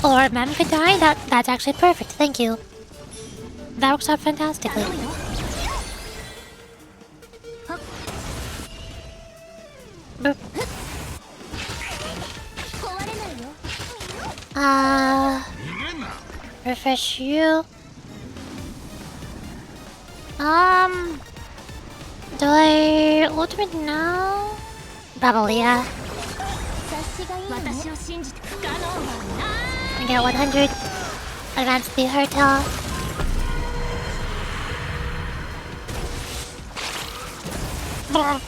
Or Mem could die. That's actually perfect. Thank you. That works out fantastically. Boop. Refresh you. Do I ultimate now? Probably, yeah. I get 100. Advance the Hertel. Bonk.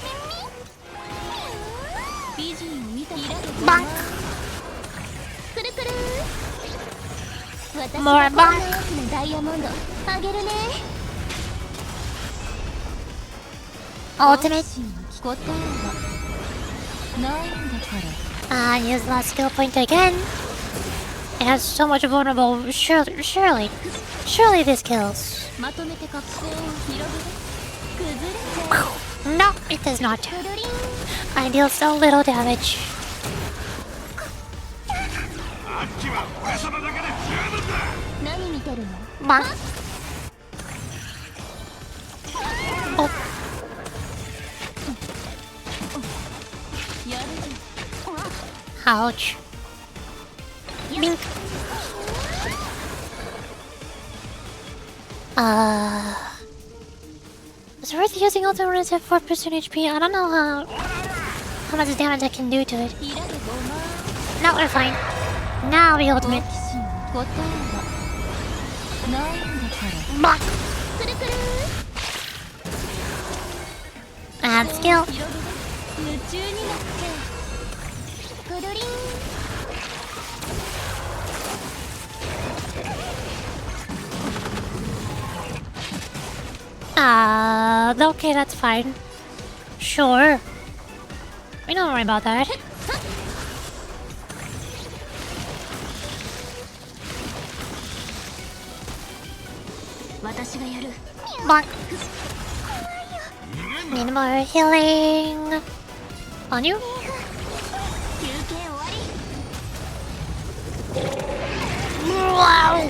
More bonk. Ultimate. Use last skill point again. It has so much vulnerable. Surely this kills. No, it does not. I deal so little damage. Bonk. Oh. Ouch. Bink. It's worth using ultimate at 4% HP. I don't know how much damage I can do to it. No, we're fine. Now the ultimate. Bonk. And skill. Okay, that's fine. Sure. We don't worry about that. Bonk. Need more healing. On you. Wow.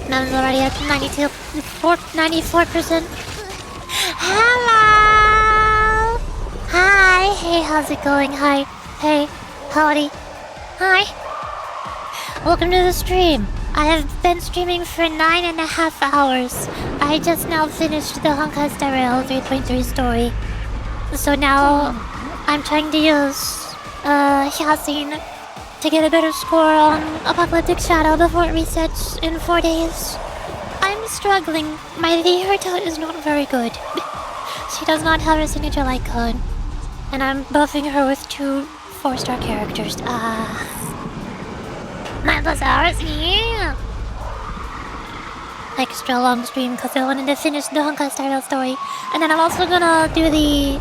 Mem's already at 94%. Hello. Hi. Hey, how's it going? Hi. Hey. Howdy. Hi. Welcome to the stream. I have been streaming for 9.5 hours. I just now finished the Honkai Star Rail 3.3 story. So now I'm trying to use Hyacinth to get a better score on Apocalyptic Shadow before it resets in 4 days. I'm struggling. My Herta is not very good. She does not have a signature light code. And I'm buffing her with 2 4-star characters. My Bazaars, yeah! Extra long stream because I wanted to finish the Honkai Star Rail story. And then I'm also gonna do the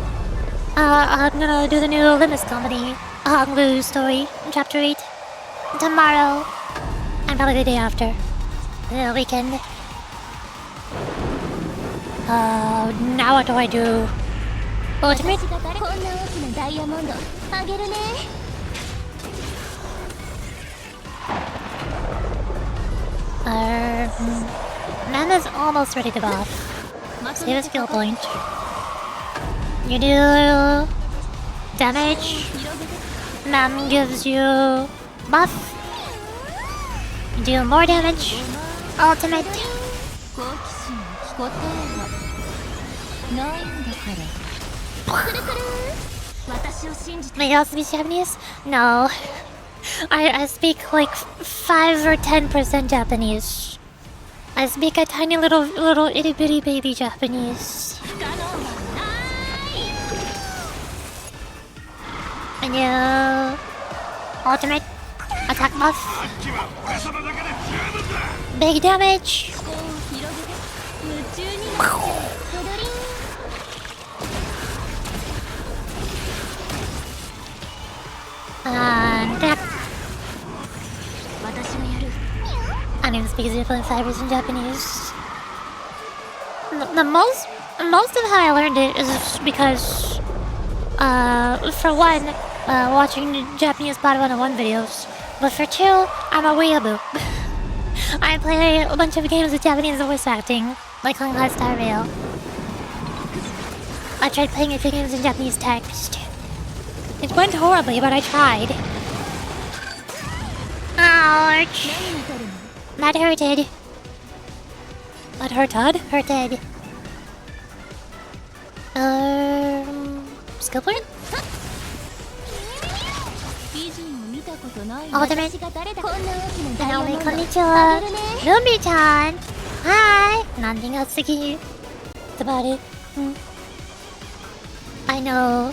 new Limbus Company Honglu story, chapter 8, tomorrow, and probably the day after, the weekend. Now what do I do? Ultimate? Nana's almost ready to buff. Save a skill point. You do damage. Nam gives you buff. You do more damage. Ultimate. May I also be Japanese? No. I speak like 5 or 10% Japanese. I speak a tiny little itty bitty baby Japanese. And you ultimate attack buff. Big damage. And that. I don't even speak 0.5% Japanese. The most of how I learned it is because, for one, watching Japanese Pod 101 videos. But for two, I'm a weeaboo. I play a bunch of games with Japanese voice acting, like Honkai Star Rail. I tried playing a few games in Japanese text. It went horribly, but I tried. Ouch! That hurted. That hurted? Hurted. Skill point? Ultimate. Naomi, konnichiwa. Rumi-chan. Hi. Nothing else to give. That's about it. I know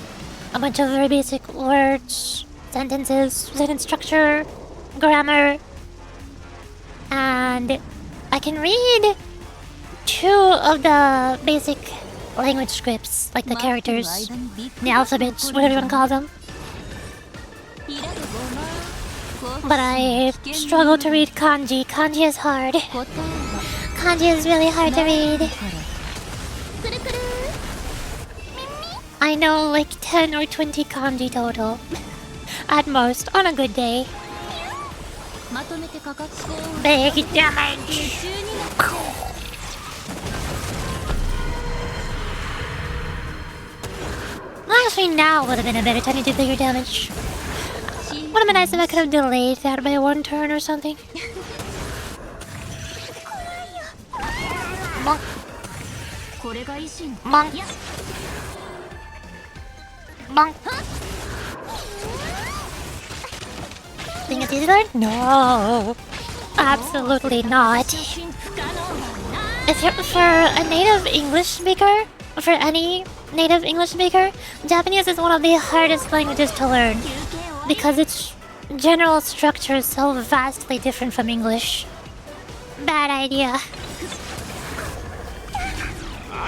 a bunch of very basic words, sentences, sentence structure, grammar, and I can read 2 of the basic language scripts, like the characters, the alphabets, whatever you want to call them. But I struggle to read kanji. Kanji is hard. Kanji is really hard to read. I know like 10 or 20 kanji total. At most, on a good day. Big damage! Actually, now would have been a better time to do bigger damage. Would have been nice if I could have delayed that by 1 turn or something. Monk. Monk. Monk. Think it's easy learn? No. Absolutely not. If you're for a native English speaker, for any native English speaker, Japanese is one of the hardest languages to learn because its general structure is so vastly different from English. Bad idea.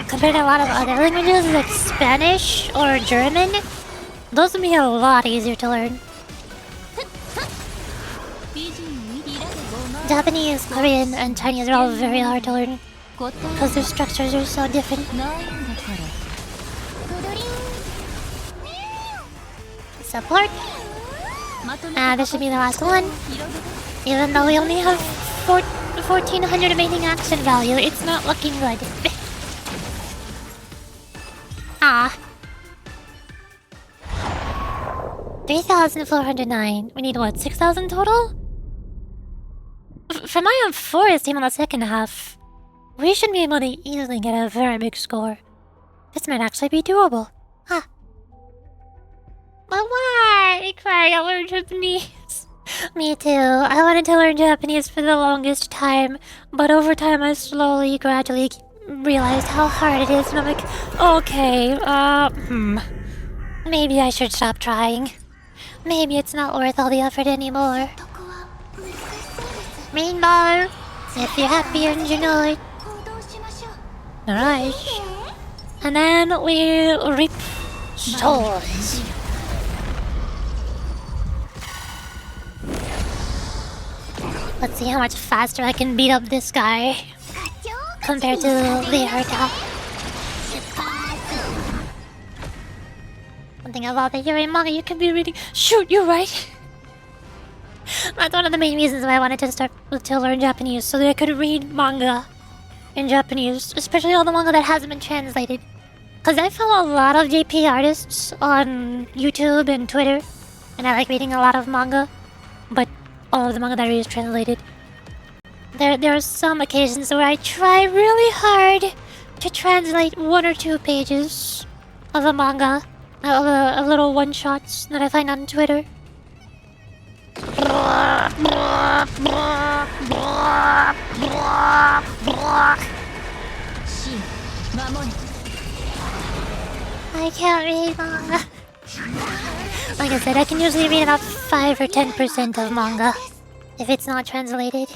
Compared to a lot of other languages like Spanish or German, those would be a lot easier to learn. Japanese, Korean, and Chinese are all very hard to learn because their structures are so different. Support. This should be the last one. Even though we only have 1400 amazing action value, it's not looking good. Ah. 3,409. We need what, 6,000 total? For my own forest team on the second half, we should be able to easily get a very big score. This might actually be doable. Huh. But why? Cry, I learned Japanese. Me too. I wanted to learn Japanese for the longest time, but over time I slowly, gradually realized how hard it is, and I'm like, okay, maybe I should stop trying. Maybe it's not worth all the effort anymore. Rainbow, if you're happy and you know it. Alright. And then we reap souls. Let's see how much faster I can beat up this guy compared to Leerta. One thing about the Yuri manga you can be reading. Shoot, you're right. That's one of the main reasons why I wanted to start to learn Japanese, so that I could read manga in Japanese, especially all the manga that hasn't been translated. Because I follow a lot of JP artists on YouTube and Twitter, and I like reading a lot of manga, but all of the manga that I read is translated. There are some occasions where I try really hard to translate 1 or 2 pages of a manga, of little one-shots that I find on Twitter. I can't read manga. Like I said, I can usually read about 5 or 10% of manga if it's not translated.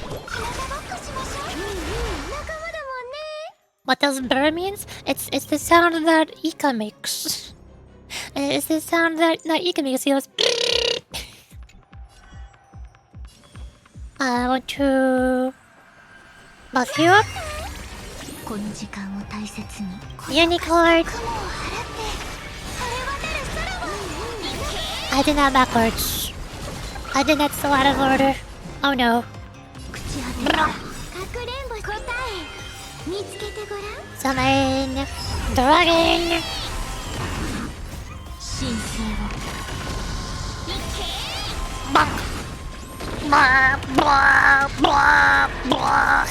What does burr means? It's the sound that Ika makes. It's the sound that Ika makes. He goes. I want to buff you up. Unicorn. I did that backwards. I did that so out of order. Oh no. Summon dragon. Bonk. Blah, blah, blah, blah.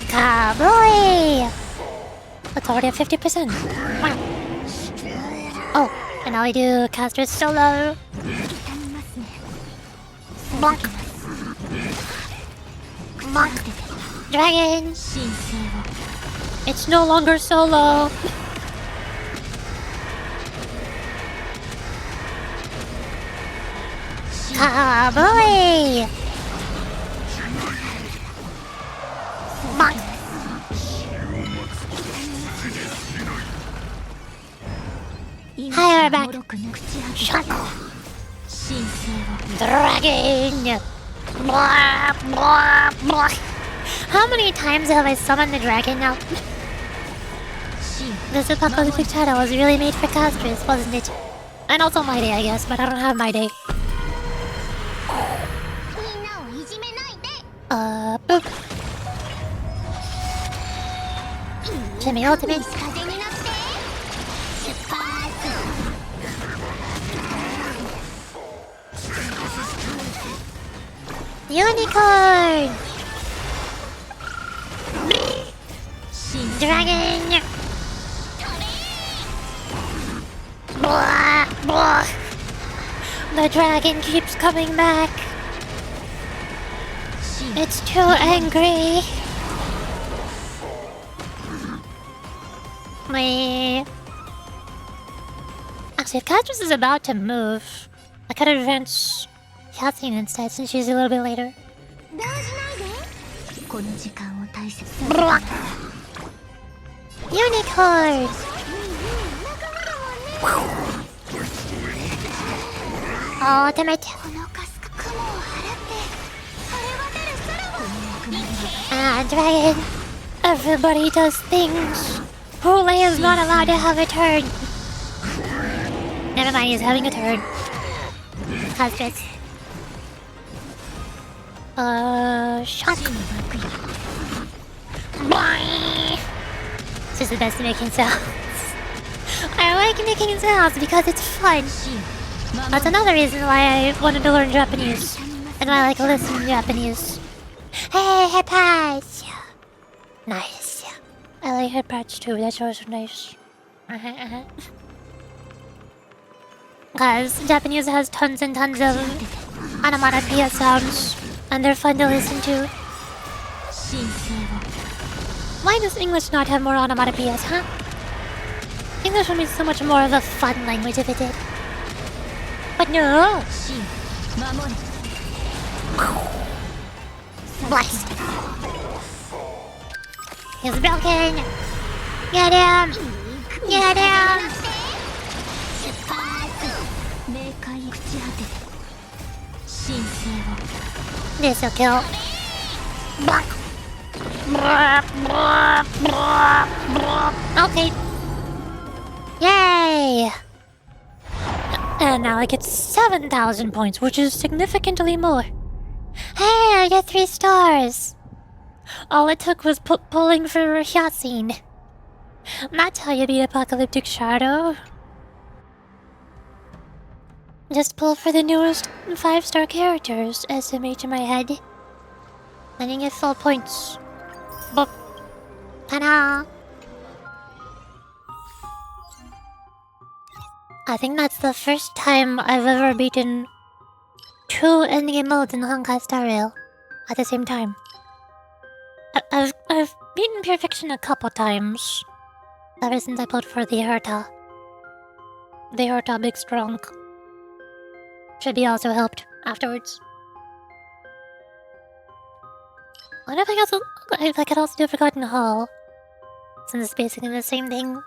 Cowboy! It's already at 50%. Wow. Oh, and now I do caster solo. Bonk. Bonk. Dragon. It's no longer solo. Cowboy! Bonk. Higher back. Shark. Dragon. Blah, blah, blah. How many times have I summoned the dragon now? This apocalyptic title was really made for casters, wasn't it? And also my day, I guess, but I don't have my day. Boop. Jimmy ultimate. Unicorn! Dragon! Blah, blah. The dragon keeps coming back. It's too angry. Actually, if Castress is about to move, I could advance Kathleen instead since she's a little bit later. Blah. Unicorn! Ultimate! Dragon! Everybody does things! Hule is not allowed to have a turn! Never mind, he's having a turn. Castress. Shock! This is the best at making sounds. I like making sounds because it's fun. That's another reason why I wanted to learn Japanese. And why I like listening to Japanese. Hey, head pads! Nice. I like head pads too, that's also nice. Because Japanese has tons and tons of onomatopoeia sounds. And they're fun to listen to. Why does English not have more onomatopoeias, huh? English would be so much more of a fun language if it did. But no! Blast! He's broken! Get him! Get him! This'll kill. Okay. Yay! And now I get 7,000 points, which is significantly more. Hey, I get 3 stars! All it took was pulling for Hyacinth. That's how you beat Apocalyptic Shadow. Just pull for the newest 5-star characters, SMH in my head. Then you get full points. Boop. Ta-da! I think that's the first time I've ever beaten 2 endgame modes in Honkai Star Rail at the same time. I've beaten Perfection a couple times ever since I played for the Herta. The Herta Big Strong. Should be also helped afterwards. I wonder if I could also do Forgotten Hall, since it's basically the same thing.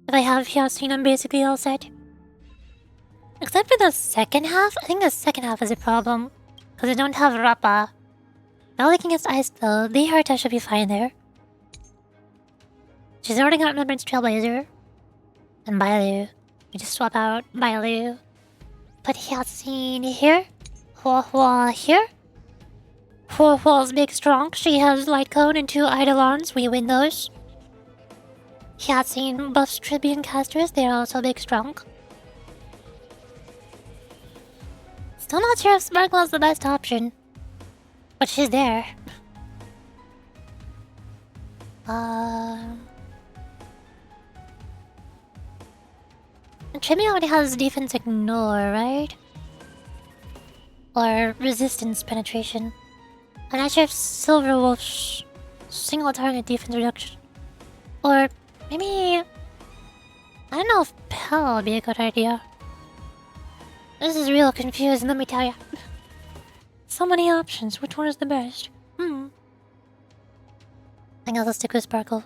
If I have Hyacinth, I'm basically all set. Except for the second half. I think the second half is a problem, because I don't have Rappa. Now they can get Ice though. The Herta should be fine there. She's already got Remembrance Trailblazer. And Bailu. We just swap out Bailu. Put Hyacinth here. Hua Hua here. Hua Hua's big strong. She has Light Cone and 2 Eidolons. We win those. Hyacinth buffs Tribune casters. They're also big strong. Still not sure if Sparkle is the best option. But she's there. Tribune already has defense ignore, right? Or resistance penetration. I'm not sure if Silver Wolf's single target defense reduction. Or maybe... I don't know if Pell would be a good idea. This is real confusing, let me tell you. So many options, which one is the best? I think I'll stick with Sparkle.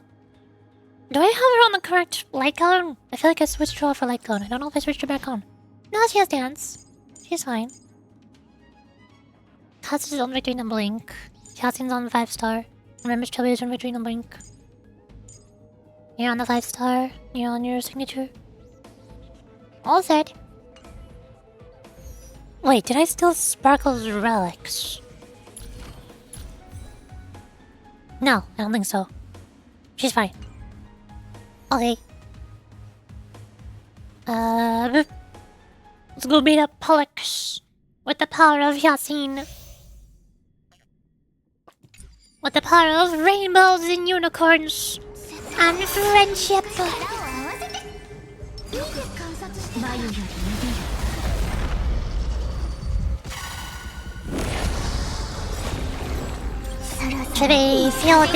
Do I have her on the correct light cone? I feel like I switched her off for light cone. I don't know if I switched her back on. No, she has dance. She's fine. Katsu's is on Victory and Blink. Hyacinth's on 5-star. Remembrance Trailblazer on Victory and Blink. You're on the 5-star. You're on your signature. All set. Wait, did I steal Sparkle's relics? No, I don't think so. She's fine. Okay. Let's go beat up Pollux with the power of Hyacinth. With the power of rainbows and unicorns and friendship. Today, feel it.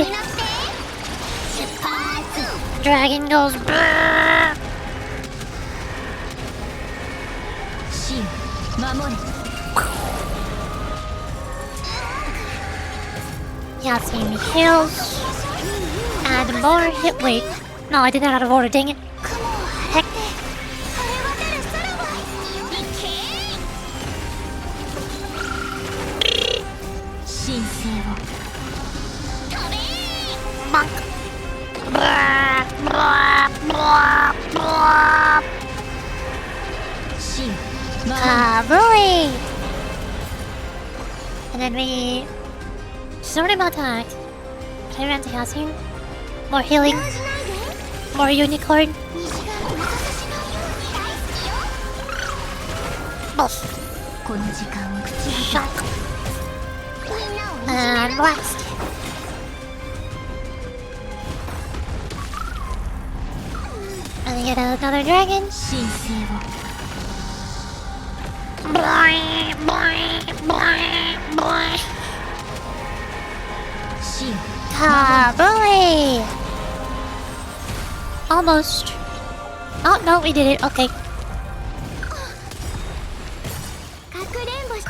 Dragon goes brrrr. Hyacinth heals. Add more hit. Wait. No, I did that out of order, dang it. Heck. Monk. Blah, blah, blah, blah. Kabooey! And then we... She's already about to act. Can I run to Hyacinth? More healing. More unicorn. Buff. Shock. And blast. And we get another dragon. Boing, boing, boing, boing. Kabooey! Almost. Oh, no, we did it. Okay.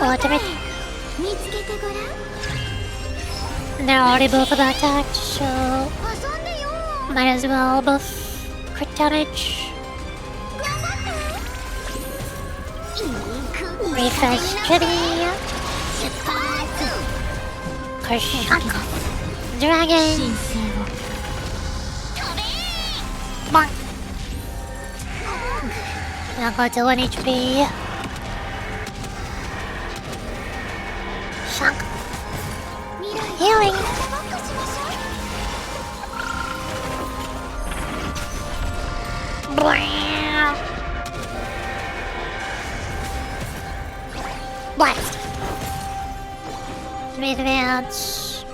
Ultimate. They're already both about to act, so... Might as well buff crit damage. Refresh trivia. Kershak. Dragon. Bonk. Now go to 1 HP. Shock. Healing. Blast. Let me advance.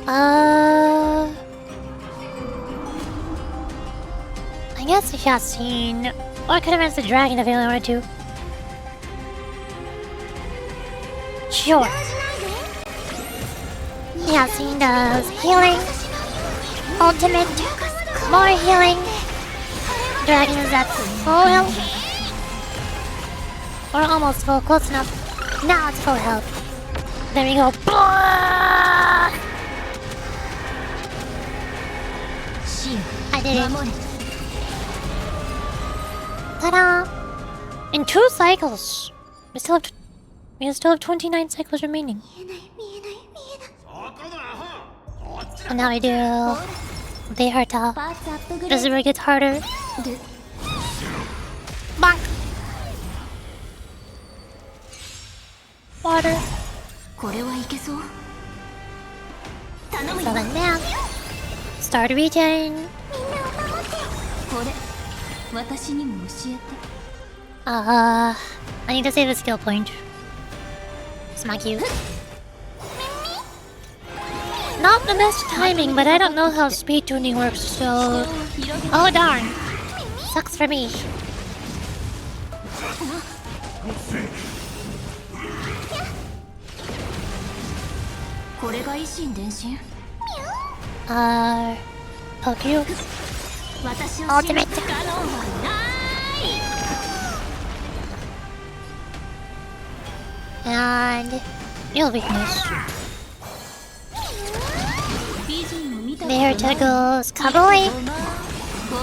I guess the cutscene. Or I could have asked the dragon if I really wanted to. Sure. The cutscene does healing, ultimate, more healing. Dragon is at full health. Or almost full, close enough. Now it's full health. There we go. I did it. Ta-da! In 2 cycles! We still have 29 cycles remaining. And now we do the Herta. This is where it gets harder. Bonk! Water. So then down. Start regen. I need to save a skill point. Smack you. Not the best timing, but I don't know how speed tuning works, so... Oh darn. Sucks for me. Poke you. Ultimate. And your weakness. There to goes Cowboy.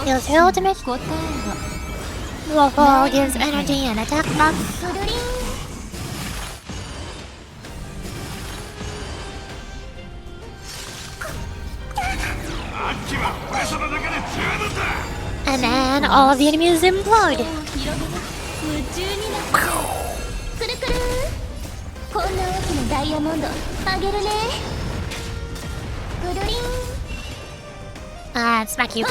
Heals your ultimate. Waffle gives energy and attack buff. And then all of the enemies implode. Smack you.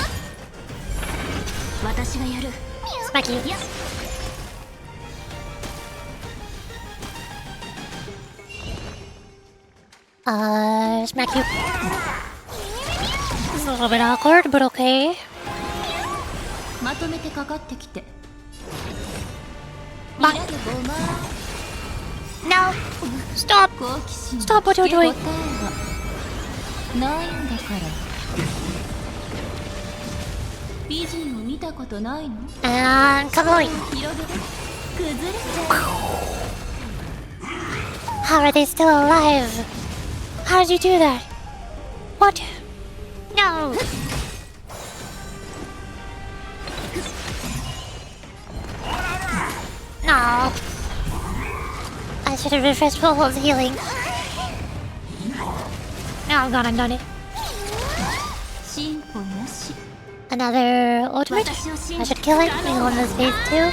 Smack you. Smack you. This is a little bit awkward, but okay. No! Stop! Stop what you're doing! And come on! How are they still alive? How did you do that? What? No! No! I should have refreshed Popo's healing. Now I'm gone, I'm done it. Another ultimate? I should kill it. We go in this phase 2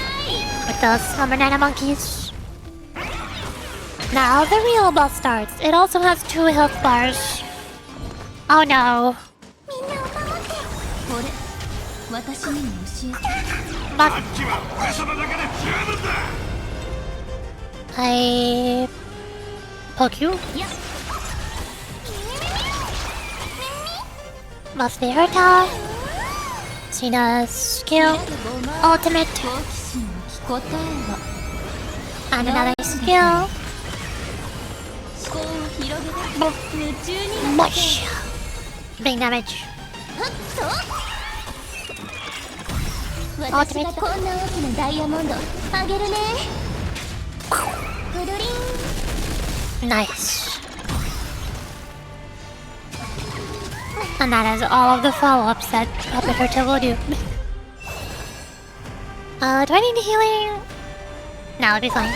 with the Slumber Nana monkeys. Now the real boss starts. It also has 2 health bars. Oh no. I poke you. Buff the Herta. Shina's skill. Ultimate. And another skill. Mush. Big damage. Ultimate. Nice. And that is all of the follow-ups that Puppet Herta will do. Do I need healing? No, it'll be fine.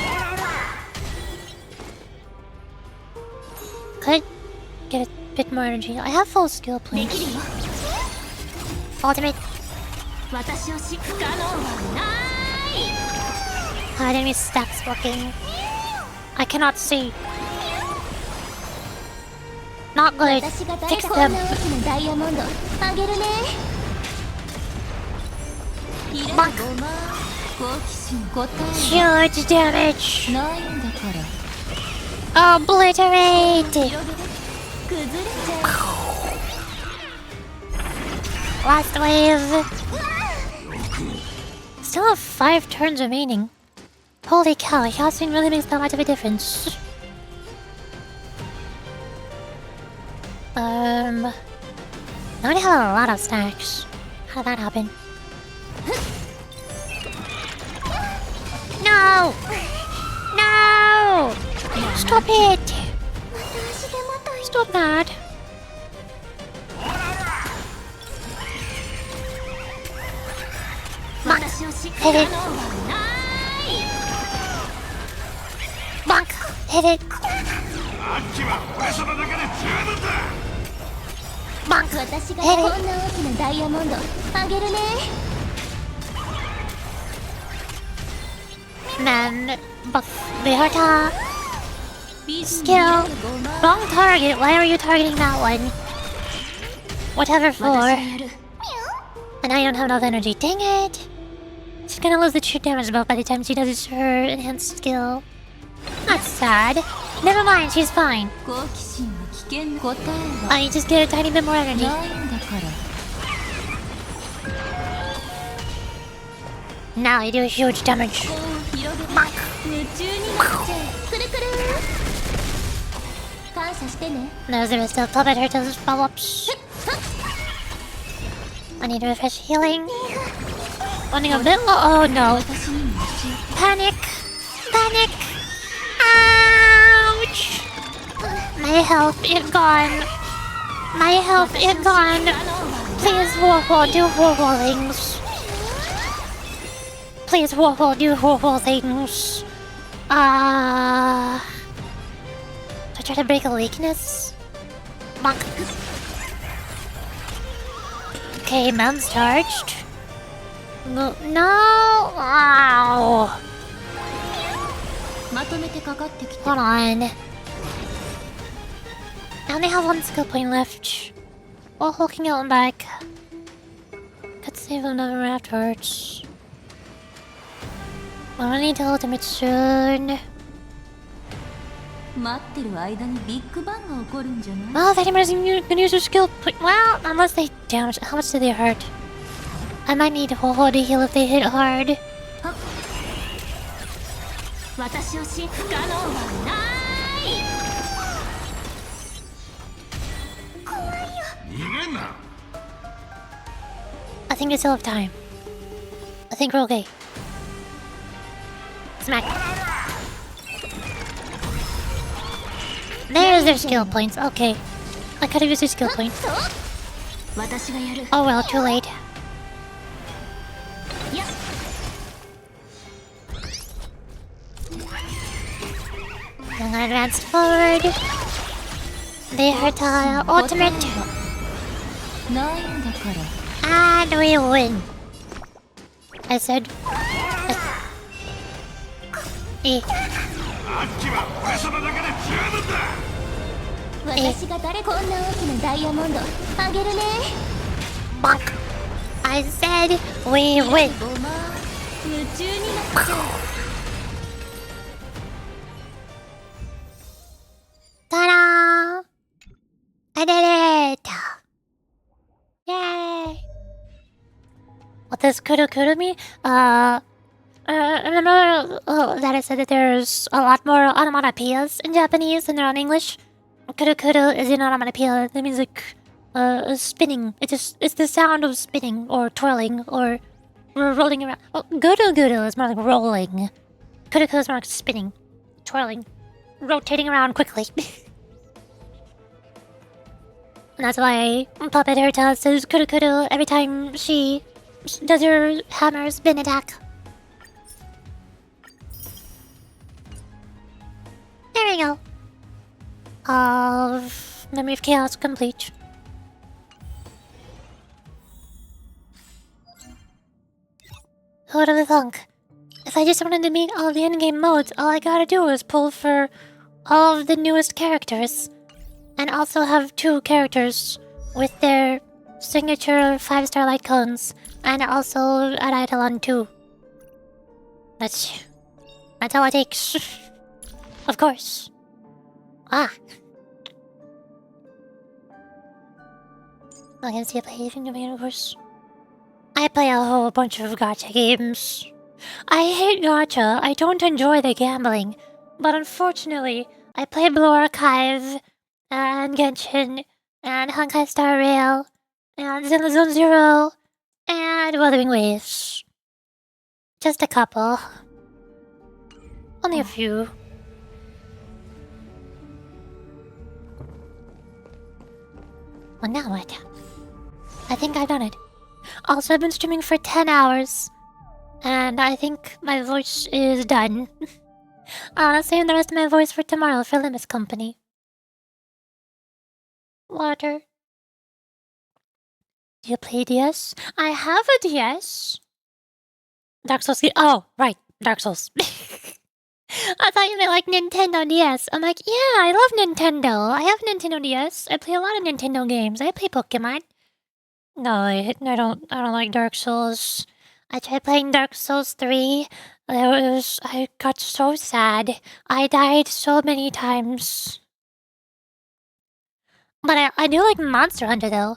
Could get a bit more energy. I have full skill points. Ultimate. How enemy stacks working. I cannot see. Not good. 私が誰 Fix かこんな them. 大きなダイヤモンドあげるね。いらないごま好奇心答え Huge damage. ないんだから Obliterate. 崩れちゃ Last wave. Still have 5 turns remaining. Holy cow, Yasin really makes that much of a difference. I already have a lot of stacks. How did that happen? No! No! Stop it! Stop that! Hit it! Bonk! Hit it! あっちは俺様だけで十分だ。 Bonk! 私が Hit こん it! な大きなダイヤモンドあげるね。 Then, Beata. Skill. Wrong target. Why are you targeting that one? Whatever for. And I don't have enough energy. Dang it! She's gonna lose the true damage buff by the time she does her enhanced skill. That's sad. Never mind, she's fine. 好奇心は危険な答えは I just get a tiny bit more energy. ないんだから Now I do huge damage. 広げて夢中になっちゃう。くるくる感謝してね。 There's the rest of puppet her to follow-ups. I need to refresh healing. Running a bit low. Oh no. Panic! Panic! Ouch! My health is gone. My health is gone. Please, Warhol, do horrible things. Please, Warhol, do horrible things. Do I try to break a weakness? Bonk. Okay, man's charged. No, no! Wow. まとめてかかってきて Hold on. I only have 1 skill point left. While hulking out and back. Could save another afterwards. I'm gonna need to ultimate soon. 待ってる間にビッグバンが起こるんじゃない Well, if anybody's gonna use their skill point. Well, unless they damage. How much do they hurt? I might need Ho-Ho to heal if they hit hard. 私をし不可能はない怖いよ逃げんな。 I think we still have time. I think we're okay. Smack. There's their skill points. Okay. I could have used their skill points. 私がやる Oh well, too late. やっ I'm gonna advance forward. They hurt ultimate. ないんだから And we win. I said. Eh. あっちは俺様だけで十分だ。私が誰こんな大きなダイヤモンドあげるね Bonk. I said we win. ごま夢中になっちゃう Ta-da! I did it! Yay! What does kuru mean? Remember that I said that there's a lot more onomatopoeias in Japanese than there are in English? Kuru is an onomatopoeia. That means like spinning. It's the sound of spinning or twirling or rolling around. Oh, guru is more like rolling. Kuru is more like spinning, twirling, rotating around quickly. And that's why Puppet Herta says kuru every time she does her hammer spin attack. There we go. Memory of Chaos complete. Who would have thunk? If I just wanted to meet all the endgame modes, all I gotta do is pull for all of the newest characters. and also have 2 characters with their signature 5-star light cones, and also an Eidolon too. That's all it takes. Of course. Ah. I can see a play in the universe. I play a whole bunch of gacha games. I hate gacha. I don't enjoy the gambling. But unfortunately, I play Blue Archive, and Genshin, and Honkai Star Rail, and Zenless Zero, and Wuthering Waves. Just a couple. Only a few. Well, now what? I think I've done it. Also, I've been streaming for 10 hours. And I think my voice is done. I'll save the rest of my voice for tomorrow for Limus Company. Water. Do you play DS? I have a DS. Dark Souls. Oh, right. Dark Souls. I thought you meant like Nintendo DS. I'm like, yeah, I love Nintendo. I have Nintendo DS. I play a lot of Nintendo games. I play Pokemon. No, I don't like Dark Souls. I tried playing Dark Souls 3. I got so sad. I died so many times. But I do like Monster Hunter though.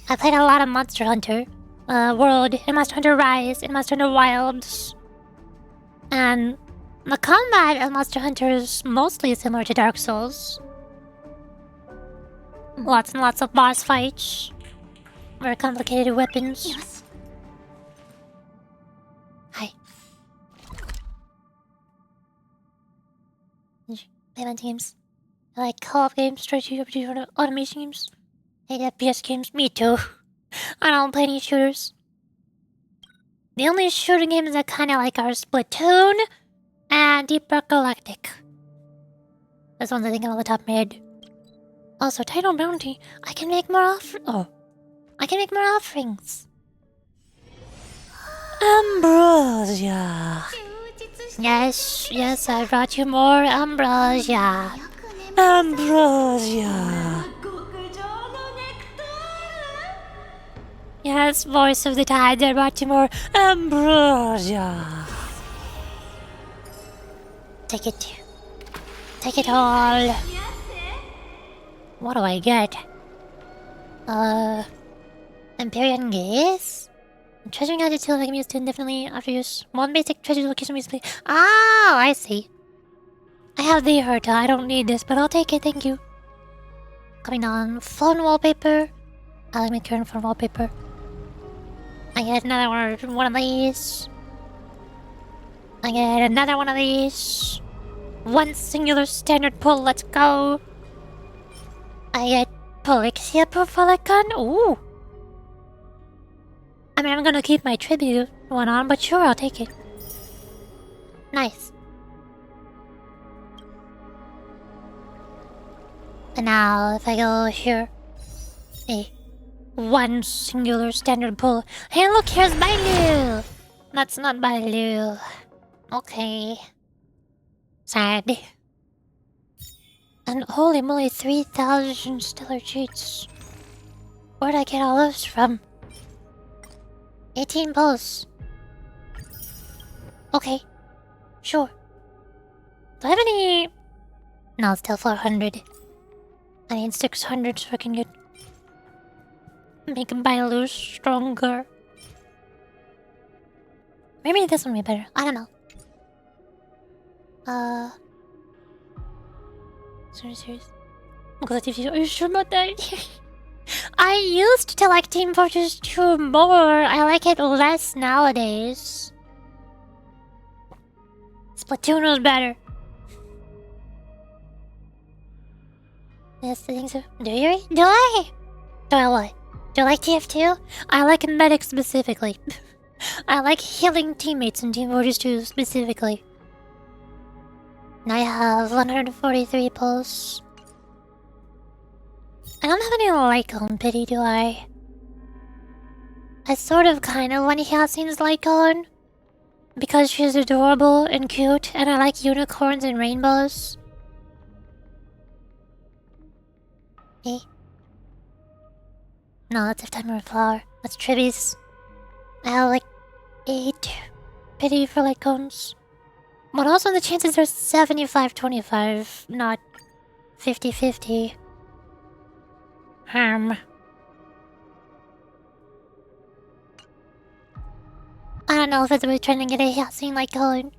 I played a lot of Monster Hunter World, and Monster Hunter Rise, and Monster Hunter Wilds. And the combat of Monster Hunter is mostly similar to Dark Souls. Lots and lots of boss fights. Very complicated weapons. Yes. Hi. Play games. I like co-op games, strategy RPG, automation games. I hate FPS games. Me too. I don't play any shooters. The only shooting games I kinda like are Splatoon and Deep Rock Galactic. Those ones I think of on the top of my head. Also, Title Bounty. I can make more I can make more offerings. Ambrosia. Yes, I brought you more ambrosia. Ambrosia. Yes, voice of the tide, I brought you more ambrosia. Take it. Take it all. What do I get? Empyrean Gaze? Treasuring adds to like used to indefinitely after use. One basic treasure location recently. Oh, I see. I have the Herta. I don't need this, but I'll take it, thank you. Coming on. Phone wallpaper. I like my current phone wallpaper. I get another one of these. I get another one of these. One singular standard pull, let's go. I get Polixia Profilicon. Ooh. I mean, I'm gonna keep my tribute one on, but sure, I'll take it. Nice. And now, if I go here, one singular standard pull. Hey, look, here's Bailu! That's not Bailu. Okay. Sad. And holy moly, 3,000 stellar cheats. Where'd I get all those from? 18 pulls. Okay. Sure. Do I have any... No, it's still 400. I need 600 so I can get... Make Bailu stronger. Maybe this one will be better. I don't know. Serious. Are you sure about that? I used to like Team Fortress 2 more. I like it less nowadays. Splatoon was better. Yes, I think so. Do you? Do I? Do I what? Do I like TF2? I like medic specifically. I like healing teammates in Team Fortress 2 specifically. And I have 143 pulls. I don't have any Lycone pity, do I? I sort of kind of want Hyacine's Lycone. Because she's adorable and cute, and I like unicorns and rainbows. Eh? No, that's Ephemeral Flower. That's Trivies. I have like 8 pity for light cones. But also the chances are 75-25, not 50-50. I don't know if it's worth trying to get a Hyacinth light cone.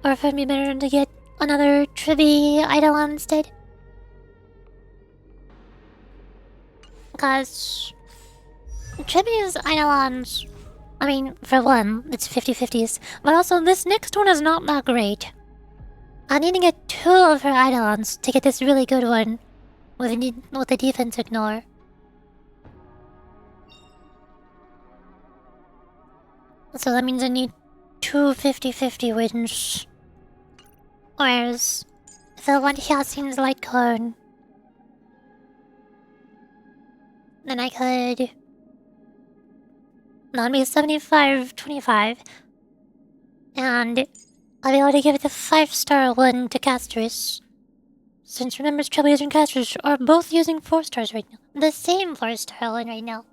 Or if it'd be better to get another Trivi Eidolon instead. Because Trivia's Eidolons, I mean, for one, it's 50-50s, but also this next one is not that great. I need to get 2 of her Eidolons to get this really good one with the defense ignore. So that means I need 2 50-50 wins. Whereas, if I want Hyacinth's light cone, then I could... That'd be 75-25. And I'll be able to give it the 5-star one to Castris. Since remember, Trailblazers and Castris are both using 4 stars right now. The same 4-star one right now.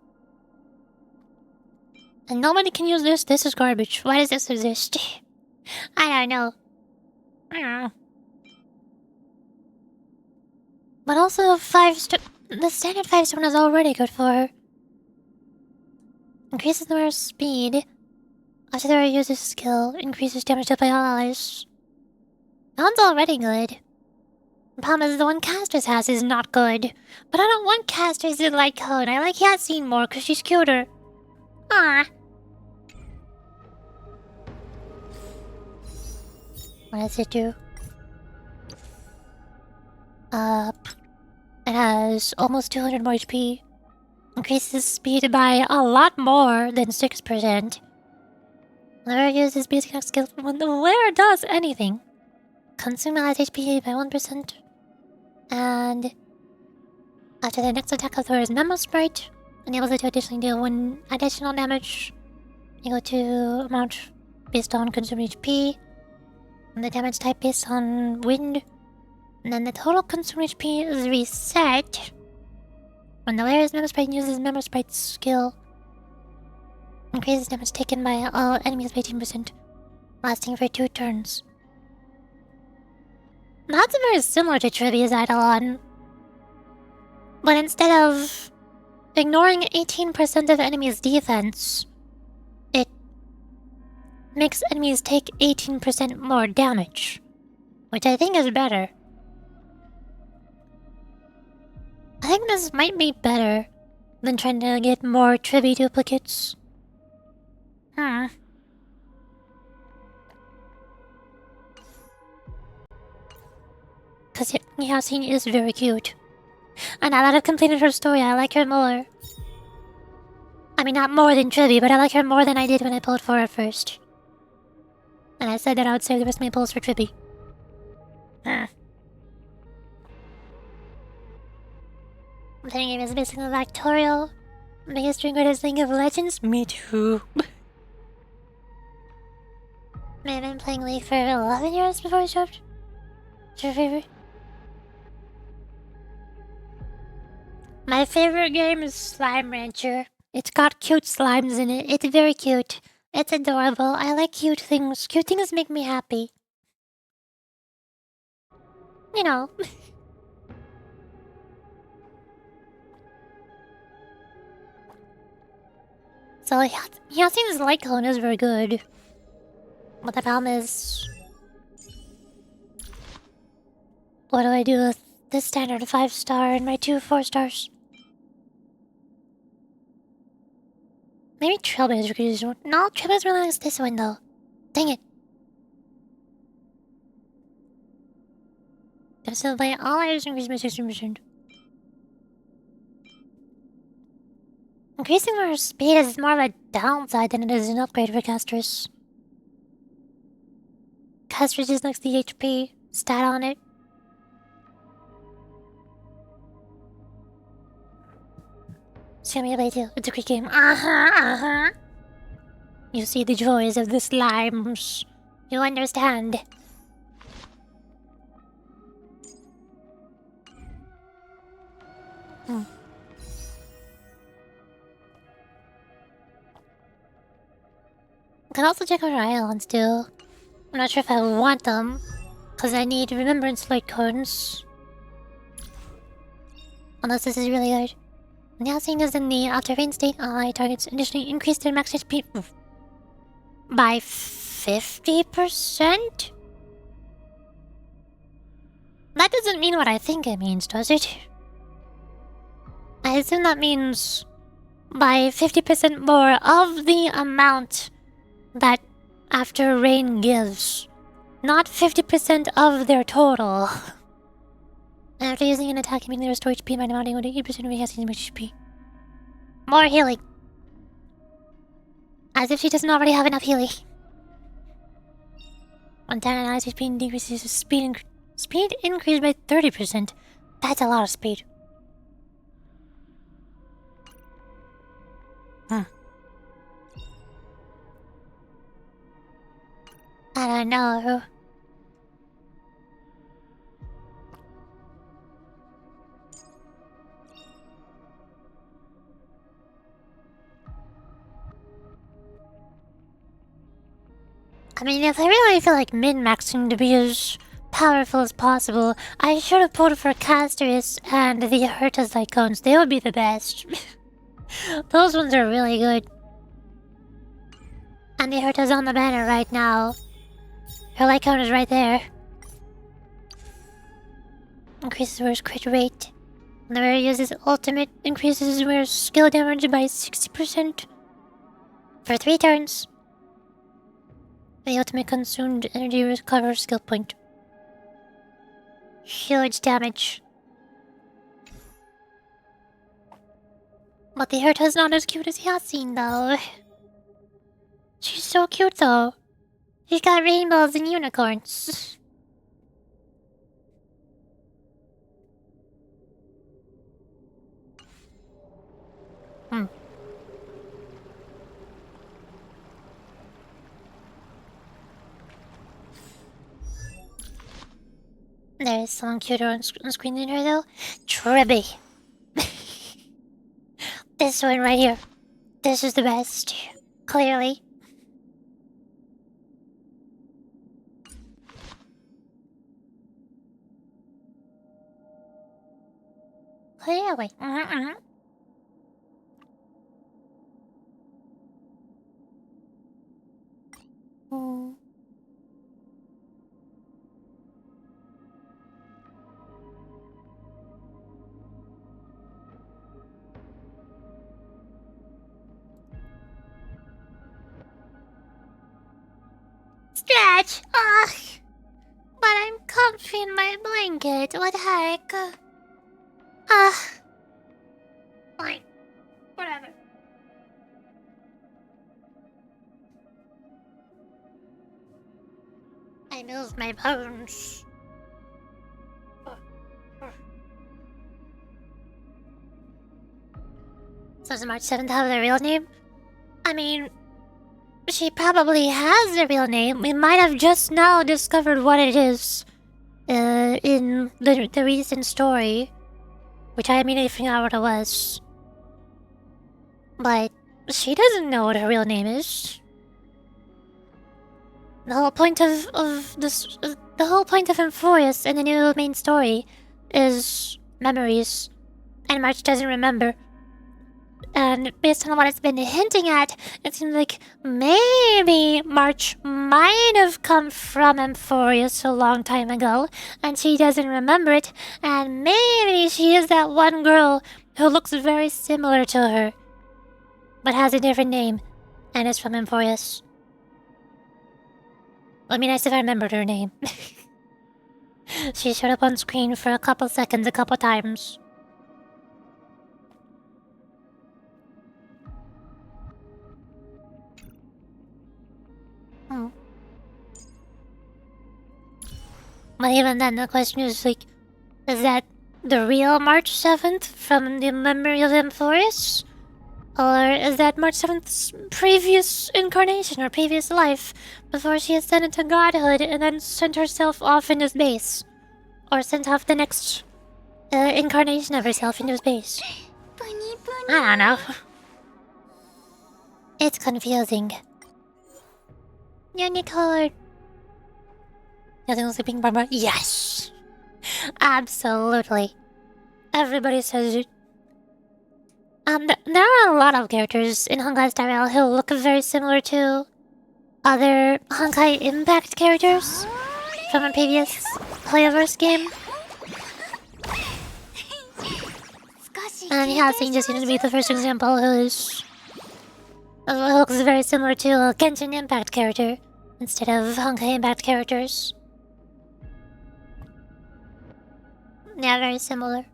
And nobody can use this. This is garbage. Why does this exist? I don't know. But also the 5-star... The standard 5-star one is already good for her. Increases the wearer's speed after the wearer uses skill. Increases damage dealt by all allies. That one's already good. The problem is the one Castris has is not good. But I don't want Castris to light cone. I like Hyacinth more because she's cuter. Ah. What does it do? It has almost 200 more HP. Increases speed by a lot more than 6%. The wearer uses basic attack skill when the wearer does anything. Consume allies HP by 1%. And after the next attack of the wearer's Memo Sprite, enables it to additionally deal 1 additional damage equal to amount based on consumed HP, and the damage type based on wind. And then the total consumed HP is reset when the wearer's Memo Sprite uses Memo Sprite's skill. Increases damage taken by all enemies by 18%, lasting for 2 turns. That's very similar to Trivia's Eidolon. But instead of ignoring 18% of enemies' defense, it makes enemies take 18% more damage, which I think is better. I think this might be better than trying to get more Trivi duplicates. Because Hyacinth is very cute. And now that I've completed her story, I like her more. I mean, not more than Trivi, but I like her more than I did when I pulled for her first. And I said that I would save the rest of my pulls for Trivi. The game is basically Factorial. Biggest and greatest thing of Legends? Me too. May have been playing League for 11 years before it dropped. What's your favorite? My favorite game is Slime Rancher. It's got cute slimes in it. It's very cute. It's adorable. I like cute things. Cute things make me happy. You know. So Hyacinth's light cone is very good. But the problem is... what do I do with this standard 5-star and my 2 4-stars? Maybe Trailblazer could use one. No, Trailblazer really likes this one though. Dang it. So by all items increase by 60%. Increasing our speed is more of a downside than it is an upgrade for Castris. Castris just likes the HP stat on it. Show me a way to. It's a quick game. You see the joys of the slimes. You understand. Can also check out our islands too. I'm not sure if I want them, because I need remembrance light cones. Unless this is really good. Now seeing as in the outer range state, ally targets additionally increased their max HP by 50%? That doesn't mean what I think it means, does it? I assume that means by 50% more of the amount that After Rain gives. Not 50% of their total. After using an attack, immediately restore HP by amounting to 80% of recasting HP. More healing. As if she doesn't already have enough healing. When 10 analyzed HP decreases speed increased by 30%. That's a lot of speed. I don't know. I mean, if I really feel like min-maxing to be as powerful as possible, I should have pulled for Castorus and the Herta's Lycones. They would be the best. Those ones are really good. And the Herta's on the banner right now. Her Lycone is right there. Increases Weir's crit rate. When the Weir uses ultimate, increases Weir's skill damage by 60%. For 3 turns. The ultimate consumed energy recover skill point. Huge damage. But the Herta's not as cute as Yasin though. She's so cute though. She's got rainbows and unicorns. There is someone cuter on screen than her though. Tribby. This one right here. This is the best. Clearly. Clearly. Stretch! Ugh! But I'm comfy in my blanket. What the heck? Fine. Whatever. I moved my bones. So does March 7th have their real name? I mean, she probably has a real name. We might have just now discovered what it is in the recent story, which I immediately figured out what it was. But she doesn't know what her real name is. The whole point of Emphorius in the new main story is memories, and March doesn't remember. And based on what it's been hinting at, it seems like maybe March might have come from Emphorius a long time ago, and she doesn't remember it, and maybe she is that one girl who looks very similar to her, but has a different name, and is from Emphorius. It'd be nice if I remembered her name. She showed up on screen for a couple seconds a couple times. But even then, the question is like, is that the real March 7th from the memory of Emphorius? Or is that March 7th's previous incarnation or previous life before she ascended to godhood and then sent herself off into space? Or sent off the next incarnation of herself into space. I don't know. It's confusing. Unicorn. Nothing was sleeping, Barbara. Yes! Absolutely. Everybody says it. There are a lot of characters in Honkai Star Rail who look very similar to other Honkai Impact characters from a previous Playverse game. And Hyacinth just seems to be the first example who looks very similar to a Genshin Impact character instead of Honkai Impact characters. Yeah, very similar.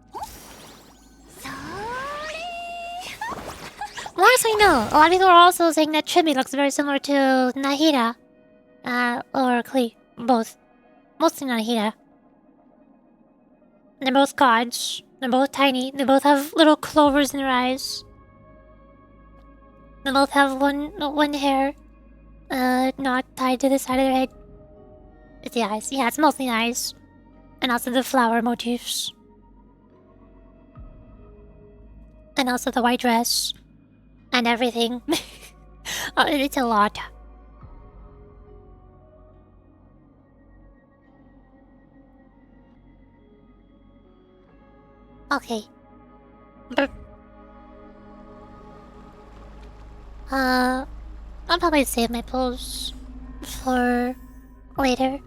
Well, actually, no. A lot of people are also saying that Chibi looks very similar to Nahida. Or Klee. Both. Mostly Nahida. They're both gods. They're both tiny. They both have little clovers in their eyes. They both have one hair. Not tied to the side of their head. It's the eyes. Yeah, it's mostly the eyes. And also the flower motifs. And also the white dress. And everything. It's a lot. Okay. I'll probably save my pulls for later.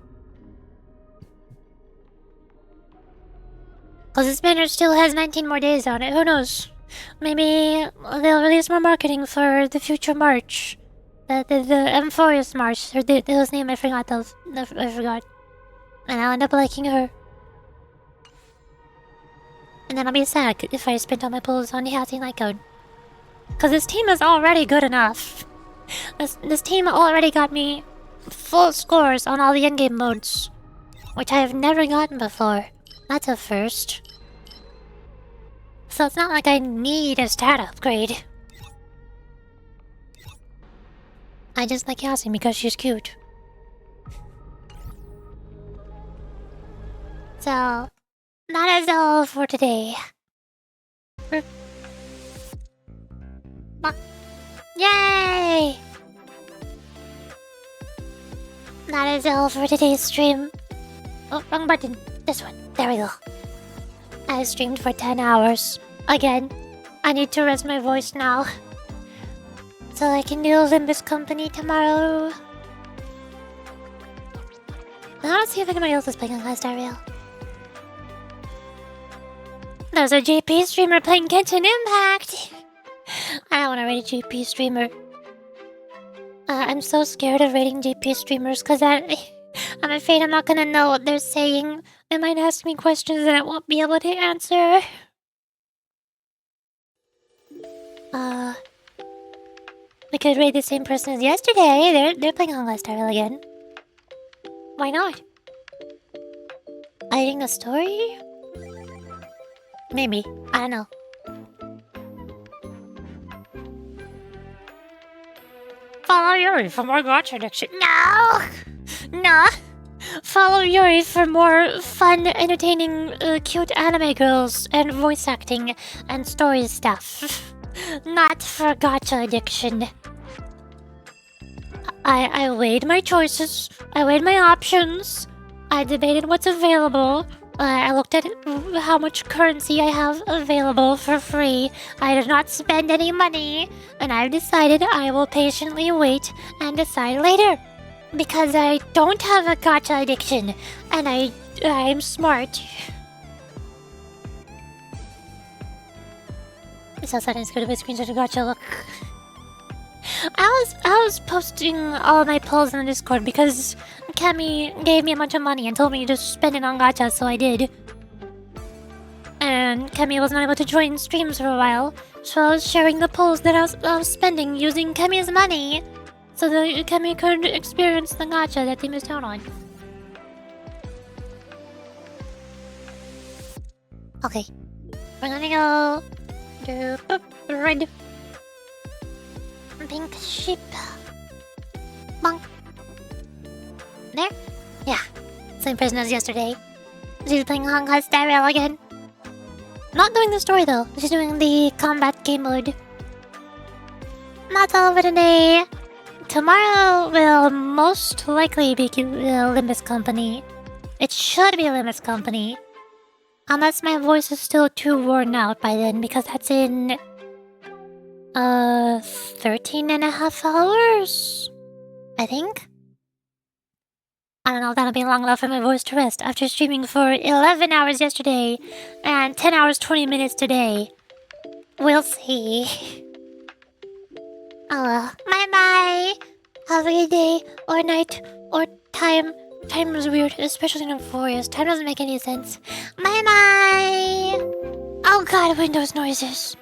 Cause this banner still has 19 more days on it, who knows? Maybe they'll release more marketing for the future March. The Amphorius March, or whose name I forgot of. I forgot. And I'll end up liking her. And then I'll be sad if I spent all my pulls on Hyacinth Lightcode. Cause this team is already good enough. This team already got me full scores on all the endgame modes. Which I have never gotten before. That's a first. So it's not like I need a stat upgrade. I just like Hyacinth because she's cute. So, that is all for today. Yay! That is all for today's stream. Oh, wrong button. This one. There we go. I streamed for 10 hours. Again, I need to rest my voice now. So I can do Olympus Company tomorrow. Now let's see if anybody else is playing on Star Rail. There's a JP streamer playing Genshin Impact! I don't want to rate a JP streamer. I'm so scared of rating JP streamers because I'm afraid I'm not gonna know what they're saying. They might ask me questions that I won't be able to answer. We could rate the same person as yesterday. They're playing Honkai Star Rail again. Why not? Hiding the story? Maybe. I don't know. Follow Yuri for more gacha addiction. No! No! Follow Yuri for more fun, entertaining, cute anime girls and voice acting and story stuff. Not for gacha addiction. I weighed my choices. I weighed my options. I debated what's available. I looked at how much currency I have available for free. I did not spend any money. And I've decided I will patiently wait and decide later. Because I don't have a gacha addiction. And I'm smart. It's outside and it's good to be screenshot of gacha, look. I was posting all my pulls in the Discord because Kemi gave me a bunch of money and told me to spend it on gacha, so I did. And Kemi was not able to join streams for a while, so I was sharing the pulls that I was spending using Kemi's money, so that Kemi could experience the gacha that they missed out on. Okay, we're gonna go to red. Pink sheep. Bonk. There? Yeah. Same person as yesterday. She's playing Honkai Star Rail again. Not doing the story though. She's doing the combat game mode. That's all for today. Tomorrow will most likely be Limbus Company. It should be Limbus Company. Unless my voice is still too worn out by then, because that's in 13.5 hours, I think. I don't know if that'll be long enough for my voice to rest after streaming for 11 hours yesterday and 10 hours 20 minutes today. We'll see. Oh well. Bye-bye. Have a good day, or night, or time. Time is weird, especially in a forest. Time doesn't make any sense. Bye-bye. Oh god, Windows noises.